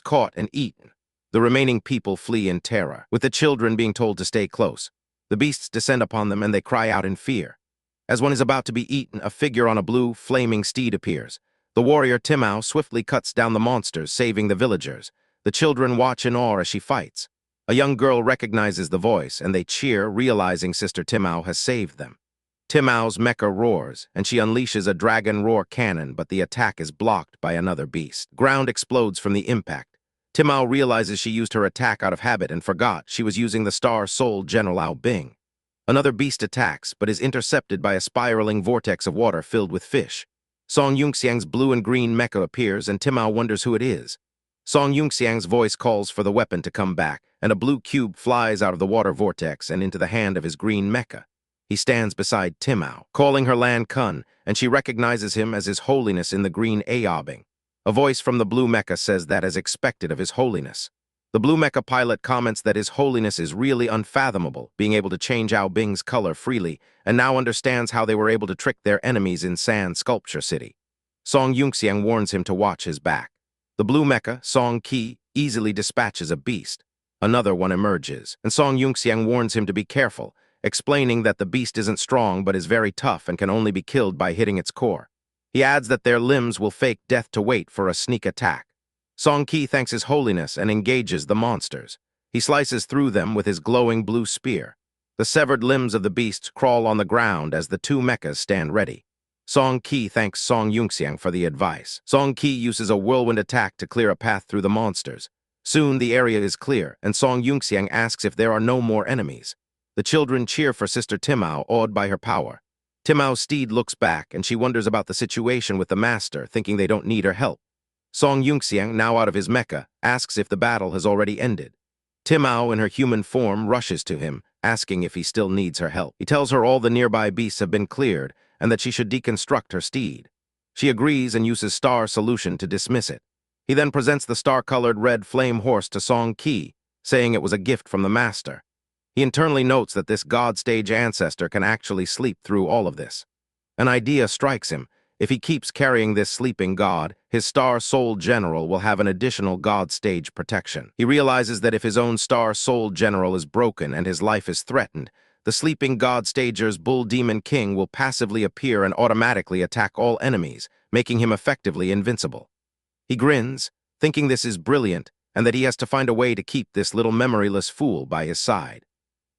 caught and eaten. The remaining people flee in terror, with the children being told to stay close. The beasts descend upon them and they cry out in fear. As one is about to be eaten, a figure on a blue, flaming steed appears. The warrior Timao swiftly cuts down the monsters, saving the villagers. The children watch in awe as she fights. A young girl recognizes the voice, and they cheer, realizing Sister Timao has saved them. Timao's mecha roars, and she unleashes a dragon roar cannon, but the attack is blocked by another beast. Ground explodes from the impact. Timao realizes she used her attack out of habit and forgot she was using the Star Soul General Ao Bing. Another beast attacks, but is intercepted by a spiraling vortex of water filled with fish. Song Yunxiang's blue and green mecha appears, and Timao wonders who it is. Song Yunxiang's voice calls for the weapon to come back, and a blue cube flies out of the water vortex and into the hand of his green mecha. He stands beside Timao, calling her Lan Kun, and she recognizes him as His Holiness in the green Aobing. A voice from the blue mecha says that as expected of His Holiness. The blue mecha pilot comments that His Holiness is really unfathomable, being able to change Ao Bing's color freely, and now understands how they were able to trick their enemies in Sand Sculpture City. Song Yunxiang warns him to watch his back. The blue mecha, Song Qi, easily dispatches a beast. Another one emerges, and Song Yunxiang warns him to be careful, explaining that the beast isn't strong but is very tough and can only be killed by hitting its core. He adds that their limbs will fake death to wait for a sneak attack. Song Qi thanks His Holiness and engages the monsters. He slices through them with his glowing blue spear. The severed limbs of the beasts crawl on the ground as the two mechas stand ready. Song Qi thanks Song Yunxiang for the advice. Song Qi uses a whirlwind attack to clear a path through the monsters. Soon the area is clear, and Song Yunxiang asks if there are no more enemies. The children cheer for Sister Timao, awed by her power. Timao's steed looks back, and she wonders about the situation with the master, thinking they don't need her help. Song Yunxiang, now out of his mecha, asks if the battle has already ended. Timao, in her human form, rushes to him, asking if he still needs her help. He tells her all the nearby beasts have been cleared, and that she should deconstruct her steed. She agrees and uses Star Solution to dismiss it. He then presents the star-colored red flame horse to Song Qi, saying it was a gift from the master. He internally notes that this God-stage ancestor can actually sleep through all of this. An idea strikes him. If he keeps carrying this sleeping god, his Star Soul General will have an additional God-stage protection. He realizes that if his own Star Soul General is broken and his life is threatened, the sleeping God-stager's Bull Demon King will passively appear and automatically attack all enemies, making him effectively invincible. He grins, thinking this is brilliant, and that he has to find a way to keep this little memoryless fool by his side.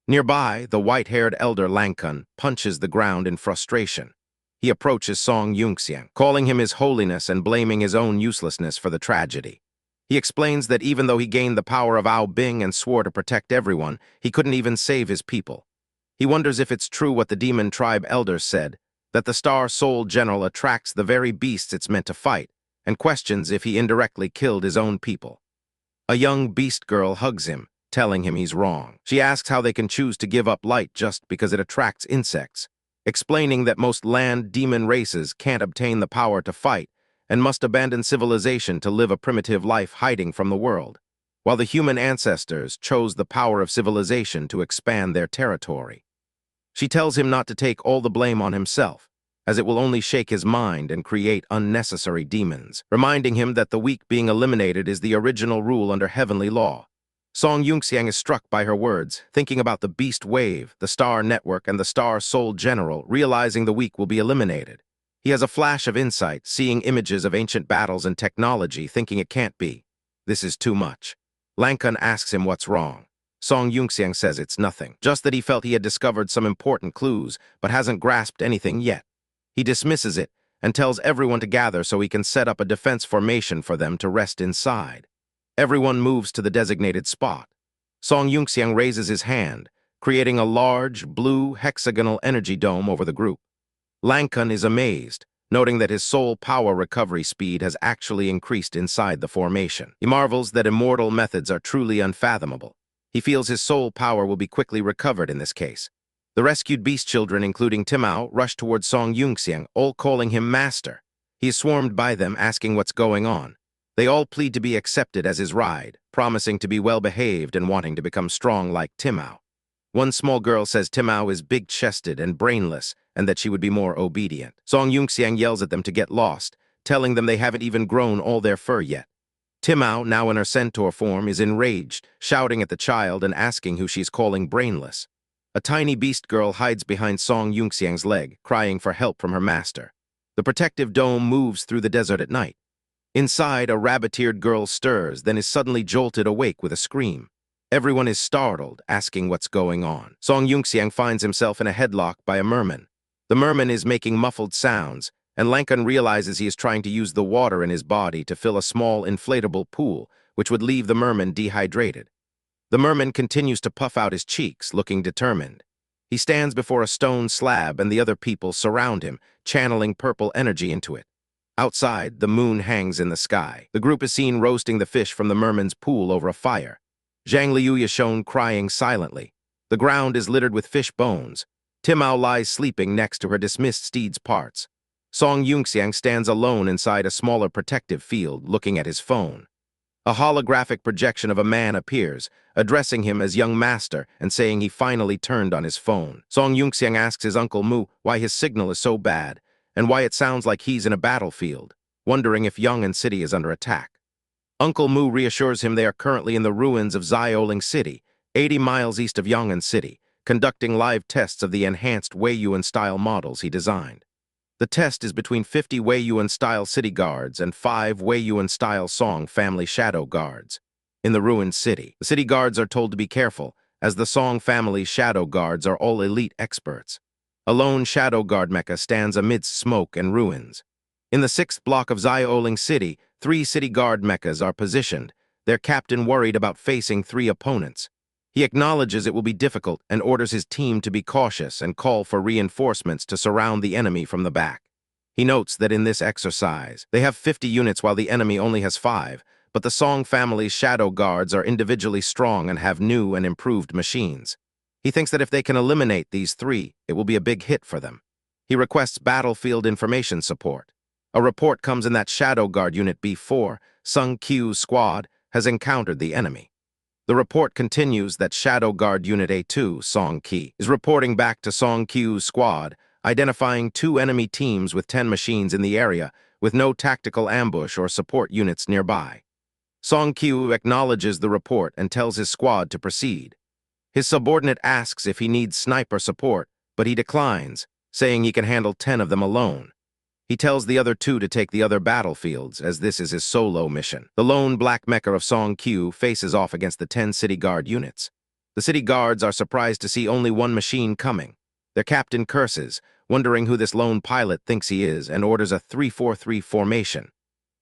Nearby, the white-haired elder Lankun punches the ground in frustration. He approaches Song Yunxiang, calling him His Holiness and blaming his own uselessness for the tragedy. He explains that even though he gained the power of Ao Bing and swore to protect everyone, he couldn't even save his people. He wonders if it's true what the demon tribe elders said, that the Star Soul General attracts the very beasts it's meant to fight, and questions if he indirectly killed his own people. A young beast girl hugs him, telling him he's wrong. She asks how they can choose to give up light just because it attracts insects, explaining that most land demon races can't obtain the power to fight and must abandon civilization to live a primitive life hiding from the world, while the human ancestors chose the power of civilization to expand their territory. She tells him not to take all the blame on himself, as it will only shake his mind and create unnecessary demons, reminding him that the weak being eliminated is the original rule under heavenly law. Song Yunxiang is struck by her words, thinking about the Beast Wave, the Star Network, and the Star Soul General, realizing the weak will be eliminated. He has a flash of insight, seeing images of ancient battles and technology, thinking it can't be. This is too much. Lankun asks him what's wrong. Song Yunxiang says it's nothing, just that he felt he had discovered some important clues, but hasn't grasped anything yet. He dismisses it and tells everyone to gather so he can set up a defense formation for them to rest inside. Everyone moves to the designated spot. Song Yunxiang raises his hand, creating a large, blue, hexagonal energy dome over the group. Lankun is amazed, noting that his soul power recovery speed has actually increased inside the formation. He marvels that immortal methods are truly unfathomable. He feels his soul power will be quickly recovered in this case. The rescued beast children, including Timao, rush towards Song Yunxiang, all calling him master. He is swarmed by them, asking what's going on. They all plead to be accepted as his ride, promising to be well-behaved and wanting to become strong like Timao. One small girl says Timao is big-chested and brainless, and that she would be more obedient. Song Yunxiang yells at them to get lost, telling them they haven't even grown all their fur yet. Timao, now in her centaur form, is enraged, shouting at the child and asking who she's calling brainless. A tiny beast girl hides behind Song Yunxiang's leg, crying for help from her master. The protective dome moves through the desert at night. Inside, a rabbit-eared girl stirs, then is suddenly jolted awake with a scream. Everyone is startled, asking what's going on. Song Yunxiang finds himself in a headlock by a merman. The merman is making muffled sounds, and Lankan realizes he is trying to use the water in his body to fill a small inflatable pool, which would leave the merman dehydrated. The merman continues to puff out his cheeks, looking determined. He stands before a stone slab and the other people surround him, channeling purple energy into it. Outside, the moon hangs in the sky. The group is seen roasting the fish from the merman's pool over a fire. Zhang Liu is shown crying silently. The ground is littered with fish bones. Timao lies sleeping next to her dismissed steed's parts. Song Yunxiang stands alone inside a smaller protective field, looking at his phone. A holographic projection of a man appears, addressing him as young master and saying he finally turned on his phone. Song Yunxiang asks his Uncle Mu why his signal is so bad and why it sounds like he's in a battlefield, wondering if Yong'an City is under attack. Uncle Mu reassures him they are currently in the ruins of Xiaoling City, 80 miles east of Yong'an City, conducting live tests of the enhanced Weiyuan-style models he designed. The test is between 50 Weiyuan-style city guards and 5 Weiyuan-style Song family shadow guards. In the ruined city, the city guards are told to be careful, as the Song family shadow guards are all elite experts. A lone shadow guard mecha stands amidst smoke and ruins. In the 6th block of Xiaoling City, 3 city guard mechas are positioned, their captain worried about facing 3 opponents. He acknowledges it will be difficult and orders his team to be cautious and call for reinforcements to surround the enemy from the back. He notes that in this exercise, they have 50 units while the enemy only has 5, but the Song family's shadow guards are individually strong and have new and improved machines. He thinks that if they can eliminate these 3, it will be a big hit for them. He requests battlefield information support. A report comes in that Shadow Guard Unit B4, Sung Qiu's squad, has encountered the enemy. The report continues that Shadow Guard Unit A2, Song Qi, is reporting back to Song Qiu's squad, identifying 2 enemy teams with 10 machines in the area, with no tactical ambush or support units nearby. Song Qiu acknowledges the report and tells his squad to proceed. His subordinate asks if he needs sniper support, but he declines, saying he can handle 10 of them alone. He tells the other 2 to take the other battlefields, as this is his solo mission. The lone black mecha of Song Qiu faces off against the 10 city guard units. The city guards are surprised to see only 1 machine coming. Their captain curses, wondering who this lone pilot thinks he is, and orders a 3-4-3 formation.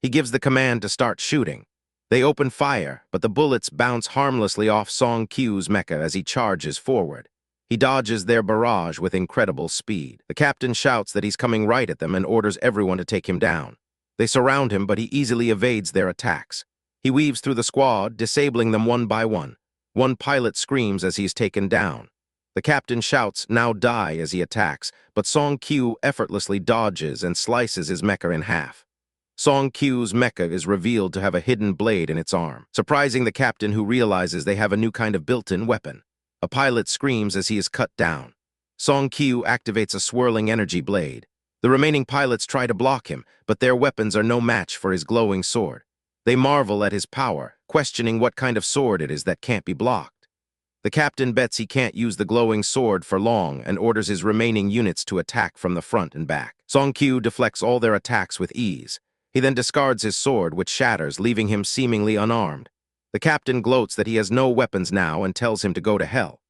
He gives the command to start shooting. They open fire, but the bullets bounce harmlessly off Song Qiu's mecha as he charges forward. He dodges their barrage with incredible speed. The captain shouts that he's coming right at them and orders everyone to take him down. They surround him, but he easily evades their attacks. He weaves through the squad, disabling them one by one. One pilot screams as he's taken down. The captain shouts, "Now die," as he attacks, but Song Qiu effortlessly dodges and slices his mecha in half. Song Qiu's mecha is revealed to have a hidden blade in its arm, surprising the captain, who realizes they have a new kind of built-in weapon. A pilot screams as he is cut down. Song Qiu activates a swirling energy blade. The remaining pilots try to block him, but their weapons are no match for his glowing sword. They marvel at his power, questioning what kind of sword it is that can't be blocked. The captain bets he can't use the glowing sword for long and orders his remaining units to attack from the front and back. Song Qiu deflects all their attacks with ease. He then discards his sword, which shatters, leaving him seemingly unarmed. The captain gloats that he has no weapons now and tells him to go to hell.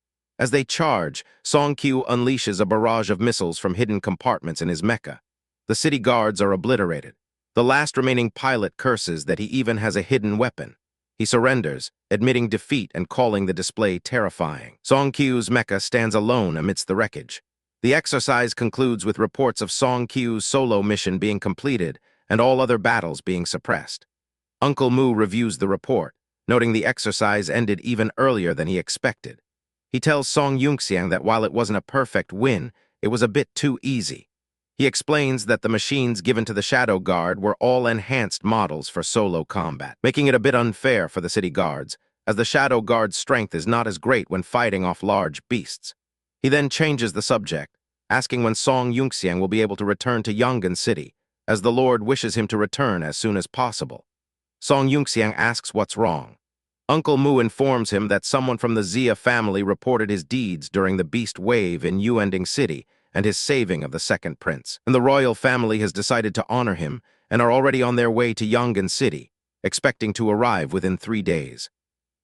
As they charge, Song Qiu unleashes a barrage of missiles from hidden compartments in his mecha. The city guards are obliterated. The last remaining pilot curses that he even has a hidden weapon. He surrenders, admitting defeat and calling the display terrifying. Song Qiu's mecha stands alone amidst the wreckage. The exercise concludes with reports of Song Qiu's solo mission being completed and all other battles being suppressed. Uncle Mu reviews the report, noting the exercise ended even earlier than he expected. He tells Song Yunxiang that while it wasn't a perfect win, it was a bit too easy. He explains that the machines given to the Shadow Guard were all enhanced models for solo combat, making it a bit unfair for the city guards, as the Shadow Guard's strength is not as great when fighting off large beasts. He then changes the subject, asking when Song Yunxiang will be able to return to Yong'an City, as the Lord wishes him to return as soon as possible. Song Yunxiang asks what's wrong. Uncle Mu informs him that someone from the Xia family reported his deeds during the beast wave in Yuending City and his saving of the second prince. And the royal family has decided to honor him and are already on their way to Yongan City, expecting to arrive within 3 days.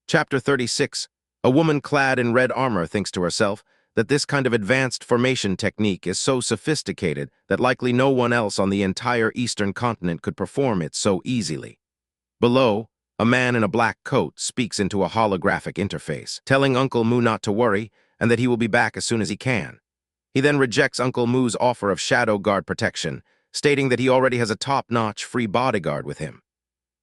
Chapter 36. A woman clad in red armor thinks to herself that this kind of advanced formation technique is so sophisticated that likely no one else on the entire eastern continent could perform it so easily. Below, a man in a black coat speaks into a holographic interface, telling Uncle Mu not to worry and that he will be back as soon as he can. He then rejects Uncle Mu's offer of shadow guard protection, stating that he already has a top-notch free bodyguard with him.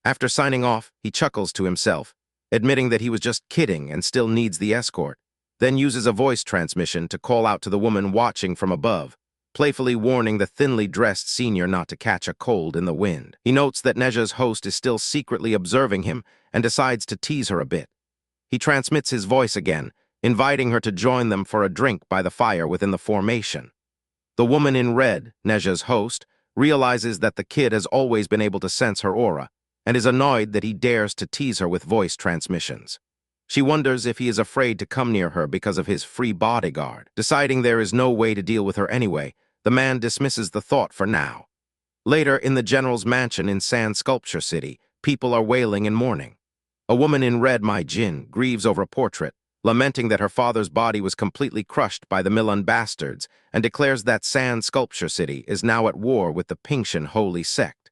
After signing off, he chuckles to himself, admitting that he was just kidding and still needs the escort, then uses a voice transmission to call out to the woman watching from above, playfully warning the thinly dressed senior not to catch a cold in the wind. He notes that Neja's host is still secretly observing him and decides to tease her a bit. He transmits his voice again, inviting her to join them for a drink by the fire within the formation. The woman in red, Neja's host, realizes that the kid has always been able to sense her aura and is annoyed that he dares to tease her with voice transmissions. She wonders if he is afraid to come near her because of his free bodyguard. Deciding there is no way to deal with her anyway, the man dismisses the thought for now. Later, in the general's mansion in Sand Sculpture City, people are wailing and mourning. A woman in red, Mai Jin, grieves over a portrait, lamenting that her father's body was completely crushed by the Milan bastards, and declares that Sand Sculpture City is now at war with the Pingshan holy sect.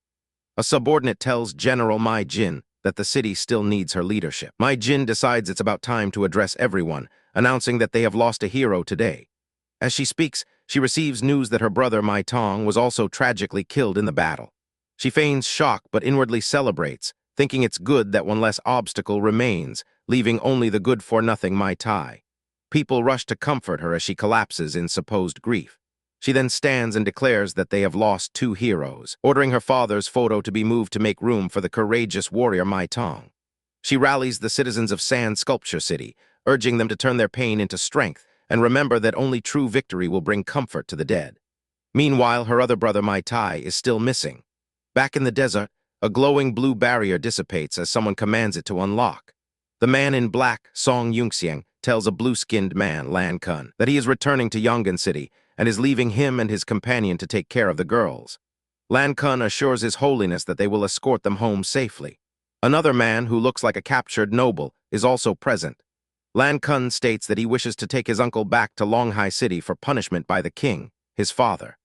A subordinate tells General Mai Jin that the city still needs her leadership. Mai Jin decides it's about time to address everyone, announcing that they have lost a hero today. As she speaks, she receives news that her brother Mai Tong was also tragically killed in the battle. She feigns shock but inwardly celebrates, thinking it's good that one less obstacle remains, leaving only the good-for-nothing Mai Tai. People rush to comfort her as she collapses in supposed grief. She then stands and declares that they have lost 2 heroes, ordering her father's photo to be moved to make room for the courageous warrior Mai Tong. She rallies the citizens of Sand Sculpture City, urging them to turn their pain into strength and remember that only true victory will bring comfort to the dead. Meanwhile, her other brother Mai Tai is still missing. Back in the desert, a glowing blue barrier dissipates as someone commands it to unlock. The man in black, Song Yunxiang, tells a blue-skinned man, Lan Kun, that he is returning to Yongan City and is leaving him and his companion to take care of the girls. Lan Kun assures His Holiness that they will escort them home safely. Another man, who looks like a captured noble, is also present. Lan Kun states that he wishes to take his uncle back to Longhai City for punishment by the king, his father.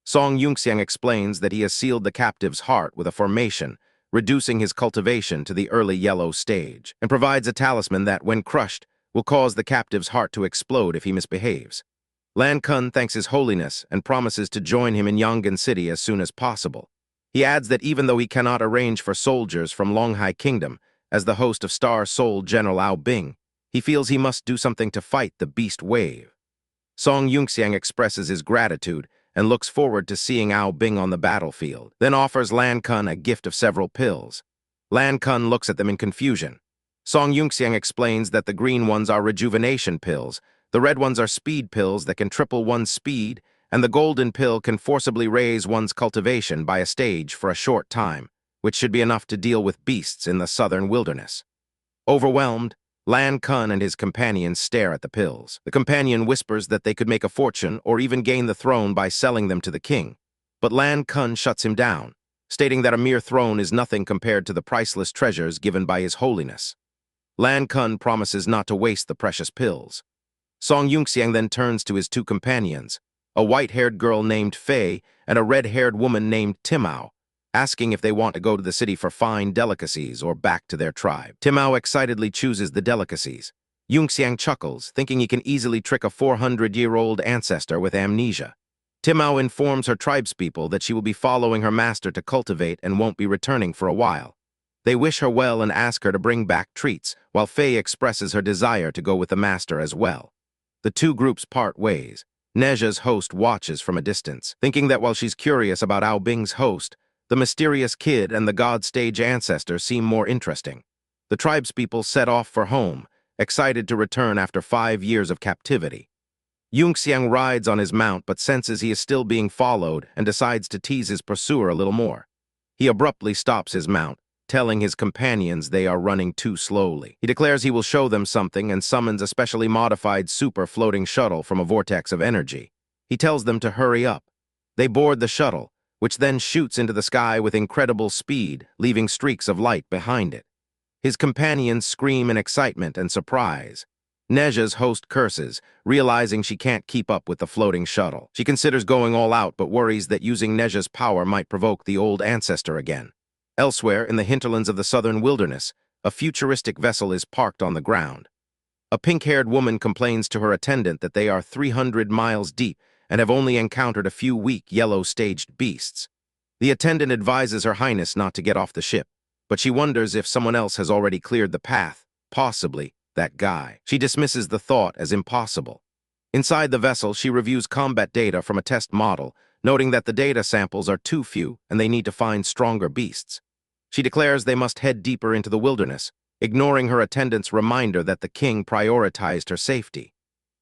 Song Yunxiang explains that he has sealed the captive's heart with a formation, reducing his cultivation to the early yellow stage, and provides a talisman that, when crushed, will cause the captive's heart to explode if he misbehaves. Lan Kun thanks His Holiness and promises to join him in Yongan City as soon as possible. He adds that even though he cannot arrange for soldiers from Longhai Kingdom, as the host of Star Soul General Ao Bing, he feels he must do something to fight the beast wave. Song Yunxiang expresses his gratitude and looks forward to seeing Ao Bing on the battlefield, then offers Lan Kun a gift of several pills. Lan Kun looks at them in confusion. Song Yunxiang explains that the green ones are rejuvenation pills, the red ones are speed pills that can triple one's speed, and the golden pill can forcibly raise one's cultivation by a stage for a short time, which should be enough to deal with beasts in the southern wilderness. Overwhelmed, Lan Kun and his companion stare at the pills. The companion whispers that they could make a fortune or even gain the throne by selling them to the king, but Lan Kun shuts him down, stating that a mere throne is nothing compared to the priceless treasures given by His Holiness. Lan Kun promises not to waste the precious pills. Song Yunxiang then turns to his 2 companions, a white-haired girl named Fei and a red-haired woman named Timao, asking if they want to go to the city for fine delicacies or back to their tribe. Timao excitedly chooses the delicacies. Yunxiang chuckles, thinking he can easily trick a 400-year-old ancestor with amnesia. Timao informs her tribespeople that she will be following her master to cultivate and won't be returning for a while. They wish her well and ask her to bring back treats, while Fei expresses her desire to go with the master as well. The 2 groups part ways. Neja's host watches from a distance, thinking that while she's curious about Ao Bing's host, the mysterious kid and the god stage ancestor seem more interesting. The tribespeople set off for home, excited to return after 5 years of captivity. Yunxiang rides on his mount but senses he is still being followed and decides to tease his pursuer a little more. He abruptly stops his mount, telling his companions they are running too slowly. He declares he will show them something and summons a specially modified super floating shuttle from a vortex of energy. He tells them to hurry up. They board the shuttle, which then shoots into the sky with incredible speed, leaving streaks of light behind it. His companions scream in excitement and surprise. Neja's host curses, realizing she can't keep up with the floating shuttle. She considers going all out but worries that using Neja's power might provoke the old ancestor again. Elsewhere, in the hinterlands of the southern wilderness, a futuristic vessel is parked on the ground. A pink-haired woman complains to her attendant that they are 300 miles deep and have only encountered a few weak, yellow-staged beasts. The attendant advises Her Highness not to get off the ship, but she wonders if someone else has already cleared the path, possibly that guy. She dismisses the thought as impossible. Inside the vessel, she reviews combat data from a test model, noting that the data samples are too few and they need to find stronger beasts. She declares they must head deeper into the wilderness, ignoring her attendant's reminder that the king prioritized her safety.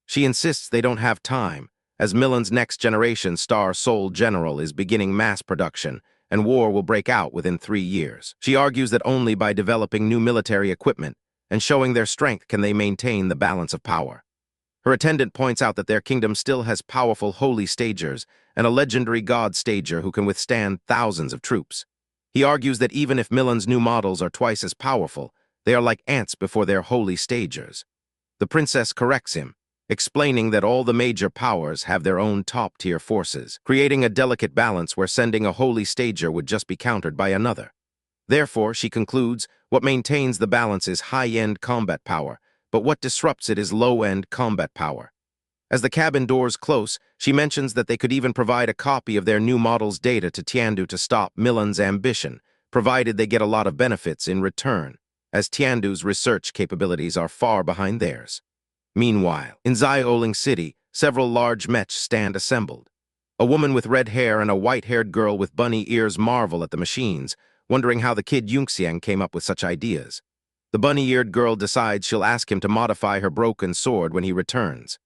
She insists they don't have time, as Milan's next-generation Star Soul General is beginning mass production, and war will break out within 3 years. She argues that only by developing new military equipment and showing their strength can they maintain the balance of power. Her attendant points out that their kingdom still has powerful holy stagers and a legendary god stager who can withstand thousands of troops. He argues that even if Milan's new models are twice as powerful, they are like ants before their holy stagers. The princess corrects him, explaining that all the major powers have their own top-tier forces, creating a delicate balance where sending a holy stager would just be countered by another. Therefore, she concludes, what maintains the balance is high-end combat power, but what disrupts it is low-end combat power. As the cabin doors close, she mentions that they could even provide a copy of their new model's data to Tiandu to stop Milan's ambition, provided they get a lot of benefits in return, as Tiandu's research capabilities are far behind theirs. Meanwhile, in Xiaoling City, several large mechs stand assembled. A woman with red hair and a white-haired girl with bunny ears marvel at the machines, wondering how the kid Yunxiang came up with such ideas. The bunny-eared girl decides she'll ask him to modify her broken sword when he returns.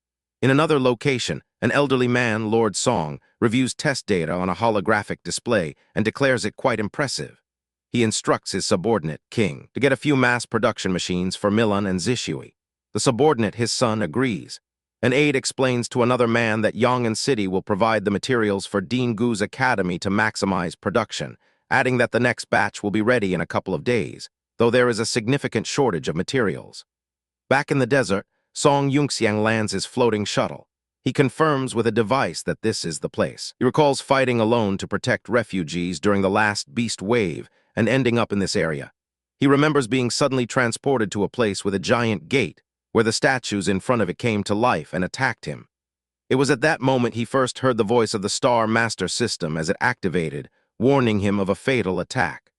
In another location, an elderly man, Lord Song, reviews test data on a holographic display and declares it quite impressive. He instructs his subordinate, King, to get a few mass production machines for Milan and Zishui. The subordinate, his son, agrees. An aide explains to another man that Yong'an City will provide the materials for Dean Gu's academy to maximize production, adding that the next batch will be ready in a couple of days, though there is a significant shortage of materials. Back in the desert, Song Yunxiang lands his floating shuttle. He confirms with a device that this is the place. He recalls fighting alone to protect refugees during the last beast wave and ending up in this area. He remembers being suddenly transported to a place with a giant gate, where the statues in front of it came to life and attacked him. It was at that moment he first heard the voice of the Star Master system as it activated, warning him of a fatal attack.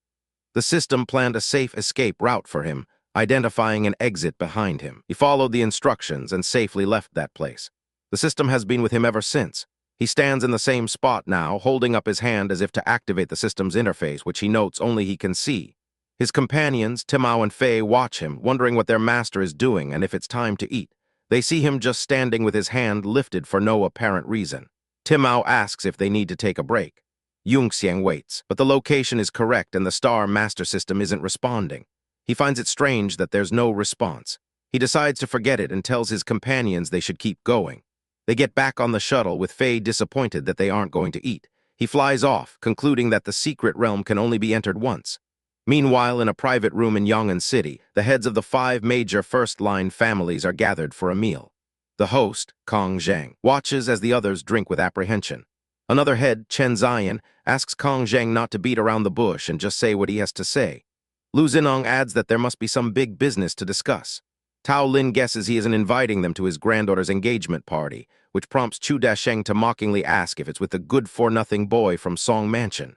The system planned a safe escape route for him, identifying an exit behind him. He followed the instructions and safely left that place. The system has been with him ever since. He stands in the same spot now, holding up his hand as if to activate the system's interface, which he notes only he can see. His companions, Timao and Fei, watch him, wondering what their master is doing and if it's time to eat. They see him just standing with his hand lifted for no apparent reason. Timao asks if they need to take a break. Yunxiang waits, but the location is correct and the Star Master System isn't responding. He finds it strange that there's no response. He decides to forget it and tells his companions they should keep going. They get back on the shuttle with Fei disappointed that they aren't going to eat. He flies off, concluding that the secret realm can only be entered once. Meanwhile, in a private room in Yong'an City, the heads of the 5 major first-line families are gathered for a meal. The host, Kong Zhang, watches as the others drink with apprehension. Another head, Chen Ziyan, asks Kong Zhang not to beat around the bush and just say what he has to say. Lu Zinong adds that there must be some big business to discuss. Tao Lin guesses he isn't inviting them to his granddaughter's engagement party, which prompts Chu Dasheng to mockingly ask if it's with the good-for-nothing boy from Song Mansion.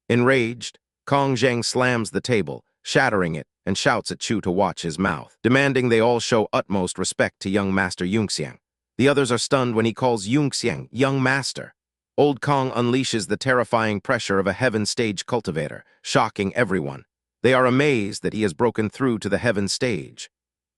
Enraged, Kong Zhang slams the table, shattering it, and shouts at Chu to watch his mouth, demanding they all show utmost respect to young Master Yunxiang. The others are stunned when he calls Yunxiang young master. Old Kong unleashes the terrifying pressure of a heaven stage cultivator, shocking everyone. They are amazed that he has broken through to the heaven stage.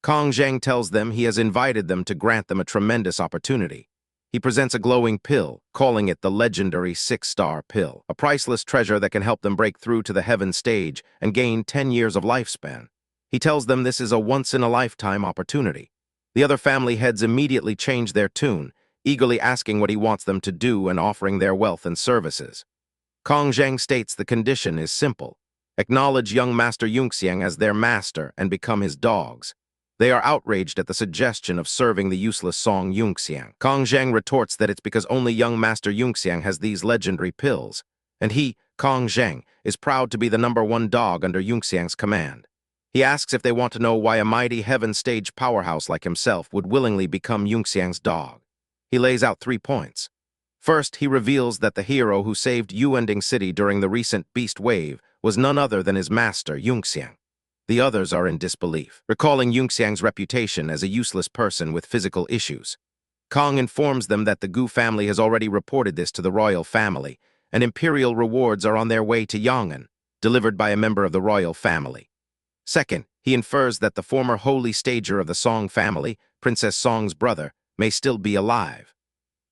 Kong Zhang tells them he has invited them to grant them a tremendous opportunity. He presents a glowing pill, calling it the legendary 6-star pill, a priceless treasure that can help them break through to the heaven stage and gain 10 years of lifespan. He tells them this is a once-in-a-lifetime opportunity. The other family heads immediately change their tune, eagerly asking what he wants them to do and offering their wealth and services. Kong Zhang states the condition is simple. Acknowledge young Master Yunxiang as their master and become his dogs. They are outraged at the suggestion of serving the useless Song Yunxiang. Kong Zhang retorts that it's because only young Master Yunxiang has these legendary pills, and he, Kong Zhang, is proud to be the #1 dog under Yunxiang's command. He asks if they want to know why a mighty heaven stage powerhouse like himself would willingly become Yunxiang's dog. He lays out 3 points. First, he reveals that the hero who saved Yuending City during the recent beast wave was none other than his master, Yunxiang. The others are in disbelief, recalling Yunxiang's reputation as a useless person with physical issues. Kong informs them that the Gu family has already reported this to the royal family, and imperial rewards are on their way to Yong'an, delivered by a member of the royal family. Second, he infers that the former holy stager of the Song family, Princess Song's brother, may still be alive.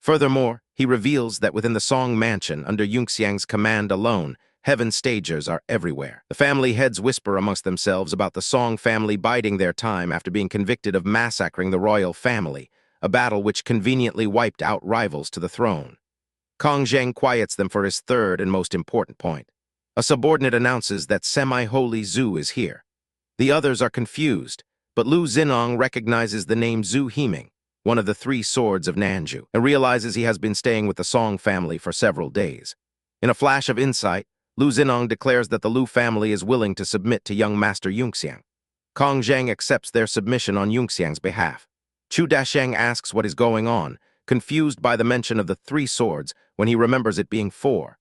Furthermore, he reveals that within the Song mansion, under Yunxiang's command alone, heaven stagers are everywhere. The family heads whisper amongst themselves about the Song family biding their time after being convicted of massacring the royal family, a battle which conveniently wiped out rivals to the throne. Kong Zhang quiets them for his third and most important point. A subordinate announces that semi-holy Zhu is here. The others are confused, but Lu Xinong recognizes the name Zhu Himing, one of the 3 swords of Nanju, and realizes he has been staying with the Song family for several days. In a flash of insight, Lu Xinong declares that the Lu family is willing to submit to young Master Yunxiang. Kong Zhang accepts their submission on Yunxiang's behalf. Chu Dasheng asks what is going on, confused by the mention of the 3 swords when he remembers it being 4.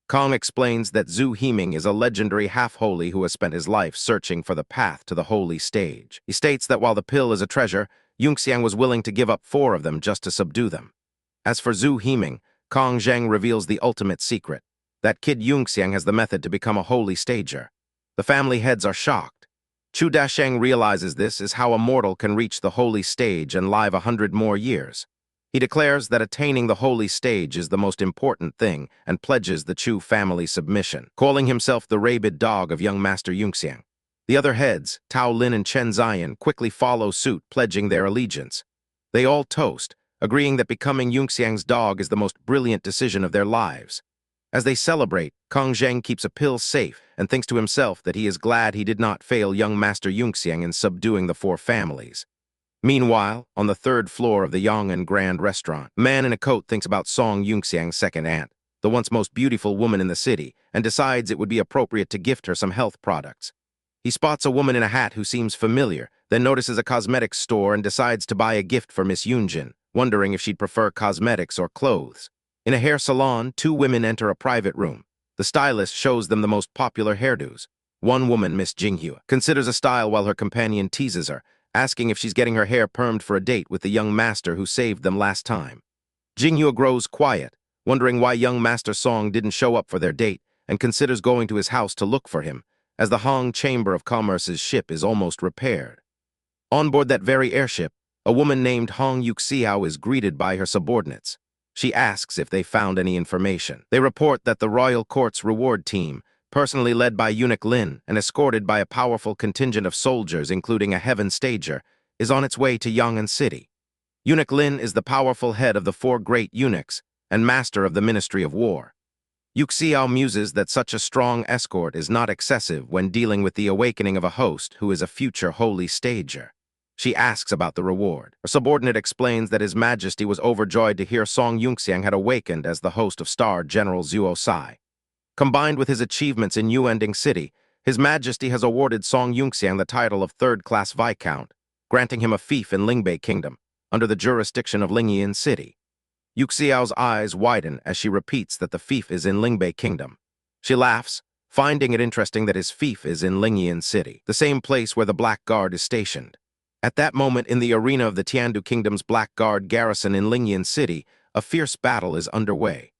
Kong explains that Zhu Himing is a legendary half-holy who has spent his life searching for the path to the holy stage. He states that while the pill is a treasure, Yunxiang was willing to give up 4 of them just to subdue them. As for Zhu Himing, Kong Zhang reveals the ultimate secret, that kid Yunxiang has the method to become a holy stager. The family heads are shocked. Chu Dasheng realizes this is how a mortal can reach the holy stage and live 100 more years. He declares that attaining the holy stage is the most important thing and pledges the Chu family submission, calling himself the rabid dog of young Master Yunxiang. The other heads, Tao Lin and Chen Ziyan, quickly follow suit, pledging their allegiance. They all toast, agreeing that becoming Yunxiang's dog is the most brilliant decision of their lives. As they celebrate, Kong Zhang keeps a pill safe and thinks to himself that he is glad he did not fail young Master Yunxiang in subduing the 4 families. Meanwhile, on the 3rd floor of the Yong'an Grand Restaurant, a man in a coat thinks about Song Yunxiang's second aunt, the once most beautiful woman in the city, and decides it would be appropriate to gift her some health products. He spots a woman in a hat who seems familiar, then notices a cosmetics store and decides to buy a gift for Miss Yunjin, wondering if she'd prefer cosmetics or clothes. In a hair salon, 2 women enter a private room. The stylist shows them the most popular hairdos. One woman, Miss Jinghua, considers a style while her companion teases her, asking if she's getting her hair permed for a date with the young master who saved them last time. Jinghua grows quiet, wondering why young Master Song didn't show up for their date, and considers going to his house to look for him, as the Hong Chamber of Commerce's ship is almost repaired. On board that very airship, a woman named Hong Yuxiao is greeted by her subordinates. She asks if they found any information. They report that the royal court's reward team, personally led by Eunuch Lin and escorted by a powerful contingent of soldiers including a heaven stager, is on its way to Yong'an City. Eunuch Lin is the powerful head of the 4 great eunuchs and master of the Ministry of War. Yuxiao muses that such a strong escort is not excessive when dealing with the awakening of a host who is a future holy stager. She asks about the reward. Her subordinate explains that His Majesty was overjoyed to hear Song Yunxiang had awakened as the host of Star General Zhuo Sai. Combined with his achievements in Yuending City, His Majesty has awarded Song Yunxiang the title of 3rd-class Viscount, granting him a fief in Lingbei Kingdom, under the jurisdiction of Lingyan City. Yuxiao's eyes widen as she repeats that the fief is in Lingbei Kingdom. She laughs, finding it interesting that his fief is in Lingyan City, the same place where the Black Guard is stationed. At that moment, in the arena of the Tiandu Kingdom's Black Guard garrison in Lingyan City, a fierce battle is underway.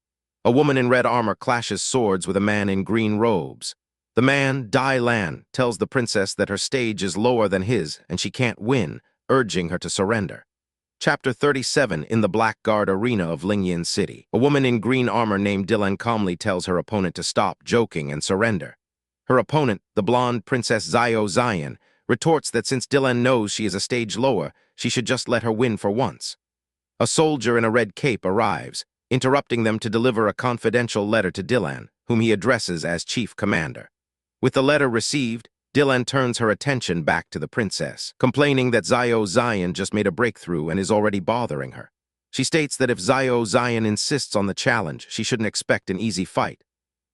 A woman in red armor clashes swords with a man in green robes. The man, Dai Lan, tells the princess that her stage is lower than his and she can't win, urging her to surrender. Chapter 37 in the Black Guard Arena of Lingyan City. A woman in green armor named Dylan calmly tells her opponent to stop joking and surrender. Her opponent, the blonde Princess Zio Zion, retorts that since Dylan knows she is a stage lower, she should just let her win for once. A soldier in a red cape arrives, interrupting them to deliver a confidential letter to Dylan, whom he addresses as Chief Commander. With the letter received, Dylan turns her attention back to the princess, complaining that Zio Zion just made a breakthrough and is already bothering her. She states that if Zio Zion insists on the challenge, she shouldn't expect an easy fight.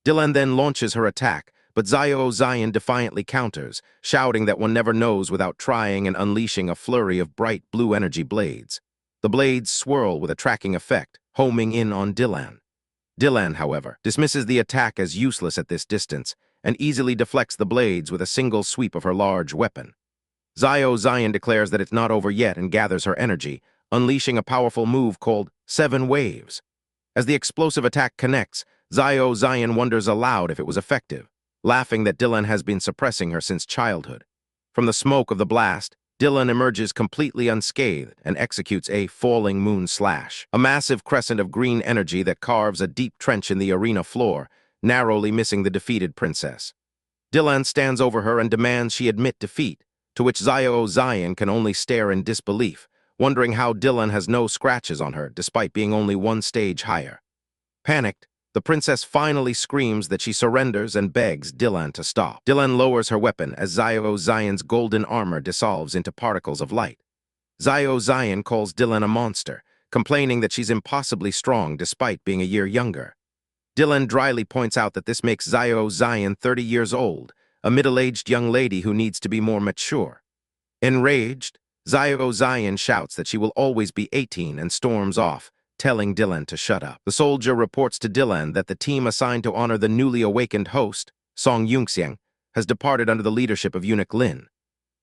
Dylan then launches her attack, but Zio Zion defiantly counters, shouting that one never knows without trying and unleashing a flurry of bright blue energy blades. The blades swirl with a tracking effect, homing in on Dylan. Dylan, however, dismisses the attack as useless at this distance, and easily deflects the blades with a single sweep of her large weapon. Zio Zion declares that it's not over yet and gathers her energy, unleashing a powerful move called 7 Waves. As the explosive attack connects, Zio Zion wonders aloud if it was effective, laughing that Dylan has been suppressing her since childhood. From the smoke of the blast, Dylan emerges completely unscathed and executes a falling moon slash, a massive crescent of green energy that carves a deep trench in the arena floor, narrowly missing the defeated princess. Dylan stands over her and demands she admit defeat, to which Zio Zion can only stare in disbelief, wondering how Dylan has no scratches on her despite being only 1 stage higher. Panicked, the princess finally screams that she surrenders and begs Dylan to stop. Dylan lowers her weapon as Zio Zion's golden armor dissolves into particles of light. Zio Zion calls Dylan a monster, complaining that she's impossibly strong despite being a year younger. Dylan dryly points out that this makes Zio Zion 30 years old, a middle-aged young lady who needs to be more mature. Enraged, Zio Zion shouts that she will always be 18 and storms off, telling Dylan to shut up. The soldier reports to Dylan that the team assigned to honor the newly awakened host, Song Yunxiang, has departed under the leadership of eunuch Lin.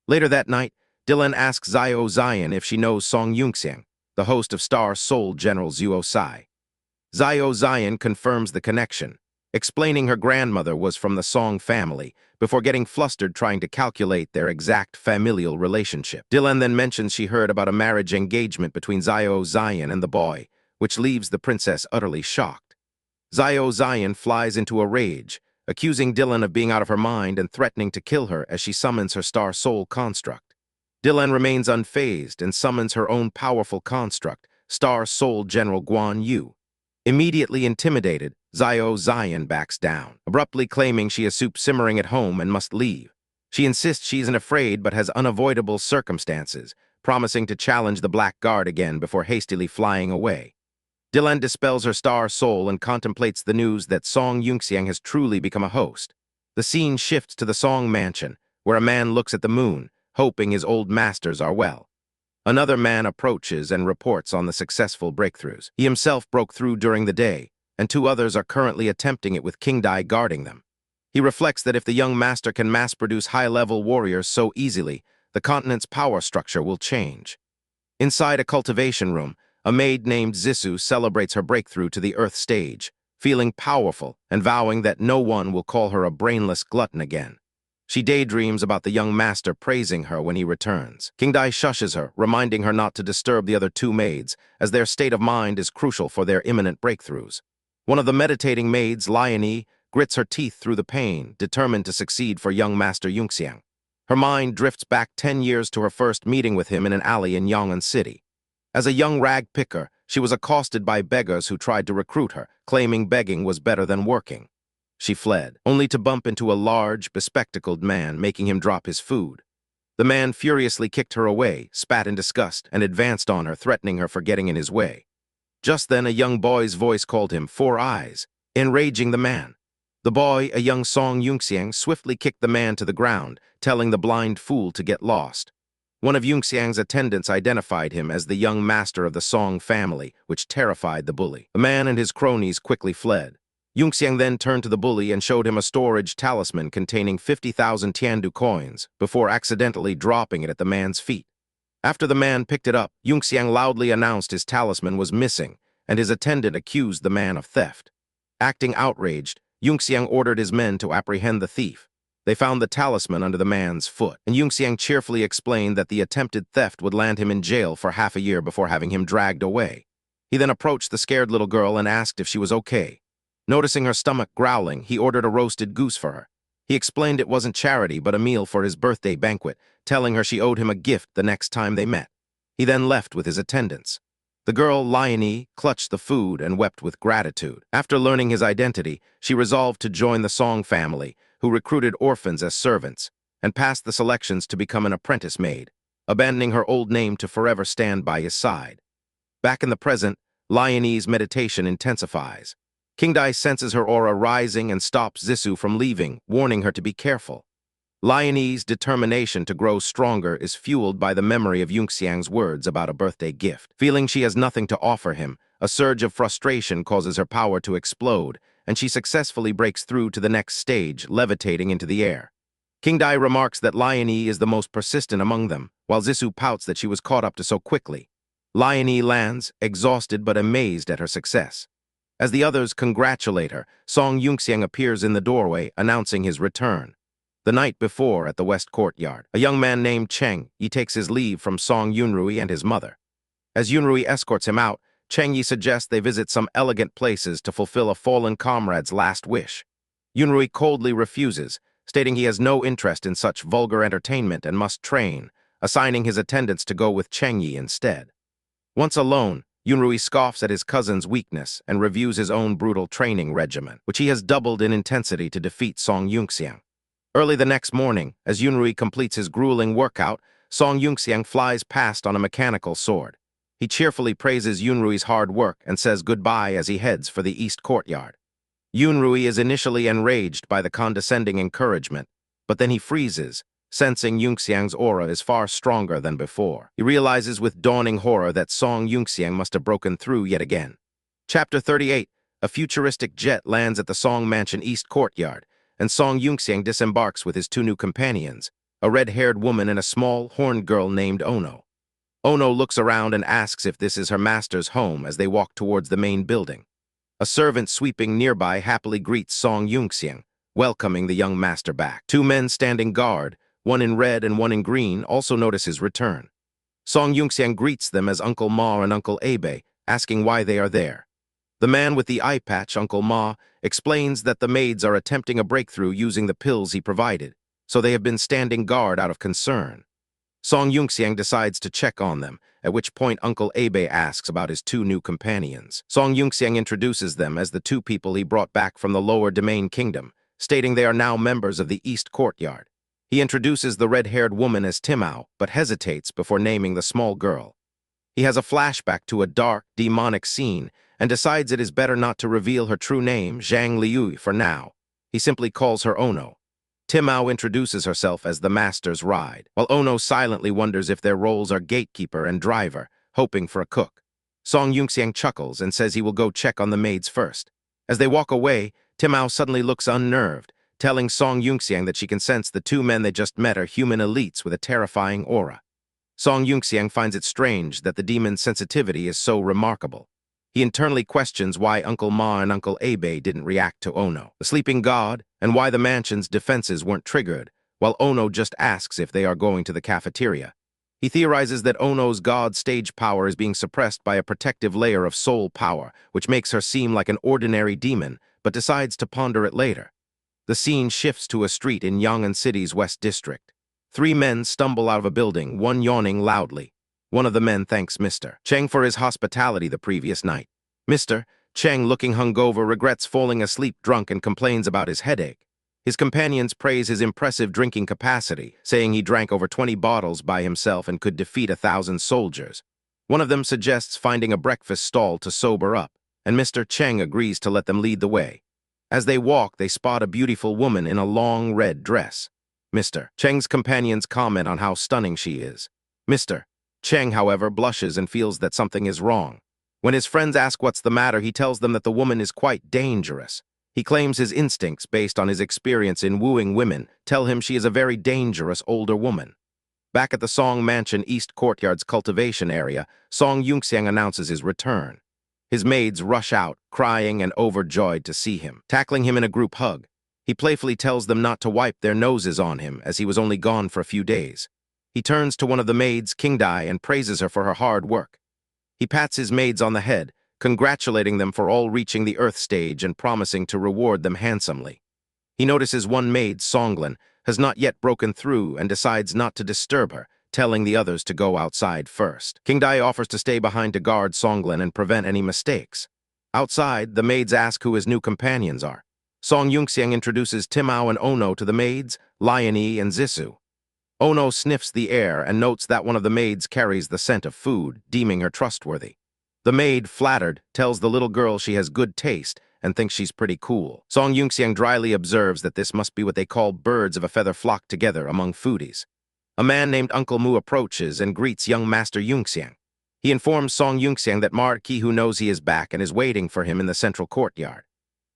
Later that night, Dylan asks Zio Zion if she knows Song Yunxiang, the host of Star Soul General Zuo Sai. Zio Zion confirms the connection, explaining her grandmother was from the Song family, before getting flustered trying to calculate their exact familial relationship. Dylan then mentions she heard about a marriage engagement between Zio Zion and the boy, which leaves the princess utterly shocked. Zio Zion flies into a rage, accusing Dylan of being out of her mind and threatening to kill her as she summons her Star Soul construct. Dylan remains unfazed and summons her own powerful construct, Star Soul General Guan Yu. Immediately intimidated, Zio Zion backs down, abruptly claiming she has soup simmering at home and must leave. She insists she isn't afraid but has unavoidable circumstances, promising to challenge the Black Guard again before hastily flying away. Dylan dispels her Star Soul and contemplates the news that Song Yunxiang has truly become a host. The scene shifts to the Song Mansion, where a man looks at the moon, hoping his old masters are well. Another man approaches and reports on the successful breakthroughs. He himself broke through during the day, and 2 others are currently attempting it with King Dai guarding them. He reflects that if the young master can mass-produce high-level warriors so easily, the continent's power structure will change. Inside a cultivation room, a maid named Zissou celebrates her breakthrough to the Earth stage, feeling powerful and vowing that no one will call her a brainless glutton again. She daydreams about the young master praising her when he returns. King Dai shushes her, reminding her not to disturb the other 2 maids, as their state of mind is crucial for their imminent breakthroughs. One of the meditating maids, Liani, grits her teeth through the pain, determined to succeed for young Master Yunxiang. Her mind drifts back 10 years to her first meeting with him in an alley in Yang'an City. As a young rag picker, she was accosted by beggars who tried to recruit her, claiming begging was better than working. She fled, only to bump into a large, bespectacled man, making him drop his food. The man furiously kicked her away, spat in disgust, and advanced on her, threatening her for getting in his way. Just then, a young boy's voice called him 4 Eyes, enraging the man. The boy, a young Song Yunxiang, swiftly kicked the man to the ground, telling the blind fool to get lost. One of Yunxiang's attendants identified him as the young master of the Song family, which terrified the bully. The man and his cronies quickly fled. Yunxiang then turned to the bully and showed him a storage talisman containing 50,000 Tiandu coins, before accidentally dropping it at the man's feet. After the man picked it up, Yunxiang loudly announced his talisman was missing, and his attendant accused the man of theft. Acting outraged, Yunxiang ordered his men to apprehend the thief. They found the talisman under the man's foot, and Yunxiang cheerfully explained that the attempted theft would land him in jail for half a year before having him dragged away. He then approached the scared little girl and asked if she was okay. Noticing her stomach growling, he ordered a roasted goose for her. He explained it wasn't charity but a meal for his birthday banquet, telling her she owed him a gift the next time they met. He then left with his attendants. The girl, Liony, clutched the food and wept with gratitude. After learning his identity, she resolved to join the Song family, who recruited orphans as servants, and passed the selections to become an apprentice maid, abandoning her old name to forever stand by his side. Back in the present, Liony's meditation intensifies. King Dai senses her aura rising and stops Zissou from leaving, warning her to be careful. Liony's determination to grow stronger is fueled by the memory of Yunxiang's words about a birthday gift. Feeling she has nothing to offer him, a surge of frustration causes her power to explode, and she successfully breaks through to the next stage, levitating into the air. King Dai remarks that Liony is the most persistent among them, while Zissou pouts that she was caught up to so quickly. Liony lands, exhausted but amazed at her success. As the others congratulate her, Song Yunxiang appears in the doorway, announcing his return. The night before, at the West Courtyard, a young man named Cheng Yi takes his leave from Song Yunrui and his mother. As Yunrui escorts him out, Cheng Yi suggests they visit some elegant places to fulfill a fallen comrade's last wish. Yunrui coldly refuses, stating he has no interest in such vulgar entertainment and must train, assigning his attendants to go with Cheng Yi instead. Once alone, Yunrui scoffs at his cousin's weakness and reviews his own brutal training regimen, which he has doubled in intensity to defeat Song Yunxiang. Early the next morning, as Yunrui completes his grueling workout, Song Yunxiang flies past on a mechanical sword. He cheerfully praises Yunrui's hard work and says goodbye as he heads for the East Courtyard. Yunrui is initially enraged by the condescending encouragement, but then he freezes, sensing Yunxiang's aura is far stronger than before. He realizes with dawning horror that Song Yunxiang must have broken through yet again. Chapter 38. A futuristic jet lands at the Song Mansion East Courtyard, and Song Yunxiang disembarks with his two new companions, a red-haired woman and a small, horned girl named Ono. Ono looks around and asks if this is her master's home as they walk towards the main building. A servant sweeping nearby happily greets Song Yunxiang, welcoming the young master back. Two men standing guard, one in red and one in green, also notice his return. Song Yunxiang greets them as Uncle Ma and Uncle Abe, asking why they are there. The man with the eye patch, Uncle Ma, explains that the maids are attempting a breakthrough using the pills he provided, so they have been standing guard out of concern. Song Yunxiang decides to check on them, at which point Uncle Abe asks about his two new companions. Song Yunxiang introduces them as the two people he brought back from the Lower Domain Kingdom, stating they are now members of the East Courtyard. He introduces the red-haired woman as Timao, but hesitates before naming the small girl. He has a flashback to a dark, demonic scene and decides it is better not to reveal her true name, Zhang Liu, for now. He simply calls her Ono. Timao introduces herself as the master's ride, while Ono silently wonders if their roles are gatekeeper and driver, hoping for a cook. Song Yunxiang chuckles and says he will go check on the maids first. As they walk away, Timao suddenly looks unnerved, telling Song Yunxiang that she can sense the two men they just met are human elites with a terrifying aura. Song Yunxiang finds it strange that the demon's sensitivity is so remarkable. He internally questions why Uncle Ma and Uncle Abe didn't react to Ono, the sleeping god, and why the mansion's defenses weren't triggered, while Ono just asks if they are going to the cafeteria. He theorizes that Ono's god stage power is being suppressed by a protective layer of soul power, which makes her seem like an ordinary demon, but decides to ponder it later. The scene shifts to a street in Yang'an City's West District. Three men stumble out of a building, one yawning loudly. One of the men thanks Mr. Cheng for his hospitality the previous night. Mr. Cheng, looking hungover, regrets falling asleep drunk and complains about his headache. His companions praise his impressive drinking capacity, saying he drank over 20 bottles by himself and could defeat 1,000 soldiers. One of them suggests finding a breakfast stall to sober up, and Mr. Cheng agrees to let them lead the way. As they walk, they spot a beautiful woman in a long red dress. Mr. Cheng's companions comment on how stunning she is. Mr. Cheng, however, blushes and feels that something is wrong. When his friends ask what's the matter, he tells them that the woman is quite dangerous. He claims his instincts, based on his experience in wooing women, tell him she is a very dangerous older woman. Back at the Song Mansion East Courtyard's cultivation area, Song Yunxiang announces his return. His maids rush out, crying and overjoyed to see him, tackling him in a group hug. He playfully tells them not to wipe their noses on him, as he was only gone for a few days. He turns to one of the maids, Kingdai, and praises her for her hard work. He pats his maids on the head, congratulating them for all reaching the Earth stage and promising to reward them handsomely. He notices one maid, Songlin, has not yet broken through and decides not to disturb her, telling the others to go outside first. Kingdai offers to stay behind to guard Songlin and prevent any mistakes. Outside, the maids ask who his new companions are. Song Yunxiang introduces Timao and Ono to the maids, Lion-Yi and Zissou. Ono sniffs the air and notes that one of the maids carries the scent of food, deeming her trustworthy. The maid, flattered, tells the little girl she has good taste and thinks she's pretty cool. Song Yunxiang dryly observes that this must be what they call birds of a feather flock together among foodies. A man named Uncle Mu approaches and greets young Master Yunxiang. He informs Song Yunxiang that Marquis who knows he is back and is waiting for him in the central courtyard.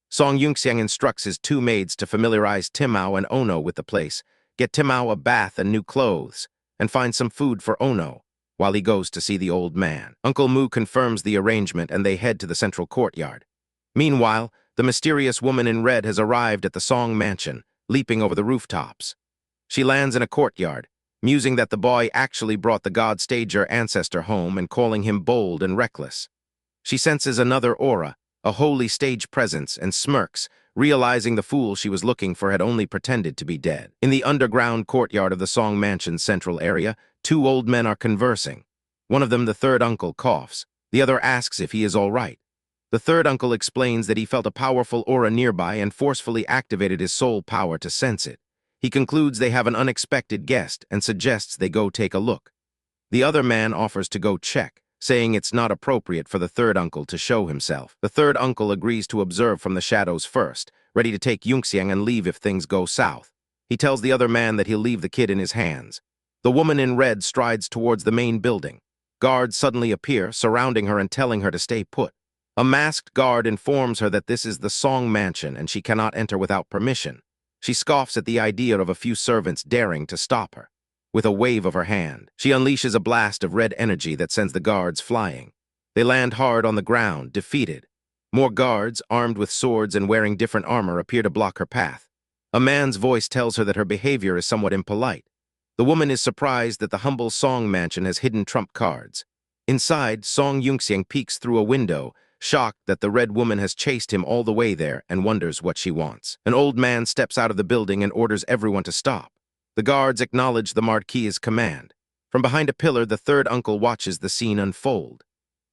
Song Yunxiang instructs his two maids to familiarize Timao and Ono with the place, get Timao a bath and new clothes, and find some food for Ono, while he goes to see the old man. Uncle Mu confirms the arrangement and they head to the central courtyard. Meanwhile, the mysterious woman in red has arrived at the Song mansion, leaping over the rooftops. She lands in a courtyard, musing that the boy actually brought the god stager ancestor home and calling him bold and reckless. She senses another aura, a holy stage presence, and smirks, realizing the fool she was looking for had only pretended to be dead. In the underground courtyard of the Song Mansion's central area, two old men are conversing. One of them, the third uncle, coughs. The other asks if he is all right. The third uncle explains that he felt a powerful aura nearby and forcefully activated his soul power to sense it. He concludes they have an unexpected guest and suggests they go take a look. The other man offers to go check, saying it's not appropriate for the third uncle to show himself. The third uncle agrees to observe from the shadows first, ready to take Yunxiang and leave if things go south. He tells the other man that he'll leave the kid in his hands. The woman in red strides towards the main building. Guards suddenly appear, surrounding her and telling her to stay put. A masked guard informs her that this is the Song Mansion and she cannot enter without permission. She scoffs at the idea of a few servants daring to stop her. With a wave of her hand, she unleashes a blast of red energy that sends the guards flying. They land hard on the ground, defeated. More guards, armed with swords and wearing different armor, appear to block her path. A man's voice tells her that her behavior is somewhat impolite. The woman is surprised that the humble Song Mansion has hidden trump cards. Inside, Song Yunxiang peeks through a window, shocked that the red woman has chased him all the way there and wonders what she wants. An old man steps out of the building and orders everyone to stop. The guards acknowledge the Marquis's command. From behind a pillar, the third uncle watches the scene unfold.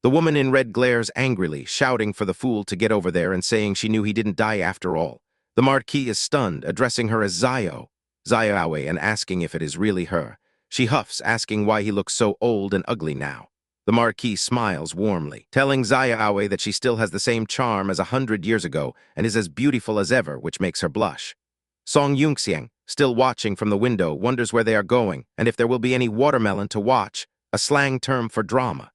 The woman in red glares angrily, shouting for the fool to get over there and saying she knew he didn't die after all. The Marquis is stunned, addressing her as Zio, and asking if it is really her. She huffs, asking why he looks so old and ugly now. The Marquis smiles warmly, telling Zio that she still has the same charm as 100 years ago and is as beautiful as ever, which makes her blush. Song Yunxiang, still watching from the window, wonders where they are going and if there will be any watermelon to watch, a slang term for drama.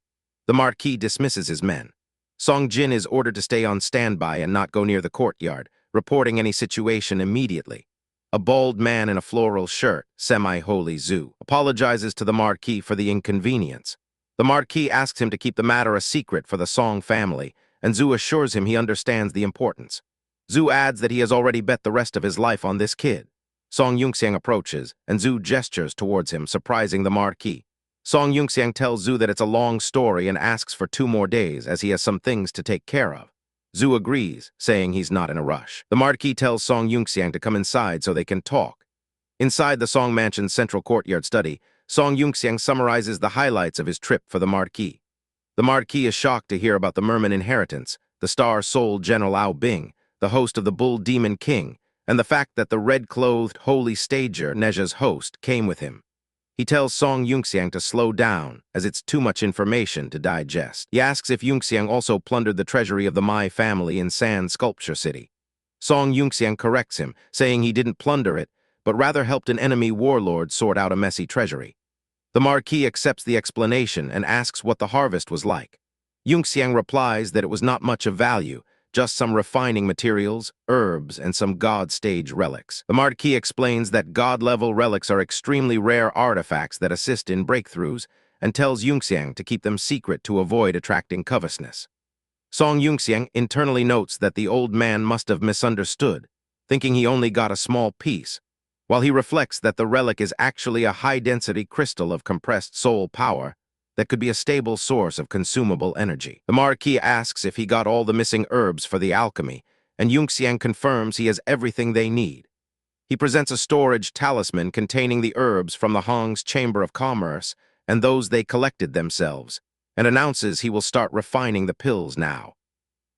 The Marquis dismisses his men. Song Jin is ordered to stay on standby and not go near the courtyard, reporting any situation immediately. A bald man in a floral shirt, semi-holy Zhu, apologizes to the Marquis for the inconvenience. The Marquis asks him to keep the matter a secret for the Song family, and Zhu assures him he understands the importance. Zhu adds that he has already bet the rest of his life on this kid. Song Yunxiang approaches, and Zhu gestures towards him, surprising the Marquis. Song Yunxiang tells Zhu that it's a long story and asks for 2 more days as he has some things to take care of. Zhu agrees, saying he's not in a rush. The Marquis tells Song Yunxiang to come inside so they can talk. Inside the Song Mansion's central courtyard study, Song Yunxiang summarizes the highlights of his trip for the Marquis. The Marquis is shocked to hear about the Merman inheritance, the star-souled General Ao Bing, the host of the Bull Demon King, and the fact that the red-clothed holy stager, Neja's host, came with him. He tells Song Yunxiang to slow down, as it's too much information to digest. He asks if Yunxiang also plundered the treasury of the Mai family in Sand Sculpture City. Song Yunxiang corrects him, saying he didn't plunder it, but rather helped an enemy warlord sort out a messy treasury. The Marquis accepts the explanation and asks what the harvest was like. Yunxiang replies that it was not much of value, just some refining materials, herbs, and some god stage relics. The Marquis explains that god-level relics are extremely rare artifacts that assist in breakthroughs, and tells Yunxiang to keep them secret to avoid attracting covetousness. Song Yunxiang internally notes that the old man must have misunderstood. thinking he only got a small piece, while he reflects that the relic is actually a high-density crystal of compressed soul power that could be a stable source of consumable energy. The Marquis asks if he got all the missing herbs for the alchemy, and Yunxiang confirms he has everything they need. He presents a storage talisman containing the herbs from the Hong's Chamber of Commerce and those they collected themselves, and announces he will start refining the pills now.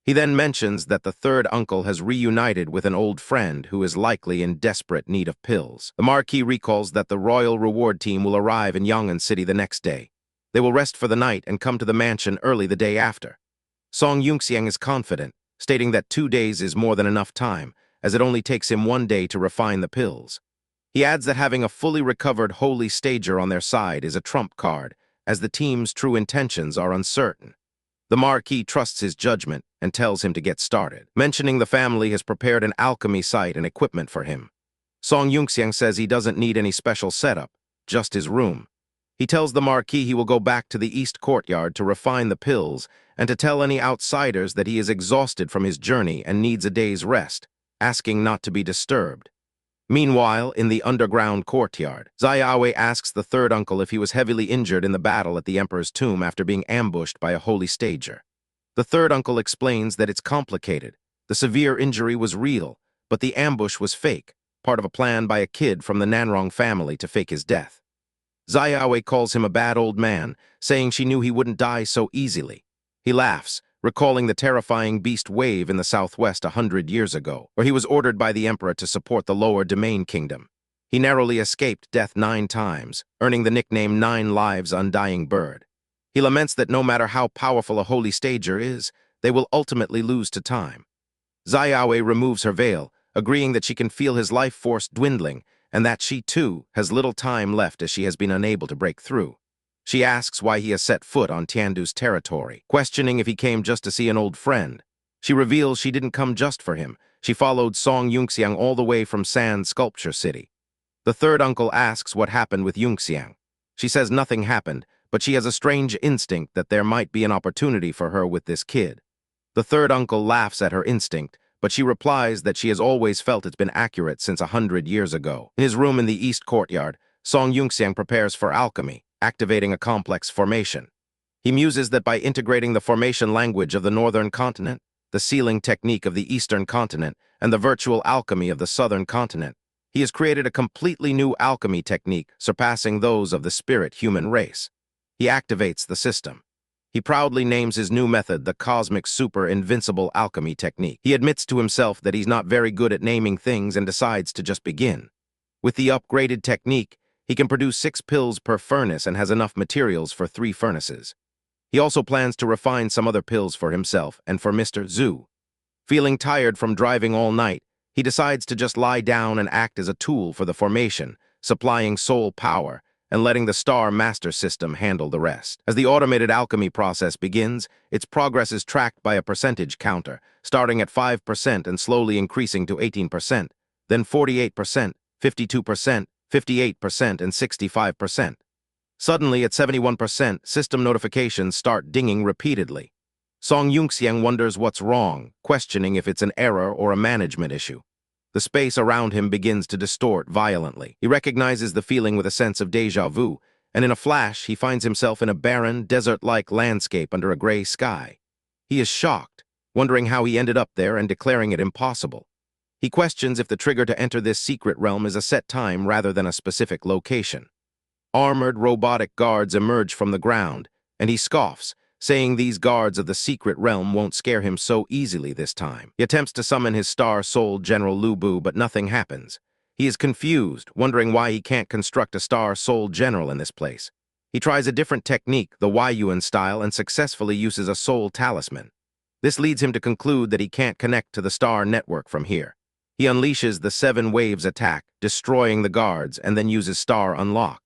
He then mentions that the third uncle has reunited with an old friend who is likely in desperate need of pills. The Marquis recalls that the royal reward team will arrive in Yang'an City the next day. They will rest for the night and come to the mansion early the day after. Song Yunxiang is confident, stating that 2 days is more than enough time, as it only takes him 1 day to refine the pills. He adds that having a fully recovered holy stager on their side is a trump card, as the team's true intentions are uncertain. The Marquis trusts his judgment and tells him to get started, mentioning the family has prepared an alchemy site and equipment for him. Song Yunxiang says he doesn't need any special setup, just his room. He tells the Marquis he will go back to the East Courtyard to refine the pills and to tell any outsiders that he is exhausted from his journey and needs a day's rest, asking not to be disturbed. Meanwhile, in the underground courtyard, Xiaowei asks the third uncle if he was heavily injured in the battle at the Emperor's tomb after being ambushed by a holy stager. The third uncle explains that it's complicated. The severe injury was real, but the ambush was fake, part of a plan by a kid from the Nanrong family to fake his death. Xiaowei calls him a bad old man, saying she knew he wouldn't die so easily. He laughs, recalling the terrifying beast wave in the southwest 100 years ago, where he was ordered by the emperor to support the lower domain kingdom. He narrowly escaped death 9 times, earning the nickname 9 Lives Undying Bird. He laments that no matter how powerful a holy stager is, they will ultimately lose to time. Xiaowei removes her veil, agreeing that she can feel his life force dwindling, and that she, too, has little time left as she has been unable to break through. She asks why he has set foot on Tiandu's territory, questioning if he came just to see an old friend. She reveals she didn't come just for him. She followed Song Yunxiang all the way from Sand Sculpture City. The third uncle asks what happened with Yunxiang. She says nothing happened, but she has a strange instinct that there might be an opportunity for her with this kid. The third uncle laughs at her instinct, but she replies that she has always felt it's been accurate since 100 years ago. In his room in the East Courtyard, Song Yunxiang prepares for alchemy, activating a complex formation. He muses that by integrating the formation language of the northern continent, the sealing technique of the eastern continent, and the virtual alchemy of the southern continent, he has created a completely new alchemy technique surpassing those of the spirit human race. He activates the system. He proudly names his new method the Cosmic Super Invincible Alchemy Technique. He admits to himself that he's not very good at naming things and decides to just begin. With the upgraded technique, he can produce 6 pills per furnace and has enough materials for 3 furnaces. He also plans to refine some other pills for himself and for Mr. Zhu. Feeling tired from driving all night, he decides to just lie down and act as a tool for the formation, supplying soul power and letting the Star Master System handle the rest. As the automated alchemy process begins, its progress is tracked by a percentage counter, starting at 5% and slowly increasing to 18%, then 48%, 52%, 58%, and 65%. Suddenly, at 71%, system notifications start dinging repeatedly. Song Yunxiang wonders what's wrong, questioning if it's an error or a management issue. The space around him begins to distort violently. He recognizes the feeling with a sense of déjà vu, and in a flash, he finds himself in a barren, desert-like landscape under a gray sky. He is shocked, wondering how he ended up there and declaring it impossible. He questions if the trigger to enter this secret realm is a set time rather than a specific location. Armored robotic guards emerge from the ground, and he scoffs, saying these guards of the secret realm won't scare him so easily this time. He attempts to summon his star-souled General Lu Bu, but nothing happens. He is confused, wondering why he can't construct a star-souled general in this place. He tries a different technique, the Yuan style, and successfully uses a soul talisman. This leads him to conclude that he can't connect to the star network from here. He unleashes the 7 waves attack, destroying the guards, and then uses star unlock.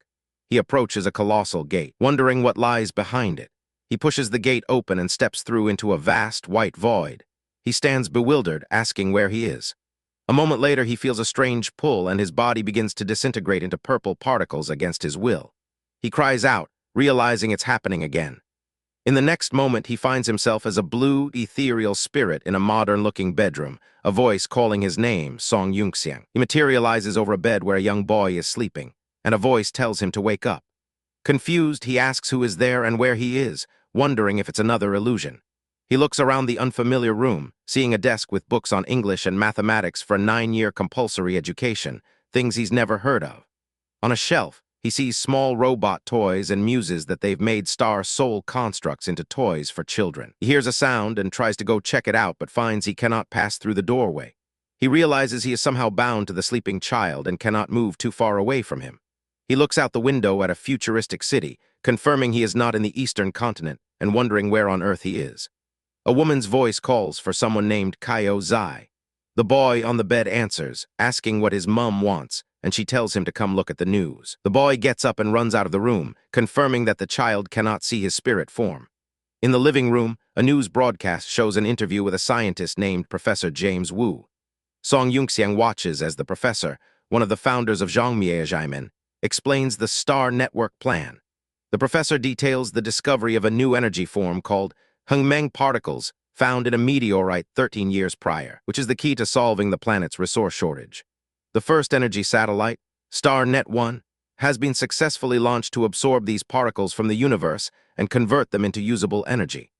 He approaches a colossal gate, wondering what lies behind it. He pushes the gate open and steps through into a vast white void. He stands bewildered, asking where he is. A moment later, he feels a strange pull and his body begins to disintegrate into purple particles against his will. He cries out, realizing it's happening again. In the next moment, he finds himself as a blue, ethereal spirit in a modern-looking bedroom, a voice calling his name, Song Yunxiang. He materializes over a bed where a young boy is sleeping, and a voice tells him to wake up. Confused, he asks who is there and where he is, wondering if it's another illusion. He looks around the unfamiliar room, seeing a desk with books on English and mathematics for a 9-year compulsory education, things he's never heard of. On a shelf, he sees small robot toys and muses that they've made star soul constructs into toys for children. He hears a sound and tries to go check it out, but finds he cannot pass through the doorway. He realizes he is somehow bound to the sleeping child and cannot move too far away from him. He looks out the window at a futuristic city, confirming he is not in the eastern continent and wondering where on earth he is. A woman's voice calls for someone named Kaio Zai. The boy on the bed answers, asking what his mum wants, and she tells him to come look at the news. The boy gets up and runs out of the room, confirming that the child cannot see his spirit form. In the living room, a news broadcast shows an interview with a scientist named Professor James Wu. Song Yunxiang watches as the professor, one of the founders of Zhongmiejaimen, explains the star network plan. The professor details the discovery of a new energy form called Hengmeng particles, found in a meteorite 13 years prior, which is the key to solving the planet's resource shortage. The first energy satellite, StarNet 1, has been successfully launched to absorb these particles from the universe and convert them into usable energy.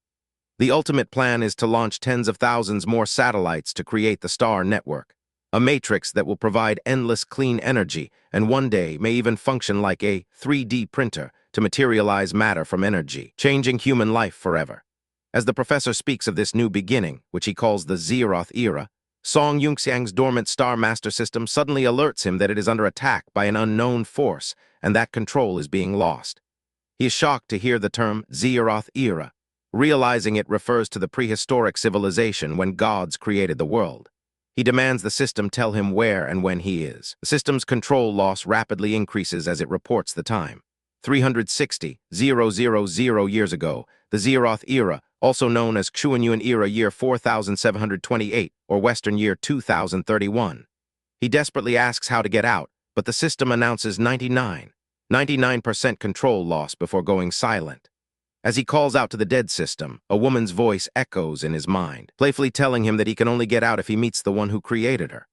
The ultimate plan is to launch tens of thousands more satellites to create the star network, a matrix that will provide endless clean energy and one day may even function like a 3D printer to materialize matter from energy, changing human life forever. As the professor speaks of this new beginning, which he calls the Zeroth era, Song Yunxiang's dormant Star Master system suddenly alerts him that it is under attack by an unknown force and that control is being lost. He is shocked to hear the term Zeroth era, realizing it refers to the prehistoric civilization when gods created the world. He demands the system tell him where and when he is. The system's control loss rapidly increases as it reports the time. 360,000 years ago, the Zeroth era, also known as Xuanyuan era year 4728 or Western year 2031. He desperately asks how to get out, but the system announces 99% control loss before going silent. As he calls out to the dead system, a woman's voice echoes in his mind, playfully telling him that he can only get out if he meets the one who created her.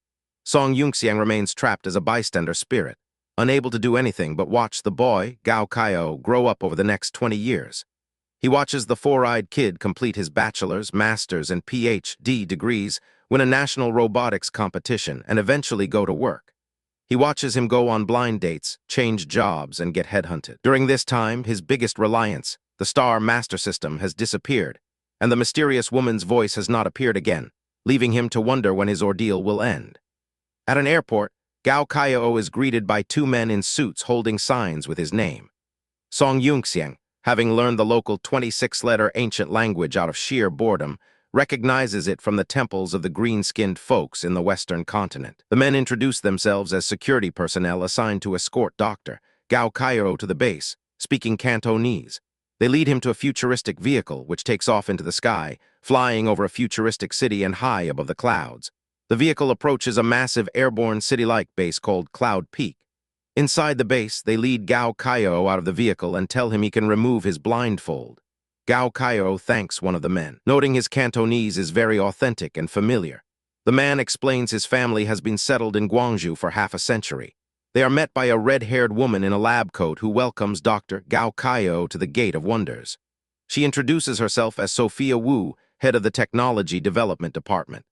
Song Yunxiang remains trapped as a bystander spirit, unable to do anything but watch the boy, Gao Kaio, grow up over the next 20 years. He watches the four-eyed kid complete his bachelor's, master's, and PhD degrees, win a national robotics competition, and eventually go to work. He watches him go on blind dates, change jobs, and get headhunted. During this time, his biggest reliance, the Star Master System, has disappeared, and the mysterious woman's voice has not appeared again, leaving him to wonder when his ordeal will end. At an airport, Gao Kaio is greeted by two men in suits holding signs with his name. Song Yunxiang, having learned the local 26-letter ancient language out of sheer boredom, recognizes it from the temples of the green-skinned folks in the western continent. The men introduce themselves as security personnel assigned to escort Dr. Gao Kaio to the base, speaking Cantonese. They lead him to a futuristic vehicle which takes off into the sky, flying over a futuristic city and high above the clouds. The vehicle approaches a massive airborne city-like base called Cloud Peak. Inside the base, they lead Gao Kaio out of the vehicle and tell him he can remove his blindfold. Gao Kaio thanks one of the men, noting his Cantonese is very authentic and familiar. The man explains his family has been settled in Guangzhou for half a century. They are met by a red-haired woman in a lab coat who welcomes Dr. Gao Kaio to the Gate of Wonders. She introduces herself as Sophia Wu, head of the Technology Development Department.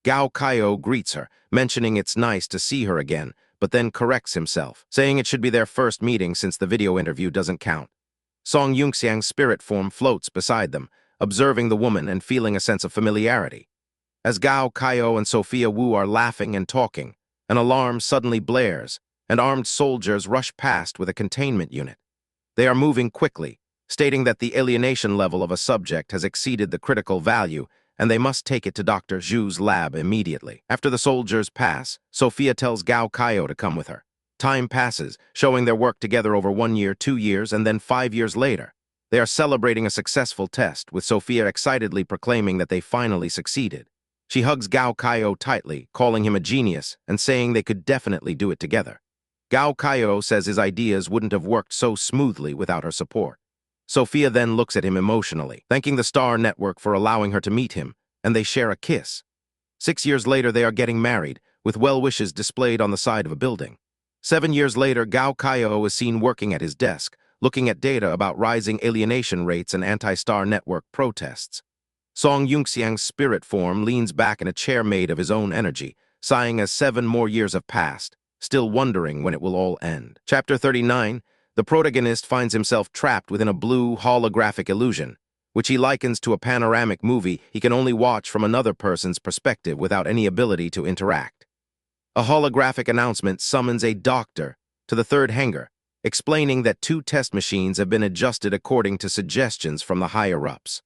Gao Kaio greets her, mentioning it's nice to see her again, but then corrects himself, saying it should be their first meeting since the video interview doesn't count. Song Yunxiang's spirit form floats beside them, observing the woman and feeling a sense of familiarity. As Gao Kaio and Sophia Wu are laughing and talking, an alarm suddenly blares, and armed soldiers rush past with a containment unit. They are moving quickly, stating that the alienation level of a subject has exceeded the critical value and they must take it to Dr. Zhu's lab immediately. After the soldiers pass, Sophia tells Gao Kaio to come with her. Time passes, showing their work together over 1 year, 2 years, and then 5 years later. They are celebrating a successful test, with Sophia excitedly proclaiming that they finally succeeded. She hugs Gao Kaio tightly, calling him a genius, and saying they could definitely do it together. Gao Kaio says his ideas wouldn't have worked so smoothly without her support. Sophia then looks at him emotionally, thanking the Star Network for allowing her to meet him, and they share a kiss. 6 years later, they are getting married, with well wishes displayed on the side of a building. 7 years later, Gao Kaio is seen working at his desk, looking at data about rising alienation rates and anti-Star Network protests. Song Yunxiang's spirit form leans back in a chair made of his own energy, sighing as 7 more years have passed, still wondering when it will all end. Chapter 39, the protagonist finds himself trapped within a blue holographic illusion, which he likens to a panoramic movie he can only watch from another person's perspective without any ability to interact. A holographic announcement summons a doctor to the third hangar, explaining that 2 test machines have been adjusted according to suggestions from the higher-ups.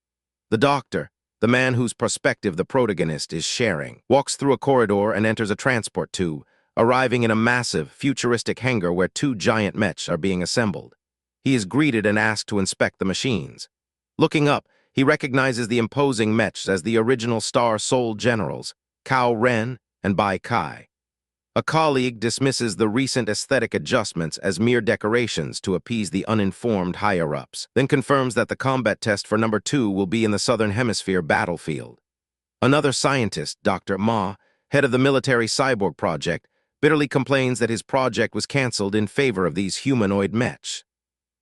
The doctor, the man whose perspective the protagonist is sharing, walks through a corridor and enters a transport tube, arriving in a massive, futuristic hangar where 2 giant mechs are being assembled. He is greeted and asked to inspect the machines. Looking up, he recognizes the imposing mechs as the original Star Soul generals, Cao Ren and Bai Kai. A colleague dismisses the recent aesthetic adjustments as mere decorations to appease the uninformed higher-ups, then confirms that the combat test for number 2 will be in the Southern Hemisphere battlefield. Another scientist, Dr. Ma, head of the military cyborg project, bitterly complains that his project was cancelled in favor of these humanoid mechs.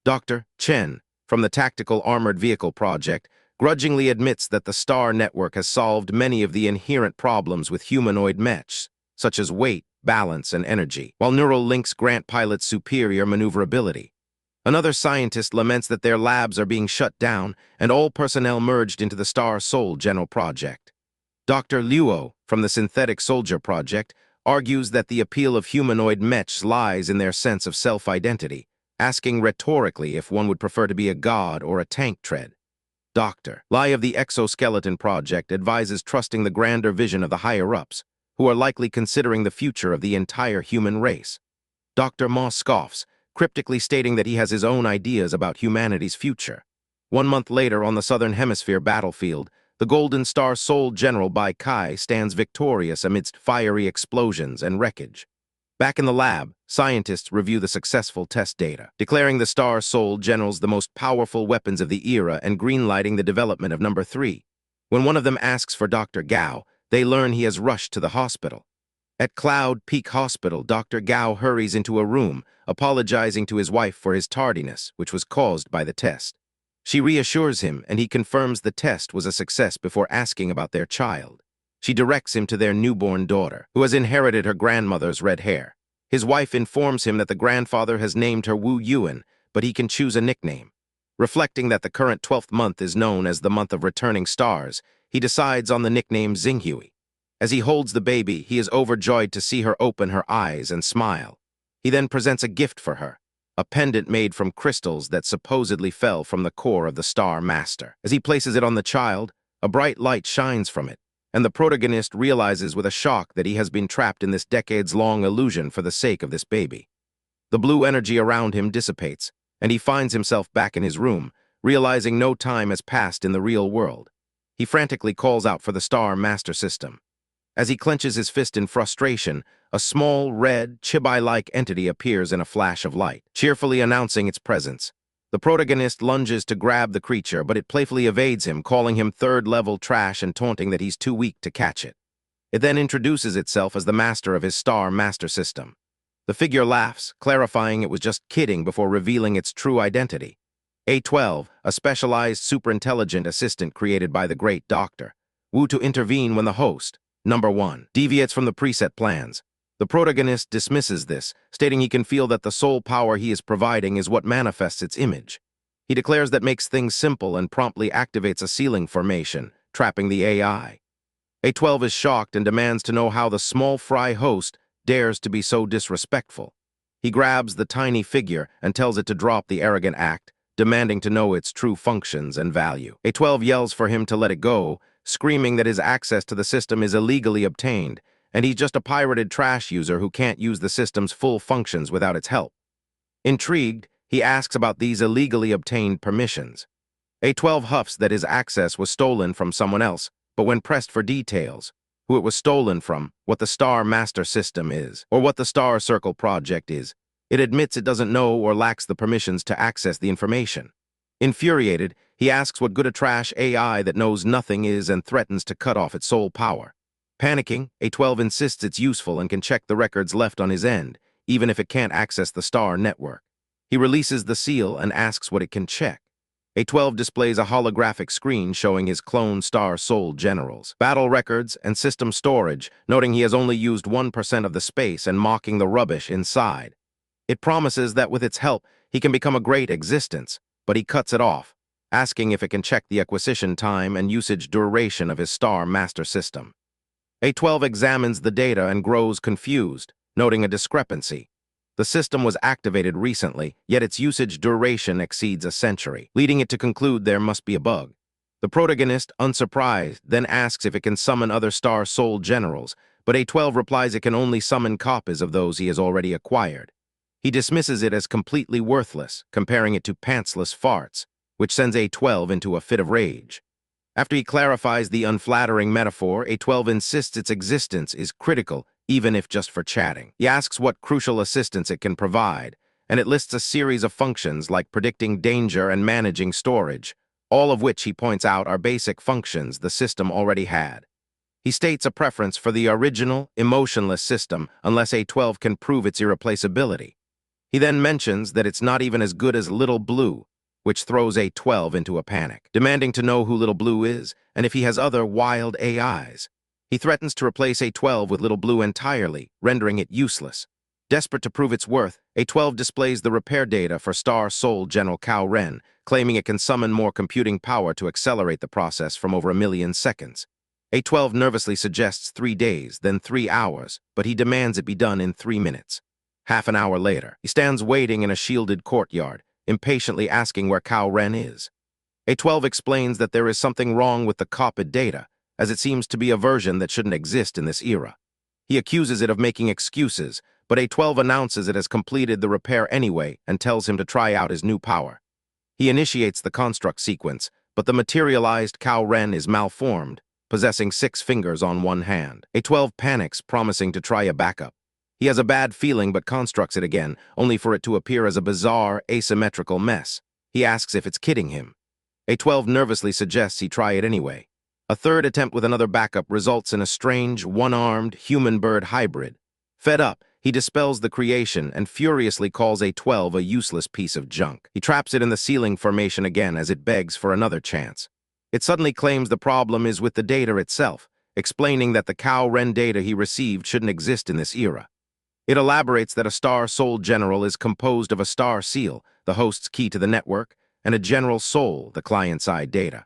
Dr. Chen, from the Tactical Armored Vehicle Project, grudgingly admits that the Star Network has solved many of the inherent problems with humanoid mechs, such as weight, balance, and energy, while neural links grant pilots superior maneuverability. Another scientist laments that their labs are being shut down and all personnel merged into the Star Soul General Project. Dr. Luo, from the Synthetic Soldier Project, argues that the appeal of humanoid mechs lies in their sense of self-identity, asking rhetorically if one would prefer to be a god or a tank tread. Dr. Lai of the Exoskeleton Project advises trusting the grander vision of the higher-ups, who are likely considering the future of the entire human race. Dr. Ma scoffs, cryptically stating that he has his own ideas about humanity's future. 1 month later, on the Southern Hemisphere battlefield, the Golden Star Soul General Bai Kai stands victorious amidst fiery explosions and wreckage. Back in the lab, scientists review the successful test data, declaring the Star Soul Generals the most powerful weapons of the era and greenlighting the development of number 3. When one of them asks for Dr. Gao, they learn he has rushed to the hospital. At Cloud Peak Hospital, Dr. Gao hurries into a room, apologizing to his wife for his tardiness, which was caused by the test. She reassures him, and he confirms the test was a success before asking about their child. She directs him to their newborn daughter, who has inherited her grandmother's red hair. His wife informs him that the grandfather has named her Wu Yuan, but he can choose a nickname. Reflecting that the current 12th month is known as the month of returning stars, he decides on the nickname Xinghui. As he holds the baby, he is overjoyed to see her open her eyes and smile. He then presents a gift for her, a pendant made from crystals that supposedly fell from the core of the Star Master. As he places it on the child, a bright light shines from it, and the protagonist realizes with a shock that he has been trapped in this decades-long illusion for the sake of this baby. The blue energy around him dissipates, and he finds himself back in his room, realizing no time has passed in the real world. He frantically calls out for the Star Master System. As he clenches his fist in frustration, a small, red, chibi-like entity appears in a flash of light, cheerfully announcing its presence. The protagonist lunges to grab the creature, but it playfully evades him, calling him third-level trash and taunting that he's too weak to catch it. It then introduces itself as the master of his Star Master System. The figure laughs, clarifying it was just kidding before revealing its true identity. A12, a specialized superintelligent assistant created by the Great Doctor, Wu to intervene when the host, number 1, deviates from the preset plans. The protagonist dismisses this, stating he can feel that the soul power he is providing is what manifests its image. He declares that makes things simple and promptly activates a ceiling formation, trapping the AI. A12 is shocked and demands to know how the small fry host dares to be so disrespectful. He grabs the tiny figure and tells it to drop the arrogant act, demanding to know its true functions and value. A12 yells for him to let it go, screaming that his access to the system is illegally obtained, and he's just a pirated trash user who can't use the system's full functions without its help. Intrigued, he asks about these illegally obtained permissions. A12 huffs that his access was stolen from someone else, but when pressed for details, who it was stolen from, what the Star Master System is, or what the Star Circle Project is, it admits it doesn't know or lacks the permissions to access the information. Infuriated, he asks what good a trash AI that knows nothing is and threatens to cut off its sole power. Panicking, A12 insists it's useful and can check the records left on his end, even if it can't access the star network. He releases the seal and asks what it can check. A12 displays a holographic screen showing his clone star soul generals, battle records, and system storage, noting he has only used 1% of the space and mocking the rubbish inside. It promises that with its help, he can become a great existence, but he cuts it off, asking if it can check the acquisition time and usage duration of his star master system. A12 examines the data and grows confused, noting a discrepancy. The system was activated recently, yet its usage duration exceeds a century, leading it to conclude there must be a bug. The protagonist, unsurprised, then asks if it can summon other star soul generals, but A12 replies it can only summon copies of those he has already acquired. He dismisses it as completely worthless, comparing it to pantsless farts, which sends A12 into a fit of rage. After he clarifies the unflattering metaphor, A12 insists its existence is critical, even if just for chatting. He asks what crucial assistance it can provide, and it lists a series of functions like predicting danger and managing storage, all of which he points out are basic functions the system already had. He states a preference for the original, emotionless system unless A12 can prove its irreplaceability. He then mentions that it's not even as good as Little Blue, which throws A12 into a panic, demanding to know who Little Blue is and if he has other wild AIs. He threatens to replace A12 with Little Blue entirely, rendering it useless. Desperate to prove its worth, A12 displays the repair data for Star Soul General Cao Ren, claiming it can summon more computing power to accelerate the process from over 1,000,000 seconds. A12 nervously suggests 3 days, then 3 hours, but he demands it be done in 3 minutes. Half an hour later, he stands waiting in a shielded courtyard, impatiently asking where Cao Ren is. A12 explains that there is something wrong with the copied data, as it seems to be a version that shouldn't exist in this era. He accuses it of making excuses, but A12 announces it has completed the repair anyway and tells him to try out his new power. He initiates the construct sequence, but the materialized Cao Ren is malformed, possessing 6 fingers on one hand. A12 panics, promising to try a backup. He has a bad feeling but constructs it again, only for it to appear as a bizarre, asymmetrical mess. He asks if it's kidding him. A12 nervously suggests he try it anyway. A third attempt with another backup results in a strange, one-armed, human-bird hybrid. Fed up, he dispels the creation and furiously calls A12 a useless piece of junk. He traps it in the ceiling formation again as it begs for another chance. It suddenly claims the problem is with the data itself, explaining that the Cao Ren data he received shouldn't exist in this era. It elaborates that a Star Soul General is composed of a Star Seal, the host's key to the network, and a General Soul, the client-side data.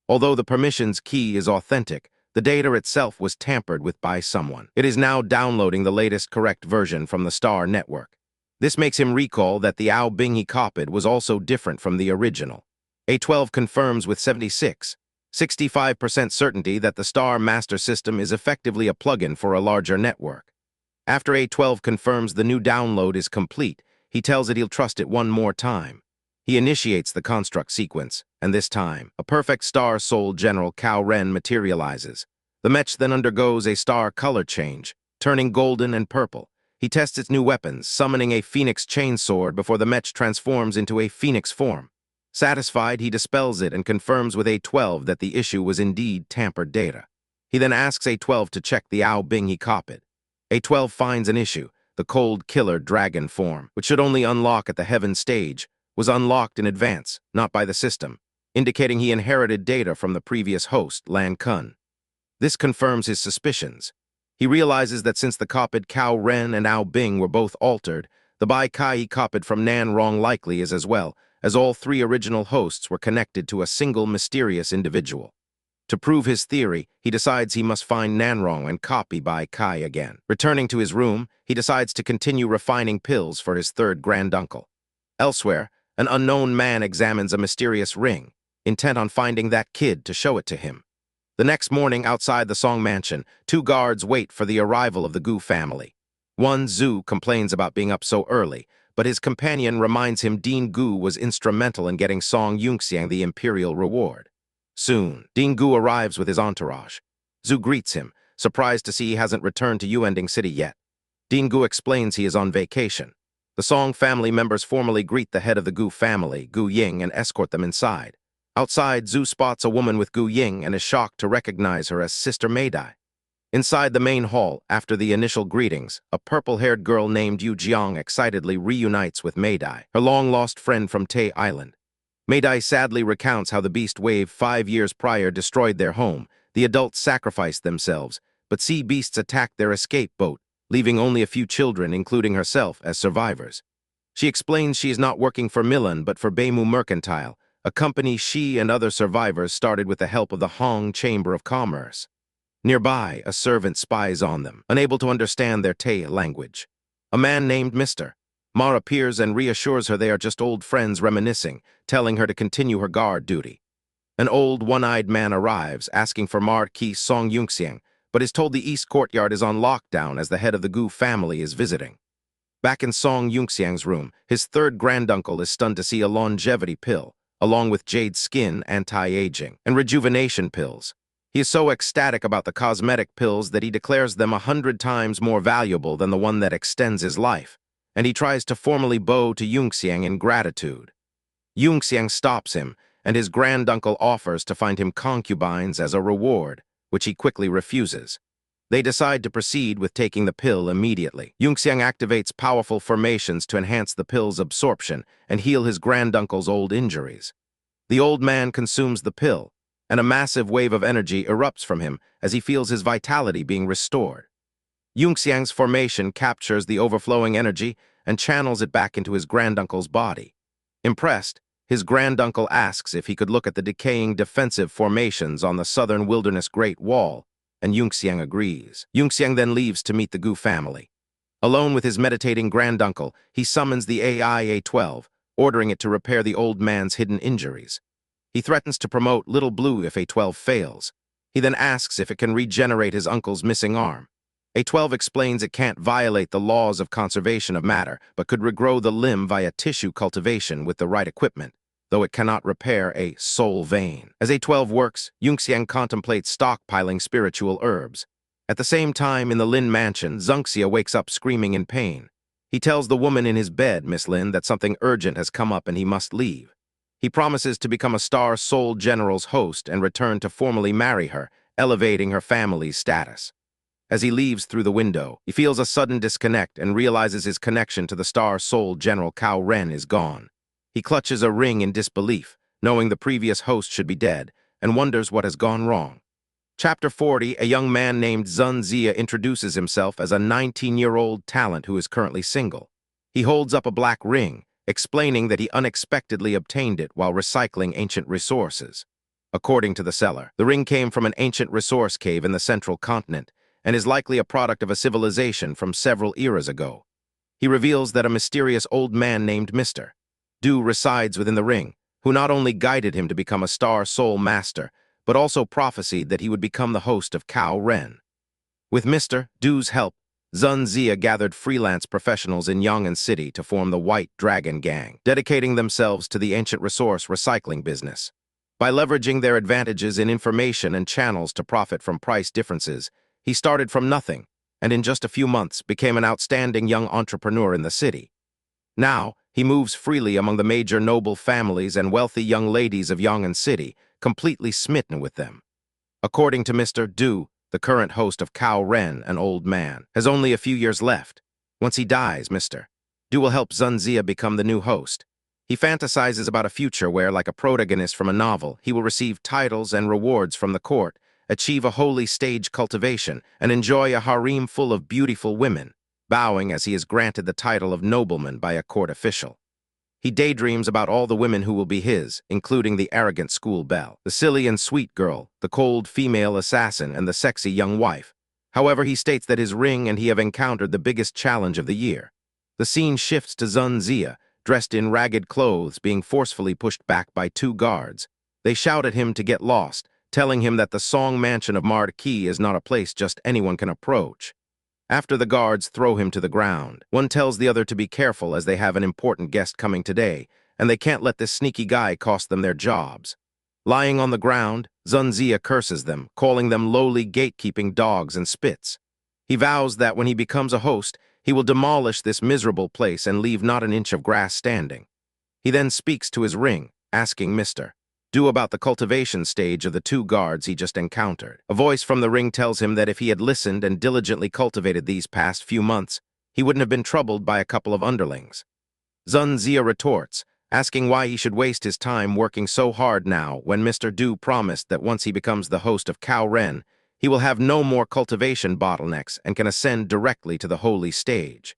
Although the permissions key is authentic, the data itself was tampered with by someone. It is now downloading the latest correct version from the Star Network. This makes him recall that the Ao Bing he copied was also different from the original. A12 confirms with 65% certainty that the Star Master System is effectively a plugin for a larger network. After A12 confirms the new download is complete, he tells it he'll trust it one more time. He initiates the construct sequence, and this time, a perfect Star Soul General Cao Ren materializes. The mech then undergoes a star color change, turning golden and purple. He tests its new weapons, summoning a Phoenix Chainsword before the mech transforms into a Phoenix form. Satisfied, he dispels it and confirms with A12 that the issue was indeed tampered data. He then asks A12 to check the Ao Bing he copied. A12 finds an issue. The cold killer dragon form, which should only unlock at the heaven stage, was unlocked in advance, not by the system, indicating he inherited data from the previous host, Lan Kun. This confirms his suspicions. He realizes that since the copied Cao Ren and Ao Bing were both altered, the Bai Kai he copied from Nan Rong likely is as well, as all 3 original hosts were connected to a single mysterious individual. To prove his theory, he decides he must find Nanrong and copy Bai Kai again. Returning to his room, he decides to continue refining pills for his 3rd granduncle. Elsewhere, an unknown man examines a mysterious ring, intent on finding that kid to show it to him. The next morning, outside the Song Mansion, 2 guards wait for the arrival of the Gu family. One, Zhu, complains about being up so early, but his companion reminds him Dean Gu was instrumental in getting Song Yunxiang the imperial reward. Soon, Dean Gu arrives with his entourage. Zhu greets him, surprised to see he hasn't returned to Yuending City yet. Dean Gu explains he is on vacation. The The Song family members formally greet the head of the Gu family, Gu Ying, and escort them inside. Outside, Zhu spots a woman with Gu Ying and is shocked to recognize her as Sister Meidai. Inside the main hall, after the initial greetings, a purple-haired girl named Yu Jiang excitedly reunites with Meidai, her long-lost friend from Tay Island. Meidai sadly recounts how the beast wave 5 years prior destroyed their home. The adults sacrificed themselves, but sea beasts attacked their escape boat, leaving only a few children, including herself, as survivors. She explains she is not working for Milan but for Beimu Mercantile, a company she and other survivors started with the help of the Hong Chamber of Commerce. Nearby, a servant spies on them, unable to understand their Tay language. A man named Mr. Ma appears and reassures her they are just old friends reminiscing, telling her to continue her guard duty. An old, one-eyed man arrives, asking for Marquis Song Yunxiang, but is told the East Courtyard is on lockdown as the head of the Gu family is visiting. Back in Song Yunxiang's room, his third granduncle is stunned to see a longevity pill, along with jade skin, anti-aging, and rejuvenation pills. He is so ecstatic about the cosmetic pills that he declares them 100 times more valuable than the one that extends his life, and he tries to formally bow to Yunxiang in gratitude. Yunxiang stops him, and his granduncle offers to find him concubines as a reward, which he quickly refuses. They decide to proceed with taking the pill immediately. Yunxiang activates powerful formations to enhance the pill's absorption and heal his granduncle's old injuries. The old man consumes the pill, and a massive wave of energy erupts from him as he feels his vitality being restored. Yunxiang's formation captures the overflowing energy and channels it back into his granduncle's body. Impressed, his granduncle asks if he could look at the decaying defensive formations on the southern wilderness Great Wall, and Yunxiang agrees. Yunxiang then leaves to meet the Gu family. Alone with his meditating granduncle, he summons the AI-A12, ordering it to repair the old man's hidden injuries. He threatens to promote Little Blue if A12 fails. He then asks if it can regenerate his uncle's missing arm. A12 explains it can't violate the laws of conservation of matter, but could regrow the limb via tissue cultivation with the right equipment, though it cannot repair a soul vein. As A12 works, Yunxiang contemplates stockpiling spiritual herbs. At the same time, in the Lin mansion, Zunxia wakes up screaming in pain. He tells the woman in his bed, Miss Lin, that something urgent has come up and he must leave. He promises to become a Star Soul General's host and return to formally marry her, elevating her family's status. As he leaves through the window, he feels a sudden disconnect and realizes his connection to the Star Soul General Cao Ren is gone. He clutches a ring in disbelief, knowing the previous host should be dead, and wonders what has gone wrong. Chapter 40, a young man named Zun Zia introduces himself as a 19-year-old talent who is currently single. He holds up a black ring, explaining that he unexpectedly obtained it while recycling ancient resources. According to the seller, the ring came from an ancient resource cave in the central continent and is likely a product of a civilization from several eras ago. He reveals that a mysterious old man named Mr. Du resides within the ring, who not only guided him to become a Star Soul Master, but also prophesied that he would become the host of Cao Ren. With Mr. Du's help, Zun Zia gathered freelance professionals in Yang'an City to form the White Dragon Gang, dedicating themselves to the ancient resource recycling business. By leveraging their advantages in information and channels to profit from price differences, he started from nothing, and in just a few months became an outstanding young entrepreneur in the city. Now, he moves freely among the major noble families and wealthy young ladies of Yang'an City, completely smitten with them. According to Mr. Du, the current host of Cao Ren, an old man, has only a few years left. Once he dies, Mr. Du will help Zun Zia become the new host. He fantasizes about a future where, like a protagonist from a novel, he will receive titles and rewards from the court, achieve a holy stage cultivation, and enjoy a harem full of beautiful women, bowing as he is granted the title of nobleman by a court official. He daydreams about all the women who will be his, including the arrogant school belle, the silly and sweet girl, the cold female assassin, and the sexy young wife. However, he states that his ring and he have encountered the biggest challenge of the year. The scene shifts to Zun Zia, dressed in ragged clothes, being forcefully pushed back by 2 guards. They shout at him to get lost, telling him that the Song Mansion of Marquis is not a place just anyone can approach. After the guards throw him to the ground, one tells the other to be careful as they have an important guest coming today, and they can't let this sneaky guy cost them their jobs. Lying on the ground, Zun Zia curses them, calling them lowly gatekeeping dogs and spits. He vows that when he becomes a host, He will demolish this miserable place and leave not an inch of grass standing. He then speaks to his ring, asking Mr. Do about the cultivation stage of the 2 guards he just encountered. A voice from the ring tells him that if he had listened and diligently cultivated these past few months, he wouldn't have been troubled by a couple of underlings. Dronzer retorts, asking why he should waste his time working so hard now when Mr. Du promised that once he becomes the host of Cao Ren, he will have no more cultivation bottlenecks and can ascend directly to the holy stage.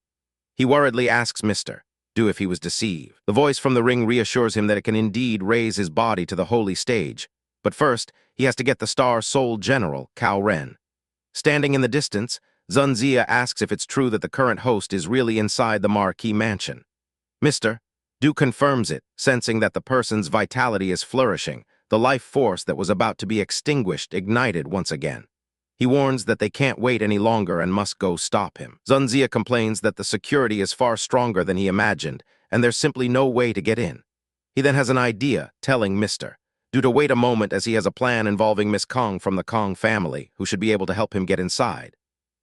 He worriedly asks Mr. Du if he was deceived. The voice from the ring reassures him that it can indeed raise his body to the holy stage, but first he has to get the Star Soul General, Cao Ren. Standing in the distance, Dronzer asks if it's true that the current host is really inside the marquee mansion. Mr. Du confirms it, sensing that the person's vitality is flourishing, the life force that was about to be extinguished ignited once again. He warns that they can't wait any longer and must go stop him. Dronzer complains that the security is far stronger than he imagined, and there's simply no way to get in. He then has an idea, telling Mr. Du to wait a moment as he has a plan involving Miss Kong from the Kong family, who should be able to help him get inside.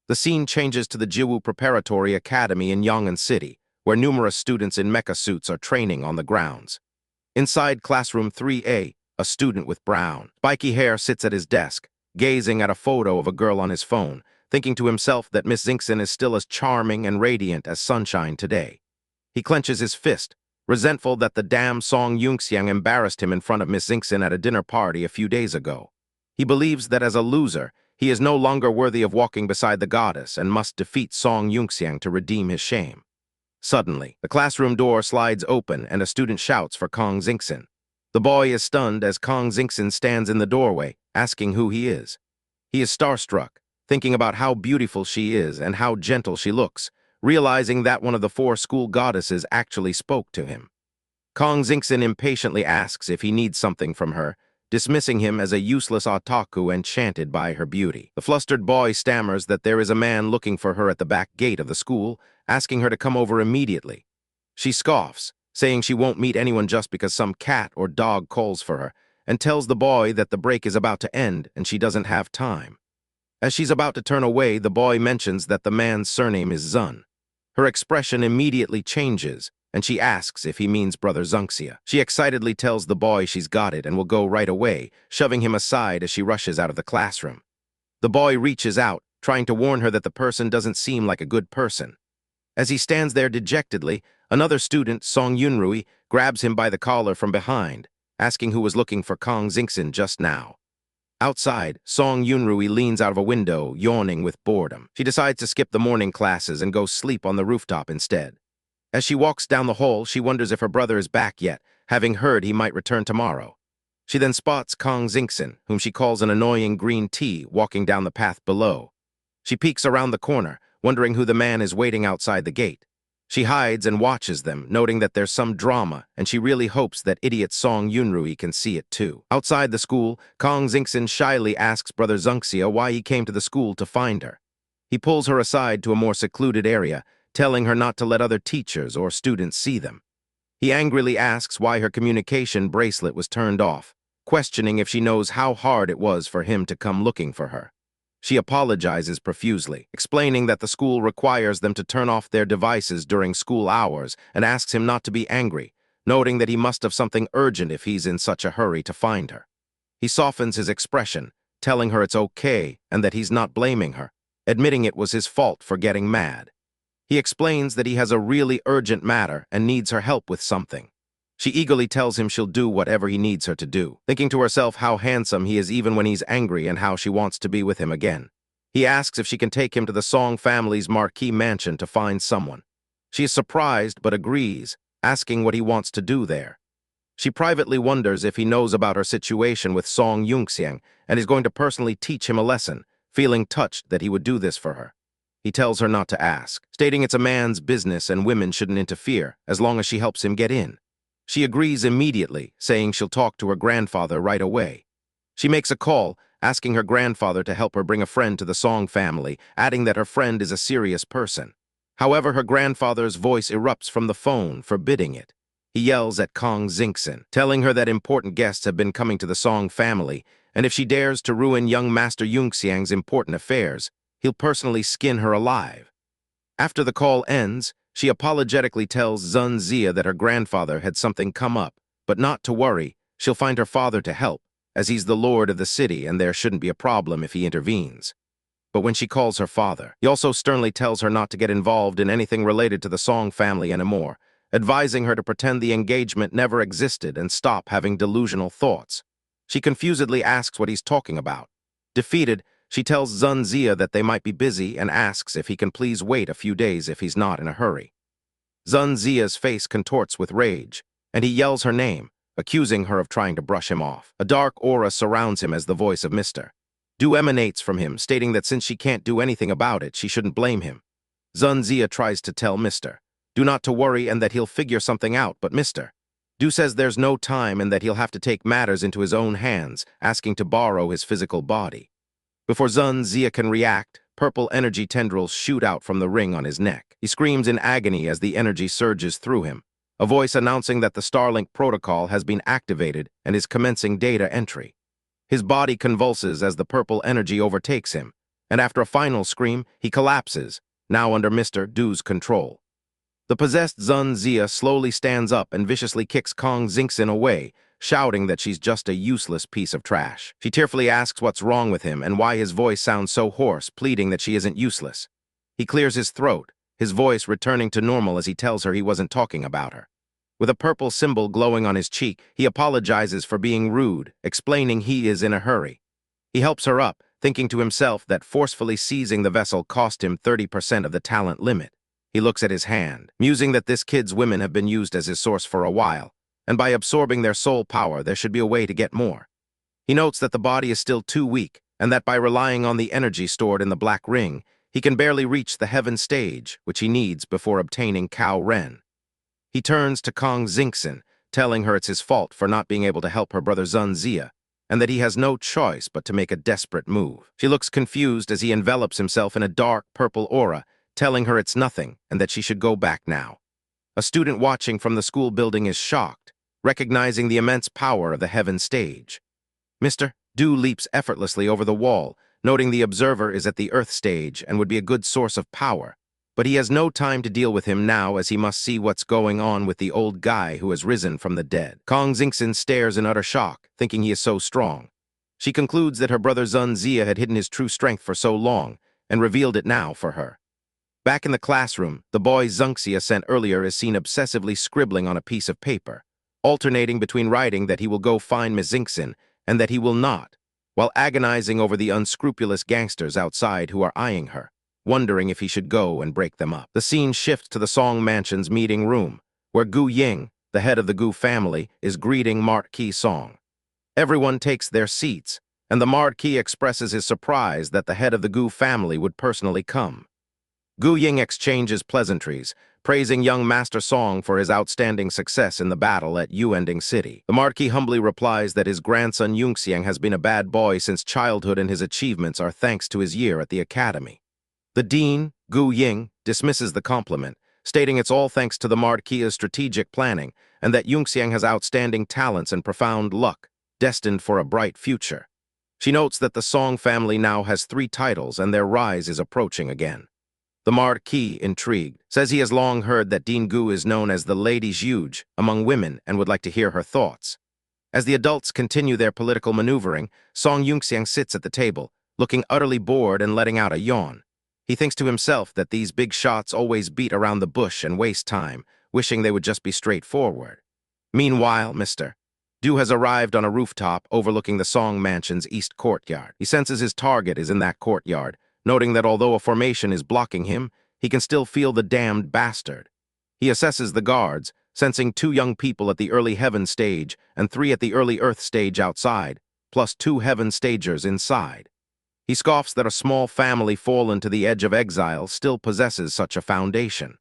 The scene changes to the Jiwoo Preparatory Academy in Yong'an City, where numerous students in mecha suits are training on the grounds. Inside classroom 3A, a student with brown, spiky hair sits at his desk, gazing at a photo of a girl on his phone, thinking to himself that Miss Xingxin is still as charming and radiant as sunshine today. He clenches his fist, resentful that the damn Song Yunxiang embarrassed him in front of Miss Xingxin at a dinner party a few days ago. He believes that as a loser, he is no longer worthy of walking beside the goddess and must defeat Song Yunxiang to redeem his shame. Suddenly, the classroom door slides open and a student shouts for Kong Xingxin. The boy is stunned as Kong Xingxin stands in the doorway, asking who he is. He is starstruck, thinking about how beautiful she is and how gentle she looks, realizing that one of the 4 school goddesses actually spoke to him. Kong Xingxin impatiently asks if he needs something from her, dismissing him as a useless otaku enchanted by her beauty. The flustered boy stammers that there is a man looking for her at the back gate of the school, asking her to come over immediately. She scoffs, saying she won't meet anyone just because some cat or dog calls for her, and tells the boy that the break is about to end and she doesn't have time. As she's about to turn away, the boy mentions that the man's surname is Zun. Her expression immediately changes, and she asks if he means Brother Zunxia. She excitedly tells the boy she's got it and will go right away, shoving him aside as she rushes out of the classroom. The boy reaches out, trying to warn her that the person doesn't seem like a good person. As he stands there dejectedly, another student, Song Yunrui, grabs him by the collar from behind, asking who was looking for Kong Xingxin just now. Outside, Song Yunrui leans out of a window, yawning with boredom. She decides to skip the morning classes and go sleep on the rooftop instead. As she walks down the hall, she wonders if her brother is back yet, having heard he might return tomorrow. She then spots Kong Xingxin, whom she calls an annoying green tea, walking down the path below. She peeks around the corner, wondering who the man is waiting outside the gate. She hides and watches them, noting that there's some drama, and she really hopes that idiot Song Yunrui can see it too. Outside the school, Kong Xingxin shyly asks Brother Zunxia why he came to the school to find her. He pulls her aside to a more secluded area, telling her not to let other teachers or students see them. He angrily asks why her communication bracelet was turned off, questioning if she knows how hard it was for him to come looking for her. She apologizes profusely, explaining that the school requires them to turn off their devices during school hours and asks him not to be angry, noting that he must have something urgent if he's in such a hurry to find her. He softens his expression, telling her it's okay and that he's not blaming her, admitting it was his fault for getting mad. He explains that he has a really urgent matter and needs her help with something. She eagerly tells him she'll do whatever he needs her to do, thinking to herself how handsome he is even when he's angry and how she wants to be with him again. He asks if she can take him to the Song family's marquee mansion to find someone. She is surprised but agrees, asking what he wants to do there. She privately wonders if he knows about her situation with Song Yunxiang and is going to personally teach him a lesson, feeling touched that he would do this for her. He tells her not to ask, stating it's a man's business and women shouldn't interfere as long as she helps him get in. She agrees immediately, saying she'll talk to her grandfather right away. She makes a call, asking her grandfather to help her bring a friend to the Song family, adding that her friend is a serious person. However, her grandfather's voice erupts from the phone, forbidding it. He yells at Kong Xingxin, telling her that important guests have been coming to the Song family, and if she dares to ruin young Master Yunxiang's important affairs, he'll personally skin her alive. After the call ends, she apologetically tells Zunzia that her grandfather had something come up, but not to worry, she'll find her father to help, as he's the lord of the city and there shouldn't be a problem if he intervenes. But when she calls her father, he also sternly tells her not to get involved in anything related to the Song family anymore, advising her to pretend the engagement never existed and stop having delusional thoughts. She confusedly asks what he's talking about. Defeated, she tells Zunzia that they might be busy and asks if he can please wait a few days if he's not in a hurry. Zunzia's face contorts with rage, and he yells her name, accusing her of trying to brush him off. A dark aura surrounds him as the voice of Mr. Du emanates from him, stating that since she can't do anything about it, she shouldn't blame him. Zunzia tries to tell Mr. Du not to worry and that he'll figure something out, but Mr. Du says there's no time and that he'll have to take matters into his own hands, asking to borrow his physical body. Before Zunzia can react, purple energy tendrils shoot out from the ring on his neck. He screams in agony as the energy surges through him, a voice announcing that the Starlink protocol has been activated and is commencing data entry. His body convulses as the purple energy overtakes him, and after a final scream, he collapses, now under Mr. Du's control. The possessed Zunzia slowly stands up and viciously kicks Kong Xingxin away, shouting that she's just a useless piece of trash. She tearfully asks what's wrong with him and why his voice sounds so hoarse, pleading that she isn't useless. He clears his throat, his voice returning to normal as he tells her he wasn't talking about her. With a purple symbol glowing on his cheek, he apologizes for being rude, explaining he is in a hurry. He helps her up, thinking to himself that forcefully seizing the vessel cost him 30% of the talent limit. He looks at his hand, musing that this kid's women have been used as his source for a while, and by absorbing their soul power, there should be a way to get more. He notes that the body is still too weak, and that by relying on the energy stored in the black ring, he can barely reach the heaven stage, which he needs before obtaining Cao Ren. He turns to Kong Xingxin, telling her it's his fault for not being able to help her brother Zunzia, and that he has no choice but to make a desperate move. She looks confused as he envelops himself in a dark purple aura, telling her it's nothing and that she should go back now. A student watching from the school building is shocked, recognizing the immense power of the heaven stage. Mr. Du leaps effortlessly over the wall, noting the observer is at the earth stage and would be a good source of power. But he has no time to deal with him now as he must see what's going on with the old guy who has risen from the dead. Kong Xingxin stares in utter shock, thinking he is so strong. She concludes that her brother Zunzia had hidden his true strength for so long, and revealed it now for her. Back in the classroom, the boy Zunxia sent earlier is seen obsessively scribbling on a piece of paper, alternating between writing that he will go find Miss Xingxin and that he will not, while agonizing over the unscrupulous gangsters outside who are eyeing her, wondering if he should go and break them up. The scene shifts to the Song Mansion's meeting room, where Gu Ying, the head of the Gu family, is greeting Marquis Song. Everyone takes their seats, and the Marquis expresses his surprise that the head of the Gu family would personally come. Gu Ying exchanges pleasantries, praising young Master Song for his outstanding success in the battle at Yuending City. The Marquis humbly replies that his grandson Yungxiang has been a bad boy since childhood and his achievements are thanks to his year at the academy. The dean, Gu Ying, dismisses the compliment, stating it's all thanks to the Marquis's strategic planning and that Yungxiang has outstanding talents and profound luck, destined for a bright future. She notes that the Song family now has 3 titles and their rise is approaching again. The Marquis, intrigued, says he has long heard that Dean Gu is known as the Lady Huge among women and would like to hear her thoughts. As the adults continue their political maneuvering, Song Yungxiang sits at the table, looking utterly bored and letting out a yawn. He thinks to himself that these big shots always beat around the bush and waste time, wishing they would just be straightforward. Meanwhile, Mr. Du has arrived on a rooftop overlooking the Song Mansion's east courtyard. He senses his target is in that courtyard, noting that although a formation is blocking him, he can still feel the damned bastard. He assesses the guards, sensing 2 young people at the early heaven stage and 3 at the early earth stage outside, plus 2 heaven stagers inside. He scoffs that a small family fallen to the edge of exile still possesses such a foundation.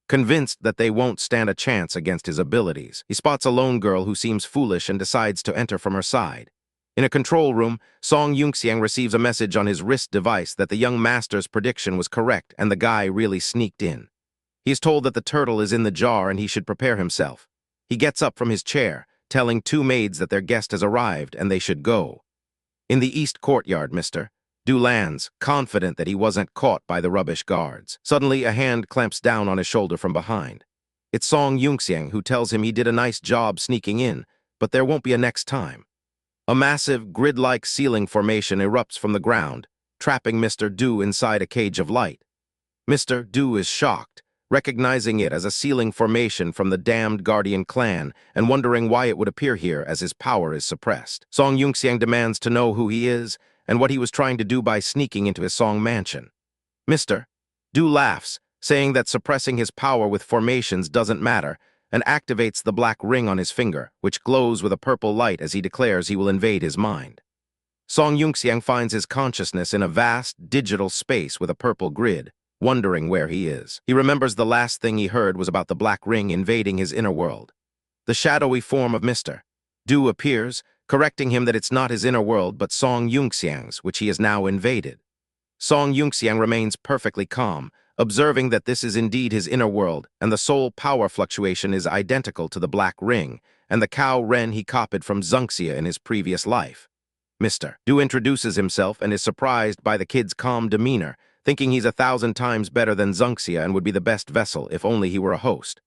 Convinced that they won't stand a chance against his abilities, he spots a lone girl who seems foolish and decides to enter from her side. In a control room, Song Yungxiang receives a message on his wrist device that the young master's prediction was correct and the guy really sneaked in. He is told that the turtle is in the jar and he should prepare himself. He gets up from his chair, telling 2 maids that their guest has arrived and they should go. In the east courtyard, Mr. Du lands, confident that he wasn't caught by the rubbish guards. Suddenly, a hand clamps down on his shoulder from behind. It's Song Yunxiang, who tells him he did a nice job sneaking in, but there won't be a next time. A massive, grid-like ceiling formation erupts from the ground, trapping Mr. Du inside a cage of light. Mr. Du is shocked, recognizing it as a ceiling formation from the damned Guardian clan and wondering why it would appear here as his power is suppressed. Song Yunxiang demands to know who he is and what he was trying to do by sneaking into his Song mansion. Mr. Du laughs, saying that suppressing his power with formations doesn't matter, and activates the black ring on his finger, which glows with a purple light as he declares he will invade his mind. Song Yunxiang finds his consciousness in a vast, digital space with a purple grid, wondering where he is. He remembers the last thing he heard was about the black ring invading his inner world. The shadowy form of Mr. Du appears, correcting him that it's not his inner world but Song Yunxiang's, which he has now invaded. Song Yunxiang remains perfectly calm, observing that this is indeed his inner world, and the soul power fluctuation is identical to the black ring, and the cow Ren he copied from Zunxia in his previous life. Mr. Du introduces himself and is surprised by the kid's calm demeanor, thinking he's 1,000 times better than Zunxia and would be the best vessel if only he were a host.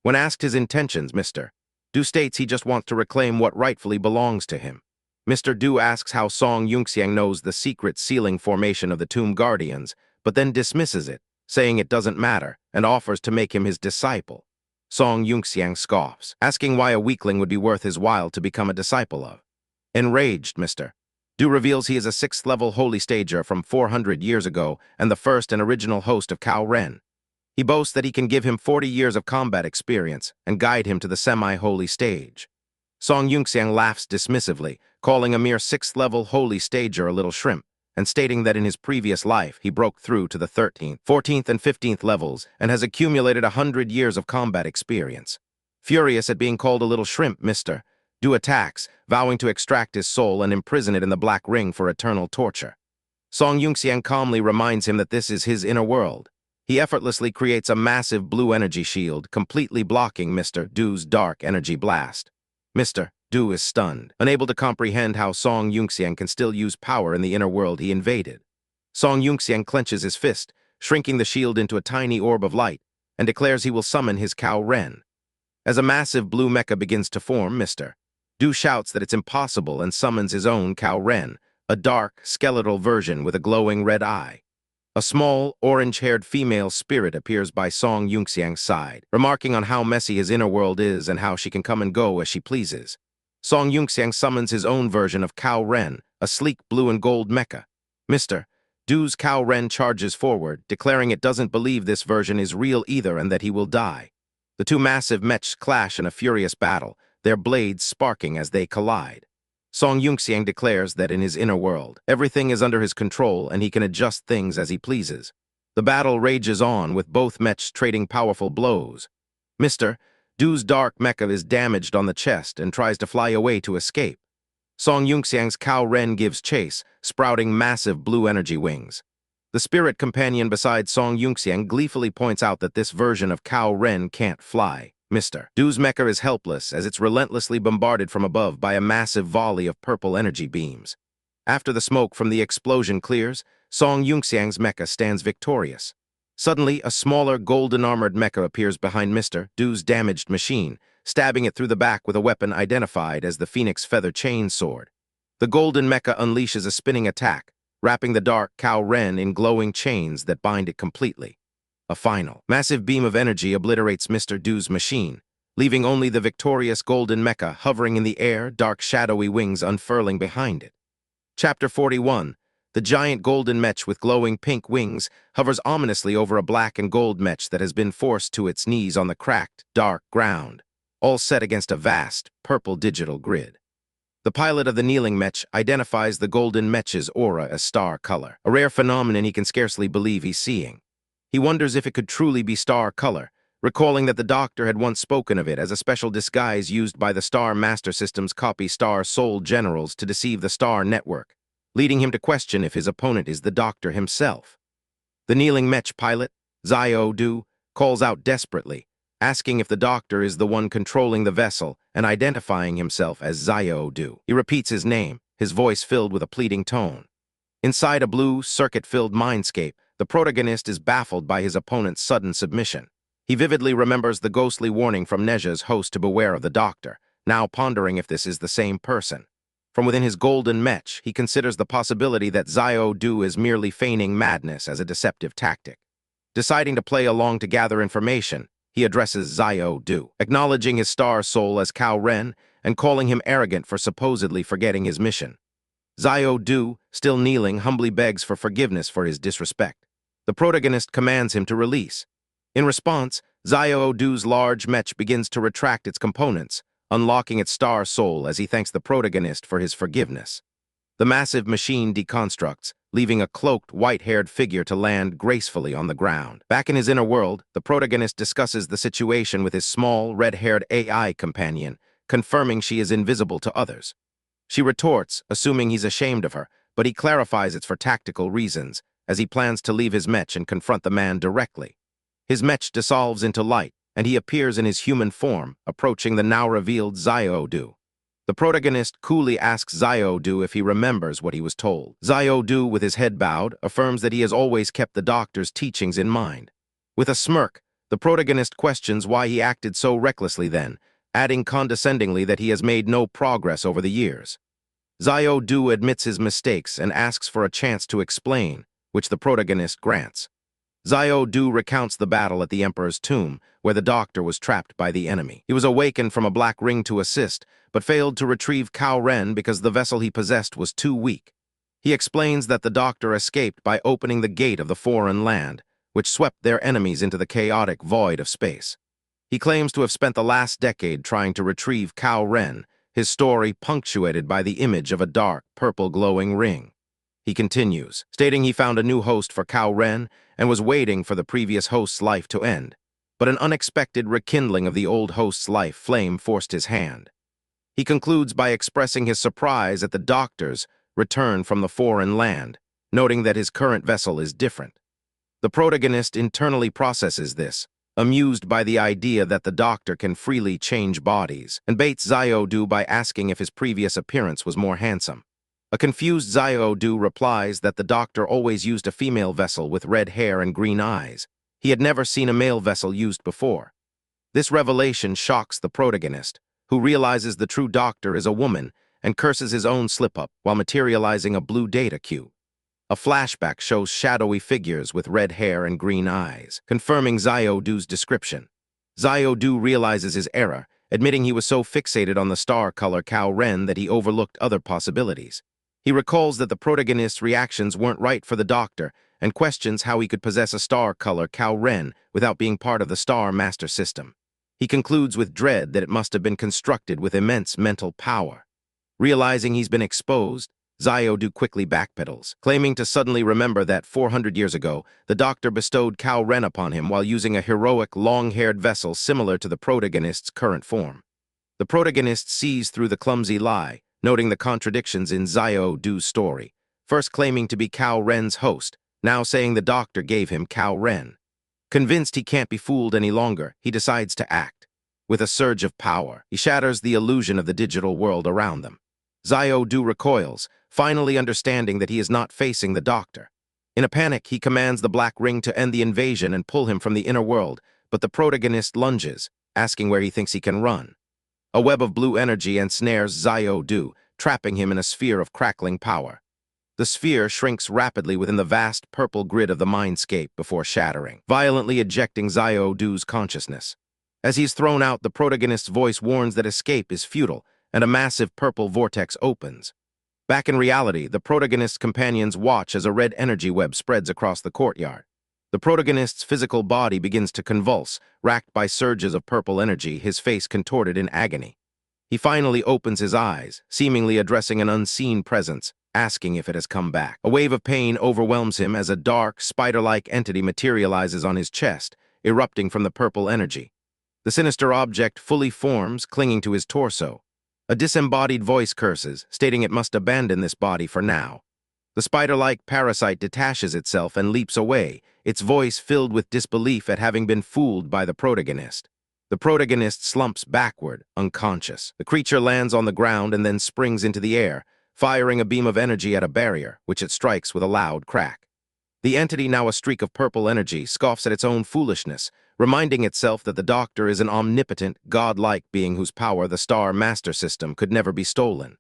When asked his intentions, Mr. Du states he just wants to reclaim what rightfully belongs to him. Mr. Du asks how Song Yunxiang knows the secret ceiling formation of the Tomb Guardians, but then dismisses it, saying it doesn't matter, and offers to make him his disciple. Song Yunxiang scoffs, asking why a weakling would be worth his while to become a disciple of. Enraged, Mr. Du reveals he is a 6th-level holy stager from 400 years ago and the first and original host of Cao Ren. He boasts that he can give him 40 years of combat experience and guide him to the semi-holy stage. Song Yunxiang laughs dismissively, calling a mere 6th-level holy stager a little shrimp, and stating that in his previous life he broke through to the 13th, 14th, and 15th levels and has accumulated 100 years of combat experience. Furious at being called a little shrimp, Mr. Du attacks, vowing to extract his soul and imprison it in the black ring for eternal torture. Song Yunxiang calmly reminds him that this is his inner world. He effortlessly creates a massive blue energy shield, completely blocking Mr. Du's dark energy blast. Mr. Du is stunned, unable to comprehend how Song Yunxiang can still use power in the inner world he invaded. Song Yunxiang clenches his fist, shrinking the shield into a tiny orb of light, and declares he will summon his Cao Ren. As a massive blue mecha begins to form, Mr. Du shouts that it's impossible and summons his own Cao Ren, a dark, skeletal version with a glowing red eye. A small, orange-haired female spirit appears by Song Yunxiang's side, remarking on how messy his inner world is and how she can come and go as she pleases. Song Yunxiang summons his own version of Cao Ren, a sleek blue and gold mecha. Mr. Du's Cao Ren charges forward, declaring it doesn't believe this version is real either and that he will die. The two massive mechs clash in a furious battle, their blades sparking as they collide. Song Yunxiang declares that in his inner world, everything is under his control and he can adjust things as he pleases. The battle rages on, with both mechs trading powerful blows. Mr. Du's dark mecha is damaged on the chest and tries to fly away to escape. Song Yunxiang's Cao Ren gives chase, sprouting massive blue energy wings. The spirit companion beside Song Yunxiang gleefully points out that this version of Cao Ren can't fly. Mr. Du's mecha is helpless as it's relentlessly bombarded from above by a massive volley of purple energy beams. After the smoke from the explosion clears, Song Yunxiang's mecha stands victorious. Suddenly, a smaller, golden-armored mecha appears behind Mr. Du's damaged machine, stabbing it through the back with a weapon identified as the Phoenix Feather Chain Sword. The golden mecha unleashes a spinning attack, wrapping the dark Cao Ren in glowing chains that bind it completely. A final, massive beam of energy obliterates Mr. Du's machine, leaving only the victorious golden mecha hovering in the air, dark shadowy wings unfurling behind it. Chapter 41. The giant golden mech with glowing pink wings hovers ominously over a black and gold mech that has been forced to its knees on the cracked, dark ground, all set against a vast, purple digital grid. The pilot of the kneeling mech identifies the golden mech's aura as star color, a rare phenomenon he can scarcely believe he's seeing. He wonders if it could truly be star color, recalling that the Doctor had once spoken of it as a special disguise used by the Star Master System's copy Star Soul Generals to deceive the Star Network, leading him to question if his opponent is the Doctor himself. The kneeling mech pilot, Xiao Du, calls out desperately, asking if the Doctor is the one controlling the vessel and identifying himself as Xiao Du. He repeats his name, his voice filled with a pleading tone. Inside a blue, circuit-filled mindscape, the protagonist is baffled by his opponent's sudden submission. He vividly remembers the ghostly warning from Neja's host to beware of the doctor, now pondering if this is the same person. From within his golden mech, he considers the possibility that Xiao-Du is merely feigning madness as a deceptive tactic. Deciding to play along to gather information, he addresses Xiao-Du, acknowledging his star soul as Cao Ren and calling him arrogant for supposedly forgetting his mission. Xiao-Du, still kneeling, humbly begs for forgiveness for his disrespect. The protagonist commands him to release. In response, Xiao-Du's large mech begins to retract its components, unlocking its star soul as he thanks the protagonist for his forgiveness. The massive machine deconstructs, leaving a cloaked, white-haired figure to land gracefully on the ground. Back in his inner world, the protagonist discusses the situation with his small, red-haired AI companion, confirming she is invisible to others. She retorts, assuming he's ashamed of her, but he clarifies it's for tactical reasons, as he plans to leave his mech and confront the man directly. His mech dissolves into light, and he appears in his human form, approaching the now-revealed Xiao-Du. The protagonist coolly asks Xiao-Du if he remembers what he was told. Xiao-Du, with his head bowed, affirms that he has always kept the doctor's teachings in mind. With a smirk, the protagonist questions why he acted so recklessly then, adding condescendingly that he has made no progress over the years. Xiao-Du admits his mistakes and asks for a chance to explain, which the protagonist grants. Xiao-Du recounts the battle at the Emperor's tomb, where the doctor was trapped by the enemy. He was awakened from a black ring to assist, but failed to retrieve Cao Ren because the vessel he possessed was too weak. He explains that the doctor escaped by opening the gate of the foreign land, which swept their enemies into the chaotic void of space. He claims to have spent the last decade trying to retrieve Cao Ren, his story punctuated by the image of a dark, purple glowing ring. He continues, stating he found a new host for Cao Ren and was waiting for the previous host's life to end. But an unexpected rekindling of the old host's life flame forced his hand. He concludes by expressing his surprise at the doctor's return from the foreign land, noting that his current vessel is different. The protagonist internally processes this, amused by the idea that the doctor can freely change bodies, and baits Xiao-Du by asking if his previous appearance was more handsome. A confused Xiao-Du replies that the doctor always used a female vessel with red hair and green eyes. He had never seen a male vessel used before. This revelation shocks the protagonist, who realizes the true doctor is a woman and curses his own slip-up while materializing a blue data cube. A flashback shows shadowy figures with red hair and green eyes, confirming Xiao-Du's description. Xiao-Du realizes his error, admitting he was so fixated on the star color Cao Ren that he overlooked other possibilities. He recalls that the protagonist's reactions weren't right for the doctor and questions how he could possess a star color Cao Ren without being part of the star master system. He concludes with dread that it must have been constructed with immense mental power. Realizing he's been exposed, Xiao-Du quickly backpedals, claiming to suddenly remember that 400 years ago, the doctor bestowed Cao Ren upon him while using a heroic, long-haired vessel similar to the protagonist's current form. The protagonist sees through the clumsy lie, noting the contradictions in Xiao-Du's story, first claiming to be Cao Ren's host, now saying the doctor gave him Cao Ren. Convinced he can't be fooled any longer, he decides to act. With a surge of power, he shatters the illusion of the digital world around them. Xiao-Du recoils, finally understanding that he is not facing the doctor. In a panic, he commands the Black Ring to end the invasion and pull him from the inner world, but the protagonist lunges, asking where he thinks he can run. A web of blue energy ensnares Xiao-Du, trapping him in a sphere of crackling power. The sphere shrinks rapidly within the vast purple grid of the mindscape before shattering, violently ejecting Xiao-Du's consciousness. As he's thrown out, the protagonist's voice warns that escape is futile, and a massive purple vortex opens. Back in reality, the protagonist's companions watch as a red energy web spreads across the courtyard. The protagonist's physical body begins to convulse, racked by surges of purple energy, his face contorted in agony. He finally opens his eyes, seemingly addressing an unseen presence, asking if it has come back. A wave of pain overwhelms him as a dark, spider-like entity materializes on his chest, erupting from the purple energy. The sinister object fully forms, clinging to his torso. A disembodied voice curses, stating it must abandon this body for now. The spider-like parasite detaches itself and leaps away, its voice filled with disbelief at having been fooled by the protagonist. The protagonist slumps backward, unconscious. The creature lands on the ground and then springs into the air, firing a beam of energy at a barrier, which it strikes with a loud crack. The entity, now a streak of purple energy, scoffs at its own foolishness, reminding itself that the Doctor is an omnipotent, godlike being whose power the Star Master System could never be stolen.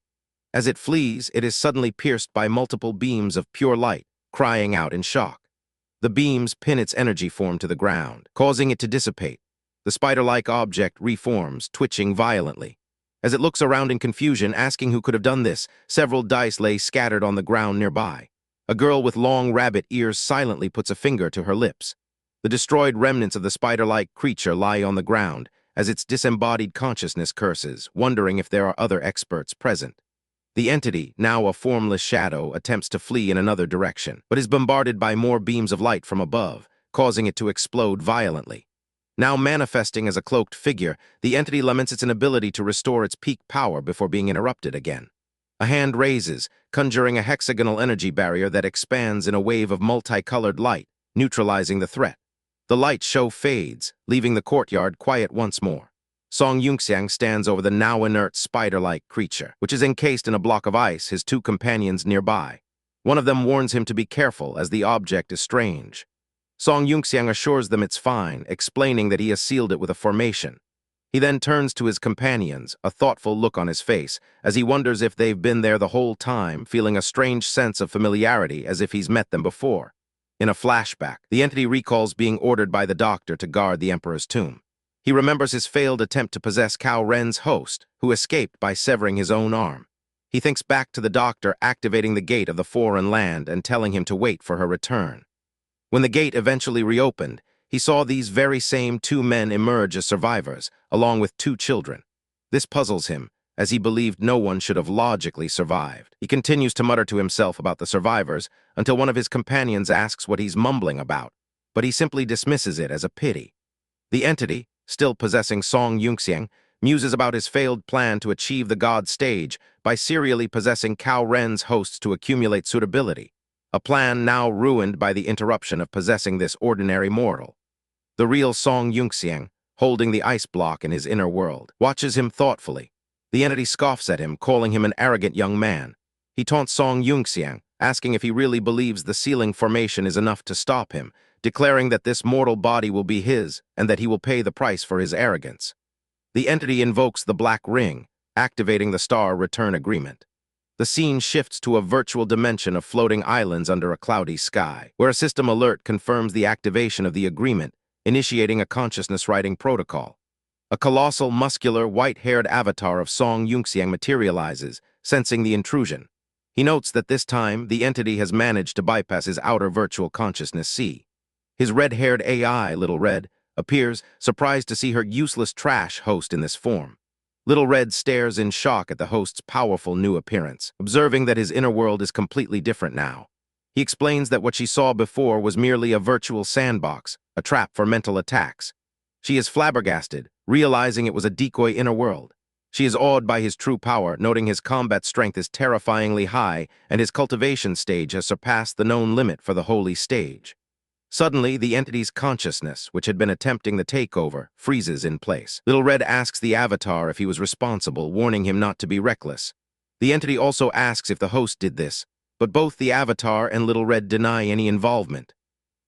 As it flees, it is suddenly pierced by multiple beams of pure light, crying out in shock. The beams pin its energy form to the ground, causing it to dissipate. The spider-like object reforms, twitching violently. As it looks around in confusion, asking who could have done this, several dice lay scattered on the ground nearby. A girl with long rabbit ears silently puts a finger to her lips. The destroyed remnants of the spider-like creature lie on the ground, as its disembodied consciousness curses, wondering if there are other experts present. The entity, now a formless shadow, attempts to flee in another direction, but is bombarded by more beams of light from above, causing it to explode violently. Now manifesting as a cloaked figure, the entity laments its inability to restore its peak power before being interrupted again. A hand raises, conjuring a hexagonal energy barrier that expands in a wave of multicolored light, neutralizing the threat. The light show fades, leaving the courtyard quiet once more. Song Yunxiang stands over the now inert spider-like creature, which is encased in a block of ice, his two companions nearby. One of them warns him to be careful, as the object is strange. Song Yunxiang assures them it's fine, explaining that he has sealed it with a formation. He then turns to his companions, a thoughtful look on his face, as he wonders if they've been there the whole time, feeling a strange sense of familiarity as if he's met them before. In a flashback, the entity recalls being ordered by the Doctor to guard the Emperor's tomb. He remembers his failed attempt to possess Cao Ren's host, who escaped by severing his own arm. He thinks back to the Doctor activating the gate of the foreign land and telling him to wait for her return. When the gate eventually reopened, he saw these very same two men emerge as survivors, along with two children. This puzzles him, as he believed no one should have logically survived. He continues to mutter to himself about the survivors until one of his companions asks what he's mumbling about, but he simply dismisses it as a pity. The entity, still possessing Song Yunxiang, muses about his failed plan to achieve the god stage by serially possessing Cao Ren's hosts to accumulate suitability, a plan now ruined by the interruption of possessing this ordinary mortal. The real Song Yunxiang, holding the ice block in his inner world, watches him thoughtfully. The entity scoffs at him, calling him an arrogant young man. He taunts Song Yunxiang, asking if he really believes the sealing formation is enough to stop him, declaring that this mortal body will be his and that he will pay the price for his arrogance. The entity invokes the Black Ring, activating the Star Return Agreement. The scene shifts to a virtual dimension of floating islands under a cloudy sky, where a system alert confirms the activation of the agreement, initiating a consciousness-writing protocol. A colossal, muscular, white-haired avatar of Song Yunxiang materializes, sensing the intrusion. He notes that this time, the entity has managed to bypass his outer virtual consciousness sea. His red-haired AI, Little Red, appears, surprised to see her useless trash host in this form. Little Red stares in shock at the host's powerful new appearance, observing that his inner world is completely different now. He explains that what she saw before was merely a virtual sandbox, a trap for mental attacks. She is flabbergasted, realizing it was a decoy inner world. She is awed by his true power, noting his combat strength is terrifyingly high and his cultivation stage has surpassed the known limit for the holy stage. Suddenly, the entity's consciousness, which had been attempting the takeover, freezes in place. Little Red asks the avatar if he was responsible, warning him not to be reckless. The entity also asks if the host did this, but both the avatar and Little Red deny any involvement.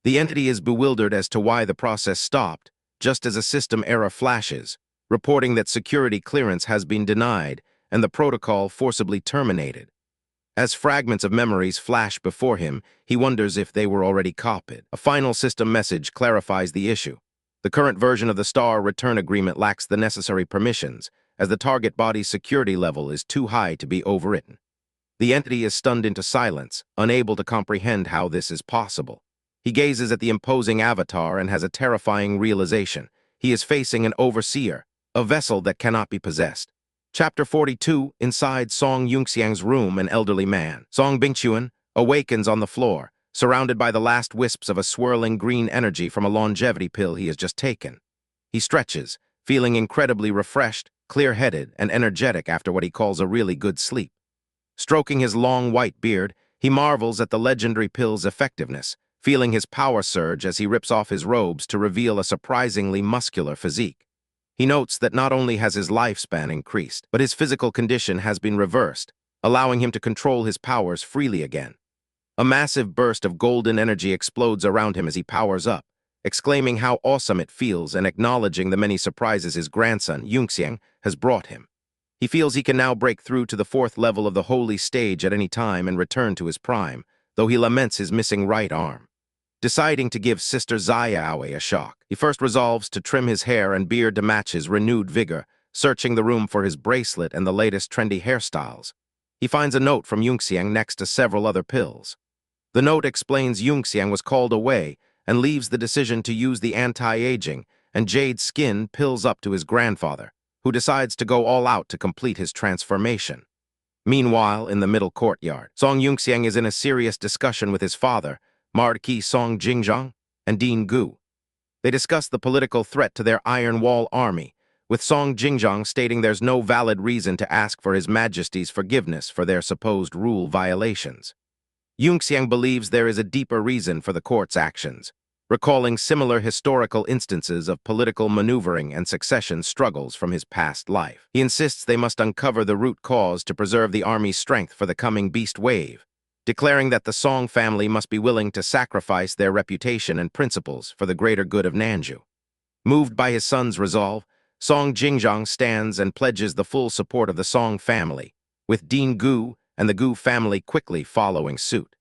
The entity is bewildered as to why the process stopped, just as a system error flashes, reporting that security clearance has been denied and the protocol forcibly terminated. As fragments of memories flash before him, he wonders if they were already copied. A final system message clarifies the issue. The current version of the Star Return Agreement lacks the necessary permissions, as the target body's security level is too high to be overwritten. The entity is stunned into silence, unable to comprehend how this is possible. He gazes at the imposing avatar and has a terrifying realization. He is facing an overseer, a vessel that cannot be possessed. Chapter 42, inside Song Yunxiang's room, an elderly man, Song Bingchuan, awakens on the floor, surrounded by the last wisps of a swirling green energy from a longevity pill he has just taken. He stretches, feeling incredibly refreshed, clear-headed, and energetic after what he calls a really good sleep. Stroking his long white beard, he marvels at the legendary pill's effectiveness, feeling his power surge as he rips off his robes to reveal a surprisingly muscular physique. He notes that not only has his lifespan increased, but his physical condition has been reversed, allowing him to control his powers freely again. A massive burst of golden energy explodes around him as he powers up, exclaiming how awesome it feels and acknowledging the many surprises his grandson, Yunxiang, has brought him. He feels he can now break through to the 4th level of the holy stage at any time and return to his prime, though he laments his missing right arm. Deciding to give Sister Xiaoe a shock, he first resolves to trim his hair and beard to match his renewed vigor, searching the room for his bracelet and the latest trendy hairstyles. He finds a note from Yunxiang next to several other pills. The note explains Yunxiang was called away and leaves the decision to use the anti-aging and jade skin pills up to his grandfather, who decides to go all out to complete his transformation. Meanwhile, in the middle courtyard, Song Yunxiang is in a serious discussion with his father, Marquis Song Jingzhang, and Dean Gu. They discuss the political threat to their Iron Wall army, with Song Jingzhang stating there's no valid reason to ask for His Majesty's forgiveness for their supposed rule violations. Yunxiang believes there is a deeper reason for the court's actions, recalling similar historical instances of political maneuvering and succession struggles from his past life. He insists they must uncover the root cause to preserve the army's strength for the coming beast wave, declaring that the Song family must be willing to sacrifice their reputation and principles for the greater good of Nanju. Moved by his son's resolve, Song Jingzhang stands and pledges the full support of the Song family, with Dean Gu and the Gu family quickly following suit.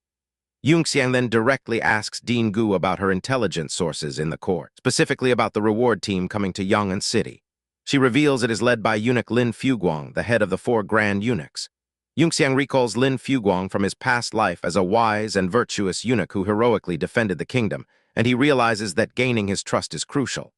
Yunxiang then directly asks Dean Gu about her intelligence sources in the court, specifically about the reward team coming to Yang'an City. She reveals it is led by eunuch Lin Fuguang, the head of the 4 grand eunuchs. Yunxiang recalls Lin Fuguang from his past life as a wise and virtuous eunuch who heroically defended the kingdom, and he realizes that gaining his trust is crucial.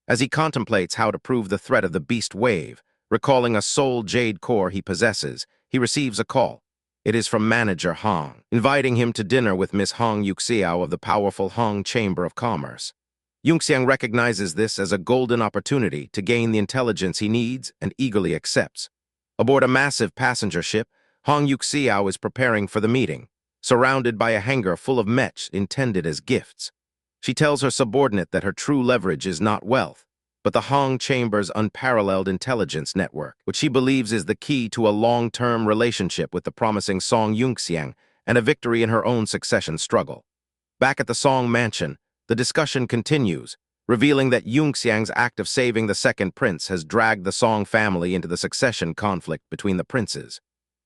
As he contemplates how to prove the threat of the beast wave, recalling a soul jade core he possesses, he receives a call. It is from manager Hong, inviting him to dinner with Miss Hong Yuxiao of the powerful Hong Chamber of Commerce. Yunxiang recognizes this as a golden opportunity to gain the intelligence he needs and eagerly accepts. Aboard a massive passenger ship, Hong Yuxiao is preparing for the meeting, surrounded by a hangar full of mechs intended as gifts. She tells her subordinate that her true leverage is not wealth, but the Hong Chamber's unparalleled intelligence network, which she believes is the key to a long-term relationship with the promising Song Yunxiang and a victory in her own succession struggle. Back at the Song mansion, the discussion continues, revealing that Yunxiang's act of saving the second prince has dragged the Song family into the succession conflict between the princes.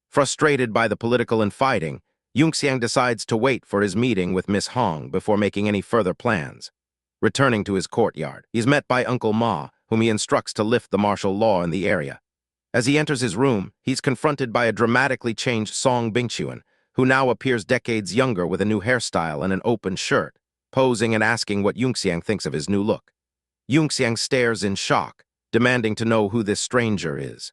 Frustrated by the political infighting, Yunxiang decides to wait for his meeting with Miss Hong before making any further plans. Returning to his courtyard, he is met by Uncle Ma, whom he instructs to lift the martial law in the area. As he enters his room, he's confronted by a dramatically changed Song Bingchuan, who now appears decades younger with a new hairstyle and an open shirt, posing and asking what Yunxiang thinks of his new look. Yunxiang stares in shock, demanding to know who this stranger is.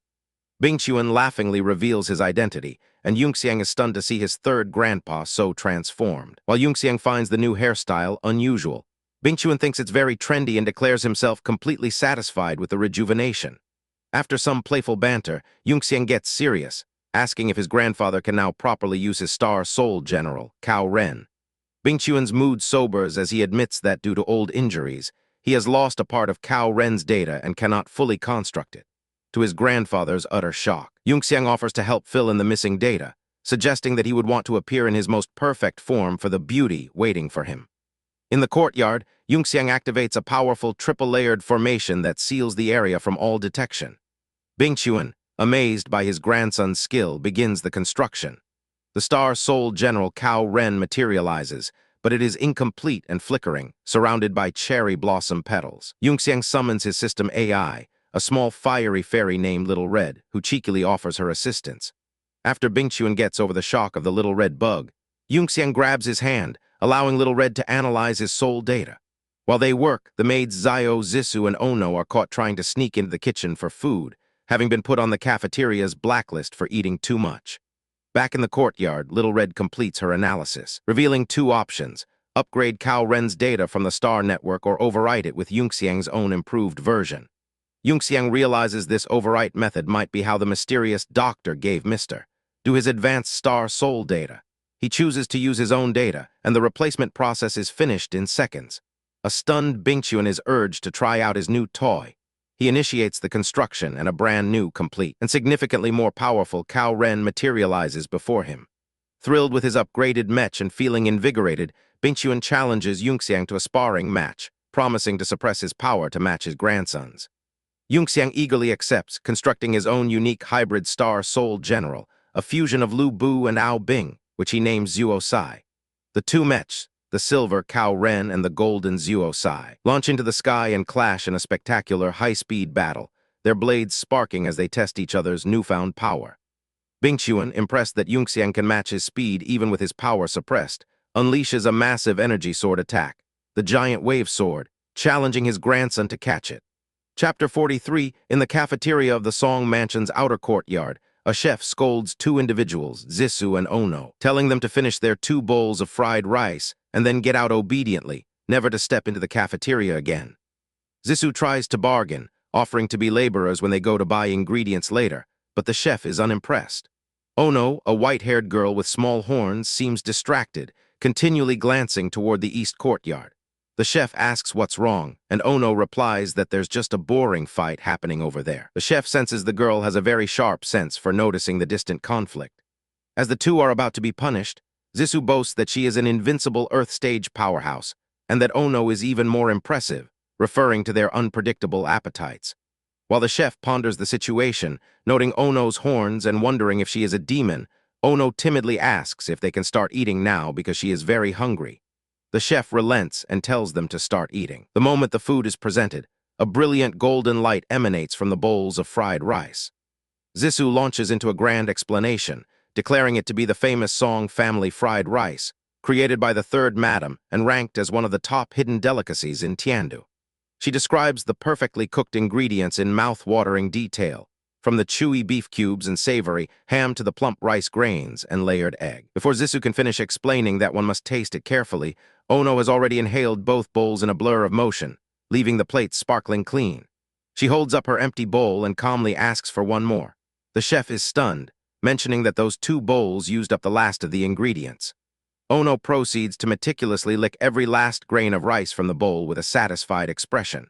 Bingchuan laughingly reveals his identity, and Yunxiang is stunned to see his third grandpa so transformed. While Yunxiang finds the new hairstyle unusual, Bingchuan thinks it's very trendy and declares himself completely satisfied with the rejuvenation. After some playful banter, Yunxiang gets serious, asking if his grandfather can now properly use his star soul general, Cao Ren. Bingchuan's mood sobers as he admits that due to old injuries, he has lost a part of Cao Ren's data and cannot fully construct it. To his grandfather's utter shock, Yunxiang offers to help fill in the missing data, suggesting that he would want to appear in his most perfect form for the beauty waiting for him. In the courtyard, Yunxiang activates a powerful triple-layered formation that seals the area from all detection. Bingchuan, amazed by his grandson's skill, begins the construction. The Star Soul General Cao Ren materializes, but it is incomplete and flickering, surrounded by cherry blossom petals. Yunxiang summons his system AI, a small fiery fairy named Little Red, who cheekily offers her assistance. After Bingchuan gets over the shock of the Little Red bug, Yunxiang grabs his hand, allowing Little Red to analyze his soul data. While they work, the maids Zio, Zissou, and Ono are caught trying to sneak into the kitchen for food, having been put on the cafeteria's blacklist for eating too much. Back in the courtyard, Little Red completes her analysis, revealing 2 options: upgrade Cao Ren's data from the Star Network or overwrite it with Yunxiang's own improved version. Yunxiang realizes this overwrite method might be how the mysterious doctor gave Mr. Do his advanced Star Soul data. He chooses to use his own data, and the replacement process is finished in seconds. A stunned Bingchuan is urged to try out his new toy. He initiates the construction, and a brand new, complete, and significantly more powerful Cao Ren materializes before him. Thrilled with his upgraded mech and feeling invigorated, Bingchuan challenges Yunxiang to a sparring match, promising to suppress his power to match his grandson's. Yunxiang eagerly accepts, constructing his own unique hybrid Star Soul General, a fusion of Lu Bu and Ao Bing, which he names Zuo Sai. The two mechs, the silver Cao Ren and the golden Zuo Sai, launch into the sky and clash in a spectacular high-speed battle, their blades sparking as they test each other's newfound power. Bingchuan, impressed that Yunxiang can match his speed even with his power suppressed, unleashes a massive energy sword attack, the giant wave sword, challenging his grandson to catch it. Chapter 43, in the cafeteria of the Song Mansion's outer courtyard, a chef scolds two individuals, Zissou and Ono, telling them to finish their 2 bowls of fried rice and then get out obediently, never to step into the cafeteria again. Zissou tries to bargain, offering to be laborers when they go to buy ingredients later, but the chef is unimpressed. Ono, a white-haired girl with small horns, seems distracted, continually glancing toward the east courtyard. The chef asks what's wrong, and Ono replies that there's just a boring fight happening over there. The chef senses the girl has a very sharp sense for noticing the distant conflict. As the two are about to be punished, Zissou boasts that she is an invincible Earth stage powerhouse, and that Ono is even more impressive, referring to their unpredictable appetites. While the chef ponders the situation, noting Ono's horns and wondering if she is a demon, Ono timidly asks if they can start eating now because she is very hungry. The chef relents and tells them to start eating. The moment the food is presented, a brilliant golden light emanates from the bowls of fried rice. Zissou launches into a grand explanation, declaring it to be the famous Song family fried rice, created by the third madam and ranked as one of the top hidden delicacies in Tiandu. She describes the perfectly cooked ingredients in mouth-watering detail, from the chewy beef cubes and savory ham to the plump rice grains and layered egg. Before Zissou can finish explaining that one must taste it carefully, Ono has already inhaled both bowls in a blur of motion, leaving the plates sparkling clean. She holds up her empty bowl and calmly asks for one more. The chef is stunned, mentioning that those 2 bowls used up the last of the ingredients. Ono proceeds to meticulously lick every last grain of rice from the bowl with a satisfied expression.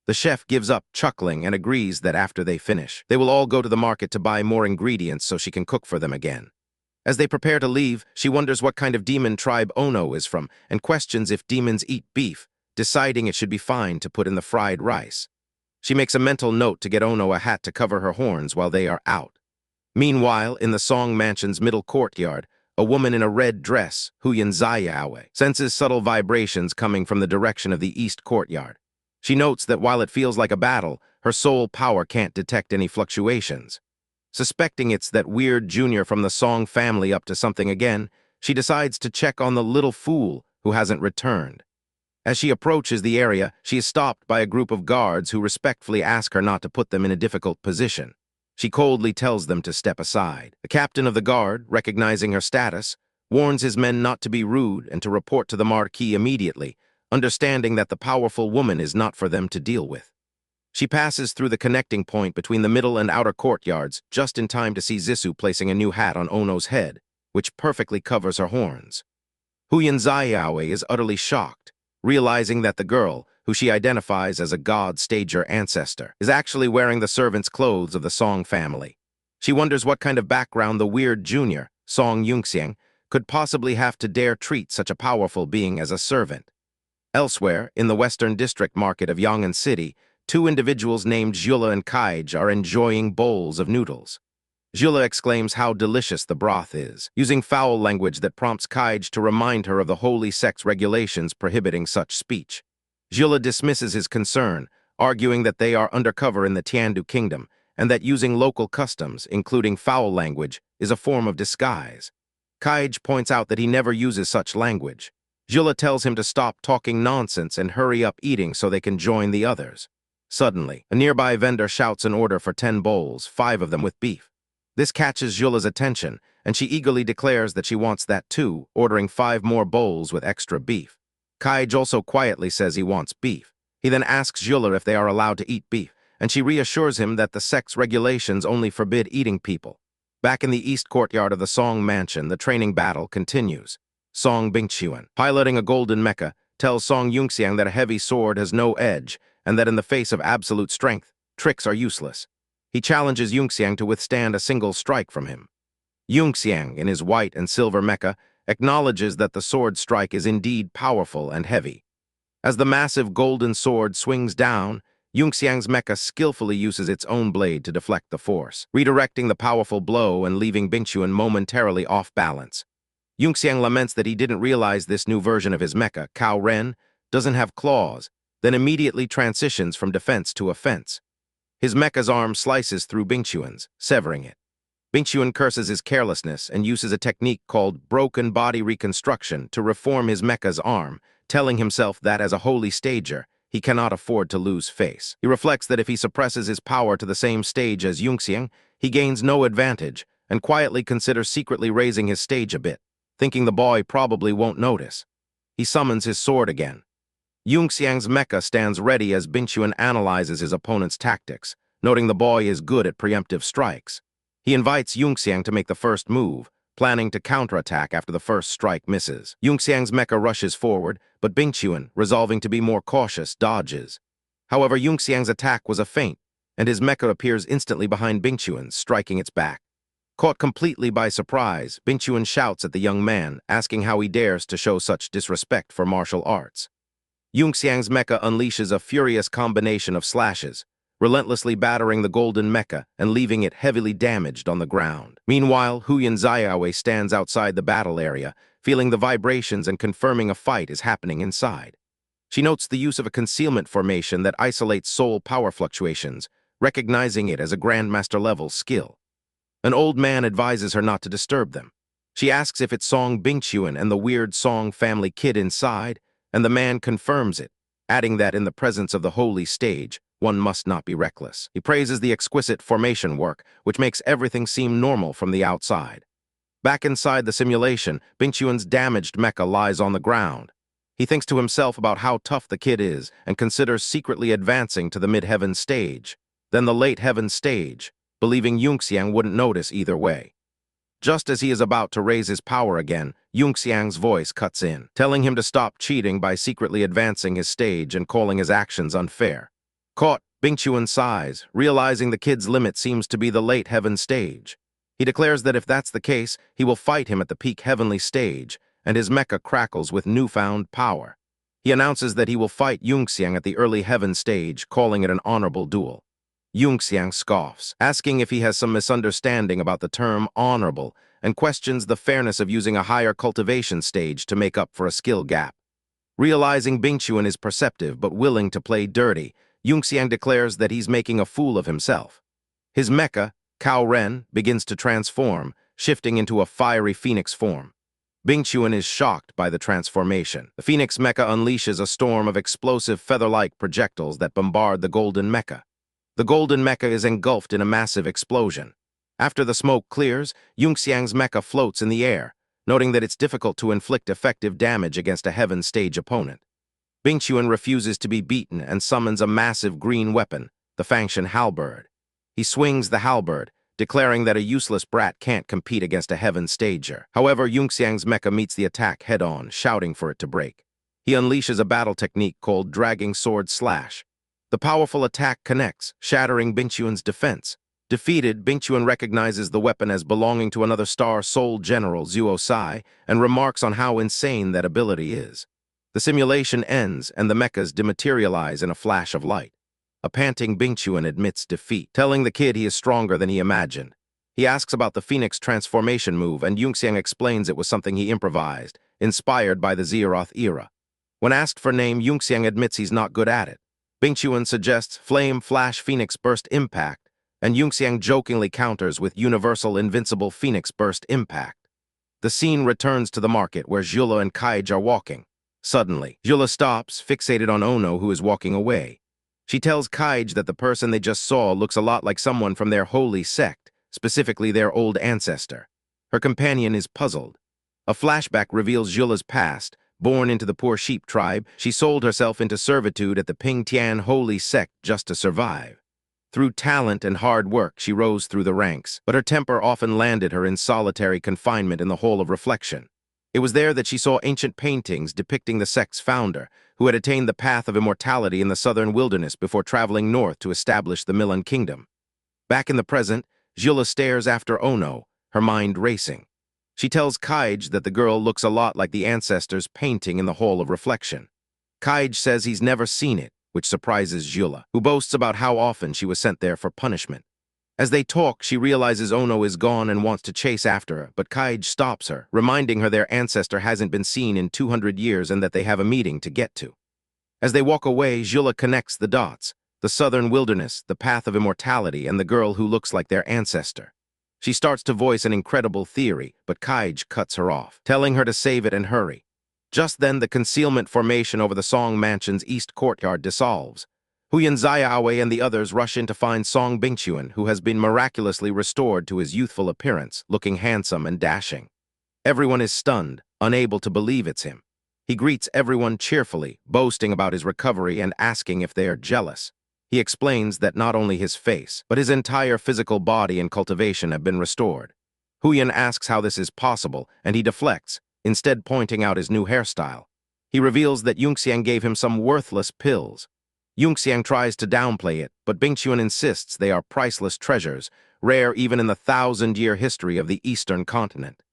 The chef gives up, chuckling, and agrees that after they finish, they will all go to the market to buy more ingredients so she can cook for them again. As they prepare to leave, she wonders what kind of demon tribe Ono is from and questions if demons eat beef, deciding it should be fine to put in the fried rice. She makes a mental note to get Ono a hat to cover her horns while they are out. Meanwhile, in the Song Mansion's middle courtyard, a woman in a red dress, Huyan Zayawe, senses subtle vibrations coming from the direction of the east courtyard. She notes that while it feels like a battle, her soul power can't detect any fluctuations. Suspecting it's that weird junior from the Song family up to something again, she decides to check on the little fool who hasn't returned. As she approaches the area, she is stopped by a group of guards who respectfully ask her not to put them in a difficult position. She coldly tells them to step aside. The captain of the guard, recognizing her status, warns his men not to be rude and to report to the Marquis immediately, understanding that the powerful woman is not for them to deal with. She passes through the connecting point between the middle and outer courtyards just in time to see Zissou placing a new hat on Ono's head, which perfectly covers her horns. Huyan Zayawe is utterly shocked, realizing that the girl, who she identifies as a god stager ancestor, is actually wearing the servant's clothes of the Song family. She wonders what kind of background the weird junior, Song Yunxiang, could possibly have to dare treat such a powerful being as a servant. Elsewhere, in the western district market of Yang'an City, 2 individuals named Jula and Kaij are enjoying bowls of noodles. Jula exclaims how delicious the broth is, using foul language that prompts Kaij to remind her of the holy sex regulations prohibiting such speech. Jula dismisses his concern, arguing that they are undercover in the Tiandu kingdom and that using local customs, including foul language, is a form of disguise. Kaij points out that he never uses such language. Jula tells him to stop talking nonsense and hurry up eating so they can join the others. Suddenly, a nearby vendor shouts an order for 10 bowls, 5 of them with beef. This catches Jula's attention, and she eagerly declares that she wants that too, ordering 5 more bowls with extra beef. Kaij also quietly says he wants beef. He then asks Jula if they are allowed to eat beef, and she reassures him that the sex regulations only forbid eating people. Back in the east courtyard of the Song Mansion, the training battle continues. Song Bingchuan, piloting a golden mecha, tells Song Yunxiang that a heavy sword has no edge, and that in the face of absolute strength, tricks are useless. He challenges Yunxiang to withstand a single strike from him. Yunxiang, in his white and silver mecha, acknowledges that the sword strike is indeed powerful and heavy. As the massive golden sword swings down, Yunxiang's mecha skillfully uses its own blade to deflect the force, redirecting the powerful blow and leaving Bingchuan momentarily off balance. Yunxiang laments that he didn't realize this new version of his mecha, Cao Ren, doesn't have claws, then immediately transitions from defense to offense. His mecha's arm slices through Bingchuan's, severing it. Bingchuan curses his carelessness and uses a technique called broken body reconstruction to reform his mecha's arm, telling himself that as a holy stager, he cannot afford to lose face. He reflects that if he suppresses his power to the same stage as Yunxiang, he gains no advantage, and quietly considers secretly raising his stage a bit, thinking the boy probably won't notice. He summons his sword again. Yunxiang's mecha stands ready as Bingchuan analyzes his opponent's tactics, noting the boy is good at preemptive strikes. He invites Yunxiang to make the first move, planning to counterattack after the first strike misses. Yunxiang's mecha rushes forward, but Bingchuan, resolving to be more cautious, dodges. However, Yunxiang's attack was a feint, and his mecha appears instantly behind Bingchuan's, striking its back. Caught completely by surprise, Bingchuan shouts at the young man, asking how he dares to show such disrespect for martial arts. Yunxiang's mecha unleashes a furious combination of slashes, relentlessly battering the golden mecha and leaving it heavily damaged on the ground. Meanwhile, Huyan Xiaowei stands outside the battle area, feeling the vibrations and confirming a fight is happening inside. She notes the use of a concealment formation that isolates soul power fluctuations, recognizing it as a Grandmaster-level skill. An old man advises her not to disturb them. She asks if it's Song Bingchuan and the weird Song family kid inside, and the man confirms it, adding that in the presence of the holy stage, one must not be reckless. He praises the exquisite formation work, which makes everything seem normal from the outside. Back inside the simulation, Bingchuan's damaged mecha lies on the ground. He thinks to himself about how tough the kid is and considers secretly advancing to the mid-heaven stage, then the late heaven stage, believing Yunxiang wouldn't notice either way. Just as he is about to raise his power again, Yunxiang's voice cuts in, telling him to stop cheating by secretly advancing his stage and calling his actions unfair. Caught, Bingchuan sighs, realizing the kid's limit seems to be the late heaven stage. He declares that if that's the case, he will fight him at the peak heavenly stage, and his mecha crackles with newfound power. He announces that he will fight Yunxiang at the early heaven stage, calling it an honorable duel. Yunxiang scoffs, asking if he has some misunderstanding about the term honorable, and questions the fairness of using a higher cultivation stage to make up for a skill gap. Realizing Bingchuan is perceptive but willing to play dirty, Yunxiang declares that he's making a fool of himself. His mecha, Cao Ren, begins to transform, shifting into a fiery phoenix form. Bingchuan is shocked by the transformation. The phoenix mecha unleashes a storm of explosive feather-like projectiles that bombard the golden mecha. The golden mecha is engulfed in a massive explosion. After the smoke clears, Yunxiang's mecha floats in the air, noting that it's difficult to inflict effective damage against a heaven stage opponent. Bingchuan refuses to be beaten and summons a massive green weapon, the Fangshan halberd. He swings the halberd, declaring that a useless brat can't compete against a heaven stager. However, Yunxiang's mecha meets the attack head-on, shouting for it to break. He unleashes a battle technique called Dragging Sword Slash. The powerful attack connects, shattering Bingchuan's defense. Defeated, Bingchuan recognizes the weapon as belonging to another Star Soul General, Zuo Sai, and remarks on how insane that ability is. The simulation ends, and the mechas dematerialize in a flash of light. A panting Bingchuan admits defeat, telling the kid he is stronger than he imagined. He asks about the Phoenix transformation move, and Yunxiang explains it was something he improvised, inspired by the Zeroth era. When asked for name, Yunxiang admits he's not good at it. Bingchuan suggests Flame Flash Phoenix Burst Impact, and Yunxiang jokingly counters with Universal Invincible Phoenix Burst Impact. The scene returns to the market where Zhula and Kaij are walking. Suddenly, Zhula stops, fixated on Ono, who is walking away. She tells Kaij that the person they just saw looks a lot like someone from their holy sect, specifically their old ancestor. Her companion is puzzled. A flashback reveals Zhula's past. Born into the poor sheep tribe, she sold herself into servitude at the Pingtian holy sect just to survive. Through talent and hard work, she rose through the ranks, but her temper often landed her in solitary confinement in the Hole of Reflection. It was there that she saw ancient paintings depicting the sect's founder, who had attained the path of immortality in the southern wilderness before traveling north to establish the Milan kingdom. Back in the present, Jula stares after Ono, her mind racing. She tells Kaij that the girl looks a lot like the ancestors' painting in the Hall of Reflection. Kaij says he's never seen it, which surprises Jula, who boasts about how often she was sent there for punishment. As they talk, she realizes Ono is gone and wants to chase after her, but Kaij stops her, reminding her their ancestor hasn't been seen in 200 years and that they have a meeting to get to. As they walk away, Jula connects the dots: the southern wilderness, the path of immortality, and the girl who looks like their ancestor. She starts to voice an incredible theory, but Kaij cuts her off, telling her to save it and hurry. Just then, the concealment formation over the Song Mansion's east courtyard dissolves. Huyan Xiaowei and the others rush in to find Song Bingchuan, who has been miraculously restored to his youthful appearance, looking handsome and dashing. Everyone is stunned, unable to believe it's him. He greets everyone cheerfully, boasting about his recovery and asking if they are jealous. He explains that not only his face, but his entire physical body and cultivation have been restored. Huyan asks how this is possible, and he deflects, instead pointing out his new hairstyle. He reveals that Yunxiang gave him some worthless pills. Yunxiang tries to downplay it, but Bingchuan insists they are priceless treasures, rare even in the 1,000-year history of the eastern continent.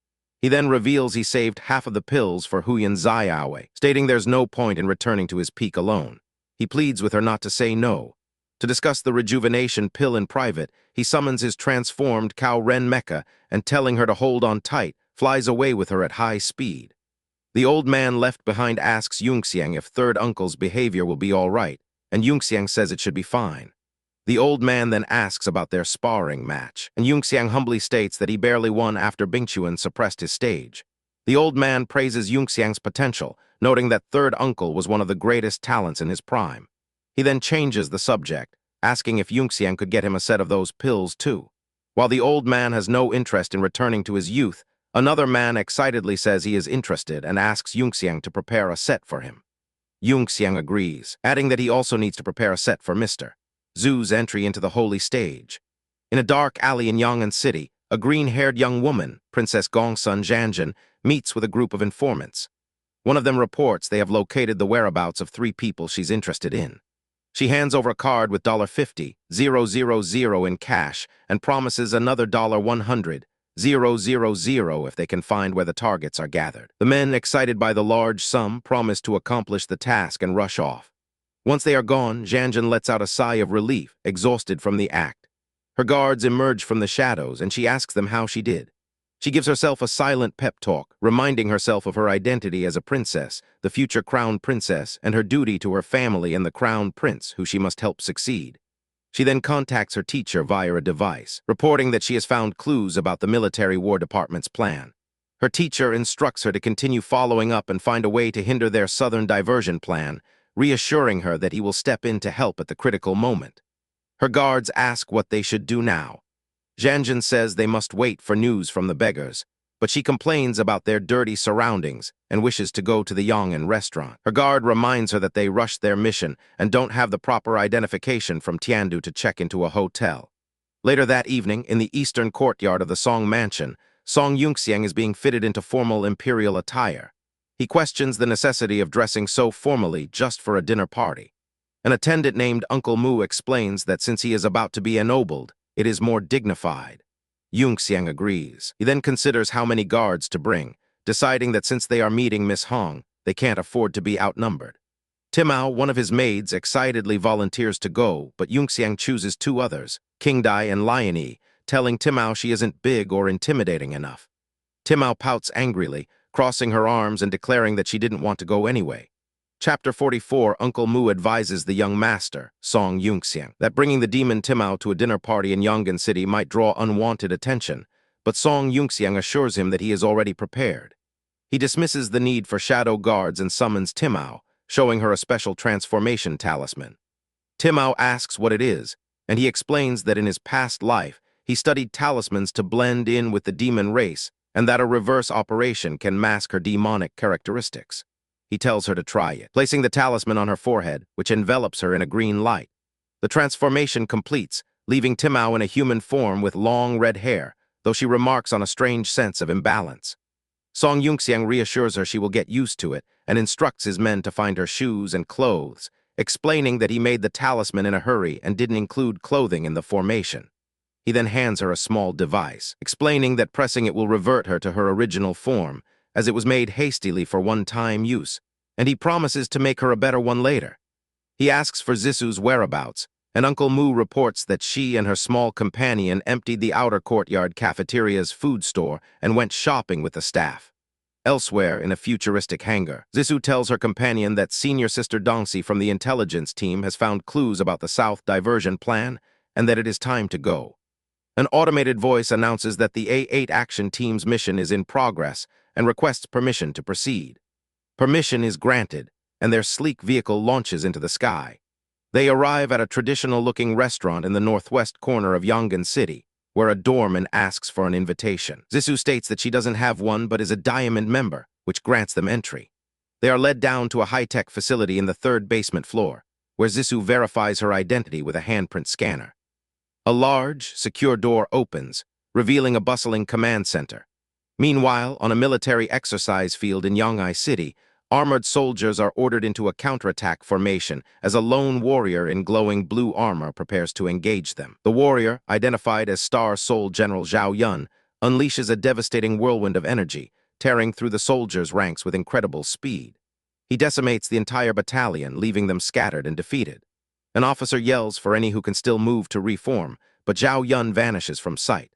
He then reveals he saved half of the pills for Huyan Xiaowei, stating there's no point in returning to his peak alone. He pleads with her not to say no. To discuss the rejuvenation pill in private, he summons his transformed Cow Ren mecha and, telling her to hold on tight, flies away with her at high speed. The old man left behind asks Yunxiang if third uncle's behavior will be all right, and Yunxiang says it should be fine. The old man then asks about their sparring match, and Yunxiang humbly states that he barely won after Bingchuan suppressed his stage. The old man praises Yunxiang's potential, noting that third uncle was one of the greatest talents in his prime. He then changes the subject, asking if Yunxiang could get him a set of those pills too. While the old man has no interest in returning to his youth, another man excitedly says he is interested and asks Yunxiang to prepare a set for him. Yunxiang agrees, adding that he also needs to prepare a set for Mr. Zhu's entry into the holy stage. In a dark alley in Yang'an City, a green-haired young woman, Princess Gongsun Zhanjin, meets with a group of informants. One of them reports they have located the whereabouts of 3 people she's interested in. She hands over a card with $50,000 in cash and promises another $100,000 if they can find where the targets are gathered. The men, excited by the large sum, promise to accomplish the task and rush off. Once they are gone, Zhanjin lets out a sigh of relief, exhausted from the act. Her guards emerge from the shadows, and she asks them how she did. She gives herself a silent pep talk, reminding herself of her identity as a princess, the future crown princess, and her duty to her family and the crown prince, who she must help succeed. She then contacts her teacher via a device, reporting that she has found clues about the military war department's plan. Her teacher instructs her to continue following up and find a way to hinder their southern diversion plan, reassuring her that he will step in to help at the critical moment. Her guards ask what they should do now. Zhanjin says they must wait for news from the beggars, but she complains about their dirty surroundings and wishes to go to the Yang'an restaurant. Her guard reminds her that they rushed their mission and don't have the proper identification from Tiandu to check into a hotel. Later that evening, in the eastern courtyard of the Song Mansion, Song Yunxiang is being fitted into formal imperial attire. He questions the necessity of dressing so formally just for a dinner party. An attendant named Uncle Mu explains that since he is about to be ennobled, it is more dignified. Yunxiang agrees. He then considers how many guards to bring, deciding that since they are meeting Miss Hong, they can't afford to be outnumbered. Timao, one of his maids, excitedly volunteers to go, but Yunxiang chooses 2 others, King Dai and Lion, telling Timao she isn't big or intimidating enough. Timao pouts angrily, crossing her arms and declaring that she didn't want to go anyway. Chapter 44, Uncle Mu advises the young master, Song Yunxiang, that bringing the demon Timao to a dinner party in Yang'an City might draw unwanted attention, but Song Yunxiang assures him that he is already prepared. He dismisses the need for shadow guards and summons Timao, showing her a special transformation talisman. Timao asks what it is, and he explains that in his past life, he studied talismans to blend in with the demon race, and that a reverse operation can mask her demonic characteristics. He tells her to try it, placing the talisman on her forehead, which envelops her in a green light. The transformation completes, leaving Timao in a human form with long red hair, though she remarks on a strange sense of imbalance. Song Yunxiang reassures her she will get used to it and instructs his men to find her shoes and clothes, explaining that he made the talisman in a hurry and didn't include clothing in the formation. He then hands her a small device, explaining that pressing it will revert her to her original form, as it was made hastily for one-time use, and he promises to make her a better one later. He asks for Zisu's whereabouts, and Uncle Mu reports that she and her small companion emptied the outer courtyard cafeteria's food store and went shopping with the staff. Elsewhere, in a futuristic hangar, Zisu tells her companion that senior sister Dongxi from the intelligence team has found clues about the South diversion plan and that it is time to go. An automated voice announces that the A8 action team's mission is in progress and requests permission to proceed. Permission is granted, and their sleek vehicle launches into the sky. They arrive at a traditional-looking restaurant in the northwest corner of Yongan City, where a doorman asks for an invitation. Zisu states that she doesn't have one but is a diamond member, which grants them entry. They are led down to a high-tech facility in the third basement floor, where Zisu verifies her identity with a handprint scanner. A large, secure door opens, revealing a bustling command center. Meanwhile, on a military exercise field in Yongai City, armored soldiers are ordered into a counterattack formation as a lone warrior in glowing blue armor prepares to engage them. The warrior, identified as Star Soul General Zhao Yun, unleashes a devastating whirlwind of energy, tearing through the soldiers' ranks with incredible speed. He decimates the entire battalion, leaving them scattered and defeated. An officer yells for any who can still move to reform, but Zhao Yun vanishes from sight.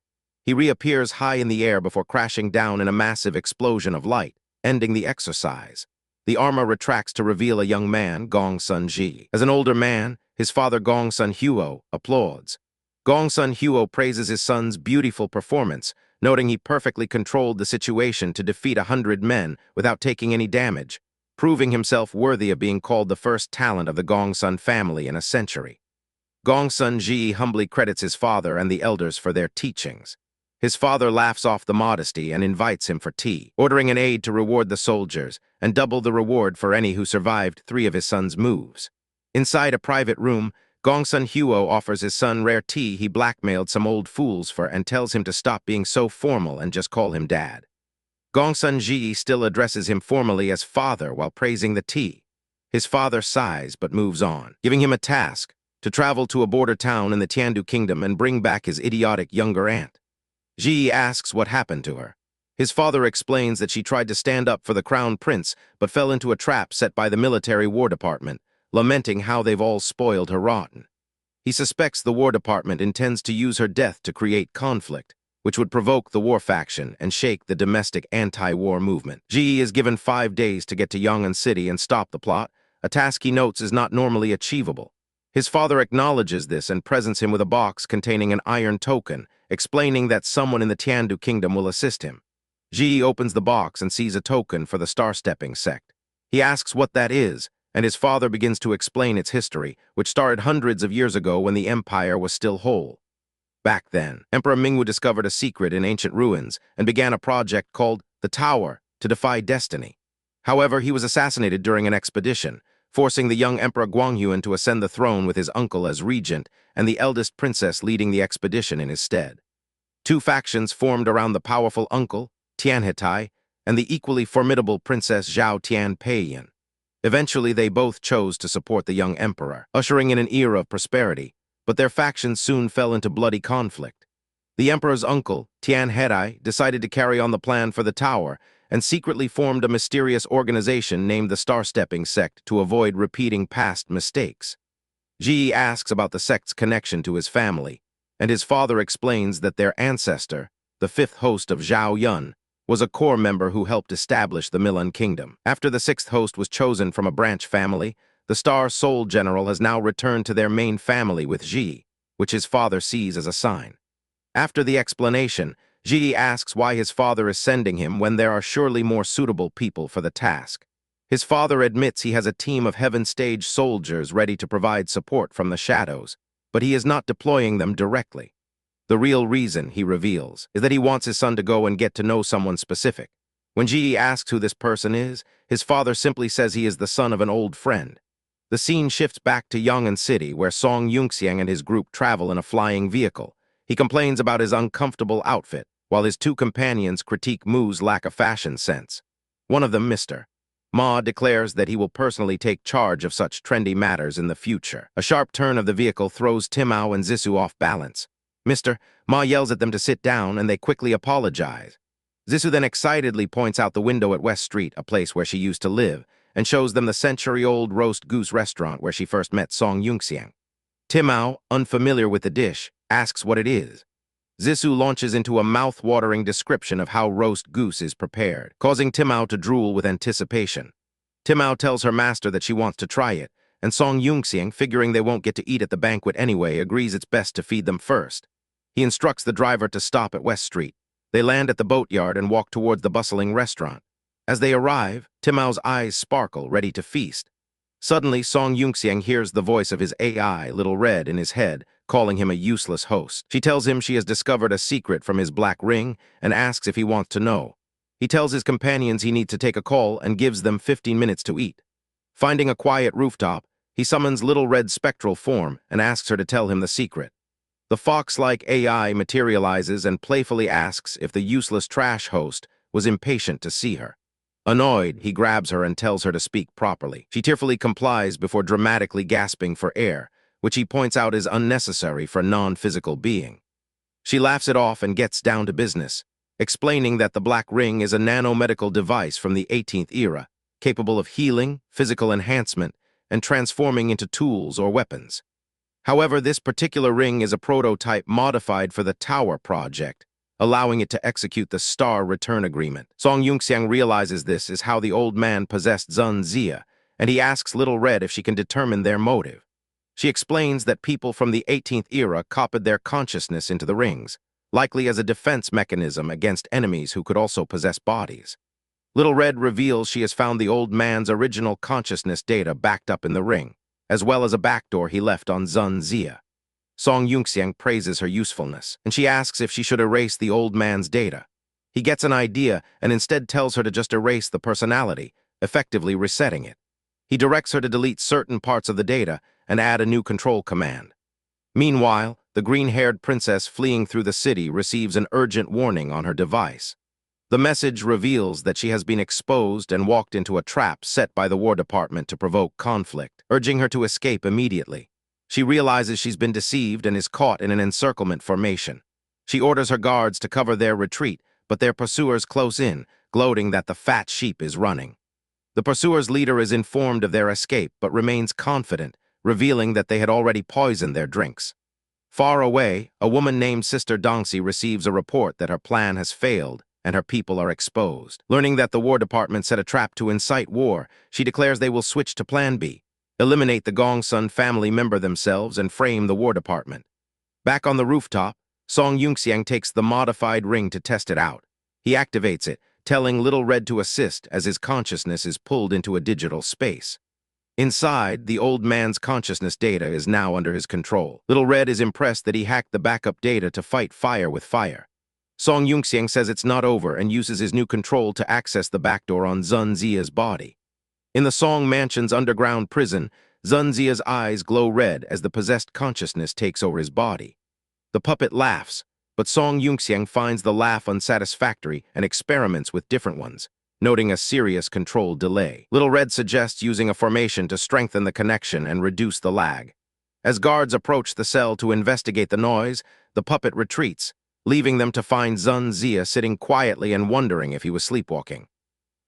He reappears high in the air before crashing down in a massive explosion of light, ending the exercise. The armor retracts to reveal a young man, Gong Sun Ji. As an older man, his father Gong Sun Huo applauds. Gong Sun Huo praises his son's beautiful performance, noting he perfectly controlled the situation to defeat 100 men without taking any damage, proving himself worthy of being called the first talent of the Gong Sun family in a century. Gong Sun Ji humbly credits his father and the elders for their teachings. His father laughs off the modesty and invites him for tea, ordering an aide to reward the soldiers and double the reward for any who survived 3 of his son's moves. Inside a private room, Gong Sun Huo offers his son rare tea he blackmailed some old fools for and tells him to stop being so formal and just call him dad. Gong Sun Ji still addresses him formally as father while praising the tea. His father sighs but moves on, giving him a task to travel to a border town in the Tiandu Kingdom and bring back his idiotic younger aunt. Ji asks what happened to her. His father explains that she tried to stand up for the crown prince but fell into a trap set by the military war department, lamenting how they've all spoiled her rotten. He suspects the war department intends to use her death to create conflict, which would provoke the war faction and shake the domestic anti-war movement. Ji is given 5 days to get to Yongan City and stop the plot, a task he notes is not normally achievable. His father acknowledges this and presents him with a box containing an iron token, explaining that someone in the Tiandu Kingdom will assist him. Ji opens the box and sees a token for the Star-Stepping sect. He asks what that is, and his father begins to explain its history, which started hundreds of years ago when the empire was still whole. Back then, Emperor Mingwu discovered a secret in ancient ruins and began a project called the Tower to defy destiny. However, he was assassinated during an expedition, forcing the young Emperor Guangyuan to ascend the throne with his uncle as regent and the eldest princess leading the expedition in his stead. 2 factions formed around the powerful uncle, Tianhetai, and the equally formidable Princess Zhao Tianpeiyan. Eventually, they both chose to support the young emperor, ushering in an era of prosperity, but their factions soon fell into bloody conflict. The emperor's uncle, Tianhetai, decided to carry on the plan for the tower and secretly formed a mysterious organization named the Star-Stepping sect to avoid repeating past mistakes. Ji asks about the sect's connection to his family, and his father explains that their ancestor, the 5th host of Zhao Yun, was a core member who helped establish the Milan Kingdom. After the 6th host was chosen from a branch family, the Star Soul General has now returned to their main family with Ji, which his father sees as a sign. After the explanation, Ji asks why his father is sending him when there are surely more suitable people for the task. His father admits he has a team of heaven-stage soldiers ready to provide support from the shadows, but he is not deploying them directly. The real reason, he reveals, is that he wants his son to go and get to know someone specific. When Ji asks who this person is, his father simply says he is the son of an old friend. The scene shifts back to Yongan City, where Song Yunxiang and his group travel in a flying vehicle. He complains about his uncomfortable outfit, while his two companions critique Mu's lack of fashion sense. One of them, Mr. Ma, declares that he will personally take charge of such trendy matters in the future. A sharp turn of the vehicle throws Timao and Zissou off balance. Mr. Ma yells at them to sit down, and they quickly apologize. Zissou then excitedly points out the window at West Street, a place where she used to live, and shows them the century-old roast goose restaurant where she first met Song Yunxiang. Timao, unfamiliar with the dish, asks what it is. Zissou launches into a mouth-watering description of how roast goose is prepared, causing Timao to drool with anticipation. Timao tells her master that she wants to try it, and Song Yunxiang, figuring they won't get to eat at the banquet anyway, agrees it's best to feed them first. He instructs the driver to stop at West Street. They land at the boatyard and walk towards the bustling restaurant. As they arrive, Timao's eyes sparkle, ready to feast. Suddenly, Song Yunxiang hears the voice of his AI, Little Red, in his head, calling him a useless host. She tells him she has discovered a secret from his black ring and asks if he wants to know. He tells his companions he needs to take a call and gives them 15 minutes to eat. Finding a quiet rooftop, he summons Little Red's spectral form and asks her to tell him the secret. The fox-like AI materializes and playfully asks if the useless trash host was impatient to see her. Annoyed, he grabs her and tells her to speak properly. She tearfully complies before dramatically gasping for air, which he points out is unnecessary for a non-physical being. She laughs it off and gets down to business, explaining that the black ring is a nanomedical device from the 18th era, capable of healing, physical enhancement, and transforming into tools or weapons. However, this particular ring is a prototype modified for the Tower Project, allowing it to execute the Star Return Agreement. Song Yunxiang realizes this is how the old man possessed Zun Zia, and he asks Little Red if she can determine their motive. She explains that people from the 18th era copied their consciousness into the rings, likely as a defense mechanism against enemies who could also possess bodies. Little Red reveals she has found the old man's original consciousness data backed up in the ring, as well as a backdoor he left on Zun Zia. Song Yunxiang praises her usefulness, and she asks if she should erase the old man's data. He gets an idea and instead tells her to just erase the personality, effectively resetting it. He directs her to delete certain parts of the data and add a new control command. Meanwhile, the green-haired princess fleeing through the city receives an urgent warning on her device. The message reveals that she has been exposed and walked into a trap set by the War Department to provoke conflict, urging her to escape immediately. She realizes she's been deceived and is caught in an encirclement formation. She orders her guards to cover their retreat, but their pursuers close in, gloating that the fat sheep is running. The pursuers' leader is informed of their escape but remains confident, revealing that they had already poisoned their drinks. Far away, a woman named Sister Dongxi receives a report that her plan has failed and her people are exposed. Learning that the War Department set a trap to incite war, she declares they will switch to Plan B, eliminate the Gongsun family member themselves and frame the War Department. Back on the rooftop, Song Yunxiang takes the modified ring to test it out. He activates it, telling Little Red to assist as his consciousness is pulled into a digital space. Inside, the old man's consciousness data is now under his control. Little Red is impressed that he hacked the backup data to fight fire with fire. Song Yunxiang says it's not over and uses his new control to access the backdoor on Zun Zia's body. In the Song Mansion's underground prison, Zun Zia's eyes glow red as the possessed consciousness takes over his body. The puppet laughs, but Song Yunxiang finds the laugh unsatisfactory and experiments with different ones, noting a serious control delay. Little Red suggests using a formation to strengthen the connection and reduce the lag. As guards approach the cell to investigate the noise, the puppet retreats, leaving them to find Zun Zia sitting quietly and wondering if he was sleepwalking.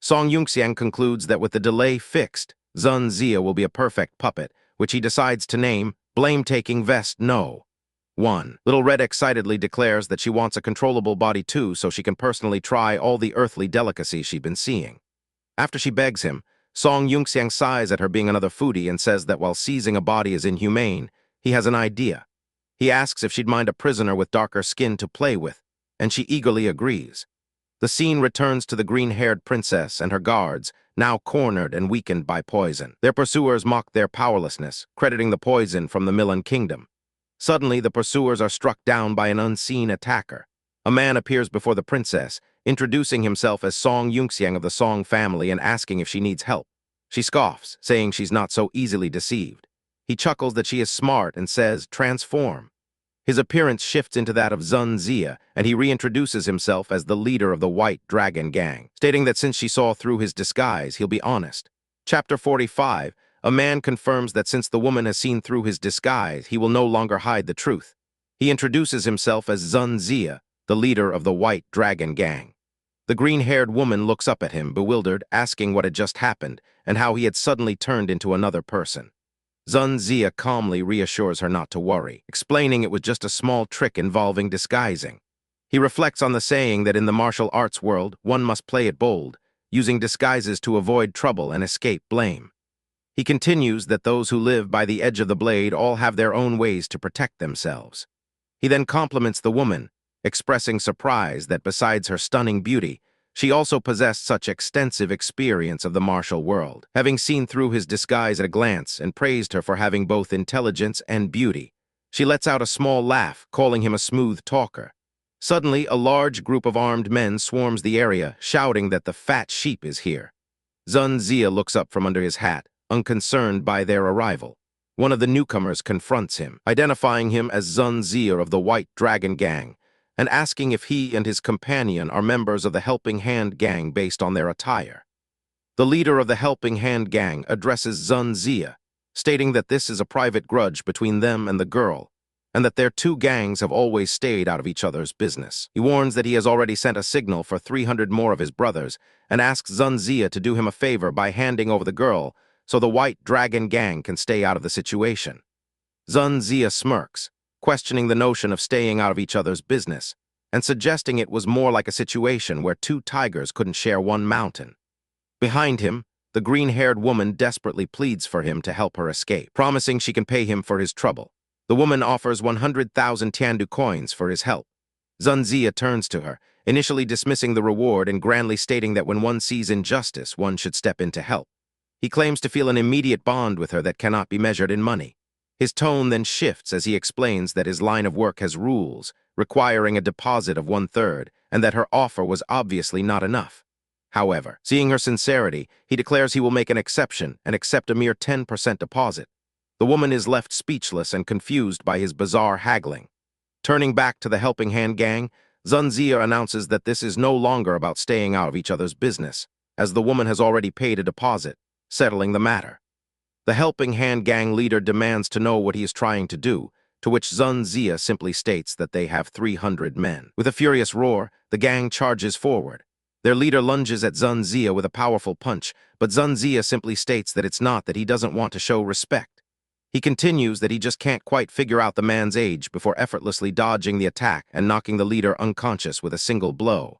Song Yunxiang concludes that with the delay fixed, Zun Zia will be a perfect puppet, which he decides to name Blame-Taking Vest No. 1. Little Red excitedly declares that she wants a controllable body too so she can personally try all the earthly delicacies she'd been seeing. After she begs him, Song Yunxiang sighs at her being another foodie and says that while seizing a body is inhumane, he has an idea. He asks if she'd mind a prisoner with darker skin to play with, and she eagerly agrees. The scene returns to the green-haired princess and her guards, now cornered and weakened by poison. Their pursuers mock their powerlessness, crediting the poison from the Milan Kingdom. Suddenly, the pursuers are struck down by an unseen attacker. A man appears before the princess, introducing himself as Song Yunxiang of the Song family and asking if she needs help. She scoffs, saying she's not so easily deceived. He chuckles that she is smart and says, "Transform." His appearance shifts into that of Dronzer, and he reintroduces himself as the leader of the White Dragon Gang, stating that since she saw through his disguise, he'll be honest. Chapter 45, a man confirms that since the woman has seen through his disguise, he will no longer hide the truth. He introduces himself as Dronzer, the leader of the White Dragon Gang. The green-haired woman looks up at him, bewildered, asking what had just happened and how he had suddenly turned into another person. Dronzer calmly reassures her not to worry, explaining it was just a small trick involving disguising. He reflects on the saying that in the martial arts world, one must play it bold, using disguises to avoid trouble and escape blame. He continues that those who live by the edge of the blade all have their own ways to protect themselves. He then compliments the woman, expressing surprise that besides her stunning beauty, she also possessed such extensive experience of the martial world, having seen through his disguise at a glance and praised her for having both intelligence and beauty. She lets out a small laugh, calling him a smooth talker. Suddenly, a large group of armed men swarms the area, shouting that the fat sheep is here. Dronzer looks up from under his hat, unconcerned by their arrival. One of the newcomers confronts him, identifying him as Dronzer of the White Dragon Gang, and asking if he and his companion are members of the Helping Hand Gang based on their attire. The leader of the Helping Hand Gang addresses Dronzer, stating that this is a private grudge between them and the girl, and that their two gangs have always stayed out of each other's business. He warns that he has already sent a signal for 300 more of his brothers, and asks Dronzer to do him a favor by handing over the girl so the White Dragon Gang can stay out of the situation. Dronzer smirks, questioning the notion of staying out of each other's business, and suggesting it was more like a situation where two tigers couldn't share one mountain. Behind him, the green-haired woman desperately pleads for him to help her escape, promising she can pay him for his trouble. The woman offers 100,000 Tiandu coins for his help. Dronzer turns to her, initially dismissing the reward and grandly stating that when one sees injustice, one should step in to help. He claims to feel an immediate bond with her that cannot be measured in money. His tone then shifts as he explains that his line of work has rules, requiring a deposit of 1/3, and that her offer was obviously not enough. However, seeing her sincerity, he declares he will make an exception and accept a mere 10% deposit. The woman is left speechless and confused by his bizarre haggling. Turning back to the Helping Hand Gang, Dronzer announces that this is no longer about staying out of each other's business, as the woman has already paid a deposit, settling the matter. The Helping Hand Gang leader demands to know what he is trying to do, to which Dronzer simply states that they have 300 men. With a furious roar, the gang charges forward. Their leader lunges at Dronzer with a powerful punch, but Dronzer simply states that it's not that he doesn't want to show respect. He continues that he just can't quite figure out the man's age before effortlessly dodging the attack and knocking the leader unconscious with a single blow.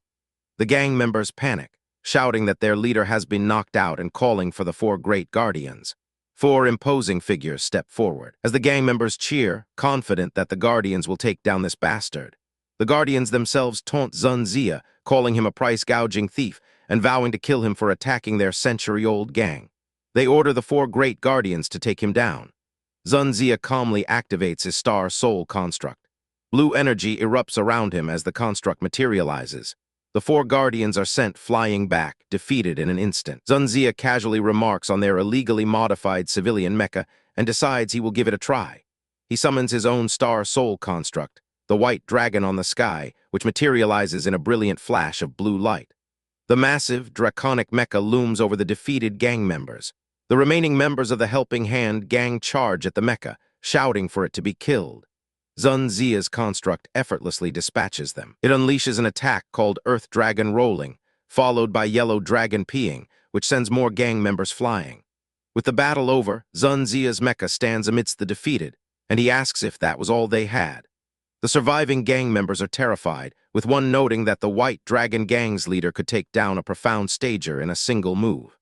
The gang members panic, shouting that their leader has been knocked out and calling for the 4 great guardians. 4 imposing figures step forward, as the gang members cheer, confident that the guardians will take down this bastard. The guardians themselves taunt Dronzer, calling him a price-gouging thief and vowing to kill him for attacking their century-old gang. They order the 4 great guardians to take him down. Dronzer calmly activates his star soul construct. Blue energy erupts around him as the construct materializes. The 4 guardians are sent flying back, defeated in an instant. Dronzer casually remarks on their illegally modified civilian mecha and decides he will give it a try. He summons his own star soul construct, the white dragon on the sky, which materializes in a brilliant flash of blue light. The massive, draconic mecha looms over the defeated gang members. The remaining members of the Helping Hand Gang charge at the mecha, shouting for it to be killed. Dronzer's construct effortlessly dispatches them. It unleashes an attack called Earth Dragon Rolling, followed by Yellow Dragon Peeing, which sends more gang members flying. With the battle over, Dronzer's mecha stands amidst the defeated, and he asks if that was all they had. The surviving gang members are terrified, with one noting that the White Dragon Gang's leader could take down a profound stager in a single move.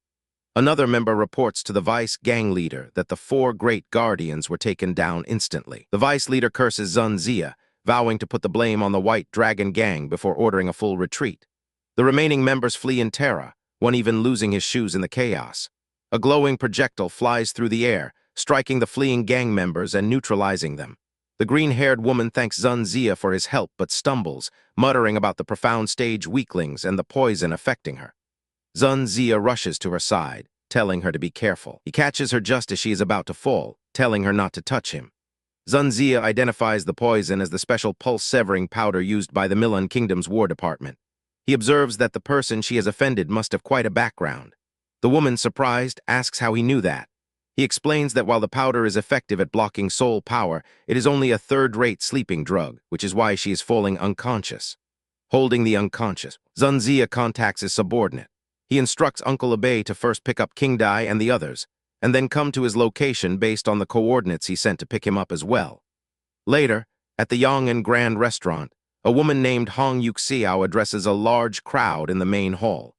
Another member reports to the Vice Gang leader that the 4 great guardians were taken down instantly. The Vice leader curses Dronzer, vowing to put the blame on the White Dragon Gang before ordering a full retreat. The remaining members flee in terror, one even losing his shoes in the chaos. A glowing projectile flies through the air, striking the fleeing gang members and neutralizing them. The green-haired woman thanks Dronzer for his help but stumbles, muttering about the profound stage weaklings and the poison affecting her. Dronzer rushes to her side, telling her to be careful. He catches her just as she is about to fall, telling her not to touch him. Zunzia identifies the poison as the special pulse-severing powder used by the Milan Kingdom's War Department. He observes that the person she has offended must have quite a background. The woman, surprised, asks how he knew that. He explains that while the powder is effective at blocking soul power, it is only a third-rate sleeping drug, which is why she is falling unconscious. Holding the unconscious, Zunzia contacts his subordinate. He instructs Uncle Abe to first pick up King Dai and the others, and then come to his location based on the coordinates he sent to pick him up as well. Later, at the Yong'an Grand Restaurant, a woman named Hong Yuxiao addresses a large crowd in the main hall.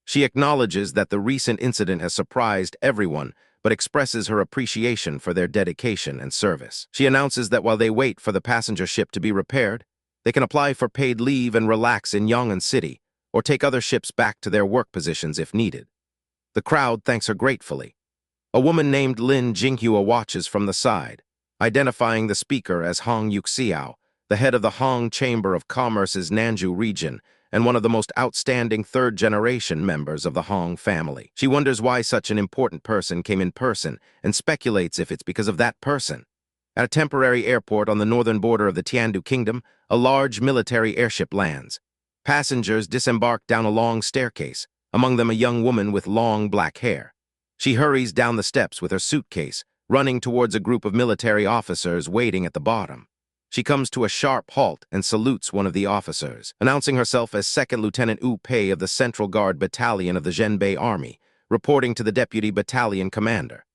She acknowledges that the recent incident has surprised everyone, but expresses her appreciation for their dedication and service. She announces that while they wait for the passenger ship to be repaired, they can apply for paid leave and relax in Yong'an City, or take other ships back to their work positions if needed. The crowd thanks her gratefully. A woman named Lin Jinghua watches from the side, identifying the speaker as Hong Yuxiao, the head of the Hong Chamber of Commerce's Nanju region, and one of the most outstanding third-generation members of the Hong family. She wonders why such an important person came in person and speculates if it's because of that person. At a temporary airport on the northern border of the Tiandu Kingdom, a large military airship lands. Passengers disembark down a long staircase, among them a young woman with long black hair. She hurries down the steps with her suitcase, running towards a group of military officers waiting at the bottom. She comes to a sharp halt and salutes one of the officers, announcing herself as Second Lieutenant Wu Pei of the Central Guard Battalion of the Zhenbei Army, reporting to the Deputy Battalion Commander.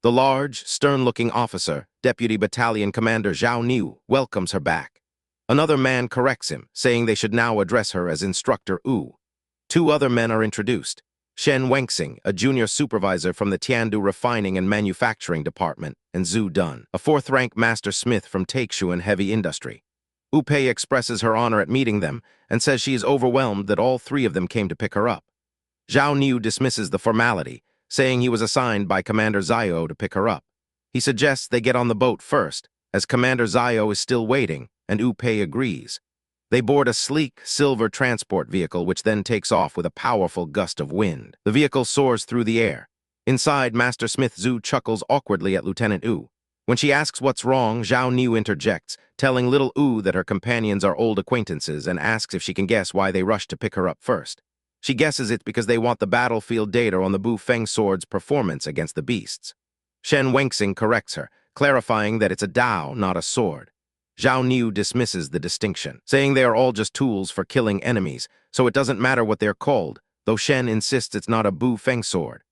The large, stern-looking officer, Deputy Battalion Commander Zhao Niu, welcomes her back. Another man corrects him, saying they should now address her as Instructor Wu. Two other men are introduced. Shen Wenxing, a junior supervisor from the Tiandu Refining and Manufacturing Department, and Zhu Dun, a fourth-rank master smith from Taikshuan Heavy Industry. Wu Pei expresses her honor at meeting them and says she is overwhelmed that all three of them came to pick her up. Zhao Niu dismisses the formality, saying he was assigned by Commander Zio to pick her up. He suggests they get on the boat first, as Commander Zio is still waiting, and Wu Pei agrees. They board a sleek, silver transport vehicle which then takes off with a powerful gust of wind. The vehicle soars through the air. Inside, Master Smith Zhu chuckles awkwardly at Lieutenant Wu. When she asks what's wrong, Zhao Niu interjects, telling little Wu that her companions are old acquaintances and asks if she can guess why they rushed to pick her up first. She guesses it's because they want the battlefield data on the Bu Feng sword's performance against the beasts. Shen Wenxing corrects her, clarifying that it's a dao, not a sword. Zhao Niu dismisses the distinction, saying they are all just tools for killing enemies, so it doesn't matter what they're called, though Shen insists it's not a Bu Feng sword.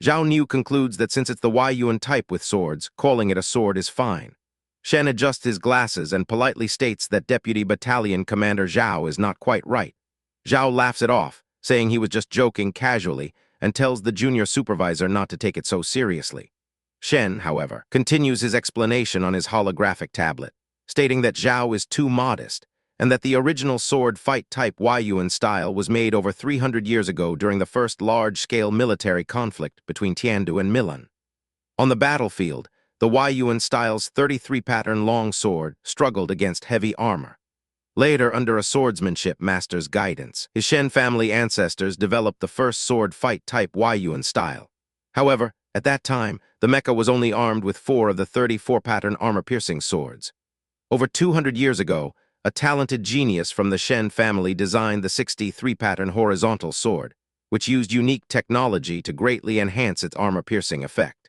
Zhao Niu concludes that since it's the Yuan type with swords, calling it a sword is fine. Shen adjusts his glasses and politely states that Deputy Battalion Commander Zhao is not quite right. Zhao laughs it off, saying he was just joking casually, and tells the junior supervisor not to take it so seriously. Shen, however, continues his explanation on his holographic tablet, stating that Zhao is too modest, and that the original sword fight type Yuan style was made over 300 years ago during the first large-scale military conflict between Tiandu and Milan. On the battlefield, the Yuan style's 33-pattern long sword struggled against heavy armor. Later, under a swordsmanship master's guidance, his Shen family ancestors developed the first sword fight type Yuan style. However, at that time, the mecha was only armed with 4 of the 34-pattern armor-piercing swords. Over 200 years ago, a talented genius from the Shen family designed the 63-pattern horizontal sword, which used unique technology to greatly enhance its armor-piercing effect.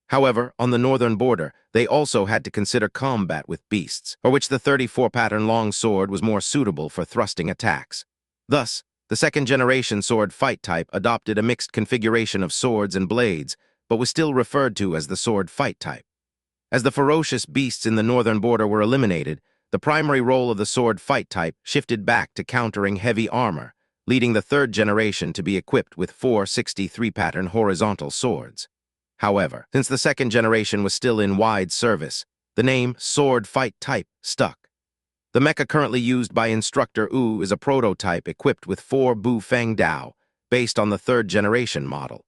However, on the northern border, they also had to consider combat with beasts, for which the 34-pattern long sword was more suitable for thrusting attacks. Thus, the second-generation sword fight type adopted a mixed configuration of swords and blades, but was still referred to as the sword fight type. As the ferocious beasts in the northern border were eliminated, the primary role of the sword fight type shifted back to countering heavy armor, leading the third generation to be equipped with 4 63-pattern horizontal swords. However, since the second generation was still in wide service, the name sword fight type stuck. The mecha currently used by Instructor Wu is a prototype equipped with 4 Bu Feng Dao, based on the third generation model.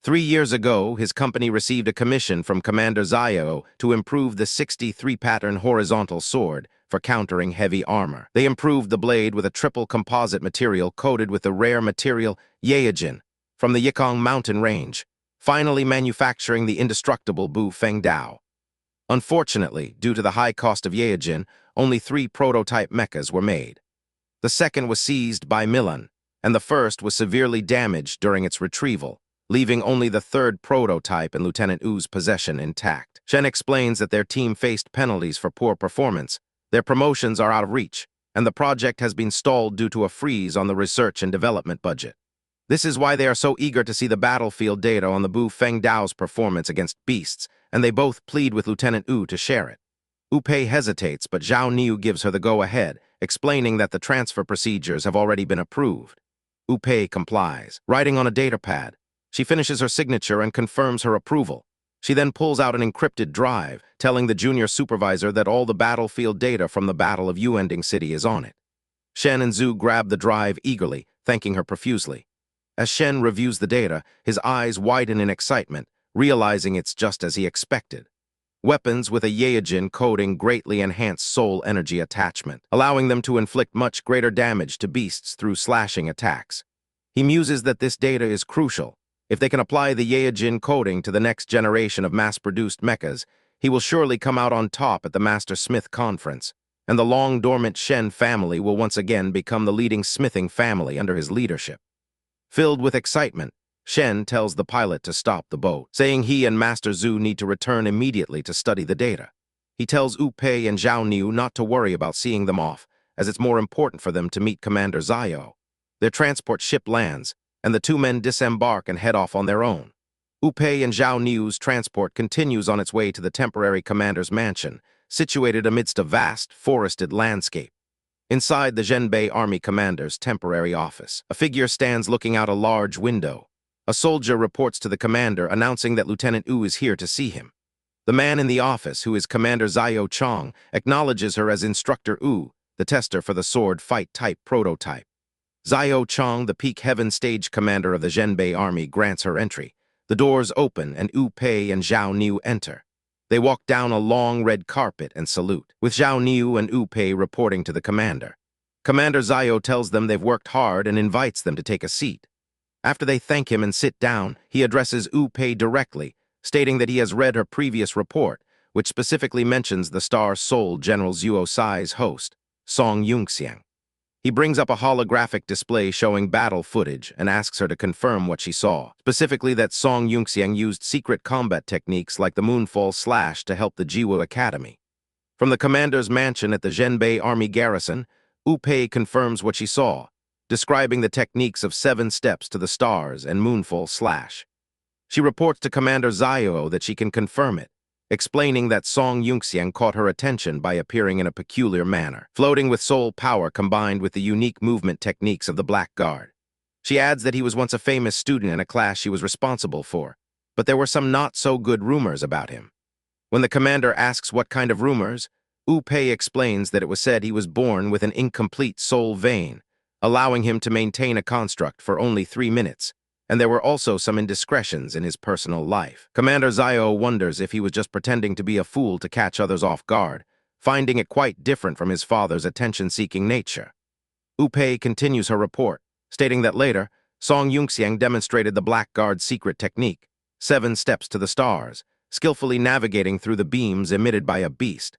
3 years ago, his company received a commission from Commander Zio to improve the 63-pattern horizontal sword for countering heavy armor. They improved the blade with a triple composite material coated with the rare material Yaejin from the Yikong mountain range, finally manufacturing the indestructible Bu Feng Dao. Unfortunately, due to the high cost of Yaejin, only 3 prototype mechas were made. The second was seized by Milan, and the first was severely damaged during its retrieval, leaving only the third prototype in Lieutenant U's possession intact. Shen explains that their team faced penalties for poor performance, their promotions are out of reach, and the project has been stalled due to a freeze on the research and development budget. This is why they are so eager to see the battlefield data on the Bu Fengdao's performance against beasts, and they both plead with Lieutenant U to share it. Wu Pei hesitates, but Zhao Niu gives her the go-ahead, explaining that the transfer procedures have already been approved. Wu Pei complies, writing on a datapad. She finishes her signature and confirms her approval. She then pulls out an encrypted drive, telling the junior supervisor that all the battlefield data from the Battle of Yuending City is on it. Shen and Zhu grab the drive eagerly, thanking her profusely. As Shen reviews the data, his eyes widen in excitement, realizing it's just as he expected. Weapons with a Yaejin coding greatly enhance soul energy attachment, allowing them to inflict much greater damage to beasts through slashing attacks. He muses that this data is crucial. If they can apply the Yaejin coding to the next generation of mass-produced mechas, he will surely come out on top at the Master Smith Conference, and the long-dormant Shen family will once again become the leading smithing family under his leadership. Filled with excitement, Shen tells the pilot to stop the boat, saying he and Master Zhu need to return immediately to study the data. He tells Wu Pei and Zhao Niu not to worry about seeing them off, as it's more important for them to meet Commander Zhao. Their transport ship lands, and the 2 men disembark and head off on their own. Wu Pei and Zhao Niu's transport continues on its way to the temporary commander's mansion, situated amidst a vast, forested landscape. Inside the Zhenbei Army commander's temporary office, a figure stands looking out a large window. A soldier reports to the commander, announcing that Lieutenant Wu is here to see him. The man in the office, who is Commander Zhao Chong, acknowledges her as Instructor Wu, the tester for the sword fight-type prototype. Zhao Chong, the Peak Heaven stage commander of the Zhenbei Army, grants her entry. The doors open, and Wu Pei and Zhao Niu enter. They walk down a long red carpet and salute, with Zhao Niu and Wu Pei reporting to the commander. Commander Zhao tells them they've worked hard and invites them to take a seat. After they thank him and sit down, he addresses Wu Pei directly, stating that he has read her previous report, which specifically mentions the Star Soul General Zuo Sai's host, Song Yunxiang. He brings up a holographic display showing battle footage and asks her to confirm what she saw, specifically that Song Yunxiang used secret combat techniques like the Moonfall Slash to help the Jiwu Academy. From the commander's mansion at the Zhenbei Army garrison, Wu Pei confirms what she saw, describing the techniques of 7 steps to the stars and Moonfall Slash. She reports to Commander Zhao that she can confirm it, explaining that Song Yunxiang caught her attention by appearing in a peculiar manner, floating with soul power combined with the unique movement techniques of the Black Guard. She adds that he was once a famous student in a class she was responsible for, but there were some not-so-good rumors about him. When the commander asks what kind of rumors, Wu Pei explains that it was said he was born with an incomplete soul vein, allowing him to maintain a construct for only 3 minutes, and there were also some indiscretions in his personal life. Commander Zhao wonders if he was just pretending to be a fool to catch others off guard, finding it quite different from his father's attention-seeking nature. Wu Pei continues her report, stating that later, Song Yunxiang demonstrated the Black Guard's secret technique, 7 steps to the stars, skillfully navigating through the beams emitted by a beast.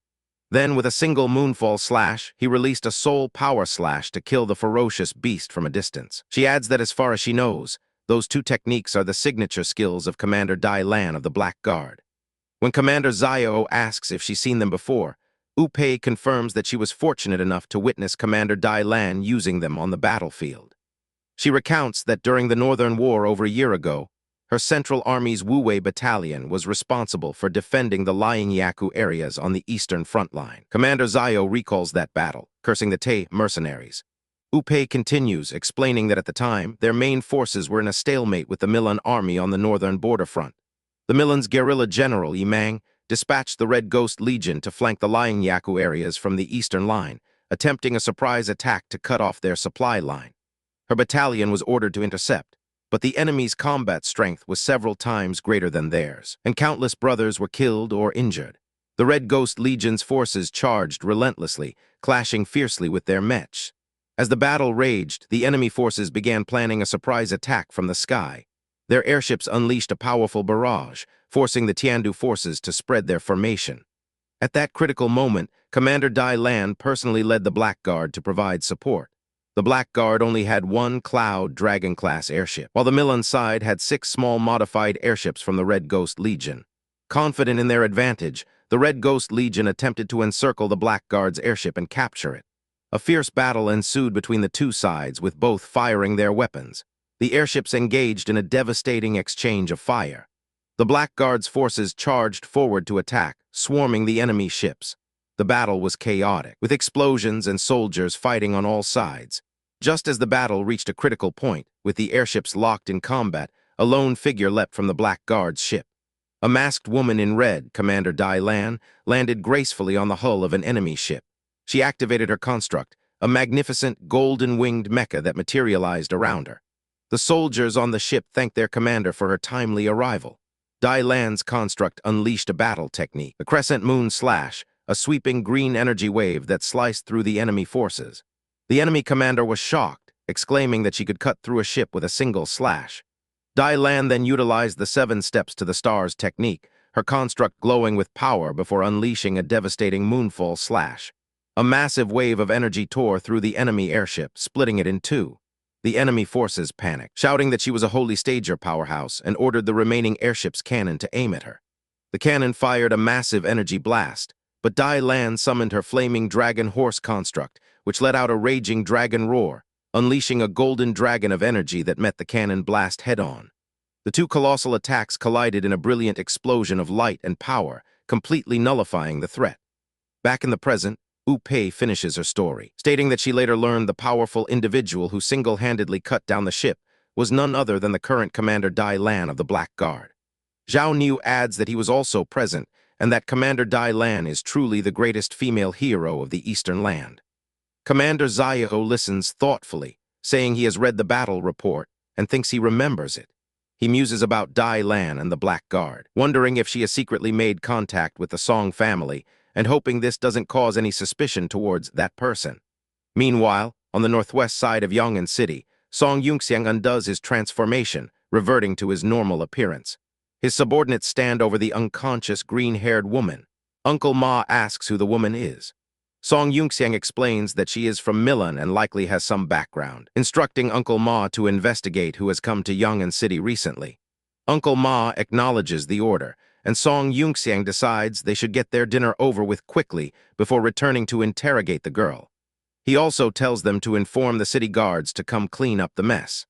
Then, with a single Moonfall Slash, he released a soul power slash to kill the ferocious beast from a distance. She adds that as far as she knows, those 2 techniques are the signature skills of Commander Dai Lan of the Black Guard. When Commander Zhao asks if she's seen them before, Wu Pei confirms that she was fortunate enough to witness Commander Dai Lan using them on the battlefield. She recounts that during the Northern War over a year ago, her Central Army's Wu Wei Battalion was responsible for defending the Liangyaku areas on the eastern front line. Commander Zhao recalls that battle, cursing the Tay mercenaries. Wu Pei continues, explaining that at the time, their main forces were in a stalemate with the Milan army on the northern border front. The Milan's guerrilla general, Yimang, dispatched the Red Ghost Legion to flank the Liangyaku areas from the eastern line, attempting a surprise attack to cut off their supply line. Her battalion was ordered to intercept, but the enemy's combat strength was several times greater than theirs, and countless brothers were killed or injured. The Red Ghost Legion's forces charged relentlessly, clashing fiercely with their mechs. As the battle raged, the enemy forces began planning a surprise attack from the sky. Their airships unleashed a powerful barrage, forcing the Tiandu forces to spread their formation. At that critical moment, Commander Dai Lan personally led the Black Guard to provide support. The Black Guard only had one Cloud Dragon-class airship, while the Milan side had 6 small modified airships from the Red Ghost Legion. Confident in their advantage, the Red Ghost Legion attempted to encircle the Black Guard's airship and capture it. A fierce battle ensued between the two sides, with both firing their weapons. The airships engaged in a devastating exchange of fire. The Black Guard's forces charged forward to attack, swarming the enemy ships. The battle was chaotic, with explosions and soldiers fighting on all sides. Just as the battle reached a critical point, with the airships locked in combat, a lone figure leapt from the Black Guard's ship. A masked woman in red, Commander Dai Lan, landed gracefully on the hull of an enemy ship. She activated her construct, a magnificent golden-winged mecha that materialized around her. The soldiers on the ship thanked their commander for her timely arrival. Dai Lan's construct unleashed a battle technique, a crescent moon slash, a sweeping green energy wave that sliced through the enemy forces. The enemy commander was shocked, exclaiming that she could cut through a ship with a single slash. Dai Lan then utilized the 7 steps to the stars technique, her construct glowing with power before unleashing a devastating moonfall slash. A massive wave of energy tore through the enemy airship, splitting it in 2. The enemy forces panicked, shouting that she was a holy stager powerhouse, and ordered the remaining airship's cannon to aim at her. The cannon fired a massive energy blast, but Dai Lan summoned her flaming dragon horse construct, which let out a raging dragon roar, unleashing a golden dragon of energy that met the cannon blast head-on. The 2 colossal attacks collided in a brilliant explosion of light and power, completely nullifying the threat. Back in the present, Wu Pei finishes her story, stating that she later learned the powerful individual who single-handedly cut down the ship was none other than the current Commander Dai Lan of the Black Guard. Zhao Niu adds that he was also present, and that Commander Dai Lan is truly the greatest female hero of the Eastern Land. Commander Yahello listens thoughtfully, saying he has read the battle report and thinks he remembers it. He muses about Dai Lan and the Black Guard, wondering if she has secretly made contact with the Song family and hoping this doesn't cause any suspicion towards that person. Meanwhile, on the northwest side of Yong'an City, Song Yunxiang undoes his transformation, reverting to his normal appearance. His subordinates stand over the unconscious green-haired woman. Uncle Ma asks who the woman is. Song Yunxiang explains that she is from Milan and likely has some background, instructing Uncle Ma to investigate who has come to Yong'an City recently. Uncle Ma acknowledges the order, and Song Yunxiang decides they should get their dinner over with quickly before returning to interrogate the girl. He also tells them to inform the city guards to come clean up the mess.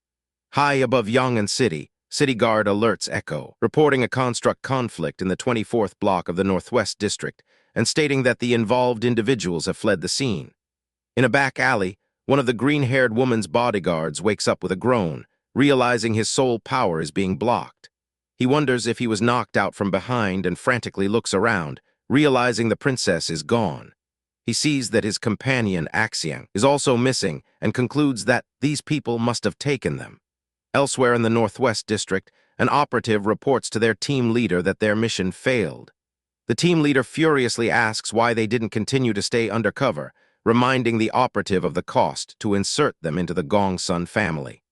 High above Yong'an City, City Guard alerts Echo, reporting a construct conflict in the 24th block of the Northwest District, and stating that the involved individuals have fled the scene. In a back alley, one of the green-haired woman's bodyguards wakes up with a groan, realizing his soul power is being blocked. He wonders if he was knocked out from behind and frantically looks around, realizing the princess is gone. He sees that his companion, Axiang, is also missing and concludes that these people must have taken them. Elsewhere in the Northwest District, an operative reports to their team leader that their mission failed. The team leader furiously asks why they didn't continue to stay undercover, reminding the operative of the cost to insert them into the Gongsun family.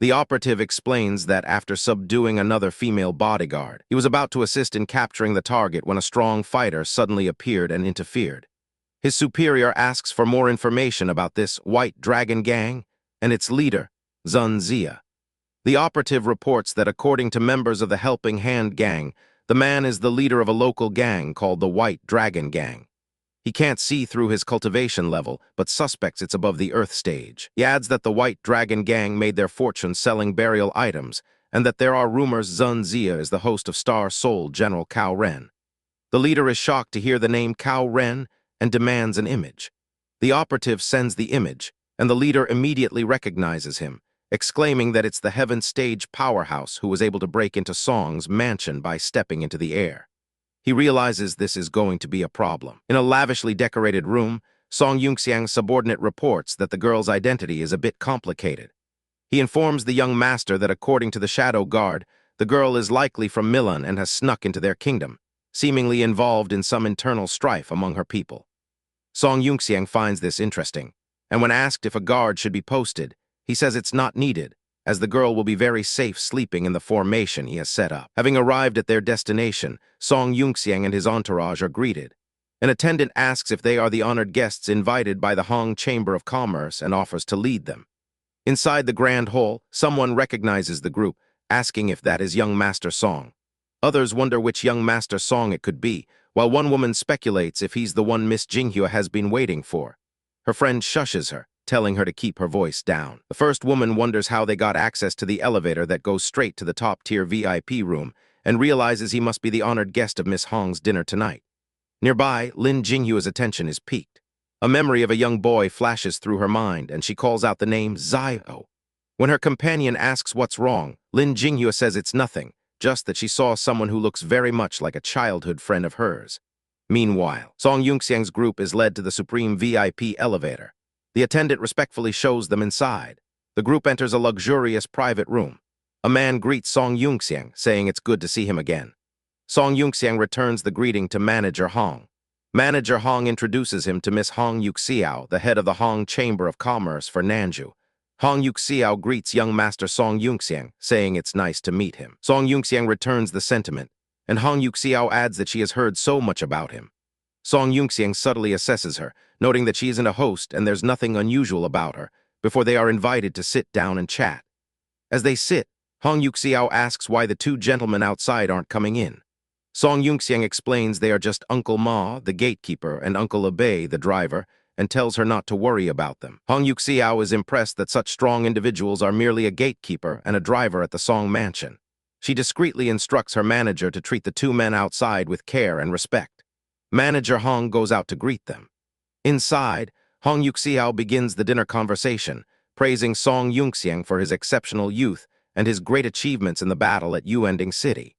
The operative explains that after subduing another female bodyguard, he was about to assist in capturing the target when a strong fighter suddenly appeared and interfered. His superior asks for more information about this White Dragon gang and its leader, Zun Zia. The operative reports that according to members of the Helping Hand gang, the man is the leader of a local gang called the White Dragon Gang. He can't see through his cultivation level, but suspects it's above the Earth stage. He adds that the White Dragon Gang made their fortune selling burial items, and that there are rumors Zun Zia is the host of Star Soul General Cao Ren. The leader is shocked to hear the name Cao Ren and demands an image. The operative sends the image, and the leader immediately recognizes him, exclaiming that it's the Heaven Stage powerhouse who was able to break into Song's mansion by stepping into the air. He realizes this is going to be a problem. In a lavishly decorated room, Song Yunxiang's subordinate reports that the girl's identity is a bit complicated. He informs the young master that according to the Shadow Guard, the girl is likely from Milan and has snuck into their kingdom, seemingly involved in some internal strife among her people. Song Yunxiang finds this interesting, and when asked if a guard should be posted, he says it's not needed, as the girl will be very safe sleeping in the formation he has set up. Having arrived at their destination, Song Yunxiang and his entourage are greeted. An attendant asks if they are the honored guests invited by the Hong Chamber of Commerce and offers to lead them. Inside the grand hall, someone recognizes the group, asking if that is young Master Song. Others wonder which young Master Song it could be, while one woman speculates if he's the one Miss Jinghua has been waiting for. Her friend shushes her, telling her to keep her voice down. The first woman wonders how they got access to the elevator that goes straight to the top-tier VIP room, and realizes he must be the honored guest of Miss Hong's dinner tonight. Nearby, Lin Jinghua's attention is piqued. A memory of a young boy flashes through her mind, and she calls out the name Zio. When her companion asks what's wrong, Lin Jinghua says it's nothing, just that she saw someone who looks very much like a childhood friend of hers. Meanwhile, Song Yunxiang's group is led to the Supreme VIP elevator. The attendant respectfully shows them inside. The group enters a luxurious private room. A man greets Song Yunxiang, saying it's good to see him again. Song Yunxiang returns the greeting to Manager Hong. Manager Hong introduces him to Miss Hong Yuxiao, the head of the Hong Chamber of Commerce for Nanju. Hong Yuxiao greets young Master Song Yunxiang, saying it's nice to meet him. Song Yunxiang returns the sentiment, and Hong Yuxiao adds that she has heard so much about him. Song Yunxiang subtly assesses her, noting that she isn't a host and there's nothing unusual about her, before they are invited to sit down and chat. As they sit, Hong Yuxiao asks why the two gentlemen outside aren't coming in. Song Yunxiang explains they are just Uncle Ma, the gatekeeper, and Uncle Abei, the driver, and tells her not to worry about them. Hong Yuxiao is impressed that such strong individuals are merely a gatekeeper and a driver at the Song mansion. She discreetly instructs her manager to treat the two men outside with care and respect. Manager Hong goes out to greet them. Inside, Hong Yuxiao begins the dinner conversation, praising Song Yunxiang for his exceptional youth and his great achievements in the battle at Yuending City.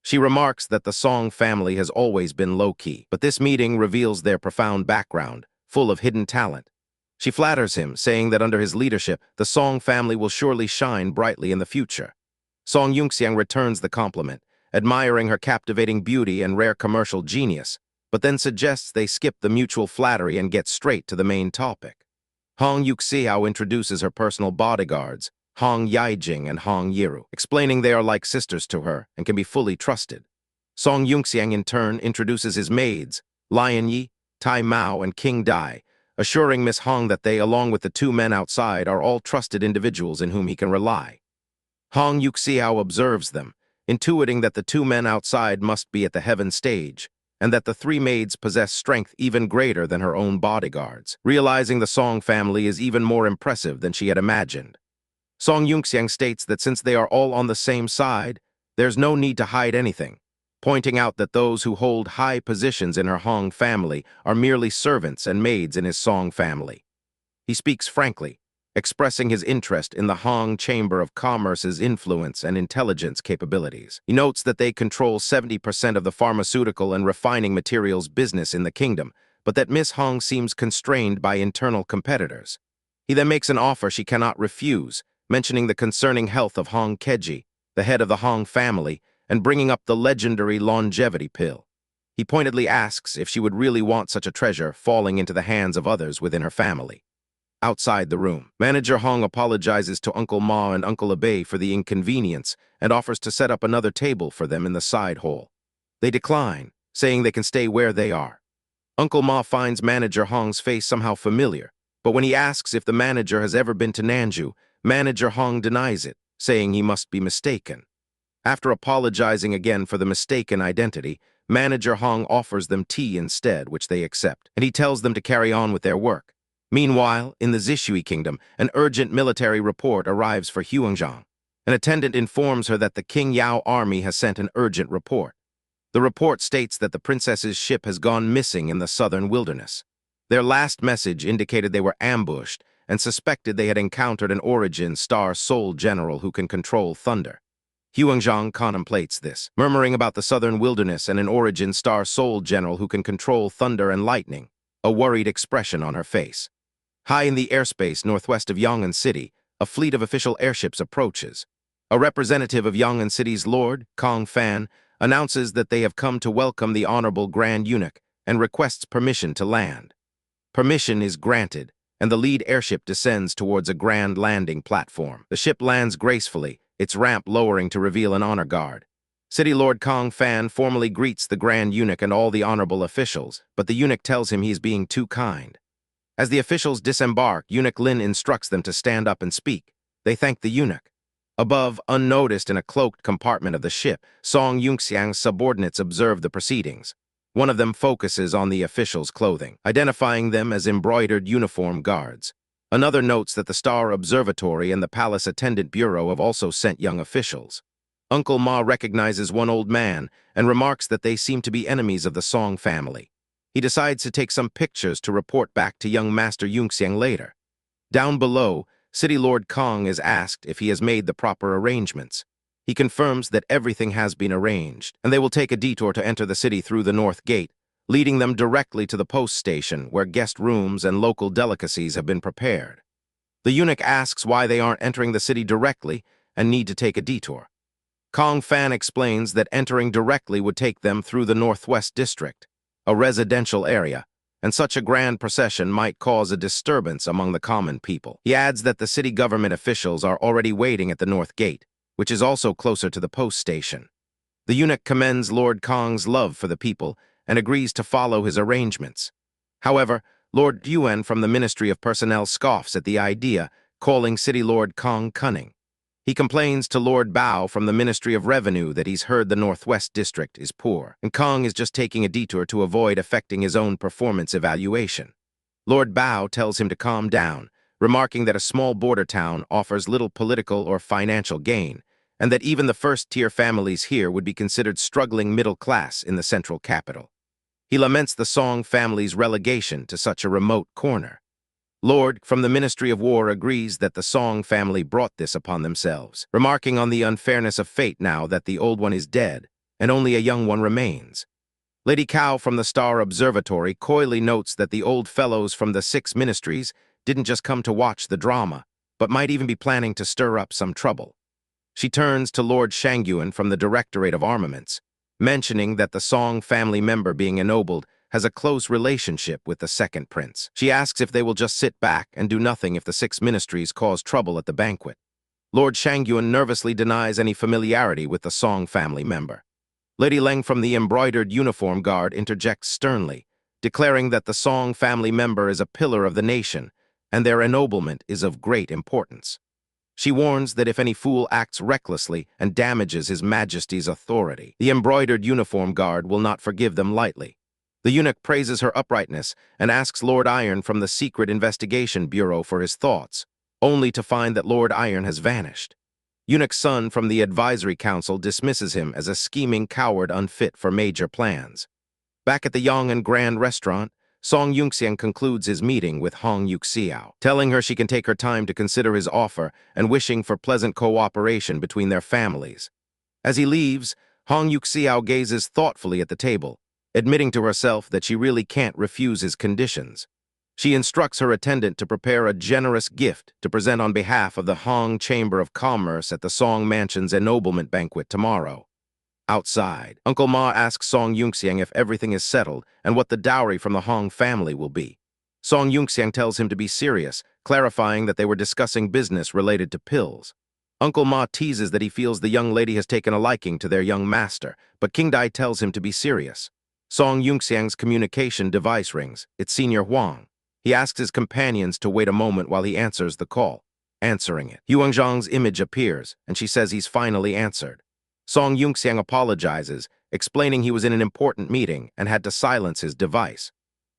She remarks that the Song family has always been low-key, but this meeting reveals their profound background, full of hidden talent. She flatters him, saying that under his leadership, the Song family will surely shine brightly in the future. Song Yunxiang returns the compliment, admiring her captivating beauty and rare commercial genius, but then suggests they skip the mutual flattery and get straight to the main topic. Hong Yuxiao introduces her personal bodyguards, Hong Yaijing and Hong Yiru, explaining they are like sisters to her and can be fully trusted. Song Yunxiang in turn introduces his maids, Lion Yi, Tai Mao, and King Dai, assuring Miss Hong that they, along with the two men outside, are all trusted individuals in whom he can rely. Hong Yuxiao observes them, intuiting that the two men outside must be at the heaven stage, and that the three maids possess strength even greater than her own bodyguards, realizing the Song family is even more impressive than she had imagined. Song Yunxiang states that since they are all on the same side, there's no need to hide anything, pointing out that those who hold high positions in her Hong family are merely servants and maids in his Song family. He speaks frankly, expressing his interest in the Hong Chamber of Commerce's influence and intelligence capabilities. He notes that they control 70% of the pharmaceutical and refining materials business in the kingdom, but that Miss Hong seems constrained by internal competitors. He then makes an offer she cannot refuse, mentioning the concerning health of Hong Keji, the head of the Hong family, and bringing up the legendary longevity pill. He pointedly asks if she would really want such a treasure falling into the hands of others within her family. Outside the room, Manager Hong apologizes to Uncle Ma and Uncle Abei for the inconvenience and offers to set up another table for them in the side hall. They decline, saying they can stay where they are. Uncle Ma finds Manager Hong's face somehow familiar, but when he asks if the manager has ever been to Nanju, Manager Hong denies it, saying he must be mistaken. After apologizing again for the mistaken identity, Manager Hong offers them tea instead, which they accept, and he tells them to carry on with their work. Meanwhile, in the Zishui Kingdom, an urgent military report arrives for Huangzhang. An attendant informs her that the King Yao army has sent an urgent report. The report states that the princess's ship has gone missing in the southern wilderness. Their last message indicated they were ambushed and suspected they had encountered an Origin Star Soul General who can control thunder. Huangzhang contemplates this, murmuring about the southern wilderness and an Origin Star Soul General who can control thunder and lightning, a worried expression on her face. High in the airspace northwest of Yang'an City, a fleet of official airships approaches. A representative of Yang'an City's Lord, Kong Fan, announces that they have come to welcome the Honorable Grand Eunuch and requests permission to land. Permission is granted, and the lead airship descends towards a grand landing platform. The ship lands gracefully, its ramp lowering to reveal an honor guard. City Lord Kong Fan formally greets the Grand Eunuch and all the honorable officials, but the eunuch tells him he's being too kind. As the officials disembark, Eunuch Lin instructs them to stand up and speak. They thank the eunuch. Above, unnoticed in a cloaked compartment of the ship, Song Yunxiang's subordinates observe the proceedings. One of them focuses on the officials' clothing, identifying them as embroidered uniform guards. Another notes that the Star Observatory and the Palace Attendant Bureau have also sent young officials. Uncle Ma recognizes one old man and remarks that they seem to be enemies of the Song family. He decides to take some pictures to report back to young Master Yunxiang later. Down below, City Lord Kong is asked if he has made the proper arrangements. He confirms that everything has been arranged, and they will take a detour to enter the city through the North Gate, leading them directly to the post station where guest rooms and local delicacies have been prepared. The eunuch asks why they aren't entering the city directly and need to take a detour. Kong Fan explains that entering directly would take them through the Northwest District, a residential area, and such a grand procession might cause a disturbance among the common people. He adds that the city government officials are already waiting at the North Gate, which is also closer to the post station. The eunuch commends Lord Kong's love for the people and agrees to follow his arrangements. However, Lord Yuan from the Ministry of Personnel scoffs at the idea, calling City Lord Kong cunning. He complains to Lord Bao from the Ministry of Revenue that he's heard the Northwest District is poor, and Kong is just taking a detour to avoid affecting his own performance evaluation. Lord Bao tells him to calm down, remarking that a small border town offers little political or financial gain, and that even the first-tier families here would be considered struggling middle class in the central capital. He laments the Song family's relegation to such a remote corner. Lord from the Ministry of War agrees that the Song family brought this upon themselves, remarking on the unfairness of fate now that the old one is dead and only a young one remains. Lady Cao from the Star Observatory coyly notes that the old fellows from the 6 ministries didn't just come to watch the drama, but might even be planning to stir up some trouble. She turns to Lord Shangyuan from the Directorate of Armaments, mentioning that the Song family member being ennobled has a close relationship with the second prince. She asks if they will just sit back and do nothing if the 6 ministries cause trouble at the banquet. Lord Shangyuan nervously denies any familiarity with the Song family member. Lady Leng from the Embroidered Uniform Guard interjects sternly, declaring that the Song family member is a pillar of the nation and their ennoblement is of great importance. She warns that if any fool acts recklessly and damages His Majesty's authority, the Embroidered Uniform Guard will not forgive them lightly. The eunuch praises her uprightness and asks Lord Iron from the Secret Investigation Bureau for his thoughts, only to find that Lord Iron has vanished. Eunuch's son from the Advisory Council dismisses him as a scheming coward unfit for major plans. Back at the Yong'an Grand Restaurant, Song Yunxiang concludes his meeting with Hong Yuxiao, telling her she can take her time to consider his offer and wishing for pleasant cooperation between their families. As he leaves, Hong Yuxiao gazes thoughtfully at the table, admitting to herself that she really can't refuse his conditions. She instructs her attendant to prepare a generous gift to present on behalf of the Hong Chamber of Commerce at the Song Mansion's ennoblement banquet tomorrow. Outside, Uncle Ma asks Song Yunxiang if everything is settled and what the dowry from the Hong family will be. Song Yunxiang tells him to be serious, clarifying that they were discussing business related to pills. Uncle Ma teases that he feels the young lady has taken a liking to their young master, but King Dai tells him to be serious. Song Yunxiang's communication device rings. It's Senior Huang. He asks his companions to wait a moment while he answers the call. Answering it, Huangzhang's image appears, and she says he's finally answered. Song Yunxiang apologizes, explaining he was in an important meeting and had to silence his device.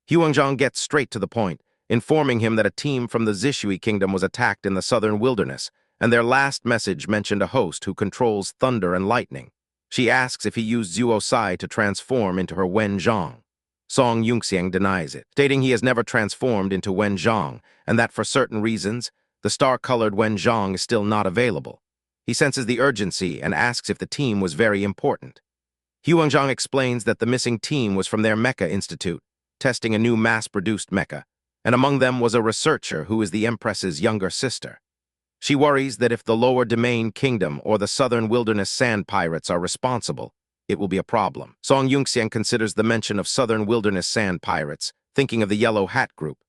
Huangzhang gets straight to the point, informing him that a team from the Zishui Kingdom was attacked in the southern wilderness, and their last message mentioned a host who controls thunder and lightning. She asks if he used Zuo Sai to transform into her Wen Zhang. Song Yunxiang denies it, stating he has never transformed into Wen Zhang, and that for certain reasons, the star-colored Wen Zhang is still not available. He senses the urgency and asks if the team was very important. Huangzhang explains that the missing team was from their mecha institute, testing a new mass-produced mecha, and among them was a researcher who is the Empress's younger sister. She worries that if the Lower Domain Kingdom or the Southern Wilderness Sand Pirates are responsible, it will be a problem. Song Yunxiang considers the mention of Southern Wilderness Sand Pirates, thinking of the Yellow Hat Group.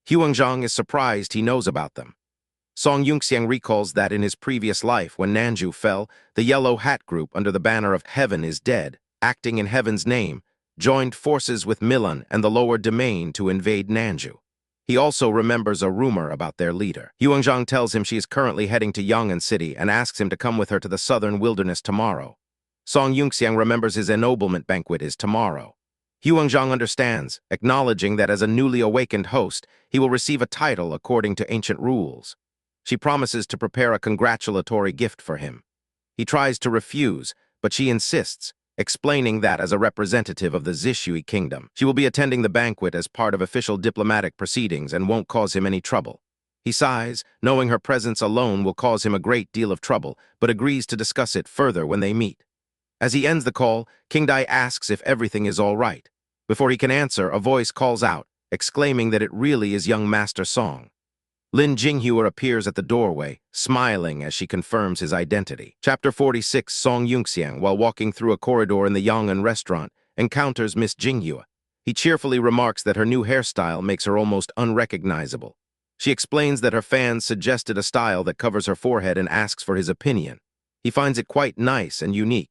Huangzhang is surprised he knows about them. Song Yunxiang recalls that in his previous life, when Nanju fell, the Yellow Hat Group, under the banner of Heaven is Dead, acting in Heaven's name, joined forces with Milan and the lower domain to invade Nanju. He also remembers a rumor about their leader. Yuanzhang tells him she is currently heading to Yang'an City and asks him to come with her to the southern wilderness tomorrow. Song Yunxiang remembers his ennoblement banquet is tomorrow. Yuanzhang understands, acknowledging that as a newly awakened host, he will receive a title according to ancient rules. She promises to prepare a congratulatory gift for him. He tries to refuse, but she insists, explaining that as a representative of the Zishui kingdom, she will be attending the banquet as part of official diplomatic proceedings and won't cause him any trouble. He sighs, knowing her presence alone will cause him a great deal of trouble, but agrees to discuss it further when they meet. As he ends the call, King Dai asks if everything is all right. Before he can answer, a voice calls out, exclaiming that it really is young Master Song. Lin Jinghua appears at the doorway, smiling as she confirms his identity. Chapter 46. Song Yunxiang, while walking through a corridor in the Yang'an restaurant, encounters Miss Jinghua. He cheerfully remarks that her new hairstyle makes her almost unrecognizable. She explains that her fans suggested a style that covers her forehead and asks for his opinion. He finds it quite nice and unique.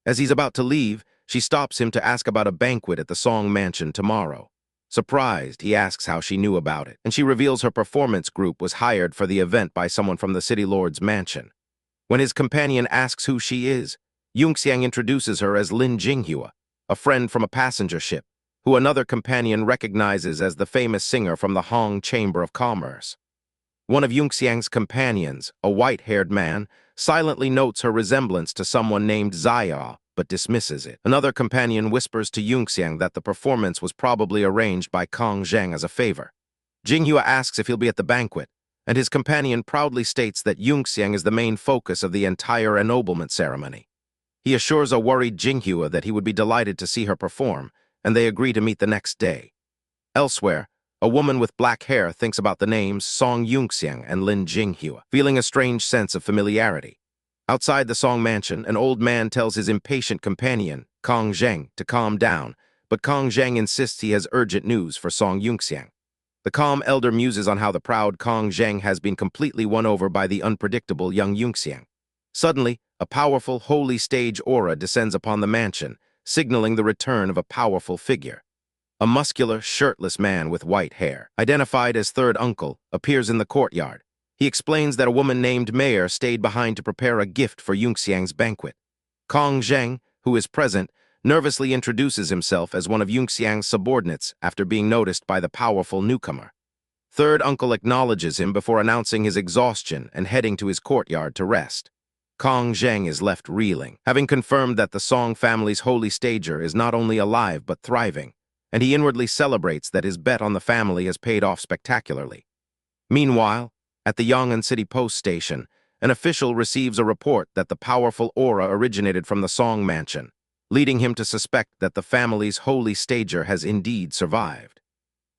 As he's about to leave, she stops him to ask about a banquet at the Song Mansion tomorrow. Surprised, he asks how she knew about it, and she reveals her performance group was hired for the event by someone from the city lord's mansion. When his companion asks who she is, Yunxiang introduces her as Lin Jinghua, a friend from a passenger ship, who another companion recognizes as the famous singer from the Hong Chamber of Commerce. One of Yunxiang's companions, a white-haired man, silently notes her resemblance to someone named Zaya, but dismisses it. Another companion whispers to Yunxiang that the performance was probably arranged by Kong Zhang as a favor. Jinghua asks if he'll be at the banquet, and his companion proudly states that Yunxiang is the main focus of the entire ennoblement ceremony. He assures a worried Jinghua that he would be delighted to see her perform, and they agree to meet the next day. Elsewhere, a woman with black hair thinks about the names Song Yunxiang and Lin Jinghua, feeling a strange sense of familiarity. Outside the Song Mansion, an old man tells his impatient companion, Kong Zheng, to calm down, but Kong Zheng insists he has urgent news for Song Yunxiang. The calm elder muses on how the proud Kong Zheng has been completely won over by the unpredictable young Yunxiang. Suddenly, a powerful, holy stage aura descends upon the mansion, signaling the return of a powerful figure. A muscular, shirtless man with white hair, identified as third uncle, appears in the courtyard. He explains that a woman named Mayor stayed behind to prepare a gift for Yunxiang's banquet. Kong Zheng, who is present, nervously introduces himself as one of Yunxiang's subordinates after being noticed by the powerful newcomer. Third uncle acknowledges him before announcing his exhaustion and heading to his courtyard to rest. Kong Zheng is left reeling, having confirmed that the Song family's holy stager is not only alive but thriving, and he inwardly celebrates that his bet on the family has paid off spectacularly. Meanwhile, at the Yang'an City Post Station, an official receives a report that the powerful aura originated from the Song Mansion, leading him to suspect that the family's holy stager has indeed survived.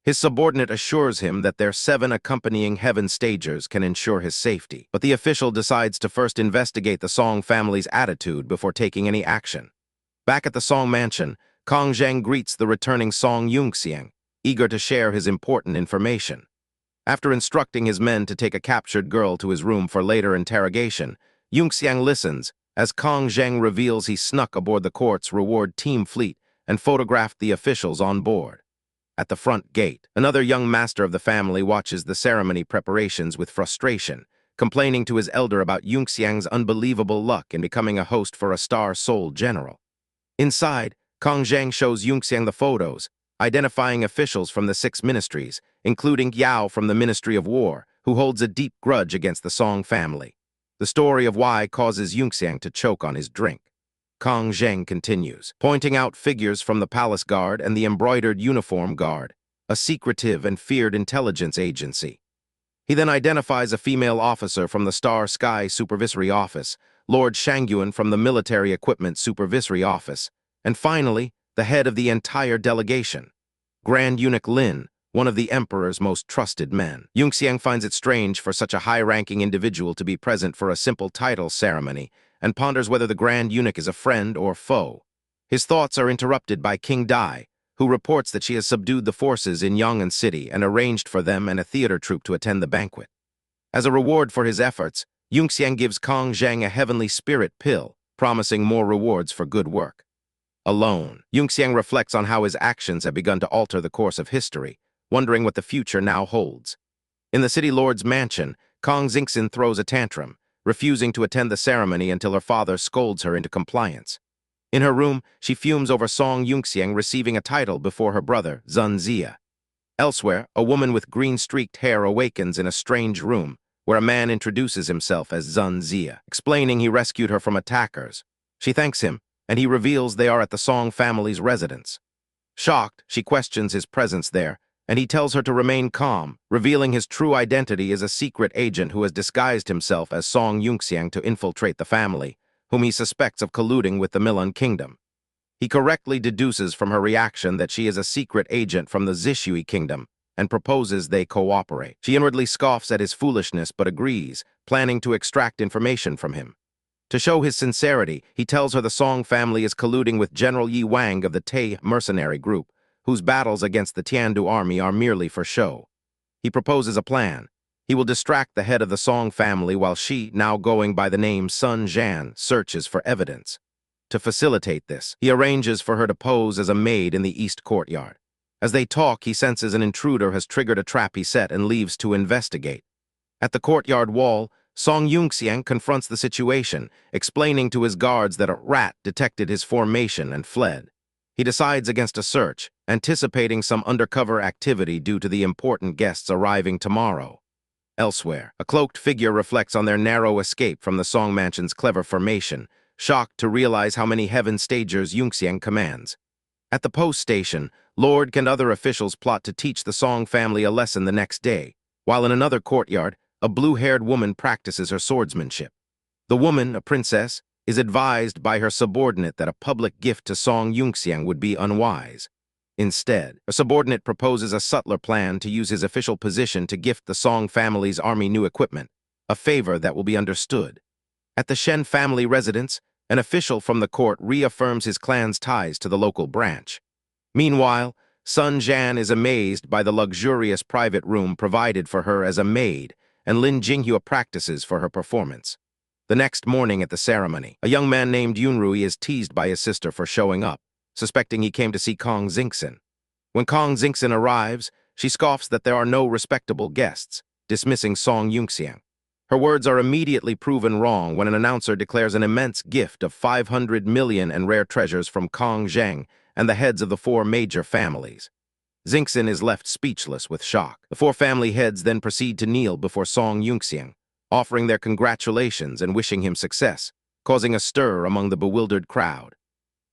His subordinate assures him that their 7 accompanying heaven stagers can ensure his safety, but the official decides to first investigate the Song family's attitude before taking any action. Back at the Song Mansion, Kong Zheng greets the returning Song Yunxiang, eager to share his important information. After instructing his men to take a captured girl to his room for later interrogation, Yunxiang listens as Kong Zheng reveals he snuck aboard the court's reward team fleet and photographed the officials on board. At the front gate, another young master of the family watches the ceremony preparations with frustration, complaining to his elder about Yunxiang's unbelievable luck in becoming a host for a star-souled general. Inside, Kong Zheng shows Yunxiang the photos, identifying officials from the 6 ministries, including Yao from the Ministry of War, who holds a deep grudge against the Song family. The story of why causes Yunxiang to choke on his drink. Kong Zheng continues, pointing out figures from the Palace Guard and the Embroidered Uniform Guard, a secretive and feared intelligence agency. He then identifies a female officer from the Star Sky Supervisory Office, Lord Shangyuan from the Military Equipment Supervisory Office, and finally, the head of the entire delegation, Grand Eunuch Lin, one of the Emperor's most trusted men. Yunxiang finds it strange for such a high-ranking individual to be present for a simple title ceremony and ponders whether the Grand Eunuch is a friend or foe. His thoughts are interrupted by King Dai, who reports that she has subdued the forces in Yang'an City and arranged for them and a theater troupe to attend the banquet. As a reward for his efforts, Yunxiang gives Kong Zhang a heavenly spirit pill, promising more rewards for good work. Alone, Yunxiang reflects on how his actions have begun to alter the course of history, wondering what the future now holds. In the city lord's mansion, Kong Xingxin throws a tantrum, refusing to attend the ceremony until her father scolds her into compliance. In her room, she fumes over Song Yunxiang receiving a title before her brother, Zun Zia. Elsewhere, a woman with green-streaked hair awakens in a strange room, where a man introduces himself as Zun Zia, explaining he rescued her from attackers. She thanks him, and he reveals they are at the Song family's residence. Shocked, she questions his presence there, and he tells her to remain calm, revealing his true identity as a secret agent who has disguised himself as Song Yunxiang to infiltrate the family, whom he suspects of colluding with the Milan kingdom. He correctly deduces from her reaction that she is a secret agent from the Zishui kingdom and proposes they cooperate. She inwardly scoffs at his foolishness but agrees, planning to extract information from him. To show his sincerity, he tells her the Song family is colluding with General Yi Wang of the Tay mercenary group, whose battles against the Tiandu army are merely for show. He proposes a plan. He will distract the head of the Song family while she, now going by the name Sun Zhan, searches for evidence. To facilitate this, he arranges for her to pose as a maid in the east courtyard. As they talk, he senses an intruder has triggered a trap he set and leaves to investigate. At the courtyard wall, Song Yunxiang confronts the situation, explaining to his guards that a rat detected his formation and fled. He decides against a search, anticipating some undercover activity due to the important guests arriving tomorrow. Elsewhere, a cloaked figure reflects on their narrow escape from the Song Mansion's clever formation, shocked to realize how many heaven stagers Yunxiang commands. At the post station, Lord and other officials plot to teach the Song family a lesson the next day, while in another courtyard, a blue-haired woman practices her swordsmanship. The woman, a princess, is advised by her subordinate that a public gift to Song Yunxiang would be unwise. Instead, a subordinate proposes a subtler plan to use his official position to gift the Song family's army new equipment, a favor that will be understood. At the Shen family residence, an official from the court reaffirms his clan's ties to the local branch. Meanwhile, Sun Zhan is amazed by the luxurious private room provided for her as a maid, and Lin Jinghua practices for her performance. The next morning at the ceremony, a young man named Yunrui is teased by his sister for showing up, suspecting he came to see Kong Xingxin. When Kong Xingxin arrives, she scoffs that there are no respectable guests, dismissing Song Yunxiang. Her words are immediately proven wrong when an announcer declares an immense gift of 500 million in rare treasures from Kong Zheng and the heads of the 4 major families. Xingxin is left speechless with shock. The 4 family heads then proceed to kneel before Song Yunxiang, offering their congratulations and wishing him success, causing a stir among the bewildered crowd.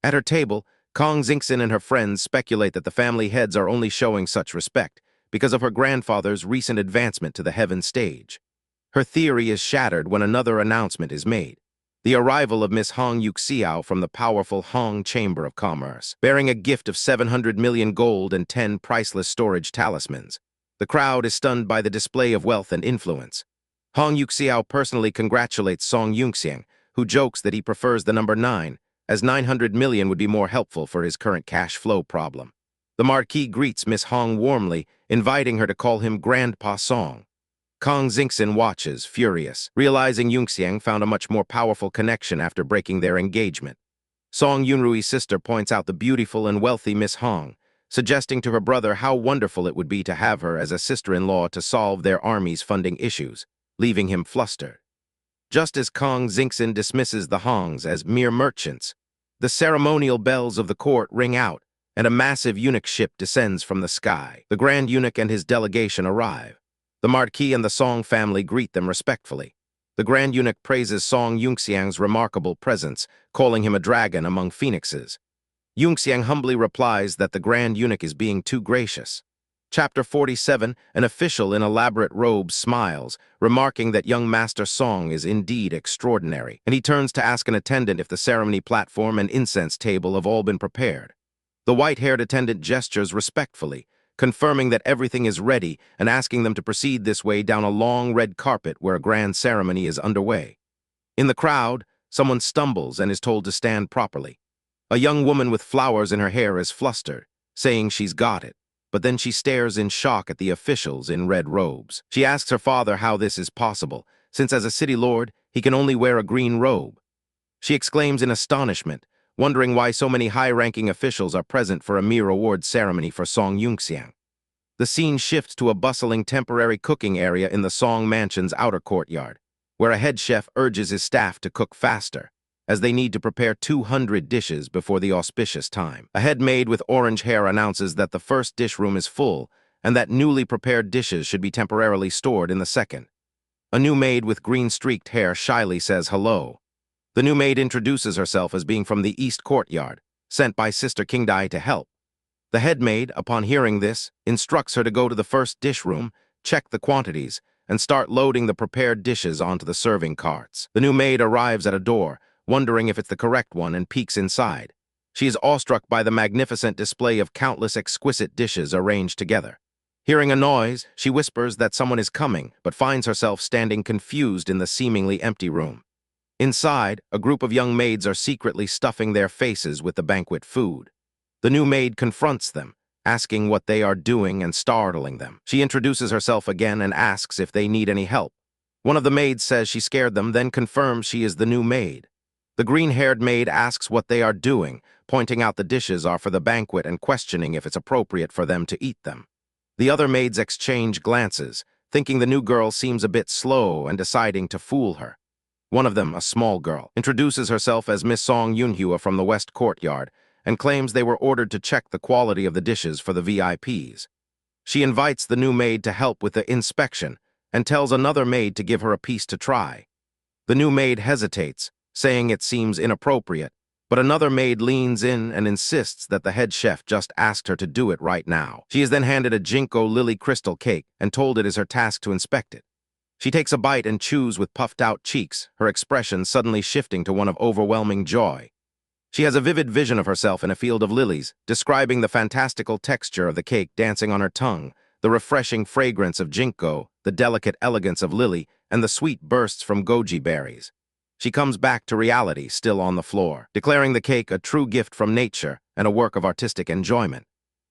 At her table, Kong Xingxin and her friends speculate that the family heads are only showing such respect because of her grandfather's recent advancement to the heaven stage. Her theory is shattered when another announcement is made: the arrival of Miss Hong Yuxiao from the powerful Hong Chamber of Commerce, bearing a gift of 700 million gold and 10 priceless storage talismans. The crowd is stunned by the display of wealth and influence. Hong Yuxiao personally congratulates Song Yunxiang, who jokes that he prefers the number 9, as 900 million would be more helpful for his current cash flow problem. The Marquis greets Miss Hong warmly, inviting her to call him Grandpa Song. Kong Xingxin watches, furious, realizing Yunxiang found a much more powerful connection after breaking their engagement. Song Yunrui's sister points out the beautiful and wealthy Miss Hong, suggesting to her brother how wonderful it would be to have her as a sister-in-law to solve their army's funding issues, leaving him flustered. Just as Kong Xingxin dismisses the Hongs as mere merchants, the ceremonial bells of the court ring out, and a massive eunuch ship descends from the sky. The Grand Eunuch and his delegation arrive. The Marquis and the Song family greet them respectfully. The Grand Eunuch praises Song Yunxiang's remarkable presence, calling him a dragon among phoenixes. Yunxiang humbly replies that the Grand Eunuch is being too gracious. Chapter 47, an official in elaborate robes smiles, remarking that young Master Song is indeed extraordinary, and he turns to ask an attendant if the ceremony platform and incense table have all been prepared. The white-haired attendant gestures respectfully, confirming that everything is ready and asking them to proceed this way down a long red carpet where a grand ceremony is underway. In the crowd, someone stumbles and is told to stand properly. A young woman with flowers in her hair is flustered, saying she's got it. but then she stares in shock at the officials in red robes. She asks her father how this is possible, since as a city lord, he can only wear a green robe. She exclaims in astonishment, wondering why so many high-ranking officials are present for a mere award ceremony for Song Yunxiang. The scene shifts to a bustling temporary cooking area in the Song Mansion's outer courtyard, where a head chef urges his staff to cook faster, as they need to prepare 200 dishes before the auspicious time. A head maid with orange hair announces that the first dish room is full and that newly prepared dishes should be temporarily stored in the second. A new maid with green-streaked hair shyly says hello. The new maid introduces herself as being from the East Courtyard, sent by Sister Kingdai to help. The head maid, upon hearing this, instructs her to go to the first dish room, check the quantities, and start loading the prepared dishes onto the serving carts. The new maid arrives at a door, wondering if it's the correct one, and peeks inside. She is awestruck by the magnificent display of countless exquisite dishes arranged together. Hearing a noise, she whispers that someone is coming, but finds herself standing confused in the seemingly empty room. Inside, a group of young maids are secretly stuffing their faces with the banquet food. The new maid confronts them, asking what they are doing and startling them. She introduces herself again and asks if they need any help. One of the maids says she scared them, then confirms she is the new maid. The green-haired maid asks what they are doing, pointing out the dishes are for the banquet and questioning if it's appropriate for them to eat them. The other maids exchange glances, thinking the new girl seems a bit slow and deciding to fool her. One of them, a small girl, introduces herself as Miss Song Yunhua from the West Courtyard and claims they were ordered to check the quality of the dishes for the VIPs. She invites the new maid to help with the inspection and tells another maid to give her a piece to try. The new maid hesitates, saying it seems inappropriate, but another maid leans in and insists that the head chef just asked her to do it right now. She is then handed a ginkgo lily crystal cake and told it is her task to inspect it. She takes a bite and chews with puffed-out cheeks, her expression suddenly shifting to one of overwhelming joy. She has a vivid vision of herself in a field of lilies, describing the fantastical texture of the cake dancing on her tongue, the refreshing fragrance of ginkgo, the delicate elegance of lily, and the sweet bursts from goji berries. She comes back to reality, still on the floor, declaring the cake a true gift from nature and a work of artistic enjoyment.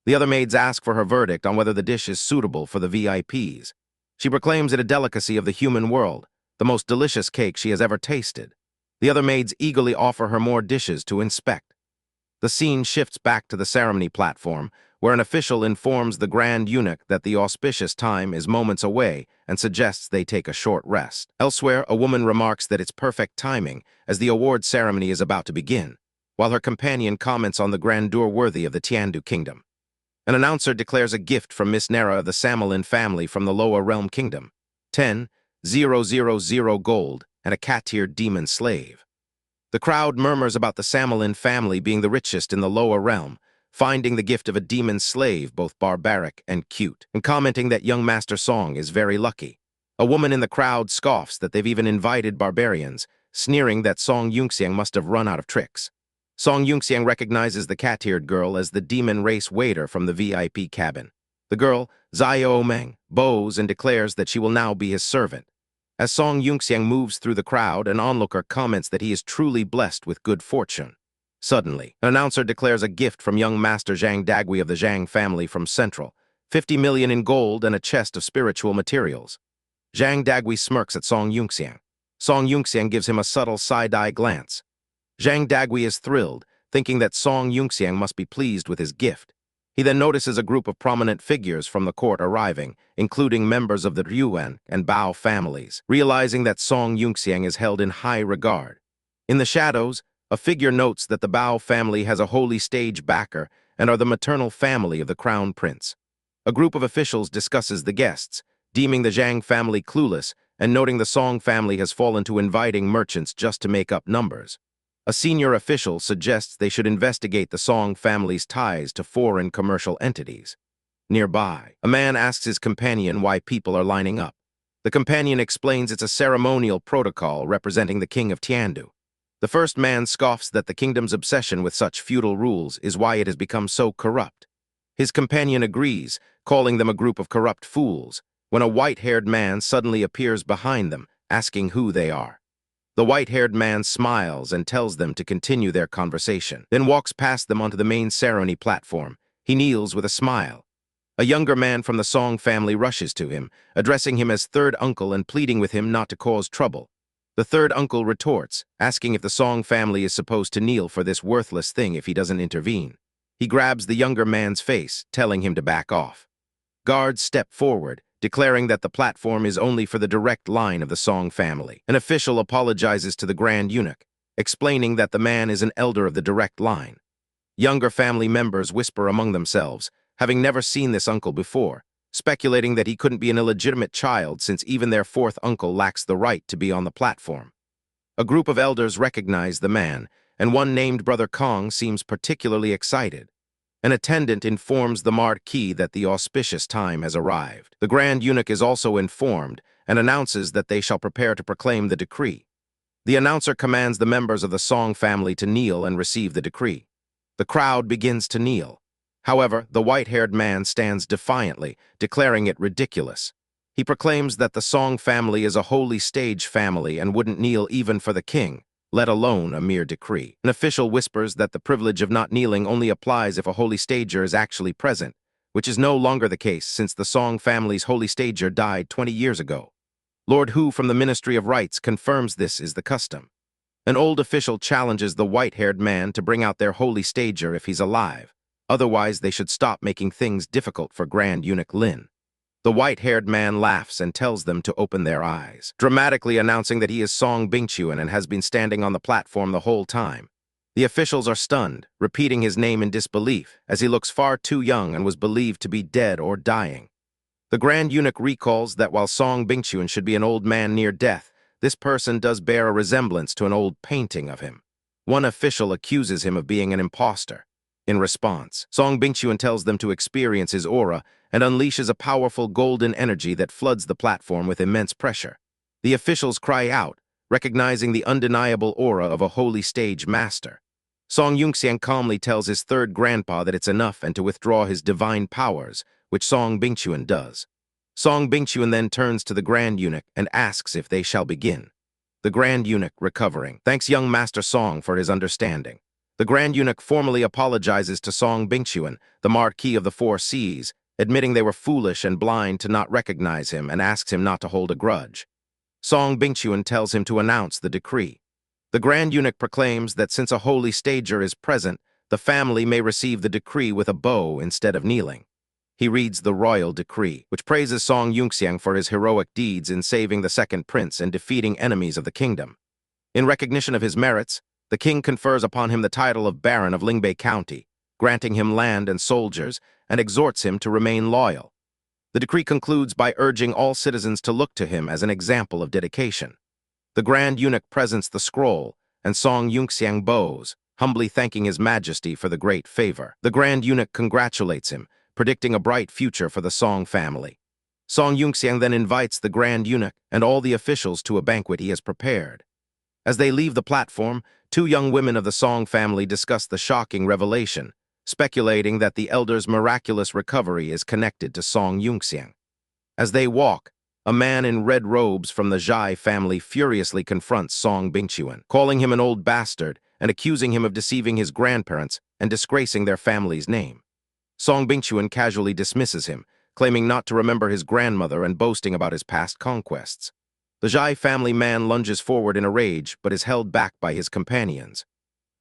The other maids ask for her verdict on whether the dish is suitable for the VIPs. She proclaims it a delicacy of the human world, the most delicious cake she has ever tasted. The other maids eagerly offer her more dishes to inspect. The scene shifts back to the ceremony platform, where an official informs the Grand Eunuch that the auspicious time is moments away and suggests they take a short rest. Elsewhere, a woman remarks that it's perfect timing, as the award ceremony is about to begin, while her companion comments on the grandeur worthy of the Tiandu kingdom. An announcer declares a gift from Miss Nera of the Samalin family from the Lower Realm Kingdom, 10,000 gold, and a cat-tiered demon slave. The crowd murmurs about the Samalin family being the richest in the Lower Realm, finding the gift of a demon slave both barbaric and cute, and commenting that young Master Song is very lucky. A woman in the crowd scoffs that they've even invited barbarians, sneering that Song Yunxiang must have run out of tricks. Song Yunxiang recognizes the cat-eared girl as the demon race waiter from the VIP cabin. The girl, Zio Meng, bows and declares that she will now be his servant. As Song Yunxiang moves through the crowd, an onlooker comments that he is truly blessed with good fortune. Suddenly, an announcer declares a gift from young Master Zhang Dagui of the Zhang family from Central, 50 million in gold and a chest of spiritual materials. Zhang Dagui smirks at Song Yunxiang. Song Yunxiang gives him a subtle side-eye glance. Zhang Dagui is thrilled, thinking that Song Yunxiang must be pleased with his gift. He then notices a group of prominent figures from the court arriving, including members of the Ryuan and Bao families, realizing that Song Yunxiang is held in high regard. In the shadows, a figure notes that the Bao family has a holy stage backer and are the maternal family of the crown prince. A group of officials discusses the guests, deeming the Zhang family clueless and noting the Song family has fallen to inviting merchants just to make up numbers. A senior official suggests they should investigate the Song family's ties to foreign commercial entities. Nearby, a man asks his companion why people are lining up. The companion explains it's a ceremonial protocol representing the king of Tiandu. The first man scoffs that the kingdom's obsession with such feudal rules is why it has become so corrupt. His companion agrees, calling them a group of corrupt fools, when a white-haired man suddenly appears behind them, asking who they are. The white-haired man smiles and tells them to continue their conversation, then walks past them onto the main ceremony platform. He kneels with a smile. A younger man from the Song family rushes to him, addressing him as third uncle and pleading with him not to cause trouble. The third uncle retorts, asking if the Song family is supposed to kneel for this worthless thing if he doesn't intervene. He grabs the younger man's face, telling him to back off. Guards step forward, declaring that the platform is only for the direct line of the Song family. An official apologizes to the Grand Eunuch, explaining that the man is an elder of the direct line. Younger family members whisper among themselves, having never seen this uncle before, speculating that he couldn't be an illegitimate child since even their fourth uncle lacks the right to be on the platform. A group of elders recognize the man, and one named Brother Kong seems particularly excited. An attendant informs the Marquis that the auspicious time has arrived. The Grand Eunuch is also informed and announces that they shall prepare to proclaim the decree. The announcer commands the members of the Song family to kneel and receive the decree. The crowd begins to kneel. However, the white-haired man stands defiantly, declaring it ridiculous. He proclaims that the Song family is a holy stage family and wouldn't kneel even for the king, let alone a mere decree. An official whispers that the privilege of not kneeling only applies if a holy stager is actually present, which is no longer the case since the Song family's holy stager died 20 years ago. Lord Hu from the Ministry of Rites confirms this is the custom. An old official challenges the white-haired man to bring out their holy stager if he's alive. Otherwise, they should stop making things difficult for Grand Eunuch Lin. The white-haired man laughs and tells them to open their eyes, dramatically announcing that he is Song Bingchuan and has been standing on the platform the whole time. The officials are stunned, repeating his name in disbelief, as he looks far too young and was believed to be dead or dying. The Grand Eunuch recalls that while Song Bingchuan should be an old man near death, this person does bear a resemblance to an old painting of him. One official accuses him of being an imposter. In response, Song Bingchuan tells them to experience his aura and unleashes a powerful golden energy that floods the platform with immense pressure. The officials cry out, recognizing the undeniable aura of a holy stage master. Song Yunxiang calmly tells his third grandpa that it's enough and to withdraw his divine powers, which Song Bingchuan does. Song Bingchuan then turns to the Grand Eunuch and asks if they shall begin. The Grand Eunuch, recovering, thanks young Master Song for his understanding. The Grand Eunuch formally apologizes to Song Bingchuan, the Marquis of the Four Seas, admitting they were foolish and blind to not recognize him and asks him not to hold a grudge. Song Bingchuan tells him to announce the decree. The Grand Eunuch proclaims that since a holy stager is present, the family may receive the decree with a bow instead of kneeling. He reads the royal decree, which praises Song Yunxiang for his heroic deeds in saving the second prince and defeating enemies of the kingdom. In recognition of his merits, the king confers upon him the title of Baron of Lingbei County, granting him land and soldiers, and exhorts him to remain loyal. The decree concludes by urging all citizens to look to him as an example of dedication. The Grand Eunuch presents the scroll, and Song Yunxiang bows, humbly thanking His Majesty for the great favor. The Grand Eunuch congratulates him, predicting a bright future for the Song family. Song Yunxiang then invites the Grand Eunuch and all the officials to a banquet he has prepared. As they leave the platform, two young women of the Song family discuss the shocking revelation, speculating that the elder's miraculous recovery is connected to Song Yunxiang. As they walk, a man in red robes from the Zhai family furiously confronts Song Bingchuan, calling him an old bastard and accusing him of deceiving his grandparents and disgracing their family's name. Song Bingchuan casually dismisses him, claiming not to remember his grandmother and boasting about his past conquests. The Zhai family man lunges forward in a rage, but is held back by his companions.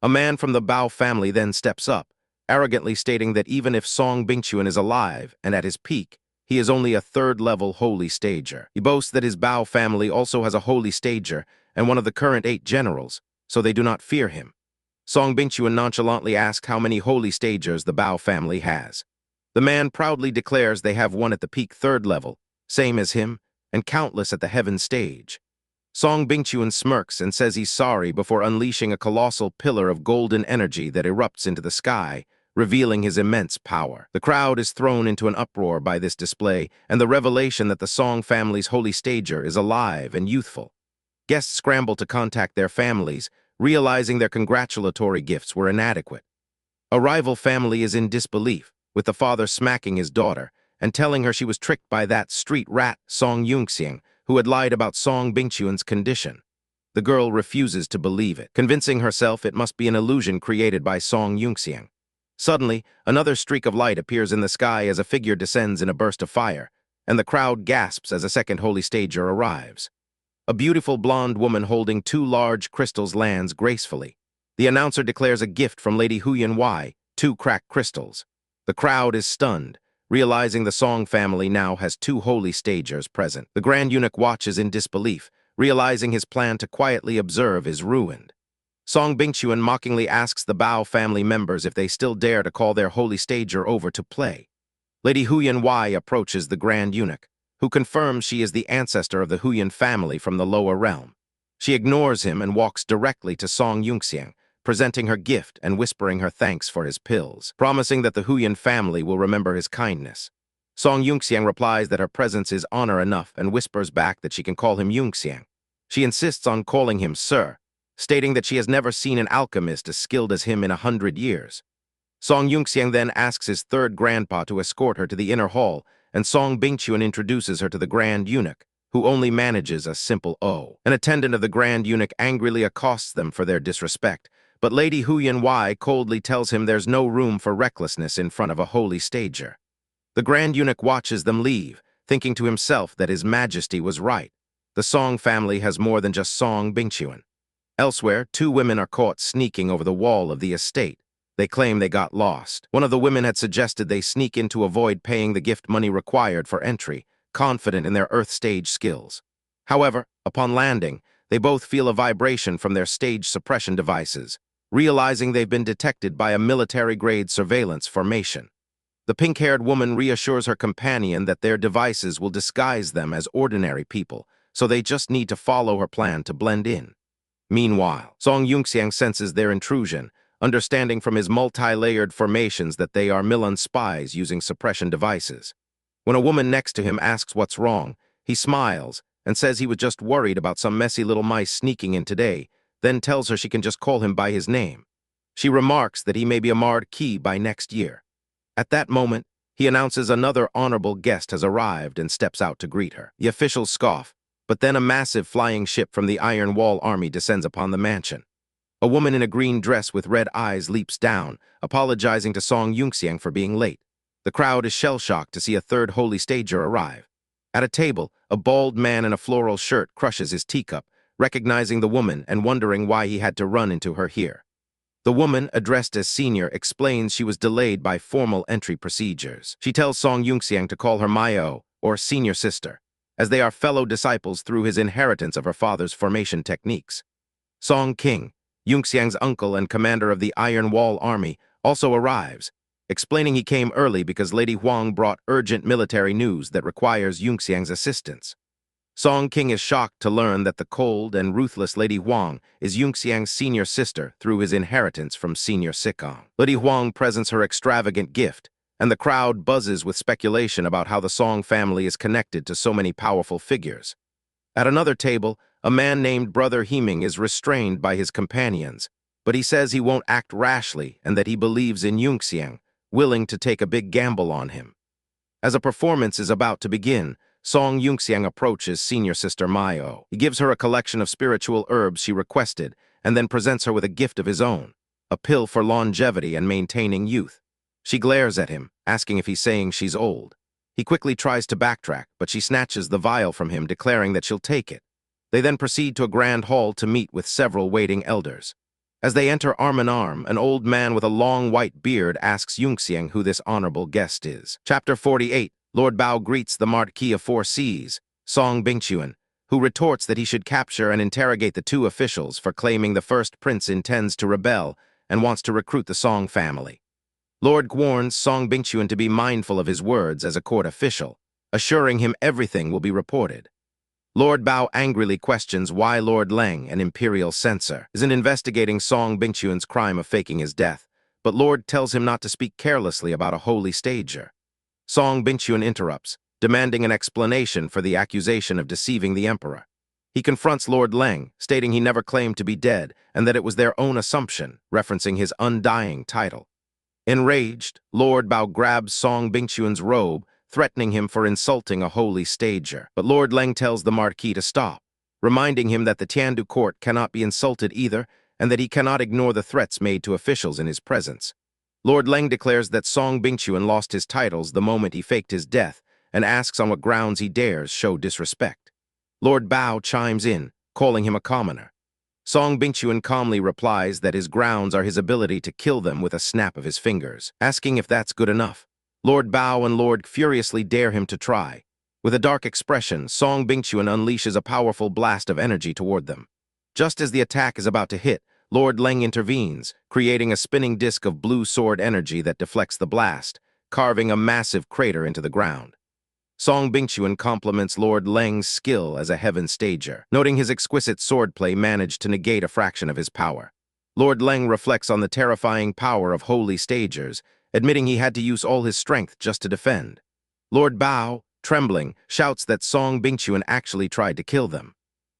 A man from the Bao family then steps up, arrogantly stating that even if Song Bingchuan is alive and at his peak, he is only a third-level holy stager. He boasts that his Bao family also has a holy stager and one of the current 8 generals, so they do not fear him. Song Bingchuan nonchalantly asks how many holy stagers the Bao family has. The man proudly declares they have one at the peak 3rd level, same as him, and countless at the heaven stage. Song Bingchuan smirks and says he's sorry before unleashing a colossal pillar of golden energy that erupts into the sky, revealing his immense power. The crowd is thrown into an uproar by this display and the revelation that the Song family's holy stager is alive and youthful. Guests scramble to contact their families, realizing their congratulatory gifts were inadequate. A rival family is in disbelief, with the father smacking his daughter and telling her she was tricked by that street rat Song Yunxiang, who had lied about Song Bingchuan's condition. The girl refuses to believe it, convincing herself it must be an illusion created by Song Yunxiang. Suddenly, another streak of light appears in the sky as a figure descends in a burst of fire, and the crowd gasps as a second holy stager arrives. A beautiful blonde woman holding two large crystals lands gracefully. The announcer declares a gift from Lady Huyan, two cracked crystals. The crowd is stunned, realizing the Song family now has two holy stagers present. The Grand Eunuch watches in disbelief, realizing his plan to quietly observe is ruined. Song Bingchuan mockingly asks the Bao family members if they still dare to call their holy stager over to play. Lady Huyan approaches the Grand Eunuch, who confirms she is the ancestor of the Huyan family from the lower realm. She ignores him and walks directly to Song Yunxiang, presenting her gift and whispering her thanks for his pills, promising that the Huyan family will remember his kindness. Song Yunxiang replies that her presence is honor enough and whispers back that she can call him Yunxiang. She insists on calling him Sir, stating that she has never seen an alchemist as skilled as him in 100 years. Song Yunxiang then asks his third grandpa to escort her to the inner hall, and Song Bingchuan introduces her to the Grand Eunuch, who only manages a simple O. An attendant of the Grand Eunuch angrily accosts them for their disrespect, but Lady Huyan coldly tells him there's no room for recklessness in front of a holy stager. The Grand Eunuch watches them leave, thinking to himself that His Majesty was right. The Song family has more than just Song Bingchuan. Elsewhere, two women are caught sneaking over the wall of the estate. They claim they got lost. One of the women had suggested they sneak in to avoid paying the gift money required for entry, confident in their Earth stage skills. However, upon landing, they both feel a vibration from their stage suppression devices, realizing they've been detected by a military-grade surveillance formation. The pink-haired woman reassures her companion that their devices will disguise them as ordinary people, so they just need to follow her plan to blend in. Meanwhile, Song Yunxiang senses their intrusion, understanding from his multi-layered formations that they are Milan spies using suppression devices. When a woman next to him asks what's wrong, he smiles and says he was just worried about some messy little mice sneaking in today, then tells her she can just call him by his name. She remarks that he may be a marquis by next year. At that moment, he announces another honorable guest has arrived and steps out to greet her. The officials scoff, but then a massive flying ship from the Iron Wall army descends upon the mansion. A woman in a green dress with red eyes leaps down, apologizing to Song Yunxiang for being late. The crowd is shell-shocked to see a third holy stager arrive. At a table, a bald man in a floral shirt crushes his teacup, recognizing the woman and wondering why he had to run into her here. The woman, addressed as senior, explains she was delayed by formal entry procedures. She tells Song Yunxiang to call her Mayo, or senior sister, as they are fellow disciples through his inheritance of her father's formation techniques. Song King, Yunxiang's uncle and commander of the Iron Wall army, also arrives, explaining he came early because Lady Huang brought urgent military news that requires Yunxiang's assistance. Song King is shocked to learn that the cold and ruthless Lady Huang is Yunxiang's senior sister through his inheritance from Senior Sikong. Lady Huang presents her extravagant gift, and the crowd buzzes with speculation about how the Song family is connected to so many powerful figures. At another table, a man named Brother Heming is restrained by his companions, but he says he won't act rashly and that he believes in Yunxiang, willing to take a big gamble on him. As a performance is about to begin, Song Yunxiang approaches senior sister Mayo. He gives her a collection of spiritual herbs she requested and then presents her with a gift of his own, a pill for longevity and maintaining youth. She glares at him, asking if he's saying she's old. He quickly tries to backtrack, but she snatches the vial from him, declaring that she'll take it. They then proceed to a grand hall to meet with several waiting elders. As they enter arm in arm, an old man with a long white beard asks Yunxiang who this honorable guest is. Chapter 48. Lord Bao greets the Marquis of Four Seas, Song Bingchuan, who retorts that he should capture and interrogate the two officials for claiming the first prince intends to rebel and wants to recruit the Song family. Lord warns Song Bingchuan to be mindful of his words as a court official, assuring him everything will be reported. Lord Bao angrily questions why Lord Leng, an imperial censor, isn't investigating Song Bingchuan's crime of faking his death, but Lord tells him not to speak carelessly about a holy stager. Song Bingchuan interrupts, demanding an explanation for the accusation of deceiving the emperor. He confronts Lord Leng, stating he never claimed to be dead and that it was their own assumption, referencing his undying title. Enraged, Lord Bao grabs Song Bingchuan's robe, threatening him for insulting a holy stager. But Lord Leng tells the Marquis to stop, reminding him that the Tiandu court cannot be insulted either and that he cannot ignore the threats made to officials in his presence. Lord Leng declares that Song Bingchuan lost his titles the moment he faked his death and asks on what grounds he dares show disrespect. Lord Bao chimes in, calling him a commoner. Song Bingchuan calmly replies that his grounds are his ability to kill them with a snap of his fingers, asking if that's good enough. Lord Bao and Lord furiously dare him to try. With a dark expression, Song Bingchuan unleashes a powerful blast of energy toward them. Just as the attack is about to hit, Lord Leng intervenes, creating a spinning disk of blue sword energy that deflects the blast, carving a massive crater into the ground. Song Bingchuan compliments Lord Leng's skill as a heaven stager, noting his exquisite swordplay managed to negate a fraction of his power. Lord Leng reflects on the terrifying power of holy stagers, admitting he had to use all his strength just to defend. Lord Bao, trembling, shouts that Song Bingchuan actually tried to kill them.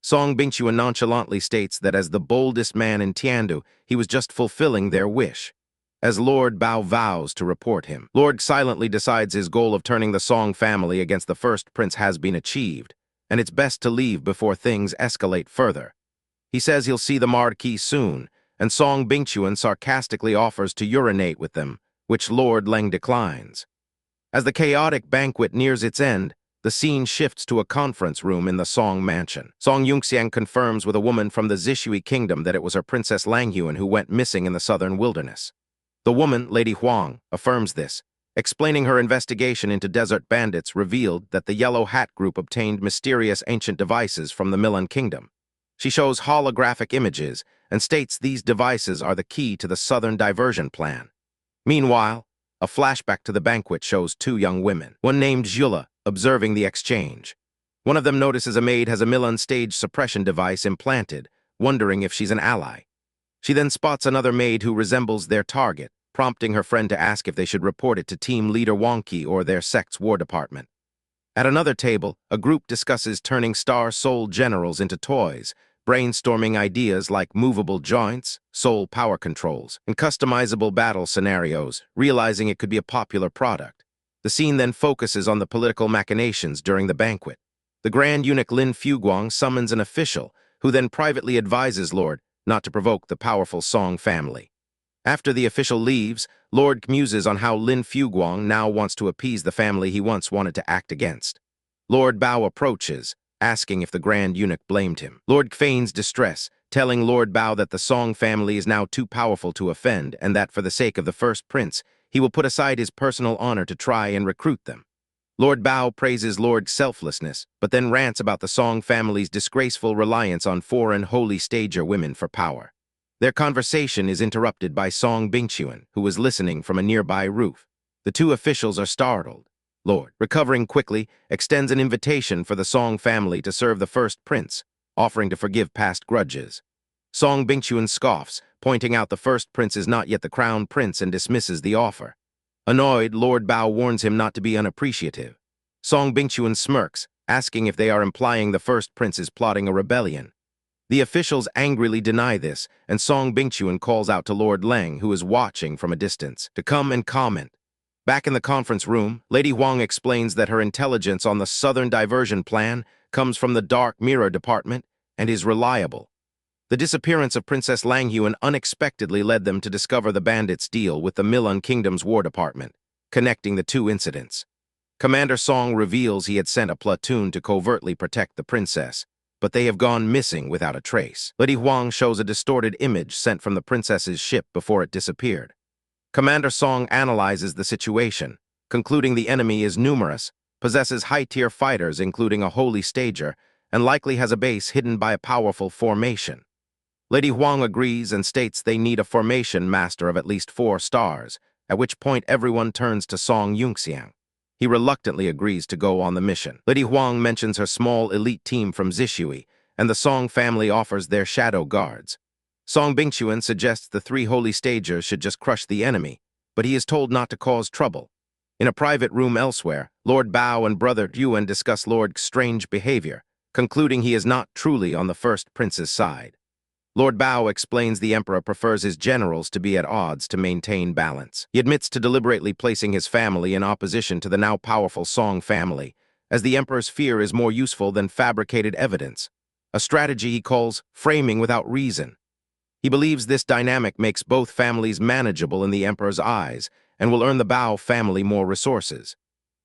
Song Bingchuan nonchalantly states that as the boldest man in Tiandu, he was just fulfilling their wish. As Lord Bao vows to report him, Lord silently decides his goal of turning the Song family against the first prince has been achieved, and it's best to leave before things escalate further. He says he'll see the Marquis soon, and Song Bingchuan sarcastically offers to urinate with them, which Lord Leng declines. As the chaotic banquet nears its end, the scene shifts to a conference room in the Song mansion. Song Yunxiang confirms with a woman from the Zishui kingdom that it was her Princess Langhuan who went missing in the southern wilderness. The woman, Lady Huang, affirms this, explaining her investigation into desert bandits revealed that the Yellow Hat Group obtained mysterious ancient devices from the Milan kingdom. She shows holographic images and states these devices are the key to the southern diversion plan. Meanwhile, a flashback to the banquet shows two young women, one named Jula, observing the exchange. One of them notices a maid has a Milan stage suppression device implanted, wondering if she's an ally. She then spots another maid who resembles their target, prompting her friend to ask if they should report it to team leader Wonky or their sect's war department. At another table, a group discusses turning Star Soul generals into toys, brainstorming ideas like movable joints, soul power controls, and customizable battle scenarios, realizing it could be a popular product. The scene then focuses on the political machinations during the banquet. The Grand Eunuch Lin Fuguang summons an official, who then privately advises Lord not to provoke the powerful Song family. After the official leaves, Lord muses on how Lin Fuguang now wants to appease the family he once wanted to act against. Lord Bao approaches, asking if the Grand Eunuch blamed him. Lord feigns distress, telling Lord Bao that the Song family is now too powerful to offend and that for the sake of the first prince, he will put aside his personal honor to try and recruit them. Lord Bao praises Lord's selflessness, but then rants about the Song family's disgraceful reliance on foreign holy stager women for power. Their conversation is interrupted by Song Bingchuan, who is listening from a nearby roof. The two officials are startled. Lord, recovering quickly, extends an invitation for the Song family to serve the first prince, offering to forgive past grudges. Song Bingchuan scoffs, pointing out the first prince is not yet the crown prince and dismisses the offer. Annoyed, Lord Bao warns him not to be unappreciative. Song Bingchuan smirks, asking if they are implying the first prince is plotting a rebellion. The officials angrily deny this, and Song Bingchuan calls out to Lord Leng, who is watching from a distance, to come and comment. Back in the conference room, Lady Huang explains that her intelligence on the southern diversion plan comes from the Dark Mirror Department and is reliable. The disappearance of Princess Langhuan unexpectedly led them to discover the bandits' deal with the Milan Kingdom's War Department, connecting the two incidents. Commander Song reveals he had sent a platoon to covertly protect the princess, but they have gone missing without a trace. Lady Huang shows a distorted image sent from the princess's ship before it disappeared. Commander Song analyzes the situation, concluding the enemy is numerous, possesses high-tier fighters including a holy stager, and likely has a base hidden by a powerful formation. Lady Huang agrees and states they need a formation master of at least 4 stars, at which point everyone turns to Song Yunxiang. He reluctantly agrees to go on the mission. Lady Huang mentions her small elite team from Zishui, and the Song family offers their shadow guards. Song Bingchuan suggests the 3 holy stagers should just crush the enemy, but he is told not to cause trouble. In a private room elsewhere, Lord Bao and Brother Yuan discuss Lord's strange behavior, concluding he is not truly on the first prince's side. Lord Bao explains the emperor prefers his generals to be at odds to maintain balance. He admits to deliberately placing his family in opposition to the now powerful Song family, as the emperor's fear is more useful than fabricated evidence, a strategy he calls framing without reason. He believes this dynamic makes both families manageable in the emperor's eyes and will earn the Bao family more resources.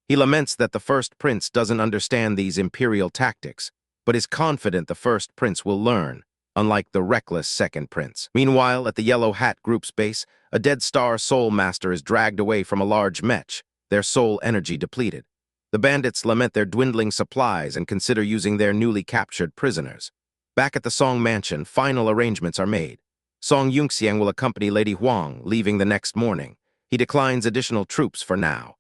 He laments that the first prince doesn't understand these imperial tactics, but is confident the first prince will learn, unlike the reckless second prince. Meanwhile, at the Yellow Hat group's base, a Dead Star Soul Master is dragged away from a large mech, their soul energy depleted. The bandits lament their dwindling supplies and consider using their newly captured prisoners. Back at the Song Mansion, final arrangements are made. Song Yunxiang will accompany Lady Huang, leaving the next morning. He declines additional troops for now.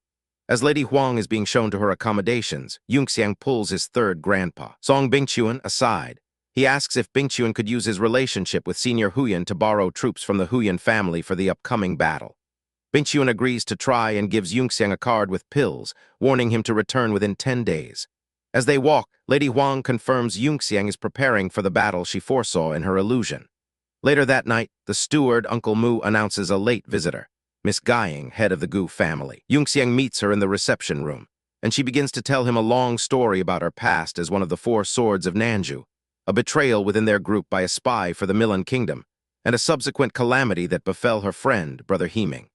As Lady Huang is being shown to her accommodations, Yunxiang pulls his third grandpa. Song Bingchuan aside. He asks if Bingchuan could use his relationship with Senior Huyan to borrow troops from the Huyan family for the upcoming battle. Bingchuan agrees to try and gives Yunxiang a card with pills, warning him to return within 10 days. As they walk, Lady Huang confirms Yunxiang is preparing for the battle she foresaw in her illusion. Later that night, the steward Uncle Mu announces a late visitor, Miss Guiying, head of the Gu family. Yunxiang meets her in the reception room, and she begins to tell him a long story about her past as one of the four swords of Nanju, a betrayal within their group by a spy for the Milan Kingdom, and a subsequent calamity that befell her friend, Brother Heming.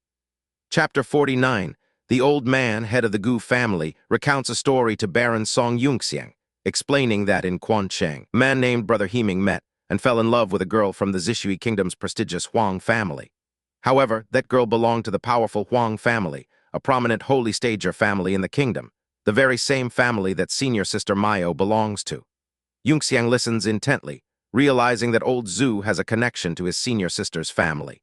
Chapter 49, the old man, head of the Gu family, recounts a story to Baron Song Yunxiang, explaining that in Quancheng, a man named Brother Heming met and fell in love with a girl from the Zishui Kingdom's prestigious Huang family. However, that girl belonged to the powerful Huang family, a prominent holy stager family in the kingdom, the very same family that senior sister Mayo belongs to. Yunxiang listens intently, realizing that old Zhu has a connection to his senior sister's family.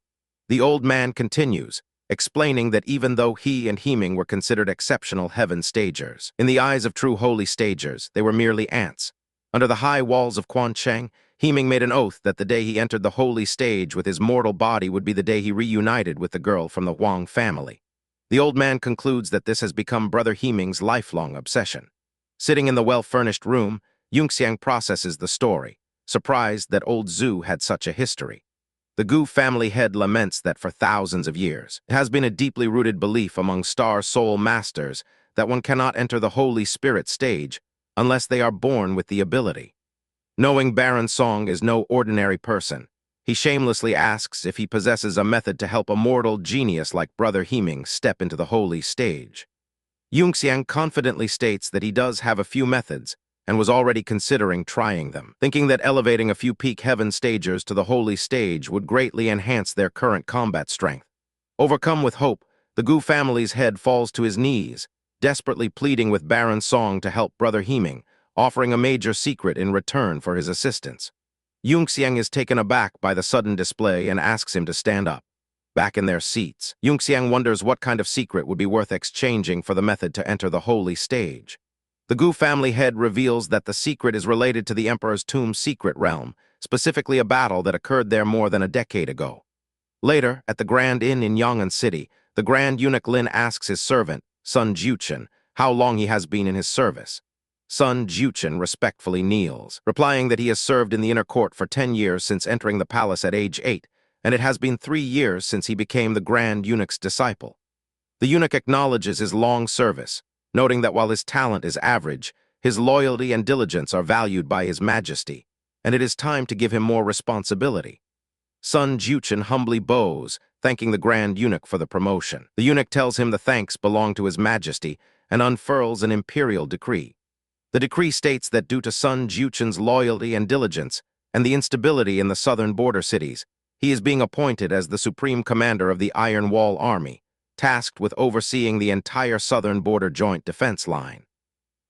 The old man continues, explaining that even though he and Heming were considered exceptional heaven stagers, in the eyes of true holy stagers, they were merely ants. Under the high walls of Quancheng, Heming made an oath that the day he entered the holy stage with his mortal body would be the day he reunited with the girl from the Huang family. The old man concludes that this has become Brother Heming's lifelong obsession. Sitting in the well-furnished room, Yunxiang processes the story, surprised that old Zhu had such a history. The Gu family head laments that for thousands of years, it has been a deeply rooted belief among Star Soul Masters that one cannot enter the Holy Spirit stage unless they are born with the ability. Knowing Baron Song is no ordinary person, he shamelessly asks if he possesses a method to help a mortal genius like Brother Heming step into the holy stage. Yunxiang confidently states that he does have a few methods and was already considering trying them, thinking that elevating a few peak heaven stagers to the holy stage would greatly enhance their current combat strength. Overcome with hope, the Gu family's head falls to his knees, desperately pleading with Baron Song to help Brother Heming, offering a major secret in return for his assistance. Yunxiang is taken aback by the sudden display and asks him to stand up. Back in their seats, Yunxiang wonders what kind of secret would be worth exchanging for the method to enter the holy stage. The Gu family head reveals that the secret is related to the Emperor's Tomb's secret realm, specifically a battle that occurred there more than a decade ago. Later, at the Grand Inn in Yang'an City, the Grand Eunuch Lin asks his servant, Sun Jiuchen, how long he has been in his service. Sun Jiuchen respectfully kneels, replying that he has served in the inner court for 10 years since entering the palace at age 8, and it has been 3 years since he became the Grand Eunuch's disciple. The eunuch acknowledges his long service, noting that while his talent is average, his loyalty and diligence are valued by His Majesty, and it is time to give him more responsibility. Sun Jiuchen humbly bows, thanking the Grand Eunuch for the promotion. The eunuch tells him the thanks belong to His Majesty and unfurls an imperial decree. The decree states that due to Sun Jiuchen's loyalty and diligence and the instability in the southern border cities, he is being appointed as the supreme commander of the Iron Wall Army, tasked with overseeing the entire southern border joint defense line.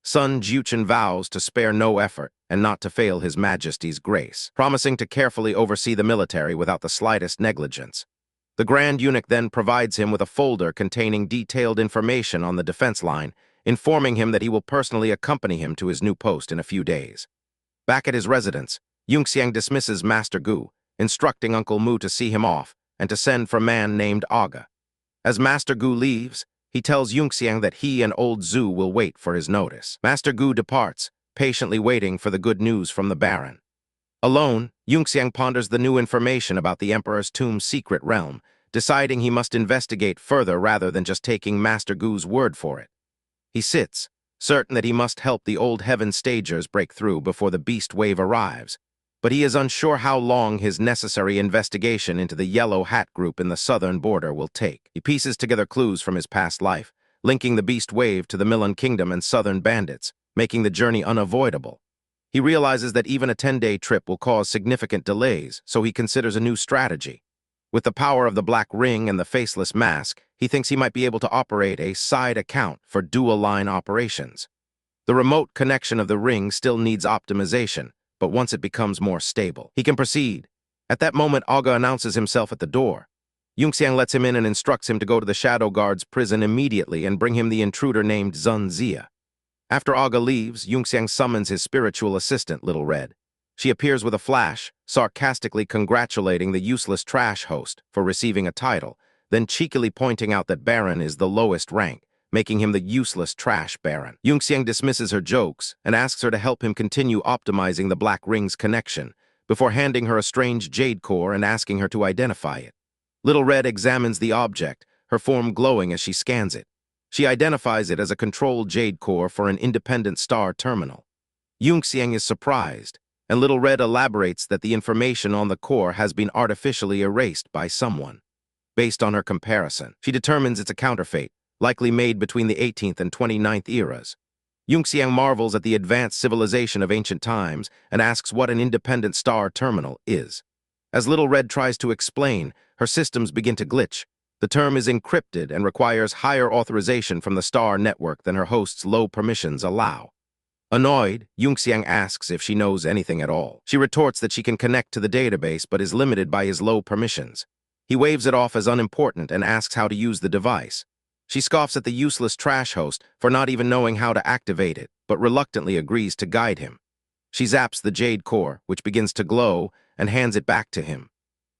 Sun Jiuchen vows to spare no effort and not to fail His Majesty's grace, promising to carefully oversee the military without the slightest negligence. The Grand Eunuch then provides him with a folder containing detailed information on the defense line, informing him that he will personally accompany him to his new post in a few days. Back at his residence, Yunxiang dismisses Master Gu, instructing Uncle Mu to see him off and to send for a man named Aga. As Master Gu leaves, he tells Yunxiang that he and old Zhu will wait for his notice. Master Gu departs, patiently waiting for the good news from the Baron. Alone, Yunxiang ponders the new information about the Emperor's Tomb's secret realm, deciding he must investigate further rather than just taking Master Gu's word for it. He sits, certain that he must help the old heaven stagers break through before the beast wave arrives. but he is unsure how long his necessary investigation into the Yellow Hat group in the southern border will take. He pieces together clues from his past life, linking the Beast Wave to the Milan Kingdom and southern bandits, making the journey unavoidable. He realizes that even a 10-day trip will cause significant delays, so he considers a new strategy. With the power of the Black Ring and the Faceless Mask, he thinks he might be able to operate a side account for dual-line operations. The remote connection of the ring still needs optimization, but once it becomes more stable, he can proceed. At that moment, Aga announces himself at the door. Yunxiang lets him in and instructs him to go to the Shadow Guard's prison immediately and bring him the intruder named Zunzia. After Aga leaves, Yunxiang summons his spiritual assistant, Little Red. She appears with a flash, sarcastically congratulating the useless trash host for receiving a title, then cheekily pointing out that Baron is the lowest rank, making him the useless trash Baron. Yunxiang dismisses her jokes and asks her to help him continue optimizing the Black Ring's connection, before handing her a strange jade core and asking her to identify it. Little Red examines the object, her form glowing as she scans it. She identifies it as a controlled jade core for an independent star terminal. Yunxiang is surprised, and Little Red elaborates that the information on the core has been artificially erased by someone. Based on her comparison, she determines it's a counterfeit, likely made between the 18th and 29th eras. Yunxiang marvels at the advanced civilization of ancient times and asks what an independent star terminal is. As Little Red tries to explain, her systems begin to glitch. The term is encrypted and requires higher authorization from the star network than her host's low permissions allow. Annoyed, Yunxiang asks if she knows anything at all. She retorts that she can connect to the database but is limited by his low permissions. He waves it off as unimportant and asks how to use the device. She scoffs at the useless trash host for not even knowing how to activate it, but reluctantly agrees to guide him. She zaps the jade core, which begins to glow, and hands it back to him.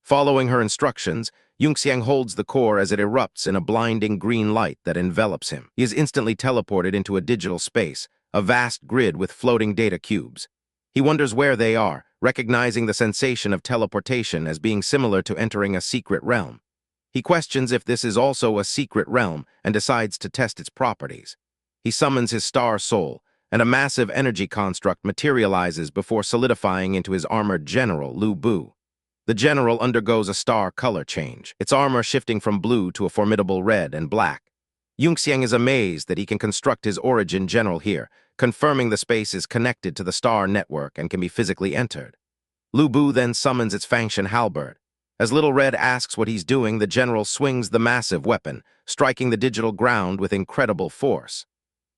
Following her instructions, Yunxiang holds the core as it erupts in a blinding green light that envelops him. He is instantly teleported into a digital space, a vast grid with floating data cubes. He wonders where they are, recognizing the sensation of teleportation as being similar to entering a secret realm. He questions if this is also a secret realm and decides to test its properties. He summons his star soul, and a massive energy construct materializes before solidifying into his armored general, Lu Bu. The general undergoes a star color change, its armor shifting from blue to a formidable red and black. Yunxiang is amazed that he can construct his origin general here, confirming the space is connected to the star network and can be physically entered. Lu Bu then summons its Fangshan halberd. As Little Red asks what he's doing, the general swings the massive weapon, striking the digital ground with incredible force.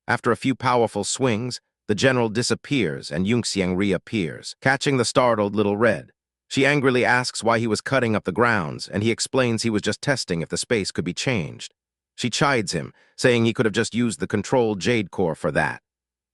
After a few powerful swings, the general disappears and Yunxiang reappears, catching the startled Little Red. She angrily asks why he was cutting up the grounds, and he explains he was just testing if the space could be changed. She chides him, saying he could have just used the controlled jade core for that.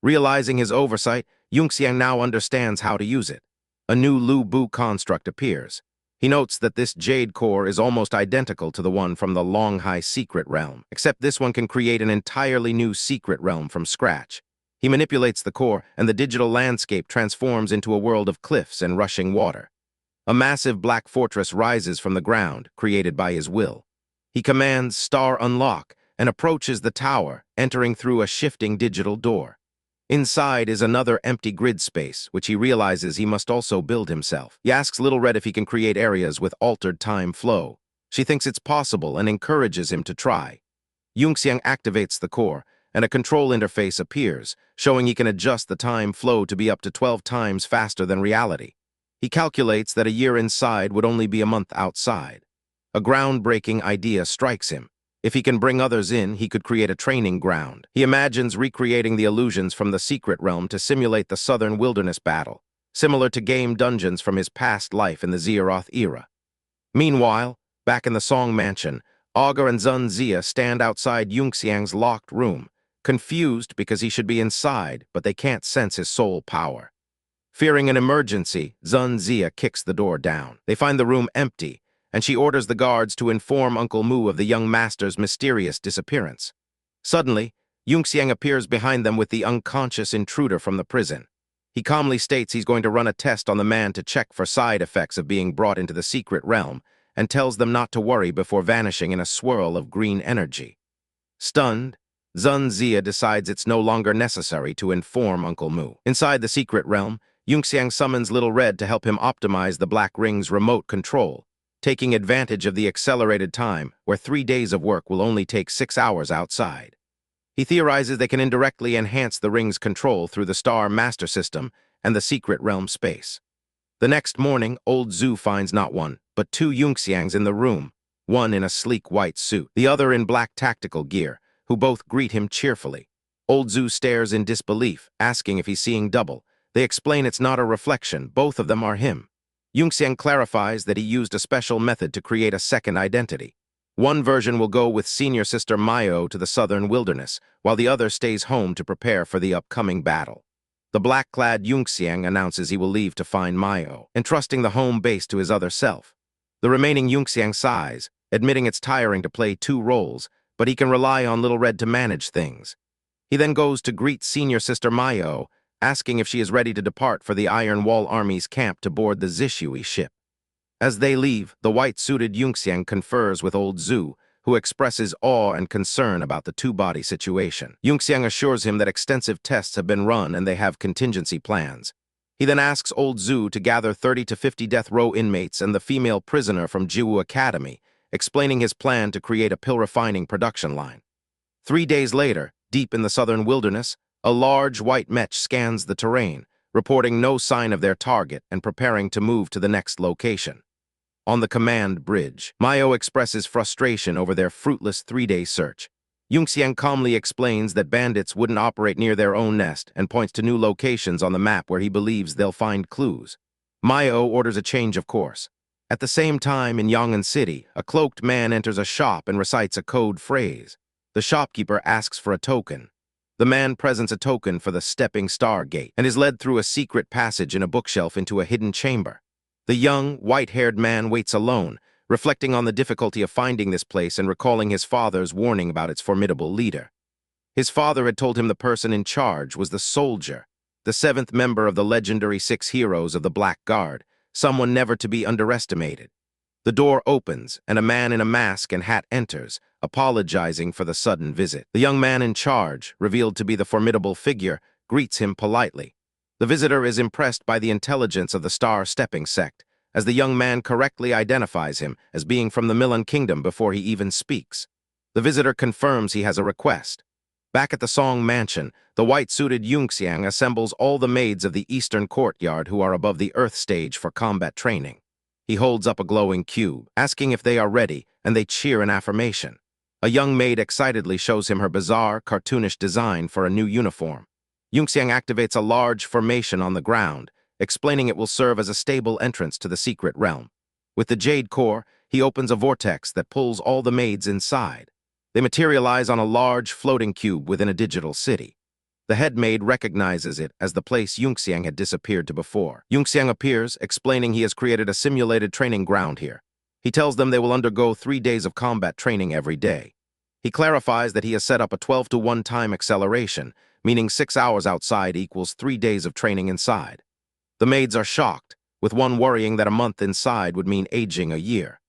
Realizing his oversight, Yunxiang now understands how to use it. A new Lu Bu construct appears. He notes that this jade core is almost identical to the one from the Longhai secret realm, except this one can create an entirely new secret realm from scratch. He manipulates the core, and the digital landscape transforms into a world of cliffs and rushing water. A massive black fortress rises from the ground, created by his will. He commands Star Unlock and approaches the tower, entering through a shifting digital door. Inside is another empty grid space, which he realizes he must also build himself. He asks Little Red if he can create areas with altered time flow. She thinks it's possible and encourages him to try. Yunxiang activates the core, and a control interface appears, showing he can adjust the time flow to be up to 12 times faster than reality. He calculates that a year inside would only be a month outside. A groundbreaking idea strikes him. If he can bring others in, he could create a training ground. He imagines recreating the illusions from the secret realm to simulate the southern wilderness battle, similar to game dungeons from his past life in the Zeroth era. Meanwhile, back in the Song Mansion, Augur and Zunzia stand outside Yunxiang's locked room, confused because he should be inside, but they can't sense his soul power. Fearing an emergency, Zunzia kicks the door down. They find the room empty, and she orders the guards to inform Uncle Mu of the young master's mysterious disappearance. Suddenly, Yunxiang appears behind them with the unconscious intruder from the prison. He calmly states he's going to run a test on the man to check for side effects of being brought into the secret realm, and tells them not to worry before vanishing in a swirl of green energy. Stunned, Zunzia decides it's no longer necessary to inform Uncle Mu. Inside the secret realm, Yunxiang summons Little Red to help him optimize the Black Ring's remote control, taking advantage of the accelerated time where 3 days of work will only take 6 hours outside. He theorizes they can indirectly enhance the ring's control through the Star Master System and the Secret Realm space. The next morning, Old Zhu finds not one, but 2 Yunxiangs in the room, one in a sleek white suit, the other in black tactical gear, who both greet him cheerfully. Old Zhu stares in disbelief, asking if he's seeing double. They explain it's not a reflection, both of them are him. Yunxiang clarifies that he used a special method to create a second identity. One version will go with senior sister Mayo to the southern wilderness, while the other stays home to prepare for the upcoming battle. The black-clad Yunxiang announces he will leave to find Mayo, entrusting the home base to his other self. The remaining Yunxiang sighs, admitting it's tiring to play 2 roles, but he can rely on Little Red to manage things. He then goes to greet senior sister Mayo, asking if she is ready to depart for the Iron Wall Army's camp to board the Zishui ship. As they leave, the white-suited Yunxiang confers with Old Zhu, who expresses awe and concern about the two-body situation. Yunxiang assures him that extensive tests have been run and they have contingency plans. He then asks Old Zhu to gather 30 to 50 death row inmates and the female prisoner from Jiwu Academy, explaining his plan to create a pill-refining production line. 3 days later, deep in the southern wilderness, a large white mech scans the terrain, reporting no sign of their target and preparing to move to the next location. On the command bridge, Mayo expresses frustration over their fruitless 3-day search. Yunxiang calmly explains that bandits wouldn't operate near their own nest and points to new locations on the map where he believes they'll find clues. Mayo orders a change of course. At the same time, in Yang'an City, a cloaked man enters a shop and recites a code phrase. The shopkeeper asks for a token. The man presents a token for the Stepping Star Gate and is led through a secret passage in a bookshelf into a hidden chamber. The young, white-haired man waits alone, reflecting on the difficulty of finding this place and recalling his father's warning about its formidable leader. His father had told him the person in charge was the soldier, the 7th member of the legendary 6 heroes of the Black Guard, someone never to be underestimated. The door opens, and a man in a mask and hat enters, apologizing for the sudden visit. The young man in charge, revealed to be the formidable figure, greets him politely. The visitor is impressed by the intelligence of the Star-Stepping sect, as the young man correctly identifies him as being from the Milan Kingdom before he even speaks. The visitor confirms he has a request. Back at the Song Mansion, the white-suited Yunxiang assembles all the maids of the Eastern Courtyard who are above the Earth stage for combat training. He holds up a glowing cube, asking if they are ready, and they cheer in affirmation. A young maid excitedly shows him her bizarre, cartoonish design for a new uniform. Yunxiang activates a large formation on the ground, explaining it will serve as a stable entrance to the secret realm. With the Jade Core, he opens a vortex that pulls all the maids inside. They materialize on a large floating cube within a digital city. The head maid recognizes it as the place Yunxiang had disappeared to before. Yunxiang appears, explaining he has created a simulated training ground here. He tells them they will undergo 3 days of combat training every day. He clarifies that he has set up a 12-to-1 time acceleration, meaning 6 hours outside equals 3 days of training inside. The maids are shocked, with one worrying that a month inside would mean aging a year.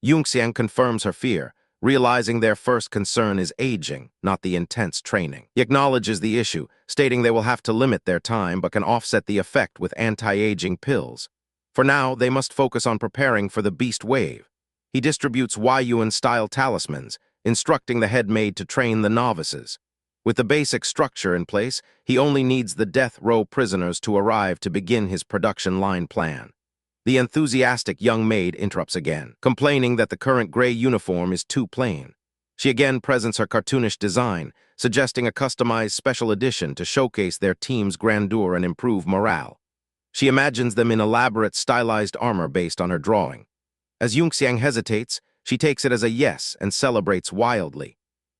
Yunxiang confirms her fear, realizing their first concern is aging, not the intense training. He acknowledges the issue, stating they will have to limit their time but can offset the effect with anti-aging pills. For now, they must focus on preparing for the Beast Wave. He distributes Yuan-style talismans, instructing the head maid to train the novices. With the basic structure in place, he only needs the death row prisoners to arrive to begin his production line plan. The enthusiastic young maid interrupts again, complaining that the current gray uniform is too plain. She again presents her cartoonish design, suggesting a customized special edition to showcase their team's grandeur and improve morale. She imagines them in elaborate, stylized armor based on her drawing. As Yunxiang hesitates, she takes it as a yes and celebrates wildly.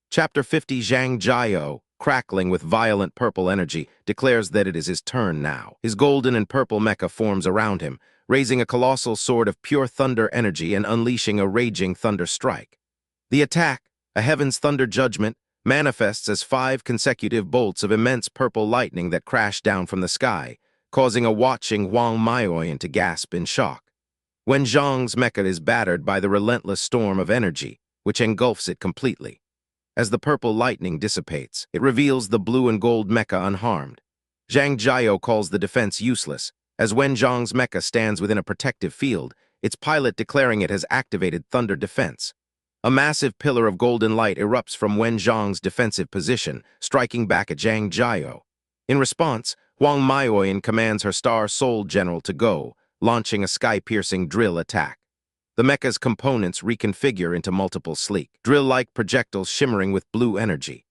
Chapter 50 Zhang Jiao, crackling with violent purple energy, declares that it is his turn now. His golden and purple mecha forms around him, raising a colossal sword of pure thunder energy and unleashing a raging thunder strike. The attack, a heaven's thunder judgment, manifests as 5 consecutive bolts of immense purple lightning that crash down from the sky, causing a watching Huang Maoyan to gasp in shock. When Zhang's mecha is battered by the relentless storm of energy, which engulfs it completely. As the purple lightning dissipates, it reveals the blue and gold mecha unharmed. Zhang Jiao calls the defense useless, As Wenzhong's mecha stands within a protective field, its pilot declaring it has activated Thunder Defense. A massive pillar of golden light erupts from Wenzhong's defensive position, striking back at Zhang Jiao. In response, Huang Maioyan commands her star-souled general to go, launching a sky-piercing drill attack. The mecha's components reconfigure into multiple sleek, drill-like projectiles shimmering with blue energy.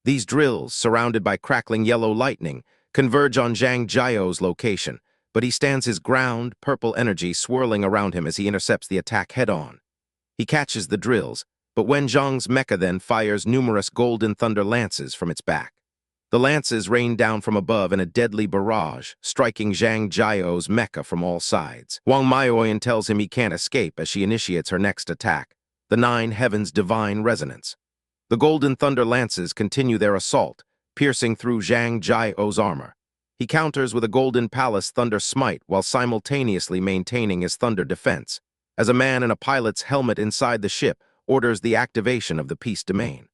These drills, surrounded by crackling yellow lightning, converge on Zhang Jiao's location, but he stands his ground, purple energy swirling around him as he intercepts the attack head-on. He catches the drills, but Wenzhong's mecha then fires numerous golden thunder lances from its back. The lances rain down from above in a deadly barrage, striking Zhang Jiao's mecha from all sides. Huang Maioyan tells him he can't escape as she initiates her next attack, the Nine Heavens' Divine Resonance. The golden thunder lances continue their assault, piercing through Zhang Jiao's armor. He counters with a Golden Palace Thunder Smite while simultaneously maintaining his thunder defense, as a man in a pilot's helmet inside the ship orders the activation of the Peace Domain.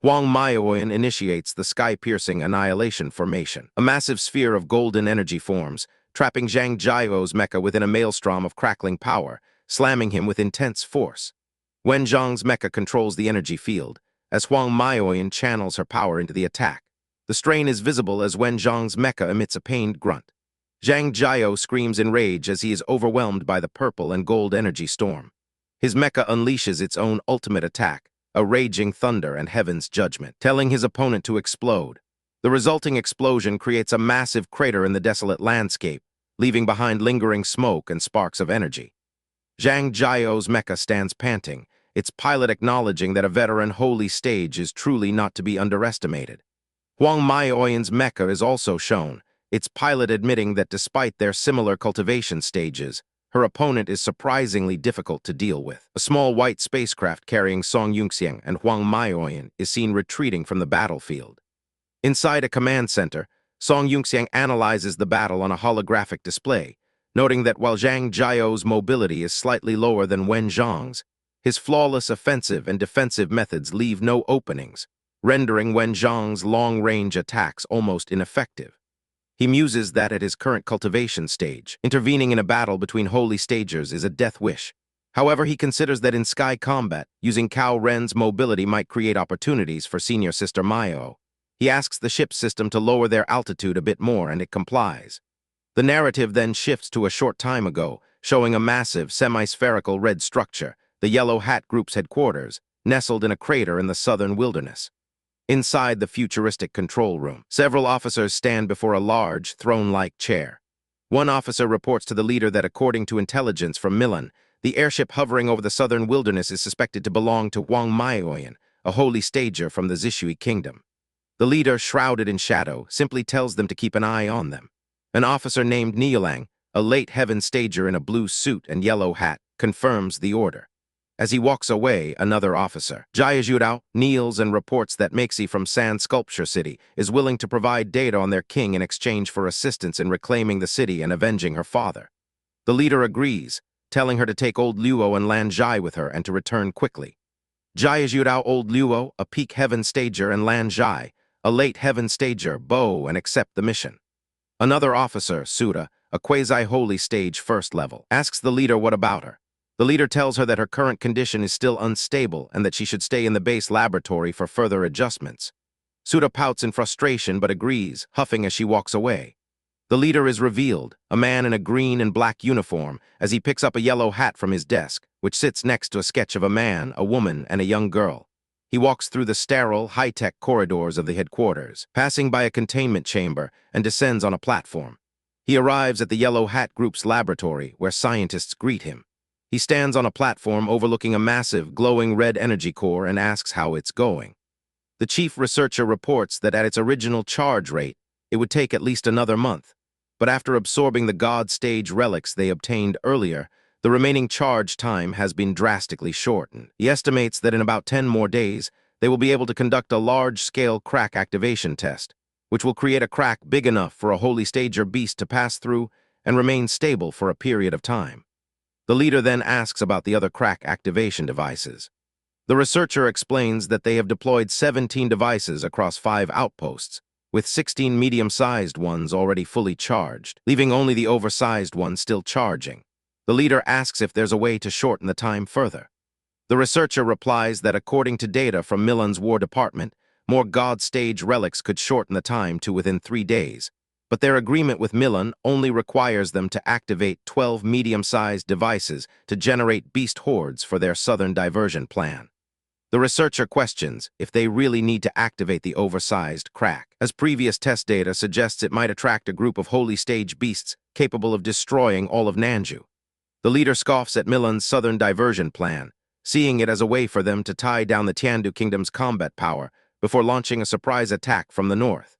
Huang Maioyan initiates the sky-piercing Annihilation Formation. A massive sphere of golden energy forms, trapping Zhang Jiao's mecha within a maelstrom of crackling power, slamming him with intense force. Wenzhong's mecha controls the energy field, as Huang Maioyan channels her power into the attack. The strain is visible as Wenzhong's mecha emits a pained grunt. Zhang Jiao screams in rage as he is overwhelmed by the purple and gold energy storm. His mecha unleashes its own ultimate attack, a raging thunder and heaven's judgment, telling his opponent to explode. The resulting explosion creates a massive crater in the desolate landscape, leaving behind lingering smoke and sparks of energy. Zhang Jiao's mecha stands panting, its pilot acknowledging that a veteran holy stage is truly not to be underestimated. Huang Maioyan's mecha is also shown, its pilot admitting that despite their similar cultivation stages, her opponent is surprisingly difficult to deal with. A small white spacecraft carrying Song Yunxiang and Huang Maioyan is seen retreating from the battlefield. Inside a command center, Song Yunxiang analyzes the battle on a holographic display, noting that while Zhang Jiao's mobility is slightly lower than Wenzhong's, his flawless offensive and defensive methods leave no openings, rendering Wenzhong's long-range attacks almost ineffective. He muses that at his current cultivation stage, intervening in a battle between holy stagers is a death wish. However, he considers that in sky combat, using Cao Ren's mobility might create opportunities for senior sister Maio. He asks the ship's system to lower their altitude a bit more, and it complies. The narrative then shifts to a short time ago, showing a massive, semi-spherical red structure, the Yellow Hat Group's headquarters, nestled in a crater in the southern wilderness. Inside the futuristic control room, several officers stand before a large, throne-like chair. One officer reports to the leader that according to intelligence from Milan, the airship hovering over the southern wilderness is suspected to belong to Huang Maioyan, a holy stager from the Zishui kingdom. The leader, shrouded in shadow, simply tells them to keep an eye on them. An officer named Niulang, a late heaven stager in a blue suit and yellow hat, confirms the order. As he walks away, another officer, Jiajurao, kneels and reports that Meixi from Sand Sculpture City is willing to provide data on their king in exchange for assistance in reclaiming the city and avenging her father. The leader agrees, telling her to take Old Luo and Lan Zhai with her and to return quickly. Jiajurao, Old Luo, a peak heaven stager, and Lan Zhai, a late heaven stager, bow and accept the mission. Another officer, Suda, a quasi-holy stage first level, asks the leader what about her. The leader tells her that her current condition is still unstable and that she should stay in the base laboratory for further adjustments. Suda pouts in frustration but agrees, huffing as she walks away. The leader is revealed, a man in a green and black uniform, as he picks up a yellow hat from his desk, which sits next to a sketch of a man, a woman, and a young girl. He walks through the sterile, high-tech corridors of the headquarters, passing by a containment chamber, and descends on a platform. He arrives at the Yellow Hat Group's laboratory, where scientists greet him. He stands on a platform overlooking a massive, glowing red energy core and asks how it's going. The chief researcher reports that at its original charge rate, it would take at least another month. But after absorbing the God Stage relics they obtained earlier, the remaining charge time has been drastically shortened. He estimates that in about 10 more days, they will be able to conduct a large-scale crack activation test, which will create a crack big enough for a holy stager beast to pass through and remain stable for a period of time. The leader then asks about the other crack activation devices. The researcher explains that they have deployed 17 devices across 5 outposts, with 16 medium-sized ones already fully charged, leaving only the oversized one still charging. The leader asks if there's a way to shorten the time further. The researcher replies that according to data from Milan's War Department, more God Stage relics could shorten the time to within 3 days, but their agreement with Milan only requires them to activate 12 medium-sized devices to generate beast hordes for their southern diversion plan. The researcher questions if they really need to activate the oversized crack, as previous test data suggests it might attract a group of holy stage beasts capable of destroying all of Nanju. The leader scoffs at Milan's southern diversion plan, seeing it as a way for them to tie down the Tiandu Kingdom's combat power before launching a surprise attack from the north.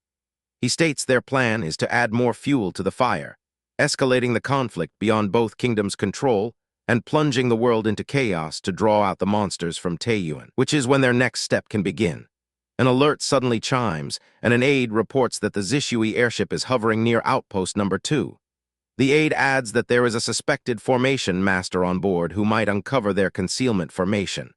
He states their plan is to add more fuel to the fire, escalating the conflict beyond both kingdoms' control and plunging the world into chaos to draw out the monsters from Taiyuan, which is when their next step can begin. An alert suddenly chimes, and an aide reports that the Zishui airship is hovering near outpost number 2. The aide adds that there is a suspected formation master on board who might uncover their concealment formation.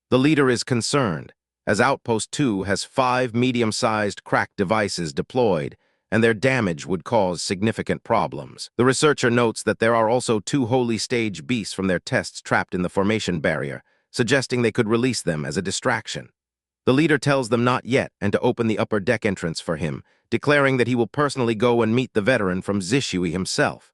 The leader is concerned, as Outpost 2 has 5 medium-sized crack devices deployed, and their damage would cause significant problems. The researcher notes that there are also 2 holy stage beasts from their tests trapped in the formation barrier, suggesting they could release them as a distraction. The leader tells them not yet and to open the upper deck entrance for him, declaring that he will personally go and meet the veteran from Zishui himself.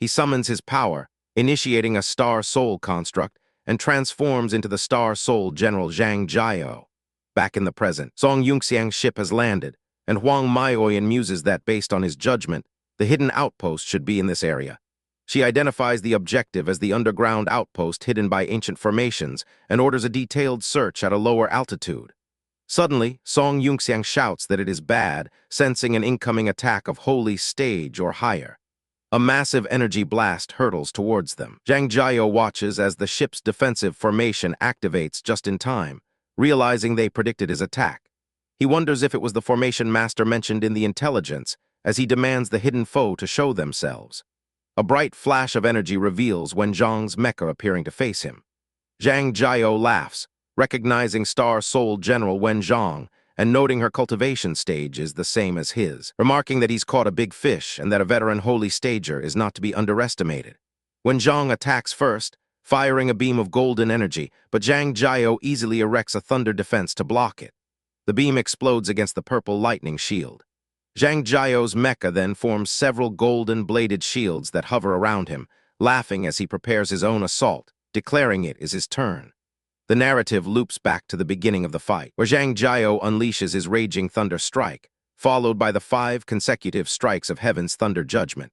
He summons his power, initiating a Star Soul construct, and transforms into the Star Soul General Zhang Jiao. Back in the present, Song Yunxiang's ship has landed, and Huang Maioyan muses that based on his judgment, the hidden outpost should be in this area. She identifies the objective as the underground outpost hidden by ancient formations and orders a detailed search at a lower altitude. Suddenly, Song Yunxiang shouts that it is bad, sensing an incoming attack of holy stage or higher. A massive energy blast hurtles towards them. Zhang Jiao watches as the ship's defensive formation activates just in time, realizing they predicted his attack. He wonders if it was the formation master mentioned in the intelligence, as he demands the hidden foe to show themselves. A bright flash of energy reveals Wen Zhang's mecha appearing to face him. Zhang Jiao laughs, recognizing Star Soul General Wen Zhang, and noting her cultivation stage is the same as his, remarking that he's caught a big fish and that a veteran holy stager is not to be underestimated. Wen Zhang attacks first, firing a beam of golden energy, but Zhang Jiao easily erects a thunder defense to block it. The beam explodes against the purple lightning shield. Zhang Jiao's mecha then forms several golden-bladed shields that hover around him, laughing as he prepares his own assault, declaring it is his turn. The narrative loops back to the beginning of the fight, where Zhang Jiao unleashes his raging thunder strike, followed by the 5 consecutive strikes of Heaven's Thunder Judgment.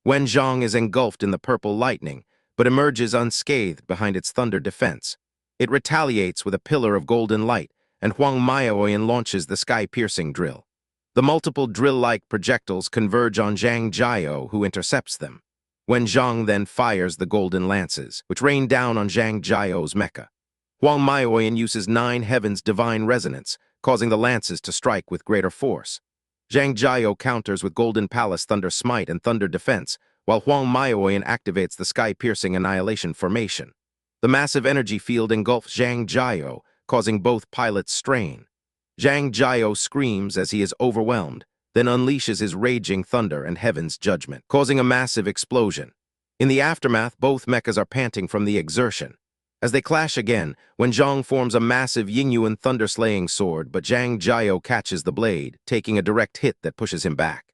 Wen Zhang is engulfed in the purple lightning, but emerges unscathed behind its thunder defense. It retaliates with a pillar of golden light, and Huang Maioyan launches the sky-piercing drill. The multiple drill-like projectiles converge on Zhang Jiao, who intercepts them. Wen Zhang then fires the golden lances, which rain down on Zhang Jiao's mecha. Huang Maioyan uses 9 Heaven's Divine Resonance, causing the lances to strike with greater force. Zhang Jiao counters with Golden Palace Thunder Smite and Thunder Defense, while Huang Maioyan activates the sky-piercing Annihilation Formation. The massive energy field engulfs Zhang Jiao, causing both pilots strain. Zhang Jiao screams as he is overwhelmed, then unleashes his raging thunder and Heaven's Judgment, causing a massive explosion. In the aftermath, both mechas are panting from the exertion. As they clash again, Wen Zhang forms a massive Yingyuan thunder-slaying sword, but Zhang Jiao catches the blade, taking a direct hit that pushes him back.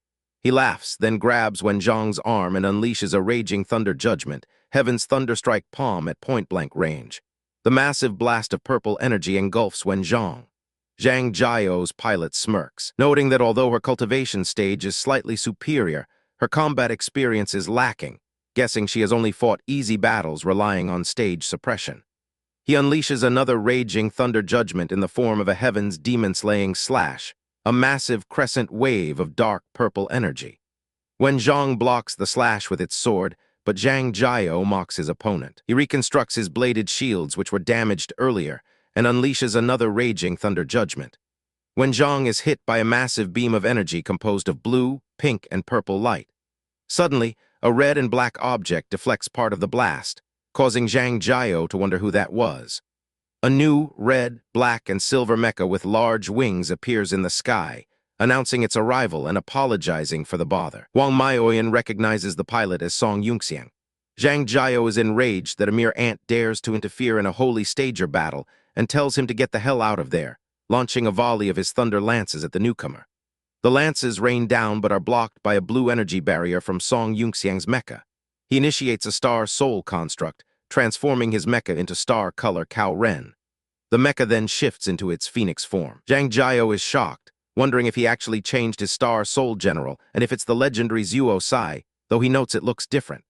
He laughs, then grabs Wen Zhang's arm and unleashes a raging thunder judgment, Heaven's Thunderstrike Palm at point-blank range. The massive blast of purple energy engulfs Wen Zhang. Zhang Jiao's pilot smirks, noting that although her cultivation stage is slightly superior, her combat experience is lacking, guessing she has only fought easy battles relying on stage suppression. He unleashes another raging thunder judgment in the form of a Heaven's demon-slaying slash, a massive crescent wave of dark purple energy. Wen Zhang blocks the slash with its sword, but Zhang Jiao mocks his opponent. He reconstructs his bladed shields, which were damaged earlier, and unleashes another raging thunder judgment. Wen Zhang is hit by a massive beam of energy composed of blue, pink, and purple light. Suddenly, a red and black object deflects part of the blast, causing Zhang Jiao to wonder who that was. A new red, black, and silver mecha with large wings appears in the sky, announcing its arrival and apologizing for the bother. Wang Maioyan recognizes the pilot as Song Yunxiang. Zhang Jiao is enraged that a mere ant dares to interfere in a holy stager battle and tells him to get the hell out of there, launching a volley of his thunder lances at the newcomer. The lances rain down but are blocked by a blue energy barrier from Song Yunxiang's mecha. He initiates a star soul construct, transforming his mecha into star color Cao Ren. The mecha then shifts into its phoenix form. Zhang Jiao is shocked, wondering if he actually changed his star soul general and if it's the legendary Zuo Sai, though he notes it looks different.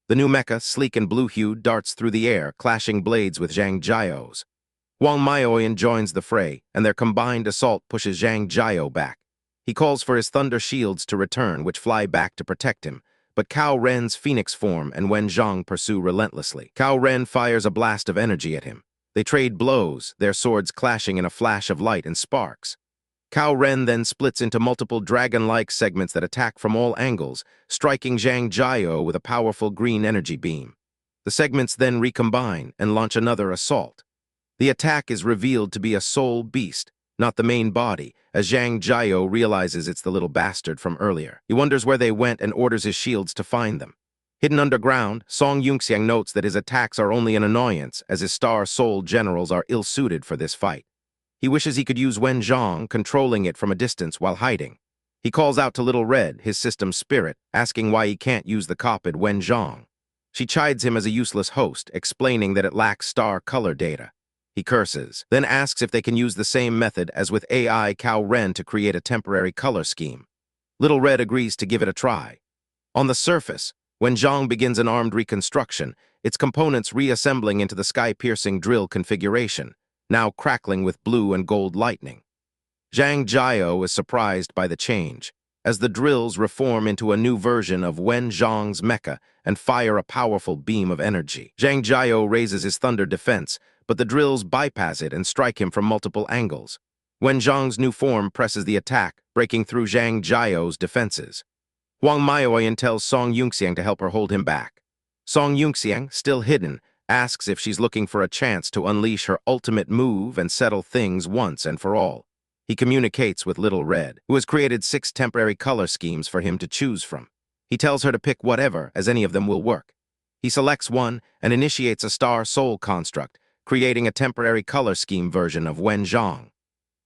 The new mecha, sleek and blue-hued, darts through the air, clashing blades with Zhang Jiao's. Wang Maioyan joins the fray, and their combined assault pushes Zhang Jiao back. He calls for his thunder shields to return, which fly back to protect him, but Cao Ren's phoenix form and Wen Zhang pursue relentlessly. Cao Ren fires a blast of energy at him. They trade blows, their swords clashing in a flash of light and sparks. Cao Ren then splits into multiple dragon-like segments that attack from all angles, striking Zhang Jiao with a powerful green energy beam. The segments then recombine and launch another assault. The attack is revealed to be a soul beast, not the main body, as Zhang Jiao realizes it's the little bastard from earlier. He wonders where they went and orders his shields to find them. Hidden underground, Song Yunxiang notes that his attacks are only an annoyance, as his star soul generals are ill-suited for this fight. He wishes he could use Wen Zhang, controlling it from a distance while hiding. He calls out to Little Red, his system's spirit, asking why he can't use the copid Wen Zhang. She chides him as a useless host, explaining that it lacks star color data. He curses, then asks if they can use the same method as with AI Cao Ren to create a temporary color scheme. Little Red agrees to give it a try. On the surface, when Zhang begins an armed reconstruction, its components reassembling into the sky-piercing drill configuration, now crackling with blue and gold lightning. Zhang Jiao is surprised by the change, as the drills reform into a new version of Wen Zhang's mecha and fire a powerful beam of energy. Zhang Jiao raises his thunder defense, but the drills bypass it and strike him from multiple angles. Wen Zhang's new form presses the attack, breaking through Zhang Jiao's defenses. Wang Maioyan tells Song Yunxiang to help her hold him back. Song Yunxiang, still hidden, asks if she's looking for a chance to unleash her ultimate move and settle things once and for all. He communicates with Little Red, who has created 6 temporary color schemes for him to choose from. He tells her to pick whatever, as any of them will work. He selects one and initiates a star soul construct, creating a temporary color scheme version of Wen Zhang.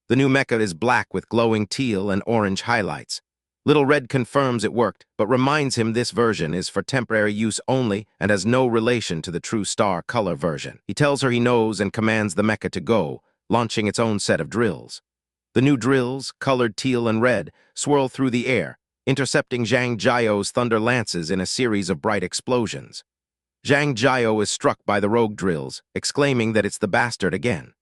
The new mecha is black with glowing teal and orange highlights. Little Red confirms it worked, but reminds him this version is for temporary use only and has no relation to the true star color version. He tells her he knows and commands the mecha to go, launching its own set of drills. The new drills, colored teal and red, swirl through the air, intercepting Zhang Jiao's thunder lances in a series of bright explosions. Zhang Jiao is struck by the rogue drills, exclaiming that it's the bastard again.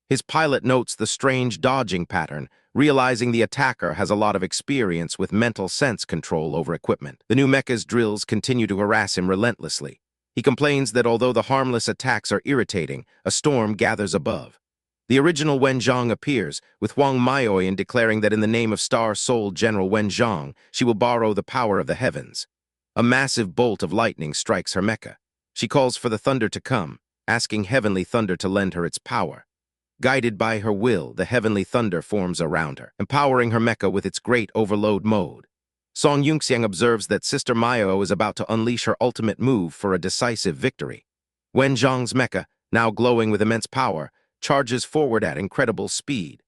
His pilot notes the strange dodging pattern, realizing the attacker has a lot of experience with mental sense control over equipment. The new mecha's drills continue to harass him relentlessly. He complains that although the harmless attacks are irritating, a storm gathers above. The original Wen Zhang appears, with Wang Maioyan declaring that in the name of Star Soul General Wen Zhang, she will borrow the power of the heavens. A massive bolt of lightning strikes her mecha. She calls for the thunder to come, asking heavenly thunder to lend her its power. Guided by her will, the heavenly thunder forms around her, empowering her mecha with its great overload mode. Song Yunxiang observes that Sister Maio is about to unleash her ultimate move for a decisive victory. Wen Zhang's mecha, now glowing with immense power, charges forward at incredible speed.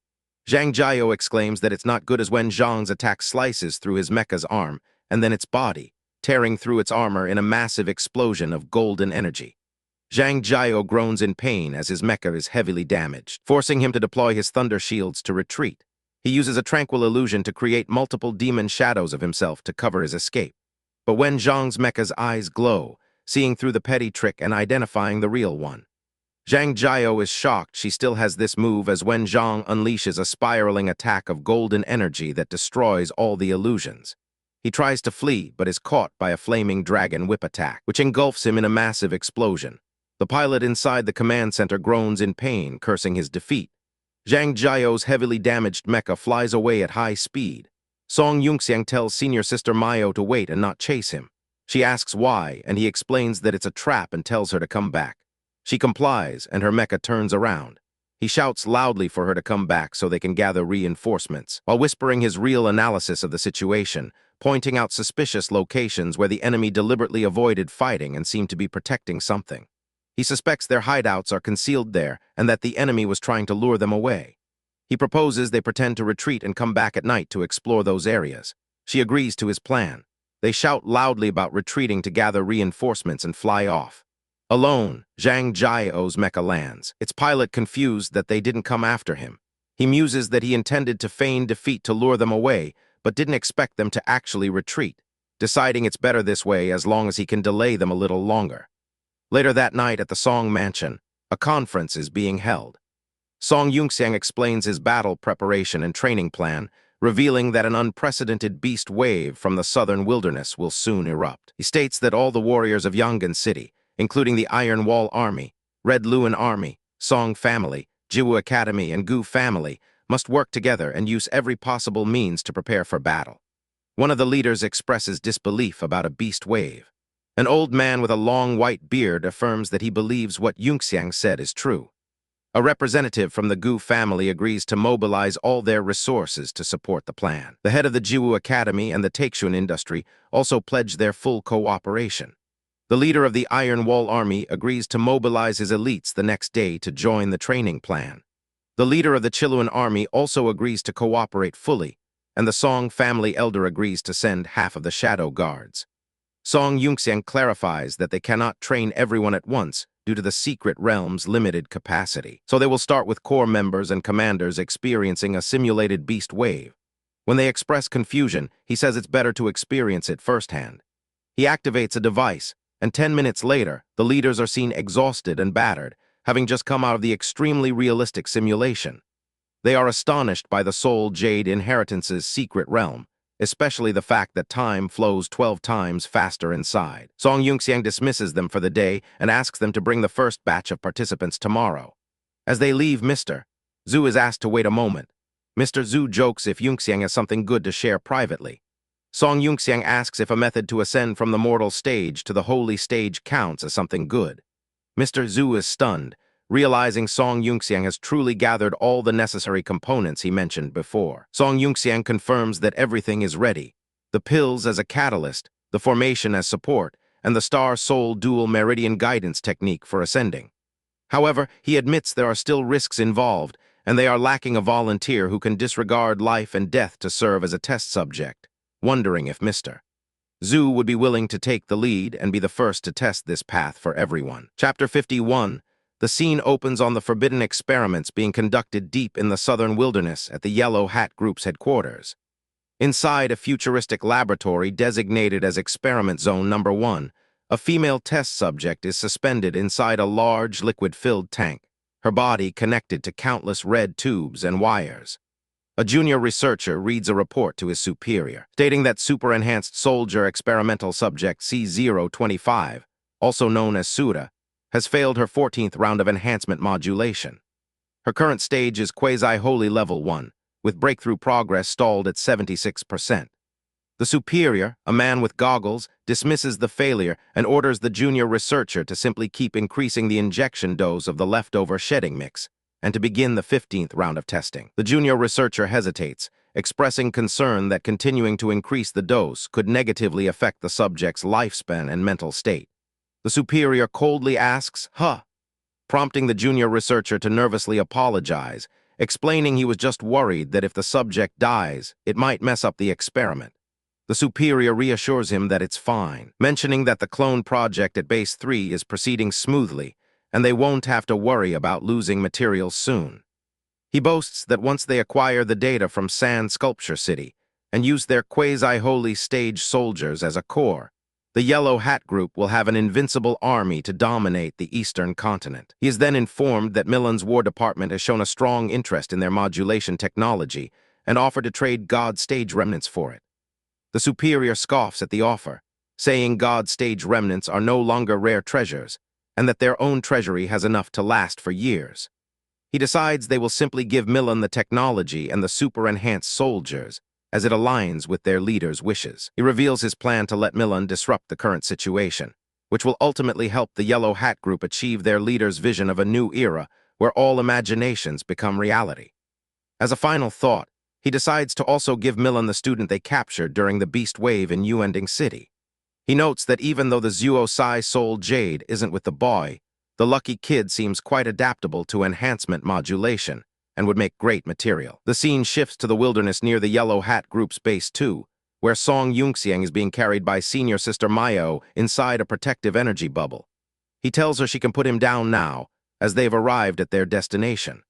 Zhang Jiao exclaims that it's not good as Wen Zhang's attack slices through his mecha's arm, and then its body, tearing through its armor in a massive explosion of golden energy. Zhang Jiao groans in pain as his mecha is heavily damaged, forcing him to deploy his thunder shields to retreat. He uses a tranquil illusion to create multiple demon shadows of himself to cover his escape. But Wen Zhang's mecha's eyes glow, seeing through the petty trick and identifying the real one. Zhang Jiao is shocked she still has this move as Wen Zhang unleashes a spiraling attack of golden energy that destroys all the illusions. He tries to flee, but is caught by a flaming dragon whip attack, which engulfs him in a massive explosion. The pilot inside the command center groans in pain, cursing his defeat. Zhang Jiao's heavily damaged mecha flies away at high speed. Song Yunxiang tells Senior Sister Maio to wait and not chase him. She asks why, and he explains that it's a trap and tells her to come back. She complies, and her mecha turns around. He shouts loudly for her to come back so they can gather reinforcements, while whispering his real analysis of the situation, pointing out suspicious locations where the enemy deliberately avoided fighting and seemed to be protecting something. He suspects their hideouts are concealed there and that the enemy was trying to lure them away. He proposes they pretend to retreat and come back at night to explore those areas. She agrees to his plan. They shout loudly about retreating to gather reinforcements and fly off. Alone, Zhang Jiao's mecha lands, its pilot confused that they didn't come after him. He muses that he intended to feign defeat to lure them away, but didn't expect them to actually retreat, deciding it's better this way as long as he can delay them a little longer. Later that night at the Song Mansion, a conference is being held. Song Yunxiang explains his battle preparation and training plan, revealing that an unprecedented beast wave from the southern wilderness will soon erupt. He states that all the warriors of Yanggan City, including the Iron Wall Army, Red Luan Army, Song Family, Jiwu Academy, and Gu Family, must work together and use every possible means to prepare for battle. One of the leaders expresses disbelief about a beast wave. An old man with a long white beard affirms that he believes what Yunxiang said is true. A representative from the Gu family agrees to mobilize all their resources to support the plan. The head of the Jiwu Academy and the Taixun industry also pledge their full cooperation. The leader of the Iron Wall Army agrees to mobilize his elites the next day to join the training plan. The leader of the Chiluan Army also agrees to cooperate fully, and the Song family elder agrees to send half of the shadow guards. Song Yunxiang clarifies that they cannot train everyone at once due to the secret realm's limited capacity, so they will start with core members and commanders experiencing a simulated beast wave. When they express confusion, he says it's better to experience it firsthand. He activates a device, and 10 minutes later, the leaders are seen exhausted and battered, having just come out of the extremely realistic simulation. They are astonished by the Soul Jade Inheritance's secret realm, especially the fact that time flows 12 times faster inside. Song Yunxiang dismisses them for the day and asks them to bring the first batch of participants tomorrow. As they leave, Mr. Zhu is asked to wait a moment. Mr. Zhu jokes if Yunxiang has something good to share privately. Song Yunxiang asks if a method to ascend from the mortal stage to the holy stage counts as something good. Mr. Zhu is stunned, realizing Song Yunxiang has truly gathered all the necessary components he mentioned before. Song Yunxiang confirms that everything is ready: the pills as a catalyst, the formation as support, and the Star-Soul Dual Meridian Guidance technique for ascending. However, he admits there are still risks involved, and they are lacking a volunteer who can disregard life and death to serve as a test subject, wondering if Mr. Zhu would be willing to take the lead and be the first to test this path for everyone. Chapter 51. The scene opens on the forbidden experiments being conducted deep in the southern wilderness at the Yellow Hat Group's headquarters. Inside a futuristic laboratory designated as Experiment Zone Number 1, a female test subject is suspended inside a large liquid-filled tank, her body connected to countless red tubes and wires. A junior researcher reads a report to his superior, stating that super-enhanced soldier experimental subject C025, also known as Asura, has failed her 14th round of enhancement modulation. Her current stage is quasi-holy level 1, with breakthrough progress stalled at 76%. The superior, a man with goggles, dismisses the failure and orders the junior researcher to simply keep increasing the injection dose of the leftover shedding mix, and to begin the 15th round of testing. The junior researcher hesitates, expressing concern that continuing to increase the dose could negatively affect the subject's lifespan and mental state. The superior coldly asks, "Huh?" prompting the junior researcher to nervously apologize, explaining he was just worried that if the subject dies, it might mess up the experiment. The superior reassures him that it's fine, mentioning that the clone project at Base 3 is proceeding smoothly, and they won't have to worry about losing materials soon. He boasts that once they acquire the data from Sand Sculpture City and use their quasi-holy stage soldiers as a core, the Yellow Hat Group will have an invincible army to dominate the eastern continent. He is then informed that Milan's War Department has shown a strong interest in their modulation technology and offered to trade God stage remnants for it. The superior scoffs at the offer, saying God stage remnants are no longer rare treasures, and that their own treasury has enough to last for years. He decides they will simply give Milan the technology and the super-enhanced soldiers, as it aligns with their leader's wishes. He reveals his plan to let Milan disrupt the current situation, which will ultimately help the Yellow Hat Group achieve their leader's vision of a new era where all imaginations become reality. As a final thought, he decides to also give Milan the student they captured during the beast wave in U-ending city. He notes that even though the Zuo Sai Soul Jade isn't with the boy, the lucky kid seems quite adaptable to enhancement modulation and would make great material. The scene shifts to the wilderness near the Yellow Hat Group's base 2, where Song Yunxiang is being carried by senior sister Mayo inside a protective energy bubble. He tells her she can put him down now, as they've arrived at their destination.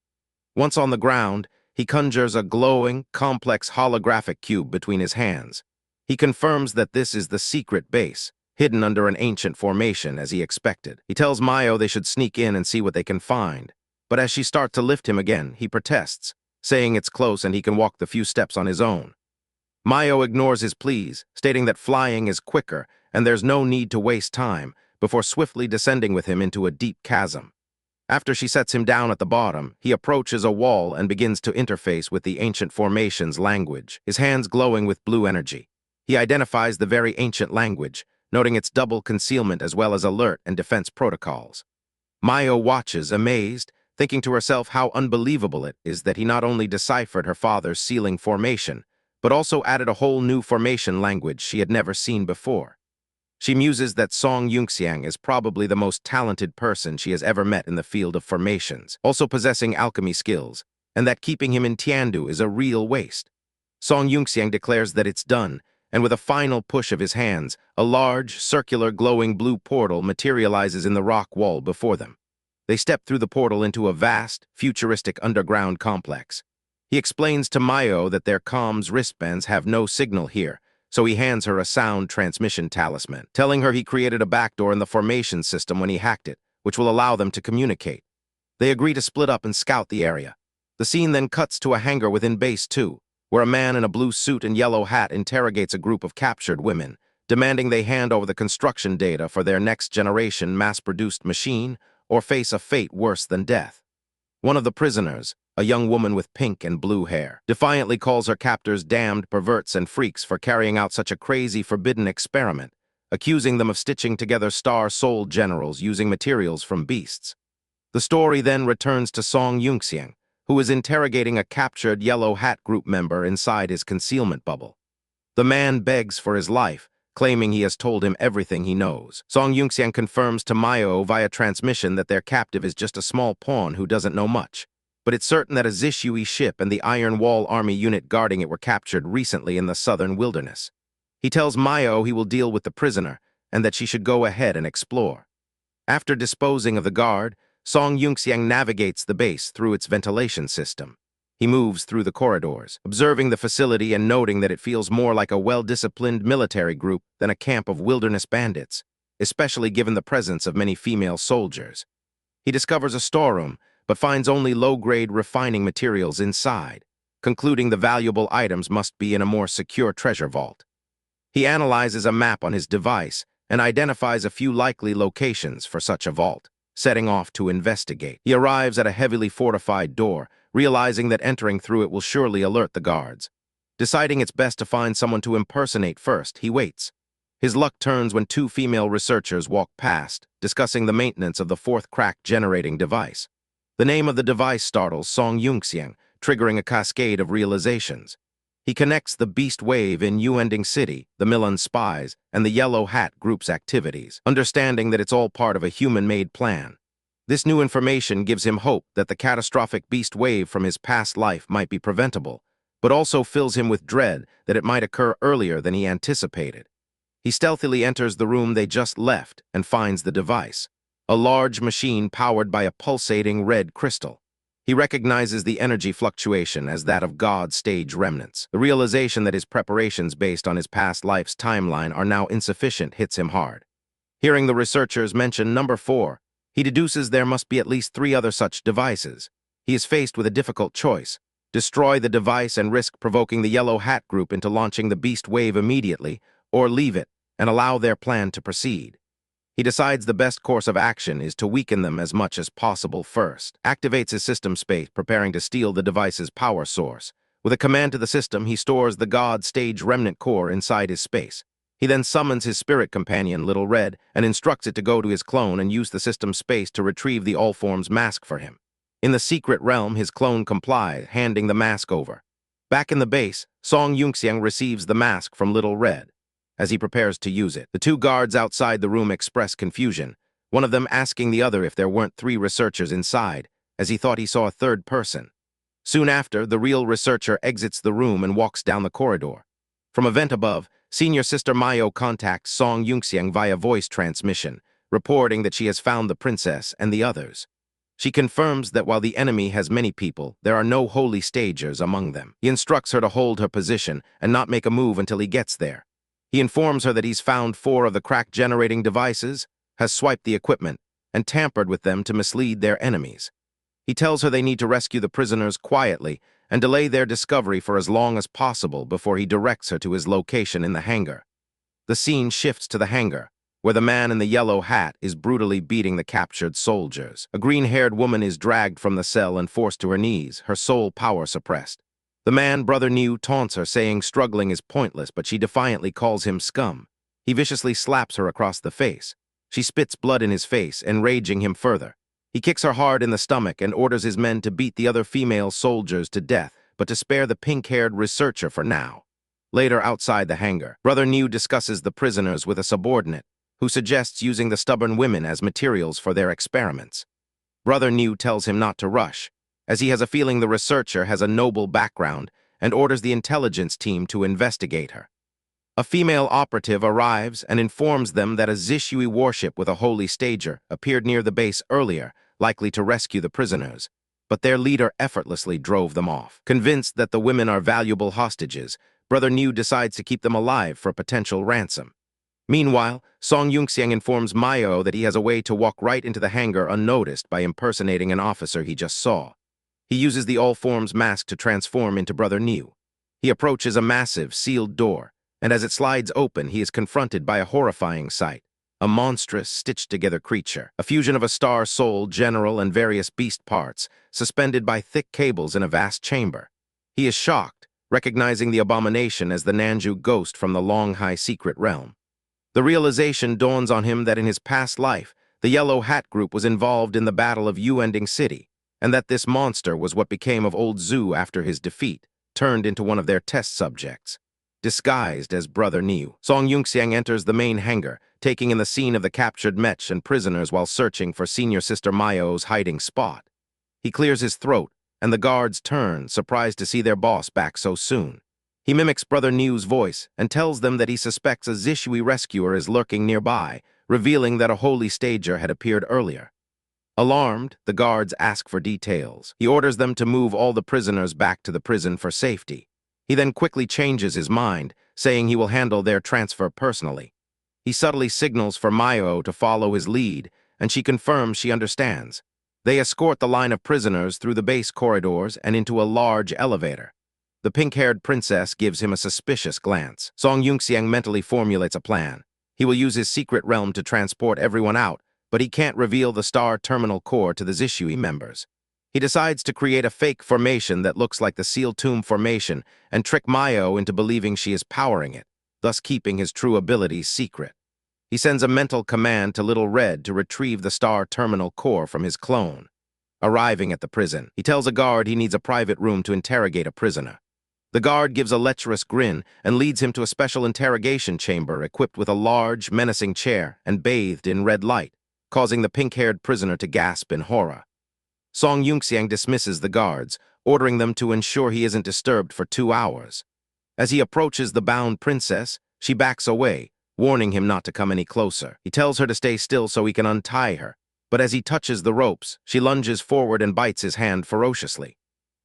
Once on the ground, he conjures a glowing, complex holographic cube between his hands. He confirms that this is the secret base, hidden under an ancient formation as he expected. He tells Mayo they should sneak in and see what they can find, but as she starts to lift him again, he protests, saying it's close and he can walk the few steps on his own. Mayo ignores his pleas, stating that flying is quicker and there's no need to waste time, before swiftly descending with him into a deep chasm. After she sets him down at the bottom, he approaches a wall and begins to interface with the ancient formation's language, his hands glowing with blue energy. He identifies the very ancient language, noting its double concealment as well as alert and defense protocols. Mayo watches, amazed, thinking to herself how unbelievable it is that he not only deciphered her father's sealing formation, but also added a whole new formation language she had never seen before. She muses that Song Yunxiang is probably the most talented person she has ever met in the field of formations, also possessing alchemy skills, and that keeping him in Tiandu is a real waste. Song Yunxiang declares that it's done, and with a final push of his hands, a large, circular, glowing blue portal materializes in the rock wall before them. They step through the portal into a vast, futuristic underground complex. He explains to Mayo that their comms wristbands have no signal here, so he hands her a sound transmission talisman, telling her he created a backdoor in the formation system when he hacked it, which will allow them to communicate. They agree to split up and scout the area. The scene then cuts to a hangar within Base 2, where a man in a blue suit and yellow hat interrogates a group of captured women, demanding they hand over the construction data for their next-generation mass-produced machine or face a fate worse than death. One of the prisoners, a young woman with pink and blue hair, defiantly calls her captors damned perverts and freaks for carrying out such a crazy, forbidden experiment, accusing them of stitching together star-souled generals using materials from beasts. The story then returns to Song Yunxiang, who is interrogating a captured Yellow Hat Group member inside his concealment bubble. The man begs for his life, claiming he has told him everything he knows. Song Yunxiang confirms to Mayo via transmission that their captive is just a small pawn who doesn't know much, but it's certain that a Zishui ship and the Iron Wall Army unit guarding it were captured recently in the southern wilderness. He tells Mayo he will deal with the prisoner and that she should go ahead and explore. After disposing of the guard, Song Yunxiang navigates the base through its ventilation system. He moves through the corridors, observing the facility and noting that it feels more like a well-disciplined military group than a camp of wilderness bandits, especially given the presence of many female soldiers. He discovers a storeroom, but finds only low-grade refining materials inside, concluding the valuable items must be in a more secure treasure vault. He analyzes a map on his device and identifies a few likely locations for such a vault, setting off to investigate. He arrives at a heavily fortified door, realizing that entering through it will surely alert the guards. Deciding it's best to find someone to impersonate first, he waits. His luck turns when two female researchers walk past, discussing the maintenance of the fourth crack-generating device. The name of the device startles Song Yunxiang, triggering a cascade of realizations. He connects the beast wave in U-ending city, the Milan spies, and the Yellow Hat Group's activities, understanding that it's all part of a human-made plan. This new information gives him hope that the catastrophic beast wave from his past life might be preventable, but also fills him with dread that it might occur earlier than he anticipated. He stealthily enters the room they just left and finds the device, a large machine powered by a pulsating red crystal. He recognizes the energy fluctuation as that of God's stage remnants. The realization that his preparations based on his past life's timeline are now insufficient hits him hard. Hearing the researchers mention number 4, he deduces there must be at least 3 other such devices. He is faced with a difficult choice: destroy the device and risk provoking the Yellow Hat Group into launching the beast wave immediately, or leave it and allow their plan to proceed. He decides the best course of action is to weaken them as much as possible first. Activates his system space, preparing to steal the device's power source. With a command to the system, he stores the God Stage Remnant core inside his space. He then summons his spirit companion, Little Red, and instructs it to go to his clone and use the system space to retrieve the All-Forms mask for him. In the secret realm, his clone complied, handing the mask over. Back in the base, Song Yunxiang receives the mask from Little Red. As he prepares to use it, the two guards outside the room express confusion, one of them asking the other if there weren't 3 researchers inside, as he thought he saw a third person. Soon after, the real researcher exits the room and walks down the corridor. From a vent above, Senior Sister Mayo contacts Song Yunxiang via voice transmission, reporting that she has found the princess and the others. She confirms that while the enemy has many people, there are no holy stagers among them. He instructs her to hold her position and not make a move until he gets there. He informs her that he's found 4 of the crack-generating devices, has swiped the equipment, and tampered with them to mislead their enemies. He tells her they need to rescue the prisoners quietly and delay their discovery for as long as possible before he directs her to his location in the hangar. The scene shifts to the hangar, where the man in the yellow hat is brutally beating the captured soldiers. A green-haired woman is dragged from the cell and forced to her knees, her soul power suppressed. The man, Brother New, taunts her, saying struggling is pointless, but she defiantly calls him scum. He viciously slaps her across the face. She spits blood in his face, enraging him further. He kicks her hard in the stomach and orders his men to beat the other female soldiers to death, but to spare the pink-haired researcher for now. Later, outside the hangar, Brother New discusses the prisoners with a subordinate, who suggests using the stubborn women as materials for their experiments. Brother New tells him not to rush, as he has a feeling the researcher has a noble background, and orders the intelligence team to investigate her. A female operative arrives and informs them that a Zishui warship with a holy stager appeared near the base earlier, likely to rescue the prisoners, but their leader effortlessly drove them off. Convinced that the women are valuable hostages, Brother New decides to keep them alive for a potential ransom. Meanwhile, Song Yunxiang informs Mayo that he has a way to walk right into the hangar unnoticed by impersonating an officer he just saw. He uses the all-forms mask to transform into Brother New. He approaches a massive, sealed door, and as it slides open, he is confronted by a horrifying sight. A monstrous, stitched-together creature, a fusion of a star soul, general, and various beast parts, suspended by thick cables in a vast chamber. He is shocked, recognizing the abomination as the Nanju ghost from the Longhai secret realm. The realization dawns on him that in his past life, the Yellow Hat Group was involved in the Battle of Yuending City, and that this monster was what became of Old Zhu after his defeat, turned into one of their test subjects. Disguised as Brother New, Song Yunxiang enters the main hangar, taking in the scene of the captured mech and prisoners while searching for Senior Sister Mayo's hiding spot. He clears his throat, and the guards turn, surprised to see their boss back so soon. He mimics Brother New's voice and tells them that he suspects a Zishui rescuer is lurking nearby, revealing that a holy stager had appeared earlier. Alarmed, the guards ask for details. He orders them to move all the prisoners back to the prison for safety. He then quickly changes his mind, saying he will handle their transfer personally. He subtly signals for Mayo to follow his lead, and she confirms she understands. They escort the line of prisoners through the base corridors and into a large elevator. The pink-haired princess gives him a suspicious glance. Song Yunxiang mentally formulates a plan. He will use his secret realm to transport everyone out, but he can't reveal the star terminal core to the Zishui members. He decides to create a fake formation that looks like the Seal Tomb formation and trick Mayo into believing she is powering it, thus keeping his true abilities secret. He sends a mental command to Little Red to retrieve the star terminal core from his clone. Arriving at the prison, he tells a guard he needs a private room to interrogate a prisoner. The guard gives a lecherous grin and leads him to a special interrogation chamber equipped with a large, menacing chair and bathed in red light, causing the pink-haired prisoner to gasp in horror. Song Yunxiang dismisses the guards, ordering them to ensure he isn't disturbed for 2 hours. As he approaches the bound princess, she backs away, warning him not to come any closer. He tells her to stay still so he can untie her, but as he touches the ropes, she lunges forward and bites his hand ferociously.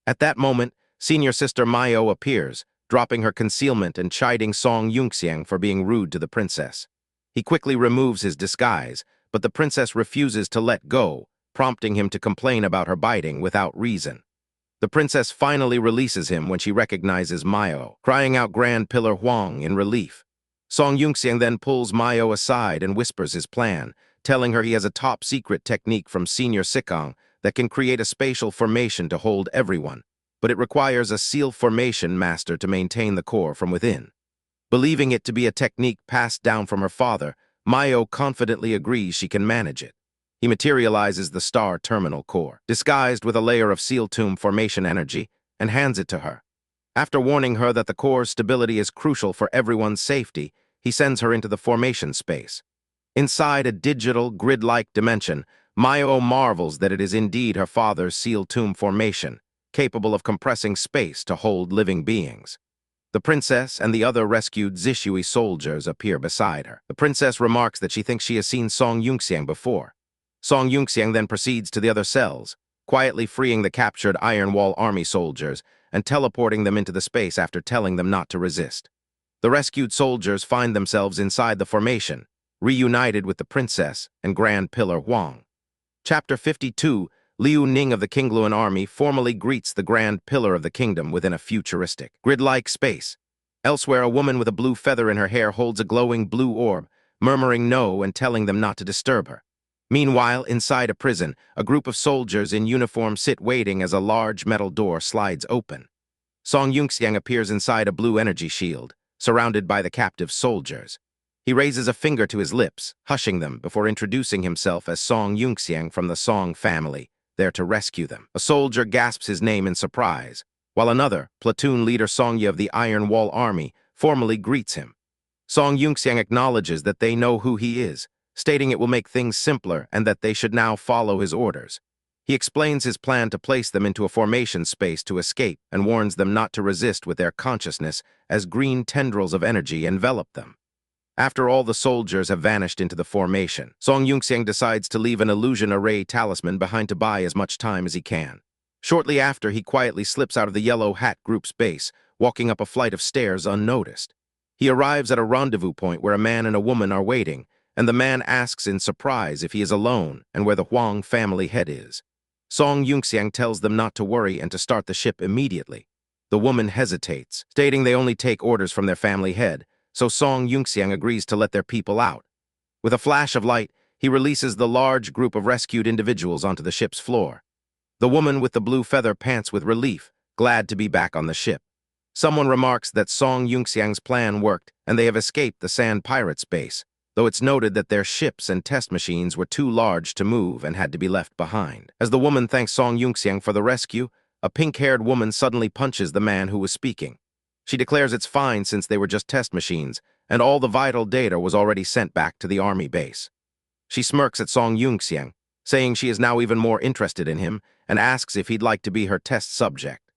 At that moment, Senior Sister Mayo appears, dropping her concealment and chiding Song Yunxiang for being rude to the princess. He quickly removes his disguise, but the princess refuses to let go, prompting him to complain about her biting without reason. The princess finally releases him when she recognizes Mayo, crying out Grand Pillar Huang in relief. Song Yunxiang then pulls Mayo aside and whispers his plan, telling her he has a top-secret technique from Senior Sikong that can create a spatial formation to hold everyone, but it requires a seal formation master to maintain the core from within. Believing it to be a technique passed down from her father, Mayo confidently agrees she can manage it. He materializes the star terminal core, disguised with a layer of seal tomb formation energy, and hands it to her. After warning her that the core's stability is crucial for everyone's safety, he sends her into the formation space. Inside a digital, grid-like dimension, Mayo marvels that it is indeed her father's seal tomb formation, capable of compressing space to hold living beings. The princess and the other rescued Zishui soldiers appear beside her. The princess remarks that she thinks she has seen Song Yunxiang before. Song Yunxiang then proceeds to the other cells, quietly freeing the captured Iron Wall army soldiers and teleporting them into the space after telling them not to resist. The rescued soldiers find themselves inside the formation, reunited with the princess and Grand Pillar Huang. Chapter 52, Liu Ning of the Qingluan army formally greets the Grand Pillar of the kingdom within a futuristic, grid-like space. Elsewhere, a woman with a blue feather in her hair holds a glowing blue orb, murmuring no and telling them not to disturb her. Meanwhile, inside a prison, a group of soldiers in uniform sit waiting as a large metal door slides open. Song Yunxiang appears inside a blue energy shield, surrounded by the captive soldiers. He raises a finger to his lips, hushing them before introducing himself as Song Yunxiang from the Song family, there to rescue them. A soldier gasps his name in surprise, while another, platoon leader Songye of the Iron Wall army, formally greets him. Song Yunxiang acknowledges that they know who he is, stating it will make things simpler and that they should now follow his orders. He explains his plan to place them into a formation space to escape and warns them not to resist with their consciousness as green tendrils of energy envelop them. After all the soldiers have vanished into the formation, Song Yunxiang decides to leave an illusion array talisman behind to buy as much time as he can. Shortly after, he quietly slips out of the Yellow Hat group's base, walking up a flight of stairs unnoticed. He arrives at a rendezvous point where a man and a woman are waiting, and the man asks in surprise if he is alone and where the Huang family head is. Song Yunxiang tells them not to worry and to start the ship immediately. The woman hesitates, stating they only take orders from their family head, so Song Yunxiang agrees to let their people out. With a flash of light, he releases the large group of rescued individuals onto the ship's floor. The woman with the blue feather pants with relief, glad to be back on the ship. Someone remarks that Song Yunxiang's plan worked and they have escaped the Sand Pirates base, though it's noted that their ships and test machines were too large to move and had to be left behind. As the woman thanks Song Yunxiang for the rescue, a pink-haired woman suddenly punches the man who was speaking. She declares it's fine since they were just test machines, and all the vital data was already sent back to the army base. She smirks at Song Yunxiang, saying she is now even more interested in him, and asks if he'd like to be her test subject.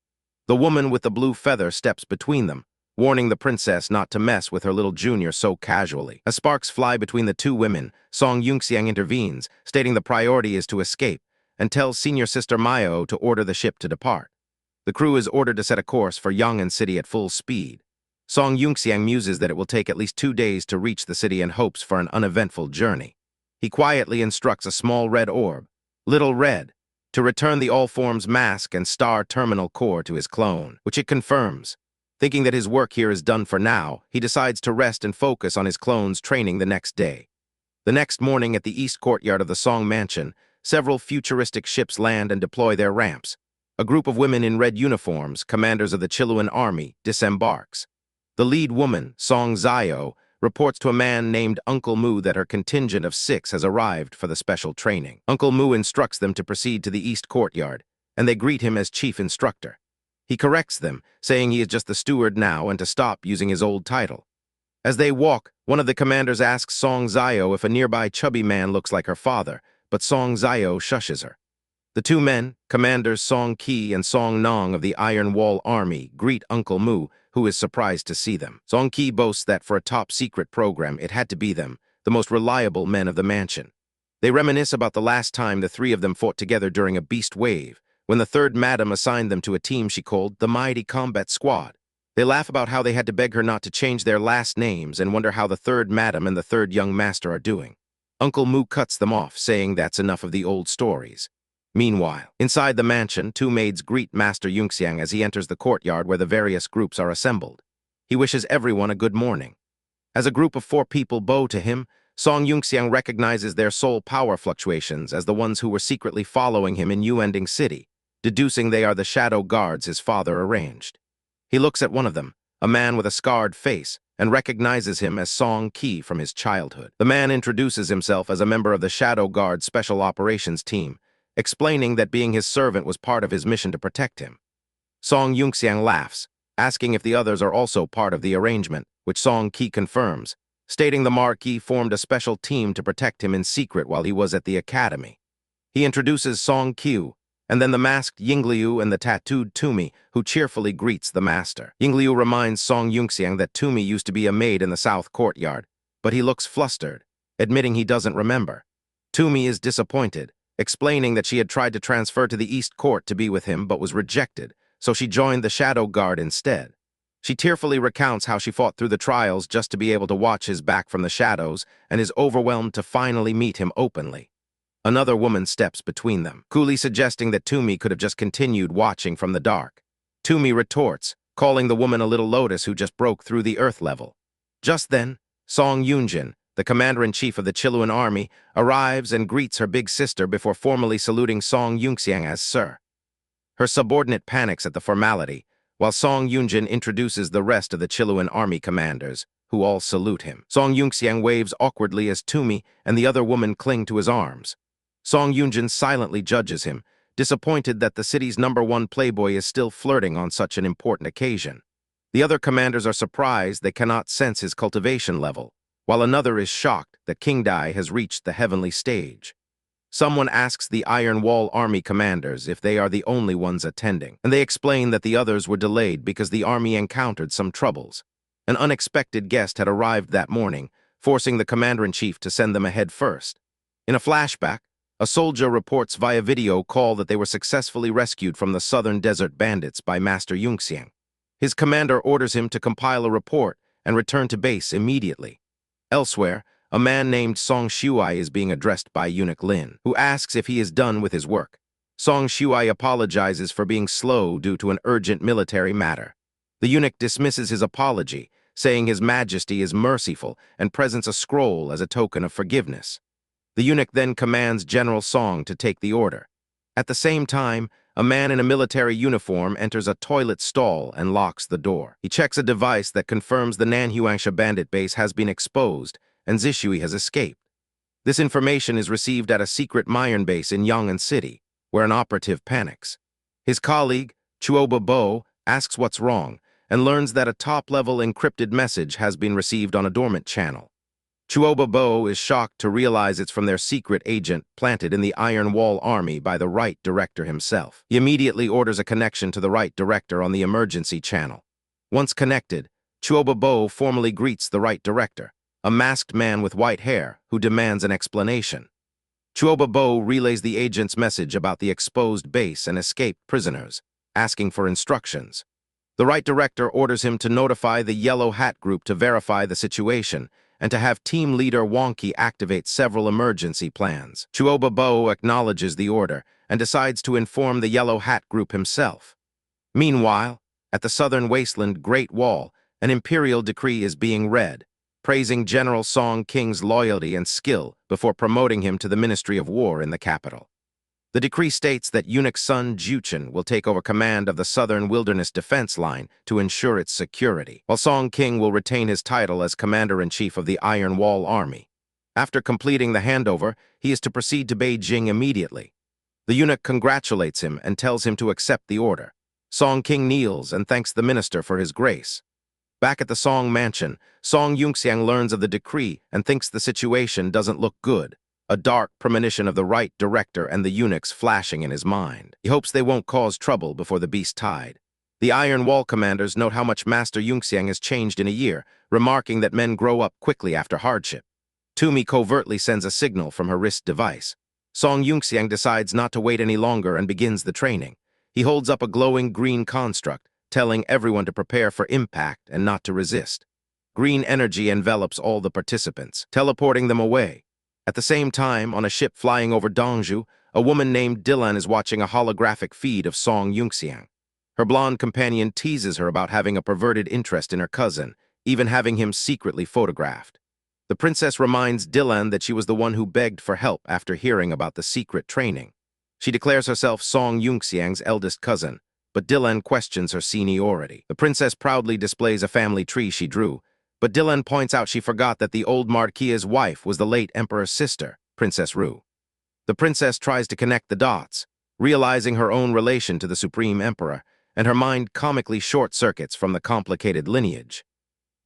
The woman with the blue feather steps between them, warning the princess not to mess with her little junior so casually. As sparks fly between the two women, Song Yunxiang intervenes, stating the priority is to escape, and tells senior sister Mayo to order the ship to depart. The crew is ordered to set a course for Yang'an City at full speed. Song Yunxiang muses that it will take at least 2 days to reach the city and hopes for an uneventful journey. He quietly instructs a small red orb, Little Red, to return the All-Forms mask and star terminal core to his clone, which it confirms. Thinking that his work here is done for now, he decides to rest and focus on his clone's training the next day. The next morning at the east courtyard of the Song Mansion, several futuristic ships land and deploy their ramps. A group of women in red uniforms, commanders of the Qingluan army, disembarks. The lead woman, Song Zio, reports to a man named Uncle Mu that her contingent of 6 has arrived for the special training. Uncle Mu instructs them to proceed to the east courtyard, and they greet him as chief instructor. He corrects them, saying he is just the steward now and to stop using his old title. As they walk, one of the commanders asks Song Zio if a nearby chubby man looks like her father, but Song Zio shushes her. The two men, Commanders Song Qi and Song Nong of the Iron Wall Army, greet Uncle Mu, who is surprised to see them. Song Qi boasts that for a top-secret program, it had to be them, the most reliable men of the mansion. They reminisce about the last time the 3 of them fought together during a beast wave, when the 3rd madam assigned them to a team she called the Mighty Combat Squad. They laugh about how they had to beg her not to change their last names and wonder how the 3rd madam and the 3rd young master are doing. Uncle Mu cuts them off, saying that's enough of the old stories. Meanwhile, inside the mansion, 2 maids greet Master Yunxiang as he enters the courtyard where the various groups are assembled. He wishes everyone a good morning. As a group of 4 people bow to him, Song Yunxiang recognizes their soul power fluctuations as the ones who were secretly following him in Yuending City, deducing they are the shadow guards his father arranged. He looks at one of them, a man with a scarred face, and recognizes him as Song Ki from his childhood. The man introduces himself as a member of the Shadow Guard Special Operations Team, explaining that being his servant was part of his mission to protect him. Song Yunxiang laughs, asking if the others are also part of the arrangement, which Song Ki confirms, stating the Marquis formed a special team to protect him in secret while he was at the academy. He introduces Song Qiu, and then the masked Yingliu and the tattooed Tumi, who cheerfully greets the master. Yingliu reminds Song Yunxiang that Tumi used to be a maid in the south courtyard, but he looks flustered, admitting he doesn't remember. Tumi is disappointed, explaining that she had tried to transfer to the East Court to be with him but was rejected, so she joined the Shadow Guard instead. She tearfully recounts how she fought through the trials just to be able to watch his back from the shadows and is overwhelmed to finally meet him openly. Another woman steps between them, coolly suggesting that Tumi could have just continued watching from the dark. Tumi retorts, calling the woman a little lotus who just broke through the earth level. Just then, Song Yunjin, the commander-in-chief of the Chiluan army, arrives and greets her big sister before formally saluting Song Yunxiang as Sir. Her subordinate panics at the formality, while Song Yunjin introduces the rest of the Chiluan army commanders, who all salute him. Song Yunxiang waves awkwardly as Tumi and the other woman cling to his arms. Song Yunjin silently judges him, disappointed that the city's #1 playboy is still flirting on such an important occasion. The other commanders are surprised they cannot sense his cultivation level, while another is shocked that King Dai has reached the heavenly stage. Someone asks the Iron Wall army commanders if they are the only ones attending, and they explain that the others were delayed because the army encountered some troubles. An unexpected guest had arrived that morning, forcing the commander-in-chief to send them ahead first. In a flashback, a soldier reports via video call that they were successfully rescued from the southern desert bandits by Master Yunxiang. His commander orders him to compile a report and return to base immediately. Elsewhere, a man named Song Shuai is being addressed by Eunuch Lin, who asks if he is done with his work. Song Shuai apologizes for being slow due to an urgent military matter. The eunuch dismisses his apology, saying His Majesty is merciful and presents a scroll as a token of forgiveness. The eunuch then commands General Song to take the order. At the same time, a man in a military uniform enters a toilet stall and locks the door. He checks a device that confirms the Nanhuangsha bandit base has been exposed and Zishui has escaped. This information is received at a secret Mayan base in Yang'an City, where an operative panics. His colleague, Chuoba Bo, asks what's wrong and learns that a top-level encrypted message has been received on a dormant channel. Chuoba Bo is shocked to realize it's from their secret agent planted in the Iron Wall army by the Right Director himself. He immediately orders a connection to the Right Director on the emergency channel. Once connected, Chuoba Bo formally greets the Right Director, a masked man with white hair who demands an explanation. Chuoba Bo relays the agent's message about the exposed base and escaped prisoners, asking for instructions. The Right Director orders him to notify the Yellow Hat Group to verify the situation and to have team leader Wonky activate several emergency plans. Chuoba Bo acknowledges the order and decides to inform the Yellow Hat Group himself. Meanwhile, at the southern wasteland Great Wall, an imperial decree is being read, praising General Song King's loyalty and skill before promoting him to the Ministry of War in the capital. The decree states that eunuch son Juchen will take over command of the Southern Wilderness Defense Line to ensure its security, while Song King will retain his title as Commander-in-Chief of the Iron Wall Army. After completing the handover, he is to proceed to Beijing immediately. The eunuch congratulates him and tells him to accept the order. Song King kneels and thanks the minister for his grace. Back at the Song mansion, Song Yunxiang learns of the decree and thinks the situation doesn't look good, a dark premonition of the Right Director and the eunuchs flashing in his mind. He hopes they won't cause trouble before the beast tide. The Iron Wall commanders note how much Master Yunxiang has changed in a year, remarking that men grow up quickly after hardship. Tumi covertly sends a signal from her wrist device. Song Yunxiang decides not to wait any longer and begins the training. He holds up a glowing green construct, telling everyone to prepare for impact and not to resist. Green energy envelops all the participants, teleporting them away. At the same time, on a ship flying over Dongju, a woman named Dylan is watching a holographic feed of Song Yunxiang. Her blonde companion teases her about having a perverted interest in her cousin, even having him secretly photographed. The princess reminds Dylan that she was the one who begged for help after hearing about the secret training. She declares herself Song Yunxiang's eldest cousin, but Dylan questions her seniority. The princess proudly displays a family tree she drew, but Dylan points out she forgot that the old Marquia's wife was the late Emperor's sister, Princess Rue. The princess tries to connect the dots, realizing her own relation to the Supreme Emperor, and her mind comically short-circuits from the complicated lineage.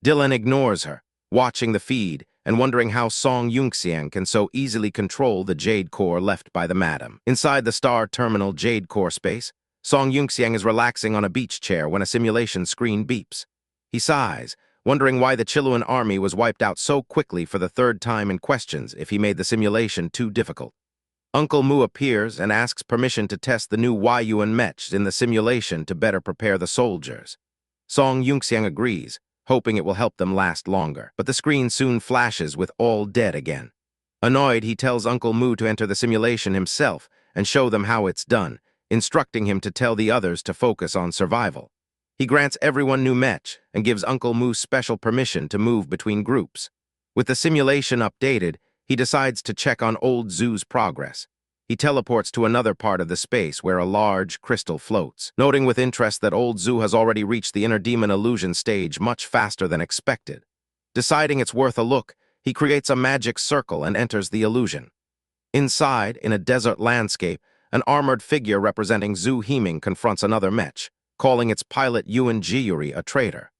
Dylan ignores her, watching the feed and wondering how Song Yunxiang can so easily control the Jade Core left by the Madam. Inside the Star Terminal Jade Core space, Song Yunxiang is relaxing on a beach chair when a simulation screen beeps. He sighs, wondering why the Chiluan army was wiped out so quickly for the third time and questions if he made the simulation too difficult. Uncle Mu appears and asks permission to test the new Yuan mech in the simulation to better prepare the soldiers. Song Yunxiang agrees, hoping it will help them last longer, but the screen soon flashes with all dead again. Annoyed, he tells Uncle Mu to enter the simulation himself and show them how it's done, instructing him to tell the others to focus on survival. He grants everyone new mech and gives Uncle Mu special permission to move between groups. With the simulation updated, he decides to check on Old Zoo's progress. He teleports to another part of the space where a large crystal floats, noting with interest that Old Zoo has already reached the inner demon illusion stage much faster than expected. Deciding it's worth a look, he creates a magic circle and enters the illusion. Inside, in a desert landscape, an armored figure representing Zhu Himing confronts another mech, calling its pilot Yuan Jiyuri a traitor.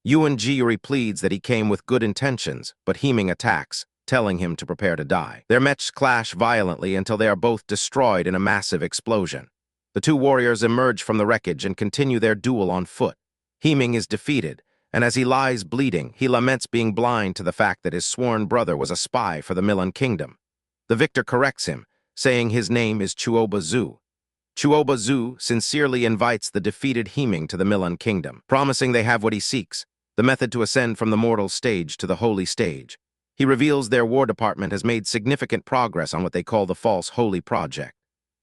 Yuan Jiyuri pleads that he came with good intentions, but Himing attacks, telling him to prepare to die. Their mechs clash violently until they are both destroyed in a massive explosion. The two warriors emerge from the wreckage and continue their duel on foot. Himing is defeated, and as he lies bleeding, he laments being blind to the fact that his sworn brother was a spy for the Milan Kingdom. The victor corrects him, saying his name is Chuoba Zhu. Chuoba Zhu sincerely invites the defeated Himing to the Milan Kingdom, promising they have what he seeks, the method to ascend from the mortal stage to the holy stage. He reveals their War Department has made significant progress on what they call the False Holy Project.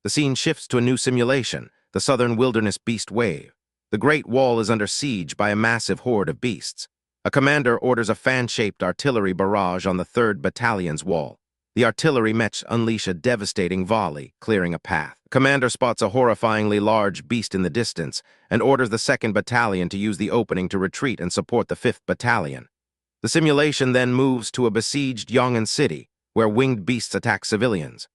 The scene shifts to a new simulation, the Southern Wilderness Beast Wave. The Great Wall is under siege by a massive horde of beasts. A commander orders a fan-shaped artillery barrage on the 3rd Battalion's wall. The artillery mechs unleash a devastating volley, clearing a path. Commander spots a horrifyingly large beast in the distance and orders the 2nd Battalion to use the opening to retreat and support the 5th Battalion. The simulation then moves to a besieged Yong'an city, where winged beasts attack civilians.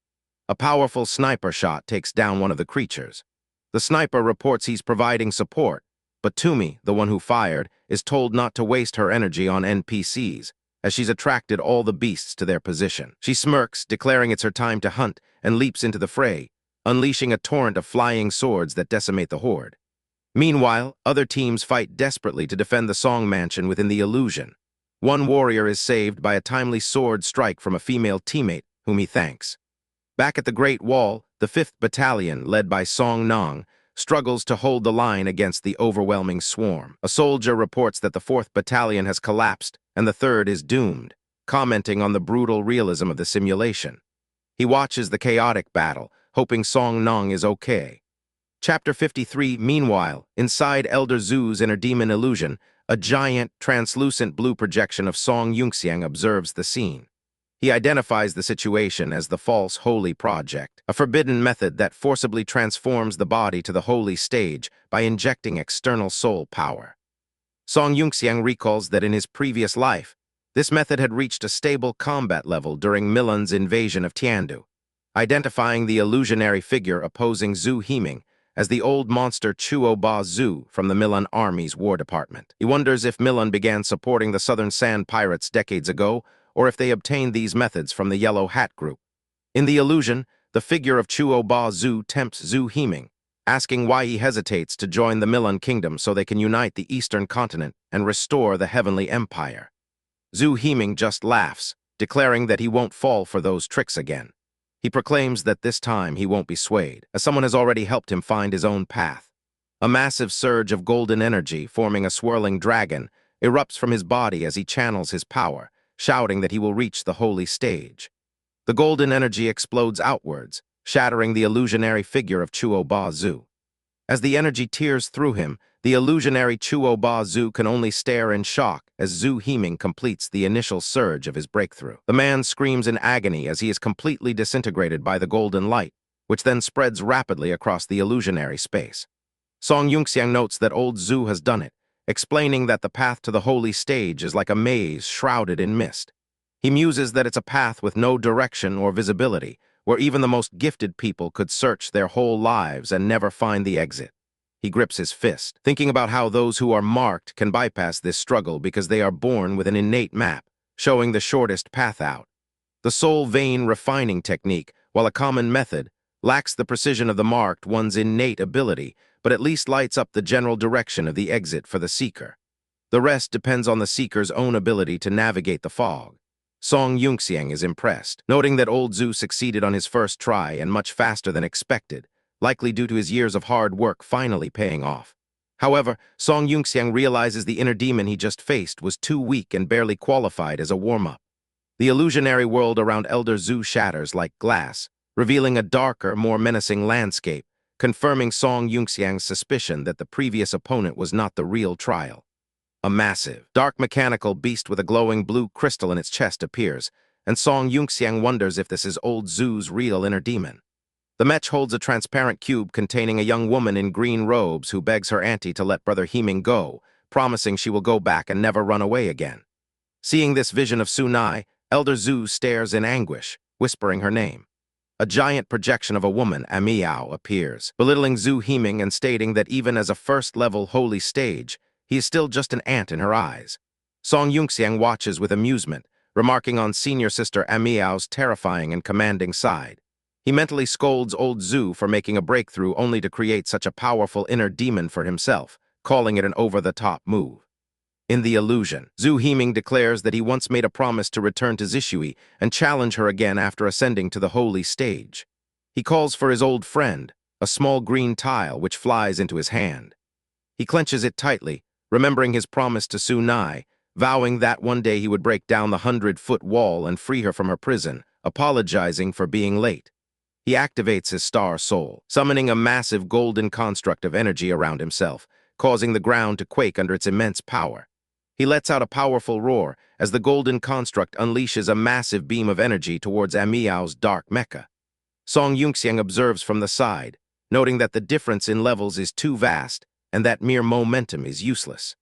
A powerful sniper shot takes down one of the creatures. The sniper reports he's providing support, but Tumi, the one who fired, is told not to waste her energy on NPCs, as she's attracted all the beasts to their position. She smirks, declaring it's her time to hunt, and leaps into the fray, unleashing a torrent of flying swords that decimate the horde. Meanwhile, other teams fight desperately to defend the Song Mansion within the illusion. One warrior is saved by a timely sword strike from a female teammate, whom he thanks. Back at the Great Wall, the 5th Battalion, led by Song Nong, struggles to hold the line against the overwhelming swarm. A soldier reports that the 4th Battalion has collapsed and the 3rd is doomed, commenting on the brutal realism of the simulation. He watches the chaotic battle, hoping Song Nong is okay. Chapter 53, meanwhile, inside Elder Zhu's inner demon illusion, a giant, translucent blue projection of Song Yunxiang observes the scene. He identifies the situation as the False Holy Project, a forbidden method that forcibly transforms the body to the holy stage by injecting external soul power. Song Yunxiang recalls that in his previous life, this method had reached a stable combat level during Milan's invasion of Tiandu. Identifying the illusionary figure opposing Zhu Himing as the old monster Chuo Ba Zhu from the Milan Army's War Department. He wonders if Milan began supporting the Southern Sand Pirates decades ago, or if they obtained these methods from the Yellow Hat Group. In the illusion, the figure of Chuo Ba Zhu tempts Zhu Himing, asking why he hesitates to join the Milan Kingdom so they can unite the Eastern continent and restore the Heavenly Empire. Zhu Himing just laughs, declaring that he won't fall for those tricks again. He proclaims that this time he won't be swayed, as someone has already helped him find his own path. A massive surge of golden energy, forming a swirling dragon, erupts from his body as he channels his power, shouting that he will reach the holy stage. The golden energy explodes outwards, shattering the illusionary figure of Chuo Ba Zhu. As the energy tears through him, the illusionary Chuo Ba Zhu can only stare in shock as Zhu Himing completes the initial surge of his breakthrough. The man screams in agony as he is completely disintegrated by the golden light, which then spreads rapidly across the illusionary space. Song Yunxiang notes that old Zhu has done it, explaining that the path to the holy stage is like a maze shrouded in mist. He muses that it's a path with no direction or visibility, where even the most gifted people could search their whole lives and never find the exit. He grips his fist, thinking about how those who are marked can bypass this struggle because they are born with an innate map, showing the shortest path out. The soul vein refining technique, while a common method, lacks the precision of the marked one's innate ability, but at least lights up the general direction of the exit for the seeker. The rest depends on the seeker's own ability to navigate the fog. Song Yunxiang is impressed, noting that old Zhu succeeded on his first try and much faster than expected, likely due to his years of hard work finally paying off. However, Song Yunxiang realizes the inner demon he just faced was too weak and barely qualified as a warm-up. The illusionary world around Elder Zhu shatters like glass, revealing a darker, more menacing landscape, confirming Song Yunxiang's suspicion that the previous opponent was not the real trial. A massive, dark mechanical beast with a glowing blue crystal in its chest appears, and Song Yunxiang wonders if this is old Zhu's real inner demon. The mech holds a transparent cube containing a young woman in green robes who begs her auntie to let Brother Heming go, promising she will go back and never run away again. Seeing this vision of Sunai, Elder Zhu stares in anguish, whispering her name. A giant projection of a woman, Amiao, appears, belittling Zhu Heming and stating that even as a first-level holy stage, he is still just an ant in her eyes. Song Yunxiang watches with amusement, remarking on senior sister Amiao's terrifying and commanding side. He mentally scolds old Zhu for making a breakthrough only to create such a powerful inner demon for himself, calling it an over-the-top move. In the illusion, Zhu Heming declares that he once made a promise to return to Zishui and challenge her again after ascending to the holy stage. He calls for his old friend, a small green tile which flies into his hand. He clenches it tightly, remembering his promise to Sunai, vowing that one day he would break down the 100-foot wall and free her from her prison, apologizing for being late. He activates his star soul, summoning a massive golden construct of energy around himself, causing the ground to quake under its immense power. He lets out a powerful roar as the golden construct unleashes a massive beam of energy towards Amiao's dark mecha. Song Yunxiang observes from the side, noting that the difference in levels is too vast and that mere momentum is useless.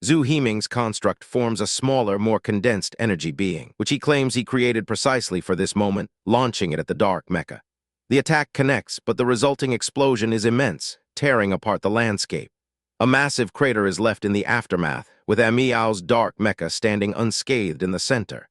Zhu Heming's construct forms a smaller, more condensed energy being, which he claims he created precisely for this moment, launching it at the dark mecha. The attack connects, but the resulting explosion is immense, tearing apart the landscape. A massive crater is left in the aftermath, with Amiao's dark mecha standing unscathed in the center.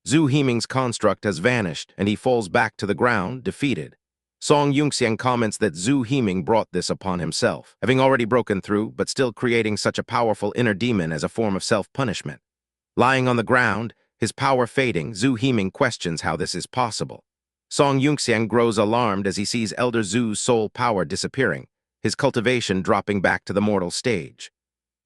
Zhu Heming's construct has vanished, and he falls back to the ground, defeated. Song Yunxiang comments that Zhu Heming brought this upon himself, having already broken through, but still creating such a powerful inner demon as a form of self-punishment. Lying on the ground, his power fading, Zhu Heming questions how this is possible. Song Yunxiang grows alarmed as he sees Elder Zhu's soul power disappearing, his cultivation dropping back to the mortal stage.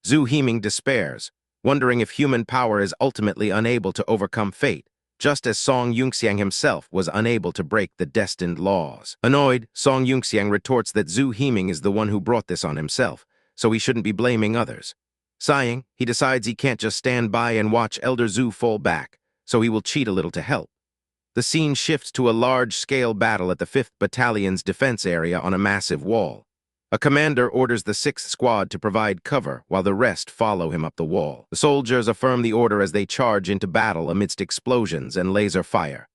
Zhu Heming despairs, wondering if human power is ultimately unable to overcome fate, just as Song Yunxiang himself was unable to break the destined laws. Annoyed, Song Yunxiang retorts that Zhu Heming is the one who brought this on himself, so he shouldn't be blaming others. Sighing, he decides he can't just stand by and watch Elder Zhu fall back, so he will cheat a little to help. The scene shifts to a large-scale battle at the 5th Battalion's defense area on a massive wall. A commander orders the 6th Squad to provide cover while the rest follow him up the wall. The soldiers affirm the order as they charge into battle amidst explosions and laser fire.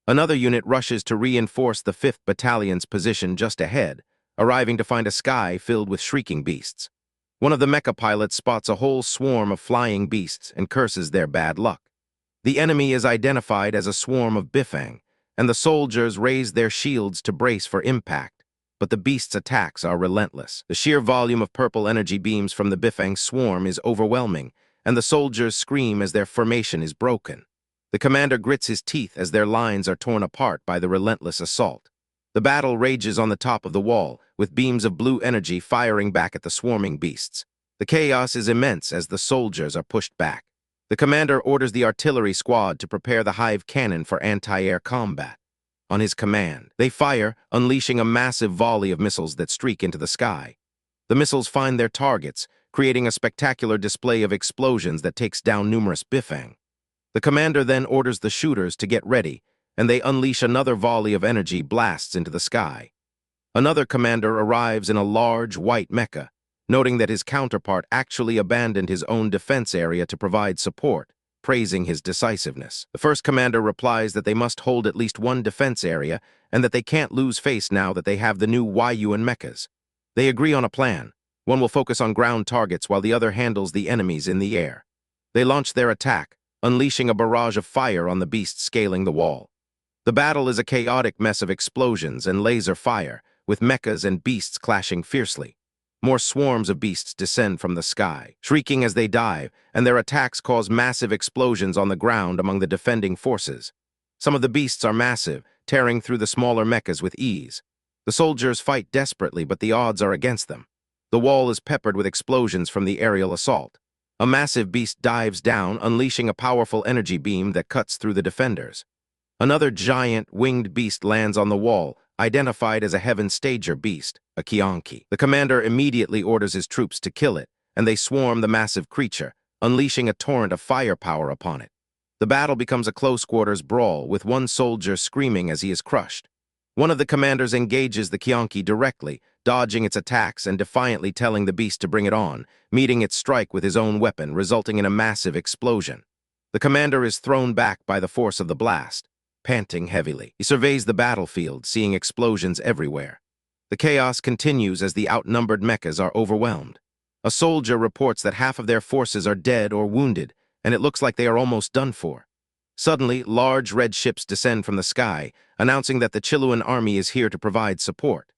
Another unit rushes to reinforce the 5th Battalion's position just ahead, arriving to find a sky filled with shrieking beasts. One of the mecha pilots spots a whole swarm of flying beasts and curses their bad luck. The enemy is identified as a swarm of Bifang, and the soldiers raise their shields to brace for impact, but the beasts' attacks are relentless. The sheer volume of purple energy beams from the Bifang swarm is overwhelming, and the soldiers scream as their formation is broken. The commander grits his teeth as their lines are torn apart by the relentless assault. The battle rages on the top of the wall, with beams of blue energy firing back at the swarming beasts. The chaos is immense as the soldiers are pushed back. The commander orders the artillery squad to prepare the hive cannon for anti-air combat. On his command, they fire, unleashing a massive volley of missiles that streak into the sky. The missiles find their targets, creating a spectacular display of explosions that takes down numerous Bifang. The commander then orders the shooters to get ready, and they unleash another volley of energy blasts into the sky. Another commander arrives in a large, white mecha, noting that his counterpart actually abandoned his own defense area to provide support, praising his decisiveness. The first commander replies that they must hold at least one defense area and that they can't lose face now that they have the new Yuan mechas. They agree on a plan. One will focus on ground targets while the other handles the enemies in the air. They launch their attack, unleashing a barrage of fire on the beasts scaling the wall. The battle is a chaotic mess of explosions and laser fire, with mechas and beasts clashing fiercely. More swarms of beasts descend from the sky, shrieking as they dive, and their attacks cause massive explosions on the ground among the defending forces. Some of the beasts are massive, tearing through the smaller mechas with ease. The soldiers fight desperately, but the odds are against them. The wall is peppered with explosions from the aerial assault. A massive beast dives down, unleashing a powerful energy beam that cuts through the defenders. Another giant, winged beast lands on the wall, identified as a Heaven Stager beast, a Kianki. The commander immediately orders his troops to kill it, and they swarm the massive creature, unleashing a torrent of firepower upon it. The battle becomes a close-quarters brawl, with one soldier screaming as he is crushed. One of the commanders engages the Kianki directly, dodging its attacks and defiantly telling the beast to bring it on, meeting its strike with his own weapon, resulting in a massive explosion. The commander is thrown back by the force of the blast, panting heavily. He surveys the battlefield, seeing explosions everywhere. The chaos continues as the outnumbered mechas are overwhelmed. A soldier reports that half of their forces are dead or wounded, and it looks like they are almost done for. Suddenly, large red ships descend from the sky, announcing that the Chiluan army is here to provide support.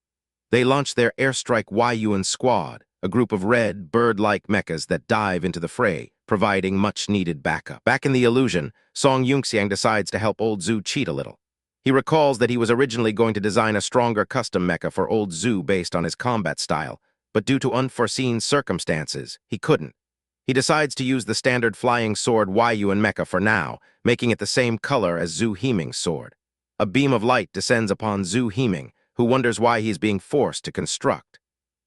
They launch their airstrike Yuan squad, a group of red, bird-like mechas that dive into the fray, providing much-needed backup. Back in the illusion, Song Yunxiang decides to help Old Zhu cheat a little. He recalls that he was originally going to design a stronger custom mecha for Old Zhu based on his combat style, but due to unforeseen circumstances, he couldn't. He decides to use the standard flying sword Yuan mecha for now, making it the same color as Zhu Himing's sword. A beam of light descends upon Zhu Himing, who wonders why he is being forced to construct.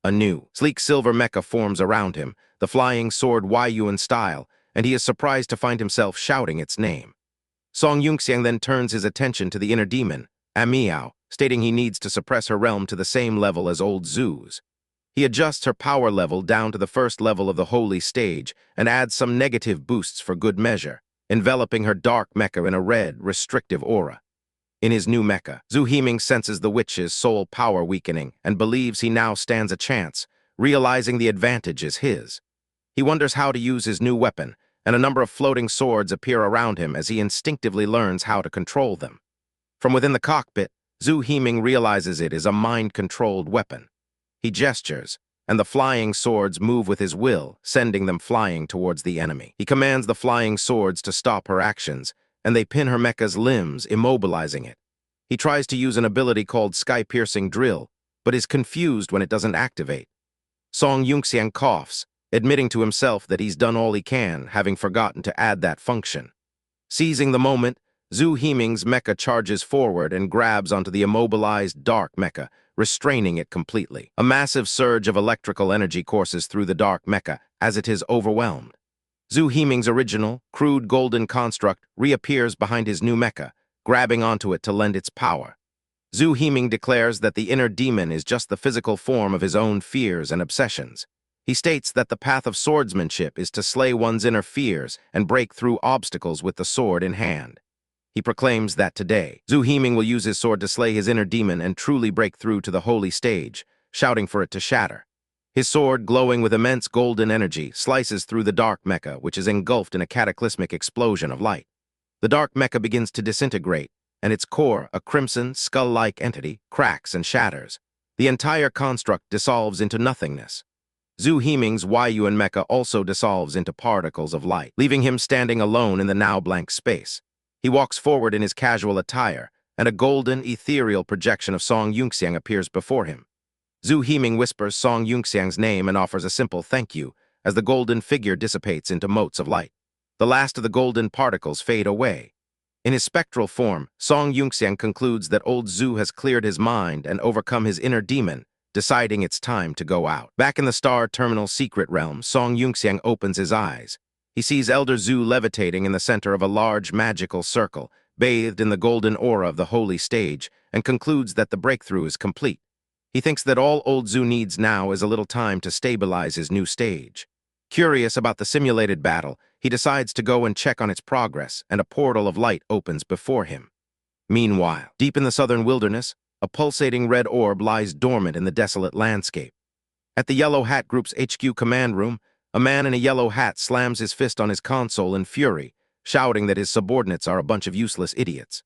A new, sleek silver mecha forms around him, the flying sword Yuan style, and he is surprised to find himself shouting its name. Song Yunxiang then turns his attention to the inner demon, Amiao, stating he needs to suppress her realm to the same level as Old Zhu's. He adjusts her power level down to the first level of the holy stage and adds some negative boosts for good measure, enveloping her dark mecha in a red, restrictive aura. In his new mecha, Zhu Himing senses the witch's soul power weakening and believes he now stands a chance, realizing the advantage is his. He wonders how to use his new weapon, and a number of floating swords appear around him as he instinctively learns how to control them. From within the cockpit, Zhu Himing realizes it is a mind-controlled weapon. He gestures, and the flying swords move with his will, sending them flying towards the enemy. He commands the flying swords to stop her actions, and they pin her mecha's limbs, immobilizing it. He tries to use an ability called Sky-Piercing Drill, but is confused when it doesn't activate. Song Yunxiang coughs, admitting to himself that he's done all he can, having forgotten to add that function. Seizing the moment, Zhu Himing's mecha charges forward and grabs onto the immobilized dark mecha, restraining it completely. A massive surge of electrical energy courses through the dark mecha as it is overwhelmed. Zhu Himing's original, crude golden construct reappears behind his new mecha, grabbing onto it to lend its power. Zhu Himing declares that the inner demon is just the physical form of his own fears and obsessions. He states that the path of swordsmanship is to slay one's inner fears and break through obstacles with the sword in hand. He proclaims that today, Zhu Himing will use his sword to slay his inner demon and truly break through to the holy stage, shouting for it to shatter. His sword, glowing with immense golden energy, slices through the dark mecha, which is engulfed in a cataclysmic explosion of light. The dark mecha begins to disintegrate, and its core, a crimson, skull-like entity, cracks and shatters. The entire construct dissolves into nothingness. Zhu Himing's Yuan mecha also dissolves into particles of light, leaving him standing alone in the now blank space. He walks forward in his casual attire, and a golden, ethereal projection of Song Yunxiang appears before him. Zhu Himing whispers Song Yunxiang's name and offers a simple thank you as the golden figure dissipates into motes of light. The last of the golden particles fade away. In his spectral form, Song Yunxiang concludes that Old Zhu has cleared his mind and overcome his inner demon, deciding it's time to go out. Back in the Star Terminal secret realm, Song Yunxiang opens his eyes. He sees Elder Zhu levitating in the center of a large magical circle, bathed in the golden aura of the holy stage, and concludes that the breakthrough is complete. He thinks that all Old Zoo needs now is a little time to stabilize his new stage. Curious about the simulated battle, he decides to go and check on its progress, and a portal of light opens before him. Meanwhile, deep in the southern wilderness, a pulsating red orb lies dormant in the desolate landscape. At the Yellow Hat Group's HQ command room, a man in a yellow hat slams his fist on his console in fury, shouting that his subordinates are a bunch of useless idiots.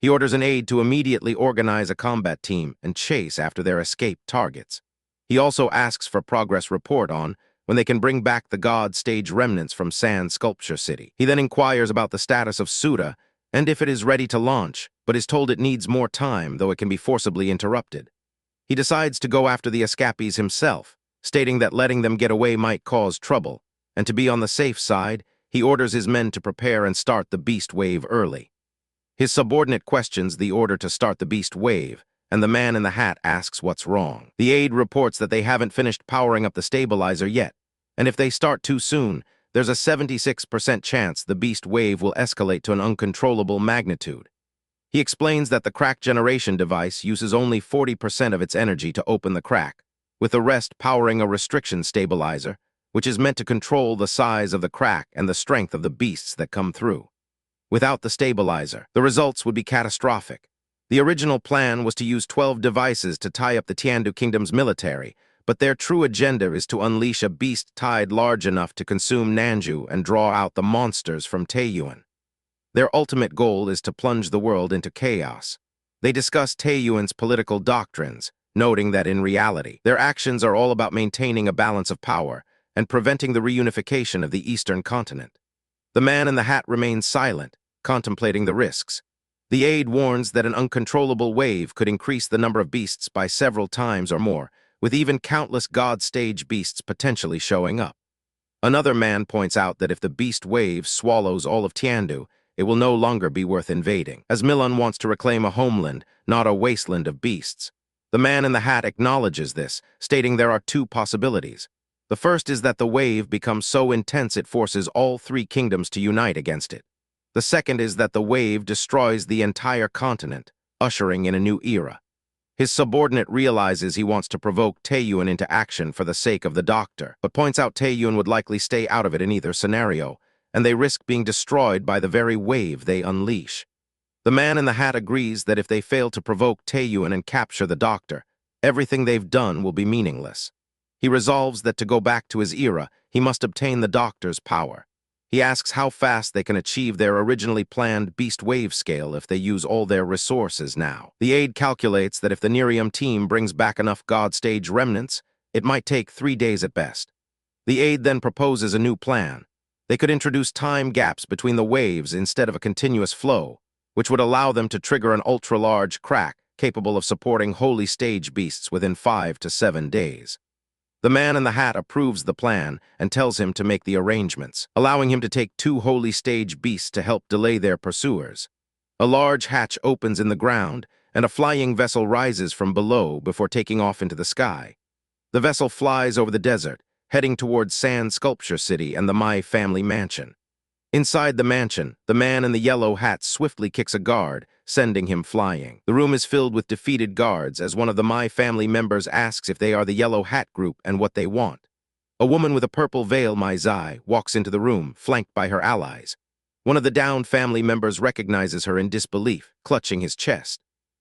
He orders an aide to immediately organize a combat team and chase after their escaped targets. He also asks for progress report on when they can bring back the god stage remnants from Sand Sculpture City. He then inquires about the status of Suda and if it is ready to launch, but is told it needs more time, though it can be forcibly interrupted. He decides to go after the escapees himself, stating that letting them get away might cause trouble, and to be on the safe side, he orders his men to prepare and start the beast wave early. His subordinate questions the order to start the beast wave, and the man in the hat asks what's wrong. The aide reports that they haven't finished powering up the stabilizer yet, and if they start too soon, there's a 76% chance the beast wave will escalate to an uncontrollable magnitude. He explains that the crack generation device uses only 40% of its energy to open the crack, with the rest powering a restriction stabilizer, which is meant to control the size of the crack and the strength of the beasts that come through. Without the stabilizer, the results would be catastrophic. The original plan was to use 12 devices to tie up the Tiandu Kingdom's military, but their true agenda is to unleash a beast tide large enough to consume Nanju and draw out the monsters from Taeyuan. Their ultimate goal is to plunge the world into chaos. They discuss Taeyuan's political doctrines, noting that in reality, their actions are all about maintaining a balance of power and preventing the reunification of the Eastern continent. The man in the hat remains silent, contemplating the risks. The aide warns that an uncontrollable wave could increase the number of beasts by several times or more, with even countless god stage beasts potentially showing up. Another man points out that if the beast wave swallows all of Tiandu, it will no longer be worth invading, as Milan wants to reclaim a homeland, not a wasteland of beasts. The man in the hat acknowledges this, stating there are two possibilities. The first is that the wave becomes so intense it forces all three kingdoms to unite against it. The second is that the wave destroys the entire continent, ushering in a new era. His subordinate realizes he wants to provoke Taeyuan into action for the sake of the doctor, but points out Taeyuan would likely stay out of it in either scenario, and they risk being destroyed by the very wave they unleash. The man in the hat agrees that if they fail to provoke Taeyuan and capture the doctor, everything they've done will be meaningless. He resolves that to go back to his era, he must obtain the doctor's power. He asks how fast they can achieve their originally planned beast wave scale if they use all their resources now. The aide calculates that if the Nerium team brings back enough god stage remnants, it might take 3 days at best. The aide then proposes a new plan. They could introduce time gaps between the waves instead of a continuous flow, which would allow them to trigger an ultra-large crack capable of supporting holy stage beasts within 5 to 7 days. The man in the hat approves the plan and tells him to make the arrangements, allowing him to take 2 holy stage beasts to help delay their pursuers. A large hatch opens in the ground, and a flying vessel rises from below before taking off into the sky. The vessel flies over the desert, heading towards Sand Sculpture City and the Mai family mansion. Inside the mansion, the man in the yellow hat swiftly kicks a guard, sending him flying. The room is filled with defeated guards as one of the Mai family members asks if they are the Yellow Hat Group and what they want. A woman with a purple veil, Mai Zai, walks into the room, flanked by her allies. One of the downed family members recognizes her in disbelief, clutching his chest.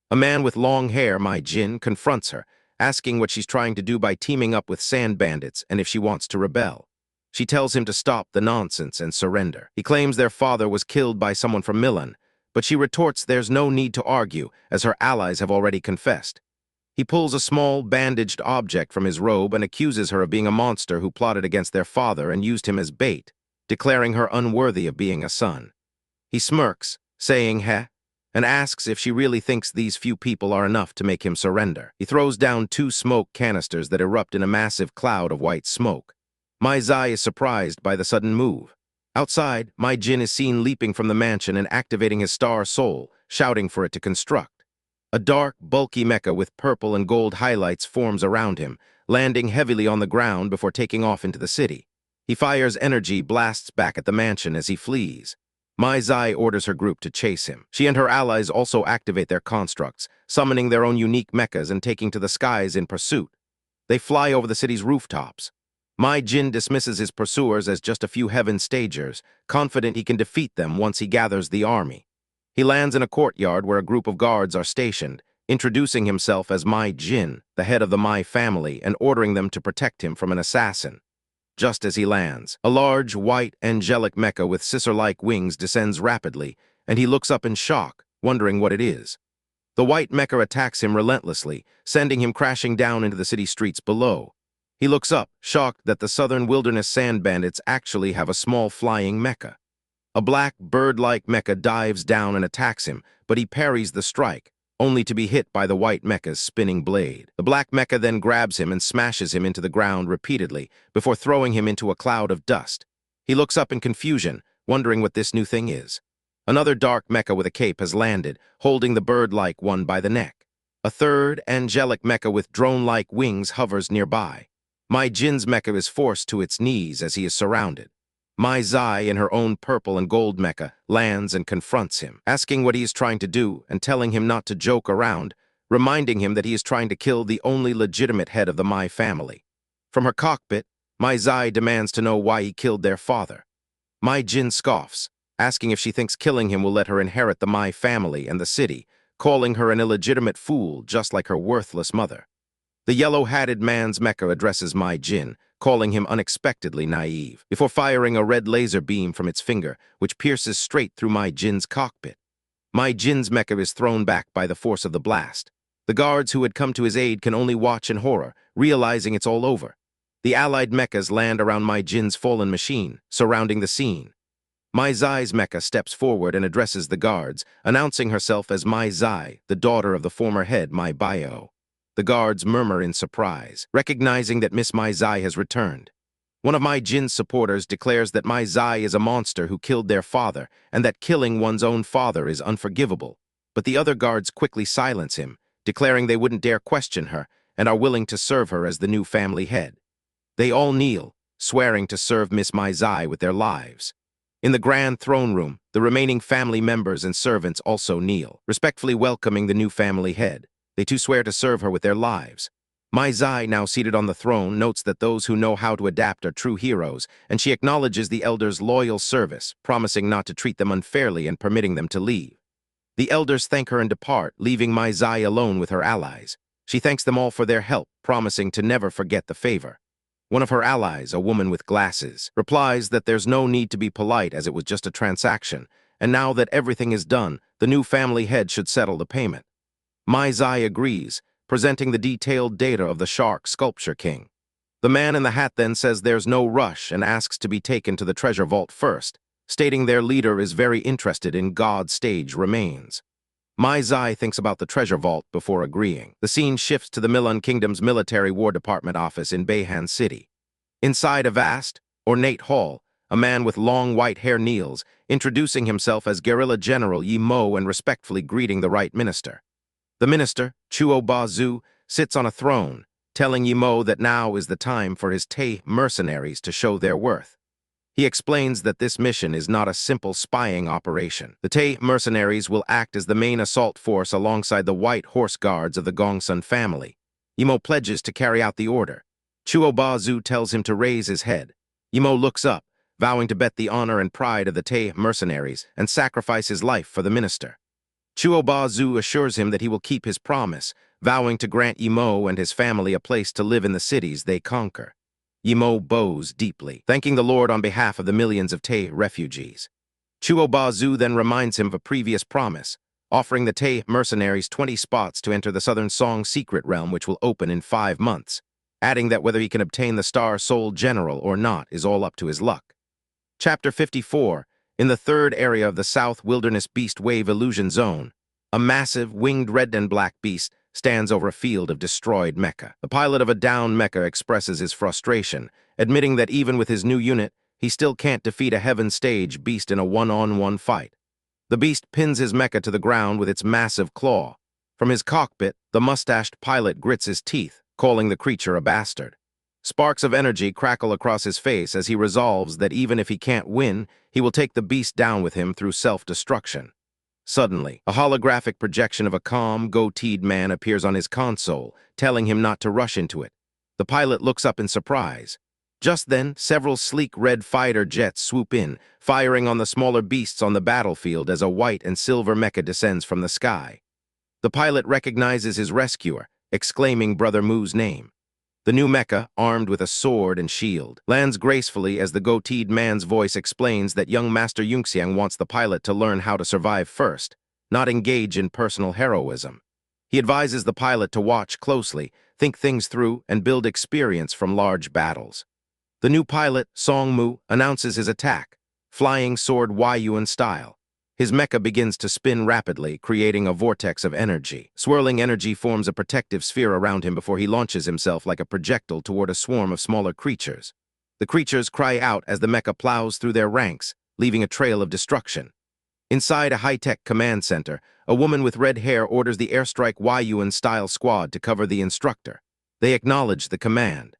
A man with long hair, Mai Jin, confronts her, asking what she's trying to do by teaming up with sand bandits and if she wants to rebel. She tells him to stop the nonsense and surrender. He claims their father was killed by someone from Milan, but she retorts there's no need to argue, as her allies have already confessed. He pulls a small, bandaged object from his robe and accuses her of being a monster who plotted against their father and used him as bait, declaring her unworthy of being a son. He smirks, saying heh, and asks if she really thinks these few people are enough to make him surrender. He throws down 2 smoke canisters that erupt in a massive cloud of white smoke. Mai Zai is surprised by the sudden move. Outside, Mai Jin is seen leaping from the mansion and activating his star soul, shouting for it to construct. A dark, bulky mecha with purple and gold highlights forms around him, landing heavily on the ground before taking off into the city. He fires energy blasts back at the mansion as he flees. Mai Zai orders her group to chase him. She and her allies also activate their constructs, summoning their own unique mechas and taking to the skies in pursuit. They fly over the city's rooftops. Mai Jin dismisses his pursuers as just a few heaven stagers, confident he can defeat them once he gathers the army. He lands in a courtyard where a group of guards are stationed, introducing himself as Mai Jin, the head of the Mai family, and ordering them to protect him from an assassin. Just as he lands, a large, white, angelic mecha with scissor-like wings descends rapidly, and he looks up in shock, wondering what it is. The white mecha attacks him relentlessly, sending him crashing down into the city streets below. He looks up, shocked that the southern wilderness sand bandits actually have a small flying mecha. A black, bird-like mecha dives down and attacks him, but he parries the strike, only to be hit by the white mecha's spinning blade. The black mecha then grabs him and smashes him into the ground repeatedly, before throwing him into a cloud of dust. He looks up in confusion, wondering what this new thing is. Another dark mecha with a cape has landed, holding the bird-like one by the neck. A third, angelic mecha with drone-like wings hovers nearby. Mai Jin's mecha is forced to its knees as he is surrounded. Mai Zai, in her own purple and gold mecha, lands and confronts him, asking what he is trying to do and telling him not to joke around, reminding him that he is trying to kill the only legitimate head of the Mai family. From her cockpit, Mai Zai demands to know why he killed their father. Mai Jin scoffs, asking if she thinks killing him will let her inherit the Mai family and the city, calling her an illegitimate fool just like her worthless mother. The yellow-hatted man's mecha addresses Mai Jin, calling him unexpectedly naive, before firing a red laser beam from its finger, which pierces straight through Mai Jin's cockpit. Mai Jin's mecha is thrown back by the force of the blast. The guards who had come to his aid can only watch in horror, realizing it's all over. The allied mechas land around Mai Jin's fallen machine, surrounding the scene. Mai Zai's mecha steps forward and addresses the guards, announcing herself as Mai Zai, the daughter of the former head Mai Bio. The guards murmur in surprise, recognizing that Miss Mai Zai has returned. One of Mai Jin's supporters declares that Mai Zai is a monster who killed their father, and that killing one's own father is unforgivable. But the other guards quickly silence him, declaring they wouldn't dare question her, and are willing to serve her as the new family head. They all kneel, swearing to serve Miss Mai Zai with their lives. In the grand throne room, the remaining family members and servants also kneel, respectfully welcoming the new family head. They too swear to serve her with their lives. Mai Zai, now seated on the throne, notes that those who know how to adapt are true heroes, and she acknowledges the elders' loyal service, promising not to treat them unfairly and permitting them to leave. The elders thank her and depart, leaving Mai Zai alone with her allies. She thanks them all for their help, promising to never forget the favor. One of her allies, a woman with glasses, replies that there's no need to be polite as it was just a transaction, and now that everything is done, the new family head should settle the payment. Mai Zai agrees, presenting the detailed data of the Shark Sculpture King. The man in the hat then says there's no rush and asks to be taken to the treasure vault first, stating their leader is very interested in God's stage remains. Mai Zai thinks about the treasure vault before agreeing. The scene shifts to the Milan Kingdom's military war department office in Bayhan City. Inside a vast, ornate hall, a man with long white hair kneels, introducing himself as Guerrilla General Yi Mo and respectfully greeting the right minister. The minister, Chuo Ba Zhu, sits on a throne, telling Yi Mo that now is the time for his Tay mercenaries to show their worth. He explains that this mission is not a simple spying operation. The Tay mercenaries will act as the main assault force alongside the white horse guards of the Gongsun family. Yi Mo pledges to carry out the order. Chuo Ba Zhu tells him to raise his head. Yi Mo looks up, vowing to bet the honor and pride of the Tay mercenaries and sacrifice his life for the minister. Chuo Ba Zhu assures him that he will keep his promise, vowing to grant Yi Mo and his family a place to live in the cities they conquer. Yi Mo bows deeply, thanking the Lord on behalf of the millions of Tay refugees. Chuo Ba Zhu then reminds him of a previous promise, offering the Tay mercenaries 20 spots to enter the Southern Song secret realm, which will open in 5 months, adding that whether he can obtain the Star Soul General or not is all up to his luck. Chapter 54. In the third area of the South Wilderness Beast Wave Illusion Zone, a massive, winged red and black beast stands over a field of destroyed mecha. The pilot of a downed mecha expresses his frustration, admitting that even with his new unit, he still can't defeat a Heaven Stage beast in a one-on-one fight. The beast pins his mecha to the ground with its massive claw. From his cockpit, the mustached pilot grits his teeth, calling the creature a bastard. Sparks of energy crackle across his face as he resolves that even if he can't win, he will take the beast down with him through self-destruction. Suddenly, a holographic projection of a calm, goateed man appears on his console, telling him not to rush into it. The pilot looks up in surprise. Just then, several sleek red fighter jets swoop in, firing on the smaller beasts on the battlefield as a white and silver mecha descends from the sky. The pilot recognizes his rescuer, exclaiming Brother Mu's name. The new mecha, armed with a sword and shield, lands gracefully as the goateed man's voice explains that young Master Yunxiang wants the pilot to learn how to survive first, not engage in personal heroism. He advises the pilot to watch closely, think things through, and build experience from large battles. The new pilot, Song Mu, announces his attack, flying sword Yuan style. His mecha begins to spin rapidly, creating a vortex of energy. Swirling energy forms a protective sphere around him before he launches himself like a projectile toward a swarm of smaller creatures. The creatures cry out as the mecha plows through their ranks, leaving a trail of destruction. Inside a high-tech command center, a woman with red hair orders the airstrike Yuan-style squad to cover the instructor. They acknowledge the command.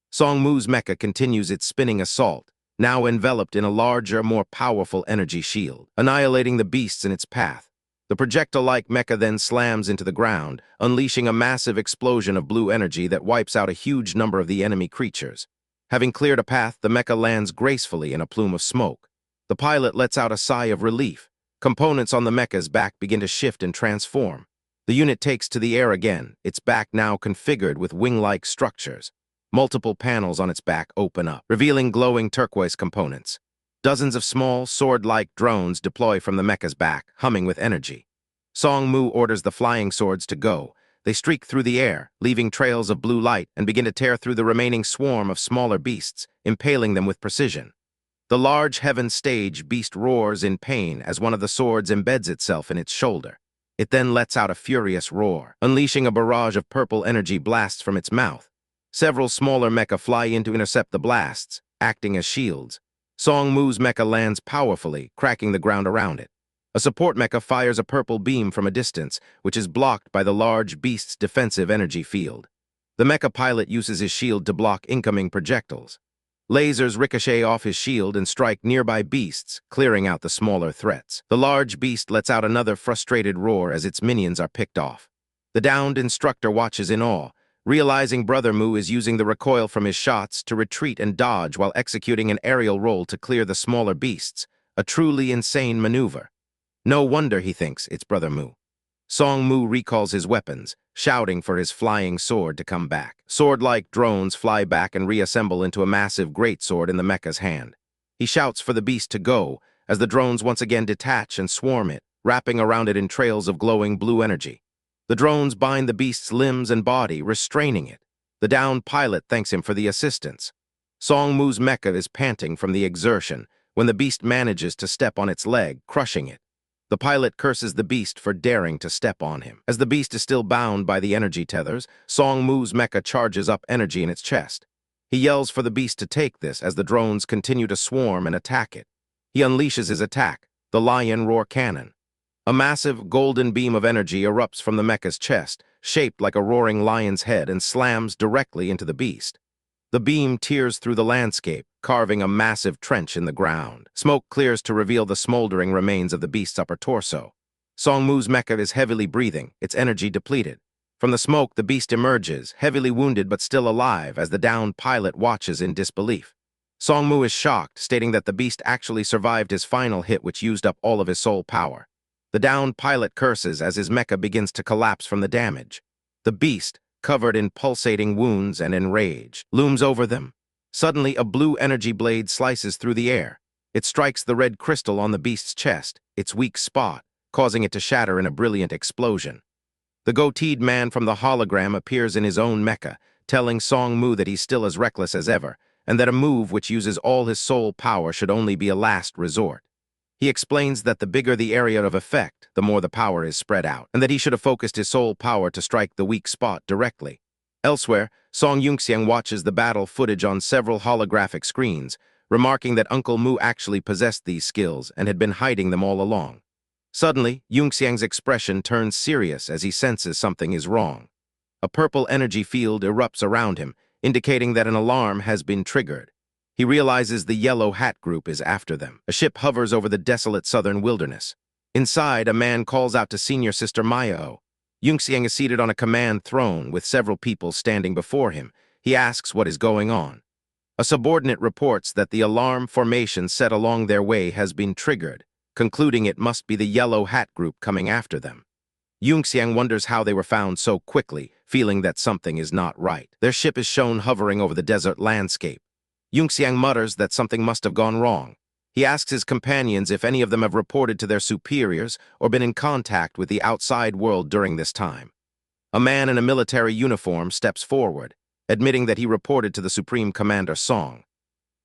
Song Mu's mecha continues its spinning assault, now enveloped in a larger, more powerful energy shield, annihilating the beasts in its path. The projectile-like mecha then slams into the ground, unleashing a massive explosion of blue energy that wipes out a huge number of the enemy creatures. Having cleared a path, the mecha lands gracefully in a plume of smoke. The pilot lets out a sigh of relief. Components on the mecha's back begin to shift and transform. The unit takes to the air again, its back now configured with wing-like structures. Multiple panels on its back open up, revealing glowing turquoise components. Dozens of small, sword-like drones deploy from the mecha's back, humming with energy. Song Mu orders the flying swords to go. They streak through the air, leaving trails of blue light, and begin to tear through the remaining swarm of smaller beasts, impaling them with precision. The large heaven stage beast roars in pain as one of the swords embeds itself in its shoulder. It then lets out a furious roar, unleashing a barrage of purple energy blasts from its mouth. Several smaller mecha fly in to intercept the blasts, acting as shields. Song Mu's mecha lands powerfully, cracking the ground around it. A support mecha fires a purple beam from a distance, which is blocked by the large beast's defensive energy field. The mecha pilot uses his shield to block incoming projectiles. Lasers ricochet off his shield and strike nearby beasts, clearing out the smaller threats. The large beast lets out another frustrated roar as its minions are picked off. The downed instructor watches in awe, realizing Brother Mu is using the recoil from his shots to retreat and dodge while executing an aerial roll to clear the smaller beasts, a truly insane maneuver. No wonder he thinks it's Brother Mu. Song Mu recalls his weapons, shouting for his flying sword to come back. Sword-like drones fly back and reassemble into a massive greatsword in the mecha's hand. He shouts for the beast to go, as the drones once again detach and swarm it, wrapping around it in trails of glowing blue energy. The drones bind the beast's limbs and body, restraining it. The downed pilot thanks him for the assistance. Song Mu's mecha is panting from the exertion when the beast manages to step on its leg, crushing it. The pilot curses the beast for daring to step on him. As the beast is still bound by the energy tethers, Song Mu's mecha charges up energy in its chest. He yells for the beast to take this as the drones continue to swarm and attack it. He unleashes his attack, the Lion Roar Cannon. A massive golden beam of energy erupts from the mecha's chest, shaped like a roaring lion's head, and slams directly into the beast. The beam tears through the landscape, carving a massive trench in the ground. Smoke clears to reveal the smoldering remains of the beast's upper torso. Song Mu's mecha is heavily breathing, its energy depleted. From the smoke, the beast emerges, heavily wounded but still alive, as the downed pilot watches in disbelief. Song Mu is shocked, stating that the beast actually survived his final hit, which used up all of his soul power. The downed pilot curses as his mecha begins to collapse from the damage. The beast, covered in pulsating wounds and enraged, looms over them. Suddenly, a blue energy blade slices through the air. It strikes the red crystal on the beast's chest, its weak spot, causing it to shatter in a brilliant explosion. The goateed man from the hologram appears in his own mecha, telling Song Mu that he's still as reckless as ever, and that a move which uses all his soul power should only be a last resort. He explains that the bigger the area of effect, the more the power is spread out, and that he should have focused his soul power to strike the weak spot directly. Elsewhere, Song Yunxiang watches the battle footage on several holographic screens, remarking that Uncle Mu actually possessed these skills and had been hiding them all along. Suddenly, Yunxiang's expression turns serious as he senses something is wrong. A purple energy field erupts around him, indicating that an alarm has been triggered. He realizes the Yellow Hat group is after them. A ship hovers over the desolate southern wilderness. Inside, a man calls out to Senior Sister Mayao. Yunxiang is seated on a command throne with several people standing before him. He asks what is going on. A subordinate reports that the alarm formation set along their way has been triggered, concluding it must be the Yellow Hat group coming after them. Yunxiang wonders how they were found so quickly, feeling that something is not right. Their ship is shown hovering over the desert landscape. Yunxiang mutters that something must have gone wrong. He asks his companions if any of them have reported to their superiors or been in contact with the outside world during this time. A man in a military uniform steps forward, admitting that he reported to the Supreme Commander Song.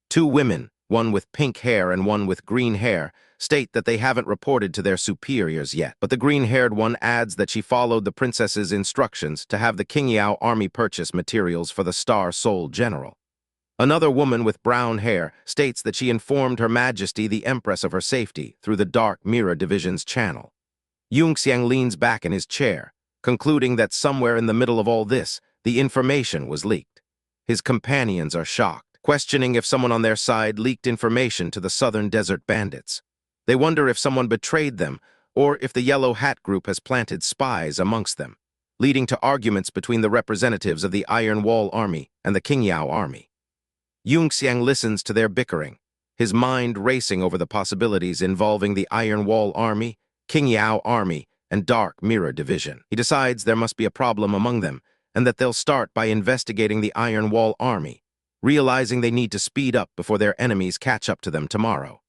Two women, one with pink hair and one with green hair, state that they haven't reported to their superiors yet, but the green-haired one adds that she followed the princess's instructions to have the Qingyao army purchase materials for the Star Soul General. Another woman with brown hair states that she informed Her Majesty the Empress of her safety through the Dark Mirror Division's channel. Yunxiang leans back in his chair, concluding that somewhere in the middle of all this, the information was leaked. His companions are shocked, questioning if someone on their side leaked information to the Southern Desert Bandits. They wonder if someone betrayed them or if the Yellow Hat group has planted spies amongst them, leading to arguments between the representatives of the Iron Wall Army and the Qingyao Army. Yunxiang listens to their bickering, his mind racing over the possibilities involving the Iron Wall Army, Qingyao Army, and Dark Mirror Division. He decides there must be a problem among them, and that they'll start by investigating the Iron Wall Army, realizing they need to speed up before their enemies catch up to them tomorrow.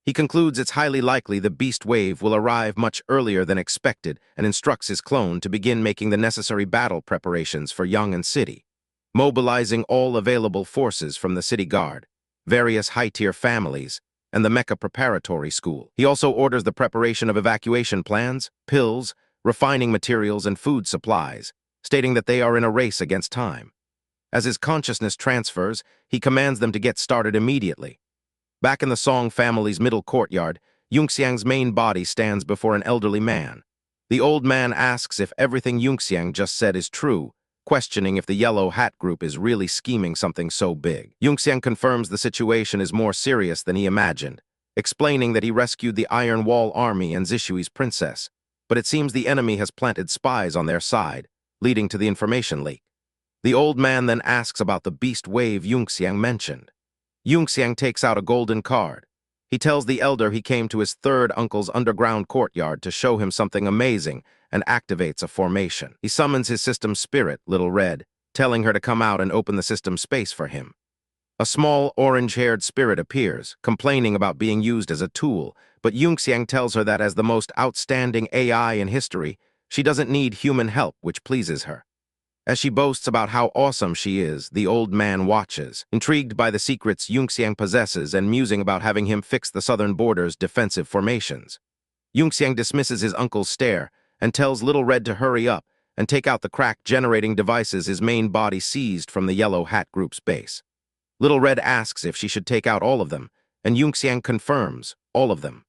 He concludes it's highly likely the beast wave will arrive much earlier than expected and instructs his clone to begin making the necessary battle preparations for Yang'an City, mobilizing all available forces from the city guard, various high-tier families, and the Mecha Preparatory School. He also orders the preparation of evacuation plans, pills, refining materials, and food supplies, stating that they are in a race against time. As his consciousness transfers, he commands them to get started immediately. Back in the Song family's middle courtyard, Yunxiang's main body stands before an elderly man. The old man asks if everything Yunxiang just said is true, questioning if the Yellow Hat group is really scheming something so big. Yunxiang confirms the situation is more serious than he imagined, explaining that he rescued the Iron Wall Army and Zishui's princess, but it seems the enemy has planted spies on their side, leading to the information leak. The old man then asks about the beast wave Yunxiang mentioned. Yunxiang takes out a golden card. He tells the elder he came to his third uncle's underground courtyard to show him something amazing and activates a formation. He summons his system spirit, Little Red, telling her to come out and open the system space for him. A small orange-haired spirit appears, complaining about being used as a tool, but Yunxiang tells her that as the most outstanding AI in history, she doesn't need human help, which pleases her. As she boasts about how awesome she is, the old man watches, intrigued by the secrets Yunxiang possesses and musing about having him fix the southern border's defensive formations. Yunxiang dismisses his uncle's stare and tells Little Red to hurry up and take out the crack-generating devices his main body seized from the Yellow Hat group's base. Little Red asks if she should take out all of them, and Yunxiang confirms all of them.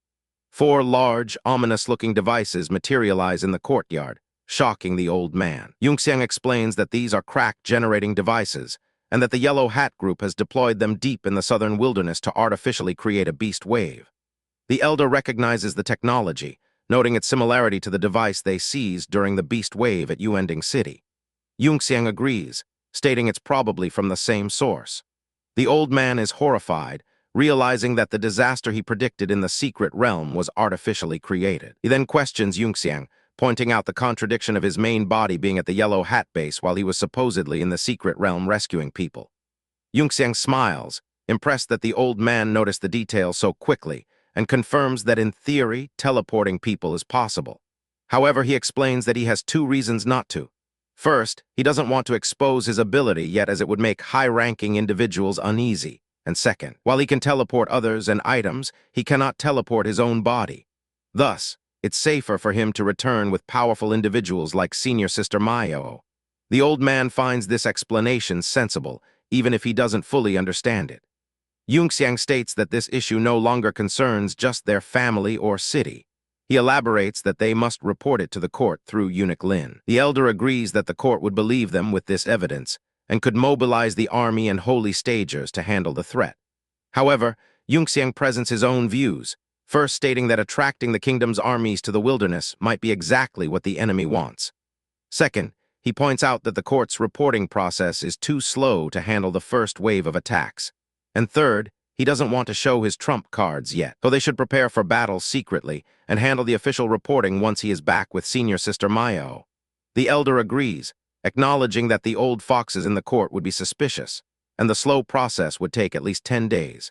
4 large, ominous-looking devices materialize in the courtyard, shocking the old man. Yunxiang explains that these are crack-generating devices, and that the Yellow Hat group has deployed them deep in the southern wilderness to artificially create a beast wave. The elder recognizes the technology, noting its similarity to the device they seized during the beast wave at Yuending City. Yunxiang agrees, stating it's probably from the same source. The old man is horrified, realizing that the disaster he predicted in the secret realm was artificially created. He then questions Yunxiang, pointing out the contradiction of his main body being at the Yellow Hat base while he was supposedly in the secret realm rescuing people. Yunxiang smiles, impressed that the old man noticed the details so quickly, and confirms that in theory, teleporting people is possible. However, he explains that he has 2 reasons not to. First, he doesn't want to expose his ability yet, as it would make high-ranking individuals uneasy. And second, while he can teleport others and items, he cannot teleport his own body. Thus, it's safer for him to return with powerful individuals like Senior Sister Mayao. The old man finds this explanation sensible, even if he doesn't fully understand it. Yunxiang states that this issue no longer concerns just their family or city. He elaborates that they must report it to the court through Eunuch Lin. The elder agrees that the court would believe them with this evidence, and could mobilize the army and holy stagers to handle the threat. However, Yunxiang presents his own views, first stating that attracting the kingdom's armies to the wilderness might be exactly what the enemy wants. Second, he points out that the court's reporting process is too slow to handle the first wave of attacks. And third, he doesn't want to show his trump cards yet, so they should prepare for battle secretly and handle the official reporting once he is back with senior sister Mayo. The elder agrees, acknowledging that the old foxes in the court would be suspicious, and the slow process would take at least 10 days.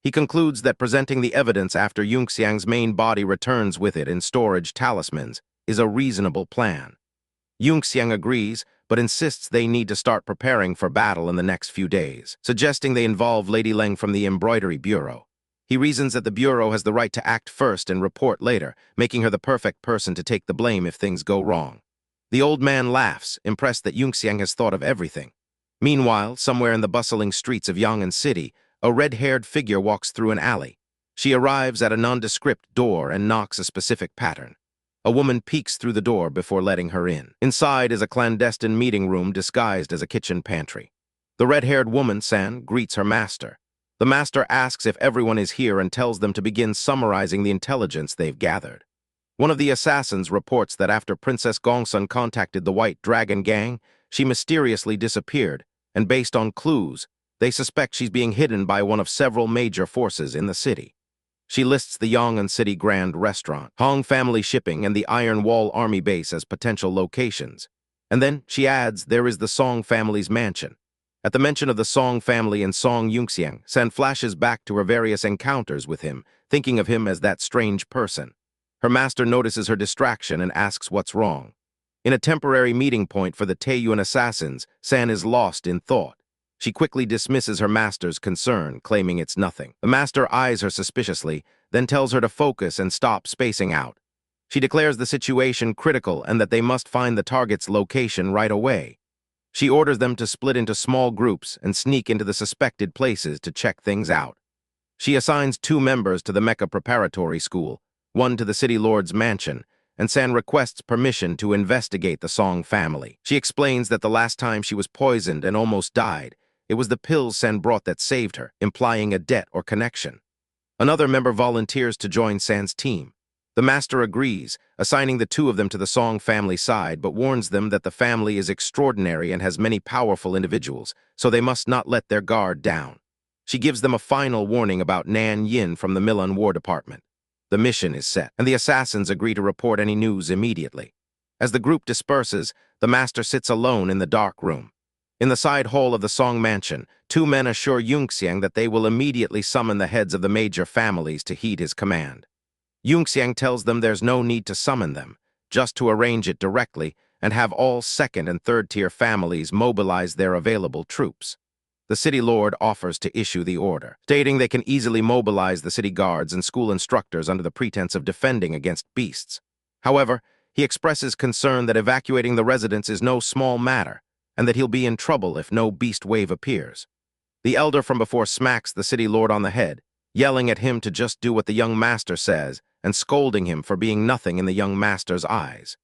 He concludes that presenting the evidence after Yunxiang's main body returns with it in storage talismans is a reasonable plan. Yunxiang agrees, but insists they need to start preparing for battle in the next few days, suggesting they involve Lady Leng from the Embroidery Bureau. He reasons that the Bureau has the right to act first and report later, making her the perfect person to take the blame if things go wrong. The old man laughs, impressed that Yunxiang has thought of everything. Meanwhile, somewhere in the bustling streets of Yang'an City, a red-haired figure walks through an alley. She arrives at a nondescript door and knocks a specific pattern. A woman peeks through the door before letting her in. Inside is a clandestine meeting room disguised as a kitchen pantry. The red-haired woman, San, greets her master. The master asks if everyone is here and tells them to begin summarizing the intelligence they've gathered. One of the assassins reports that after Princess Gongsun contacted the White Dragon Gang, she mysteriously disappeared, and based on clues, they suspect she's being hidden by one of several major forces in the city. She lists the Yang'an City Grand Restaurant, Hong Family Shipping, and the Iron Wall Army Base as potential locations. And then she adds there is the Song family's mansion. At the mention of the Song family and Song Yunxiang, San flashes back to her various encounters with him, thinking of him as that strange person. Her master notices her distraction and asks what's wrong. In a temporary meeting point for the Taiyuan assassins, San is lost in thought. She quickly dismisses her master's concern, claiming it's nothing. The master eyes her suspiciously, then tells her to focus and stop spacing out. She declares the situation critical and that they must find the target's location right away. She orders them to split into small groups and sneak into the suspected places to check things out. She assigns 2 members to the Mecha Preparatory School, 1 to the City Lord's mansion, and San requests permission to investigate the Song family. She explains that the last time she was poisoned and almost died, it was the pills San brought that saved her, implying a debt or connection. Another member volunteers to join San's team. The master agrees, assigning the 2 of them to the Song family side, but warns them that the family is extraordinary and has many powerful individuals, so they must not let their guard down. She gives them a final warning about Nan Yin from the Milan War Department. The mission is set, and the assassins agree to report any news immediately. As the group disperses, the master sits alone in the dark room. In the side hall of the Song mansion, 2 men assure Yunxiang that they will immediately summon the heads of the major families to heed his command. Yunxiang tells them there's no need to summon them, just to arrange it directly and have all 2nd and 3rd-tier families mobilize their available troops. The city lord offers to issue the order, stating they can easily mobilize the city guards and school instructors under the pretense of defending against beasts. However, he expresses concern that evacuating the residents is no small matter, and that he'll be in trouble if no beast wave appears. The elder from before smacks the city lord on the head, yelling at him to just do what the young master says and scolding him for being nothing in the young master's eyes.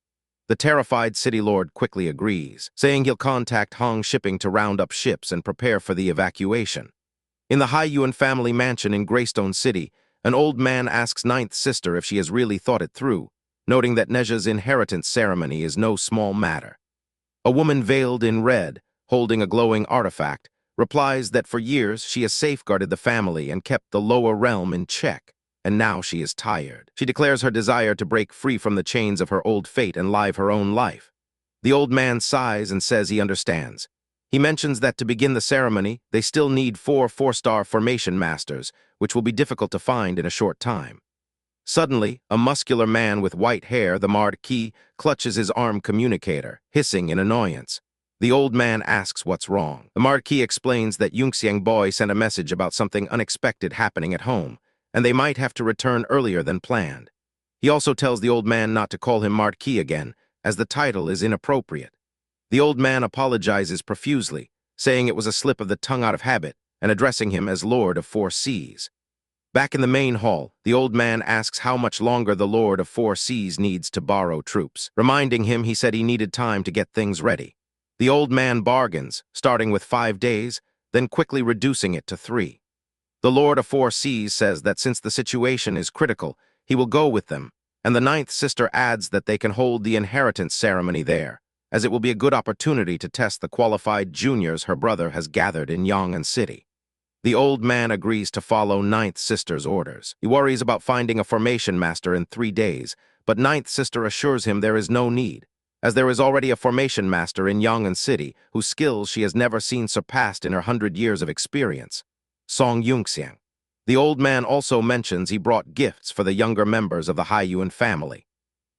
The terrified city lord quickly agrees, saying he'll contact Hong Shipping to round up ships and prepare for the evacuation. In the Haiyuan family mansion in Greystone City, an old man asks Ninth Sister if she has really thought it through, noting that Neja's inheritance ceremony is no small matter. A woman veiled in red, holding a glowing artifact, replies that for years she has safeguarded the family and kept the lower realm in check, and now she is tired. She declares her desire to break free from the chains of her old fate and live her own life. The old man sighs and says he understands. He mentions that to begin the ceremony, they still need 4 4-star formation masters, which will be difficult to find in a short time. Suddenly, a muscular man with white hair, the Marquis, clutches his arm communicator, hissing in annoyance. The old man asks what's wrong. The Marquis explains that Yunxiang boy sent a message about something unexpected happening at home, and they might have to return earlier than planned. He also tells the old man not to call him Marquis again, as the title is inappropriate. The old man apologizes profusely, saying it was a slip of the tongue out of habit, and addressing him as Lord of 4 Seas. Back in the main hall, the old man asks how much longer the Lord of 4 Seas needs to borrow troops. Reminding him he said he needed time to get things ready. The old man bargains, starting with 5 days, then quickly reducing it to 3. The Lord of Four Seas says that since the situation is critical, he will go with them, and the ninth sister adds that they can hold the inheritance ceremony there, as it will be a good opportunity to test the qualified juniors her brother has gathered in Yong'an City. The old man agrees to follow ninth sister's orders. He worries about finding a formation master in 3 days, but ninth sister assures him there is no need, as there is already a formation master in Yong'an City whose skills she has never seen surpassed in her 100 years of experience. Song Yunxiang. The old man also mentions he brought gifts for the younger members of the Haiyuan family.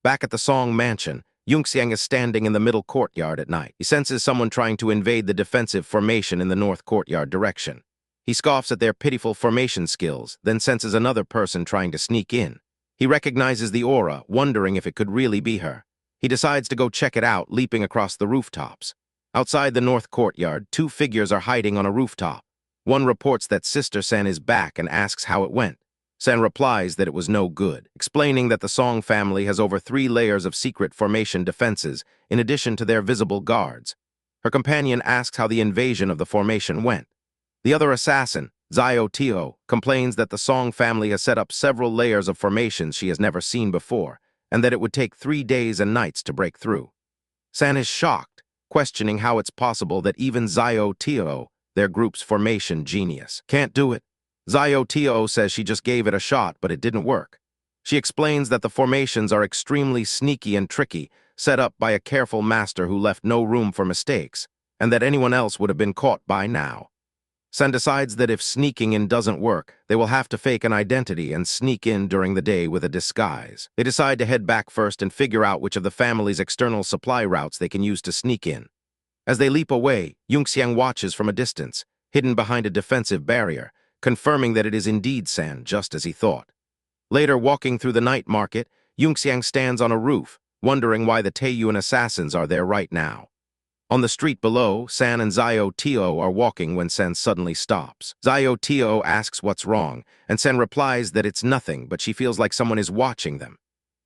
Back at the Song mansion, Yunxiang is standing in the middle courtyard at night. He senses someone trying to invade the defensive formation in the north courtyard direction. He scoffs at their pitiful formation skills, then senses another person trying to sneak in. He recognizes the aura, wondering if it could really be her. He decides to go check it out, leaping across the rooftops. Outside the north courtyard, 2 figures are hiding on a rooftop. One reports that Sister Sen is back and asks how it went. Sen replies that it was no good, explaining that the Song family has over 3 layers of secret formation defenses, in addition to their visible guards. Her companion asks how the invasion of the formation went. The other assassin, Zio Tio, complains that the Song family has set up several layers of formations she has never seen before, and that it would take 3 days and nights to break through. San is shocked, questioning how it's possible that even Zio Tio, their group's formation genius, can't do it. Zio Tio says she just gave it a shot, but it didn't work. She explains that the formations are extremely sneaky and tricky, set up by a careful master who left no room for mistakes, and that anyone else would have been caught by now. Sen decides that if sneaking in doesn't work, they will have to fake an identity and sneak in during the day with a disguise. They decide to head back first and figure out which of the family's external supply routes they can use to sneak in. As they leap away, Yunxiang watches from a distance, hidden behind a defensive barrier, confirming that it is indeed San, just as he thought. Later, walking through the night market, Yunxiang stands on a roof, wondering why the Taiyuan assassins are there right now. On the street below, San and Zio Tio are walking when Sen suddenly stops. Zio Tio asks what's wrong, and Sen replies that it's nothing, but she feels like someone is watching them.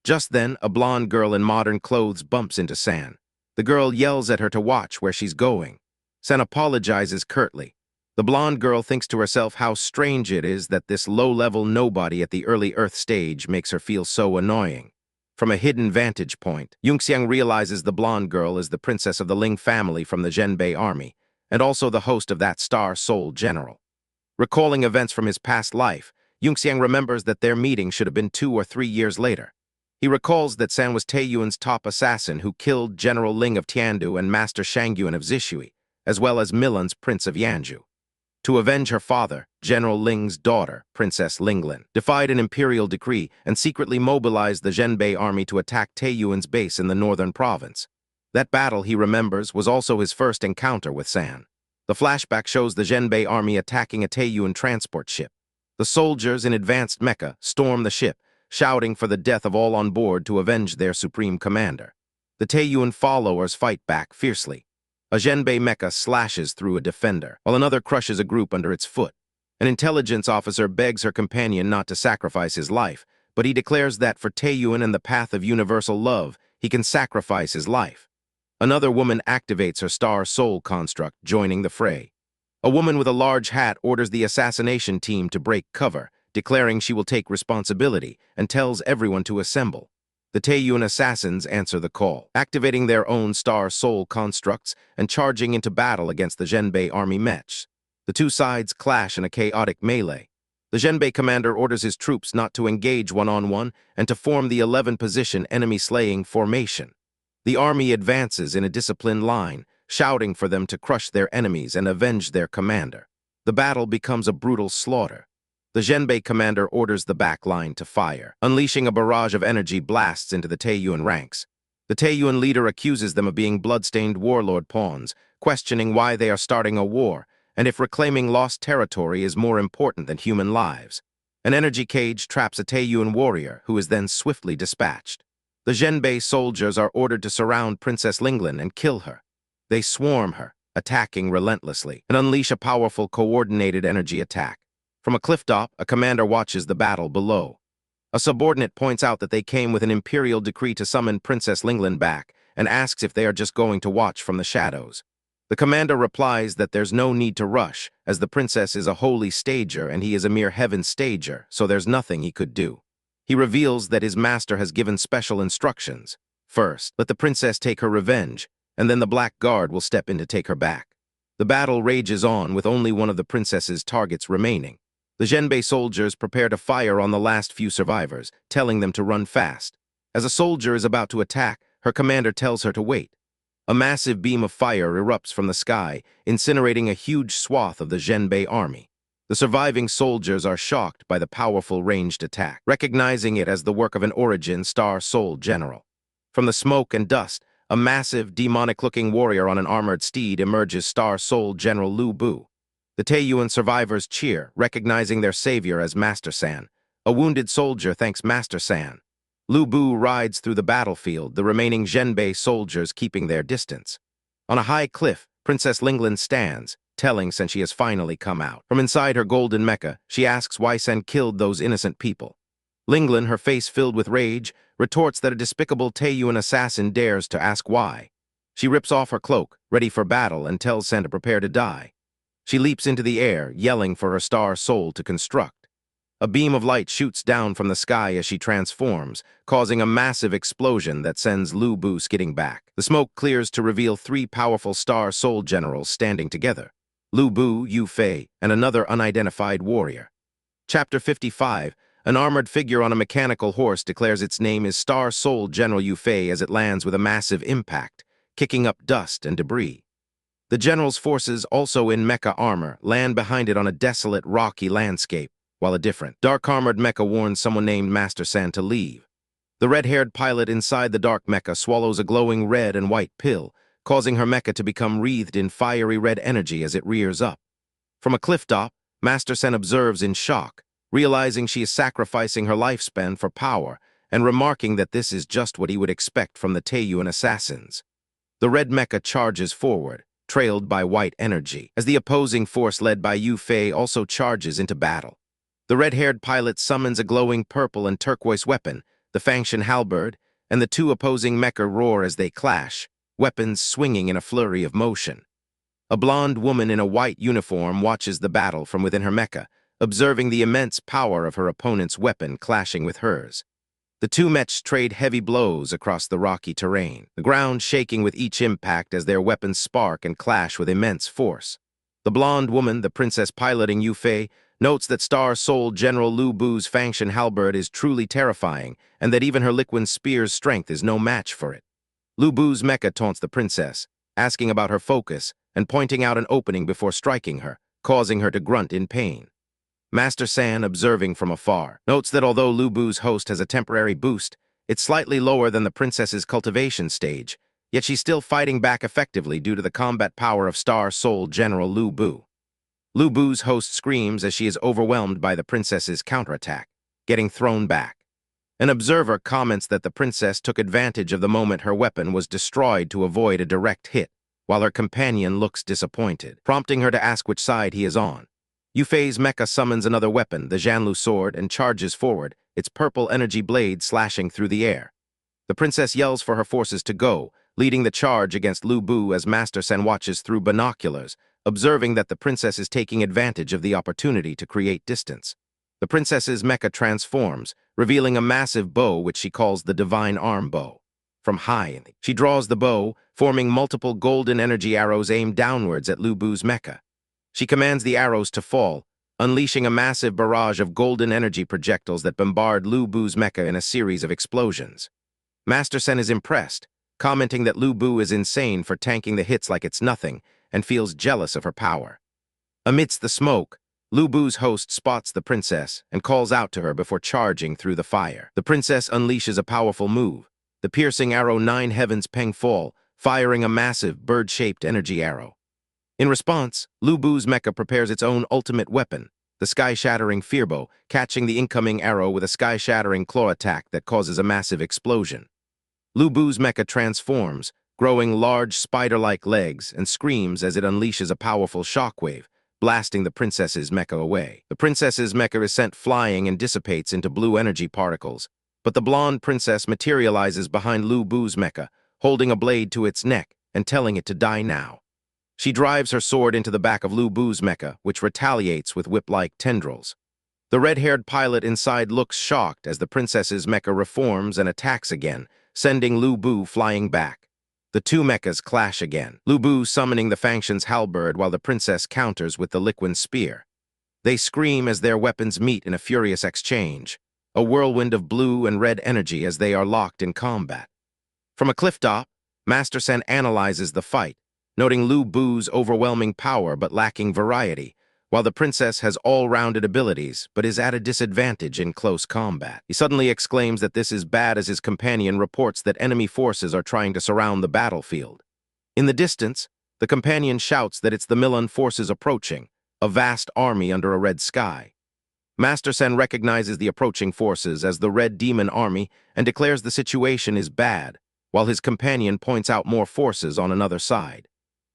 Just then, a blonde girl in modern clothes bumps into San. The girl yells at her to watch where she's going. Sen apologizes curtly. The blonde girl thinks to herself how strange it is that this low-level nobody at the early Earth stage makes her feel so annoying. From a hidden vantage point, Yunxiang realizes the blonde girl is the princess of the Ling family from the Zhenbei army, and also the host of that Star Soul general. Recalling events from his past life, Yunxiang remembers that their meeting should have been 2 or 3 years later. He recalls that San was Taiyuan's top assassin who killed General Ling of Tiandu and Master Shangyuan of Zishui, as well as Milan's Prince of Yanzhou. To avenge her father, General Ling's daughter, Princess Linglin, defied an imperial decree and secretly mobilized the Zhenbei army to attack Taiyuan's base in the northern province. That battle, he remembers, was also his first encounter with San. The flashback shows the Zhenbei army attacking a Taiyuan transport ship. The soldiers in advanced mecha storm the ship, shouting for the death of all on board to avenge their supreme commander. The Taiyuan followers fight back fiercely. A Zhenbei mecha slashes through a defender, while another crushes a group under its foot. An intelligence officer begs her companion not to sacrifice his life, but he declares that for Taiyuan and the path of universal love, he can sacrifice his life. Another woman activates her Star Soul construct, joining the fray. A woman with a large hat orders the assassination team to break cover, declaring she will take responsibility, and tells everyone to assemble. The Taiyuan assassins answer the call, activating their own Star Soul constructs and charging into battle against the Zhenbei army mechs. The 2 sides clash in a chaotic melee. The Zhenbei commander orders his troops not to engage one-on-one and to form the 11-position enemy-slaying formation. The army advances in a disciplined line, shouting for them to crush their enemies and avenge their commander. The battle becomes a brutal slaughter. The Zhenbei commander orders the back line to fire, unleashing a barrage of energy blasts into the Taiyuan ranks. The Taiyuan leader accuses them of being bloodstained warlord pawns, questioning why they are starting a war, and if reclaiming lost territory is more important than human lives. An energy cage traps a Taiyuan warrior, who is then swiftly dispatched. The Zhenbei soldiers are ordered to surround Princess Linglin and kill her. They swarm her, attacking relentlessly, and unleash a powerful coordinated energy attack. From a cliff top, a commander watches the battle below. A subordinate points out that they came with an imperial decree to summon Princess Linglin back and asks if they are just going to watch from the shadows. The commander replies that there's no need to rush, as the princess is a holy stager and he is a mere heaven stager, so there's nothing he could do. He reveals that his master has given special instructions. First, let the princess take her revenge, and then the Black Guard will step in to take her back. The battle rages on with only one of the princess's targets remaining. The Zhenbei soldiers prepare to fire on the last few survivors, telling them to run fast. As a soldier is about to attack, her commander tells her to wait. A massive beam of fire erupts from the sky, incinerating a huge swath of the Zhenbei army. The surviving soldiers are shocked by the powerful ranged attack, recognizing it as the work of an Origin Star Soul general. From the smoke and dust, a massive, demonic-looking warrior on an armored steed emerges, Star Soul General Lu Bu. The Taiyuan survivors cheer, recognizing their savior as Master San. A wounded soldier thanks Master San. Lu Bu rides through the battlefield, the remaining Zhenbei soldiers keeping their distance. On a high cliff, Princess Linglin stands, telling Sen she has finally come out. From inside her golden mecha, she asks why Sen killed those innocent people. Linglin, her face filled with rage, retorts that a despicable Taiyuan assassin dares to ask why. She rips off her cloak, ready for battle, and tells Sen to prepare to die. She leaps into the air, yelling for her star soul to construct. A beam of light shoots down from the sky as she transforms, causing a massive explosion that sends Lu Bu skidding back. The smoke clears to reveal three powerful Star Soul generals standing together: Lu Bu, Yu Fei, and another unidentified warrior. Chapter 55. An armored figure on a mechanical horse declares its name is Star Soul General Yu Fei as it lands with a massive impact, kicking up dust and debris. The general's forces, also in mecha armor, land behind it on a desolate, rocky landscape, while a different, dark-armored mecha warns someone named Master San to leave. The red-haired pilot inside the dark mecha swallows a glowing red and white pill, causing her mecha to become wreathed in fiery red energy as it rears up. From a cliff top, Master San observes in shock, realizing she is sacrificing her lifespan for power and remarking that this is just what he would expect from the Taiyuan assassins. The red mecha charges forward, trailed by white energy, as the opposing force led by Yu Fei also charges into battle. The red-haired pilot summons a glowing purple and turquoise weapon, the Fangshan halberd, and the two opposing mecha roar as they clash, weapons swinging in a flurry of motion. A blonde woman in a white uniform watches the battle from within her mecha, observing the immense power of her opponent's weapon clashing with hers. The two mechs trade heavy blows across the rocky terrain, the ground shaking with each impact as their weapons spark and clash with immense force. The blonde woman, the princess piloting Yu Fei, notes that Star Soul General Lu Bu's Fangshan halberd is truly terrifying, and that even her liquid spear's strength is no match for it. Lu Bu's mecha taunts the princess, asking about her focus and pointing out an opening before striking her, causing her to grunt in pain. Master San, observing from afar, notes that although Lu Bu's host has a temporary boost, it's slightly lower than the princess's cultivation stage, yet she's still fighting back effectively due to the combat power of Star Soul General Lu Bu. Lu Bu's host screams as she is overwhelmed by the princess's counterattack, getting thrown back. An observer comments that the princess took advantage of the moment her weapon was destroyed to avoid a direct hit, while her companion looks disappointed, prompting her to ask which side he is on. Yu Fei's mecha summons another weapon, the Zhanlu sword, and charges forward, its purple energy blade slashing through the air. The princess yells for her forces to go, leading the charge against Lu Bu as Master San watches through binoculars, observing that the princess is taking advantage of the opportunity to create distance. The princess's mecha transforms, revealing a massive bow which she calls the Divine Arm Bow. From high, she draws the bow, forming multiple golden energy arrows aimed downwards at Lu Bu's mecha. She commands the arrows to fall, unleashing a massive barrage of golden energy projectiles that bombard Lu Bu's mecha in a series of explosions. Master Sen is impressed, commenting that Lu Bu is insane for tanking the hits like it's nothing, and feels jealous of her power. Amidst the smoke, Lu Bu's host spots the princess and calls out to her before charging through the fire. The princess unleashes a powerful move, the piercing arrow 9 Heavens Peng Fall, firing a massive bird-shaped energy arrow. In response, Lu Bu's mecha prepares its own ultimate weapon, the sky-shattering Fearbow, catching the incoming arrow with a sky-shattering claw attack that causes a massive explosion. Lu Bu's mecha transforms, growing large spider-like legs, and screams as it unleashes a powerful shockwave, blasting the princess's mecha away. The princess's mecha is sent flying and dissipates into blue energy particles, but the blonde princess materializes behind Lu Bu's mecha, holding a blade to its neck and telling it to die now. She drives her sword into the back of Lu Bu's mecha, which retaliates with whip-like tendrils. The red-haired pilot inside looks shocked as the princess's mecha reforms and attacks again, sending Lu Bu flying back. The two mechas clash again, Lu Bu summoning the Fangshan's halberd while the princess counters with the Liquin spear. They scream as their weapons meet in a furious exchange, a whirlwind of blue and red energy as they are locked in combat. From a cliff top, Master Sen analyzes the fight, noting Lu Bu's overwhelming power but lacking variety, while the princess has all-rounded abilities but is at a disadvantage in close combat. He suddenly exclaims that this is bad as his companion reports that enemy forces are trying to surround the battlefield. In the distance, the companion shouts that it's the Milan forces approaching, a vast army under a red sky. Master Sen recognizes the approaching forces as the Red Demon Army and declares the situation is bad, while his companion points out more forces on another side.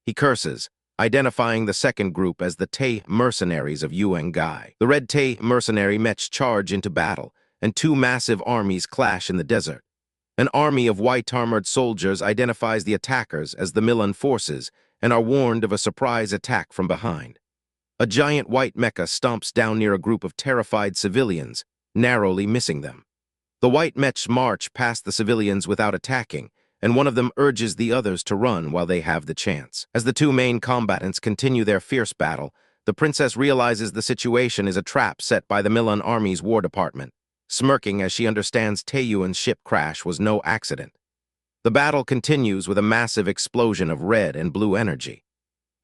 He curses, identifying the second group as the Tay mercenaries of Yuan Gai. The Red Tay mercenary mechs charge into battle, and two massive armies clash in the desert. An army of white-armored soldiers identifies the attackers as the Milan forces and are warned of a surprise attack from behind. A giant white mecha stomps down near a group of terrified civilians, narrowly missing them. The white mechs march past the civilians without attacking, and one of them urges the others to run while they have the chance. As the two main combatants continue their fierce battle, the princess realizes the situation is a trap set by the Milan Army's War Department, smirking as she understands Taeyuan's ship crash was no accident. The battle continues with a massive explosion of red and blue energy.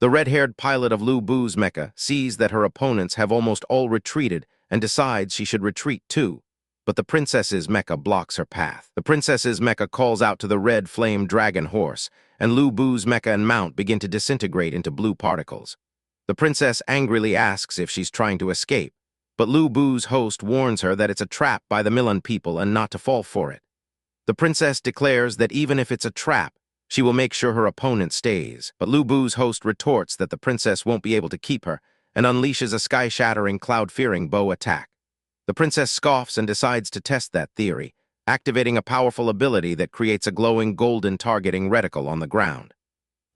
The red-haired pilot of Lu Bu's mecha sees that her opponents have almost all retreated and decides she should retreat too, but the princess's mecha blocks her path. The princess's mecha calls out to the red flame dragon horse, and Lu Bu's mecha and mount begin to disintegrate into blue particles. The princess angrily asks if she's trying to escape, but Lu Bu's host warns her that it's a trap by the Milan people and not to fall for it. The princess declares that even if it's a trap, she will make sure her opponent stays, but Lu Bu's host retorts that the princess won't be able to keep her and unleashes a sky-shattering, cloud-fearing bow attack. The princess scoffs and decides to test that theory, activating a powerful ability that creates a glowing golden targeting reticle on the ground.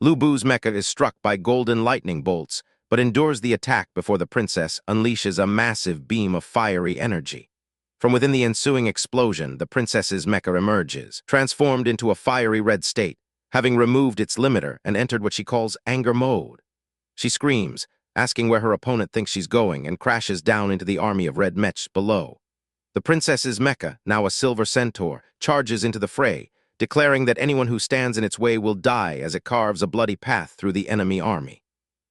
Lu Bu's mecha is struck by golden lightning bolts, but endures the attack before the princess unleashes a massive beam of fiery energy. From within the ensuing explosion, the princess's mecha emerges, transformed into a fiery red state, having removed its limiter and entered what she calls anger mode. She screams, asking where her opponent thinks she's going, and crashes down into the army of red mechs below. The princess's mecha, now a silver centaur, charges into the fray, declaring that anyone who stands in its way will die as it carves a bloody path through the enemy army.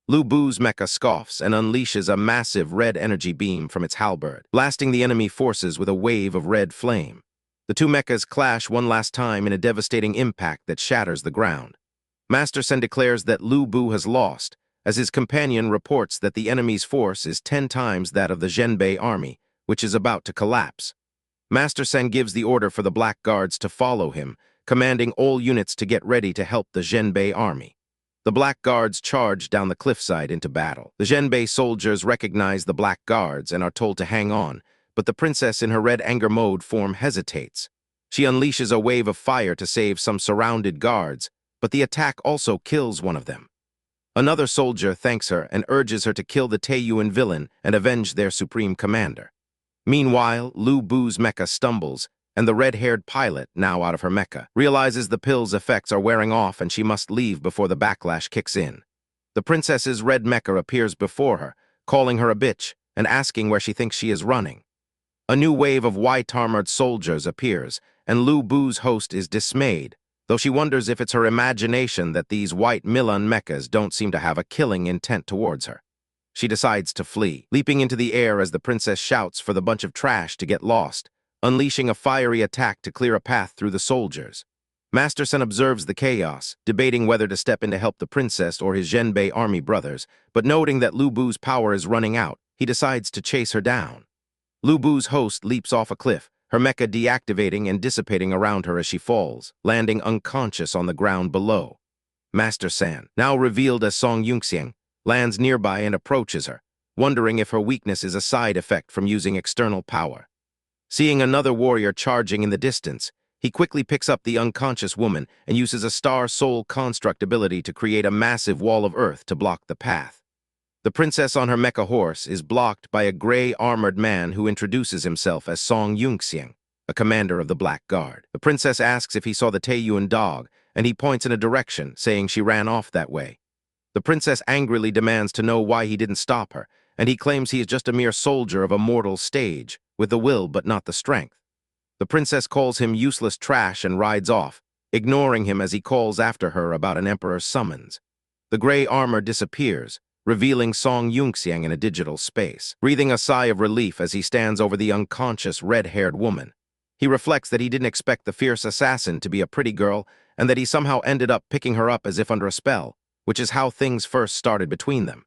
Lu Bu's mecha scoffs and unleashes a massive red energy beam from its halberd, blasting the enemy forces with a wave of red flame. The two mechas clash one last time in a devastating impact that shatters the ground. Master Sen declares that Lu Bu has lost, as his companion reports that the enemy's force is 10 times that of the Zhenbei army, which is about to collapse. Master Sen gives the order for the Black Guards to follow him, commanding all units to get ready to help the Zhenbei army. The Black Guards charge down the cliffside into battle. The Zhenbei soldiers recognize the Black Guards and are told to hang on, but the princess in her red anger mode form hesitates. She unleashes a wave of fire to save some surrounded guards, but the attack also kills one of them. Another soldier thanks her and urges her to kill the Taeyuan villain and avenge their supreme commander. Meanwhile, Lu Bu's mecha stumbles, and the red-haired pilot, now out of her mecha, realizes the pill's effects are wearing off and she must leave before the backlash kicks in. The princess's red mecha appears before her, calling her a bitch and asking where she thinks she is running. A new wave of white-armored soldiers appears, and Lu Bu's host is dismayed, though she wonders if it's her imagination that these white Milan mechas don't seem to have a killing intent towards her. She decides to flee, leaping into the air as the princess shouts for the bunch of trash to get lost, unleashing a fiery attack to clear a path through the soldiers. Master Sen observes the chaos, debating whether to step in to help the princess or his Zhenbei army brothers, but noting that Lu Bu's power is running out, he decides to chase her down. Lu Bu's host leaps off a cliff, her mecha deactivating and dissipating around her as she falls, landing unconscious on the ground below. Master San, now revealed as Song Yunxiang, lands nearby and approaches her, wondering if her weakness is a side effect from using external power. Seeing another warrior charging in the distance, He quickly picks up the unconscious woman and uses a star soul construct ability to create a massive wall of earth to block the path. The princess on her mecha horse is blocked by a gray armored man who introduces himself as Song Yunxiang, a commander of the Black Guard. The princess asks if he saw the Taeyuan dog, and he points in a direction, saying she ran off that way. The princess angrily demands to know why he didn't stop her, and he claims he is just a mere soldier of a mortal stage, with the will but not the strength. The princess calls him useless trash and rides off, ignoring him as he calls after her about an emperor's summons. The gray armor disappears, revealing Song Yunxiang in a digital space, breathing a sigh of relief as he stands over the unconscious red-haired woman. He reflects that he didn't expect the fierce assassin to be a pretty girl, and that he somehow ended up picking her up as if under a spell, which is how things first started between them.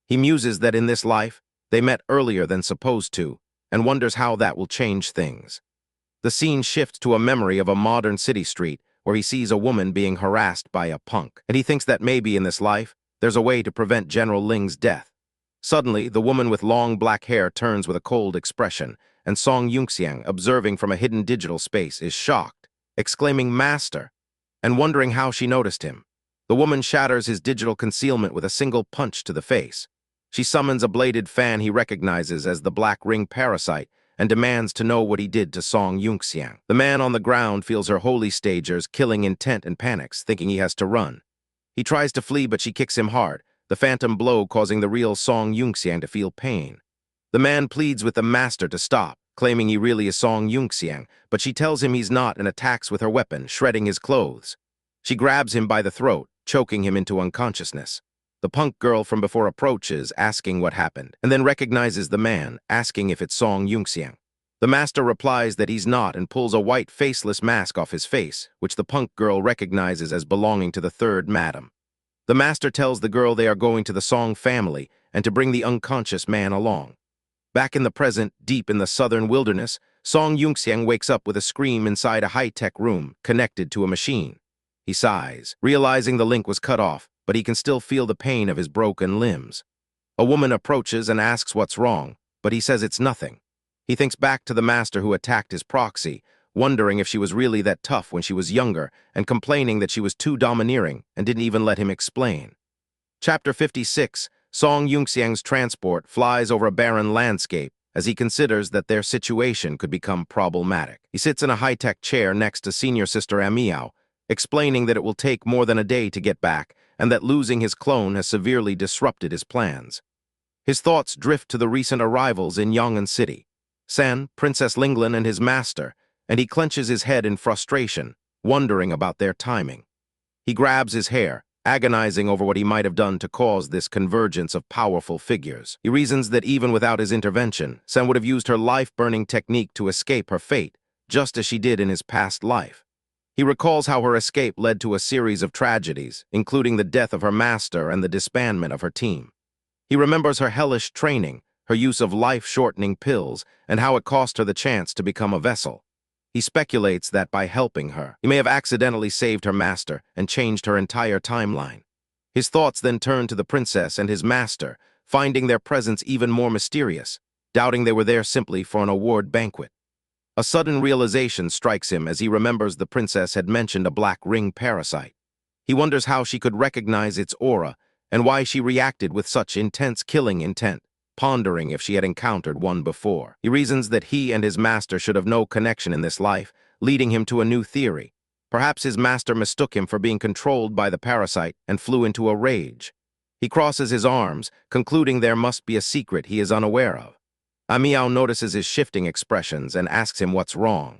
He muses that in this life, they met earlier than supposed to, and wonders how that will change things. The scene shifts to a memory of a modern city street where he sees a woman being harassed by a punk, and he thinks that maybe in this life, there's a way to prevent General Ling's death. Suddenly, the woman with long black hair turns with a cold expression, and Song Yunxiang, observing from a hidden digital space, is shocked, exclaiming "Master," and wondering how she noticed him. The woman shatters his digital concealment with a single punch to the face. She summons a bladed fan he recognizes as the Black Ring Parasite and demands to know what he did to Song Yunxiang. The man on the ground feels her holy stager's killing intent and panics, thinking he has to run. He tries to flee, but she kicks him hard, the phantom blow causing the real Song Yunxiang to feel pain. The man pleads with the master to stop, claiming he really is Song Yunxiang, but she tells him he's not and attacks with her weapon, shredding his clothes. She grabs him by the throat, choking him into unconsciousness. The punk girl from before approaches, asking what happened, and then recognizes the man, asking if it's Song Yunxiang. The master replies that he's not and pulls a white faceless mask off his face, which the punk girl recognizes as belonging to the third madam. The master tells the girl they are going to the Song family and to bring the unconscious man along. Back in the present, deep in the southern wilderness, Song Yunxiang wakes up with a scream inside a high-tech room connected to a machine. He sighs, realizing the link was cut off, but he can still feel the pain of his broken limbs. A woman approaches and asks what's wrong, but he says it's nothing. He thinks back to the master who attacked his proxy, wondering if she was really that tough when she was younger, and complaining that she was too domineering and didn't even let him explain. Chapter 56, Song Yunxiang's transport flies over a barren landscape as he considers that their situation could become problematic. He sits in a high-tech chair next to senior sister Amiao, explaining that it will take more than a day to get back, and that losing his clone has severely disrupted his plans. His thoughts drift to the recent arrivals in Yong'an City, San, Princess Linglin, and his master, and he clenches his head in frustration, wondering about their timing. He grabs his hair, agonizing over what he might have done to cause this convergence of powerful figures. He reasons that even without his intervention, San would have used her life-burning technique to escape her fate, just as she did in his past life. He recalls how her escape led to a series of tragedies, including the death of her master and the disbandment of her team. He remembers her hellish training, her use of life-shortening pills, and how it cost her the chance to become a vessel. He speculates that by helping her, he may have accidentally saved her master and changed her entire timeline. His thoughts then turn to the princess and his master, finding their presence even more mysterious, doubting they were there simply for an award banquet. A sudden realization strikes him as he remembers the princess had mentioned a black ring parasite. He wonders how she could recognize its aura and why she reacted with such intense killing intent, pondering if she had encountered one before. He reasons that he and his master should have no connection in this life, leading him to a new theory. Perhaps his master mistook him for being controlled by the parasite and flew into a rage. He crosses his arms, concluding there must be a secret he is unaware of. Amiao notices his shifting expressions and asks him what's wrong.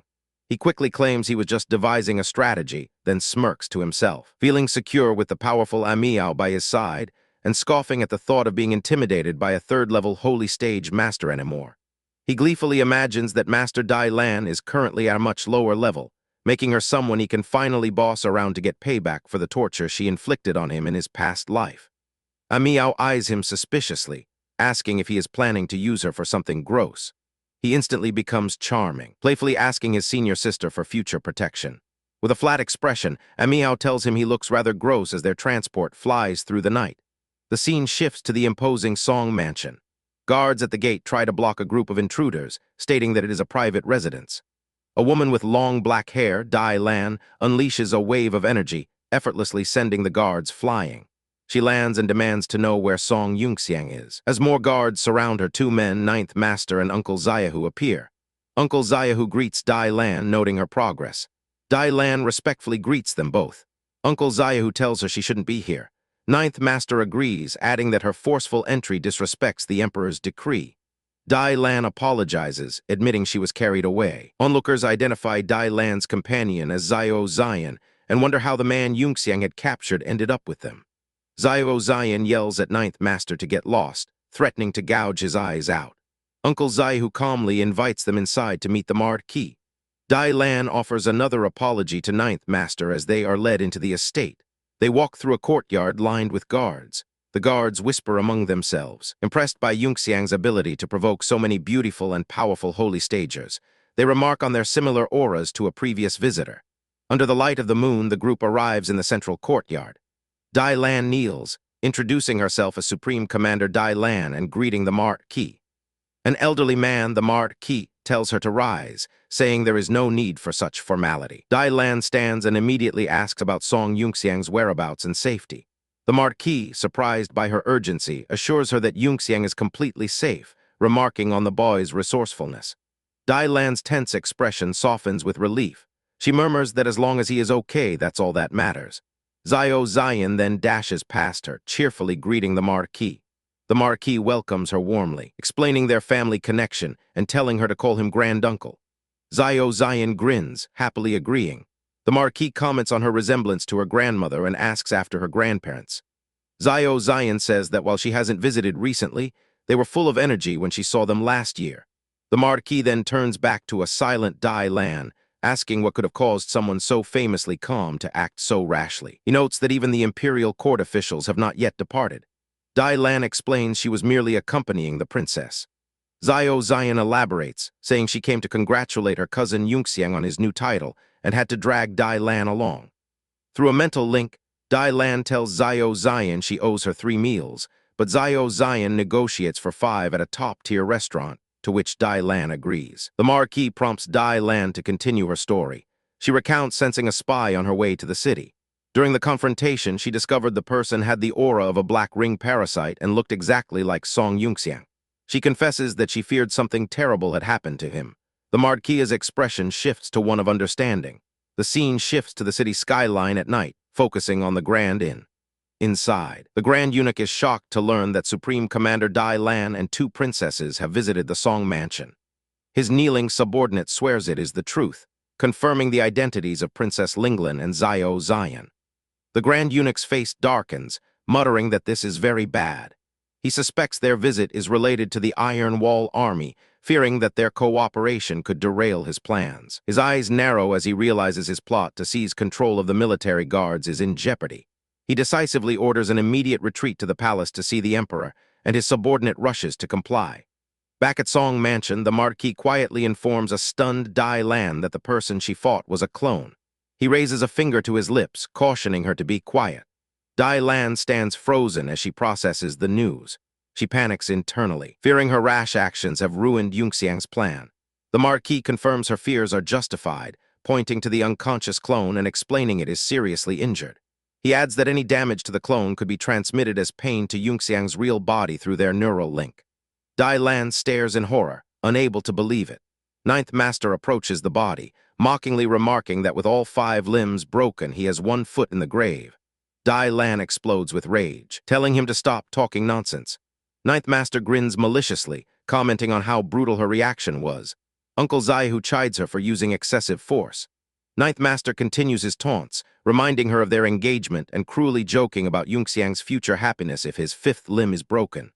He quickly claims he was just devising a strategy, then smirks to himself, feeling secure with the powerful Amiao by his side and scoffing at the thought of being intimidated by a third-level holy stage master anymore. He gleefully imagines that Master Dai Lan is currently at a much lower level, making her someone he can finally boss around to get payback for the torture she inflicted on him in his past life. Amiao eyes him suspiciously, asking if he is planning to use her for something gross. He instantly becomes charming, playfully asking his senior sister for future protection. With a flat expression, Amiao tells him he looks rather gross as their transport flies through the night. The scene shifts to the imposing Song mansion. Guards at the gate try to block a group of intruders, stating that it is a private residence. A woman with long black hair, Dai Lan, unleashes a wave of energy, effortlessly sending the guards flying. She lands and demands to know where Song Yunxiang is. As more guards surround her, two men, Ninth Master and Uncle Xiaohu, appear. Uncle Xiaohu greets Dai Lan, noting her progress. Dai Lan respectfully greets them both. Uncle Xiaohu tells her she shouldn't be here. Ninth Master agrees, adding that her forceful entry disrespects the Emperor's decree. Dai Lan apologizes, admitting she was carried away. Onlookers identify Dai Lan's companion as Xiao Xian and wonder how the man Yunxiang had captured ended up with them. Xiao Xian yells at Ninth Master to get lost, threatening to gouge his eyes out. Uncle Xiaohu calmly invites them inside to meet the Marquis. Dai Lan offers another apology to Ninth Master as they are led into the estate. They walk through a courtyard lined with guards. The guards whisper among themselves, impressed by Yunxiang's ability to provoke so many beautiful and powerful holy stagers. They remark on their similar auras to a previous visitor. Under the light of the moon, the group arrives in the central courtyard. Dai Lan kneels, introducing herself as Supreme Commander Dai Lan and greeting the Marquis. An elderly man, the Marquis, tells her to rise, saying there is no need for such formality. Dai Lan stands and immediately asks about Song Yunxiang's whereabouts and safety. The Marquis, surprised by her urgency, assures her that Yunxiang is completely safe, remarking on the boy's resourcefulness. Dai Lan's tense expression softens with relief. She murmurs that as long as he is okay, that's all that matters. Xiao Xian then dashes past her, cheerfully greeting the Marquis. The Marquis welcomes her warmly, explaining their family connection and telling her to call him granduncle. Xiao Xian grins, happily agreeing. The Marquis comments on her resemblance to her grandmother and asks after her grandparents. Xiao Xian says that while she hasn't visited recently, they were full of energy when she saw them last year. The Marquis then turns back to a silent Dai Lan, asking what could have caused someone so famously calm to act so rashly. He notes that even the imperial court officials have not yet departed. Dai Lan explains she was merely accompanying the princess. Xiao Xian elaborates, saying she came to congratulate her cousin Yunxiang on his new title and had to drag Dai Lan along. Through a mental link, Dai Lan tells Xiao Xian she owes her 3 meals, but Xiao Xian negotiates for 5 at a top-tier restaurant, to which Dai Lan agrees. The Marquis prompts Dai Lan to continue her story. She recounts sensing a spy on her way to the city. During the confrontation, she discovered the person had the aura of a black ring parasite and looked exactly like Song Yunxiang. She confesses that she feared something terrible had happened to him. The Marquis's expression shifts to one of understanding. The scene shifts to the city skyline at night, focusing on the Grand Inn. Inside, the Grand Eunuch is shocked to learn that Supreme Commander Dai Lan and 2 princesses have visited the Song Mansion. His kneeling subordinate swears it is the truth, confirming the identities of Princess Linglin and Xiao Xian. The Grand Eunuch's face darkens, muttering that this is very bad. He suspects their visit is related to the Iron Wall Army, fearing that their cooperation could derail his plans. His eyes narrow as he realizes his plot to seize control of the military guards is in jeopardy. He decisively orders an immediate retreat to the palace to see the Emperor, and his subordinate rushes to comply. Back at Song Mansion, the Marquis quietly informs a stunned Dai Lan that the person she fought was a clone. He raises a finger to his lips, cautioning her to be quiet. Dai Lan stands frozen as she processes the news. She panics internally, fearing her rash actions have ruined Yunxiang's plan. The Marquis confirms her fears are justified, pointing to the unconscious clone and explaining it is seriously injured. He adds that any damage to the clone could be transmitted as pain to Yunxiang's real body through their neural link. Dai Lan stares in horror, unable to believe it. Ninth Master approaches the body, mockingly remarking that with all 5 limbs broken, he has 1 foot in the grave. Dai Lan explodes with rage, telling him to stop talking nonsense. Ninth Master grins maliciously, commenting on how brutal her reaction was. Uncle Xiaohu chides her for using excessive force. Ninth Master continues his taunts, reminding her of their engagement and cruelly joking about Yunxiang's future happiness if his 5th limb is broken.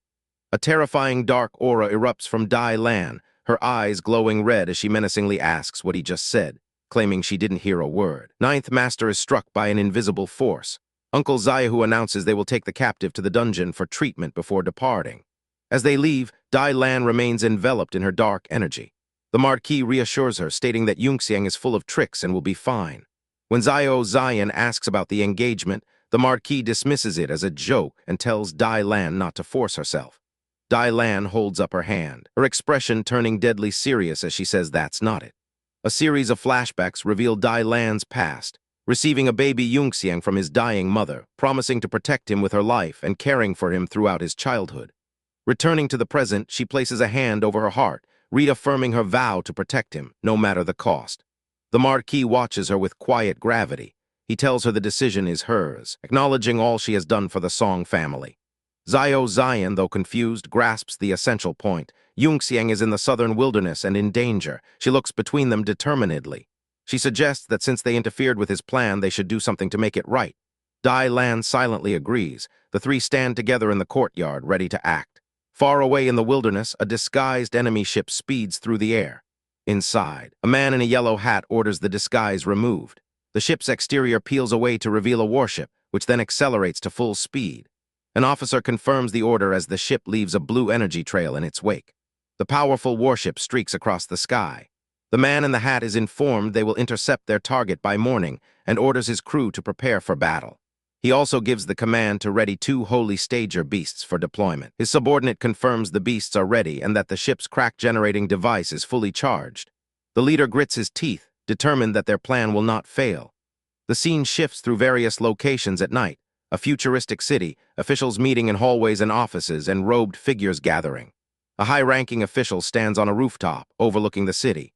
A terrifying dark aura erupts from Dai Lan, her eyes glowing red as she menacingly asks what he just said, claiming she didn't hear a word. Ninth Master is struck by an invisible force. Uncle Xiaohu announces they will take the captive to the dungeon for treatment before departing. As they leave, Dai Lan remains enveloped in her dark energy. The Marquis reassures her, stating that Yunxiang is full of tricks and will be fine. When Xiao Xian asks about the engagement, the Marquis dismisses it as a joke and tells Dai Lan not to force herself. Dai Lan holds up her hand, her expression turning deadly serious as she says that's not it. A series of flashbacks reveal Dai Lan's past, receiving a baby Yunxiang from his dying mother, promising to protect him with her life and caring for him throughout his childhood. Returning to the present, she places a hand over her heart, reaffirming her vow to protect him, no matter the cost. The Marquis watches her with quiet gravity. He tells her the decision is hers, acknowledging all she has done for the Song family. Zio Zion, though confused, grasps the essential point. Yunxiang is in the southern wilderness and in danger. She looks between them determinedly. She suggests that since they interfered with his plan, they should do something to make it right. Dai Lan silently agrees. The three stand together in the courtyard, ready to act. Far away in the wilderness, a disguised enemy ship speeds through the air. Inside, a man in a yellow hat orders the disguise removed. The ship's exterior peels away to reveal a warship, which then accelerates to full speed. An officer confirms the order as the ship leaves a blue energy trail in its wake. The powerful warship streaks across the sky. The man in the hat is informed they will intercept their target by morning and orders his crew to prepare for battle. He also gives the command to ready 2 holy stager beasts for deployment. His subordinate confirms the beasts are ready and that the ship's crack-generating device is fully charged. The leader grits his teeth, determined that their plan will not fail. The scene shifts through various locations at night. A futuristic city, officials meeting in hallways and offices, and robed figures gathering. A high-ranking official stands on a rooftop, overlooking the city.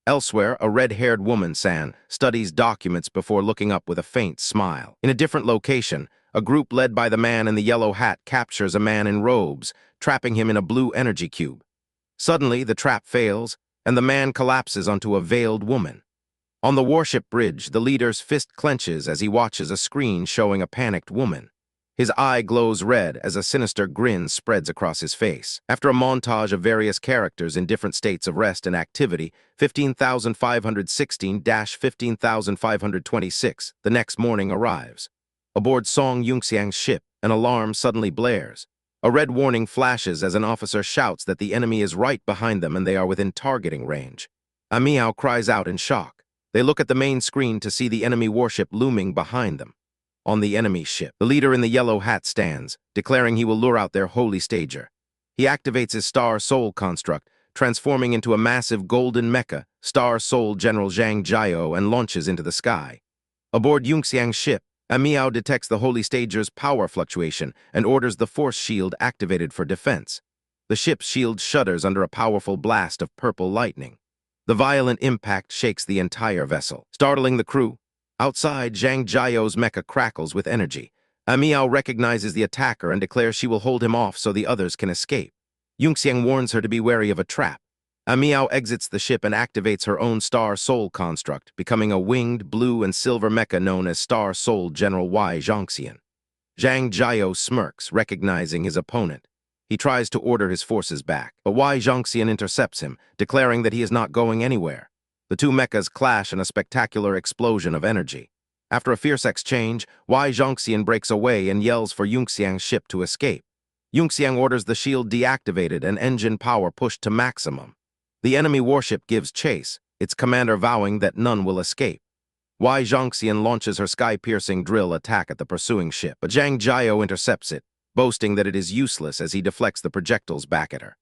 Elsewhere, a red-haired woman, San, studies documents before looking up with a faint smile. In a different location, a group led by the man in the yellow hat captures a man in robes, trapping him in a blue energy cube. Suddenly, the trap fails, and the man collapses onto a veiled woman. On the warship bridge, the leader's fist clenches as he watches a screen showing a panicked woman. His eye glows red as a sinister grin spreads across his face. After a montage of various characters in different states of rest and activity, 15,516-15,526, the next morning arrives. Aboard Song Yunxiang's ship, an alarm suddenly blares. A red warning flashes as an officer shouts that the enemy is right behind them and they are within targeting range. Amiao cries out in shock. They look at the main screen to see the enemy warship looming behind them. On the enemy ship, the leader in the yellow hat stands, declaring he will lure out their holy stager. He activates his Star Soul construct, transforming into a massive golden mecha, Star Soul General Zhang Jiao, and launches into the sky. Aboard Yunxiang's ship, Amiao detects the holy stager's power fluctuation and orders the force shield activated for defense. The ship's shield shudders under a powerful blast of purple lightning. The violent impact shakes the entire vessel, startling the crew. Outside, Zhang Jiao's mecha crackles with energy. Amiao recognizes the attacker and declares she will hold him off so the others can escape. Yunxiang warns her to be wary of a trap. Amiao exits the ship and activates her own Star Soul construct, becoming a winged blue and silver mecha known as Star Soul General Y Zhongxian. Zhang Jiao smirks, recognizing his opponent. He tries to order his forces back, but Y Zhongxian intercepts him, declaring that he is not going anywhere. The two mechas clash in a spectacular explosion of energy. After a fierce exchange, Y Zhongxian breaks away and yells for Yunxiang's ship to escape. Yunxiang orders the shield deactivated and engine power pushed to maximum. The enemy warship gives chase, its commander vowing that none will escape. Y Zhongxian launches her sky-piercing drill attack at the pursuing ship, but Zhang Jiao intercepts it, boasting that it is useless as he deflects the projectiles back at her.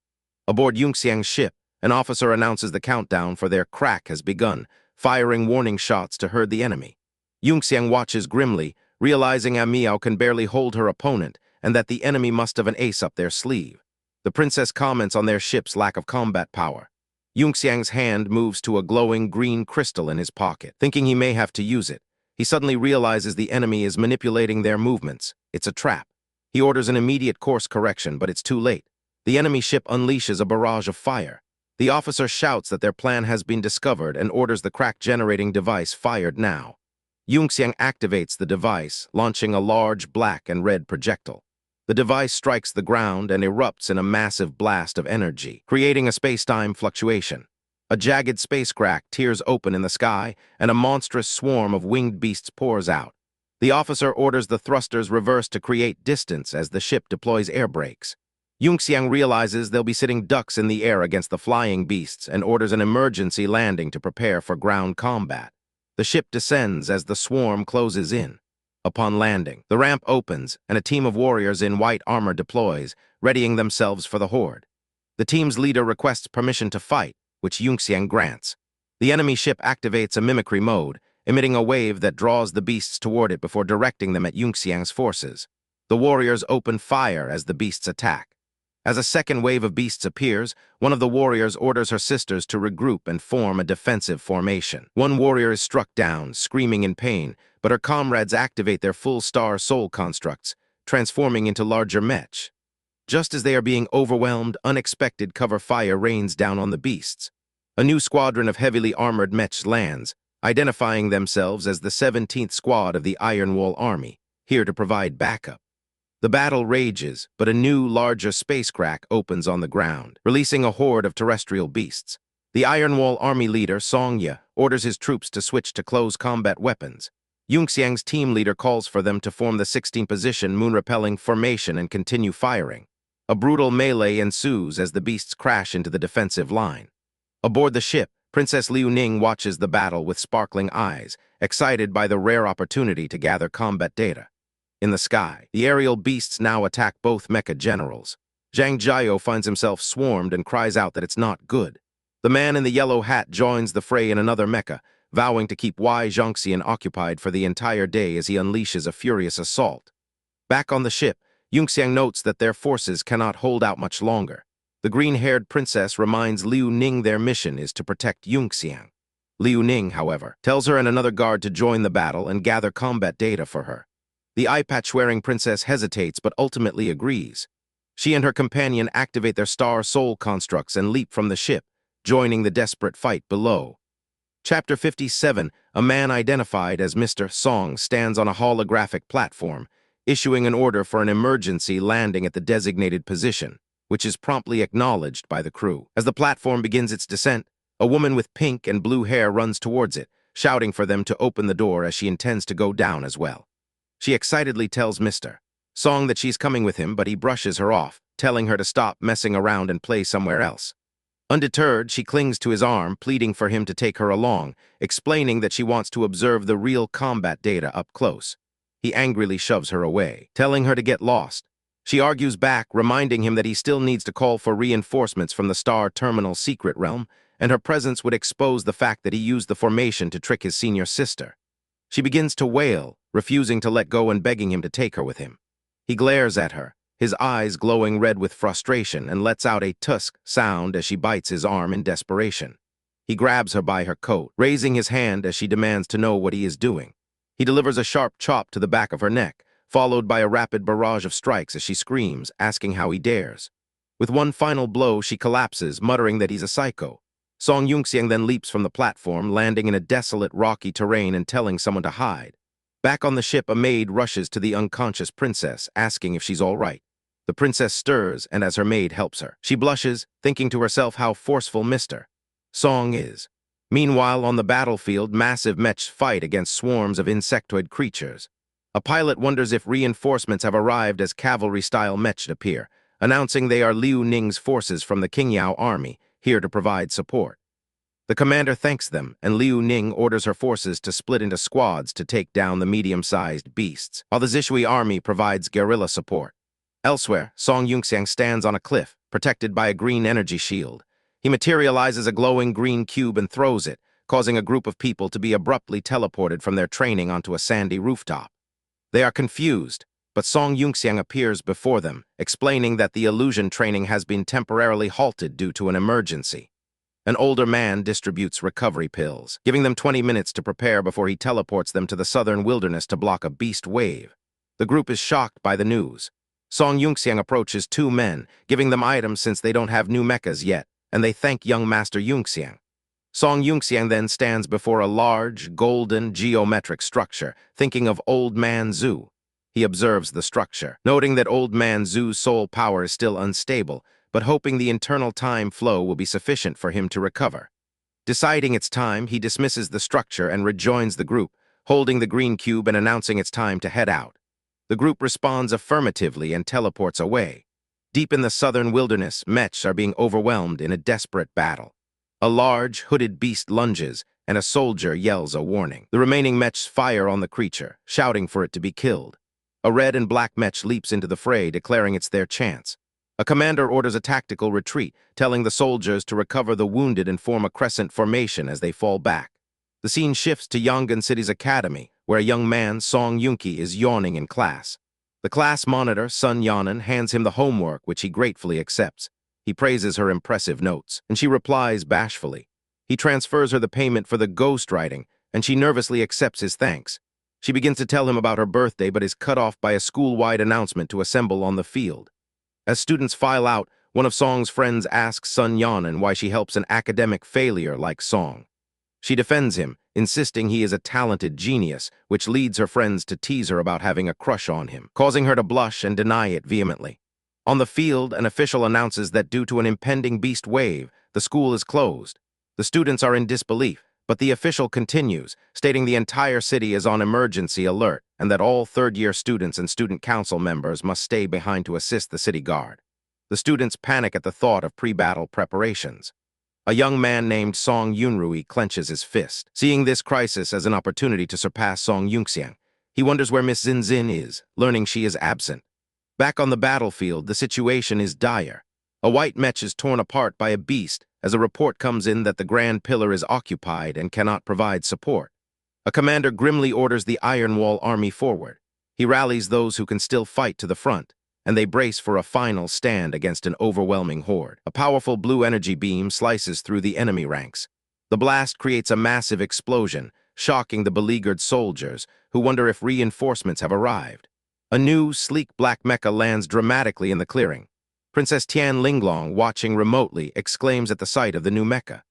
Aboard Yunxiang's ship, an officer announces the countdown for their crack has begun, firing warning shots to herd the enemy. Yunxiang watches grimly, realizing Amiao can barely hold her opponent and that the enemy must have an ace up their sleeve. The princess comments on their ship's lack of combat power. Yunxiang's hand moves to a glowing green crystal in his pocket, thinking he may have to use it. He suddenly realizes the enemy is manipulating their movements. It's a trap. He orders an immediate course correction, but it's too late. The enemy ship unleashes a barrage of fire. The officer shouts that their plan has been discovered and orders the crack-generating device fired now. Yunxiang activates the device, launching a large black and red projectile. The device strikes the ground and erupts in a massive blast of energy, creating a space-time fluctuation. A jagged space crack tears open in the sky, and a monstrous swarm of winged beasts pours out. The officer orders the thrusters reversed to create distance as the ship deploys air brakes. Yunxiang realizes they'll be sitting ducks in the air against the flying beasts and orders an emergency landing to prepare for ground combat. The ship descends as the swarm closes in. Upon landing, the ramp opens and a team of warriors in white armor deploys, readying themselves for the horde. The team's leader requests permission to fight, which Yunxiang grants. The enemy ship activates a mimicry mode, emitting a wave that draws the beasts toward it before directing them at Yunxiang's forces. The warriors open fire as the beasts attack. As a second wave of beasts appears, one of the warriors orders her sisters to regroup and form a defensive formation. One warrior is struck down, screaming in pain, but her comrades activate their full star soul constructs, transforming into larger mech. Just as they are being overwhelmed, unexpected cover fire rains down on the beasts. A new squadron of heavily armored mechs lands, identifying themselves as the 17th Squad of the Iron Wall Army, here to provide backup. The battle rages, but a new, larger space crack opens on the ground, releasing a horde of terrestrial beasts. The Iron Wall Army leader, Songya, orders his troops to switch to close combat weapons. Yunxiang's team leader calls for them to form the 16th position moon-repelling formation and continue firing. A brutal melee ensues as the beasts crash into the defensive line. Aboard the ship, Princess Liu Ning watches the battle with sparkling eyes, excited by the rare opportunity to gather combat data. In the sky, the aerial beasts now attack both mecha generals. Zhang Jiao finds himself swarmed and cries out that it's not good. The man in the yellow hat joins the fray in another mecha, vowing to keep Wei Zhongxian occupied for the entire day as he unleashes a furious assault. Back on the ship, Yunxiang notes that their forces cannot hold out much longer. The green-haired princess reminds Liu Ning their mission is to protect Yunxiang. Liu Ning, however, tells her and another guard to join the battle and gather combat data for her. The eye-patch-wearing princess hesitates but ultimately agrees. She and her companion activate their star soul constructs and leap from the ship, joining the desperate fight below. Chapter 57, a man identified as Mr. Song stands on a holographic platform, issuing an order for an emergency landing at the designated position, which is promptly acknowledged by the crew. As the platform begins its descent, a woman with pink and blue hair runs towards it, shouting for them to open the door as she intends to go down as well. She excitedly tells Mr. Song that she's coming with him, but he brushes her off, telling her to stop messing around and play somewhere else. Undeterred, she clings to his arm, pleading for him to take her along, explaining that she wants to observe the real combat data up close. He angrily shoves her away, telling her to get lost. She argues back, reminding him that he still needs to call for reinforcements from the Star Terminal secret realm, and her presence would expose the fact that he used the formation to trick his senior sister. She begins to wail, refusing to let go and begging him to take her with him. He glares at her, his eyes glowing red with frustration, and lets out a tusk sound as she bites his arm in desperation. He grabs her by her coat, raising his hand as she demands to know what he is doing. He delivers a sharp chop to the back of her neck, followed by a rapid barrage of strikes as she screams, asking how he dares. With one final blow, she collapses, muttering that he's a psycho. Song Yunxiang then leaps from the platform, landing in a desolate, rocky terrain and telling someone to hide. Back on the ship, a maid rushes to the unconscious princess, asking if she's all right. The princess stirs, and as her maid helps her, she blushes, thinking to herself how forceful Mr. Song is. Meanwhile, on the battlefield, massive mechs fight against swarms of insectoid creatures. A pilot wonders if reinforcements have arrived as cavalry-style mechs appear, announcing they are Liu Ning's forces from the Qingyao army, here to provide support. The commander thanks them, and Liu Ning orders her forces to split into squads to take down the medium-sized beasts, while the Zishui army provides guerrilla support. Elsewhere, Song Yunxiang stands on a cliff, protected by a green energy shield. He materializes a glowing green cube and throws it, causing a group of people to be abruptly teleported from their training onto a sandy rooftop. They are confused, but Song Yunxiang appears before them, explaining that the illusion training has been temporarily halted due to an emergency. An older man distributes recovery pills, giving them 20 minutes to prepare before he teleports them to the southern wilderness to block a beast wave. The group is shocked by the news. Song Yunxiang approaches two men, giving them items since they don't have new mechas yet, and they thank young Master Yunxiang. Song Yunxiang then stands before a large, golden, geometric structure, thinking of Old Man Zhu. He observes the structure, noting that Old Man Zhu's soul power is still unstable, but hoping the internal time flow will be sufficient for him to recover. Deciding it's time, he dismisses the structure and rejoins the group, holding the green cube and announcing it's time to head out. The group responds affirmatively and teleports away. Deep in the southern wilderness, mechs are being overwhelmed in a desperate battle. A large, hooded beast lunges, and a soldier yells a warning. The remaining mechs fire on the creature, shouting for it to be killed. A red and black mech leaps into the fray, declaring it's their chance. A commander orders a tactical retreat, telling the soldiers to recover the wounded and form a crescent formation as they fall back. The scene shifts to Yongan City's academy, where a young man, Song Yunki, is yawning in class. The class monitor, Sun Yanan, hands him the homework, which he gratefully accepts. He praises her impressive notes, and she replies bashfully. He transfers her the payment for the ghostwriting, and she nervously accepts his thanks. She begins to tell him about her birthday, but is cut off by a school-wide announcement to assemble on the field. As students file out, one of Song's friends asks Sun Yanan why she helps an academic failure like Song. She defends him, insisting he is a talented genius, which leads her friends to tease her about having a crush on him, causing her to blush and deny it vehemently. On the field, an official announces that due to an impending beast wave, the school is closed. The students are in disbelief, but the official continues, stating the entire city is on emergency alert and that all third-year students and student council members must stay behind to assist the city guard. The students panic at the thought of pre-battle preparations. A young man named Song Yunrui clenches his fist. Seeing this crisis as an opportunity to surpass Song Yunxiang, he wonders where Miss Zinzin is, learning she is absent. Back on the battlefield, the situation is dire. A white mech is torn apart by a beast as a report comes in that the Grand Pillar is occupied and cannot provide support. A commander grimly orders the Iron Wall army forward. He rallies those who can still fight to the front, and they brace for a final stand against an overwhelming horde. A powerful blue energy beam slices through the enemy ranks. The blast creates a massive explosion, shocking the beleaguered soldiers, who wonder if reinforcements have arrived. A new, sleek black mecha lands dramatically in the clearing. Princess Tian Linglong, watching remotely, exclaims at the sight of the new mecha.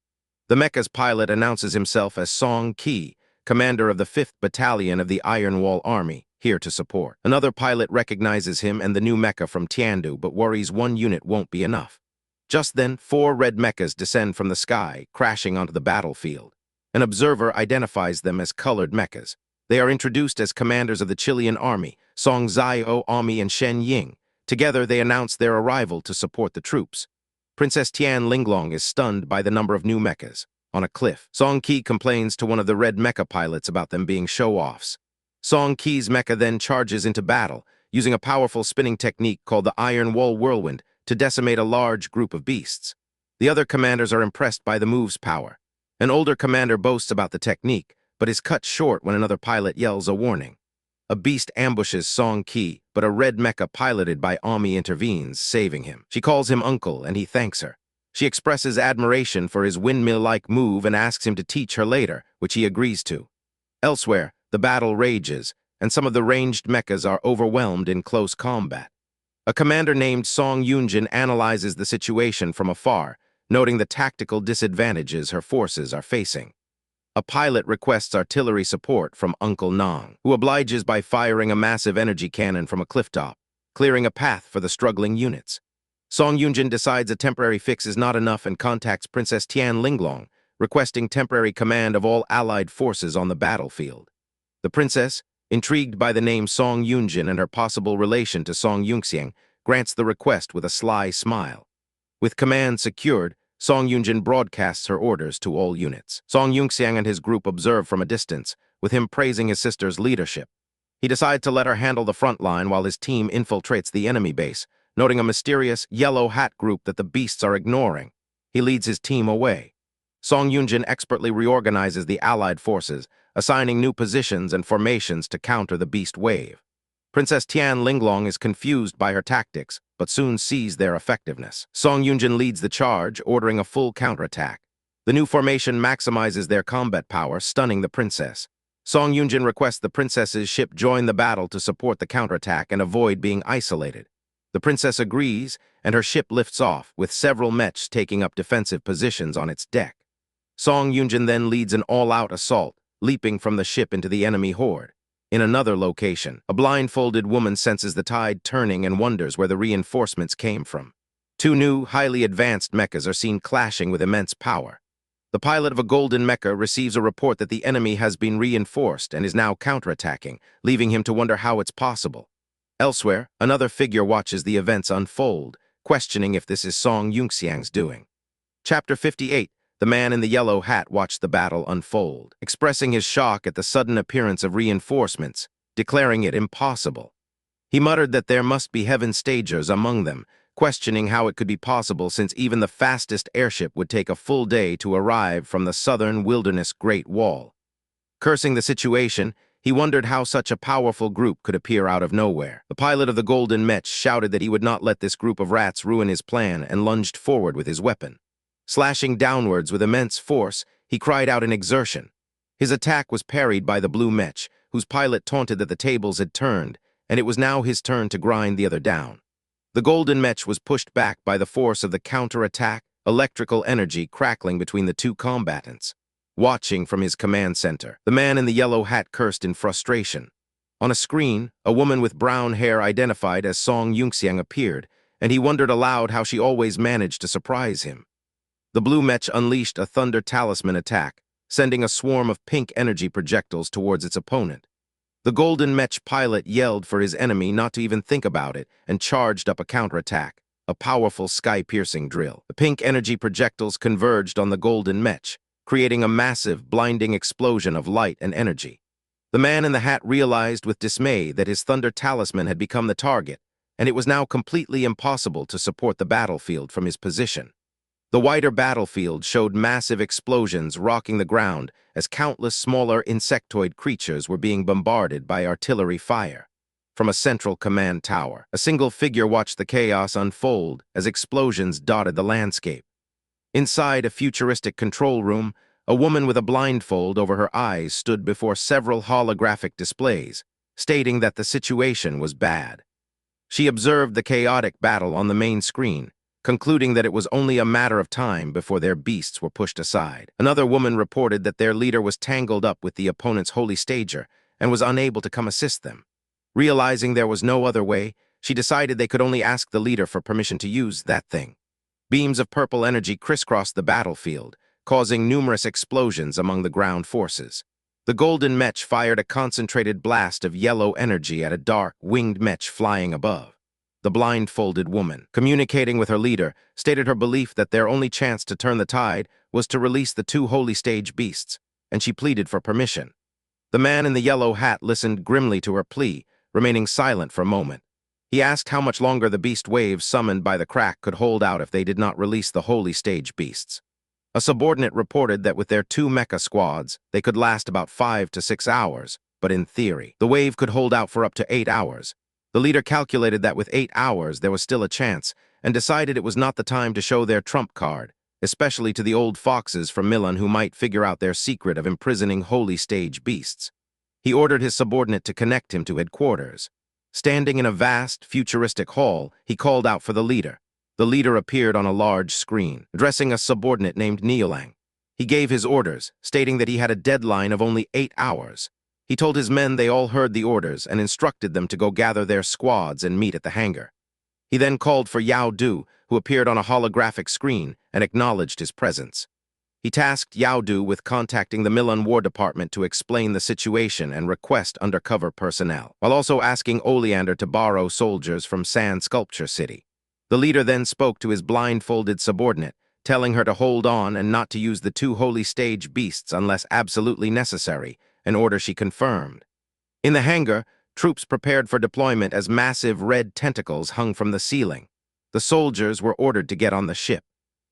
The mecha's pilot announces himself as Song Qi, commander of the 5th Battalion of the Iron Wall Army, here to support. Another pilot recognizes him and the new mecha from Tiandu, but worries one unit won't be enough. Just then, 4 red mechas descend from the sky, crashing onto the battlefield. An observer identifies them as colored mechas. They are introduced as commanders of the Chilean army, Song Zio, Ami, and Shen Ying. Together, they announce their arrival to support the troops. Princess Tian Linglong is stunned by the number of new mechas. On a cliff, Song Qi complains to one of the red mecha pilots about them being show-offs. Song Qi's mecha then charges into battle, using a powerful spinning technique called the Iron Wall Whirlwind to decimate a large group of beasts. The other commanders are impressed by the move's power. An older commander boasts about the technique, but is cut short when another pilot yells a warning. A beast ambushes Song Qi, but a red mecha piloted by Ami intervenes, saving him. She calls him uncle, and he thanks her. She expresses admiration for his windmill-like move and asks him to teach her later, which he agrees to. Elsewhere, the battle rages, and some of the ranged mechas are overwhelmed in close combat. A commander named Song Yunjin analyzes the situation from afar, noting the tactical disadvantages her forces are facing. A pilot requests artillery support from Uncle Nong, who obliges by firing a massive energy cannon from a clifftop, clearing a path for the struggling units. Song Yunjin decides a temporary fix is not enough and contacts Princess Tian Linglong, requesting temporary command of all allied forces on the battlefield. The princess, intrigued by the name Song Yunjin and her possible relation to Song Yunxiang, grants the request with a sly smile. With command secured, Song Yunjin broadcasts her orders to all units. Song Yunxiang and his group observe from a distance, with him praising his sister's leadership. He decides to let her handle the front line while his team infiltrates the enemy base, noting a mysterious yellow hat group that the beasts are ignoring. He leads his team away. Song Yunjin expertly reorganizes the allied forces, assigning new positions and formations to counter the beast wave. Princess Tian Linglong is confused by her tactics, but soon sees their effectiveness. Song Yunjin leads the charge, ordering a full counterattack. The new formation maximizes their combat power, stunning the princess. Song Yunjin requests the princess's ship join the battle to support the counterattack and avoid being isolated. The princess agrees, and her ship lifts off, with several mechs taking up defensive positions on its deck. Song Yunjin then leads an all-out assault, leaping from the ship into the enemy horde. In another location, a blindfolded woman senses the tide turning and wonders where the reinforcements came from. 2 new, highly advanced mechas are seen clashing with immense power. The pilot of a golden mecha receives a report that the enemy has been reinforced and is now counterattacking, leaving him to wonder how it's possible. Elsewhere, another figure watches the events unfold, questioning if this is Song Yunxiang's doing. Chapter 58. The man in the yellow hat watched the battle unfold, expressing his shock at the sudden appearance of reinforcements, declaring it impossible. He muttered that there must be heaven stagers among them, questioning how it could be possible since even the fastest airship would take a full day to arrive from the southern wilderness Great Wall. Cursing the situation, he wondered how such a powerful group could appear out of nowhere. The pilot of the Golden Mech shouted that he would not let this group of rats ruin his plan and lunged forward with his weapon. Slashing downwards with immense force, he cried out in exertion. His attack was parried by the Blue Mech, whose pilot taunted that the tables had turned, and it was now his turn to grind the other down. The Golden Mech was pushed back by the force of the counter-attack, electrical energy crackling between the two combatants. Watching from his command center, the man in the yellow hat cursed in frustration. On a screen, a woman with brown hair identified as Song Yunxiang appeared, and he wondered aloud how she always managed to surprise him. The Blue Mech unleashed a Thunder Talisman attack, sending a swarm of pink energy projectiles towards its opponent. The Golden Mech pilot yelled for his enemy not to even think about it and charged up a counterattack, a powerful sky-piercing drill. The pink energy projectiles converged on the Golden Mech, creating a massive, blinding explosion of light and energy. The man in the hat realized with dismay that his Thunder Talisman had become the target, and it was now completely impossible to support the battlefield from his position. The wider battlefield showed massive explosions rocking the ground as countless smaller insectoid creatures were being bombarded by artillery fire. From a central command tower, a single figure watched the chaos unfold as explosions dotted the landscape. Inside a futuristic control room, a woman with a blindfold over her eyes stood before several holographic displays, stating that the situation was bad. She observed the chaotic battle on the main screen, concluding that it was only a matter of time before their beasts were pushed aside. Another woman reported that their leader was tangled up with the opponent's holy stager and was unable to come assist them. Realizing there was no other way, she decided they could only ask the leader for permission to use that thing. Beams of purple energy crisscrossed the battlefield, causing numerous explosions among the ground forces. The Golden Mech fired a concentrated blast of yellow energy at a dark, winged mech flying above. The blindfolded woman, communicating with her leader, stated her belief that their only chance to turn the tide was to release the two holy stage beasts, and she pleaded for permission. The man in the yellow hat listened grimly to her plea, remaining silent for a moment. He asked how much longer the beast waves summoned by the crack could hold out if they did not release the holy stage beasts. A subordinate reported that with their 2 mecha squads, they could last about 5 to 6 hours, but in theory, the wave could hold out for up to 8 hours. The leader calculated that with 8 hours there was still a chance, and decided it was not the time to show their trump card, especially to the old foxes from Milan who might figure out their secret of imprisoning holy stage beasts. He ordered his subordinate to connect him to headquarters. Standing in a vast, futuristic hall, he called out for the leader. The leader appeared on a large screen, addressing a subordinate named Neolang. He gave his orders, stating that he had a deadline of only 8 hours. He told his men they all heard the orders and instructed them to go gather their squads and meet at the hangar. He then called for Yao Du, who appeared on a holographic screen, and acknowledged his presence. He tasked Yao Du with contacting the Milan War Department to explain the situation and request undercover personnel, while also asking Oleander to borrow soldiers from Sand Sculpture City. The leader then spoke to his blindfolded subordinate, telling her to hold on and not to use the 2 holy stage beasts unless absolutely necessary, an order she confirmed. In the hangar, troops prepared for deployment as massive red tentacles hung from the ceiling. The soldiers were ordered to get on the ship.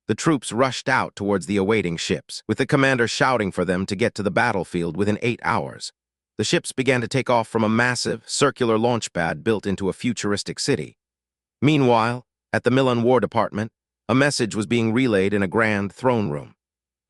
The troops rushed out towards the awaiting ships, with the commander shouting for them to get to the battlefield within 8 hours. The ships began to take off from a massive, circular launch pad built into a futuristic city. Meanwhile, at the Milan War Department, a message was being relayed in a grand throne room.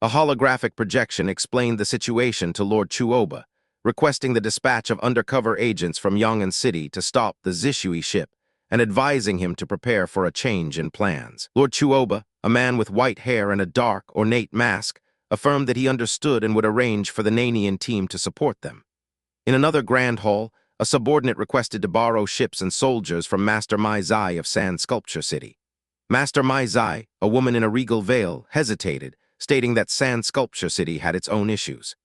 A holographic projection explained the situation to Lord Chuoba, requesting the dispatch of undercover agents from Yong'an City to stop the Zishui ship and advising him to prepare for a change in plans. Lord Chuoba, a man with white hair and a dark, ornate mask, affirmed that he understood and would arrange for the Nanian team to support them. In another grand hall, a subordinate requested to borrow ships and soldiers from Master Mai Zai of Sand Sculpture City. Master Mai Zai, a woman in a regal veil, hesitated, stating that Sand Sculpture City had its own issues.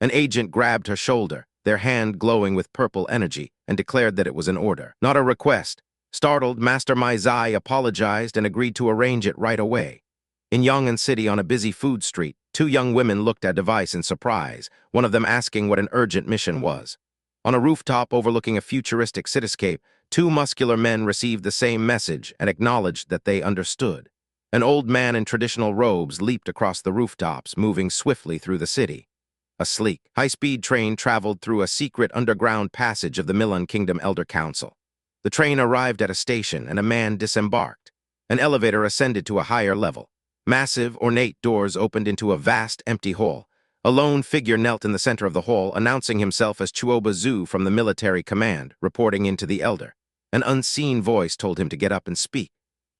An agent grabbed her shoulder, their hand glowing with purple energy, and declared that it was an order, not a request. Startled, Master Mai Zai apologized and agreed to arrange it right away. In Yong'an City on a busy food street, 2 young women looked at a device in surprise, one of them asking what an urgent mission was. On a rooftop overlooking a futuristic cityscape, two muscular men received the same message and acknowledged that they understood. An old man in traditional robes leaped across the rooftops, moving swiftly through the city. A sleek, high-speed train traveled through a secret underground passage of the Milan Kingdom Elder Council. The train arrived at a station and a man disembarked. An elevator ascended to a higher level. Massive, ornate doors opened into a vast, empty hall. A lone figure knelt in the center of the hall, announcing himself as Chuoba Zu from the military command, reporting into the elder. An unseen voice told him to get up and speak.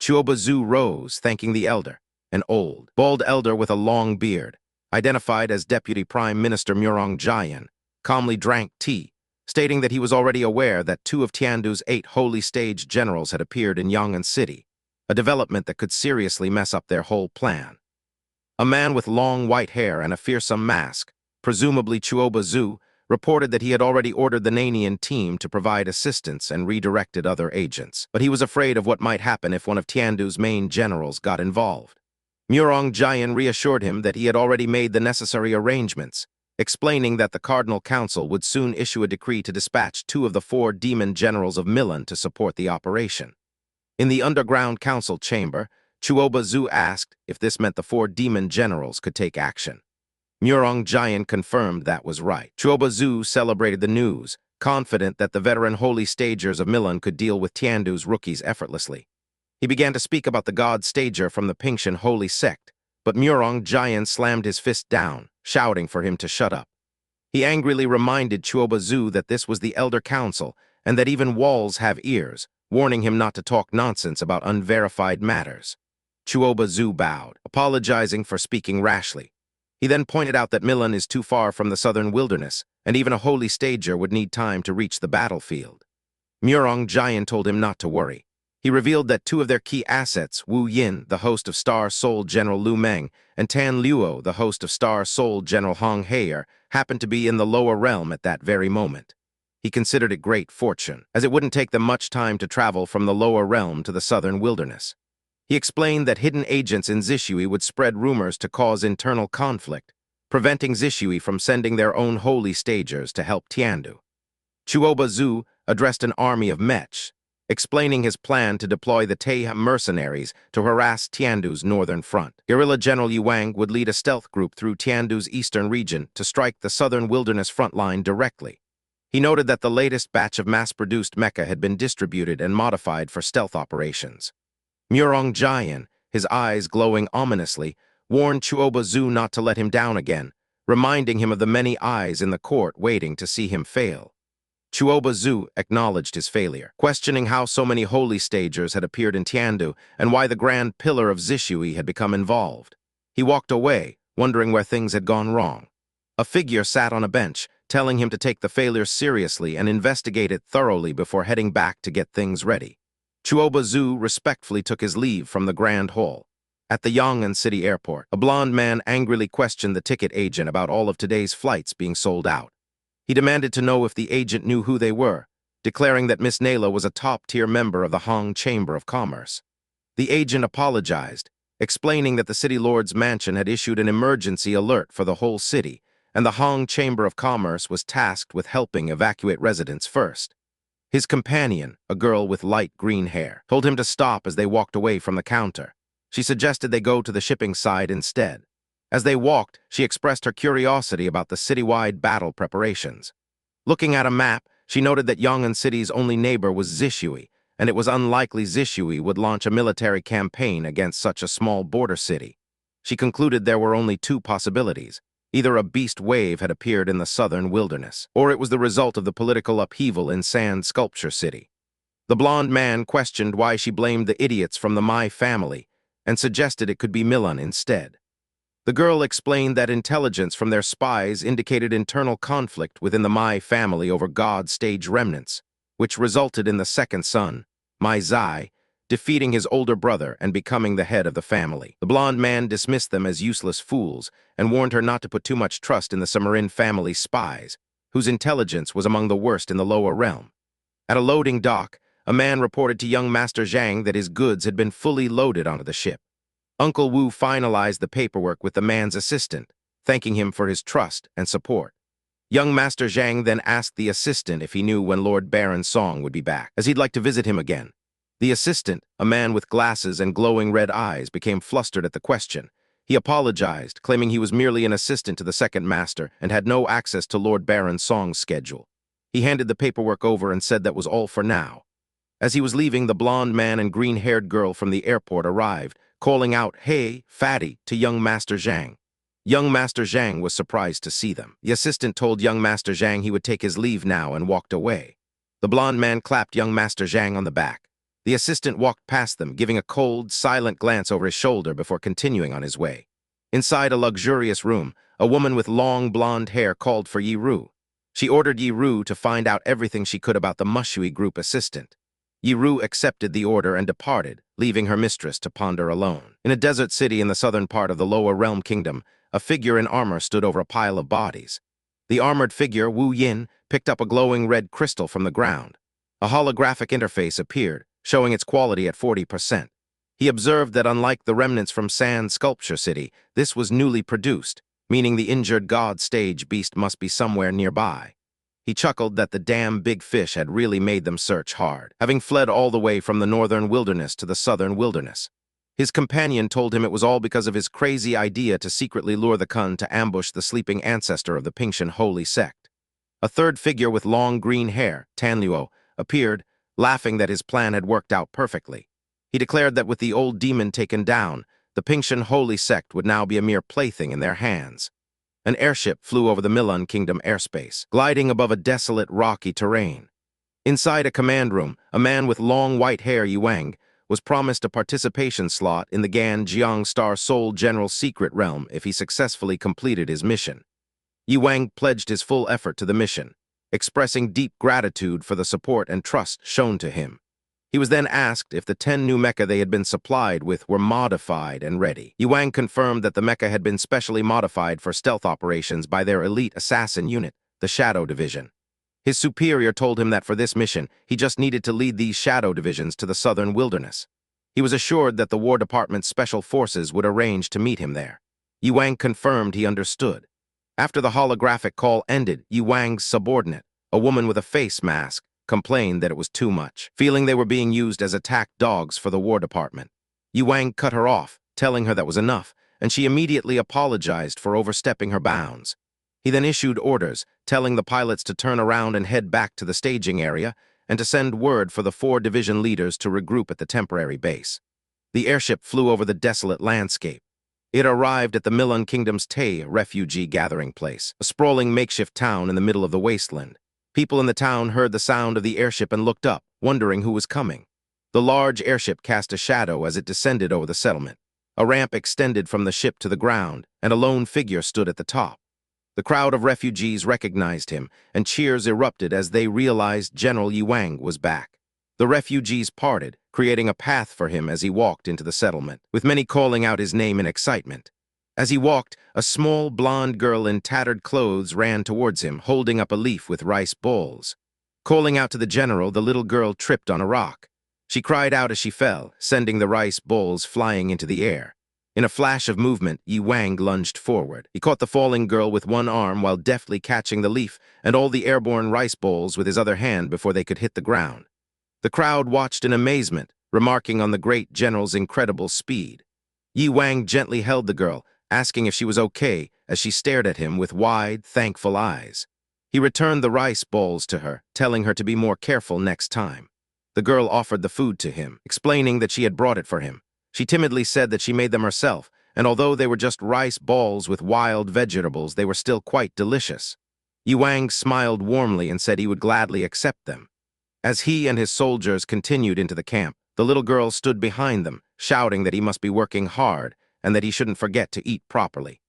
Chuoba Zu rose, thanking the elder. An old, bald elder with a long beard, identified as Deputy Prime Minister Murong Jayan, calmly drank tea, stating that he was already aware that 2 of Tiandu's 8 holy stage generals had appeared in Yang'an City, a development that could seriously mess up their whole plan. A man with long white hair and a fearsome mask, presumably Chuoba Zu, reported that he had already ordered the Nanian team to provide assistance and redirected other agents, but he was afraid of what might happen if one of Tiandu's main generals got involved. Murong Jayan reassured him that he had already made the necessary arrangements, explaining that the Cardinal Council would soon issue a decree to dispatch 2 of the 4 demon generals of Milan to support the operation. In the underground council chamber, Chuoba Zu asked if this meant the 4 demon generals could take action. Murong Jayan confirmed that was right. Chuoba Zu celebrated the news, confident that the veteran holy stagers of Milan could deal with Tiandu's rookies effortlessly. He began to speak about the god stager from the Pingshan holy sect, but Murong Jayan slammed his fist down, shouting for him to shut up. He angrily reminded Chuoba Zu that this was the Elder Council and that even walls have ears, warning him not to talk nonsense about unverified matters. Chuoba Zu bowed, apologizing for speaking rashly. He then pointed out that Milan is too far from the southern wilderness, and even a holy stager would need time to reach the battlefield. Murong Jayan told him not to worry. He revealed that 2 of their key assets, Wu Yin, the host of Star Soul General Lu Meng, and Tan Luo, the host of Star Soul General Hong Heier, happened to be in the lower realm at that very moment. He considered it great fortune, as it wouldn't take them much time to travel from the lower realm to the southern wilderness. He explained that hidden agents in Zishui would spread rumors to cause internal conflict, preventing Zishui from sending their own holy stagers to help Tiandu. Chuoba Zu addressed an army of mechs, explaining his plan to deploy the Taiha mercenaries to harass Tiandu's northern front. Guerrilla General Yuang would lead a stealth group through Tiandu's eastern region to strike the southern wilderness front line directly. He noted that the latest batch of mass-produced mecha had been distributed and modified for stealth operations. Murong Jayan, his eyes glowing ominously, warned Chuoba Zu not to let him down again, reminding him of the many eyes in the court waiting to see him fail. Chuoba Zu acknowledged his failure, questioning how so many holy stagers had appeared in Tiandu and why the Grand Pillar of Zishui had become involved. He walked away, wondering where things had gone wrong. A figure sat on a bench, telling him to take the failure seriously and investigate it thoroughly before heading back to get things ready. Chuoba Zu respectfully took his leave from the Grand Hall. At the Yang'an City airport, a blond man angrily questioned the ticket agent about all of today's flights being sold out. He demanded to know if the agent knew who they were, declaring that Miss Nayla was a top-tier member of the Hong Chamber of Commerce. The agent apologized, explaining that the city lord's mansion had issued an emergency alert for the whole city, and the Hong Chamber of Commerce was tasked with helping evacuate residents first. His companion, a girl with light green hair, told him to stop as they walked away from the counter. She suggested they go to the shipping side instead. As they walked, she expressed her curiosity about the citywide battle preparations. Looking at a map, she noted that Yang'an City's only neighbor was Zishui, and it was unlikely Zishui would launch a military campaign against such a small border city. She concluded there were only 2 possibilities. Either a beast wave had appeared in the southern wilderness, or it was the result of the political upheaval in Sand Sculpture City. The blond man questioned why she blamed the idiots from the Mai family and suggested it could be Milan instead. The girl explained that intelligence from their spies indicated internal conflict within the Mai family over god stage remnants, which resulted in the second son, Mai Zai, defeating his older brother and becoming the head of the family. The blond man dismissed them as useless fools and warned her not to put too much trust in the Samarin family spies, whose intelligence was among the worst in the lower realm. At a loading dock, a man reported to young Master Zhang that his goods had been fully loaded onto the ship. Uncle Wu finalized the paperwork with the man's assistant, thanking him for his trust and support. Young Master Zhang then asked the assistant if he knew when Lord Baron Song would be back, as he'd like to visit him again. The assistant, a man with glasses and glowing red eyes, became flustered at the question. He apologized, claiming he was merely an assistant to the second master and had no access to Lord Baron Song's schedule. He handed the paperwork over and said that was all for now. As he was leaving, the blonde man and green-haired girl from the airport arrived, calling out, "Hey, fatty," to young Master Zhang. Young Master Zhang was surprised to see them. The assistant told young Master Zhang he would take his leave now and walked away. The blonde man clapped young Master Zhang on the back. The assistant walked past them, giving a cold, silent glance over his shoulder before continuing on his way. Inside a luxurious room, a woman with long blonde hair called for Yi Ru. She ordered Yi Ru to find out everything she could about the Mushui group assistant. Yi Ru accepted the order and departed, leaving her mistress to ponder alone. In a desert city in the southern part of the Lower Realm Kingdom, a figure in armor stood over a pile of bodies. The armored figure, Wu Yin, picked up a glowing red crystal from the ground. A holographic interface appeared, showing its quality at 40%. He observed that unlike the remnants from Sand Sculpture City, this was newly produced, meaning the injured god stage beast must be somewhere nearby. He chuckled that the damn big fish had really made them search hard, having fled all the way from the northern wilderness to the southern wilderness. His companion told him it was all because of his crazy idea to secretly lure the Kun to ambush the sleeping ancestor of the Pingshan holy sect. A third figure with long green hair, Tanluo, appeared, laughing that his plan had worked out perfectly. He declared that with the old demon taken down, the Pingshan holy sect would now be a mere plaything in their hands. An airship flew over the Milan Kingdom airspace, gliding above a desolate, rocky terrain. Inside a command room, a man with long white hair, Yuang, was promised a participation slot in the Gan Jiang Star Soul General Secret Realm if he successfully completed his mission. Yuang pledged his full effort to the mission, expressing deep gratitude for the support and trust shown to him. He was then asked if the 10 new mecha they had been supplied with were modified and ready. Yuang confirmed that the mecha had been specially modified for stealth operations by their elite assassin unit, the Shadow Division. His superior told him that for this mission, he just needed to lead these shadow divisions to the southern wilderness. He was assured that the War Department's special forces would arrange to meet him there. Yuang confirmed he understood. After the holographic call ended, Yuang's subordinate, a woman with a face mask, complained that it was too much, feeling they were being used as attack dogs for the War Department. Yuang cut her off, telling her that was enough, and she immediately apologized for overstepping her bounds. He then issued orders, telling the pilots to turn around and head back to the staging area, and to send word for the 4 division leaders to regroup at the temporary base. The airship flew over the desolate landscape. It arrived at the Milan Kingdom's Tay refugee gathering place, a sprawling makeshift town in the middle of the wasteland. People in the town heard the sound of the airship and looked up, wondering who was coming. The large airship cast a shadow as it descended over the settlement. A ramp extended from the ship to the ground, and a lone figure stood at the top. The crowd of refugees recognized him, and cheers erupted as they realized General Yuang was back. The refugees parted, creating a path for him as he walked into the settlement, with many calling out his name in excitement. As he walked, a small blonde girl in tattered clothes ran towards him, holding up a leaf with rice balls. Calling out to the general, the little girl tripped on a rock. She cried out as she fell, sending the rice balls flying into the air. In a flash of movement, Yuang lunged forward. He caught the falling girl with one arm while deftly catching the leaf and all the airborne rice balls with his other hand before they could hit the ground. The crowd watched in amazement, remarking on the great general's incredible speed. Yuang gently held the girl, asking if she was okay as she stared at him with wide, thankful eyes. He returned the rice balls to her, telling her to be more careful next time. The girl offered the food to him, explaining that she had brought it for him. She timidly said that she made them herself, and although they were just rice balls with wild vegetables, they were still quite delicious. Yuang smiled warmly and said he would gladly accept them. As he and his soldiers continued into the camp, the little girl stood behind them, shouting that he must be working hard and that he shouldn't forget to eat properly.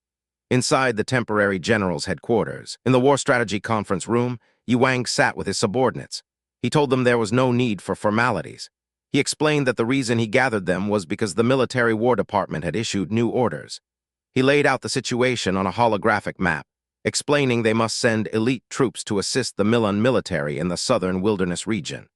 Inside the temporary general's headquarters, in the War Strategy Conference room, Yuang sat with his subordinates. He told them there was no need for formalities. He explained that the reason he gathered them was because the military War Department had issued new orders. He laid out the situation on a holographic map, explaining they must send elite troops to assist the Milan military in the southern wilderness region.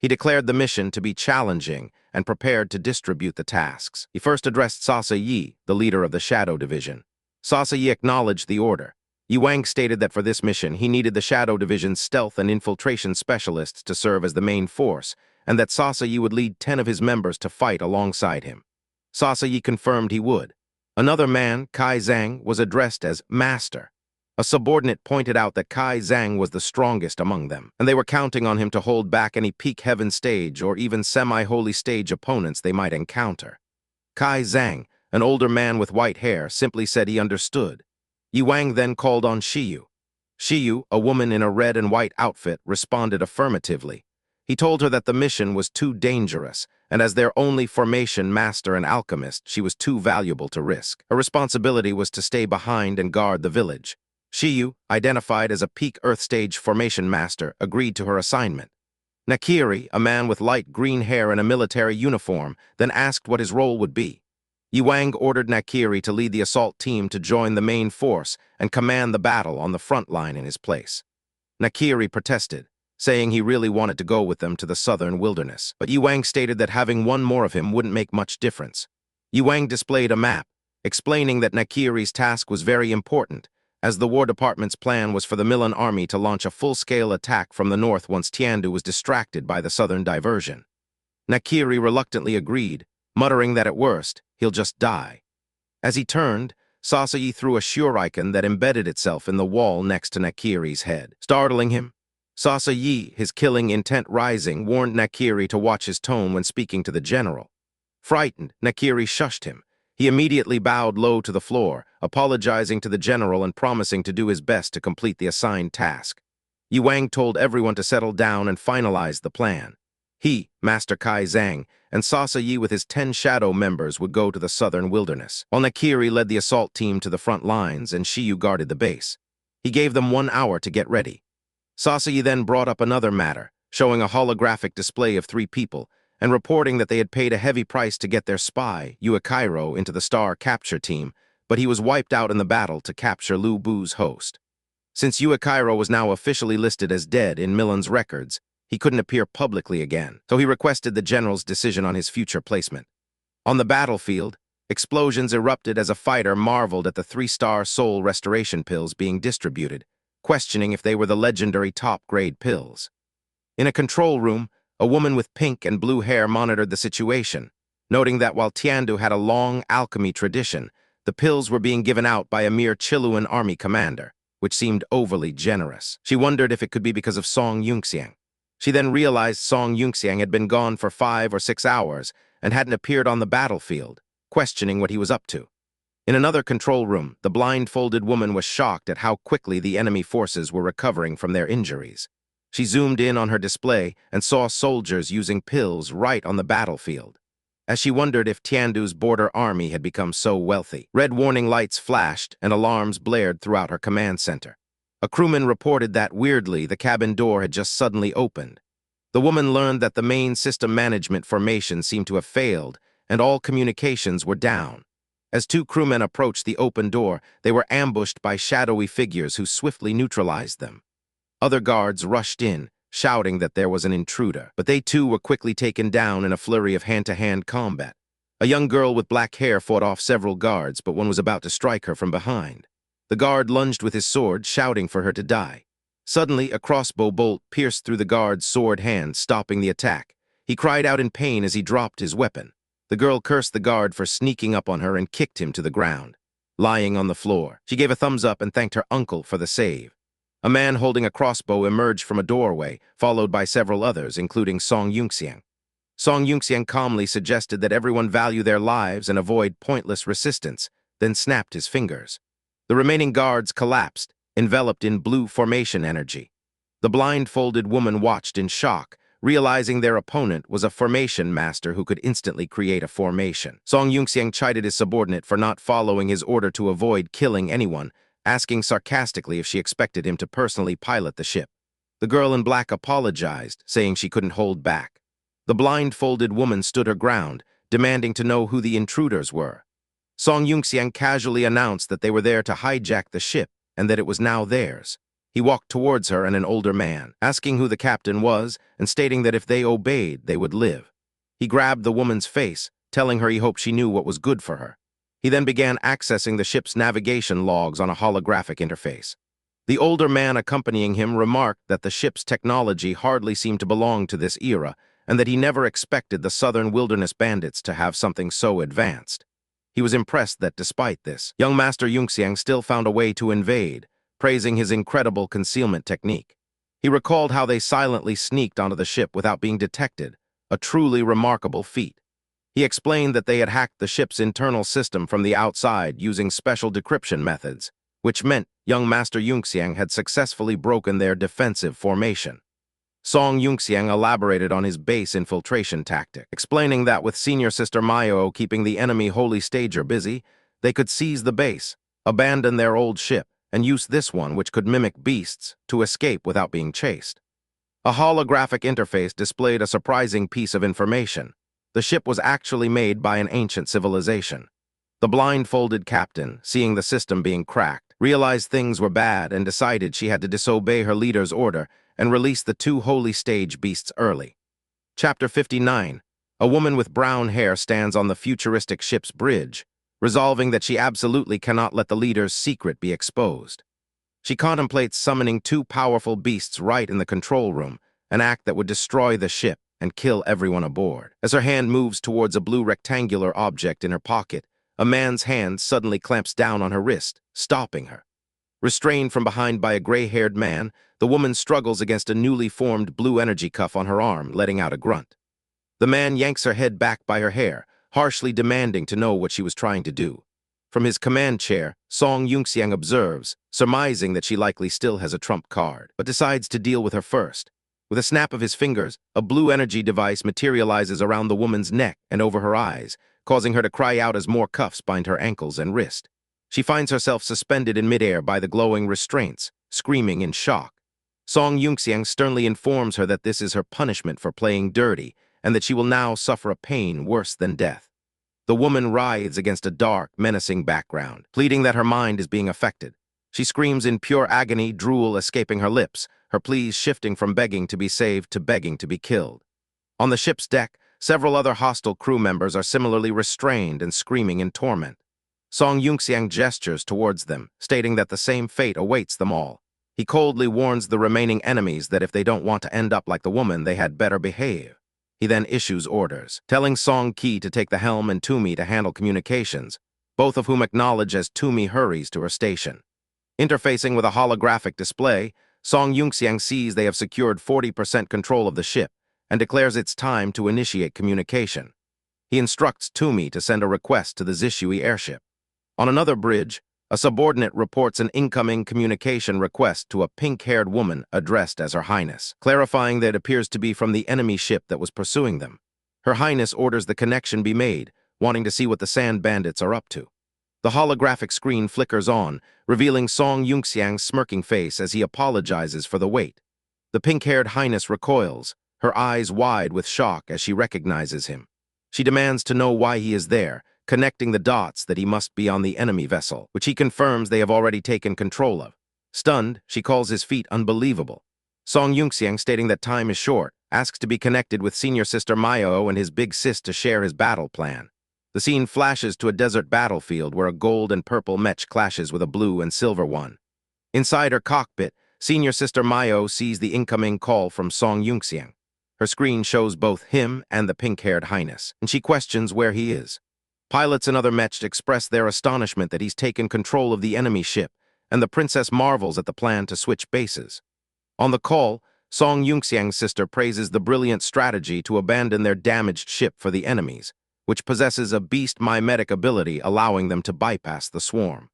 He declared the mission to be challenging and prepared to distribute the tasks. He first addressed Sasa Yi, the leader of the Shadow Division. Sasa Yi acknowledged the order. Yi Wang stated that for this mission, he needed the Shadow Division's stealth and infiltration specialists to serve as the main force, and that Sasa Yi would lead 10 of his members to fight alongside him. Sasa Yi confirmed he would. Another man, Kai Zhang, was addressed as Master. A subordinate pointed out that Kai Zhang was the strongest among them, and they were counting on him to hold back any peak heaven stage or even semi-holy stage opponents they might encounter. Kai Zhang, an older man with white hair, simply said he understood. Yi Wang then called on Shiyu. Shiyu, a woman in a red and white outfit, responded affirmatively. He told her that the mission was too dangerous, and as their only formation master and alchemist, she was too valuable to risk. Her responsibility was to stay behind and guard the village. Shiyu, identified as a peak Earth stage formation master, agreed to her assignment. Nakiri, a man with light green hair and a military uniform, then asked what his role would be. Yi Wang ordered Nakiri to lead the assault team to join the main force and command the battle on the front line in his place. Nakiri protested, saying he really wanted to go with them to the southern wilderness, but Yi Wang stated that having one more of him wouldn't make much difference. Yi Wang displayed a map, explaining that Nakiri's task was very important, as the War Department's plan was for the Milan army to launch a full-scale attack from the north once Tiandu was distracted by the southern diversion. Nakiri reluctantly agreed, muttering that at worst, he'll just die. As he turned, Sasa Yi threw a shuriken that embedded itself in the wall next to Nakiri's head. Startling him, Sasa Yi, his killing intent rising, warned Nakiri to watch his tone when speaking to the general. Frightened, Nakiri shushed him. He immediately bowed low to the floor, apologizing to the general and promising to do his best to complete the assigned task. Yi Wang told everyone to settle down and finalize the plan. He, Master Kai Zhang, and Sasa Yi with his 10 shadow members would go to the southern wilderness, while Nakiri led the assault team to the front lines and Shiyu guarded the base. He gave them 1 hour to get ready. Sasa Yi then brought up another matter, showing a holographic display of 3 people, and reporting that they had paid a heavy price to get their spy, Yahello, into the star capture team, but he was wiped out in the battle to capture Lu Bu's host. Since Yahello was now officially listed as dead in Milan's records, he couldn't appear publicly again, so he requested the general's decision on his future placement. On the battlefield, explosions erupted as a fighter marveled at the 3-star soul restoration pills being distributed, questioning if they were the legendary top-grade pills. In a control room, a woman with pink and blue hair monitored the situation, noting that while Tiandu had a long alchemy tradition, the pills were being given out by a mere Chiluan army commander, which seemed overly generous. She wondered if it could be because of Song Yunxiang. She then realized Song Yunxiang had been gone for 5 or 6 hours and hadn't appeared on the battlefield, questioning what he was up to. In another control room, the blindfolded woman was shocked at how quickly the enemy forces were recovering from their injuries. She zoomed in on her display and saw soldiers using pills right on the battlefield. As she wondered if Tiandu's border army had become so wealthy, red warning lights flashed and alarms blared throughout her command center. A crewman reported that, weirdly, the cabin door had just suddenly opened. The woman learned that the main system management formation seemed to have failed, and all communications were down. As 2 crewmen approached the open door, they were ambushed by shadowy figures who swiftly neutralized them. Other guards rushed in, shouting that there was an intruder, but they too were quickly taken down in a flurry of hand-to-hand combat. A young girl with black hair fought off several guards, but one was about to strike her from behind. The guard lunged with his sword, shouting for her to die. Suddenly, a crossbow bolt pierced through the guard's sword hand, stopping the attack. He cried out in pain as he dropped his weapon. The girl cursed the guard for sneaking up on her and kicked him to the ground. Lying on the floor, she gave a thumbs up and thanked her uncle for the save. A man holding a crossbow emerged from a doorway, followed by several others, including Song Yunxiang. Song Yunxiang calmly suggested that everyone value their lives and avoid pointless resistance, then snapped his fingers. The remaining guards collapsed, enveloped in blue formation energy. The blindfolded woman watched in shock, realizing their opponent was a formation master who could instantly create a formation. Song Yunxiang chided his subordinate for not following his order to avoid killing anyone, asking sarcastically if she expected him to personally pilot the ship. The girl in black apologized, saying she couldn't hold back. The blindfolded woman stood her ground, demanding to know who the intruders were. Song Yunxiang casually announced that they were there to hijack the ship and that it was now theirs. He walked towards her and an older man, asking who the captain was and stating that if they obeyed, they would live. He grabbed the woman's face, telling her he hoped she knew what was good for her. He then began accessing the ship's navigation logs on a holographic interface. The older man accompanying him remarked that the ship's technology hardly seemed to belong to this era, and that he never expected the southern wilderness bandits to have something so advanced. He was impressed that despite this, young Master Yunxiang still found a way to invade, praising his incredible concealment technique. He recalled how they silently sneaked onto the ship without being detected, a truly remarkable feat. He explained that they had hacked the ship's internal system from the outside using special decryption methods, which meant young Master Yunxiang had successfully broken their defensive formation. Song Yunxiang elaborated on his base infiltration tactic, explaining that with senior sister Mayo keeping the enemy holy stager busy, they could seize the base, abandon their old ship, and use this one, which could mimic beasts, to escape without being chased. A holographic interface displayed a surprising piece of information. The ship was actually made by an ancient civilization. The blindfolded captain, seeing the system being cracked, realized things were bad and decided she had to disobey her leader's order and release the two holy stage beasts early. Chapter 59. A woman with brown hair stands on the futuristic ship's bridge, resolving that she absolutely cannot let the leader's secret be exposed. She contemplates summoning two powerful beasts right in the control room, an act that would destroy the ship and kill everyone aboard. As her hand moves towards a blue rectangular object in her pocket, a man's hand suddenly clamps down on her wrist, stopping her. Restrained from behind by a gray-haired man, the woman struggles against a newly formed blue energy cuff on her arm, letting out a grunt. The man yanks her head back by her hair, harshly demanding to know what she was trying to do. From his command chair, Song Yunxiang observes, surmising that she likely still has a trump card, but decides to deal with her first. With a snap of his fingers, a blue energy device materializes around the woman's neck and over her eyes, causing her to cry out as more cuffs bind her ankles and wrist. She finds herself suspended in midair by the glowing restraints, screaming in shock. Song Yunxiang sternly informs her that this is her punishment for playing dirty, and that she will now suffer a pain worse than death. The woman writhes against a dark, menacing background, pleading that her mind is being affected. She screams in pure agony, drool escaping her lips, her pleas shifting from begging to be saved to begging to be killed. On the ship's deck, several other hostile crew members are similarly restrained and screaming in torment. Song Yunxiang gestures towards them, stating that the same fate awaits them all. He coldly warns the remaining enemies that if they don't want to end up like the woman, they had better behave. He then issues orders, telling Song Qi to take the helm and Tumi to handle communications, both of whom acknowledge as Tumi hurries to her station. Interfacing with a holographic display, Song Yunxiang sees they have secured 40% control of the ship and declares it's time to initiate communication. He instructs Tumi to send a request to the Zishui airship. On another bridge, a subordinate reports an incoming communication request to a pink-haired woman addressed as Her Highness, clarifying that it appears to be from the enemy ship that was pursuing them. Her Highness orders the connection be made, wanting to see what the sand bandits are up to. The holographic screen flickers on, revealing Song Yunxiang's smirking face as he apologizes for the wait. The pink-haired Highness recoils, her eyes wide with shock as she recognizes him. She demands to know why he is there, connecting the dots that he must be on the enemy vessel, which he confirms they have already taken control of. Stunned, she calls his feat unbelievable. Song Yunxiang, stating that time is short, asks to be connected with senior sister Mayo and his big sis to share his battle plan. The scene flashes to a desert battlefield where a gold and purple mech clashes with a blue and silver one. Inside her cockpit, senior sister Mayo sees the incoming call from Song Yunxiang. Her screen shows both him and the pink-haired Highness, and she questions where he is. Pilots and other mechs express their astonishment that he's taken control of the enemy ship, and the princess marvels at the plan to switch bases. On the call, Song Yunxiang's sister praises the brilliant strategy to abandon their damaged ship for the enemies, which possesses a beast mimetic ability allowing them to bypass the swarm.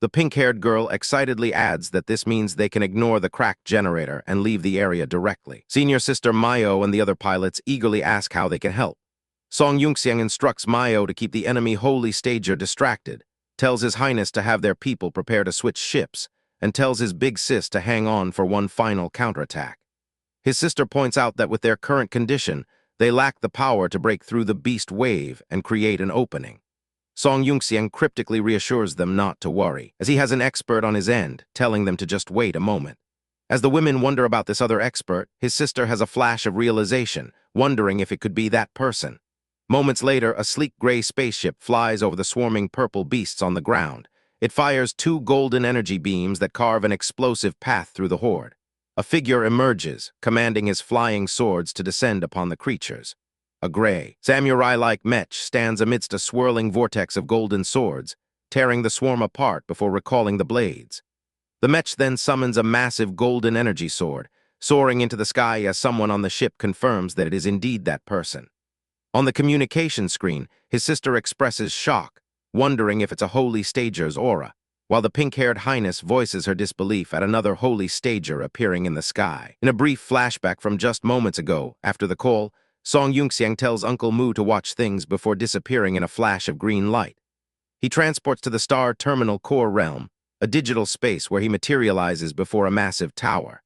The pink-haired girl excitedly adds that this means they can ignore the cracked generator and leave the area directly. Senior sister Mayo and the other pilots eagerly ask how they can help. Song Yunxiang instructs Mayo to keep the enemy holy stager distracted, tells His Highness to have their people prepare to switch ships, and tells his big sis to hang on for one final counterattack. His sister points out that with their current condition, they lack the power to break through the beast wave and create an opening. Song Yunxiang cryptically reassures them not to worry, as he has an expert on his end, telling them to just wait a moment. As the women wonder about this other expert, his sister has a flash of realization, wondering if it could be that person. Moments later, a sleek gray spaceship flies over the swarming purple beasts on the ground. It fires 2 golden energy beams that carve an explosive path through the horde. A figure emerges, commanding his flying swords to descend upon the creatures. A gray, samurai-like mech stands amidst a swirling vortex of golden swords, tearing the swarm apart before recalling the blades. The mech then summons a massive golden energy sword, soaring into the sky as someone on the ship confirms that it is indeed that person. On the communication screen, his sister expresses shock, wondering if it's a holy stager's aura, while the pink-haired highness voices her disbelief at another holy stager appearing in the sky. In a brief flashback from just moments ago, after the call, Song Yunxiang tells Uncle Mu to watch things before disappearing in a flash of green light. He transports to the Star Terminal Core Realm, a digital space where he materializes before a massive tower.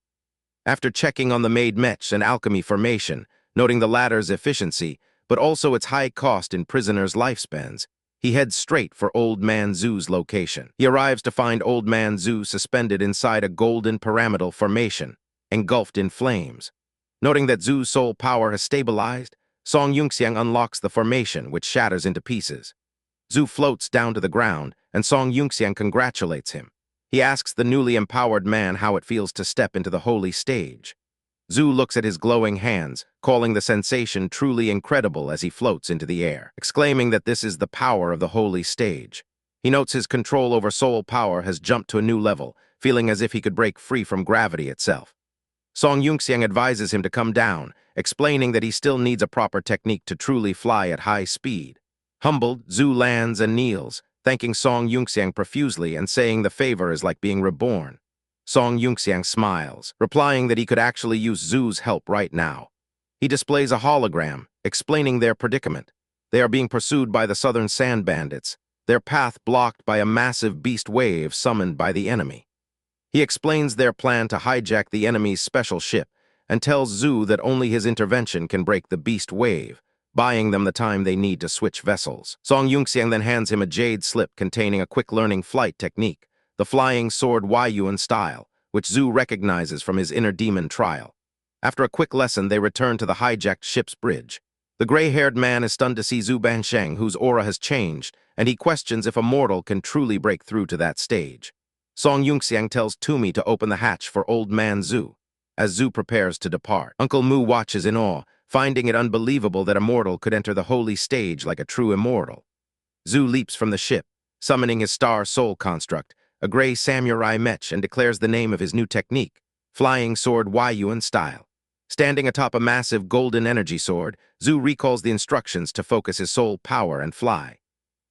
After checking on the made mech and alchemy formation, noting the latter's efficiency, but also its high cost in prisoners' lifespans, he heads straight for Old Man Zhu's location. He arrives to find Old Man Zhu suspended inside a golden pyramidal formation, engulfed in flames. Noting that Zhu's soul power has stabilized, Song Yunxiang unlocks the formation, which shatters into pieces. Zhu floats down to the ground, and Song Yunxiang congratulates him. He asks the newly empowered man how it feels to step into the holy stage. Zhu looks at his glowing hands, calling the sensation truly incredible as he floats into the air, exclaiming that this is the power of the holy stage. He notes his control over soul power has jumped to a new level, feeling as if he could break free from gravity itself. Song Yunxiang advises him to come down, explaining that he still needs a proper technique to truly fly at high speed. Humbled, Zhu lands and kneels, thanking Song Yunxiang profusely and saying the favor is like being reborn. Song Yunxiang smiles, replying that he could actually use Zhu's help right now. He displays a hologram, explaining their predicament. They are being pursued by the Southern Sand Bandits, their path blocked by a massive beast wave summoned by the enemy. He explains their plan to hijack the enemy's special ship and tells Zhu that only his intervention can break the beast wave, buying them the time they need to switch vessels. Song Yunxiang then hands him a jade slip containing a quick learning flight technique, the flying sword Huayuan style, which Zhu recognizes from his inner demon trial. After a quick lesson, they return to the hijacked ship's bridge. The gray-haired man is stunned to see Zhu Bansheng, whose aura has changed, and he questions if a mortal can truly break through to that stage. Song Yunxiang tells Tumi to open the hatch for Old Man Zhu. As Zhu prepares to depart, Uncle Mu watches in awe, finding it unbelievable that a mortal could enter the holy stage like a true immortal. Zhu leaps from the ship, summoning his star soul construct, a gray samurai mech, and declares the name of his new technique, flying sword Huayuan style. Standing atop a massive golden energy sword, Zhu recalls the instructions to focus his soul power and fly.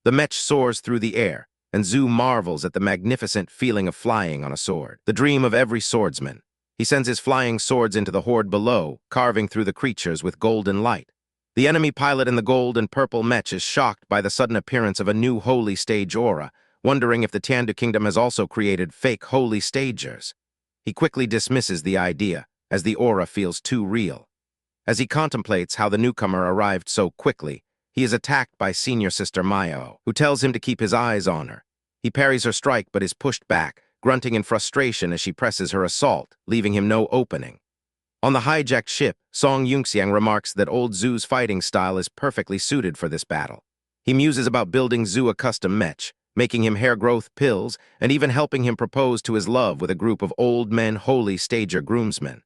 The mech soars through the air, and Zhu marvels at the magnificent feeling of flying on a sword, the dream of every swordsman. He sends his flying swords into the horde below, carving through the creatures with golden light. The enemy pilot in the gold and purple mech is shocked by the sudden appearance of a new holy stage aura, wondering if the Tiandu Kingdom has also created fake holy stagers. He quickly dismisses the idea, as the aura feels too real. As he contemplates how the newcomer arrived so quickly, he is attacked by senior sister Mayo, who tells him to keep his eyes on her. He parries her strike but is pushed back, grunting in frustration as she presses her assault, leaving him no opening. On the hijacked ship, Song Yunxiang remarks that old Zhu's fighting style is perfectly suited for this battle. He muses about building Zhu a custom mech, making him hair growth pills, and even helping him propose to his love with a group of old men holy stager groomsmen.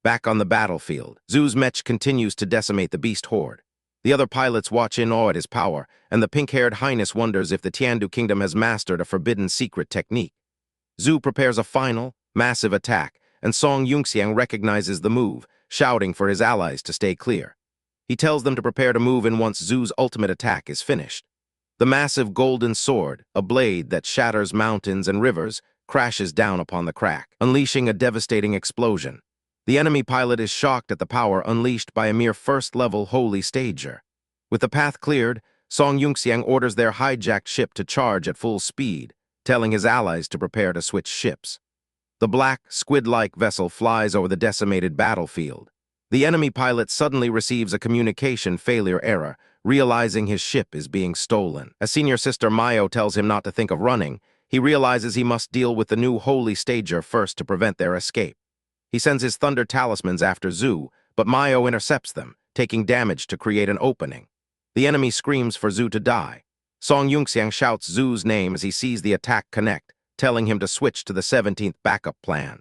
Back on the battlefield, Zhu's mech continues to decimate the beast horde. The other pilots watch in awe at his power, and the pink-haired highness wonders if the Tiandu Kingdom has mastered a forbidden secret technique. Zhu prepares a final, massive attack, and Song Yunxiang recognizes the move, shouting for his allies to stay clear. He tells them to prepare to move in once Zhu's ultimate attack is finished. The massive golden sword, a blade that shatters mountains and rivers, crashes down upon the crack, unleashing a devastating explosion. The enemy pilot is shocked at the power unleashed by a mere first-level holy stager. With the path cleared, Song Yunxiang orders their hijacked ship to charge at full speed, telling his allies to prepare to switch ships. The black, squid-like vessel flies over the decimated battlefield. The enemy pilot suddenly receives a communication failure error, realizing his ship is being stolen. As senior sister Mayo tells him not to think of running, he realizes he must deal with the new holy stager first to prevent their escape. He sends his thunder talismans after Zhu, but Mayo intercepts them, taking damage to create an opening. The enemy screams for Zhu to die. Song Yunxiang shouts Zhu's name as he sees the attack connect, telling him to switch to the 17th backup plan.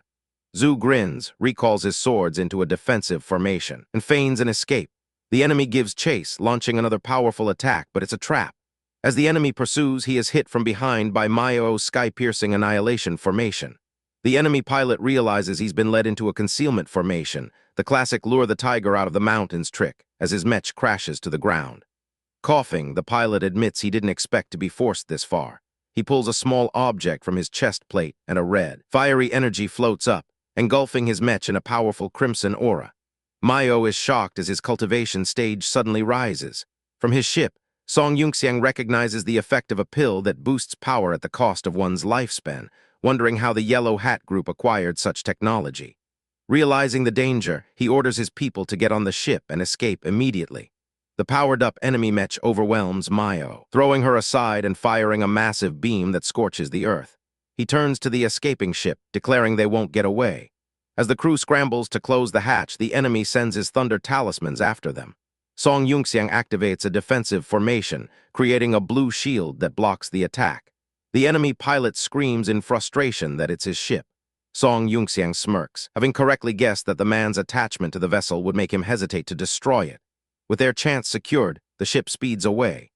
Zhu grins, recalls his swords into a defensive formation, and feigns an escape. The enemy gives chase, launching another powerful attack, but it's a trap. As the enemy pursues, he is hit from behind by Maio's sky-piercing annihilation formation. The enemy pilot realizes he's been led into a concealment formation, the classic lure the tiger out of the mountains trick, as his mech crashes to the ground. Coughing, the pilot admits he didn't expect to be forced this far. He pulls a small object from his chest plate, and a red, fiery energy floats up, engulfing his mech in a powerful crimson aura. Maio is shocked as his cultivation stage suddenly rises. From his ship, Song Yunxiang recognizes the effect of a pill that boosts power at the cost of one's lifespan, wondering how the Yellow Hat Group acquired such technology. Realizing the danger, he orders his people to get on the ship and escape immediately. The powered-up enemy mech overwhelms Maio, throwing her aside and firing a massive beam that scorches the earth. He turns to the escaping ship, declaring they won't get away. As the crew scrambles to close the hatch, the enemy sends his thunder talismans after them. Song Yunxiang activates a defensive formation, creating a blue shield that blocks the attack. The enemy pilot screams in frustration that it's his ship. Song Yunxiang smirks, having correctly guessed that the man's attachment to the vessel would make him hesitate to destroy it. With their chance secured, the ship speeds away.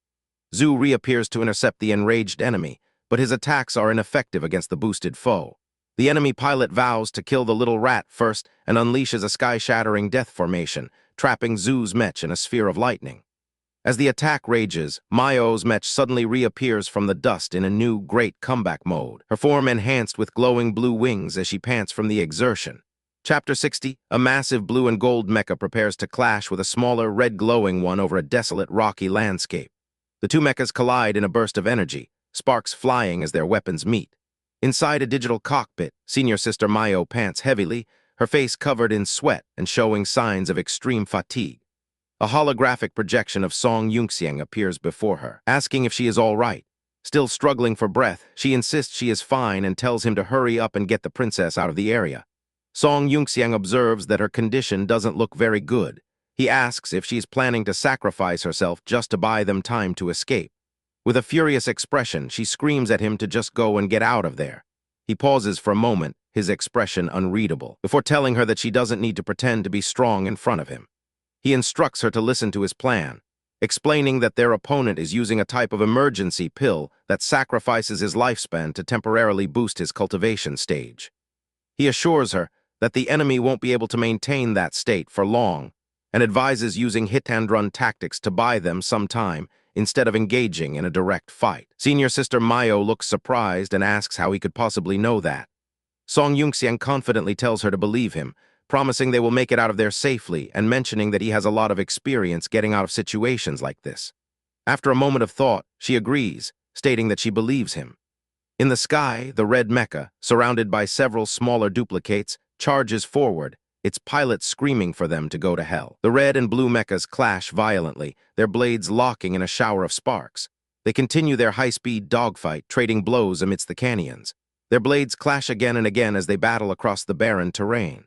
Zhu reappears to intercept the enraged enemy, but his attacks are ineffective against the boosted foe. The enemy pilot vows to kill the little rat first and unleashes a sky-shattering death formation, trapping Zhu's mech in a sphere of lightning. As the attack rages, Maio's mech suddenly reappears from the dust in a new, great comeback mode, her form enhanced with glowing blue wings as she pants from the exertion. Chapter 60, a massive blue and gold mecha prepares to clash with a smaller, red glowing one over a desolate, rocky landscape. The two mechas collide in a burst of energy, sparks flying as their weapons meet. Inside a digital cockpit, senior sister Maio pants heavily, her face covered in sweat and showing signs of extreme fatigue. A holographic projection of Song Yunxiang appears before her, asking if she is all right. Still struggling for breath, she insists she is fine and tells him to hurry up and get the princess out of the area. Song Yunxiang observes that her condition doesn't look very good. He asks if she's planning to sacrifice herself just to buy them time to escape. With a furious expression, she screams at him to just go and get out of there. He pauses for a moment, his expression unreadable, before telling her that she doesn't need to pretend to be strong in front of him. He instructs her to listen to his plan, explaining that their opponent is using a type of emergency pill that sacrifices his lifespan to temporarily boost his cultivation stage. He assures her that the enemy won't be able to maintain that state for long, and advises using hit-and-run tactics to buy them some time instead of engaging in a direct fight. Senior sister Maio looks surprised and asks how he could possibly know that. Song Yunxiang confidently tells her to believe him, promising they will make it out of there safely and mentioning that he has a lot of experience getting out of situations like this. After a moment of thought, she agrees, stating that she believes him. In the sky, the red mecha, surrounded by several smaller duplicates, charges forward, its pilot screaming for them to go to hell. The red and blue mechas clash violently, their blades locking in a shower of sparks. They continue their high-speed dogfight, trading blows amidst the canyons. Their blades clash again and again as they battle across the barren terrain.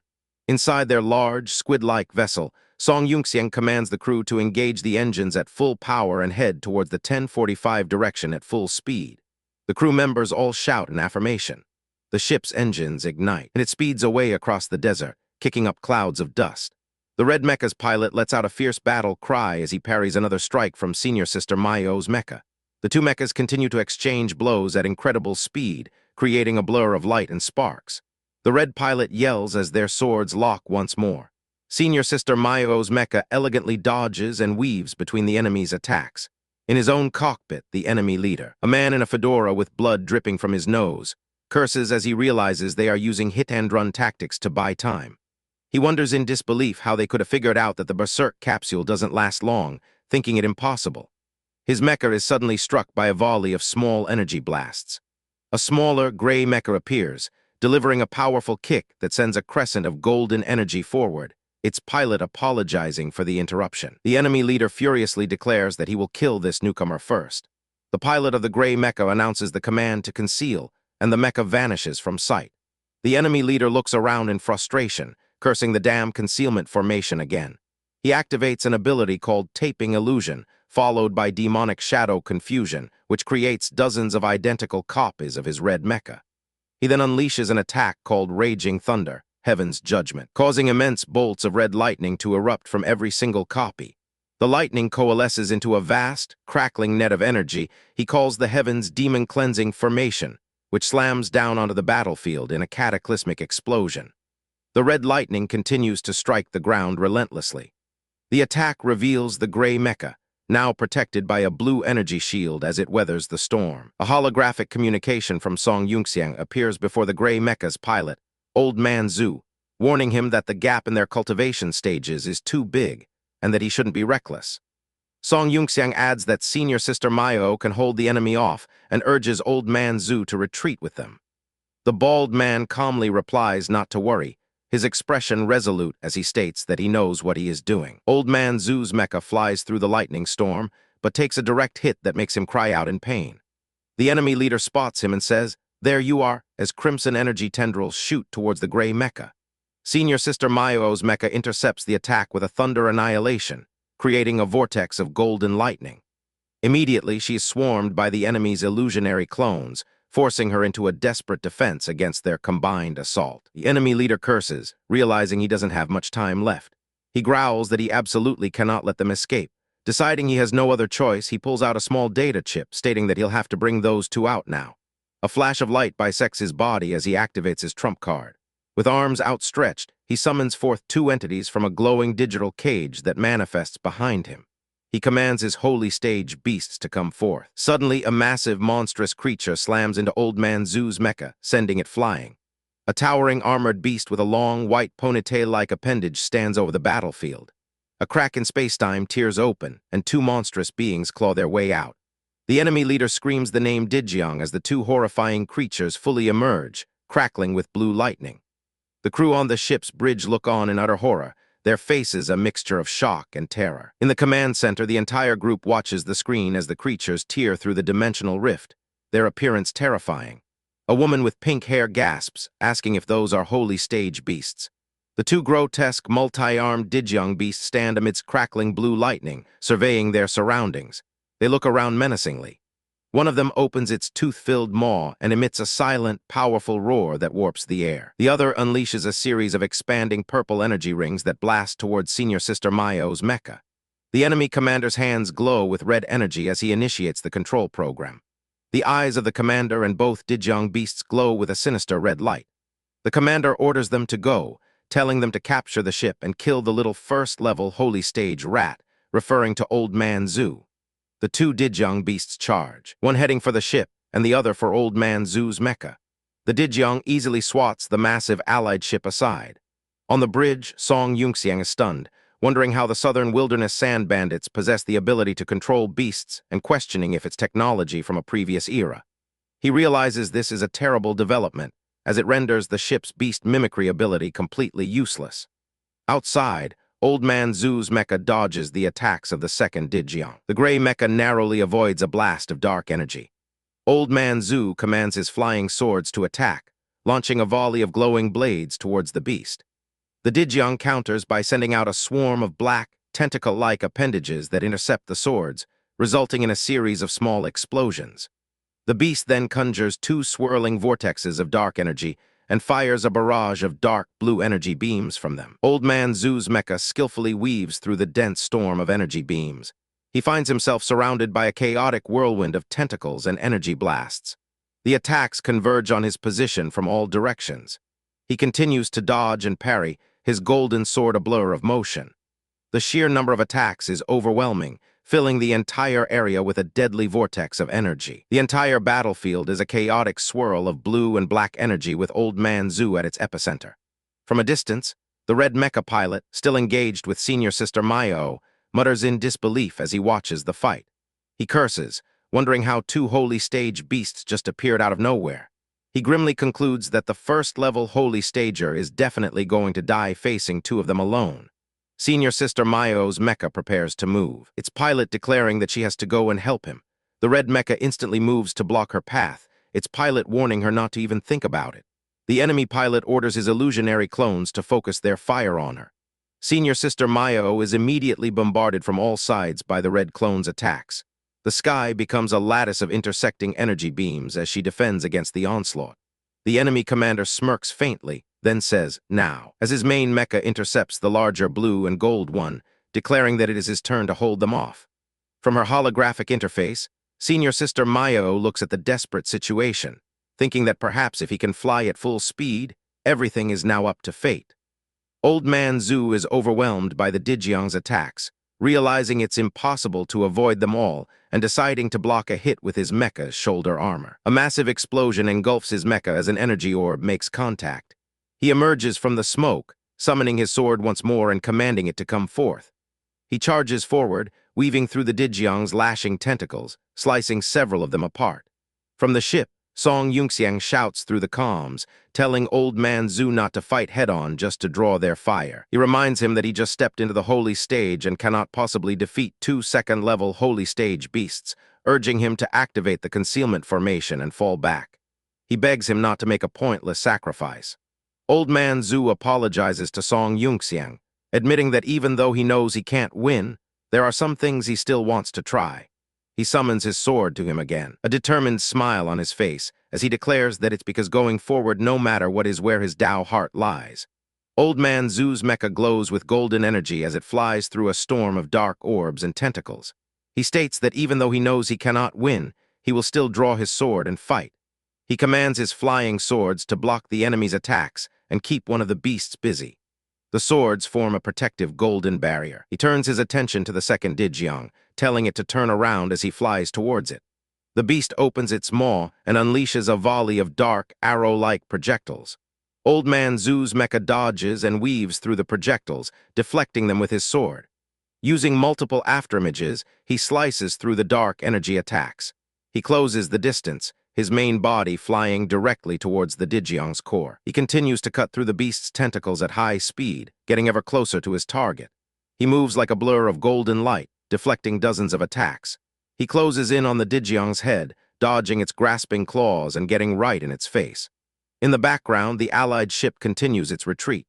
Inside their large, squid-like vessel, Song Yunxiang commands the crew to engage the engines at full power and head towards the 10:45 direction at full speed. The crew members all shout in affirmation. The ship's engines ignite, and it speeds away across the desert, kicking up clouds of dust. The red mecha's pilot lets out a fierce battle cry as he parries another strike from senior sister Maio's mecha. The two mechas continue to exchange blows at incredible speed, creating a blur of light and sparks. The red pilot yells as their swords lock once more. Senior sister Maio's mecha elegantly dodges and weaves between the enemy's attacks. In his own cockpit, the enemy leader, a man in a fedora with blood dripping from his nose, curses as he realizes they are using hit-and-run tactics to buy time. He wonders in disbelief how they could have figured out that the Berserk capsule doesn't last long, thinking it impossible. His mecha is suddenly struck by a volley of small energy blasts. A smaller, gray mecha appears, delivering a powerful kick that sends a crescent of golden energy forward, its pilot apologizing for the interruption. The enemy leader furiously declares that he will kill this newcomer first. The pilot of the gray mecha announces the command to conceal, and the mecha vanishes from sight. The enemy leader looks around in frustration, cursing the damn concealment formation again. He activates an ability called Taping Illusion, followed by demonic shadow confusion, which creates dozens of identical copies of his red mecha. He then unleashes an attack called Raging Thunder, Heaven's Judgment, causing immense bolts of red lightning to erupt from every single copy. The lightning coalesces into a vast, crackling net of energy he calls the Heaven's Demon Cleansing Formation, which slams down onto the battlefield in a cataclysmic explosion. The red lightning continues to strike the ground relentlessly. The attack reveals the gray mecha, now protected by a blue energy shield as it weathers the storm. A holographic communication from Song Yunxiang appears before the gray mecha's pilot, Old Man Zhu, warning him that the gap in their cultivation stages is too big and that he shouldn't be reckless. Song Yunxiang adds that Senior Sister Mayo can hold the enemy off and urges Old Man Zhu to retreat with them. The bald man calmly replies not to worry, his expression resolute as he states that he knows what he is doing. Old Man Zhu's mecha flies through the lightning storm, but takes a direct hit that makes him cry out in pain. The enemy leader spots him and says, "There you are," as crimson energy tendrils shoot towards the gray mecha. Senior Sister Mayo's mecha intercepts the attack with a thunder annihilation, creating a vortex of golden lightning. Immediately, she is swarmed by the enemy's illusionary clones, forcing her into a desperate defense against their combined assault. The enemy leader curses, realizing he doesn't have much time left. He growls that he absolutely cannot let them escape. Deciding he has no other choice, he pulls out a small data chip, stating that he'll have to bring those two out now. A flash of light bisects his body as he activates his trump card. With arms outstretched, he summons forth two entities from a glowing digital cage that manifests behind him. He commands his holy stage beasts to come forth. Suddenly, a massive, monstrous creature slams into Old Man Zhu's mecha, sending it flying. A towering armored beast with a long, white ponytail-like appendage stands over the battlefield. A crack in space-time tears open, and two monstrous beings claw their way out. The enemy leader screams the name Dijiang as the two horrifying creatures fully emerge, crackling with blue lightning. The crew on the ship's bridge look on in utter horror, their faces a mixture of shock and terror. In the command center, the entire group watches the screen as the creatures tear through the dimensional rift, their appearance terrifying. A woman with pink hair gasps, asking if those are holy stage beasts. The two grotesque, multi-armed Dijiang beasts stand amidst crackling blue lightning, surveying their surroundings. They look around menacingly. One of them opens its tooth-filled maw and emits a silent, powerful roar that warps the air. The other unleashes a series of expanding purple energy rings that blast towards Senior Sister Mayo's mecha. The enemy commander's hands glow with red energy as he initiates the control program. The eyes of the commander and both Dijiang beasts glow with a sinister red light. The commander orders them to go, telling them to capture the ship and kill the little first-level holy stage rat, referring to Old Man Zhu. The two Dijiang beasts charge, one heading for the ship and the other for Old Man Zhu's mecha. The Dijiang easily swats the massive allied ship aside. On the bridge, Song Yunxiang is stunned, wondering how the southern wilderness sand bandits possess the ability to control beasts and questioning if it's technology from a previous era. He realizes this is a terrible development, as it renders the ship's beast mimicry ability completely useless. Outside, Old Man Zhu's mecha dodges the attacks of the second Dijiang. The gray mecha narrowly avoids a blast of dark energy. Old Man Zhu commands his flying swords to attack, launching a volley of glowing blades towards the beast. The Dijiang counters by sending out a swarm of black, tentacle-like appendages that intercept the swords, resulting in a series of small explosions. The beast then conjures two swirling vortexes of dark energy and fires a barrage of dark blue energy beams from them. Old Man Zhu's mecha skillfully weaves through the dense storm of energy beams. He finds himself surrounded by a chaotic whirlwind of tentacles and energy blasts. The attacks converge on his position from all directions. He continues to dodge and parry, his golden sword a blur of motion. The sheer number of attacks is overwhelming, filling the entire area with a deadly vortex of energy. The entire battlefield is a chaotic swirl of blue and black energy with Old Man Zhu at its epicenter. From a distance, the red mecha pilot, still engaged with Senior Sister Mayo, mutters in disbelief as he watches the fight. He curses, wondering how two holy stage beasts just appeared out of nowhere. He grimly concludes that the first-level holy stager is definitely going to die facing two of them alone. Senior Sister Mayo's mecha prepares to move, its pilot declaring that she has to go and help him. The red mecha instantly moves to block her path, its pilot warning her not to even think about it. The enemy pilot orders his illusionary clones to focus their fire on her. Senior Sister Mayo is immediately bombarded from all sides by the Red Clone's attacks. The sky becomes a lattice of intersecting energy beams as she defends against the onslaught. The enemy commander smirks faintly, then says, "Now," as his main mecha intercepts the larger blue and gold one, declaring that it is his turn to hold them off. From her holographic interface, Senior Sister Mayo looks at the desperate situation, thinking that perhaps if he can fly at full speed, everything is now up to fate. Old Man Zhu is overwhelmed by the Dijiang's attacks, realizing it's impossible to avoid them all and deciding to block a hit with his mecha's shoulder armor. A massive explosion engulfs his mecha as an energy orb makes contact. He emerges from the smoke, summoning his sword once more and commanding it to come forth. He charges forward, weaving through the Dijiang's lashing tentacles, slicing several of them apart. From the ship, Song Yunxiang shouts through the comms, telling Old Man Zhu not to fight head-on just to draw their fire. He reminds him that he just stepped into the holy stage and cannot possibly defeat 2 second-level holy stage beasts, urging him to activate the concealment formation and fall back. He begs him not to make a pointless sacrifice. Old Man Zhu apologizes to Song Yunxiang, admitting that even though he knows he can't win, there are some things he still wants to try. He summons his sword to him again, a determined smile on his face, as he declares that it's because going forward no matter what is where his Tao heart lies. Old Man Zhu's mecha glows with golden energy as it flies through a storm of dark orbs and tentacles. He states that even though he knows he cannot win, he will still draw his sword and fight. He commands his flying swords to block the enemy's attacks and keep one of the beasts busy. The swords form a protective golden barrier. He turns his attention to the second Dijiang, telling it to turn around as he flies towards it. The beast opens its maw and unleashes a volley of dark, arrow-like projectiles. Old Man Zhu's mecha dodges and weaves through the projectiles, deflecting them with his sword. Using multiple afterimages, he slices through the dark energy attacks. He closes the distance, his main body flying directly towards the Dijiang's core. He continues to cut through the beast's tentacles at high speed, getting ever closer to his target. He moves like a blur of golden light, deflecting dozens of attacks. He closes in on the Dijiang's head, dodging its grasping claws and getting right in its face. In the background, the Allied ship continues its retreat.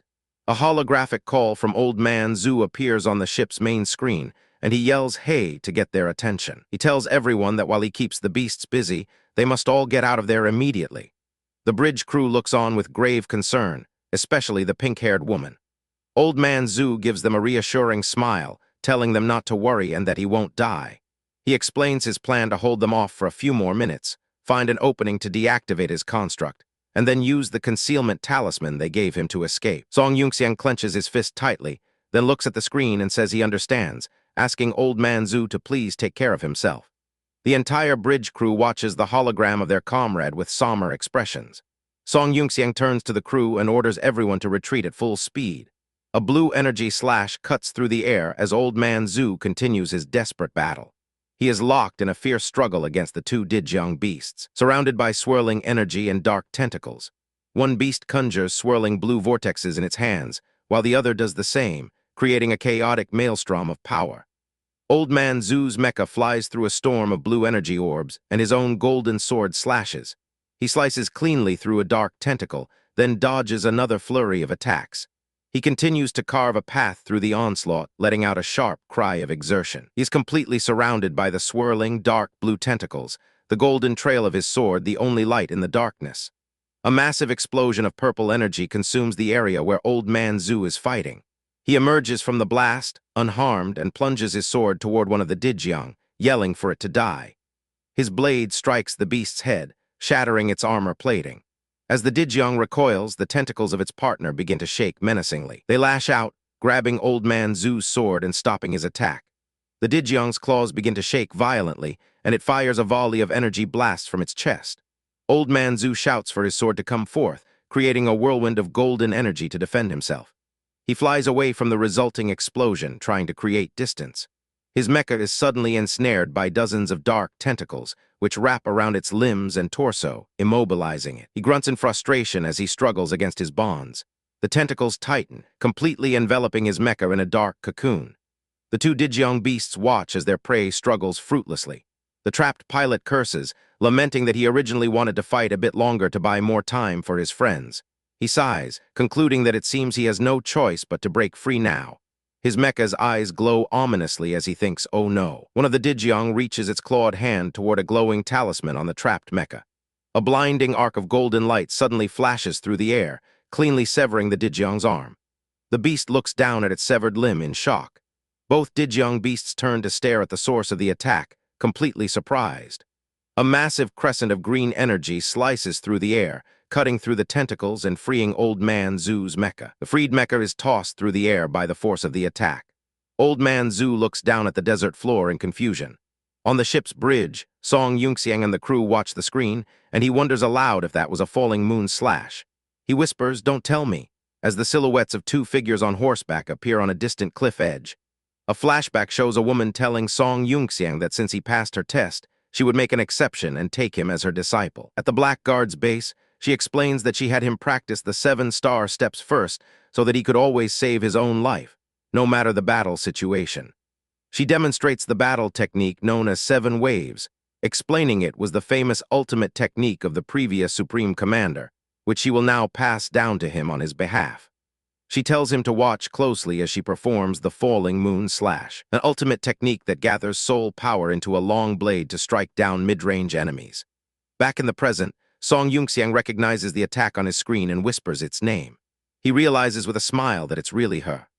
A holographic call from Old Man Zhu appears on the ship's main screen, and he yells "Hey" to get their attention. He tells everyone that while he keeps the beasts busy, they must all get out of there immediately. The bridge crew looks on with grave concern, especially the pink-haired woman. Old Man Zhu gives them a reassuring smile, telling them not to worry and that he won't die. He explains his plan to hold them off for a few more minutes, find an opening to deactivate his construct, and then use the concealment talisman they gave him to escape. Song Yunxiang clenches his fist tightly, then looks at the screen and says he understands, asking Old Man Zhu to please take care of himself. The entire bridge crew watches the hologram of their comrade with somber expressions. Song Yunxiang turns to the crew and orders everyone to retreat at full speed. A blue energy slash cuts through the air as Old Man Zhu continues his desperate battle. He is locked in a fierce struggle against the 2 Dijiang beasts, surrounded by swirling energy and dark tentacles. One beast conjures swirling blue vortexes in its hands, while the other does the same, creating a chaotic maelstrom of power. Old Man Zhu's mecha flies through a storm of blue energy orbs, and his own golden sword slashes. He slices cleanly through a dark tentacle, then dodges another flurry of attacks. He continues to carve a path through the onslaught, letting out a sharp cry of exertion. He is completely surrounded by the swirling, dark blue tentacles, the golden trail of his sword the only light in the darkness. A massive explosion of purple energy consumes the area where Old Man Zhu is fighting. He emerges from the blast, unharmed, and plunges his sword toward one of the Dijiang, yelling for it to die. His blade strikes the beast's head, shattering its armor plating. As the Dijiang recoils, the tentacles of its partner begin to shake menacingly. They lash out, grabbing Old Man Zhu's sword and stopping his attack. The Dijiang's claws begin to shake violently, and it fires a volley of energy blasts from its chest. Old Man Zhu shouts for his sword to come forth, creating a whirlwind of golden energy to defend himself. He flies away from the resulting explosion, trying to create distance. His mecha is suddenly ensnared by dozens of dark tentacles, which wrap around its limbs and torso, immobilizing it. He grunts in frustration as he struggles against his bonds. The tentacles tighten, completely enveloping his mecha in a dark cocoon. The 2 Dijiang beasts watch as their prey struggles fruitlessly. The trapped pilot curses, lamenting that he originally wanted to fight a bit longer to buy more time for his friends. He sighs, concluding that it seems he has no choice but to break free now. His mecha's eyes glow ominously as he thinks, oh no. One of the Digiong reaches its clawed hand toward a glowing talisman on the trapped mecha. A blinding arc of golden light suddenly flashes through the air, cleanly severing the Digiong's arm. The beast looks down at its severed limb in shock. Both Digiong beasts turn to stare at the source of the attack, completely surprised. A massive crescent of green energy slices through the air, cutting through the tentacles and freeing Old Man Zoo's mecha. The freed mecha is tossed through the air by the force of the attack. Old Man Zoo looks down at the desert floor in confusion. On the ship's bridge, Song Yunxiang and the crew watch the screen, and he wonders aloud if that was a falling moon slash. He whispers, "Don't tell me," as the silhouettes of two figures on horseback appear on a distant cliff edge. A flashback shows a woman telling Song Yunxiang that since he passed her test, she would make an exception and take him as her disciple. At the Black Guard's base, she explains that she had him practice the 7-star steps first so that he could always save his own life, no matter the battle situation. She demonstrates the battle technique known as 7 waves, explaining it was the famous ultimate technique of the previous Supreme Commander, which she will now pass down to him on his behalf. She tells him to watch closely as she performs the falling moon slash, an ultimate technique that gathers soul power into a long blade to strike down mid-range enemies. Back in the present, Song Yunxiang recognizes the attack on his screen and whispers its name. He realizes with a smile that it's really her.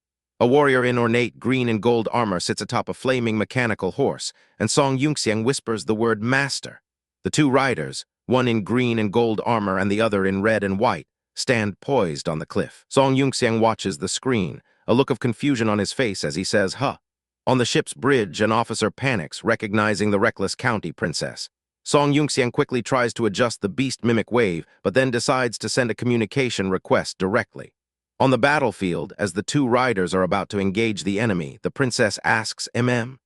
A warrior in ornate green and gold armor sits atop a flaming mechanical horse, and Song Yunxiang whispers the word master. The two riders, one in green and gold armor and the other in red and white, stand poised on the cliff. Song Yunxiang watches the screen, a look of confusion on his face as he says, huh. On the ship's bridge, an officer panics, recognizing the reckless county princess. Song Yunxiang quickly tries to adjust the beast mimic wave, but then decides to send a communication request directly. On the battlefield, as the two riders are about to engage the enemy, the princess asks MM.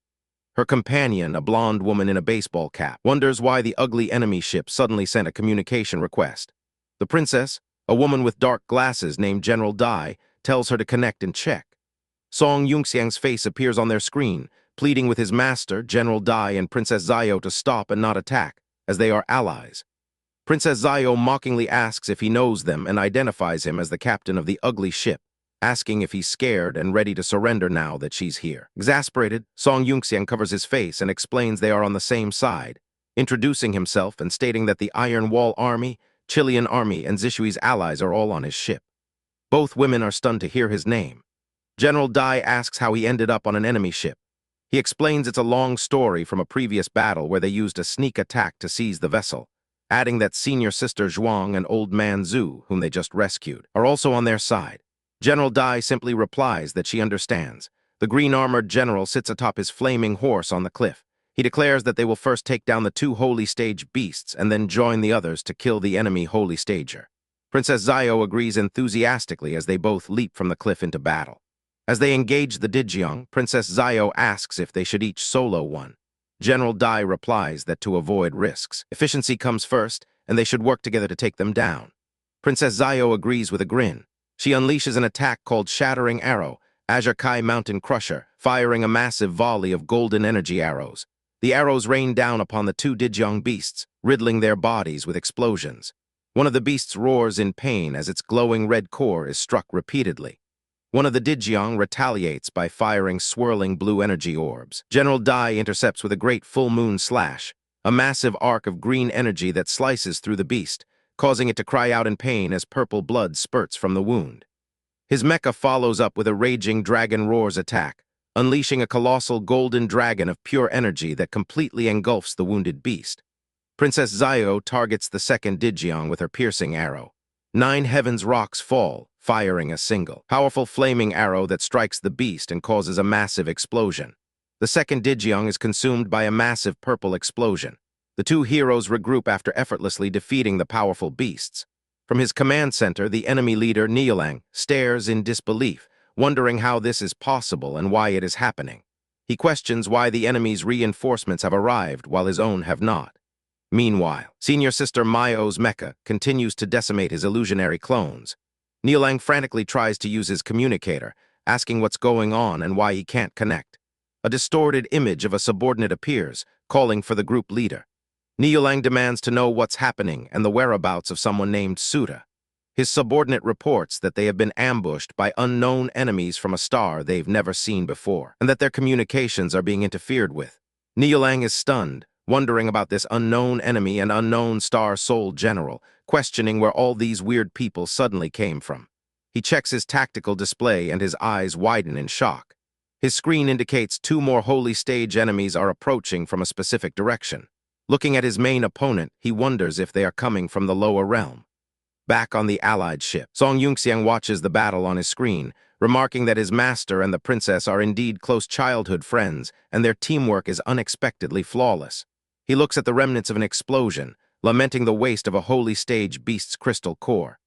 Her companion, a blonde woman in a baseball cap, wonders why the ugly enemy ship suddenly sent a communication request. The princess, a woman with dark glasses named General Dai, tells her to connect and check. Song Yunxiang's face appears on their screen, pleading with his master, General Dai, and Princess Zio to stop and not attack, as they are allies. Princess Zio mockingly asks if he knows them and identifies him as the captain of the ugly ship, asking if he's scared and ready to surrender now that she's here. Exasperated, Song Yunxiang covers his face and explains they are on the same side, introducing himself and stating that the Iron Wall Army, Chilean Army, and Zishui's allies are all on his ship. Both women are stunned to hear his name. General Dai asks how he ended up on an enemy ship. He explains it's a long story from a previous battle where they used a sneak attack to seize the vessel, adding that senior sister Zhuang and Old Man Zhu, whom they just rescued, are also on their side. General Dai simply replies that she understands. The green-armored general sits atop his flaming horse on the cliff. He declares that they will first take down the 2 holy stage beasts and then join the others to kill the enemy holy stager. Princess Zio agrees enthusiastically as they both leap from the cliff into battle. As they engage the Digiong, Princess Zio asks if they should each solo one. General Dai replies that to avoid risks, efficiency comes first, and they should work together to take them down. Princess Zio agrees with a grin. She unleashes an attack called Shattering Arrow, Azure Kai Mountain Crusher, firing a massive volley of golden energy arrows. The arrows rain down upon the 2 Digiong beasts, riddling their bodies with explosions. One of the beasts roars in pain as its glowing red core is struck repeatedly. One of the Digiong retaliates by firing swirling blue energy orbs. General Dai intercepts with a great full moon slash, a massive arc of green energy that slices through the beast, causing it to cry out in pain as purple blood spurts from the wound. His mecha follows up with a raging dragon roars attack, unleashing a colossal golden dragon of pure energy that completely engulfs the wounded beast. Princess Zio targets the second Digiong with her piercing arrow. 9 heavens rocks fall, firing a single, powerful flaming arrow that strikes the beast and causes a massive explosion. The second Digiong is consumed by a massive purple explosion. The 2 heroes regroup after effortlessly defeating the powerful beasts. From his command center, the enemy leader, Niulang, stares in disbelief, wondering how this is possible and why it is happening. He questions why the enemy's reinforcements have arrived while his own have not. Meanwhile, senior sister Maio's mecha continues to decimate his illusionary clones. Niulang frantically tries to use his communicator, asking what's going on and why he can't connect. A distorted image of a subordinate appears, calling for the group leader. Niulang demands to know what's happening and the whereabouts of someone named Suda. His subordinate reports that they have been ambushed by unknown enemies from a star they've never seen before, and that their communications are being interfered with. Niulang is stunned, wondering about this unknown enemy and unknown Star Soul general, questioning where all these weird people suddenly came from. He checks his tactical display and his eyes widen in shock. His screen indicates 2 more holy stage enemies are approaching from a specific direction. Looking at his main opponent, he wonders if they are coming from the lower realm. Back on the Allied ship, Song Yunxiang watches the battle on his screen, remarking that his master and the princess are indeed close childhood friends, and their teamwork is unexpectedly flawless. He looks at the remnants of an explosion, lamenting the waste of a holy stage beast's crystal core.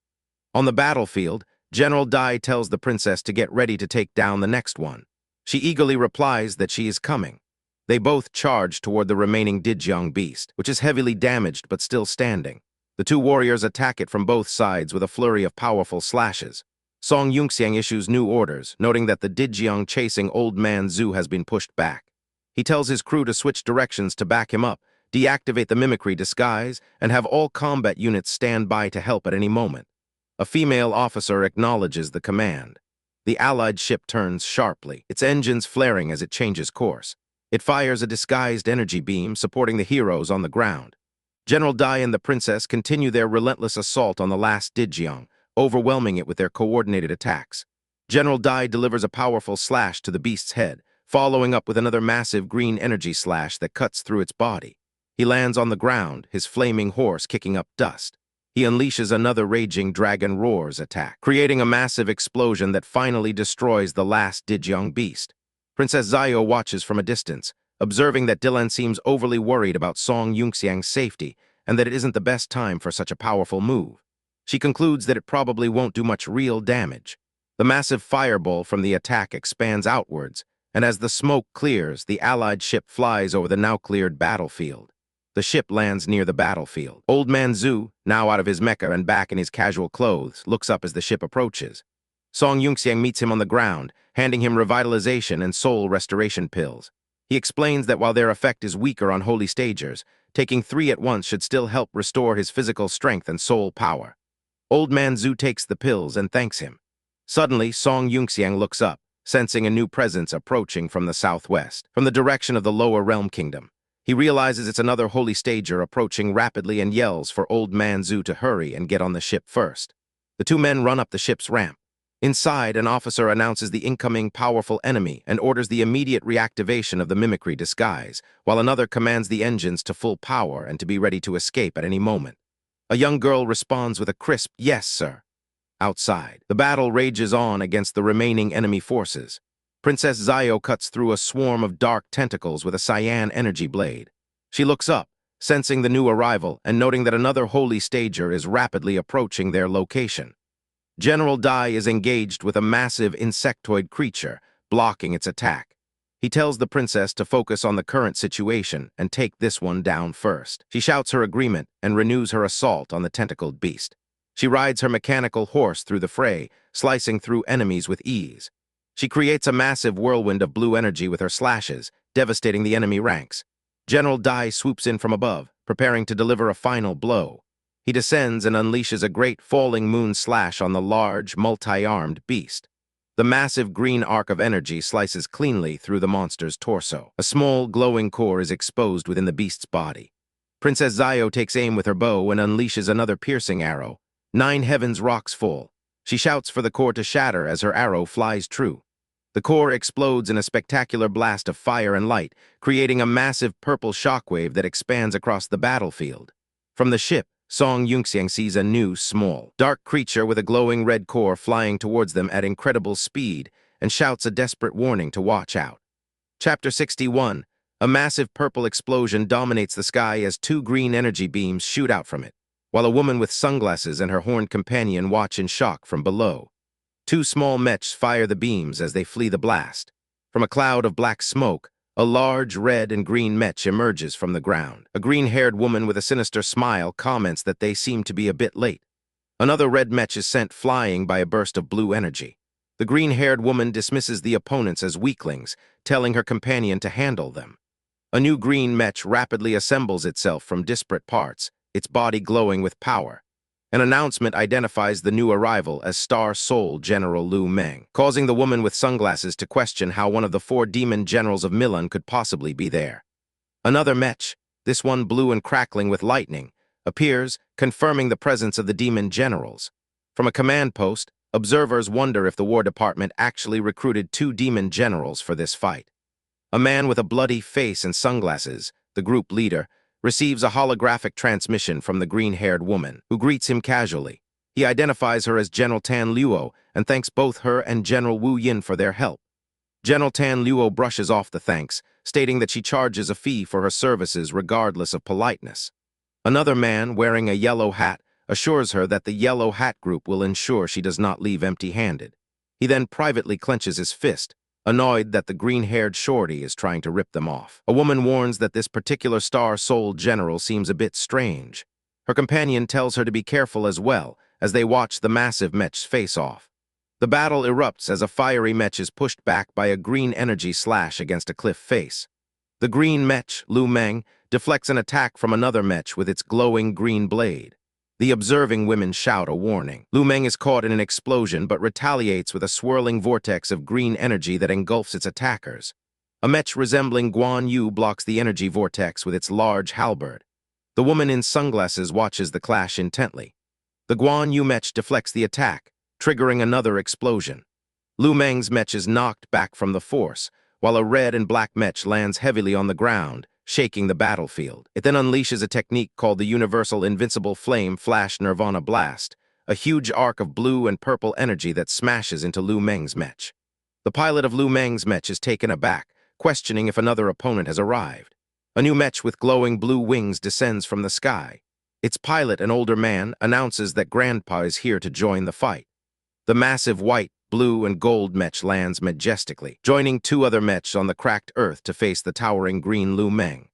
On the battlefield, General Dai tells the princess to get ready to take down the next one. She eagerly replies that she is coming. They both charge toward the remaining Dijiang beast, which is heavily damaged but still standing. The 2 warriors attack it from both sides with a flurry of powerful slashes. Song Yunxiang issues new orders, noting that the Dijiang chasing Old Man Zhu has been pushed back. He tells his crew to switch directions to back him up, deactivate the mimicry disguise, and have all combat units stand by to help at any moment. A female officer acknowledges the command. The Allied ship turns sharply, its engines flaring as it changes course. It fires a disguised energy beam, supporting the heroes on the ground. General Dai and the princess continue their relentless assault on the last Dijiang, overwhelming it with their coordinated attacks. General Dai delivers a powerful slash to the beast's head, following up with another massive green energy slash that cuts through its body. He lands on the ground, his flaming horse kicking up dust. He unleashes another raging dragon roars attack, creating a massive explosion that finally destroys the last Dijiang beast. Princess Xiao watches from a distance, observing that Dylan seems overly worried about Song Yunxiang's safety and that it isn't the best time for such a powerful move. She concludes that it probably won't do much real damage. The massive fireball from the attack expands outwards, and as the smoke clears, the Allied ship flies over the now-cleared battlefield. The ship lands near the battlefield. Old Man Zhu, now out of his mecha and back in his casual clothes, looks up as the ship approaches. Song Yunxiang meets him on the ground, handing him revitalization and soul restoration pills. He explains that while their effect is weaker on holy stagers, taking 3 at once should still help restore his physical strength and soul power. Old Man Zhu takes the pills and thanks him. Suddenly, Song Yunxiang looks up, sensing a new presence approaching from the southwest, from the direction of the lower realm kingdom. He realizes it's another holy stager approaching rapidly and yells for Old Man Zhu to hurry and get on the ship first. The 2 men run up the ship's ramp. Inside, an officer announces the incoming powerful enemy and orders the immediate reactivation of the mimicry disguise, while another commands the engines to full power and to be ready to escape at any moment. A young girl responds with a crisp, "Yes, sir." Outside, the battle rages on against the remaining enemy forces. Princess Xiao cuts through a swarm of dark tentacles with a cyan energy blade. She looks up, sensing the new arrival and noting that another holy stager is rapidly approaching their location. General Dai is engaged with a massive insectoid creature, blocking its attack. He tells the princess to focus on the current situation and take this one down first. She shouts her agreement and renews her assault on the tentacled beast. She rides her mechanical horse through the fray, slicing through enemies with ease. She creates a massive whirlwind of blue energy with her slashes, devastating the enemy ranks. General Dai swoops in from above, preparing to deliver a final blow. He descends and unleashes a great falling moon slash on the large, multi-armed beast. The massive green arc of energy slices cleanly through the monster's torso. A small, glowing core is exposed within the beast's body. Princess Xiao takes aim with her bow and unleashes another piercing arrow. 9 heavens rocks full. She shouts for the core to shatter as her arrow flies true. The core explodes in a spectacular blast of fire and light, creating a massive purple shockwave that expands across the battlefield. From the ship, Song Yunxiang sees a new, small, dark creature with a glowing red core flying towards them at incredible speed and shouts a desperate warning to watch out. Chapter 61. A massive purple explosion dominates the sky as 2 green energy beams shoot out from it, while a woman with sunglasses and her horned companion watch in shock from below. 2 small mechs fire the beams as they flee the blast. From a cloud of black smoke, a large red and green mech emerges from the ground. A green-haired woman with a sinister smile comments that they seem to be a bit late. Another red mech is sent flying by a burst of blue energy. The green-haired woman dismisses the opponents as weaklings, telling her companion to handle them. A new green mech rapidly assembles itself from disparate parts, its body glowing with power. An announcement identifies the new arrival as Star Soul General Lu Meng, causing the woman with sunglasses to question how one of the 4 demon generals of Milan could possibly be there. Another mech, this one blue and crackling with lightning, appears, confirming the presence of the demon generals. From a command post, observers wonder if the War Department actually recruited 2 demon generals for this fight. A man with a bloody face and sunglasses, the group leader, receives a holographic transmission from the green-haired woman, who greets him casually. He identifies her as General Tan Luo and thanks both her and General Wu Yin for their help. General Tan Luo brushes off the thanks, stating that she charges a fee for her services regardless of politeness. Another man, wearing a yellow hat, assures her that the Yellow Hat Group will ensure she does not leave empty-handed. He then privately clenches his fist, annoyed that the green-haired shorty is trying to rip them off. A woman warns that this particular Star Soul general seems a bit strange. Her companion tells her to be careful as well, as they watch the massive mechs face off. The battle erupts as a fiery mech is pushed back by a green energy slash against a cliff face. The green mech, Lu Meng, deflects an attack from another mech with its glowing green blade. The observing women shout a warning. Lu Meng is caught in an explosion but retaliates with a swirling vortex of green energy that engulfs its attackers. A mech resembling Guan Yu blocks the energy vortex with its large halberd. The woman in sunglasses watches the clash intently. The Guan Yu mech deflects the attack, triggering another explosion. Lu Meng's mech is knocked back from the force, while a red and black mech lands heavily on the ground, shaking the battlefield. It then unleashes a technique called the Universal Invincible Flame Flash Nirvana Blast, a huge arc of blue and purple energy that smashes into Lu Meng's mech. The pilot of Lu Meng's mech is taken aback, questioning if another opponent has arrived. A new mech with glowing blue wings descends from the sky. Its pilot, an older man, announces that Grandpa is here to join the fight. The massive white, blue, and gold mech lands majestically, joining 2 other mechs on the cracked earth to face the towering green Lu Meng.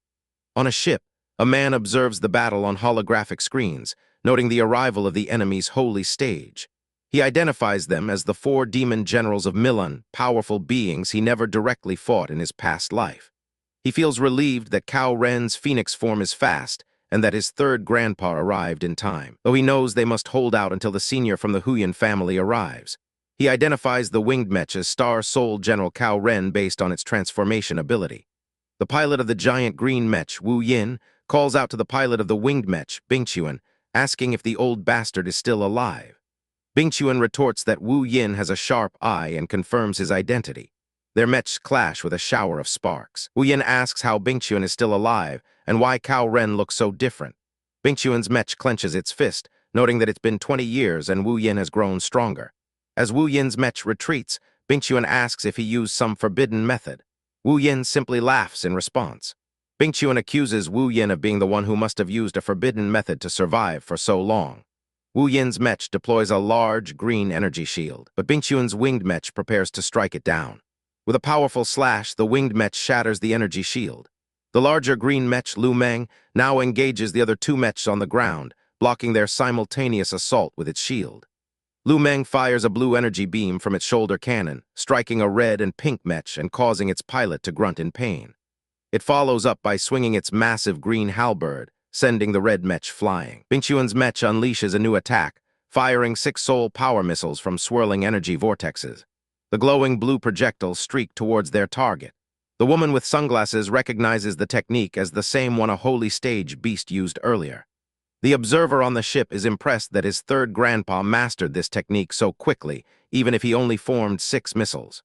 On a ship, a man observes the battle on holographic screens, noting the arrival of the enemy's holy stage. He identifies them as the 4 demon generals of Milan, powerful beings he never directly fought in his past life. He feels relieved that Cao Ren's phoenix form is fast, and that his 3rd grandpa arrived in time, though he knows they must hold out until the senior from the Huyan family arrives. He identifies the winged mech as Star Soul General Cao Ren based on its transformation ability. The pilot of the giant green mech, Wu Yin, calls out to the pilot of the winged mech, Bingchuan, asking if the old bastard is still alive. Bingchuan retorts that Wu Yin has a sharp eye and confirms his identity. Their mechs clash with a shower of sparks. Wu Yin asks how Bingchuan is still alive and why Cao Ren looks so different. Bingchuan's mech clenches its fist, noting that it's been 20 years and Wu Yin has grown stronger. As Wu Yin's mech retreats, Bingchuan asks if he used some forbidden method. Wu Yin simply laughs in response. Bingchuan accuses Wu Yin of being the one who must have used a forbidden method to survive for so long. Wu Yin's mech deploys a large green energy shield, but Bingchuan's winged mech prepares to strike it down. With a powerful slash, the winged mech shatters the energy shield. The larger green mech, Lu Meng, now engages the other 2 mechs on the ground, blocking their simultaneous assault with its shield. Lu Meng fires a blue energy beam from its shoulder cannon, striking a red and pink mech and causing its pilot to grunt in pain. It follows up by swinging its massive green halberd, sending the red mech flying. Bingchuan's mech unleashes a new attack, firing 6 soul power missiles from swirling energy vortexes. The glowing blue projectiles streak towards their target. The woman with sunglasses recognizes the technique as the same one a holy stage beast used earlier. The observer on the ship is impressed that his 3rd grandpa mastered this technique so quickly, even if he only formed 6 missiles.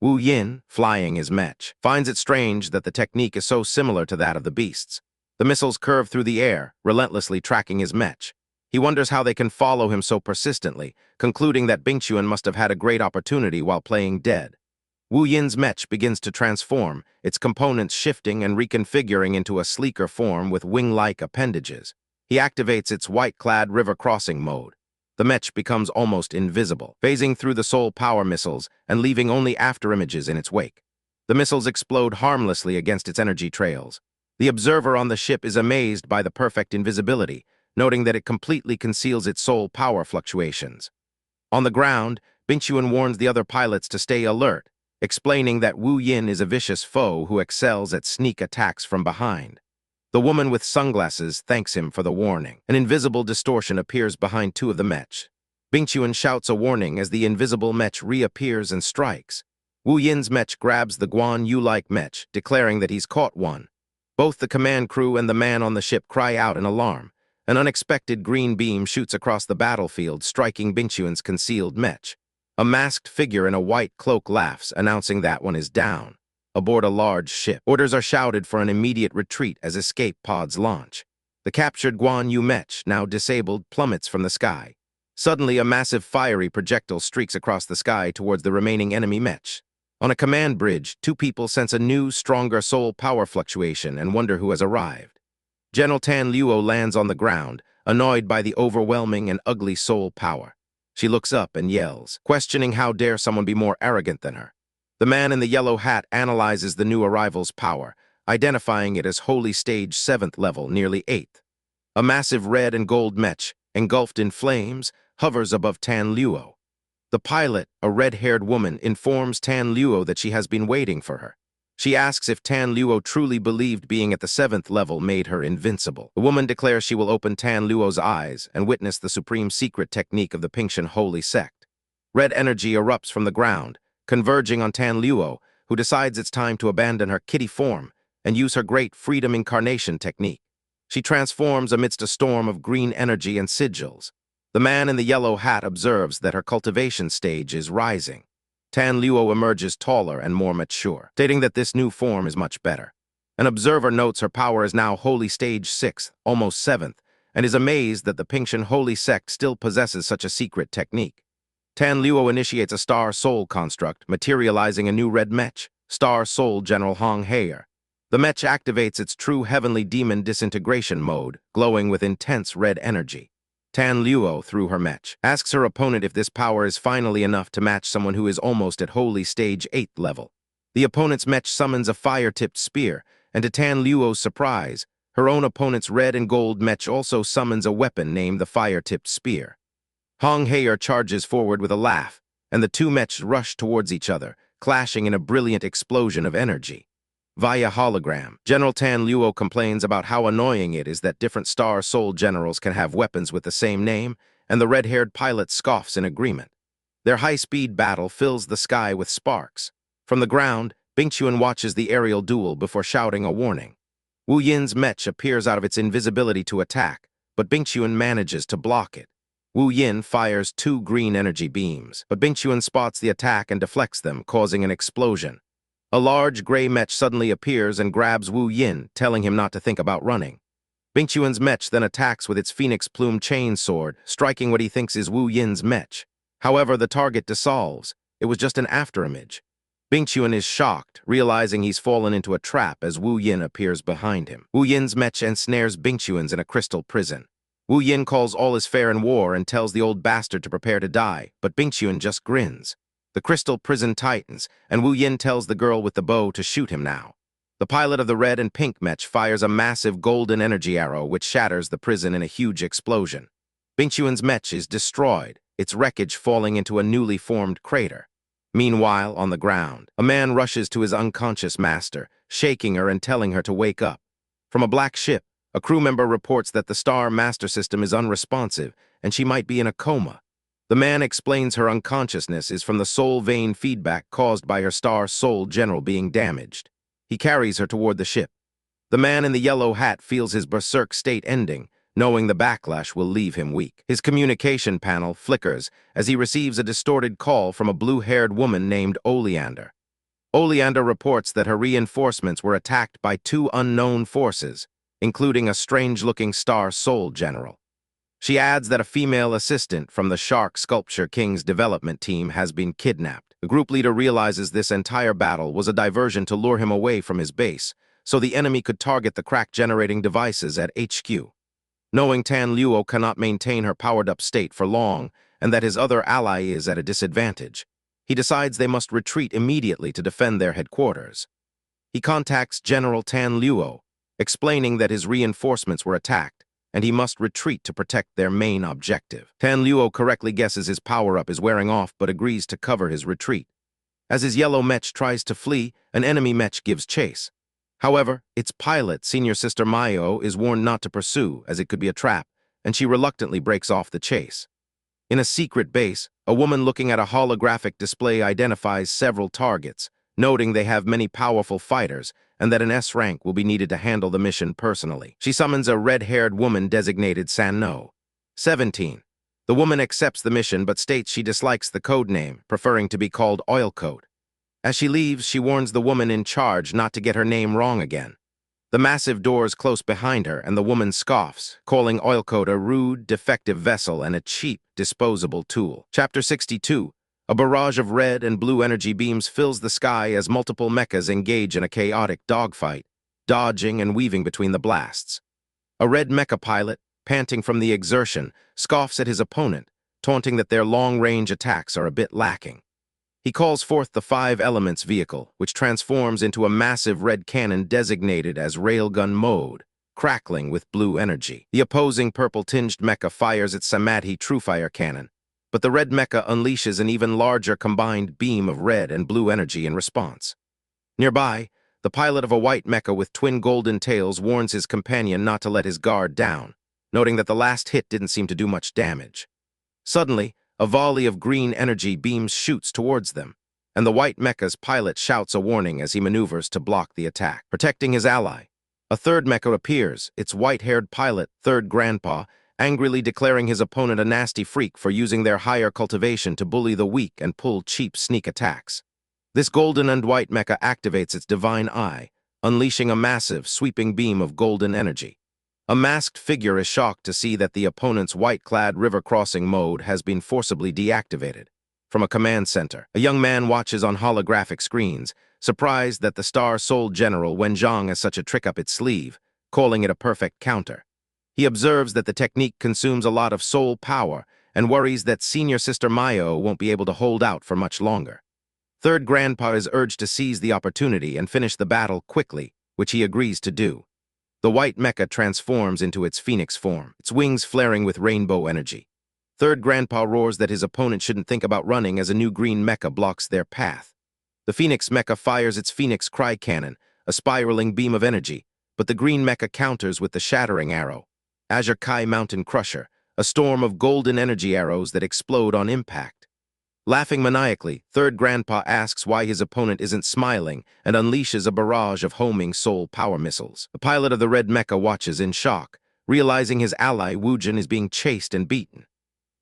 Wu Yin, flying his mech, finds it strange that the technique is so similar to that of the beasts. The missiles curve through the air, relentlessly tracking his mech. He wonders how they can follow him so persistently, concluding that Bingchuan must have had a great opportunity while playing dead. Wu Yin's mech begins to transform, its components shifting and reconfiguring into a sleeker form with wing-like appendages. He activates its white-clad river crossing mode. The mech becomes almost invisible, phasing through the soul power missiles and leaving only afterimages in its wake. The missiles explode harmlessly against its energy trails. The observer on the ship is amazed by the perfect invisibility, noting that it completely conceals its soul power fluctuations. On the ground, Bingchuan warns the other pilots to stay alert, explaining that Wu Yin is a vicious foe who excels at sneak attacks from behind. The woman with sunglasses thanks him for the warning. An invisible distortion appears behind two of the mech. Bingchuan shouts a warning as the invisible mech reappears and strikes. Wu Yin's mech grabs the Guan Yu-like mech, declaring that he's caught one. Both the command crew and the man on the ship cry out in alarm. An unexpected green beam shoots across the battlefield, striking Bingchuan's concealed mech. A masked figure in a white cloak laughs, announcing that one is down. Aboard a large ship, orders are shouted for an immediate retreat as escape pods launch. The captured Guan Yu mech, now disabled, plummets from the sky. Suddenly, a massive fiery projectile streaks across the sky towards the remaining enemy mech. On a command bridge, two people sense a new, stronger soul power fluctuation and wonder who has arrived. General Tan Luo lands on the ground, annoyed by the overwhelming and ugly soul power. She looks up and yells, questioning how dare someone be more arrogant than her. The man in the yellow hat analyzes the new arrival's power, identifying it as Holy Stage 7th level, nearly 8th. A massive red and gold mech, engulfed in flames, hovers above Tan Luo. The pilot, a red-haired woman, informs Tan Luo that she has been waiting for her. She asks if Tan Luo truly believed being at the 7th level made her invincible. The woman declares she will open Tan Luo's eyes and witness the supreme secret technique of the Pingshan Holy Sect. Red energy erupts from the ground, converging on Tan Luo, who decides it's time to abandon her kitty form and use her great freedom incarnation technique. She transforms amidst a storm of green energy and sigils. The man in the yellow hat observes that her cultivation stage is rising. Tan Luo emerges taller and more mature, stating that this new form is much better. An observer notes her power is now Holy Stage 6th, almost 7th, and is amazed that the Pingshan Holy Sect still possesses such a secret technique. Tan Luo initiates a Star Soul construct, materializing a new red mech, Star Soul General Hong Hayer. The mech activates its true heavenly demon disintegration mode, glowing with intense red energy. Tan Luo, through her mech, asks her opponent if this power is finally enough to match someone who is almost at Holy Stage 8th level. The opponent's mech summons a fire-tipped spear, and to Tan Luo's surprise, her own opponent's red and gold mech also summons a weapon named the fire-tipped spear. Hong Hayer charges forward with a laugh, and the two mechs rush towards each other, clashing in a brilliant explosion of energy. Via hologram, General Tan Luo complains about how annoying it is that different Star Soul generals can have weapons with the same name, and the red-haired pilot scoffs in agreement. Their high-speed battle fills the sky with sparks. From the ground, Bingchuan watches the aerial duel before shouting a warning. Wu Yin's mech appears out of its invisibility to attack, but Bingchuan manages to block it. Wu Yin fires 2 green energy beams, but Bingchuan spots the attack and deflects them, causing an explosion. A large gray mech suddenly appears and grabs Wu Yin, telling him not to think about running. Bingchuan's mech then attacks with its phoenix plume chain sword, striking what he thinks is Wu Yin's mech. However, the target dissolves. It was just an afterimage. Bingchuan is shocked, realizing he's fallen into a trap as Wu Yin appears behind him. Wu Yin's mech ensnares Bingchuan's in a crystal prison. Wu Yin calls all is fair in war and tells the old bastard to prepare to die, but Bingchuan just grins. The crystal prison tightens, and Wu Yin tells the girl with the bow to shoot him now. The pilot of the red and pink mech fires a massive golden energy arrow which shatters the prison in a huge explosion. Bingchuan's mech is destroyed, its wreckage falling into a newly formed crater. Meanwhile, on the ground, a man rushes to his unconscious master, shaking her and telling her to wake up. From a black ship, a crew member reports that the Star Master System is unresponsive, and she might be in a coma. The man explains her unconsciousness is from the soul vein feedback caused by her Star Soul General being damaged. He carries her toward the ship. The man in the yellow hat feels his berserk state ending, knowing the backlash will leave him weak. His communication panel flickers as he receives a distorted call from a blue-haired woman named Oleander. Oleander reports that her reinforcements were attacked by 2 unknown forces, including a strange-looking Star Soul General. She adds that a female assistant from the Shark Sculpture King's development team has been kidnapped. The group leader realizes this entire battle was a diversion to lure him away from his base, so the enemy could target the crack-generating devices at HQ. Knowing Tan Luo cannot maintain her powered-up state for long, and that his other ally is at a disadvantage, he decides they must retreat immediately to defend their headquarters. He contacts General Tan Luo, explaining that his reinforcements were attacked, and he must retreat to protect their main objective. Tan Luo correctly guesses his power-up is wearing off but agrees to cover his retreat. As his yellow mech tries to flee, an enemy mech gives chase. However, its pilot, senior sister Mayo, is warned not to pursue, as it could be a trap, and she reluctantly breaks off the chase. In a secret base, a woman looking at a holographic display identifies several targets, noting they have many powerful fighters and that an S rank will be needed to handle the mission personally. She summons a red-haired woman designated Sanno. 17. The woman accepts the mission but states she dislikes the code name, preferring to be called Oilcoat. As she leaves, she warns the woman in charge not to get her name wrong again. The massive doors close behind her, and the woman scoffs, calling Oilcoat a rude, defective vessel and a cheap, disposable tool. Chapter 62. A barrage of red and blue energy beams fills the sky as multiple mechas engage in a chaotic dogfight, dodging and weaving between the blasts. A red mecha pilot, panting from the exertion, scoffs at his opponent, taunting that their long-range attacks are a bit lacking. He calls forth the 5 Elements vehicle, which transforms into a massive red cannon designated as Railgun Mode, crackling with blue energy. The opposing purple-tinged mecha fires its Samadhi Truefire cannon, but the red mecha unleashes an even larger combined beam of red and blue energy in response. Nearby, the pilot of a white mecha with twin golden tails warns his companion not to let his guard down, noting that the last hit didn't seem to do much damage. Suddenly, a volley of green energy beams shoots towards them, and the white mecha's pilot shouts a warning as he maneuvers to block the attack. Protecting his ally, a third mecha appears, its white-haired pilot, Third Grandpa, angrily declaring his opponent a nasty freak for using their higher cultivation to bully the weak and pull cheap sneak attacks. This golden and white mecha activates its divine eye, unleashing a massive, sweeping beam of golden energy. A masked figure is shocked to see that the opponent's white-clad river-crossing mode has been forcibly deactivated. From a command center, a young man watches on holographic screens, surprised that the Star Soul General Wenzhang has such a trick up its sleeve, calling it a perfect counter. He observes that the technique consumes a lot of soul power and worries that senior sister Mayo won't be able to hold out for much longer. Third Grandpa is urged to seize the opportunity and finish the battle quickly, which he agrees to do. The white mecha transforms into its phoenix form, its wings flaring with rainbow energy. Third Grandpa roars that his opponent shouldn't think about running as a new green mecha blocks their path. The phoenix mecha fires its phoenix cry cannon, a spiraling beam of energy, but the green mecha counters with the shattering arrow, Azure Kai Mountain Crusher, a storm of golden energy arrows that explode on impact. Laughing maniacally, Third Grandpa asks why his opponent isn't smiling and unleashes a barrage of homing soul power missiles. The pilot of the red mecha watches in shock, realizing his ally Wujin is being chased and beaten.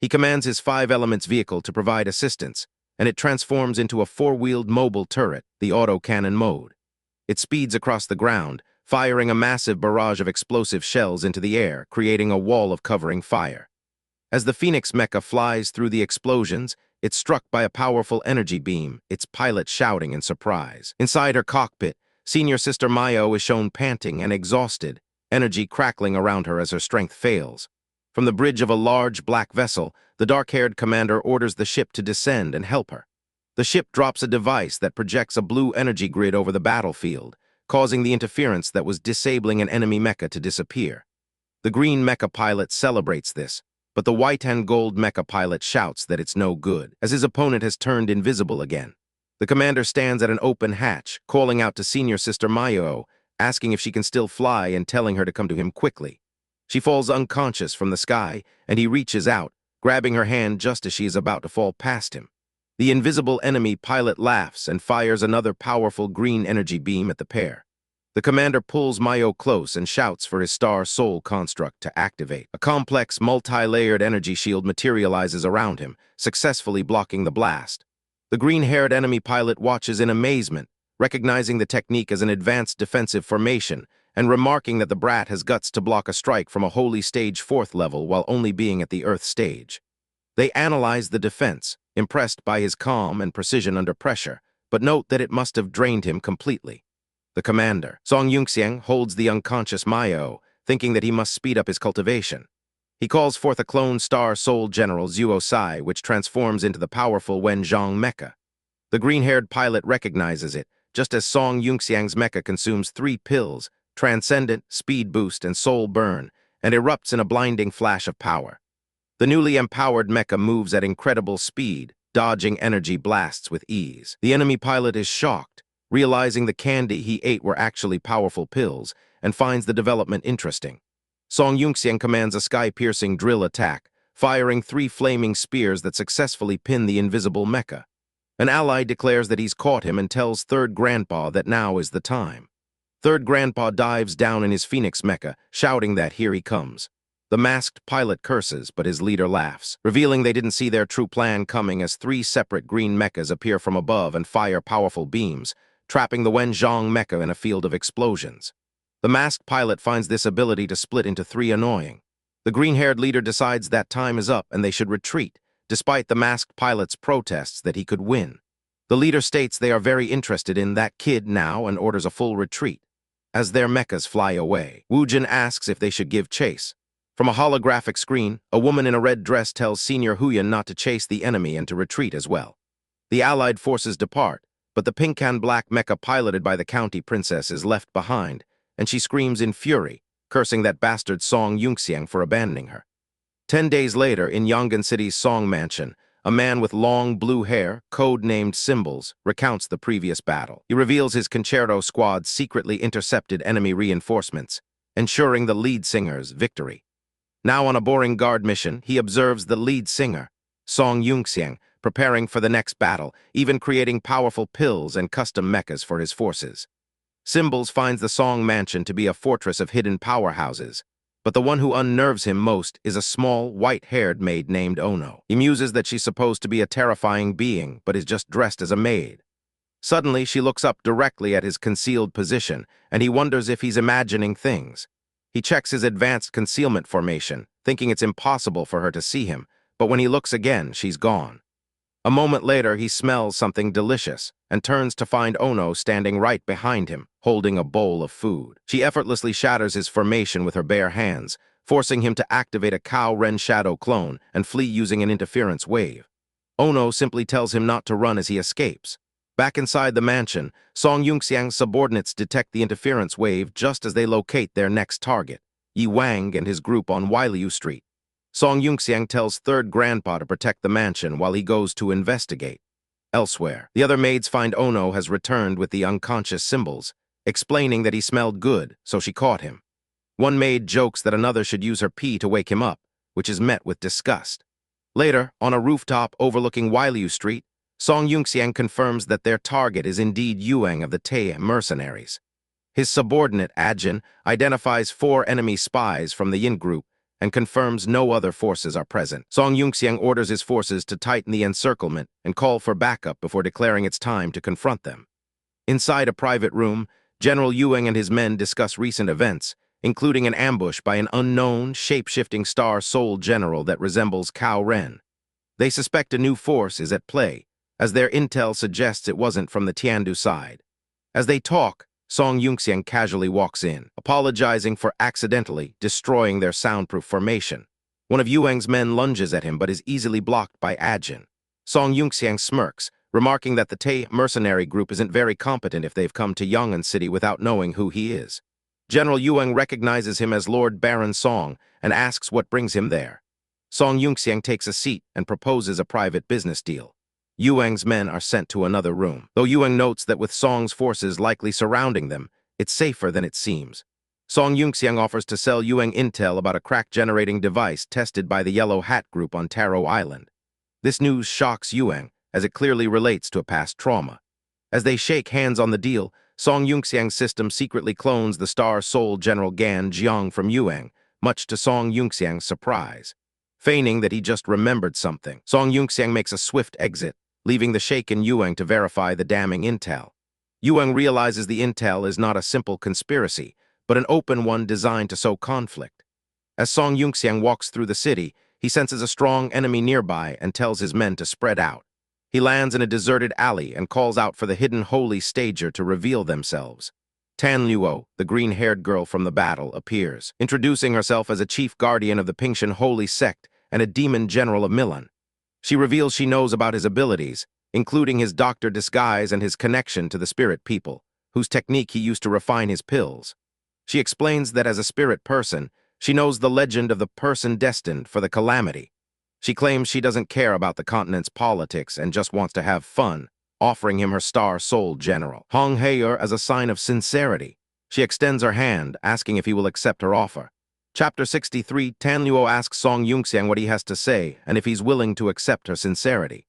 He commands his 5 Elements vehicle to provide assistance, and it transforms into a 4-wheeled mobile turret, the autocannon mode. It speeds across the ground, firing a massive barrage of explosive shells into the air, creating a wall of covering fire. As the Phoenix mecha flies through the explosions, it's struck by a powerful energy beam, its pilot shouting in surprise. Inside her cockpit, senior sister Mayo is shown panting and exhausted, energy crackling around her as her strength fails. From the bridge of a large black vessel, the dark-haired commander orders the ship to descend and help her. The ship drops a device that projects a blue energy grid over the battlefield, causing the interference that was disabling an enemy mecha to disappear. The green mecha pilot celebrates this, but the white and gold mecha pilot shouts that it's no good, as his opponent has turned invisible again. The commander stands at an open hatch, calling out to senior sister Mayo, asking if she can still fly and telling her to come to him quickly. She falls unconscious from the sky, and he reaches out, grabbing her hand just as she is about to fall past him. The invisible enemy pilot laughs and fires another powerful green energy beam at the pair. The commander pulls Mayo close and shouts for his Star Soul construct to activate. A complex, multi-layered energy shield materializes around him, successfully blocking the blast. The green-haired enemy pilot watches in amazement, recognizing the technique as an advanced defensive formation, and remarking that the brat has guts to block a strike from a holy stage 4th level while only being at the Earth stage. They analyze the defense, impressed by his calm and precision under pressure, but note that it must have drained him completely. The commander, Song Yunxiang, holds the unconscious Mayo, thinking that he must speed up his cultivation. He calls forth a clone Star Soul General Zuo Sai, which transforms into the powerful Wenzhang mecha. The green-haired pilot recognizes it, just as Song Yunxiang's mecha consumes 3 pills, Transcendent, Speed Boost, and Soul Burn, and erupts in a blinding flash of power. The newly empowered mecha moves at incredible speed, dodging energy blasts with ease. The enemy pilot is shocked, realizing the candy he ate were actually powerful pills, and finds the development interesting. Song Yunxiang commands a sky-piercing drill attack, firing 3 flaming spears that successfully pin the invisible mecha. An ally declares that he's caught him and tells Third Grandpa that now is the time. Third Grandpa dives down in his Phoenix mecha, shouting that here he comes. The masked pilot curses, but his leader laughs, revealing they didn't see their true plan coming as 3 separate green mechas appear from above and fire powerful beams, trapping the Wenzhong mecha in a field of explosions. The masked pilot finds this ability to split into 3 annoying. The green-haired leader decides that time is up and they should retreat, despite the masked pilot's protests that he could win. The leader states they are very interested in that kid now and orders a full retreat. As their mechas fly away, Wu Jin asks if they should give chase. From a holographic screen, a woman in a red dress tells Senior Huyan not to chase the enemy and to retreat as well. The allied forces depart, but the pink and black mecha piloted by the county princess is left behind, and she screams in fury, cursing that bastard Song Yunxiang for abandoning her. 10 days later, in Yongan City's Song Mansion, a man with long blue hair, code-named Symbols, recounts the previous battle. He reveals his concerto squad secretly intercepted enemy reinforcements, ensuring the lead singer's victory. Now on a boring guard mission, he observes the lead singer, Song Yunxiang, preparing for the next battle, even creating powerful pills and custom mechas for his forces. Symbols finds the Song Mansion to be a fortress of hidden powerhouses, but the one who unnerves him most is a small, white-haired maid named Ono. He muses that she's supposed to be a terrifying being, but is just dressed as a maid. Suddenly, she looks up directly at his concealed position, and he wonders if he's imagining things. He checks his advanced concealment formation, thinking it's impossible for her to see him, but when he looks again, she's gone. A moment later, he smells something delicious and turns to find Ono standing right behind him, holding a bowl of food. She effortlessly shatters his formation with her bare hands, forcing him to activate a Cow Ren Shadow clone and flee using an interference wave. Ono simply tells him not to run as he escapes. Back inside the mansion, Song Yunxiang's subordinates detect the interference wave just as they locate their next target, Yi Wang and his group on Weiliu Street. Song Yunxiang tells Third Grandpa to protect the mansion while he goes to investigate. Elsewhere, the other maids find Ono has returned with the unconscious Symbols, explaining that he smelled good, so she caught him. One maid jokes that another should use her pee to wake him up, which is met with disgust. Later, on a rooftop overlooking Weiliu Street, Song Yunxiang confirms that their target is indeed Yuang of the Tae mercenaries. His subordinate, Ajin, identifies 4 enemy spies from the Yin group and confirms no other forces are present. Song Yunxiang orders his forces to tighten the encirclement and call for backup before declaring it's time to confront them. Inside a private room, General Yuang and his men discuss recent events, including an ambush by an unknown, shape-shifting Star Soul general that resembles Cao Ren. They suspect a new force is at play, as their intel suggests it wasn't from the Tiandu side. As they talk, Song Yunxiang casually walks in, apologizing for accidentally destroying their soundproof formation. One of Yuang's men lunges at him but is easily blocked by Ajin. Song Yunxiang smirks, remarking that the Tae mercenary group isn't very competent if they've come to Yongan City without knowing who he is. General Yuang recognizes him as Lord Baron Song and asks what brings him there. Song Yunxiang takes a seat and proposes a private business deal. Yuang's men are sent to another room, though Yuang notes that with Song's forces likely surrounding them, it's safer than it seems. Song Yunxiang offers to sell Yuang intel about a crack-generating device tested by the Yellow Hat Group on Taro Island. This news shocks Yuang, as it clearly relates to a past trauma. As they shake hands on the deal, Song Yunxiang's system secretly clones the Star Soul General Gan Jiang from Yuang, much to Song Yunxiang's surprise. Feigning that he just remembered something, Song Yunxiang makes a swift exit, leaving the shaken Yuang to verify the damning intel. Yuang realizes the intel is not a simple conspiracy, but an open one designed to sow conflict. As Song Yunxiang walks through the city, he senses a strong enemy nearby and tells his men to spread out. He lands in a deserted alley and calls out for the hidden holy stager to reveal themselves. Tan Luo, the green-haired girl from the battle, appears, introducing herself as a chief guardian of the Pingshan Holy Sect and a demon general of Milan. She reveals she knows about his abilities, including his doctor disguise and his connection to the spirit people, whose technique he used to refine his pills. She explains that as a spirit person, she knows the legend of the person destined for the calamity. She claims she doesn't care about the continent's politics and just wants to have fun, offering him her star soul general Hong Haeyer as a sign of sincerity. She extends her hand, asking if he will accept her offer. Chapter 63, Tanluo asks Song Yunxiang what he has to say and if he's willing to accept her sincerity.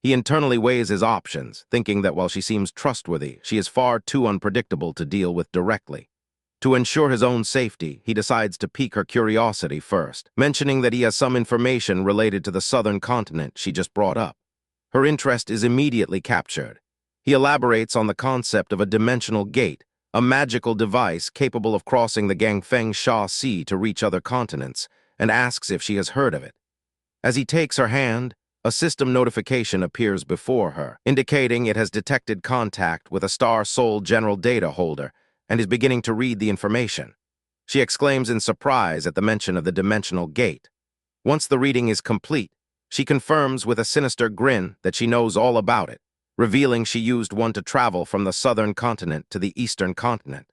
He internally weighs his options, thinking that while she seems trustworthy, she is far too unpredictable to deal with directly. To ensure his own safety, he decides to pique her curiosity first, mentioning that he has some information related to the southern continent she just brought up. Her interest is immediately captured. He elaborates on the concept of a dimensional gate, a magical device capable of crossing the Gangfeng Sha Sea to reach other continents, and asks if she has heard of it. As he takes her hand, a system notification appears before her, indicating it has detected contact with a Star Soul General data holder and is beginning to read the information. She exclaims in surprise at the mention of the dimensional gate. Once the reading is complete, she confirms with a sinister grin that she knows all about it, revealing she used one to travel from the southern continent to the eastern continent.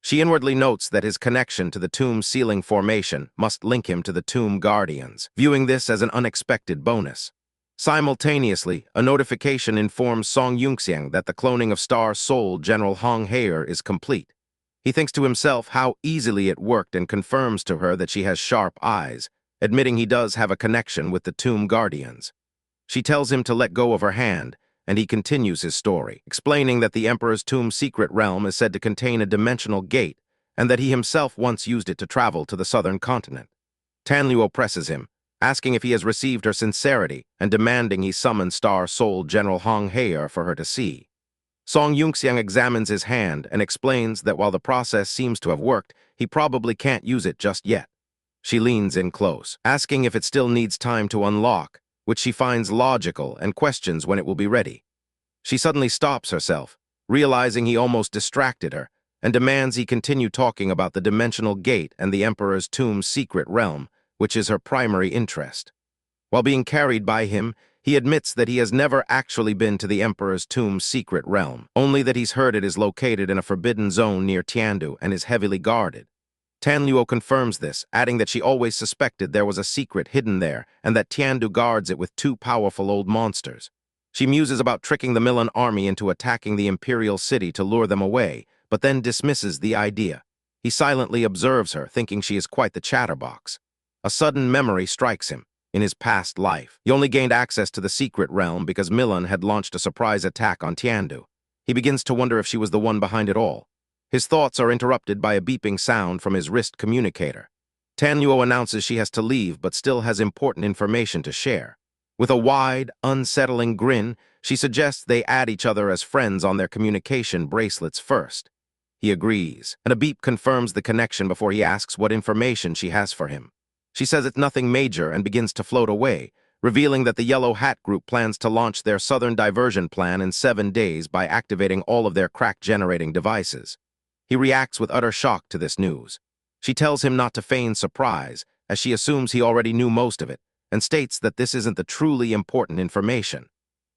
She inwardly notes that his connection to the tomb ceiling formation must link him to the tomb guardians, viewing this as an unexpected bonus. Simultaneously, a notification informs Song Yunxiang that the cloning of Star Soul General Hong Haeyer is complete. He thinks to himself how easily it worked and confirms to her that she has sharp eyes, admitting he does have a connection with the tomb guardians. She tells him to let go of her hand, and he continues his story, explaining that the Emperor's tomb secret realm is said to contain a dimensional gate, and that he himself once used it to travel to the southern continent. Tanluo presses him, asking if he has received her sincerity and demanding he summon Star Soul General Hong Haeyer for her to see. Song Yunxiang examines his hand and explains that while the process seems to have worked, he probably can't use it just yet. She leans in close, asking if it still needs time to unlock, which she finds logical and questions when it will be ready. She suddenly stops herself, realizing he almost distracted her, and demands he continue talking about the dimensional gate and the Emperor's tomb's secret realm, which is her primary interest. While being carried by him, he admits that he has never actually been to the Emperor's tomb's secret realm, only that he's heard it is located in a forbidden zone near Tiandu and is heavily guarded. Tanluo confirms this, adding that she always suspected there was a secret hidden there and that Tiandu guards it with two powerful old monsters. She muses about tricking the Milan army into attacking the imperial city to lure them away, but then dismisses the idea. He silently observes her, thinking she is quite the chatterbox. A sudden memory strikes him. In his past life, he only gained access to the secret realm because Milan had launched a surprise attack on Tiandu. He begins to wonder if she was the one behind it all. His thoughts are interrupted by a beeping sound from his wrist communicator. Tanluo announces she has to leave but still has important information to share. With a wide, unsettling grin, she suggests they add each other as friends on their communication bracelets first. He agrees, and a beep confirms the connection before he asks what information she has for him. She says it's nothing major and begins to float away, revealing that the Yellow Hat Group plans to launch their Southern Diversion Plan in 7 days by activating all of their crack-generating devices. He reacts with utter shock to this news. She tells him not to feign surprise, as she assumes he already knew most of it, and states that this isn't the truly important information.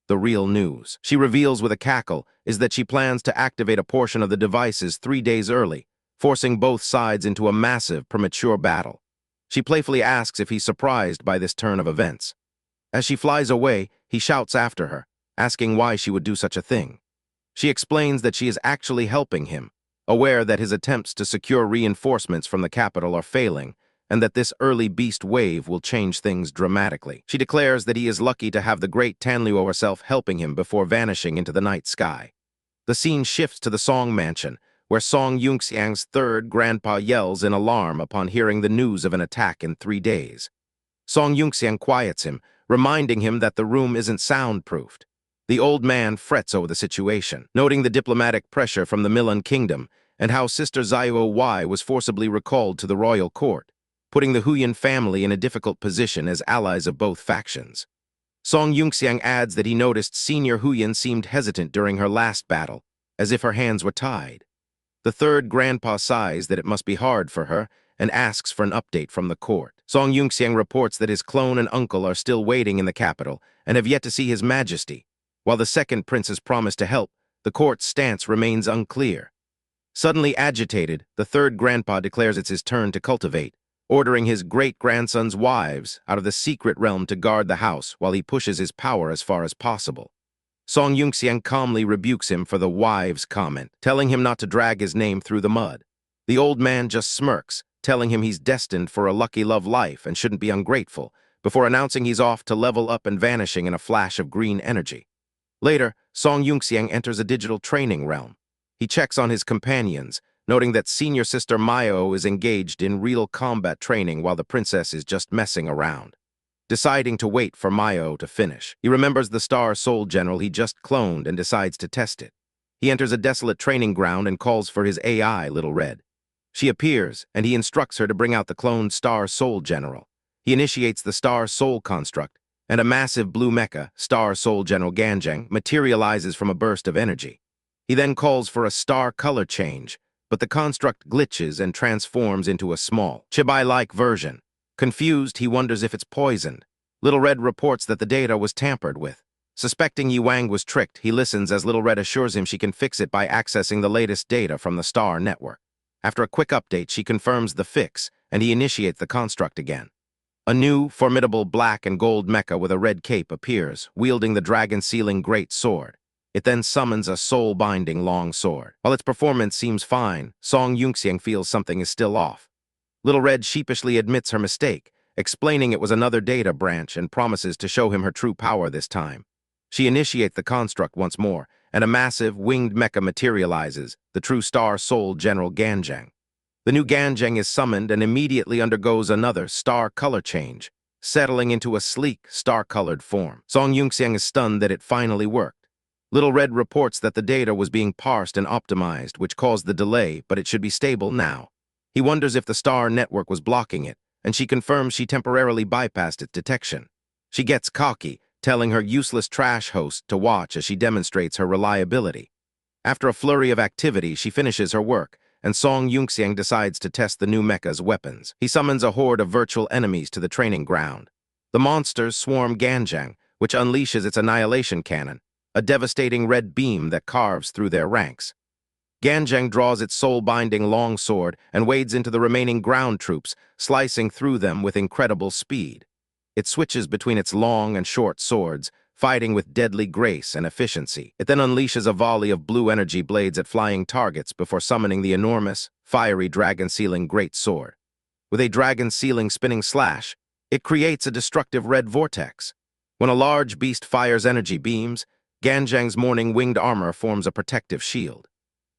The real news, she reveals with a cackle, is that she plans to activate a portion of the devices 3 days early, forcing both sides into a massive, premature battle. She playfully asks if he's surprised by this turn of events. As she flies away, he shouts after her, asking why she would do such a thing. She explains that she is actually helping him, aware that his attempts to secure reinforcements from the capital are failing, and that this early beast wave will change things dramatically. She declares that he is lucky to have the great Tanluo herself helping him before vanishing into the night sky. The scene shifts to the Song Mansion, where Song Yunxiang's third grandpa yells in alarm upon hearing the news of an attack in 3 days. Song Yunxiang quiets him, reminding him that the room isn't soundproofed. The old man frets over the situation, noting the diplomatic pressure from the Milan kingdom and how Sister Zhao Y was forcibly recalled to the royal court, putting the Huyan family in a difficult position as allies of both factions. Song Yunxiang adds that he noticed Senior Huyan seemed hesitant during her last battle, as if her hands were tied. The third grandpa sighs that it must be hard for her and asks for an update from the court. Song Yunxiang reports that his clone and uncle are still waiting in the capital and have yet to see his majesty. While the second prince has promised to help, the court's stance remains unclear. Suddenly agitated, the third grandpa declares it's his turn to cultivate, ordering his great-grandson's wives out of the secret realm to guard the house while he pushes his power as far as possible. Song Yunxiang calmly rebukes him for the wives' comment, telling him not to drag his name through the mud. The old man just smirks, telling him he's destined for a lucky love life and shouldn't be ungrateful, before announcing he's off to level up and vanishing in a flash of green energy. Later, Song Yunxiang enters a digital training realm. He checks on his companions, noting that senior sister Mayo is engaged in real combat training while the princess is just messing around. Deciding to wait for Mayo to finish, he remembers the Star Soul General he just cloned and decides to test it. He enters a desolate training ground and calls for his AI, Little Red. She appears, and he instructs her to bring out the cloned Star Soul General. He initiates the Star Soul construct, and a massive blue mecha, Star Soul General Ganjang, materializes from a burst of energy. He then calls for a star color change, but the construct glitches and transforms into a small, chibi-like version. Confused, he wonders if it's poisoned. Little Red reports that the data was tampered with. Suspecting Yi Wang was tricked, he listens as Little Red assures him she can fix it by accessing the latest data from the Star Network. After a quick update, she confirms the fix, and he initiates the construct again. A new, formidable black and gold mecha with a red cape appears, wielding the dragon-sealing great sword. It then summons a soul-binding long sword. While its performance seems fine, Song Yunxiang feels something is still off. Little Red sheepishly admits her mistake, explaining it was another data branch and promises to show him her true power this time. She initiates the construct once more, and a massive, winged mecha materializes, the true Star Soul General Ganjang. The new Ganjang is summoned and immediately undergoes another star color change, settling into a sleek, star-colored form. Song Yunxiang is stunned that it finally worked. Little Red reports that the data was being parsed and optimized, which caused the delay, but it should be stable now. He wonders if the Star Network was blocking it, and she confirms she temporarily bypassed its detection. She gets cocky, telling her useless trash host to watch as she demonstrates her reliability. After a flurry of activity, she finishes her work, and Song Yunxiang decides to test the new mecha's weapons. He summons a horde of virtual enemies to the training ground. The monsters swarm Ganjang, which unleashes its annihilation cannon, a devastating red beam that carves through their ranks. Ganjang draws its soul-binding long sword and wades into the remaining ground troops, slicing through them with incredible speed. It switches between its long and short swords, fighting with deadly grace and efficiency. It then unleashes a volley of blue energy blades at flying targets before summoning the enormous, fiery dragon-sealing great sword. With a dragon-sealing spinning slash, it creates a destructive red vortex. When a large beast fires energy beams, Ganjang's morning winged armor forms a protective shield.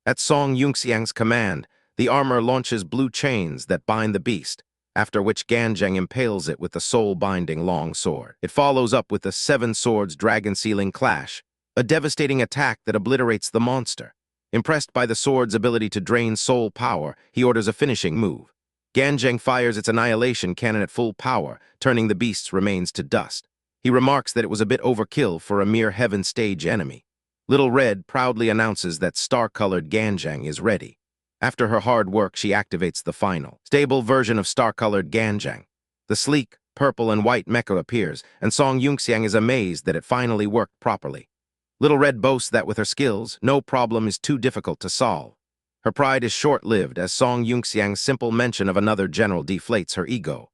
At Song Yunxiang's command, the armor launches blue chains that bind the beast, after which Ganjang impales it with the soul-binding long sword. It follows up with the Seven Swords dragon-sealing clash, a devastating attack that obliterates the monster. Impressed by the sword's ability to drain soul power, he orders a finishing move. Ganjang fires its annihilation cannon at full power, turning the beast's remains to dust. He remarks that it was a bit overkill for a mere heaven stage enemy. Little Red proudly announces that star-colored Ganjang is ready. After her hard work, she activates the final, stable version of star-colored Ganjang. The sleek, purple and white mecha appears, and Song Yunxiang is amazed that it finally worked properly. Little Red boasts that with her skills, no problem is too difficult to solve. Her pride is short-lived as Song Yunxiang's simple mention of another general deflates her ego.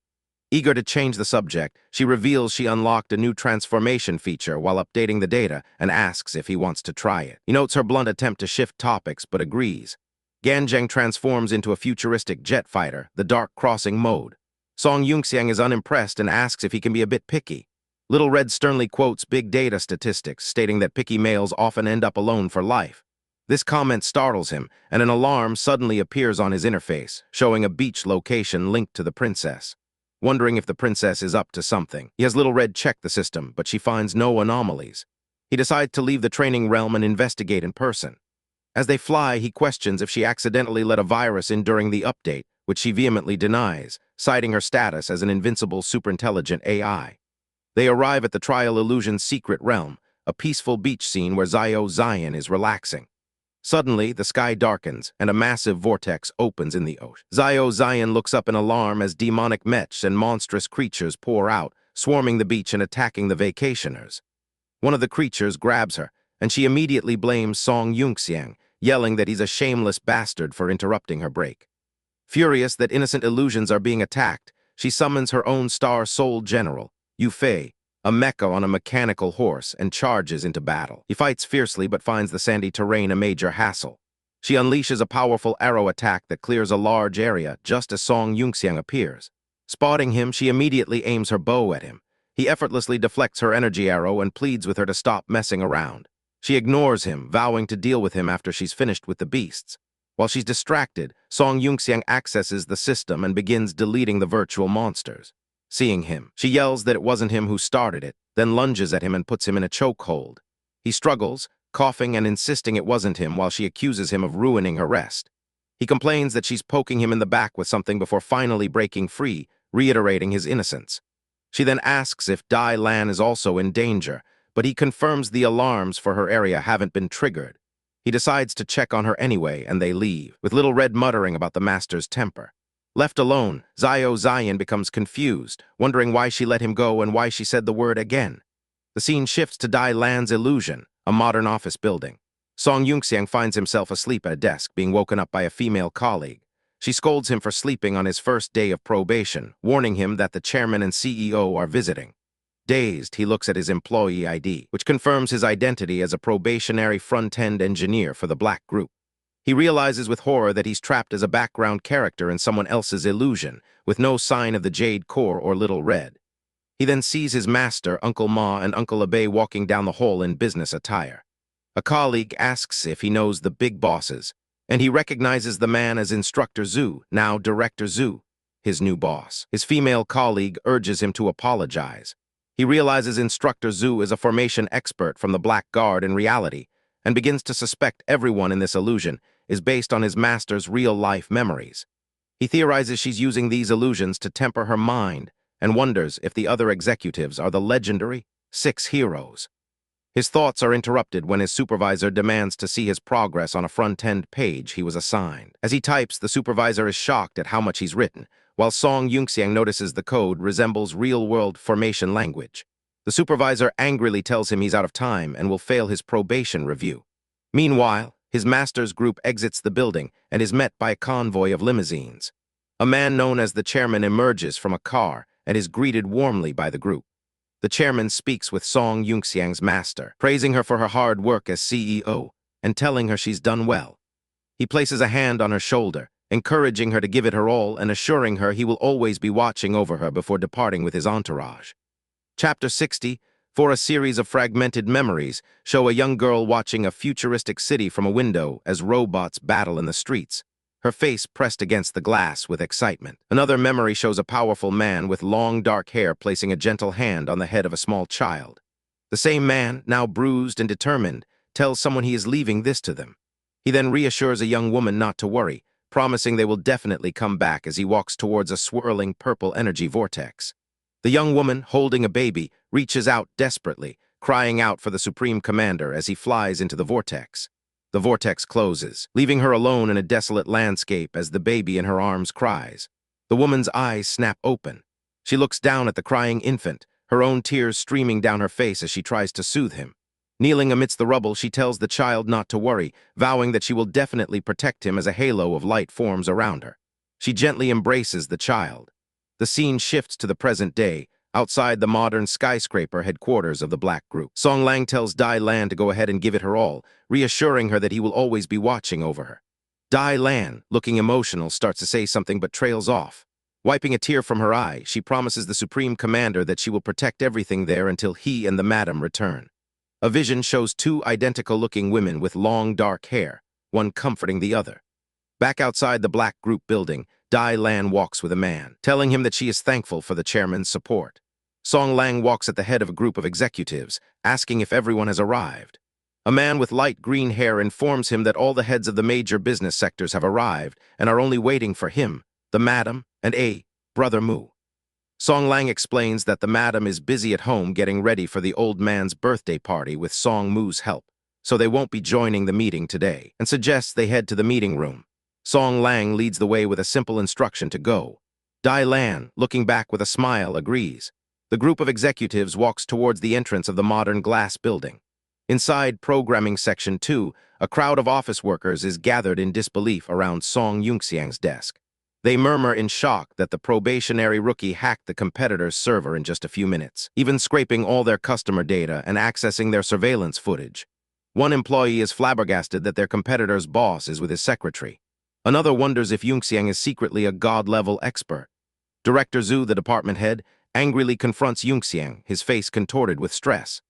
Eager to change the subject, she reveals she unlocked a new transformation feature while updating the data and asks if he wants to try it. He notes her blunt attempt to shift topics but agrees. Ganjang transforms into a futuristic jet fighter, the Dark Crossing mode. Song Yunxiang is unimpressed and asks if he can be a bit picky. Little Red sternly quotes big data statistics, stating that picky males often end up alone for life. This comment startles him, and an alarm suddenly appears on his interface, showing a beach location linked to the princess. Wondering if the princess is up to something, he has Little Red check the system, but she finds no anomalies. He decides to leave the training realm and investigate in person. As they fly, he questions if she accidentally let a virus in during the update, which she vehemently denies, citing her status as an invincible superintelligent AI. They arrive at the Trial Illusion's secret realm, a peaceful beach scene where Zio Zion is relaxing. Suddenly, the sky darkens, and a massive vortex opens in the ocean. Zio Zion looks up in alarm as demonic mechs and monstrous creatures pour out, swarming the beach and attacking the vacationers. One of the creatures grabs her, and she immediately blames Song Yunxiang, yelling that he's a shameless bastard for interrupting her break. Furious that innocent illusions are being attacked, she summons her own Star Soul General, Yu Fei, a mecha on a mechanical horse, and charges into battle. He fights fiercely but finds the sandy terrain a major hassle. She unleashes a powerful arrow attack that clears a large area just as Song Yunxiang appears. Spotting him, she immediately aims her bow at him. He effortlessly deflects her energy arrow and pleads with her to stop messing around. She ignores him, vowing to deal with him after she's finished with the beasts. While she's distracted, Song Yunxiang accesses the system and begins deleting the virtual monsters. Seeing him, she yells that it wasn't him who started it, then lunges at him and puts him in a chokehold. He struggles, coughing and insisting it wasn't him while she accuses him of ruining her rest. He complains that she's poking him in the back with something before finally breaking free, reiterating his innocence. She then asks if Dai Lan is also in danger, but he confirms the alarms for her area haven't been triggered. He decides to check on her anyway, and they leave, with Little Red muttering about the master's temper. Left alone, Zio Zion becomes confused, wondering why she let him go and why she said the word again. The scene shifts to Dai Lan's illusion, a modern office building. Song Yunxiang finds himself asleep at a desk, being woken up by a female colleague. She scolds him for sleeping on his first day of probation, warning him that the chairman and CEO are visiting. Dazed, he looks at his employee ID, which confirms his identity as a probationary front-end engineer for the Black Group. He realizes with horror that he's trapped as a background character in someone else's illusion, with no sign of the Jade Core or Little Red. He then sees his master, Uncle Ma, and Uncle Abe walking down the hall in business attire. A colleague asks if he knows the big bosses, and he recognizes the man as Instructor Zhu, now Director Zhu, his new boss. His female colleague urges him to apologize. He realizes Instructor Zhu is a formation expert from the Black Guard in reality, and begins to suspect everyone in this illusion is based on his master's real-life memories. He theorizes she's using these illusions to temper her mind, and wonders if the other executives are the legendary 6 heroes. His thoughts are interrupted when his supervisor demands to see his progress on a front-end page he was assigned. As he types, the supervisor is shocked at how much he's written, while Song Yunxiang notices the code resembles real-world formation language. The supervisor angrily tells him he's out of time and will fail his probation review. Meanwhile, his master's group exits the building and is met by a convoy of limousines. A man known as the chairman emerges from a car and is greeted warmly by the group. The chairman speaks with Song Yunxiang's master, praising her for her hard work as CEO and telling her she's done well. He places a hand on her shoulder, encouraging her to give it her all and assuring her he will always be watching over her before departing with his entourage. Chapter 60, for a series of fragmented memories, show a young girl watching a futuristic city from a window as robots battle in the streets, her face pressed against the glass with excitement. Another memory shows a powerful man with long dark hair placing a gentle hand on the head of a small child. The same man, now bruised and determined, tells someone he is leaving this to them. He then reassures a young woman not to worry, promising they will definitely come back as he walks towards a swirling purple energy vortex. The young woman, holding a baby, reaches out desperately, crying out for the Supreme Commander as he flies into the vortex. The vortex closes, leaving her alone in a desolate landscape as the baby in her arms cries. The woman's eyes snap open. She looks down at the crying infant, her own tears streaming down her face as she tries to soothe him. Kneeling amidst the rubble, she tells the child not to worry, vowing that she will definitely protect him as a halo of light forms around her. She gently embraces the child. The scene shifts to the present day, outside the modern skyscraper headquarters of the Black Group. Song Lang tells Dai Lan to go ahead and give it her all, reassuring her that he will always be watching over her. Dai Lan, looking emotional, starts to say something but trails off. Wiping a tear from her eye, she promises the Supreme Commander that she will protect everything there until he and the madam return. A vision shows 2 identical-looking women with long dark hair, one comforting the other. Back outside the Black Group building, Dai Lan walks with a man, telling him that she is thankful for the chairman's support. Song Lang walks at the head of a group of executives, asking if everyone has arrived. A man with light green hair informs him that all the heads of the major business sectors have arrived and are only waiting for him, the madam, and Brother Mu. Song Lang explains that the madam is busy at home getting ready for the old man's birthday party with Song Mu's help, so they won't be joining the meeting today, and suggests they head to the meeting room. Song Lang leads the way with a simple instruction to go. Dai Lan, looking back with a smile, agrees. The group of executives walks towards the entrance of the modern glass building. Inside Programming Section 2, a crowd of office workers is gathered in disbelief around Song Yunxiang's desk. They murmur in shock that the probationary rookie hacked the competitor's server in just a few minutes, even scraping all their customer data and accessing their surveillance footage. One employee is flabbergasted that their competitor's boss is with his secretary. Another wonders if Yunxiang is secretly a god-level expert. Director Zhu, the department head, angrily confronts Yunxiang, his face contorted with stress.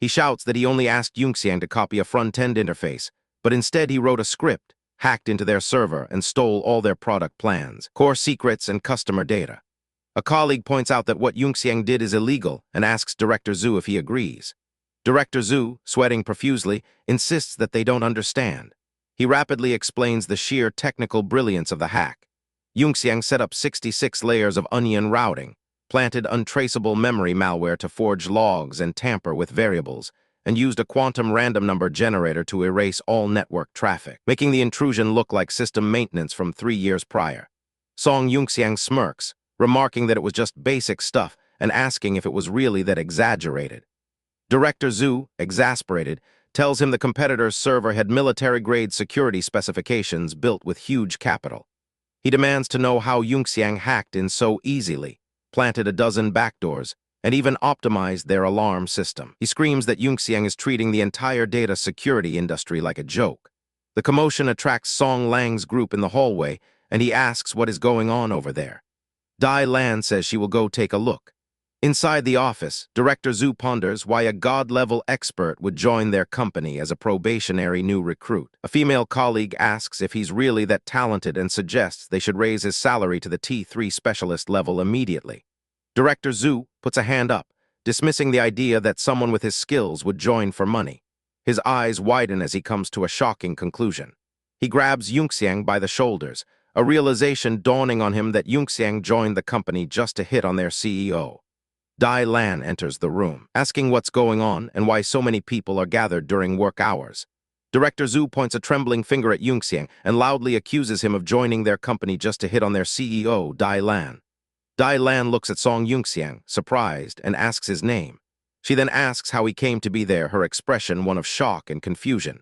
He shouts that he only asked Yunxiang to copy a front-end interface, but instead he wrote a script, hacked into their server, and stole all their product plans, core secrets, and customer data. A colleague points out that what Yunxiang did is illegal and asks Director Zhu if he agrees. Director Zhu, sweating profusely, insists that they don't understand. He rapidly explains the sheer technical brilliance of the hack. Yunxiang set up 66 layers of onion routing, planted untraceable memory malware to forge logs and tamper with variables, and used a quantum random number generator to erase all network traffic, making the intrusion look like system maintenance from 3 years prior. Song Yunxiang smirks, remarking that it was just basic stuff and asking if it was really that exaggerated. Director Zhu, exasperated, tells him the competitor's server had military-grade security specifications built with huge capital. He demands to know how Yunxiang hacked in so easily, planted a dozen backdoors, and even optimized their alarm system. He screams that Yunxiang is treating the entire data security industry like a joke. The commotion attracts Song Lang's group in the hallway, and he asks what is going on over there. Dai Lan says she will go take a look. Inside the office, Director Zhu ponders why a god-level expert would join their company as a probationary new recruit. A female colleague asks if he's really that talented and suggests they should raise his salary to the T3 specialist level immediately. Director Zhu puts a hand up, dismissing the idea that someone with his skills would join for money. His eyes widen as he comes to a shocking conclusion. He grabs Yunxiang by the shoulders, a realization dawning on him that Yunxiang joined the company just to hit on their CEO. Dai Lan enters the room, asking what's going on and why so many people are gathered during work hours. Director Zhu points a trembling finger at Yunxiang and loudly accuses him of joining their company just to hit on their CEO, Dai Lan. Dai Lan looks at Song Yunxiang, surprised, and asks his name. She then asks how he came to be there, her expression one of shock and confusion.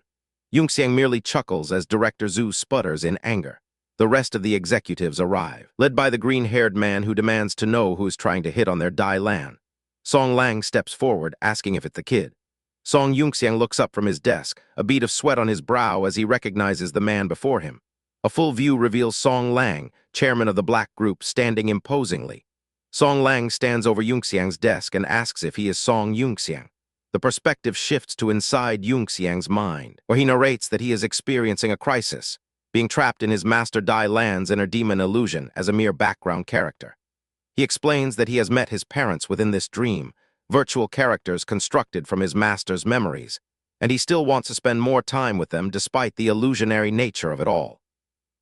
Yunxiang merely chuckles as Director Zhu sputters in anger. The rest of the executives arrive, led by the green-haired man who demands to know who is trying to hit on their Dai Lan. Song Lang steps forward, asking if it's the kid. Song Yunxiang looks up from his desk, a bead of sweat on his brow as he recognizes the man before him. A full view reveals Song Lang, chairman of the black group, standing imposingly. Song Lang stands over Yunxiang's desk and asks if he is Song Yunxiang. The perspective shifts to inside Yunxiang's mind, where he narrates that he is experiencing a crisis, being trapped in his master Dai Lan's inner demon illusion as a mere background character. He explains that he has met his parents within this dream, virtual characters constructed from his master's memories, and he still wants to spend more time with them despite the illusionary nature of it all.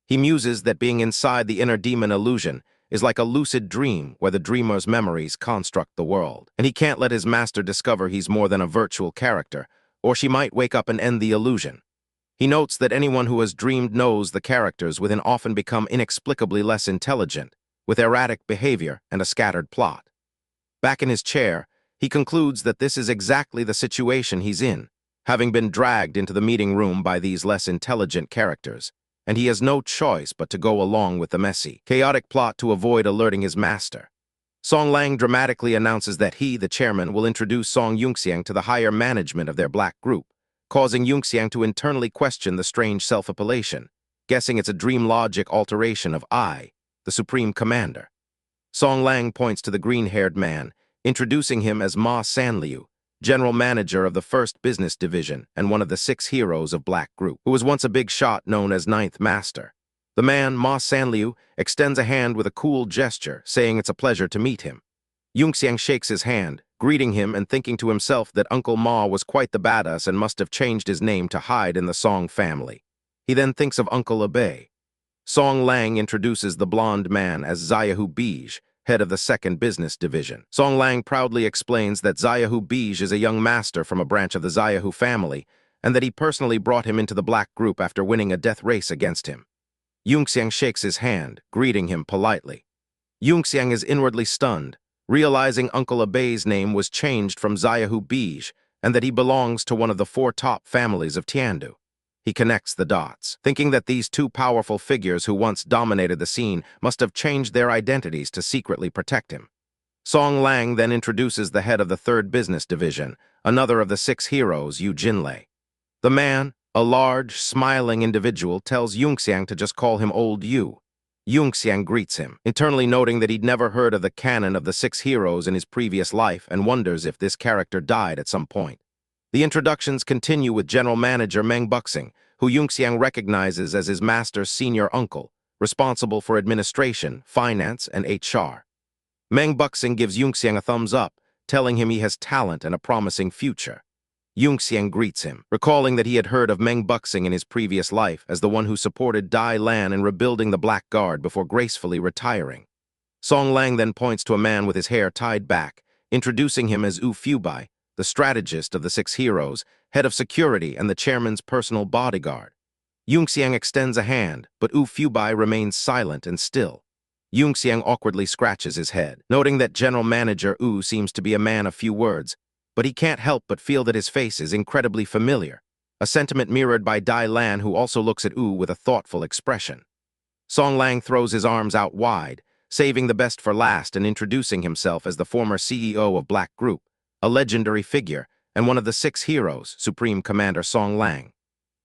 He muses that being inside the inner demon illusion is like a lucid dream where the dreamer's memories construct the world, and he can't let his master discover he's more than a virtual character, or she might wake up and end the illusion. He notes that anyone who has dreamed knows the characters within often become inexplicably less intelligent, with erratic behavior and a scattered plot. Back in his chair, he concludes that this is exactly the situation he's in, having been dragged into the meeting room by these less intelligent characters, and he has no choice but to go along with the messy, chaotic plot to avoid alerting his master. Song Lang dramatically announces that he, the chairman, will introduce Song Yunxiang to the higher management of their black group, causing Yunxiang to internally question the strange self-appellation, guessing it's a dream logic alteration of I, the Supreme Commander. Song Lang points to the green-haired man, introducing him as Ma Sanliu, general manager of the 1st Business Division and one of the 6 heroes of Black Group, who was once a big shot known as 9th Master. The man, Ma Sanliu, extends a hand with a cool gesture, saying it's a pleasure to meet him. Yunxiang shakes his hand, greeting him and thinking to himself that Uncle Ma was quite the badass and must have changed his name to hide in the Song family. He then thinks of Uncle Abe. Song Lang introduces the blonde man as Zayahu Bij, head of the 2nd Business Division. Song Lang proudly explains that Zayahu Bij is a young master from a branch of the Zayahu family, and that he personally brought him into the black group after winning a death race against him. Yunxiang shakes his hand, greeting him politely. Yunxiang is inwardly stunned, realizing Uncle Abe's name was changed from Zayahu Bij, and that he belongs to one of the 4 top families of Tiandu. He connects the dots, thinking that these two powerful figures who once dominated the scene must have changed their identities to secretly protect him. Song Lang then introduces the head of the third business division, another of the six heroes, Yu Jinlei. The man, a large, smiling individual, tells Yunxiang to just call him Old Yu. Yunxiang greets him, internally noting that he'd never heard of the canon of the six heroes in his previous life and wonders if this character died at some point. The introductions continue with General Manager Meng Buxing, who Yunxiang recognizes as his master's senior uncle, responsible for administration, finance, and HR. Meng Buxing gives Yunxiang a thumbs up, telling him he has talent and a promising future. Yunxiang greets him, recalling that he had heard of Meng Buxing in his previous life as the one who supported Dai Lan in rebuilding the Black Guard before gracefully retiring. Song Lang then points to a man with his hair tied back, introducing him as Wu Fubai, the strategist of the six heroes, head of security and the chairman's personal bodyguard. Yunxiang extends a hand, but Wu Fubai remains silent and still. Yunxiang awkwardly scratches his head, noting that General Manager Wu seems to be a man of few words, but he can't help but feel that his face is incredibly familiar, a sentiment mirrored by Dai Lan, who also looks at Wu with a thoughtful expression. Song Lang throws his arms out wide, saving the best for last and introducing himself as the former CEO of Black Group, a legendary figure, and one of the six heroes, Supreme Commander Song Lang.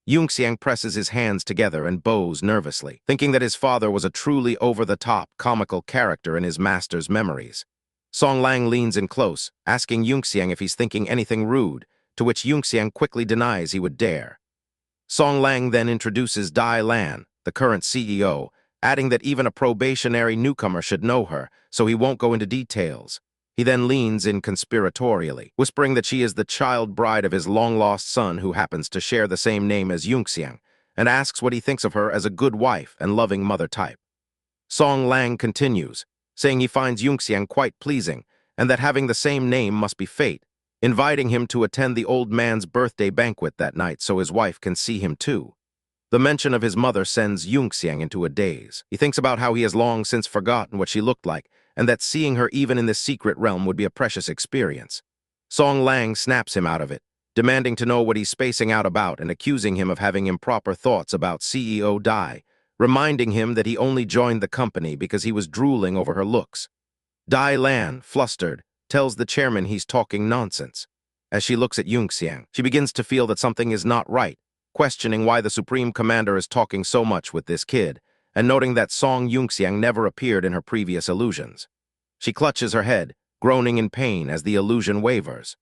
Yunxiang presses his hands together and bows nervously, thinking that his father was a truly over-the-top, comical character in his master's memories. Song Lang leans in close, asking Yunxiang if he's thinking anything rude, to which Yunxiang quickly denies he would dare. Song Lang then introduces Dai Lan, the current CEO, adding that even a probationary newcomer should know her, so he won't go into details. He then leans in conspiratorially, whispering that she is the child bride of his long-lost son who happens to share the same name as Yunxiang, and asks what he thinks of her as a good wife and loving mother type. Song Lang continues, saying he finds Yunxiang quite pleasing, and that having the same name must be fate, inviting him to attend the old man's birthday banquet that night so his wife can see him too. The mention of his mother sends Yunxiang into a daze. He thinks about how he has long since forgotten what she looked like, and that seeing her even in this secret realm would be a precious experience. Song Lang snaps him out of it, demanding to know what he's spacing out about and accusing him of having improper thoughts about CEO Dai, reminding him that he only joined the company because he was drooling over her looks. Dai Lan, flustered, tells the chairman he's talking nonsense. As she looks at Yunxiang, she begins to feel that something is not right, questioning why the Supreme Commander is talking so much with this kid, and noting that Song Yunxiang never appeared in her previous illusions. She clutches her head, groaning in pain as the illusion wavers.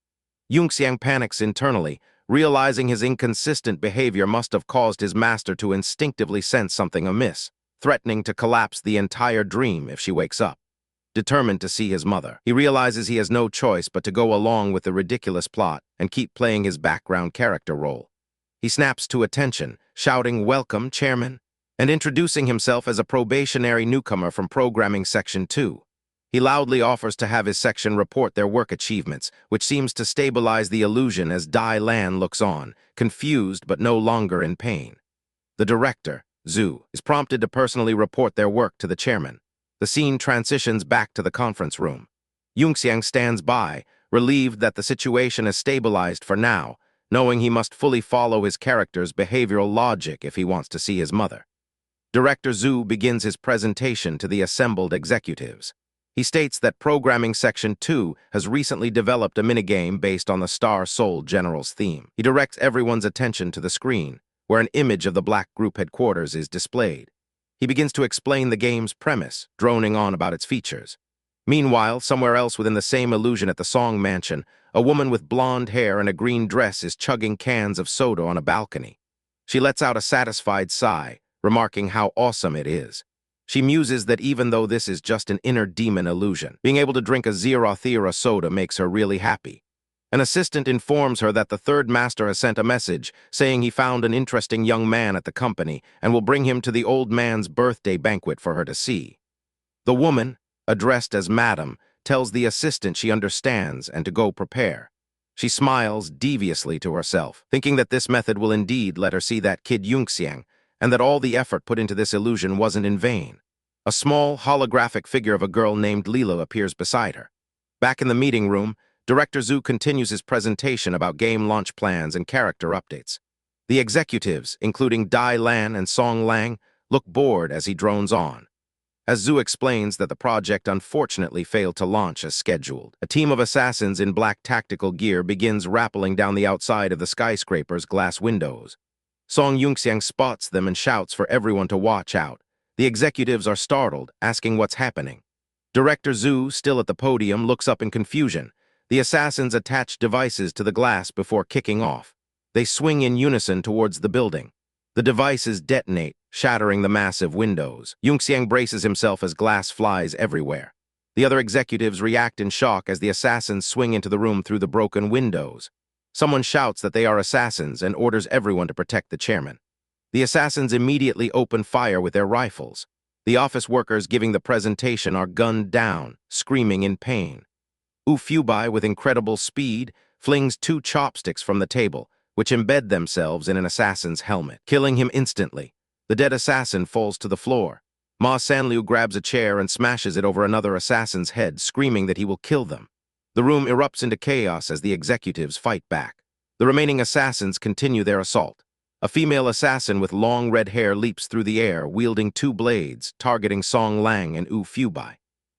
Yunxiang panics internally, realizing his inconsistent behavior must have caused his master to instinctively sense something amiss, threatening to collapse the entire dream if she wakes up. Determined to see his mother, he realizes he has no choice but to go along with the ridiculous plot and keep playing his background character role. He snaps to attention, shouting, "Welcome, Chairman," and introducing himself as a probationary newcomer from Programming Section 2. He loudly offers to have his section report their work achievements, which seems to stabilize the illusion as Dai Lan looks on, confused but no longer in pain. The director, Zhu, is prompted to personally report their work to the chairman. The scene transitions back to the conference room. Yunxiang stands by, relieved that the situation is stabilized for now, knowing he must fully follow his character's behavioral logic if he wants to see his mother. Director Zhu begins his presentation to the assembled executives. He states that Programming Section 2 has recently developed a minigame based on the Star Soul General's theme. He directs everyone's attention to the screen, where an image of the Black Group headquarters is displayed. He begins to explain the game's premise, droning on about its features. Meanwhile, somewhere else within the same illusion at the Song Mansion, a woman with blonde hair and a green dress is chugging cans of soda on a balcony. She lets out a satisfied sigh, remarking how awesome it is. She muses that even though this is just an inner demon illusion, being able to drink a Zero-Thera soda makes her really happy. An assistant informs her that the third master has sent a message saying he found an interesting young man at the company and will bring him to the old man's birthday banquet for her to see. The woman, addressed as Madam, tells the assistant she understands and to go prepare. She smiles deviously to herself, thinking that this method will indeed let her see that kid Yunxiang, and that all the effort put into this illusion wasn't in vain. A small, holographic figure of a girl named Lila appears beside her. Back in the meeting room, Director Zhu continues his presentation about game launch plans and character updates. The executives, including Dai Lan and Song Lang, look bored as he drones on. As Zhu explains that the project unfortunately failed to launch as scheduled, a team of assassins in black tactical gear begins rappelling down the outside of the skyscraper's glass windows. Song Yunxiang spots them and shouts for everyone to watch out. The executives are startled, asking what's happening. Director Zhu, still at the podium, looks up in confusion. The assassins attach devices to the glass before kicking off. They swing in unison towards the building. The devices detonate, shattering the massive windows. Yunxiang braces himself as glass flies everywhere. The other executives react in shock as the assassins swing into the room through the broken windows. Someone shouts that they are assassins and orders everyone to protect the chairman. The assassins immediately open fire with their rifles. The office workers giving the presentation are gunned down, screaming in pain. Wu Fubai, with incredible speed, flings 2 chopsticks from the table, which embed themselves in an assassin's helmet, killing him instantly. The dead assassin falls to the floor. Ma Sanliu grabs a chair and smashes it over another assassin's head, screaming that he will kill them. The room erupts into chaos as the executives fight back. The remaining assassins continue their assault. A female assassin with long red hair leaps through the air, wielding 2 blades, targeting Song Lang and Wu Fubai.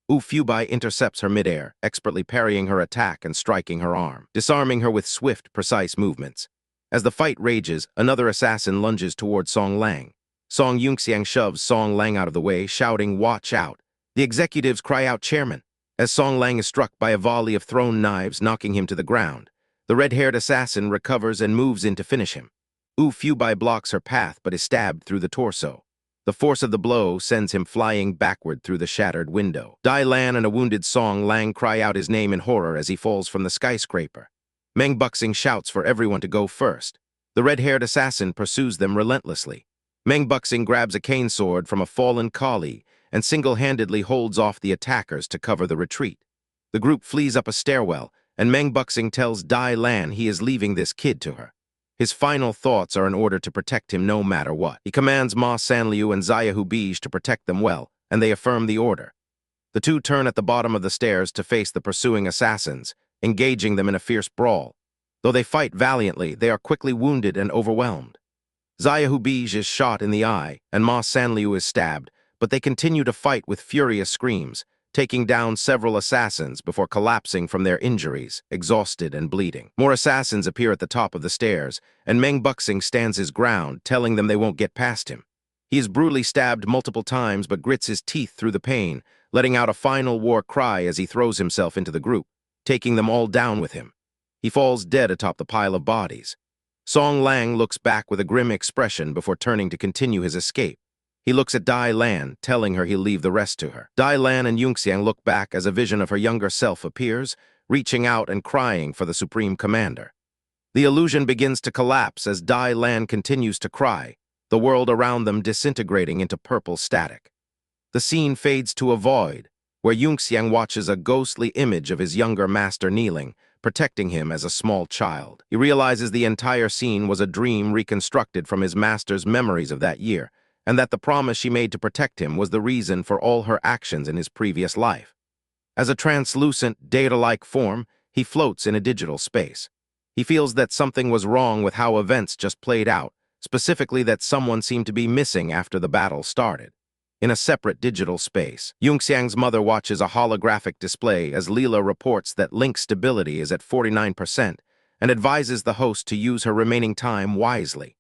Wu Fubai intercepts her midair, expertly parrying her attack and striking her arm, disarming her with swift, precise movements. As the fight rages, another assassin lunges towards Song Lang. Song Yunxiang shoves Song Lang out of the way, shouting, "Watch out!" The executives cry out, "Chairman!" as Song Lang is struck by a volley of thrown knives, knocking him to the ground. The red-haired assassin recovers and moves in to finish him. Wu Fubai blocks her path but is stabbed through the torso. The force of the blow sends him flying backward through the shattered window. Dai Lan and a wounded Song Lang cry out his name in horror as he falls from the skyscraper. Meng Buxing shouts for everyone to go first. The red-haired assassin pursues them relentlessly. Meng Buxing grabs a cane sword from a fallen colleague and single-handedly holds off the attackers to cover the retreat. The group flees up a stairwell, and Meng Buxing tells Dai Lan he is leaving this kid to her. His final thoughts are in order to protect him no matter what. He commands Ma Sanliu and Xiahu Bij to protect them well, and they affirm the order. The two turn at the bottom of the stairs to face the pursuing assassins, engaging them in a fierce brawl. Though they fight valiantly, they are quickly wounded and overwhelmed. Xiahu Bij is shot in the eye, and Ma Sanliu is stabbed, but they continue to fight with furious screams, taking down several assassins before collapsing from their injuries, exhausted and bleeding. More assassins appear at the top of the stairs, and Meng Buxing stands his ground, telling them they won't get past him. He is brutally stabbed multiple times but grits his teeth through the pain, letting out a final war cry as he throws himself into the group, taking them all down with him. He falls dead atop the pile of bodies. Song Lang looks back with a grim expression before turning to continue his escape. He looks at Dai Lan, telling her he'll leave the rest to her. Dai Lan and Yunxiang look back as a vision of her younger self appears, reaching out and crying for the Supreme Commander. The illusion begins to collapse as Dai Lan continues to cry, the world around them disintegrating into purple static. The scene fades to a void, where Yunxiang watches a ghostly image of his younger master kneeling, protecting him as a small child. He realizes the entire scene was a dream reconstructed from his master's memories of that year, and that the promise she made to protect him was the reason for all her actions in his previous life. As a translucent, data-like form, he floats in a digital space. He feels that something was wrong with how events just played out, specifically that someone seemed to be missing after the battle started. In a separate digital space, Yunxiang's mother watches a holographic display as Leela reports that link stability is at 49% and advises the host to use her remaining time wisely.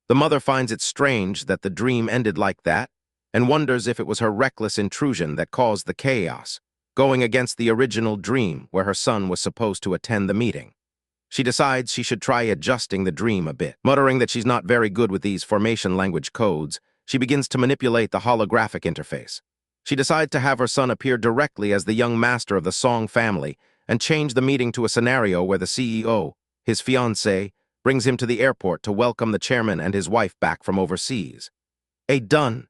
The mother finds it strange that the dream ended like that and wonders if it was her reckless intrusion that caused the chaos, going against the original dream where her son was supposed to attend the meeting. She decides she should try adjusting the dream a bit. Muttering that she's not very good with these formation language codes, she begins to manipulate the holographic interface. She decides to have her son appear directly as the young master of the Song family and change the meeting to a scenario where the CEO, his fiancée, brings him to the airport to welcome the chairman and his wife back from overseas. A done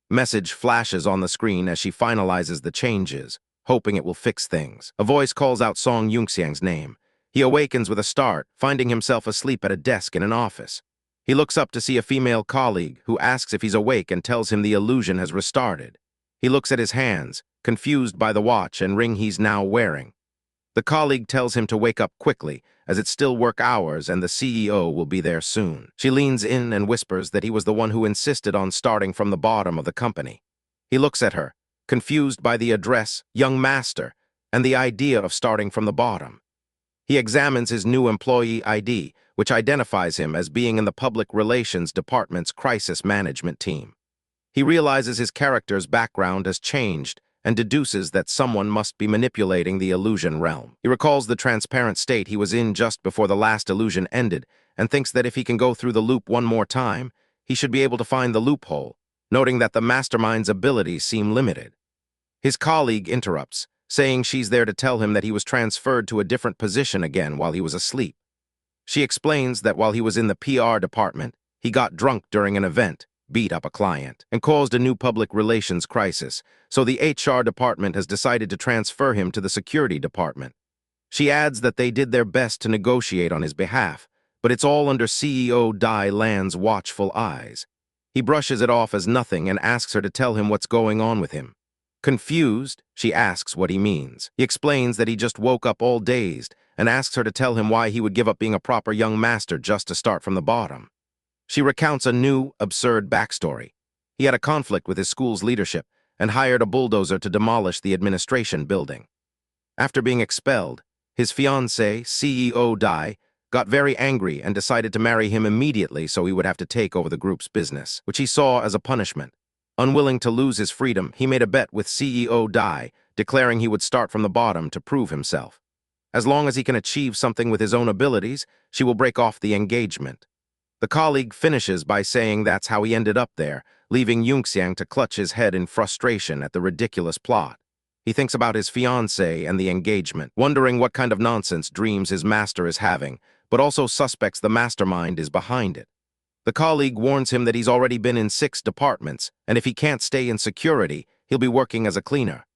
message flashes on the screen as she finalizes the changes, hoping it will fix things. A voice calls out Song Yunxiang's name. He awakens with a start, finding himself asleep at a desk in an office. He looks up to see a female colleague who asks if he's awake and tells him the illusion has restarted. He looks at his hands, confused by the watch and ring he's now wearing. The colleague tells him to wake up quickly, as it's still work hours and the CEO will be there soon. She leans in and whispers that he was the one who insisted on starting from the bottom of the company. He looks at her, confused by the address, young master, and the idea of starting from the bottom. He examines his new employee ID, which identifies him as being in the Public Relations Department's crisis management team. He realizes his character's background has changed and deduces that someone must be manipulating the illusion realm. He recalls the transparent state he was in just before the last illusion ended and thinks that if he can go through the loop one more time, he should be able to find the loophole, noting that the mastermind's abilities seem limited. His colleague interrupts, saying she's there to tell him that he was transferred to a different position again while he was asleep. She explains that while he was in the PR department, he got drunk during an event, beat up a client, and caused a new public relations crisis, so the HR department has decided to transfer him to the security department. She adds that they did their best to negotiate on his behalf, but it's all under CEO Dai Lan's watchful eyes. He brushes it off as nothing and asks her to tell him what's going on with him. Confused, she asks what he means. He explains that he just woke up all dazed and asks her to tell him why he would give up being a proper young master just to start from the bottom. She recounts a new, absurd backstory. He had a conflict with his school's leadership and hired a bulldozer to demolish the administration building. After being expelled, his fiancée, CEO Dai, got very angry and decided to marry him immediately so he would have to take over the group's business, which he saw as a punishment. Unwilling to lose his freedom, he made a bet with CEO Dai, declaring he would start from the bottom to prove himself. As long as he can achieve something with his own abilities, she will break off the engagement. The colleague finishes by saying that's how he ended up there, leaving Yunxiang to clutch his head in frustration at the ridiculous plot. He thinks about his fiancée and the engagement, wondering what kind of nonsense dreams his master is having, but also suspects the mastermind is behind it. The colleague warns him that he's already been in 6 departments, and if he can't stay in security, he'll be working as a cleaner.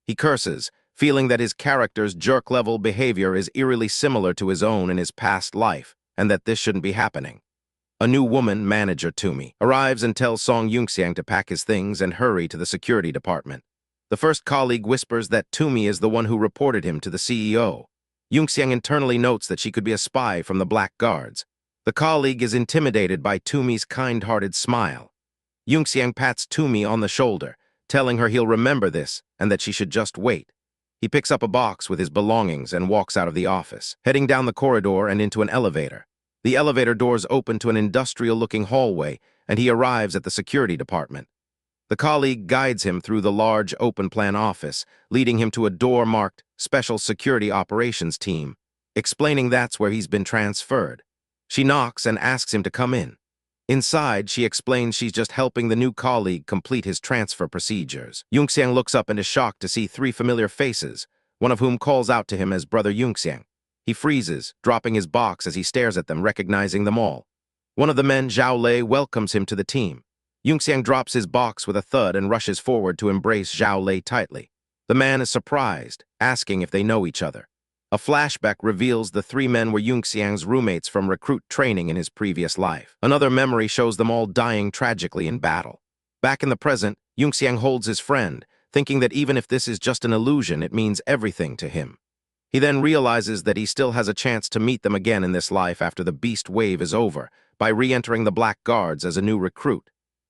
He curses, feeling that his character's jerk-level behavior is eerily similar to his own in his past life, and that this shouldn't be happening. A new woman, manager Toomey, arrives and tells Song Yunxiang to pack his things and hurry to the security department. The first colleague whispers that Toomey is the one who reported him to the CEO. Yunxiang internally notes that she could be a spy from the Black Guards. The colleague is intimidated by Toomey's kind-hearted smile. Yunxiang pats Toomey on the shoulder, telling her he'll remember this and that she should just wait. He picks up a box with his belongings and walks out of the office, heading down the corridor and into an elevator. The elevator doors open to an industrial-looking hallway, and he arrives at the security department. The colleague guides him through the large open-plan office, leading him to a door marked Special Security Operations Team, explaining that's where he's been transferred. She knocks and asks him to come in. Inside, she explains she's just helping the new colleague complete his transfer procedures. Yunxiang looks up and is shocked to see 3 familiar faces, one of whom calls out to him as Brother Yunxiang. He freezes, dropping his box as he stares at them, recognizing them all. One of the men, Zhao Lei, welcomes him to the team. Yunxiang drops his box with a thud and rushes forward to embrace Zhao Lei tightly. The man is surprised, asking if they know each other. A flashback reveals the 3 men were Yunxiang's roommates from recruit training in his previous life. Another memory shows them all dying tragically in battle. Back in the present, Yunxiang holds his friend, thinking that even if this is just an illusion, it means everything to him. He then realizes that he still has a chance to meet them again in this life after the beast wave is over, by re-entering the Black Guards as a new recruit.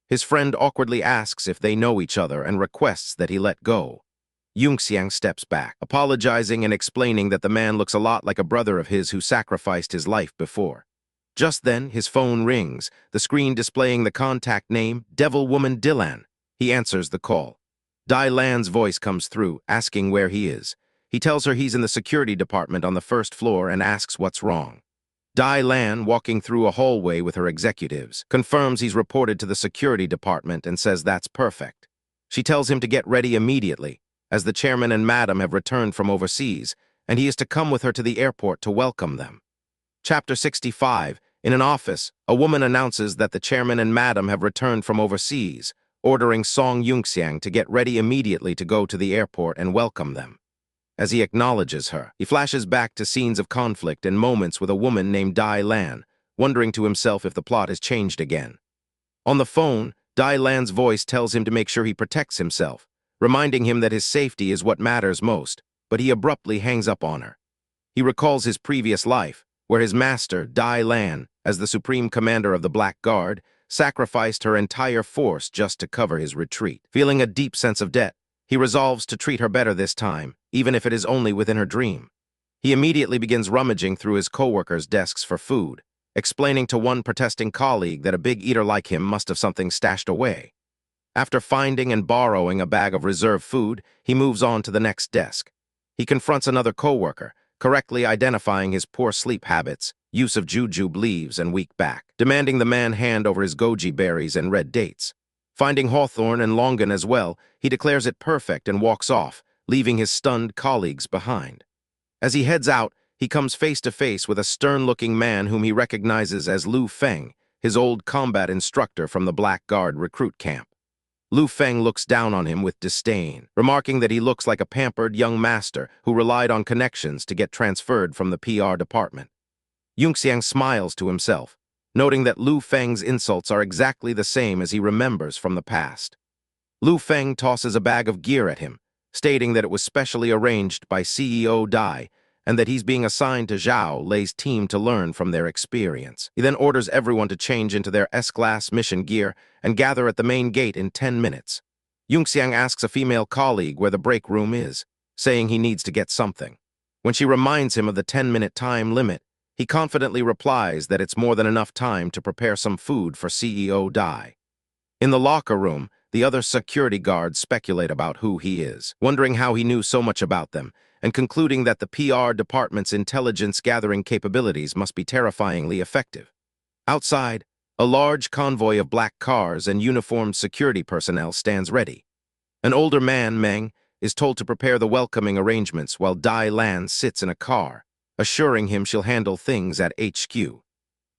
His friend awkwardly asks if they know each other and requests that he let go. Yunxiang steps back, apologizing and explaining that the man looks a lot like a brother of his who sacrificed his life before. Just then, his phone rings, the screen displaying the contact name, Devil Woman Dylan. He answers the call. Dai Lan's voice comes through, asking where he is. He tells her he's in the security department on the 1st floor and asks what's wrong. Dai Lan, walking through a hallway with her executives, confirms he's reported to the security department and says that's perfect. She tells him to get ready immediately, as the chairman and madam have returned from overseas, and he is to come with her to the airport to welcome them. Chapter 65. In an office, a woman announces that the chairman and madam have returned from overseas, ordering Song Yunxiang to get ready immediately to go to the airport and welcome them. As he acknowledges her, he flashes back to scenes of conflict and moments with a woman named Dai Lan, wondering to himself if the plot has changed again. On the phone, Dai Lan's voice tells him to make sure he protects himself, reminding him that his safety is what matters most, but he abruptly hangs up on her. He recalls his previous life, where his master, Dai Lan, as the supreme commander of the Black Guard, sacrificed her entire force just to cover his retreat. Feeling a deep sense of debt, he resolves to treat her better this time, even if it is only within her dream. He immediately begins rummaging through his co-workers' desks for food, explaining to one protesting colleague that a big eater like him must have something stashed away. After finding and borrowing a bag of reserve food, he moves on to the next desk. He confronts another co-worker, correctly identifying his poor sleep habits, use of jujube leaves, and weak back, demanding the man hand over his goji berries and red dates. Finding Hawthorne and Longan as well, he declares it perfect and walks off, leaving his stunned colleagues behind. As he heads out, he comes face to face with a stern-looking man whom he recognizes as Lu Feng, his old combat instructor from the Black Guard recruit camp. Lu Feng looks down on him with disdain, remarking that he looks like a pampered young master who relied on connections to get transferred from the PR department. Yunxiang smiles to himself, noting that Lu Feng's insults are exactly the same as he remembers from the past. Lu Feng tosses a bag of gear at him, stating that it was specially arranged by CEO Dai and that he's being assigned to Zhao Lei's team to learn from their experience. He then orders everyone to change into their S-Class mission gear and gather at the main gate in 10 minutes. Yunxiang asks a female colleague where the break room is, saying he needs to get something. When she reminds him of the 10-minute time limit, he confidently replies that it's more than enough time to prepare some food for CEO Dai. In the locker room, the other security guards speculate about who he is, wondering how he knew so much about them, and concluding that the PR department's intelligence-gathering capabilities must be terrifyingly effective. Outside, a large convoy of black cars and uniformed security personnel stands ready. An older man, Meng, is told to prepare the welcoming arrangements while Dai Lan sits in a car, assuring him she'll handle things at HQ.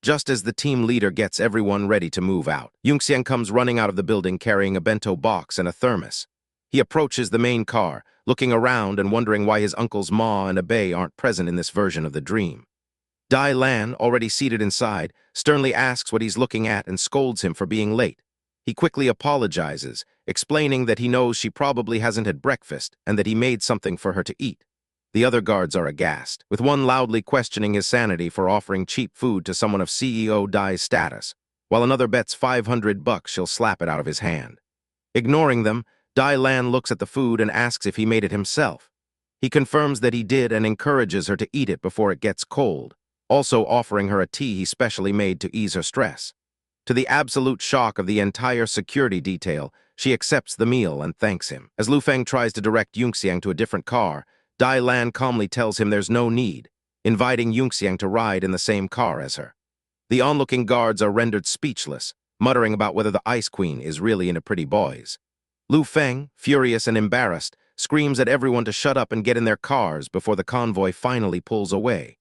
Just as the team leader gets everyone ready to move out, Yunxiang comes running out of the building carrying a bento box and a thermos. He approaches the main car, looking around and wondering why his uncles Ma and Abe aren't present in this version of the dream. Dai Lan, already seated inside, sternly asks what he's looking at and scolds him for being late. He quickly apologizes, explaining that he knows she probably hasn't had breakfast and that he made something for her to eat. The other guards are aghast, with one loudly questioning his sanity for offering cheap food to someone of CEO Dai's status, while another bets $500 she'll slap it out of his hand. Ignoring them, Dai Lan looks at the food and asks if he made it himself. He confirms that he did and encourages her to eat it before it gets cold, also offering her a tea he specially made to ease her stress. To the absolute shock of the entire security detail, she accepts the meal and thanks him. As Lu Feng tries to direct Yunxiang to a different car, Dai Lan calmly tells him there's no need, inviting Yunxiang to ride in the same car as her. The onlooking guards are rendered speechless, muttering about whether the Ice Queen is really into pretty boys. Lu Feng, furious and embarrassed, screams at everyone to shut up and get in their cars before the convoy finally pulls away.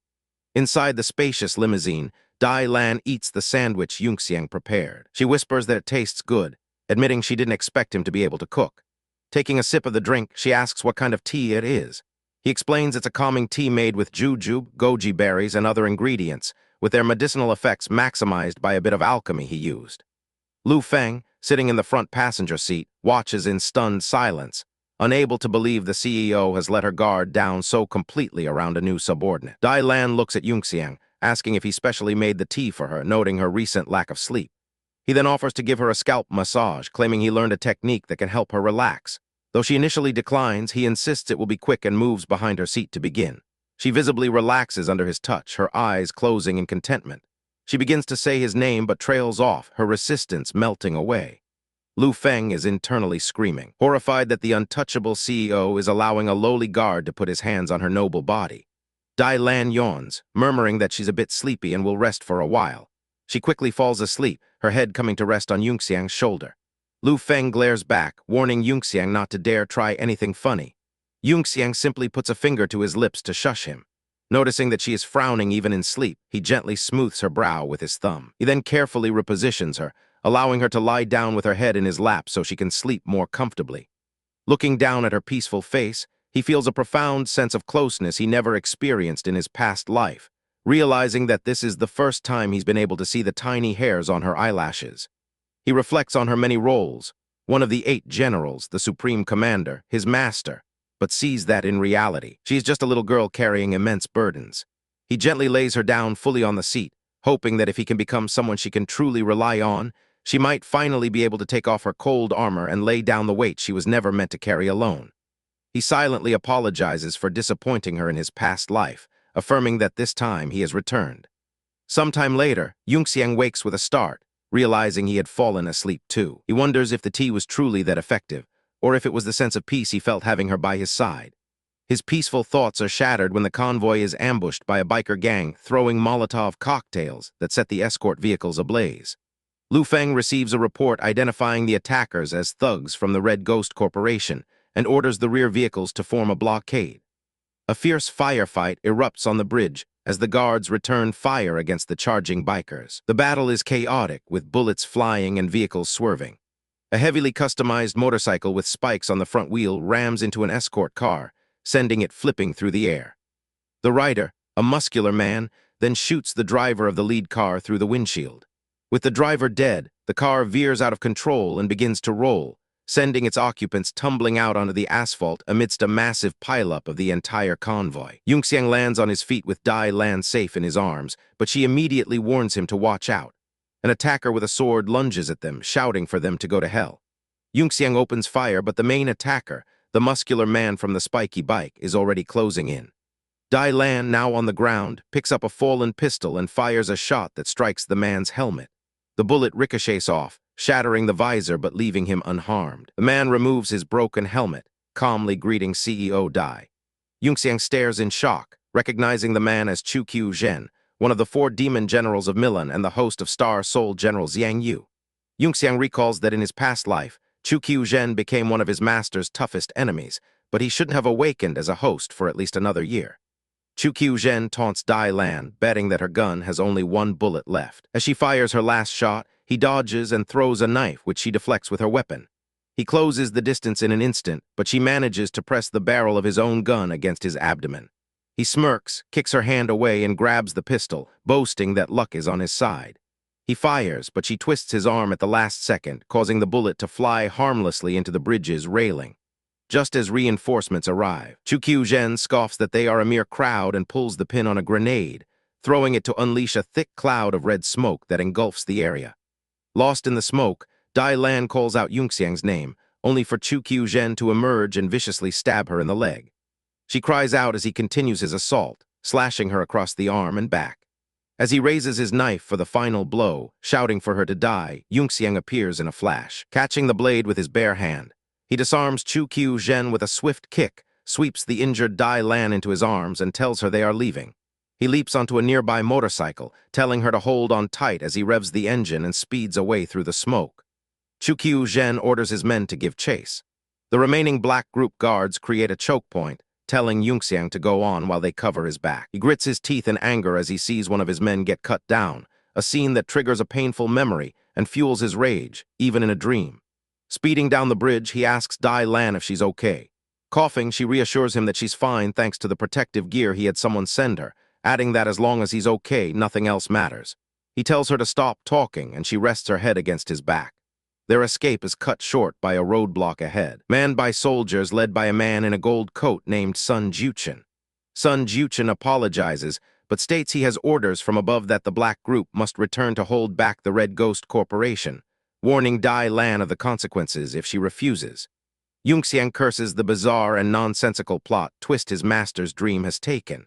Inside the spacious limousine, Dai Lan eats the sandwich Yunxiang prepared. She whispers that it tastes good, admitting she didn't expect him to be able to cook. Taking a sip of the drink, she asks what kind of tea it is. He explains it's a calming tea made with jujube, goji berries, and other ingredients, with their medicinal effects maximized by a bit of alchemy he used. Lu Feng, sitting in the front passenger seat, watches in stunned silence, unable to believe the CEO has let her guard down so completely around a new subordinate. Dai Lan looks at Yunxiang, asking if he specially made the tea for her, noting her recent lack of sleep. He then offers to give her a scalp massage, claiming he learned a technique that can help her relax. Though she initially declines, he insists it will be quick and moves behind her seat to begin. She visibly relaxes under his touch, her eyes closing in contentment. She begins to say his name but trails off, her resistance melting away. Lu Feng is internally screaming, horrified that the untouchable CEO is allowing a lowly guard to put his hands on her noble body. Dai Lan yawns, murmuring that she's a bit sleepy and will rest for a while. She quickly falls asleep, her head coming to rest on Yunxiang's shoulder. Lu Feng glares back, warning Yunxiang not to dare try anything funny. Yunxiang simply puts a finger to his lips to shush him. Noticing that she is frowning even in sleep, he gently smooths her brow with his thumb. He then carefully repositions her, allowing her to lie down with her head in his lap so she can sleep more comfortably. Looking down at her peaceful face, he feels a profound sense of closeness he never experienced in his past life, realizing that this is the first time he's been able to see the tiny hairs on her eyelashes. He reflects on her many roles, one of the 8 generals, the supreme commander, his master, but sees that in reality, she is just a little girl carrying immense burdens. He gently lays her down fully on the seat, hoping that if he can become someone she can truly rely on, she might finally be able to take off her cold armor and lay down the weight she was never meant to carry alone. He silently apologizes for disappointing her in his past life, affirming that this time he has returned. Sometime later, Yunxiang wakes with a start, realizing he had fallen asleep too. He wonders if the tea was truly that effective, or if it was the sense of peace he felt having her by his side. His peaceful thoughts are shattered when the convoy is ambushed by a biker gang throwing Molotov cocktails that set the escort vehicles ablaze. Lu Feng receives a report identifying the attackers as thugs from the Red Ghost Corporation and orders the rear vehicles to form a blockade. A fierce firefight erupts on the bridge as the guards return fire against the charging bikers. The battle is chaotic, with bullets flying and vehicles swerving. A heavily customized motorcycle with spikes on the front wheel rams into an escort car, sending it flipping through the air. The rider, a muscular man, then shoots the driver of the lead car through the windshield. With the driver dead, the car veers out of control and begins to roll, sending its occupants tumbling out onto the asphalt amidst a massive pileup of the entire convoy. Yunxiang lands on his feet with Dai Lan safe in his arms, but she immediately warns him to watch out. An attacker with a sword lunges at them, shouting for them to go to hell. Yunxiang opens fire, but the main attacker, the muscular man from the spiky bike, is already closing in. Dai Lan, now on the ground, picks up a fallen pistol and fires a shot that strikes the man's helmet. The bullet ricochets off, shattering the visor but leaving him unharmed. The man removes his broken helmet, calmly greeting CEO Dai. Yunxiang stares in shock, recognizing the man as Chu Qiu Zhen, one of the 4 demon generals of Milan and the host of Star Soul General Xiang Yu. Yunxiang recalls that in his past life, Chu Qiu Zhen became one of his master's toughest enemies, but he shouldn't have awakened as a host for at least another year. Chu Qiu Zhen taunts Dai Lan, betting that her gun has only 1 bullet left. As she fires her last shot, he dodges and throws a knife, which she deflects with her weapon. He closes the distance in an instant, but she manages to press the barrel of his own gun against his abdomen. He smirks, kicks her hand away, and grabs the pistol, boasting that luck is on his side. He fires, but she twists his arm at the last second, causing the bullet to fly harmlessly into the bridge's railing. Just as reinforcements arrive, Chu Qiu Zhen scoffs that they are a mere crowd and pulls the pin on a grenade, throwing it to unleash a thick cloud of red smoke that engulfs the area. Lost in the smoke, Dai Lan calls out Yunxiang's name, only for Chu Qiu Zhen to emerge and viciously stab her in the leg. She cries out as he continues his assault, slashing her across the arm and back. As he raises his knife for the final blow, shouting for her to die, Yunxiang appears in a flash. Catching the blade with his bare hand, he disarms Chu Qiu Zhen with a swift kick, sweeps the injured Dai Lan into his arms, and tells her they are leaving. He leaps onto a nearby motorcycle, telling her to hold on tight as he revs the engine and speeds away through the smoke. Chu Qiu Zhen orders his men to give chase. The remaining black group guards create a choke point, telling Yunxiang to go on while they cover his back. He grits his teeth in anger as he sees one of his men get cut down, a scene that triggers a painful memory and fuels his rage, even in a dream. Speeding down the bridge, he asks Dai Lan if she's okay. Coughing, she reassures him that she's fine thanks to the protective gear he had someone send her, adding that as long as he's okay, nothing else matters. He tells her to stop talking, and she rests her head against his back. Their escape is cut short by a roadblock ahead, manned by soldiers led by a man in a gold coat named Sun Juchen. Sun Juchen apologizes, but states he has orders from above that the black group must return to hold back the Red Ghost Corporation, warning Dai Lan of the consequences if she refuses. Yunxiang curses the bizarre and nonsensical plot twist his master's dream has taken.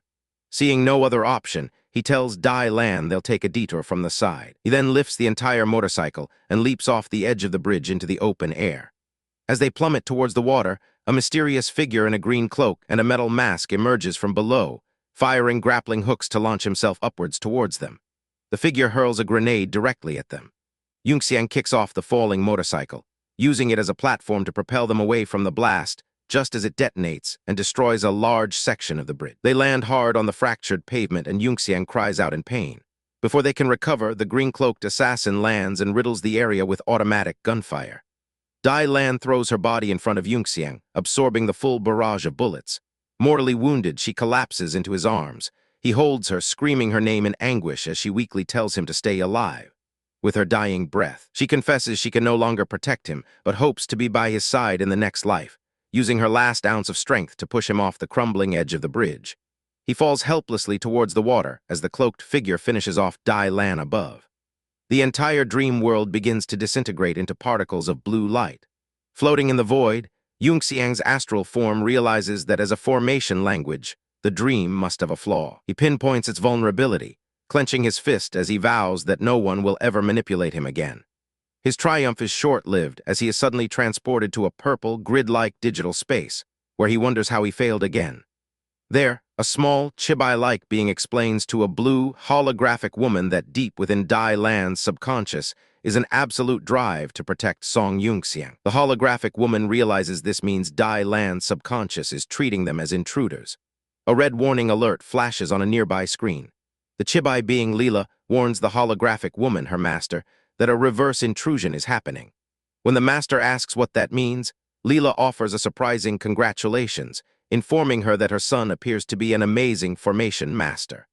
Seeing no other option, he tells Dai Lan they'll take a detour from the side. He then lifts the entire motorcycle and leaps off the edge of the bridge into the open air. As they plummet towards the water, a mysterious figure in a green cloak and a metal mask emerges from below, firing grappling hooks to launch himself upwards towards them. The figure hurls a grenade directly at them. Yunxiang kicks off the falling motorcycle, using it as a platform to propel them away from the blast, just as it detonates and destroys a large section of the bridge. They land hard on the fractured pavement and Yunxiang cries out in pain. Before they can recover, the green-cloaked assassin lands and riddles the area with automatic gunfire. Dai Lan throws her body in front of Yunxiang, absorbing the full barrage of bullets. Mortally wounded, she collapses into his arms. He holds her, screaming her name in anguish as she weakly tells him to stay alive. With her dying breath, she confesses she can no longer protect him, but hopes to be by his side in the next life. using her last ounce of strength to push him off the crumbling edge of the bridge. He falls helplessly towards the water as the cloaked figure finishes off Dai Lan above. The entire dream world begins to disintegrate into particles of blue light. Floating in the void, Yunxiang's astral form realizes that as a formation language, the dream must have a flaw. He pinpoints its vulnerability, clenching his fist as he vows that no one will ever manipulate him again. His triumph is short-lived as he is suddenly transported to a purple, grid-like digital space, where he wonders how he failed again. There, a small, chibi-like being explains to a blue, holographic woman that deep within Dai Lan's subconscious is an absolute drive to protect Song Yunxiang. The holographic woman realizes this means Dai Lan's subconscious is treating them as intruders. A red warning alert flashes on a nearby screen. The chibi being Leela warns the holographic woman, her master, that a reverse intrusion is happening. When the master asks what that means, Leela offers a surprising congratulations, informing her that her son appears to be an amazing formation master.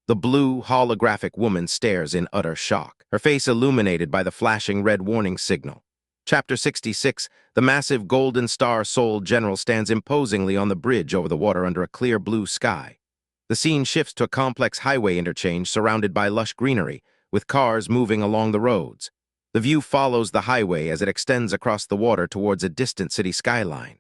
The blue, holographic woman stares in utter shock, her face illuminated by the flashing red warning signal. Chapter 66, the massive golden star-souled general stands imposingly on the bridge over the water under a clear blue sky. The scene shifts to a complex highway interchange surrounded by lush greenery, with cars moving along the roads. The view follows the highway as it extends across the water towards a distant city skyline.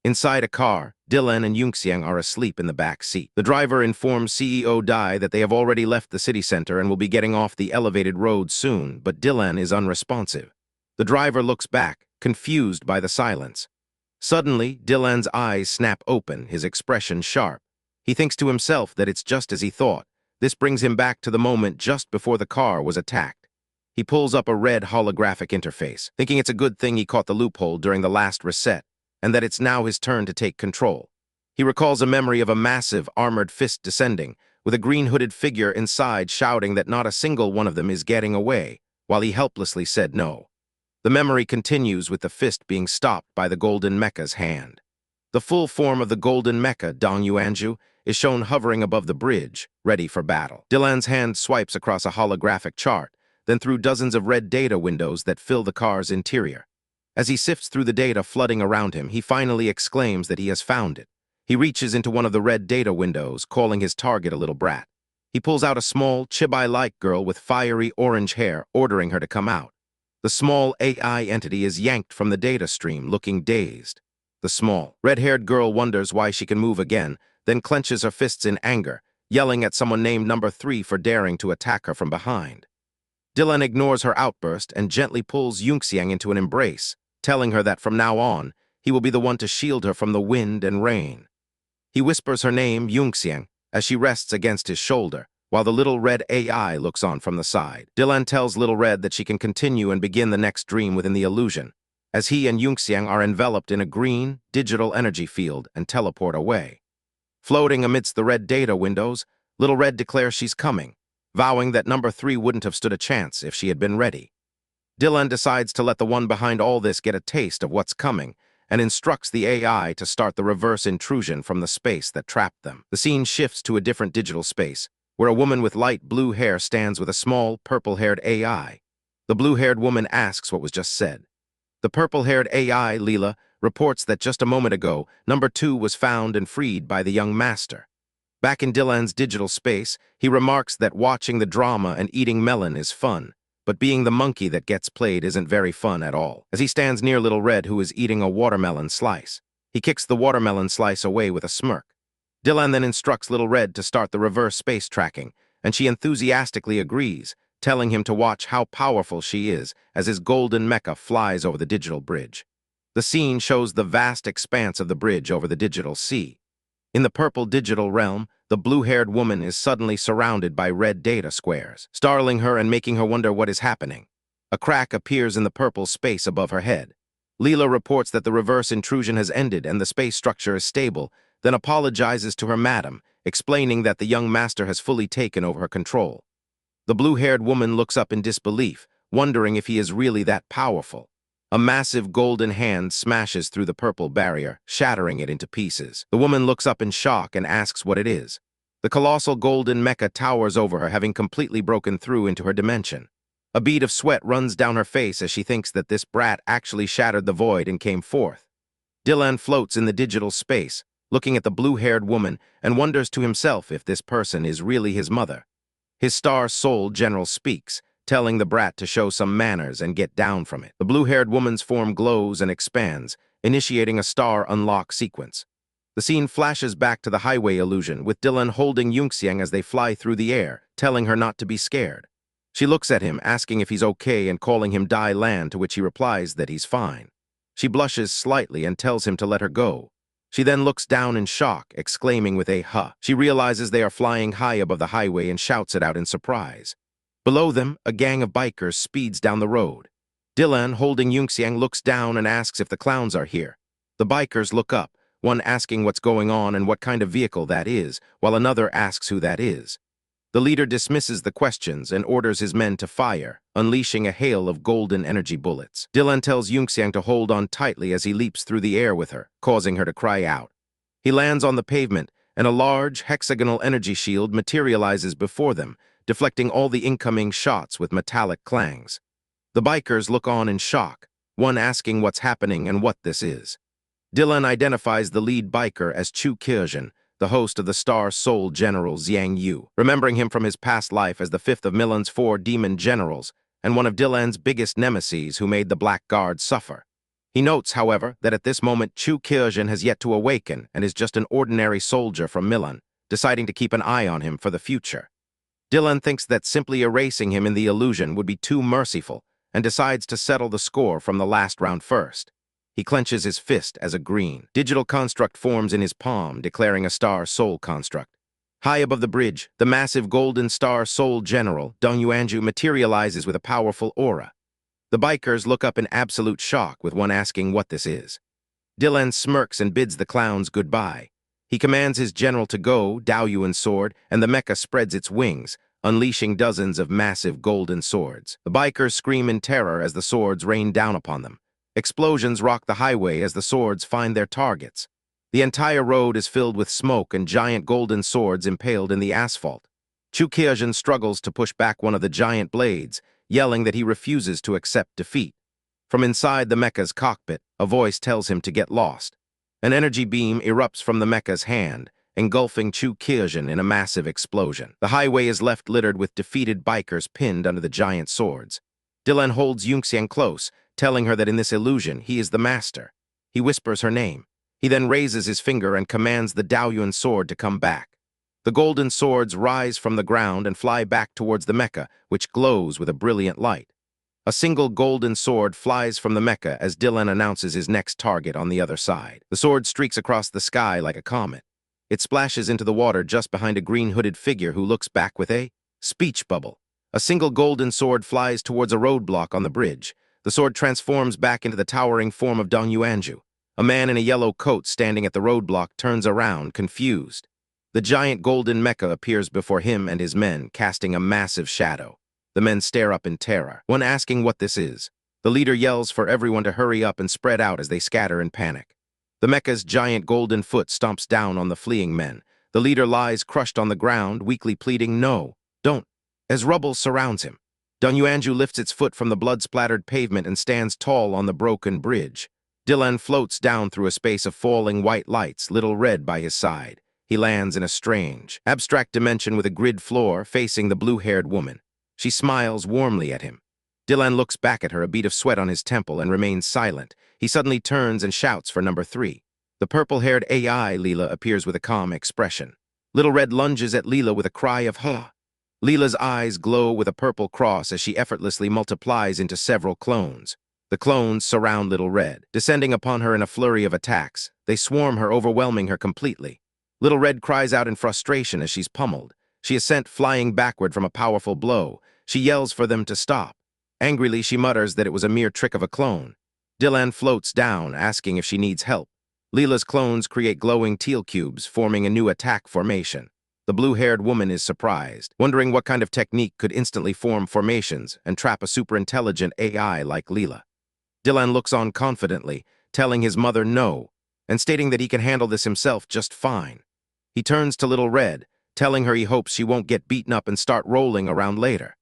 Inside a car, Dylan and Yunxiang are asleep in the back seat. The driver informs CEO Dai that they have already left the city center and will be getting off the elevated road soon, but Dylan is unresponsive. The driver looks back, confused by the silence. Suddenly, Dylan's eyes snap open, his expression sharp. He thinks to himself that it's just as he thought. This brings him back to the moment just before the car was attacked. He pulls up a red holographic interface, thinking it's a good thing he caught the loophole during the last reset, and that it's now his turn to take control. He recalls a memory of a massive, armored fist descending, with a green-hooded figure inside shouting that not a single one of them is getting away, while he helplessly said no. The memory continues with the fist being stopped by the golden mecha's hand. The full form of the golden mecha, Dong Yuanju, is shown hovering above the bridge, ready for battle. Dylan's hand swipes across a holographic chart, then through dozens of red data windows that fill the car's interior. As he sifts through the data flooding around him, he finally exclaims that he has found it. He reaches into one of the red data windows, calling his target a little brat. He pulls out a small, chibi-like girl with fiery orange hair, ordering her to come out. The small AI entity is yanked from the data stream, looking dazed. The small, red-haired girl wonders why she can move again, then clenches her fists in anger, yelling at someone named Number 3 for daring to attack her from behind. Dylan ignores her outburst and gently pulls Yunxiang into an embrace, telling her that from now on, he will be the one to shield her from the wind and rain. He whispers her name, Yunxiang, as she rests against his shoulder, while the little red AI looks on from the side. Dylan tells Little Red that she can continue and begin the next dream within the illusion, as he and Yunxiang are enveloped in a green, digital energy field and teleport away. Floating amidst the red data windows, Little Red declares she's coming, vowing that Number 3 wouldn't have stood a chance if she had been ready. Dylan decides to let the one behind all this get a taste of what's coming and instructs the AI to start the reverse intrusion from the space that trapped them. The scene shifts to a different digital space, where a woman with light blue hair stands with a small, purple-haired AI. The blue-haired woman asks what was just said. The purple-haired AI, Leela, reports that just a moment ago, Number 2 was found and freed by the young master. Back in Dylan's digital space, he remarks that watching the drama and eating melon is fun, but being the monkey that gets played isn't very fun at all. As he stands near Little Red, who is eating a watermelon slice, he kicks the watermelon slice away with a smirk. Dylan then instructs Little Red to start the reverse space tracking, and she enthusiastically agrees, telling him to watch how powerful she is as his golden mecha flies over the digital bridge. The scene shows the vast expanse of the bridge over the digital sea. In the purple digital realm, the blue-haired woman is suddenly surrounded by red data squares, startling her and making her wonder what is happening. A crack appears in the purple space above her head. Leela reports that the reverse intrusion has ended and the space structure is stable, then apologizes to her madam, explaining that the young master has fully taken over her control. The blue-haired woman looks up in disbelief, wondering if he is really that powerful. A massive golden hand smashes through the purple barrier, shattering it into pieces. The woman looks up in shock and asks what it is. The colossal golden mecha towers over her, having completely broken through into her dimension. A bead of sweat runs down her face as she thinks that this brat actually shattered the void and came forth. Dylan floats in the digital space, looking at the blue-haired woman, and wonders to himself if this person is really his mother. His star soul general speaks, telling the brat to show some manners and get down from it. The blue-haired woman's form glows and expands, initiating a star unlock sequence. The scene flashes back to the highway illusion, with Dylan holding Yunxiang as they fly through the air, telling her not to be scared. She looks at him, asking if he's okay and calling him Dai Lan, to which he replies that he's fine. She blushes slightly and tells him to let her go. She then looks down in shock, exclaiming with a huh. She realizes they are flying high above the highway and shouts it out in surprise. Below them, a gang of bikers speeds down the road. Dylan, holding Yunxiang, looks down and asks if the clowns are here. The bikers look up, one asking what's going on and what kind of vehicle that is, while another asks who that is. The leader dismisses the questions and orders his men to fire, unleashing a hail of golden energy bullets. Dylan tells Yunxiang to hold on tightly as he leaps through the air with her, causing her to cry out. He lands on the pavement, and a large, hexagonal energy shield materializes before them, deflecting all the incoming shots with metallic clangs. The bikers look on in shock, one asking what's happening and what this is. Dylan identifies the lead biker as Chu Kirjin, the host of the Star Soul General Xiang Yu, remembering him from his past life as the fifth of Milan's 4 demon generals and one of Dylan's biggest nemeses who made the Black Guard suffer. He notes, however, that at this moment Chu Kirjin has yet to awaken and is just an ordinary soldier from Milan, deciding to keep an eye on him for the future. Dylan thinks that simply erasing him in the illusion would be too merciful and decides to settle the score from the last round first. He clenches his fist as a green digital construct forms in his palm, declaring a Star Soul construct. High above the bridge, the massive golden Star Soul General, Dong Yuanju, materializes with a powerful aura. The bikers look up in absolute shock, with one asking what this is. Dylan smirks and bids the clowns goodbye. He commands his general to go, Dao Yuan's sword, and the mecha spreads its wings, unleashing dozens of massive golden swords. The bikers scream in terror as the swords rain down upon them. Explosions rock the highway as the swords find their targets. The entire road is filled with smoke and giant golden swords impaled in the asphalt. Chu Kirjin struggles to push back one of the giant blades, yelling that he refuses to accept defeat. From inside the mecha's cockpit, a voice tells him to get lost. An energy beam erupts from the mecha's hand, engulfing Chu Kirjin in a massive explosion. The highway is left littered with defeated bikers pinned under the giant swords. Dylan holds Yunxiang close, telling her that in this illusion he is the master. He whispers her name. He then raises his finger and commands the Daoyuan sword to come back. The golden swords rise from the ground and fly back towards the mecha, which glows with a brilliant light. A single golden sword flies from the mecha as Dylan announces his next target on the other side. The sword streaks across the sky like a comet. It splashes into the water just behind a green-hooded figure who looks back with a speech bubble. A single golden sword flies towards a roadblock on the bridge. The sword transforms back into the towering form of Dong Yuanju. A man in a yellow coat standing at the roadblock turns around, confused. The giant golden mecha appears before him and his men, casting a massive shadow. The men stare up in terror, one asking what this is. The leader yells for everyone to hurry up and spread out as they scatter in panic. The mecha's giant golden foot stomps down on the fleeing men. The leader lies crushed on the ground, weakly pleading, "No, don't," as rubble surrounds him. Dong Yuanju lifts its foot from the blood-splattered pavement and stands tall on the broken bridge. Dylan floats down through a space of falling white lights, Little Red by his side. He lands in a strange, abstract dimension with a grid floor facing the blue-haired woman. She smiles warmly at him. Dylan looks back at her, a bead of sweat on his temple, and remains silent. He suddenly turns and shouts for number 3. The purple-haired AI, Leela, appears with a calm expression. Little Red lunges at Leela with a cry of "Ha!" Leela's eyes glow with a purple cross as she effortlessly multiplies into several clones. The clones surround Little Red, descending upon her in a flurry of attacks. They swarm her, overwhelming her completely. Little Red cries out in frustration as she's pummeled. She is sent flying backward from a powerful blow. She yells for them to stop. Angrily, she mutters that it was a mere trick of a clone. Dylan floats down, asking if she needs help. Leela's clones create glowing teal cubes, forming a new attack formation. The blue-haired woman is surprised, wondering what kind of technique could instantly form formations and trap a super-intelligent AI like Leela. Dylan looks on confidently, telling his mother no, and stating that he can handle this himself just fine. He turns to Little Red, telling her he hopes she won't get beaten up and start rolling around later.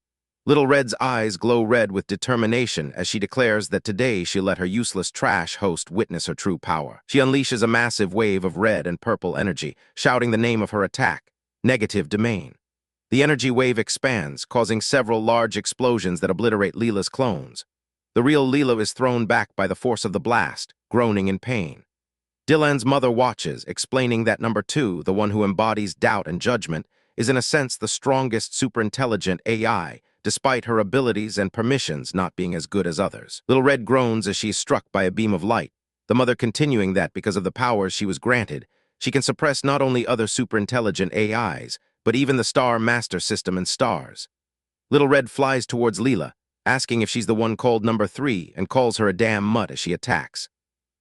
Little Red's eyes glow red with determination as she declares that today she'll let her useless trash host witness her true power. She unleashes a massive wave of red and purple energy, shouting the name of her attack, Negative Domain. The energy wave expands, causing several large explosions that obliterate Leela's clones. The real Leela is thrown back by the force of the blast, groaning in pain. Dylan's mother watches, explaining that number 2, the one who embodies doubt and judgment, is in a sense the strongest superintelligent AI, despite her abilities and permissions not being as good as others. Little Red groans as she is struck by a beam of light, the mother continuing that because of the powers she was granted, she can suppress not only other superintelligent AIs, but even the Star Master System and stars. Little Red flies towards Leela, asking if she's the one called number 3, and calls her a damn mutt as she attacks.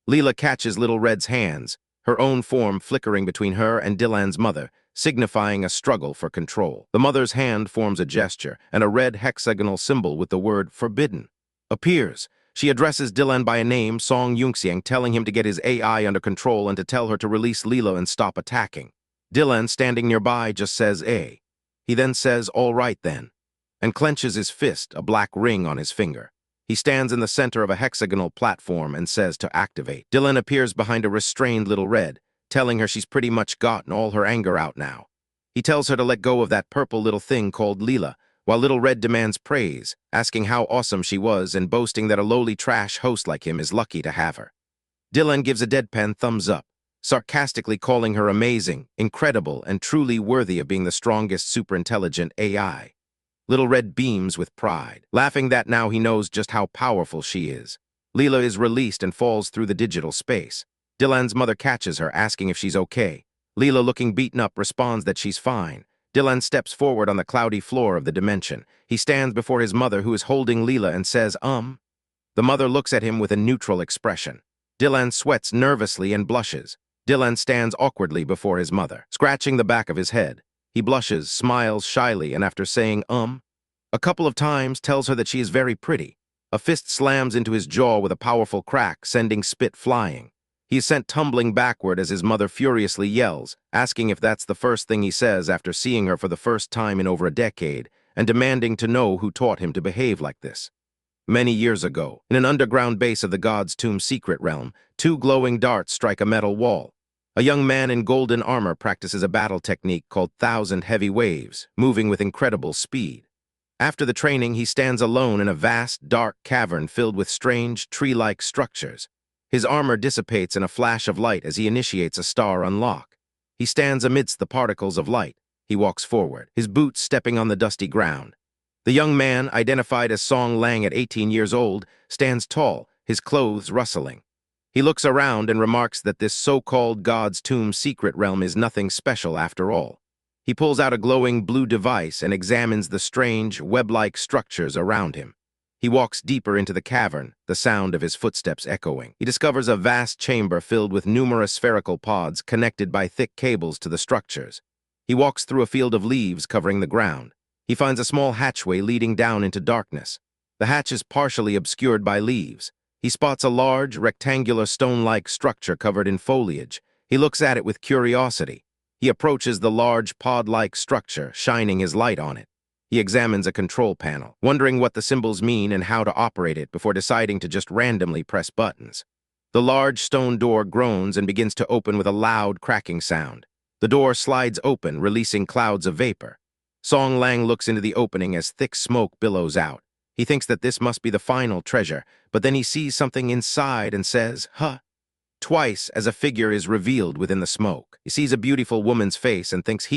Leela catches Little Red's hands, her own form flickering between her and Dylan's mother, signifying a struggle for control. The mother's hand forms a gesture, and a red hexagonal symbol with the word forbidden appears. She addresses Dylan by a name, Song Yunxiang, telling him to get his AI under control and to tell her to release Leela and stop attacking. Dylan, standing nearby, just says, "Eh." He then says, "All right then," and clenches his fist, a black ring on his finger. He stands in the center of a hexagonal platform and says to activate. Dylan appears behind a restrained Little Red, telling her she's pretty much gotten all her anger out now. He tells her to let go of that purple little thing called Leela, while Little Red demands praise, asking how awesome she was and boasting that a lowly trash host like him is lucky to have her. Dylan gives a deadpan thumbs up, sarcastically calling her amazing, incredible, and truly worthy of being the strongest superintelligent AI. Little Red beams with pride, laughing that now he knows just how powerful she is. Leela is released and falls through the digital space. Dylan's mother catches her, asking if she's okay. Leela, looking beaten up, responds that she's fine. Dylan steps forward on the cloudy floor of the dimension. He stands before his mother, who is holding Leela, and says, The mother looks at him with a neutral expression. Dylan sweats nervously and blushes. Dylan stands awkwardly before his mother, scratching the back of his head. He blushes, smiles shyly, and after saying, a couple of times tells her that she is very pretty. A fist slams into his jaw with a powerful crack, sending spit flying. He is sent tumbling backward as his mother furiously yells, asking if that's the first thing he says after seeing her for the first time in over a decade, and demanding to know who taught him to behave like this. Many years ago, in an underground base of the God's Tomb secret realm, 2 glowing darts strike a metal wall. A young man in golden armor practices a battle technique called 1,000 Heavy Waves, moving with incredible speed. After the training, he stands alone in a vast, dark cavern filled with strange, tree-like structures. His armor dissipates in a flash of light as he initiates a star unlock. He stands amidst the particles of light. He walks forward, his boots stepping on the dusty ground. The young man, identified as Song Lang at 18 years old, stands tall, his clothes rustling. He looks around and remarks that this so-called God's Tomb secret realm is nothing special after all. He pulls out a glowing blue device and examines the strange, web-like structures around him. He walks deeper into the cavern, the sound of his footsteps echoing. He discovers a vast chamber filled with numerous spherical pods connected by thick cables to the structures. He walks through a field of leaves covering the ground. He finds a small hatchway leading down into darkness. The hatch is partially obscured by leaves. He spots a large, rectangular stone-like structure covered in foliage. He looks at it with curiosity. He approaches the large pod-like structure, shining his light on it. He examines a control panel, wondering what the symbols mean and how to operate it before deciding to just randomly press buttons. The large stone door groans and begins to open with a loud cracking sound. The door slides open, releasing clouds of vapor. Song Lang looks into the opening as thick smoke billows out. He thinks that this must be the final treasure, but then he sees something inside and says, "Huh." Twice as a figure is revealed within the smoke. He sees a beautiful woman's face and thinks,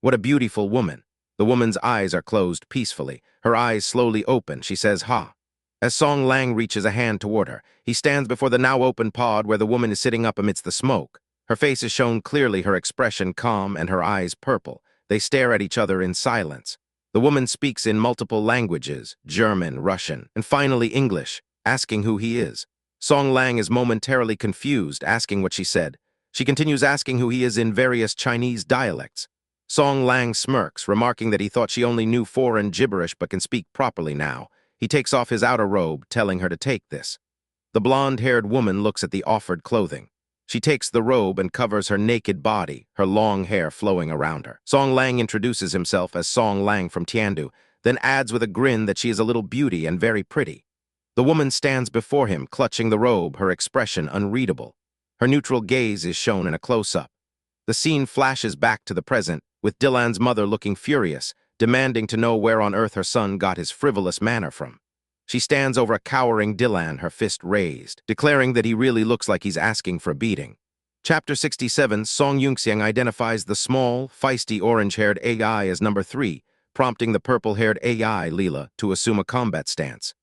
what a beautiful woman. The woman's eyes are closed peacefully. Her eyes slowly open. She says, "Ha." As Song Lang reaches a hand toward her, he stands before the now open pod where the woman is sitting up amidst the smoke. Her face is shown clearly, her expression calm and her eyes purple. They stare at each other in silence. The woman speaks in multiple languages, German, Russian, and finally English, asking who he is. Song Lang is momentarily confused, asking what she said. She continues asking who he is in various Chinese dialects. Song Lang smirks, remarking that he thought she only knew foreign gibberish but can speak properly now. He takes off his outer robe, telling her to take this. The blonde-haired woman looks at the offered clothing. She takes the robe and covers her naked body, her long hair flowing around her. Song Lang introduces himself as Song Lang from Tiandu, then adds with a grin that she is a little beauty and very pretty. The woman stands before him, clutching the robe, her expression unreadable. Her neutral gaze is shown in a close-up. The scene flashes back to the present, with Dylan's mother looking furious, demanding to know where on earth her son got his frivolous manner from. She stands over a cowering Dylan, her fist raised, declaring that he really looks like he's asking for a beating. Chapter 67, Song Yunxiang identifies the small, feisty orange-haired AI as number 3, prompting the purple-haired AI, Leela, to assume a combat stance.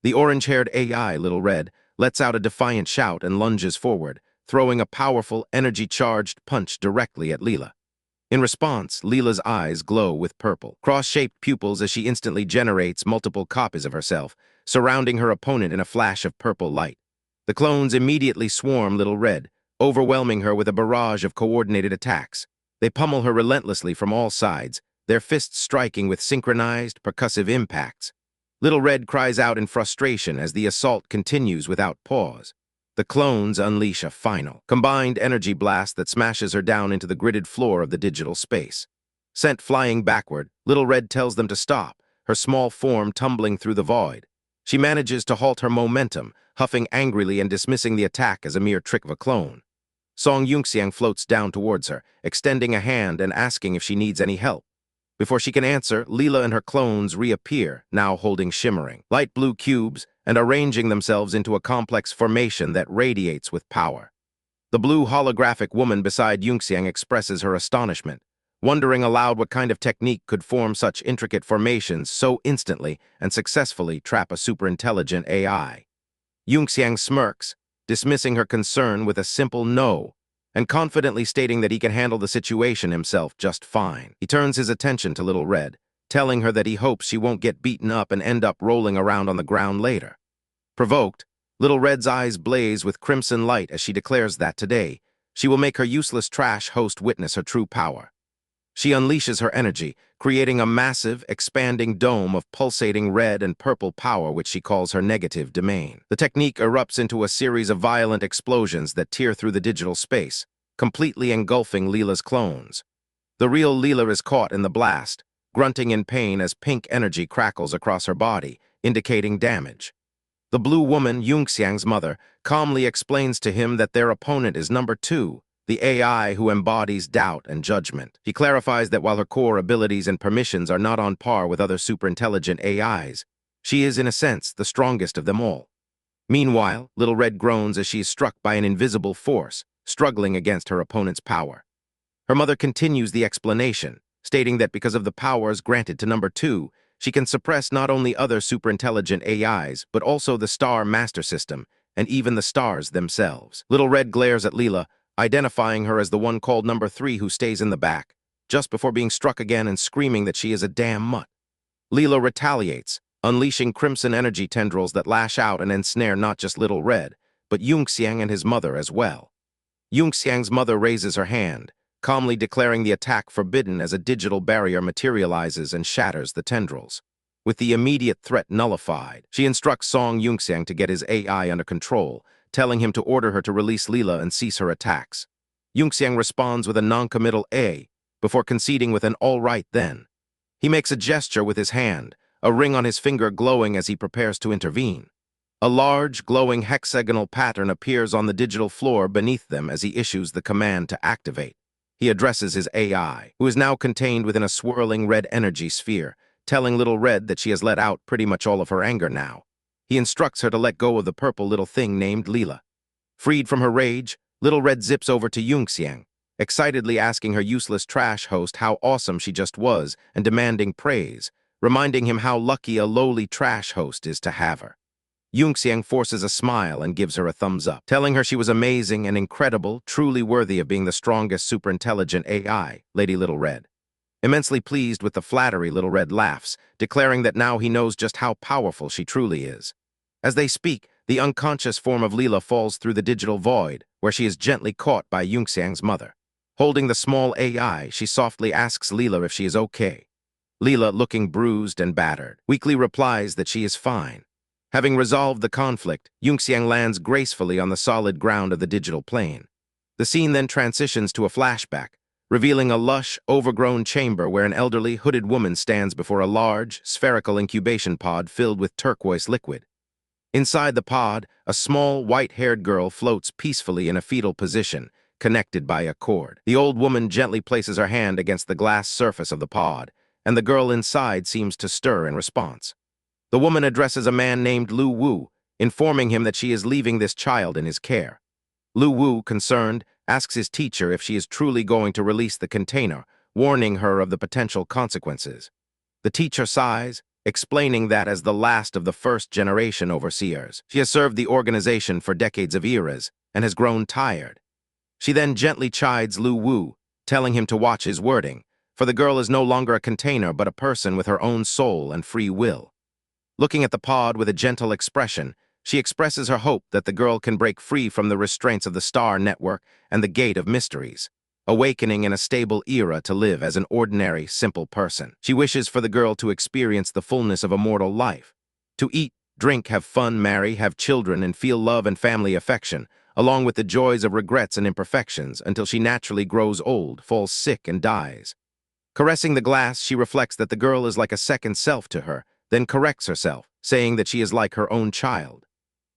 The orange-haired AI, Little Red, lets out a defiant shout and lunges forward, throwing a powerful, energy-charged punch directly at Leela. In response, Leela's eyes glow with purple, cross-shaped pupils as she instantly generates multiple copies of herself, surrounding her opponent in a flash of purple light. The clones immediately swarm Little Red, overwhelming her with a barrage of coordinated attacks. They pummel her relentlessly from all sides, their fists striking with synchronized, percussive impacts. Little Red cries out in frustration as the assault continues without pause. The clones unleash a final, combined energy blast that smashes her down into the gridded floor of the digital space. Sent flying backward, Little Red tells them to stop, her small form tumbling through the void. She manages to halt her momentum, huffing angrily and dismissing the attack as a mere trick of a clone. Song Yunxiang floats down towards her, extending a hand and asking if she needs any help. Before she can answer, Leela and her clones reappear, now holding shimmering, light blue cubes and arranging themselves into a complex formation that radiates with power. The blue holographic woman beside Yunxiang expresses her astonishment, wondering aloud what kind of technique could form such intricate formations so instantly and successfully trap a superintelligent AI. Yunxiang smirks, dismissing her concern with a simple no, and confidently stating that he can handle the situation himself just fine. He turns his attention to Little Red, telling her that he hopes she won't get beaten up and end up rolling around on the ground later. Provoked, Little Red's eyes blaze with crimson light as she declares that today, she will make her useless trash host witness her true power. She unleashes her energy, creating a massive, expanding dome of pulsating red and purple power which she calls her negative domain. The technique erupts into a series of violent explosions that tear through the digital space, completely engulfing Leela's clones. The real Leela is caught in the blast, grunting in pain as pink energy crackles across her body, indicating damage. The blue woman, Yunxiang's mother, calmly explains to him that their opponent is number 2, the AI who embodies doubt and judgment. He clarifies that while her core abilities and permissions are not on par with other superintelligent AIs, she is, in a sense, the strongest of them all. Meanwhile, Little Red groans as she is struck by an invisible force, struggling against her opponent's power. Her mother continues the explanation, stating that because of the powers granted to number 2, she can suppress not only other superintelligent AIs, but also the Star Master System, and even the stars themselves. Little Red glares at Leela, identifying her as the one called number 3 who stays in the back, just before being struck again and screaming that she is a damn mutt. Leela retaliates, unleashing crimson energy tendrils that lash out and ensnare not just Little Red, but Yunxiang and his mother as well. Yunxiang's mother raises her hand, calmly declaring the attack forbidden as a digital barrier materializes and shatters the tendrils. With the immediate threat nullified, she instructs Song Yunxiang to get his AI under control, telling him to order her to release Leela and cease her attacks. Yunxiang responds with a non-committal A, before conceding with an all right then. He makes a gesture with his hand, a ring on his finger glowing as he prepares to intervene. A large, glowing hexagonal pattern appears on the digital floor beneath them as he issues the command to activate. He addresses his AI, who is now contained within a swirling red energy sphere, telling Little Red that she has let out pretty much all of her anger now. He instructs her to let go of the purple little thing named Leela. Freed from her rage, Little Red zips over to Yunxiang, excitedly asking her useless trash host how awesome she just was and demanding praise, reminding him how lucky a lowly trash host is to have her. Yunxiang forces a smile and gives her a thumbs up, telling her she was amazing and incredible, truly worthy of being the strongest superintelligent AI, Lady Little Red. Immensely pleased with the flattery, Little Red laughs, declaring that now he knows just how powerful she truly is. As they speak, the unconscious form of Leela falls through the digital void, where she is gently caught by Yunxiang's mother. Holding the small AI, she softly asks Leela if she is okay. Leela, looking bruised and battered, weakly replies that she is fine. Having resolved the conflict, Yunxiang lands gracefully on the solid ground of the digital plane. The scene then transitions to a flashback, revealing a lush, overgrown chamber where an elderly, hooded woman stands before a large, spherical incubation pod filled with turquoise liquid. Inside the pod, a small, white-haired girl floats peacefully in a fetal position, connected by a cord. The old woman gently places her hand against the glass surface of the pod, and the girl inside seems to stir in response. The woman addresses a man named Lu Wu, informing him that she is leaving this child in his care. Lu Wu, concerned, asks his teacher if she is truly going to release the container, warning her of the potential consequences. The teacher sighs, explaining that as the last of the first-generation overseers, she has served the organization for decades of eras and has grown tired. She then gently chides Lu Wu, telling him to watch his wording, for the girl is no longer a container but a person with her own soul and free will. Looking at the pod with a gentle expression, she expresses her hope that the girl can break free from the restraints of the star network and the gate of mysteries, awakening in a stable era to live as an ordinary, simple person. She wishes for the girl to experience the fullness of a mortal life, to eat, drink, have fun, marry, have children, and feel love and family affection, along with the joys of regrets and imperfections until she naturally grows old, falls sick, and dies. Caressing the glass, she reflects that the girl is like a second self to her, then corrects herself, saying that she is like her own child.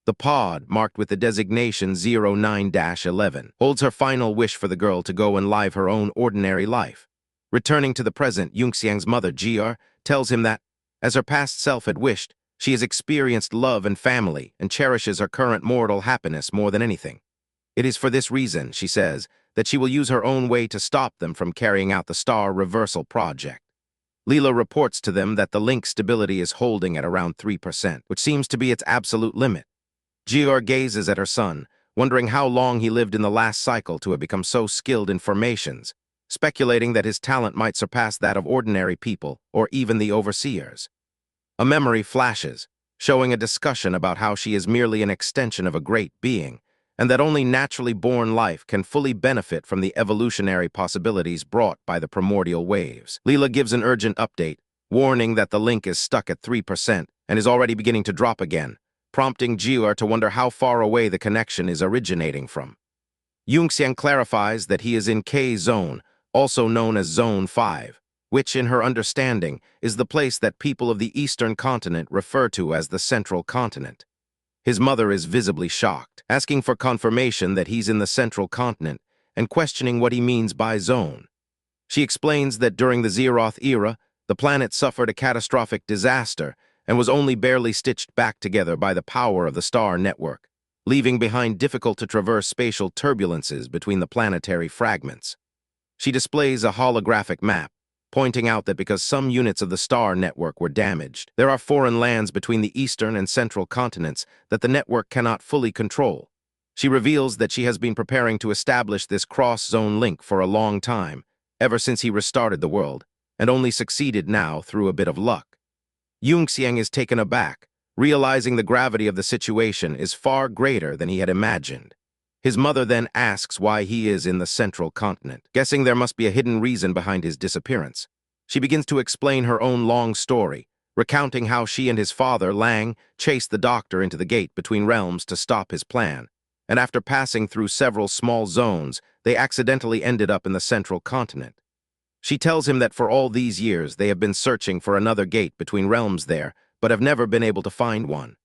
The pod, marked with the designation 09-11, holds her final wish for the girl to go and live her own ordinary life. Returning to the present, Yunxiang's mother, Jia, tells him that, as her past self had wished, she has experienced love and family and cherishes her current mortal happiness more than anything. It is for this reason, she says, that she will use her own way to stop them from carrying out the star reversal project. Leela reports to them that the link stability is holding at around 3%, which seems to be its absolute limit. Jior gazes at her son, wondering how long he lived in the last cycle to have become so skilled in formations, speculating that his talent might surpass that of ordinary people or even the overseers. A memory flashes, showing a discussion about how she is merely an extension of a great being, and that only naturally born life can fully benefit from the evolutionary possibilities brought by the primordial waves. Leela gives an urgent update, warning that the link is stuck at 3% and is already beginning to drop again, prompting Jior to wonder how far away the connection is originating from. Yunxiang clarifies that he is in K Zone, also known as Zone 5, which, in her understanding, is the place that people of the Eastern continent refer to as the Central Continent. His mother is visibly shocked, asking for confirmation that he's in the Central Continent and questioning what he means by zone. She explains that during the Zeroth era, the planet suffered a catastrophic disaster and was only barely stitched back together by the power of the star network, leaving behind difficult-to-traverse spatial turbulences between the planetary fragments. She displays a holographic map, pointing out that because some units of the star network were damaged, there are foreign lands between the eastern and central continents that the network cannot fully control. She reveals that she has been preparing to establish this cross-zone link for a long time, ever since he restarted the world, and only succeeded now through a bit of luck. Yunxiang is taken aback, realizing the gravity of the situation is far greater than he had imagined. His mother then asks why he is in the central continent, guessing there must be a hidden reason behind his disappearance. She begins to explain her own long story, recounting how she and his father, Lang, chased the doctor into the gate between realms to stop his plan, and after passing through several small zones, they accidentally ended up in the central continent. She tells him that for all these years they have been searching for another gate between realms there, but have never been able to find one.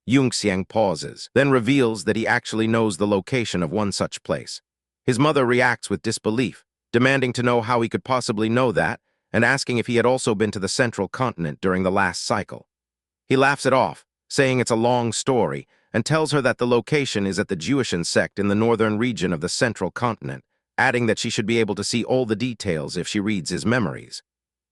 Yunxiang pauses, then reveals that he actually knows the location of one such place. His mother reacts with disbelief, demanding to know how he could possibly know that, and asking if he had also been to the central continent during the last cycle. He laughs it off, saying it's a long story, and tells her that the location is at the Jewishan sect in the northern region of the central continent, adding that she should be able to see all the details if she reads his memories.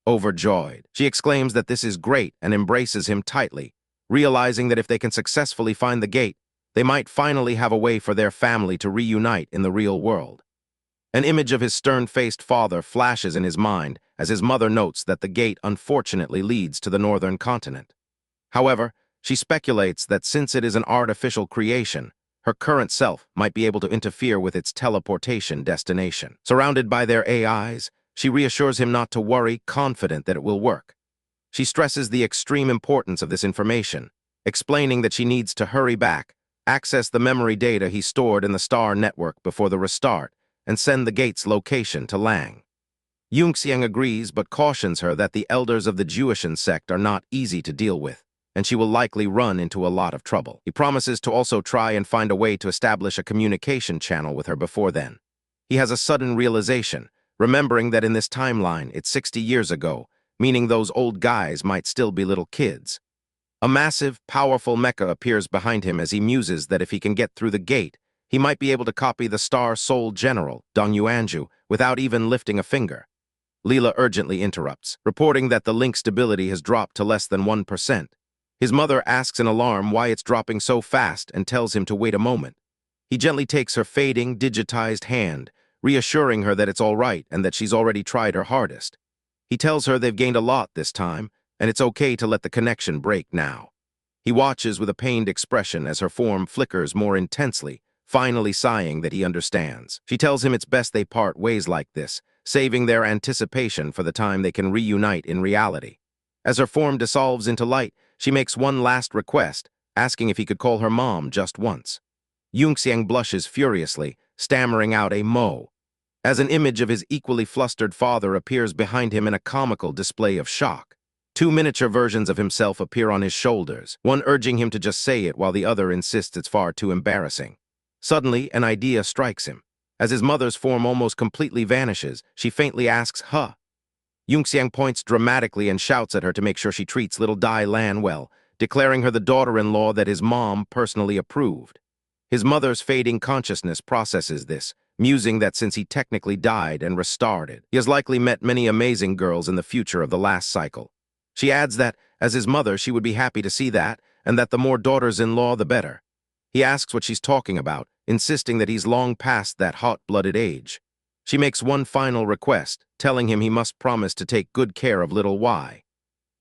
Overjoyed, she exclaims that this is great and embraces him tightly, realizing that if they can successfully find the gate, they might finally have a way for their family to reunite in the real world. An image of his stern-faced father flashes in his mind as his mother notes that the gate unfortunately leads to the northern continent. However, she speculates that since it is an artificial creation, her current self might be able to interfere with its teleportation destination. Surrounded by their AIs, she reassures him not to worry, confident that it will work. She stresses the extreme importance of this information, explaining that she needs to hurry back, access the memory data he stored in the star network before the restart, and send the gate's location to Lang. Yunxiang agrees but cautions her that the elders of the Jewishan sect are not easy to deal with, and she will likely run into a lot of trouble. He promises to also try and find a way to establish a communication channel with her before then. He has a sudden realization, remembering that in this timeline it's 60 years ago, meaning those old guys might still be little kids. A massive, powerful mecha appears behind him as he muses that if he can get through the gate, he might be able to copy the Star Soul General, Dong Yuanju, without even lifting a finger. Leela urgently interrupts, reporting that the link stability has dropped to less than 1%. His mother asks in alarm why it's dropping so fast and tells him to wait a moment. He gently takes her fading, digitized hand, reassuring her that it's all right and that she's already tried her hardest. He tells her they've gained a lot this time, and it's okay to let the connection break now. He watches with a pained expression as her form flickers more intensely, finally sighing that he understands. She tells him it's best they part ways like this, saving their anticipation for the time they can reunite in reality. As her form dissolves into light, she makes one last request, asking if he could call her mom just once. Yunxiang blushes furiously, stammering out a mo, as an image of his equally flustered father appears behind him in a comical display of shock. Two miniature versions of himself appear on his shoulders, one urging him to just say it while the other insists it's far too embarrassing. Suddenly, an idea strikes him. As his mother's form almost completely vanishes, she faintly asks, "Huh?" Yunxiang points dramatically and shouts at her to make sure she treats little Dai Lan well, declaring her the daughter-in-law that his mom personally approved. His mother's fading consciousness processes this, musing that since he technically died and restarted, he has likely met many amazing girls in the future of the last cycle. She adds that, as his mother, she would be happy to see that, and that the more daughters-in-law, the better. He asks what she's talking about, insisting that he's long past that hot-blooded age. She makes one final request, telling him he must promise to take good care of little Y.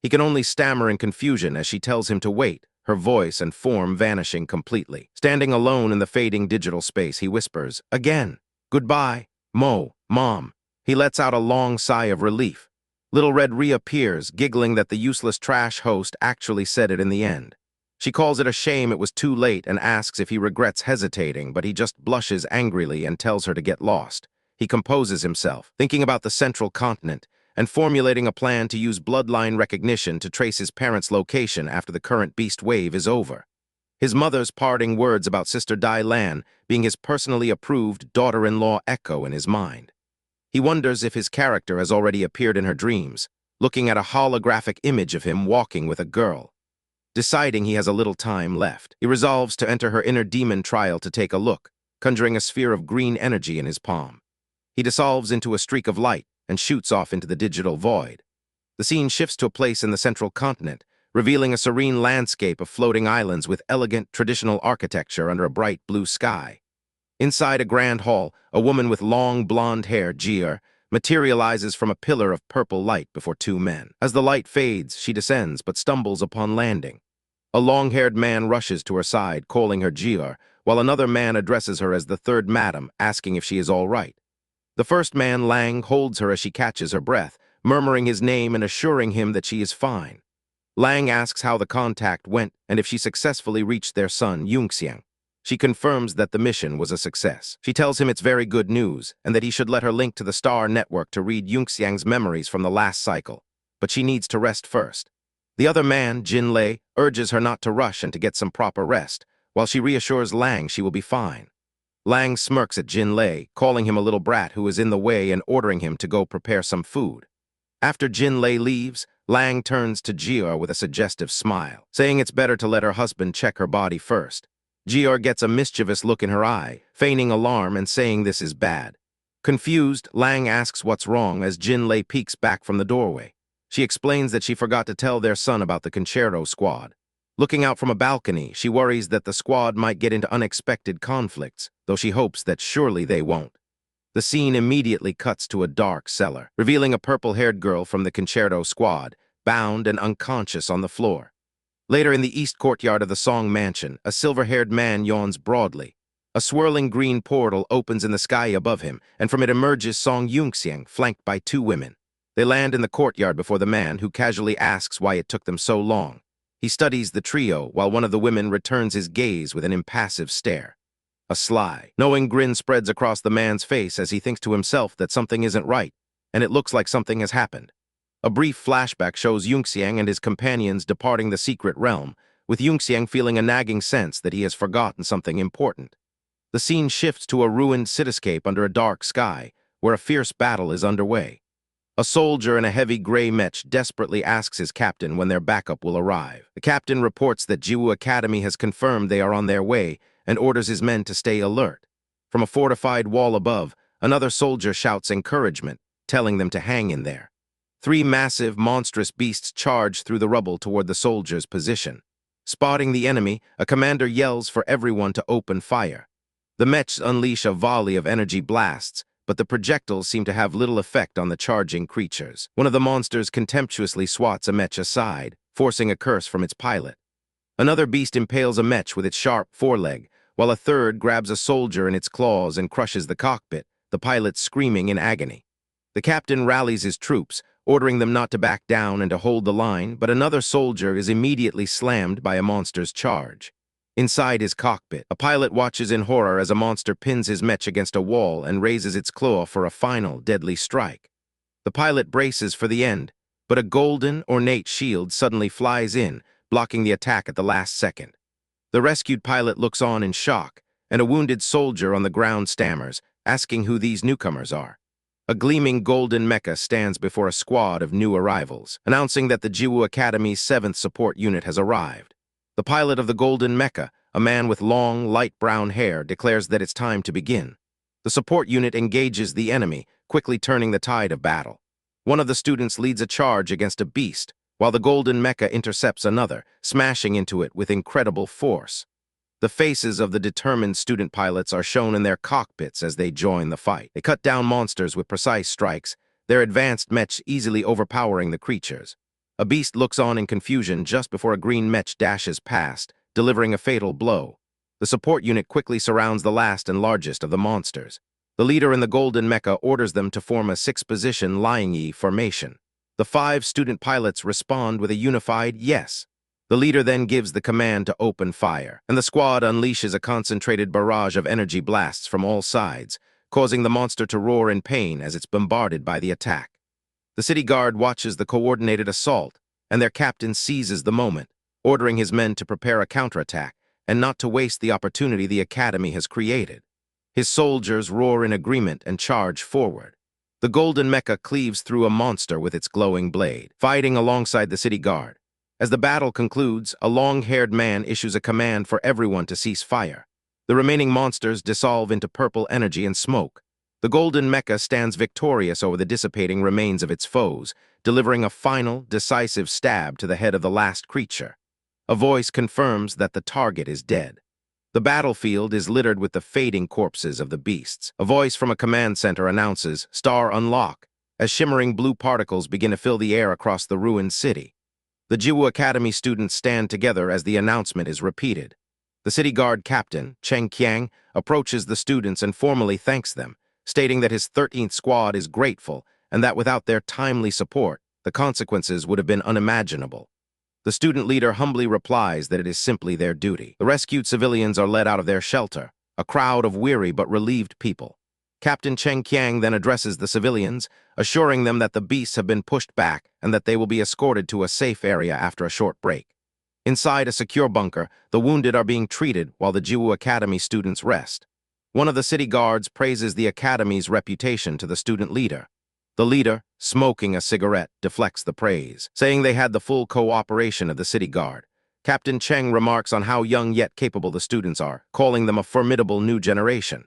He can only stammer in confusion as she tells him to wait, her voice and form vanishing completely. Standing alone in the fading digital space, he whispers, "Again, goodbye, Mo, Mom." He lets out a long sigh of relief. Little Red reappears, giggling that the useless trash host actually said it in the end. She calls it a shame it was too late and asks if he regrets hesitating, but he just blushes angrily and tells her to get lost. He composes himself, thinking about the central continent, and formulating a plan to use bloodline recognition to trace his parents' location after the current beast wave is over. His mother's parting words about Sister Dai Lan being his personally approved daughter-in-law echo in his mind. He wonders if his character has already appeared in her dreams, looking at a holographic image of him walking with a girl. Deciding he has a little time left, he resolves to enter her inner demon trial to take a look, conjuring a sphere of green energy in his palm. He dissolves into a streak of light and shoots off into the digital void. The scene shifts to a place in the central continent, revealing a serene landscape of floating islands with elegant, traditional architecture under a bright blue sky. Inside a grand hall, a woman with long blonde hair, Jir, materializes from a pillar of purple light before two men. As the light fades, she descends but stumbles upon landing. A long-haired man rushes to her side, calling her Jir, while another man addresses her as the third madam, asking if she is all right. The first man, Lang, holds her as she catches her breath, murmuring his name and assuring him that she is fine. Lang asks how the contact went and if she successfully reached their son, Yunxiang. She confirms that the mission was a success. She tells him it's very good news and that he should let her link to the Star Network to read Yunxiang's memories from the last cycle, but she needs to rest first. The other man, Jin Lei, urges her not to rush and to get some proper rest, while she reassures Lang she will be fine. Lang smirks at Jin Lei, calling him a little brat who is in the way and ordering him to go prepare some food. After Jin Lei leaves, Lang turns to Jior with a suggestive smile, saying it's better to let her husband check her body first. Jior gets a mischievous look in her eye, feigning alarm and saying this is bad. Confused, Lang asks what's wrong as Jin Lei peeks back from the doorway. She explains that she forgot to tell their son about the Concerto squad. Looking out from a balcony, she worries that the squad might get into unexpected conflicts, though she hopes that surely they won't. The scene immediately cuts to a dark cellar, revealing a purple-haired girl from the Concerto squad, bound and unconscious on the floor. Later in the east courtyard of the Song Mansion, a silver-haired man yawns broadly. A swirling green portal opens in the sky above him, and from it emerges Song Yunxiang, flanked by two women. They land in the courtyard before the man, who casually asks why it took them so long. He studies the trio, while one of the women returns his gaze with an impassive stare. A sly, knowing grin spreads across the man's face as he thinks to himself that something isn't right, and it looks like something has happened. A brief flashback shows Yunxiang and his companions departing the secret realm, with Yunxiang feeling a nagging sense that he has forgotten something important. The scene shifts to a ruined cityscape under a dark sky, where a fierce battle is underway. A soldier in a heavy gray mech desperately asks his captain when their backup will arrive. The captain reports that Jiwoo Academy has confirmed they are on their way and orders his men to stay alert. From a fortified wall above, another soldier shouts encouragement, telling them to hang in there. Three massive, monstrous beasts charge through the rubble toward the soldiers' position. Spotting the enemy, a commander yells for everyone to open fire. The mechs unleash a volley of energy blasts, but the projectiles seem to have little effect on the charging creatures. One of the monsters contemptuously swats a mech aside, forcing a curse from its pilot. Another beast impales a mech with its sharp foreleg, while a third grabs a soldier in its claws and crushes the cockpit, the pilot screaming in agony. The captain rallies his troops, ordering them not to back down and to hold the line, but another soldier is immediately slammed by a monster's charge. Inside his cockpit, a pilot watches in horror as a monster pins his mech against a wall and raises its claw for a final, deadly strike. The pilot braces for the end, but a golden, ornate shield suddenly flies in, blocking the attack at the last second. The rescued pilot looks on in shock, and a wounded soldier on the ground stammers, asking who these newcomers are. A gleaming golden mecha stands before a squad of new arrivals, announcing that the Jiwoo Academy's 7th support unit has arrived. The pilot of the golden mecha, a man with long, light brown hair, declares that it's time to begin. The support unit engages the enemy, quickly turning the tide of battle. One of the students leads a charge against a beast, while the golden mecha intercepts another, smashing into it with incredible force. The faces of the determined student pilots are shown in their cockpits as they join the fight. They cut down monsters with precise strikes, their advanced mech easily overpowering the creatures. A beast looks on in confusion just before a green mech dashes past, delivering a fatal blow. The support unit quickly surrounds the last and largest of the monsters. The leader in the golden mecha orders them to form a 6-position lying formation. The 5 student pilots respond with a unified yes. The leader then gives the command to open fire, and the squad unleashes a concentrated barrage of energy blasts from all sides, causing the monster to roar in pain as it's bombarded by the attack. The city guard watches the coordinated assault, and their captain seizes the moment, ordering his men to prepare a counterattack and not to waste the opportunity the academy has created. His soldiers roar in agreement and charge forward. The golden mecha cleaves through a monster with its glowing blade, fighting alongside the city guard. As the battle concludes, a long-haired man issues a command for everyone to cease fire. The remaining monsters dissolve into purple energy and smoke. The golden mecha stands victorious over the dissipating remains of its foes, delivering a final, decisive stab to the head of the last creature. A voice confirms that the target is dead. The battlefield is littered with the fading corpses of the beasts. A voice from a command center announces, "Star unlock," as shimmering blue particles begin to fill the air across the ruined city. The Jiwoo Academy students stand together as the announcement is repeated. The city guard captain, Cheng Qiang, approaches the students and formally thanks them, stating that his 13th squad is grateful and that without their timely support, the consequences would have been unimaginable. The student leader humbly replies that it is simply their duty. The rescued civilians are led out of their shelter, a crowd of weary but relieved people. Captain Cheng Qiang then addresses the civilians, assuring them that the beasts have been pushed back and that they will be escorted to a safe area after a short break. Inside a secure bunker, the wounded are being treated while the Jiwoo Academy students rest. One of the city guards praises the academy's reputation to the student leader. The leader, smoking a cigarette, deflects the praise, saying they had the full cooperation of the city guard. Captain Cheng remarks on how young yet capable the students are, calling them a formidable new generation.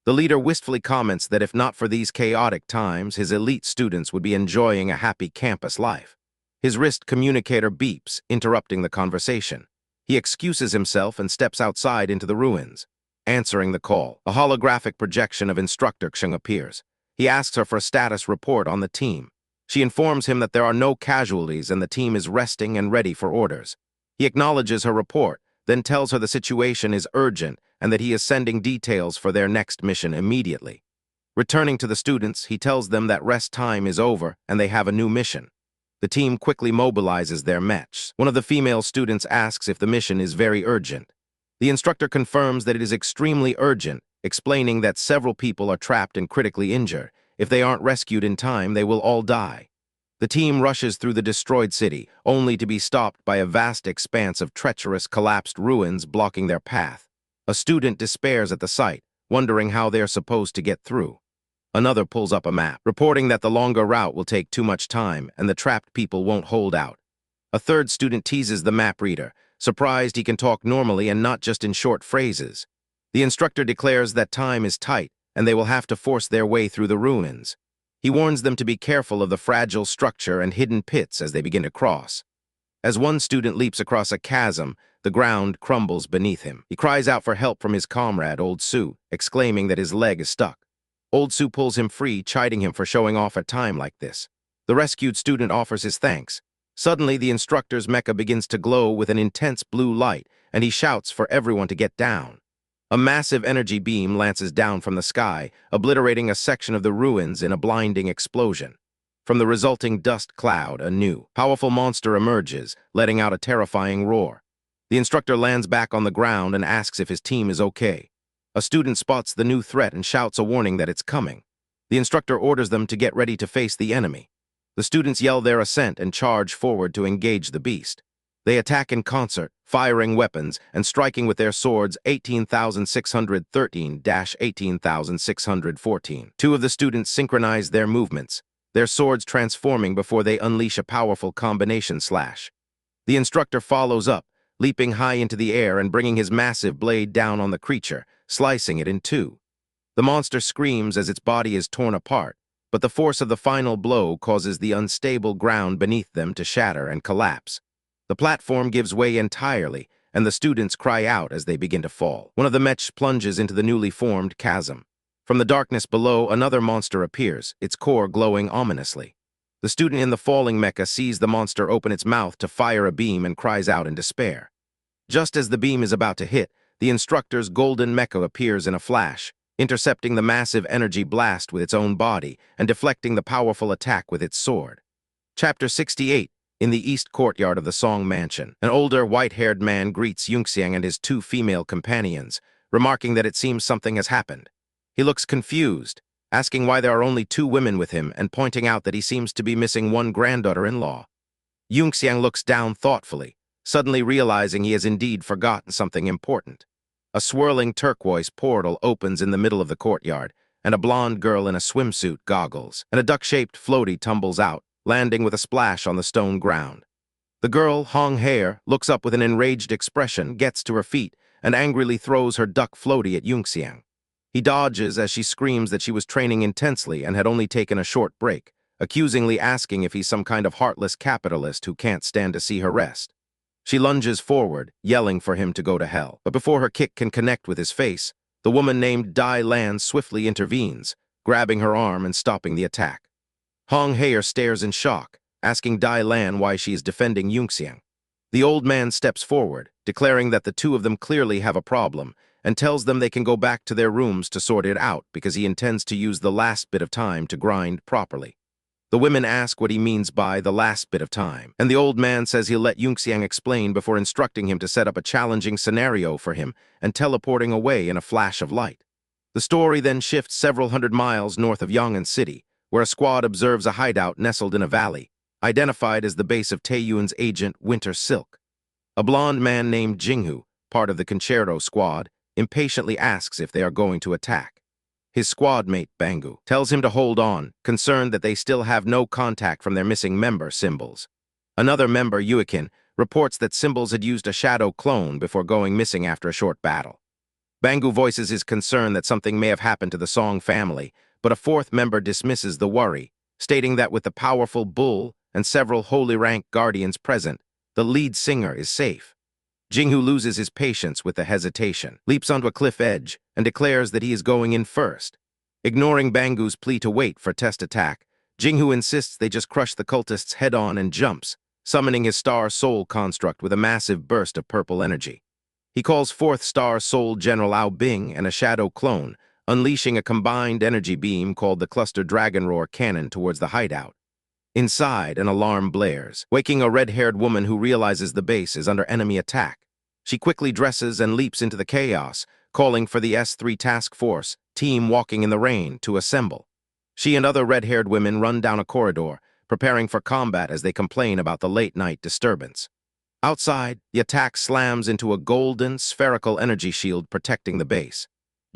The leader wistfully comments that if not for these chaotic times, his elite students would be enjoying a happy campus life. His wrist communicator beeps, interrupting the conversation. He excuses himself and steps outside into the ruins. Answering the call, a holographic projection of Instructor Xing appears. He asks her for a status report on the team. She informs him that there are no casualties and the team is resting and ready for orders. He acknowledges her report, then tells her the situation is urgent and that he is sending details for their next mission immediately. Returning to the students, he tells them that rest time is over and they have a new mission. The team quickly mobilizes their mechs. One of the female students asks if the mission is very urgent. The instructor confirms that it is extremely urgent, explaining that several people are trapped and critically injured. If they aren't rescued in time, they will all die. The team rushes through the destroyed city, only to be stopped by a vast expanse of treacherous, collapsed ruins blocking their path. A student despairs at the sight, wondering how they are supposed to get through. Another pulls up a map, reporting that the longer route will take too much time and the trapped people won't hold out. A third student teases the map reader, surprised he can talk normally and not just in short phrases. The instructor declares that time is tight and they will have to force their way through the ruins. He warns them to be careful of the fragile structure and hidden pits as they begin to cross. As one student leaps across a chasm, the ground crumbles beneath him. He cries out for help from his comrade, Old Sue, exclaiming that his leg is stuck. Old Sue pulls him free, chiding him for showing off at time like this. The rescued student offers his thanks. Suddenly, the instructor's mecha begins to glow with an intense blue light, and he shouts for everyone to get down. A massive energy beam lances down from the sky, obliterating a section of the ruins in a blinding explosion. From the resulting dust cloud, a new, powerful monster emerges, letting out a terrifying roar. The instructor lands back on the ground and asks if his team is okay. A student spots the new threat and shouts a warning that it's coming. The instructor orders them to get ready to face the enemy. The students yell their assent and charge forward to engage the beast. They attack in concert, firing weapons and striking with their swords 18,613-18,614. Two of the students synchronize their movements, their swords transforming before they unleash a powerful combination slash. The instructor follows up, leaping high into the air and bringing his massive blade down on the creature, slicing it in two. The monster screams as its body is torn apart, but the force of the final blow causes the unstable ground beneath them to shatter and collapse. The platform gives way entirely, and the students cry out as they begin to fall. One of the mechs plunges into the newly formed chasm. From the darkness below, another monster appears, its core glowing ominously. The student in the falling mecha sees the monster open its mouth to fire a beam and cries out in despair. Just as the beam is about to hit, the instructor's golden mecha appears in a flash, intercepting the massive energy blast with its own body and deflecting the powerful attack with its sword. Chapter 68. In the east courtyard of the Song Mansion, an older, white-haired man greets Yunxiang and his two female companions, remarking that it seems something has happened. He looks confused, asking why there are only two women with him and pointing out that he seems to be missing one granddaughter-in-law. Yunxiang looks down thoughtfully, suddenly realizing he has indeed forgotten something important. A swirling turquoise portal opens in the middle of the courtyard, and a blonde girl in a swimsuit goggles, and a duck-shaped floaty tumbles out, landing with a splash on the stone ground. The girl, Hong Hair, looks up with an enraged expression, gets to her feet, and angrily throws her duck floaty at Yunxiang. He dodges as she screams that she was training intensely and had only taken a short break, accusingly asking if he's some kind of heartless capitalist who can't stand to see her rest. She lunges forward, yelling for him to go to hell. But before her kick can connect with his face, the woman named Dai Lan swiftly intervenes, grabbing her arm and stopping the attack. Hong Haer stares in shock, asking Dai Lan why she is defending Yunxiang. The old man steps forward, declaring that the two of them clearly have a problem, and tells them they can go back to their rooms to sort it out because he intends to use the last bit of time to grind properly. The women ask what he means by the last bit of time, and the old man says he'll let Yunxiang explain before instructing him to set up a challenging scenario for him and teleporting away in a flash of light. The story then shifts several hundred miles north of Yang'an City, where a squad observes a hideout nestled in a valley, identified as the base of Taeyuan's agent Winter Silk. A blonde man named Jinghu, part of the Concerto squad, impatiently asks if they are going to attack. His squad mate, Bangu, tells him to hold on, concerned that they still have no contact from their missing member, Symbols. Another member, Yuikin, reports that Symbols had used a shadow clone before going missing after a short battle. Bangu voices his concern that something may have happened to the Song family, but a fourth member dismisses the worry, stating that with the powerful Bull and several holy rank guardians present, the lead singer is safe. Jinghu loses his patience with the hesitation, leaps onto a cliff edge, and declares that he is going in first. Ignoring Bangu's plea to wait for test attack, Jinghu insists they just crush the cultists head-on and jumps, summoning his Star Soul construct with a massive burst of purple energy. He calls forth Star Soul General Ao Bing and a shadow clone, unleashing a combined energy beam called the Cluster Dragon Roar cannon towards the hideout. Inside, an alarm blares, waking a red-haired woman who realizes the base is under enemy attack. She quickly dresses and leaps into the chaos, calling for the S3 task force, team walking in the rain, to assemble. She and other red-haired women run down a corridor, preparing for combat as they complain about the late-night disturbance. Outside, the attack slams into a golden, spherical energy shield protecting the base.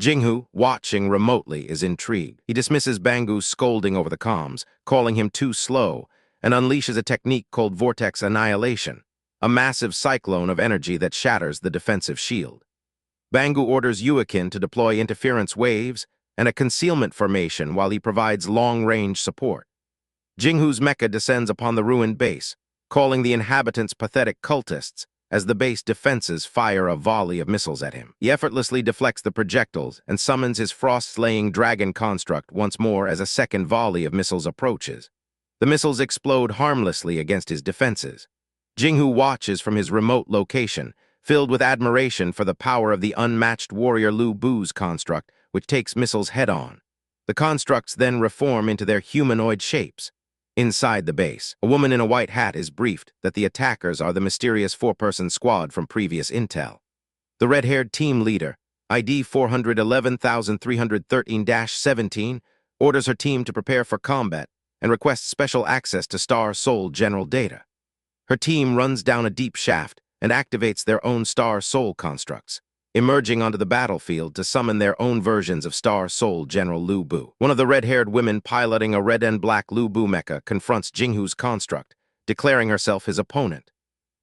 Jinghu, watching remotely, is intrigued. He dismisses Bangu's scolding over the comms, calling him too slow, and unleashes a technique called Vortex Annihilation, a massive cyclone of energy that shatters the defensive shield. Bangu orders Yuakin to deploy interference waves and a concealment formation while he provides long-range support. Jinghu's mecha descends upon the ruined base, calling the inhabitants pathetic cultists as the base defenses fire a volley of missiles at him. He effortlessly deflects the projectiles and summons his frost-slaying dragon construct once more as a second volley of missiles approaches. The missiles explode harmlessly against his defenses. Jinghu watches from his remote location, filled with admiration for the power of the unmatched warrior Lu Bu's construct, which takes missiles head-on. The constructs then reform into their humanoid shapes. Inside the base, a woman in a white hat is briefed that the attackers are the mysterious four-person squad from previous intel. The red-haired team leader, ID 411313-17, orders her team to prepare for combat and requests special access to Star Soul general data. Her team runs down a deep shaft and activates their own Star Soul constructs, emerging onto the battlefield to summon their own versions of Star Soul General Lu Bu. One of the red-haired women piloting a red and black Lu Bu mecha confronts Jinghu's construct, declaring herself his opponent.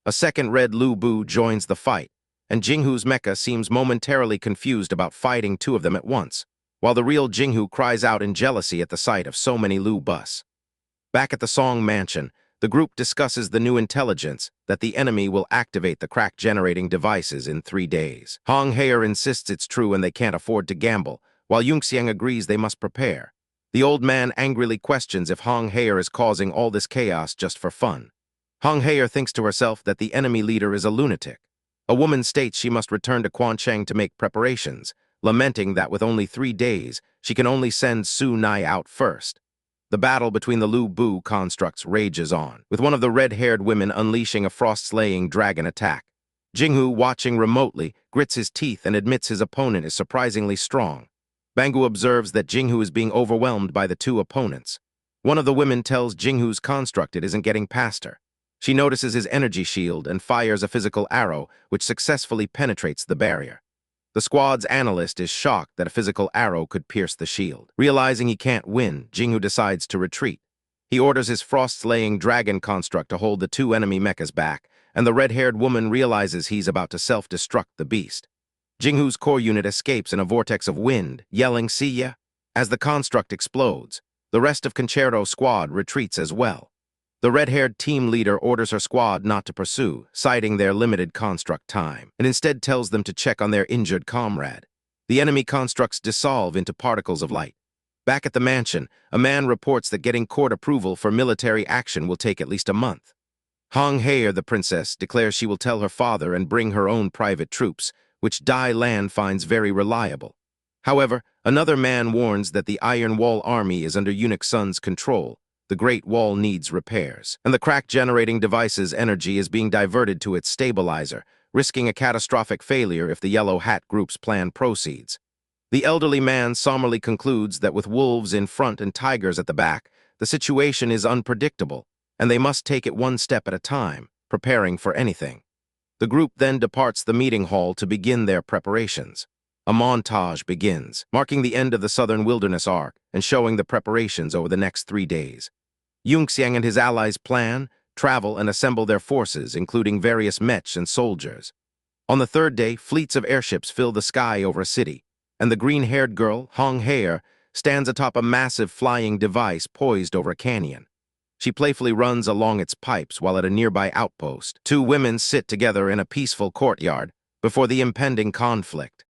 A second red Lu Bu joins the fight, and Jinghu's mecha seems momentarily confused about fighting two of them at once, while the real Jinghu cries out in jealousy at the sight of so many Lu Bus. Back at the Song Mansion, the group discusses the new intelligence that the enemy will activate the crack-generating devices in 3 days. Hong Haer insists it's true and they can't afford to gamble, while Yunxiang agrees they must prepare. The old man angrily questions if Hong Haer is causing all this chaos just for fun. Hong Haer thinks to herself that the enemy leader is a lunatic. A woman states she must return to Quancheng to make preparations, lamenting that with only 3 days, she can only send Su Nai out first. The battle between the Lu Bu constructs rages on, with one of the red-haired women unleashing a frost-slaying dragon attack. Jinghu, watching remotely, grits his teeth and admits his opponent is surprisingly strong. Bangu observes that Jinghu is being overwhelmed by the two opponents. One of the women tells Jinghu's construct it isn't getting past her. She notices his energy shield and fires a physical arrow, which successfully penetrates the barrier. The squad's analyst is shocked that a physical arrow could pierce the shield. Realizing he can't win, Jinghu decides to retreat. He orders his frost-slaying dragon construct to hold the two enemy mechas back, and the red-haired woman realizes he's about to self-destruct the beast. Jinghu's core unit escapes in a vortex of wind, yelling, "See ya!" As the construct explodes, the rest of Concerto's squad retreats as well. The red-haired team leader orders her squad not to pursue, citing their limited construct time, and instead tells them to check on their injured comrade. The enemy constructs dissolve into particles of light. Back at the mansion, a man reports that getting court approval for military action will take at least a month. Hong Haer, the princess, declares she will tell her father and bring her own private troops, which Dai Lan finds very reliable. However, another man warns that the Iron Wall army is under Eunuch Sun's control. The Great Wall needs repairs, and the crack-generating device's energy is being diverted to its stabilizer, risking a catastrophic failure if the Yellow Hat Group's plan proceeds. The elderly man somberly concludes that with wolves in front and tigers at the back, the situation is unpredictable, and they must take it one step at a time, preparing for anything. The group then departs the meeting hall to begin their preparations. A montage begins, marking the end of the Southern Wilderness arc and showing the preparations over the next 3 days. Yunxiang and his allies plan, travel, and assemble their forces, including various mechs and soldiers. On the 3rd day, fleets of airships fill the sky over a city, and the green-haired girl, Hong Haer, stands atop a massive flying device poised over a canyon. She playfully runs along its pipes while at a nearby outpost. 2 women sit together in a peaceful courtyard before the impending conflict.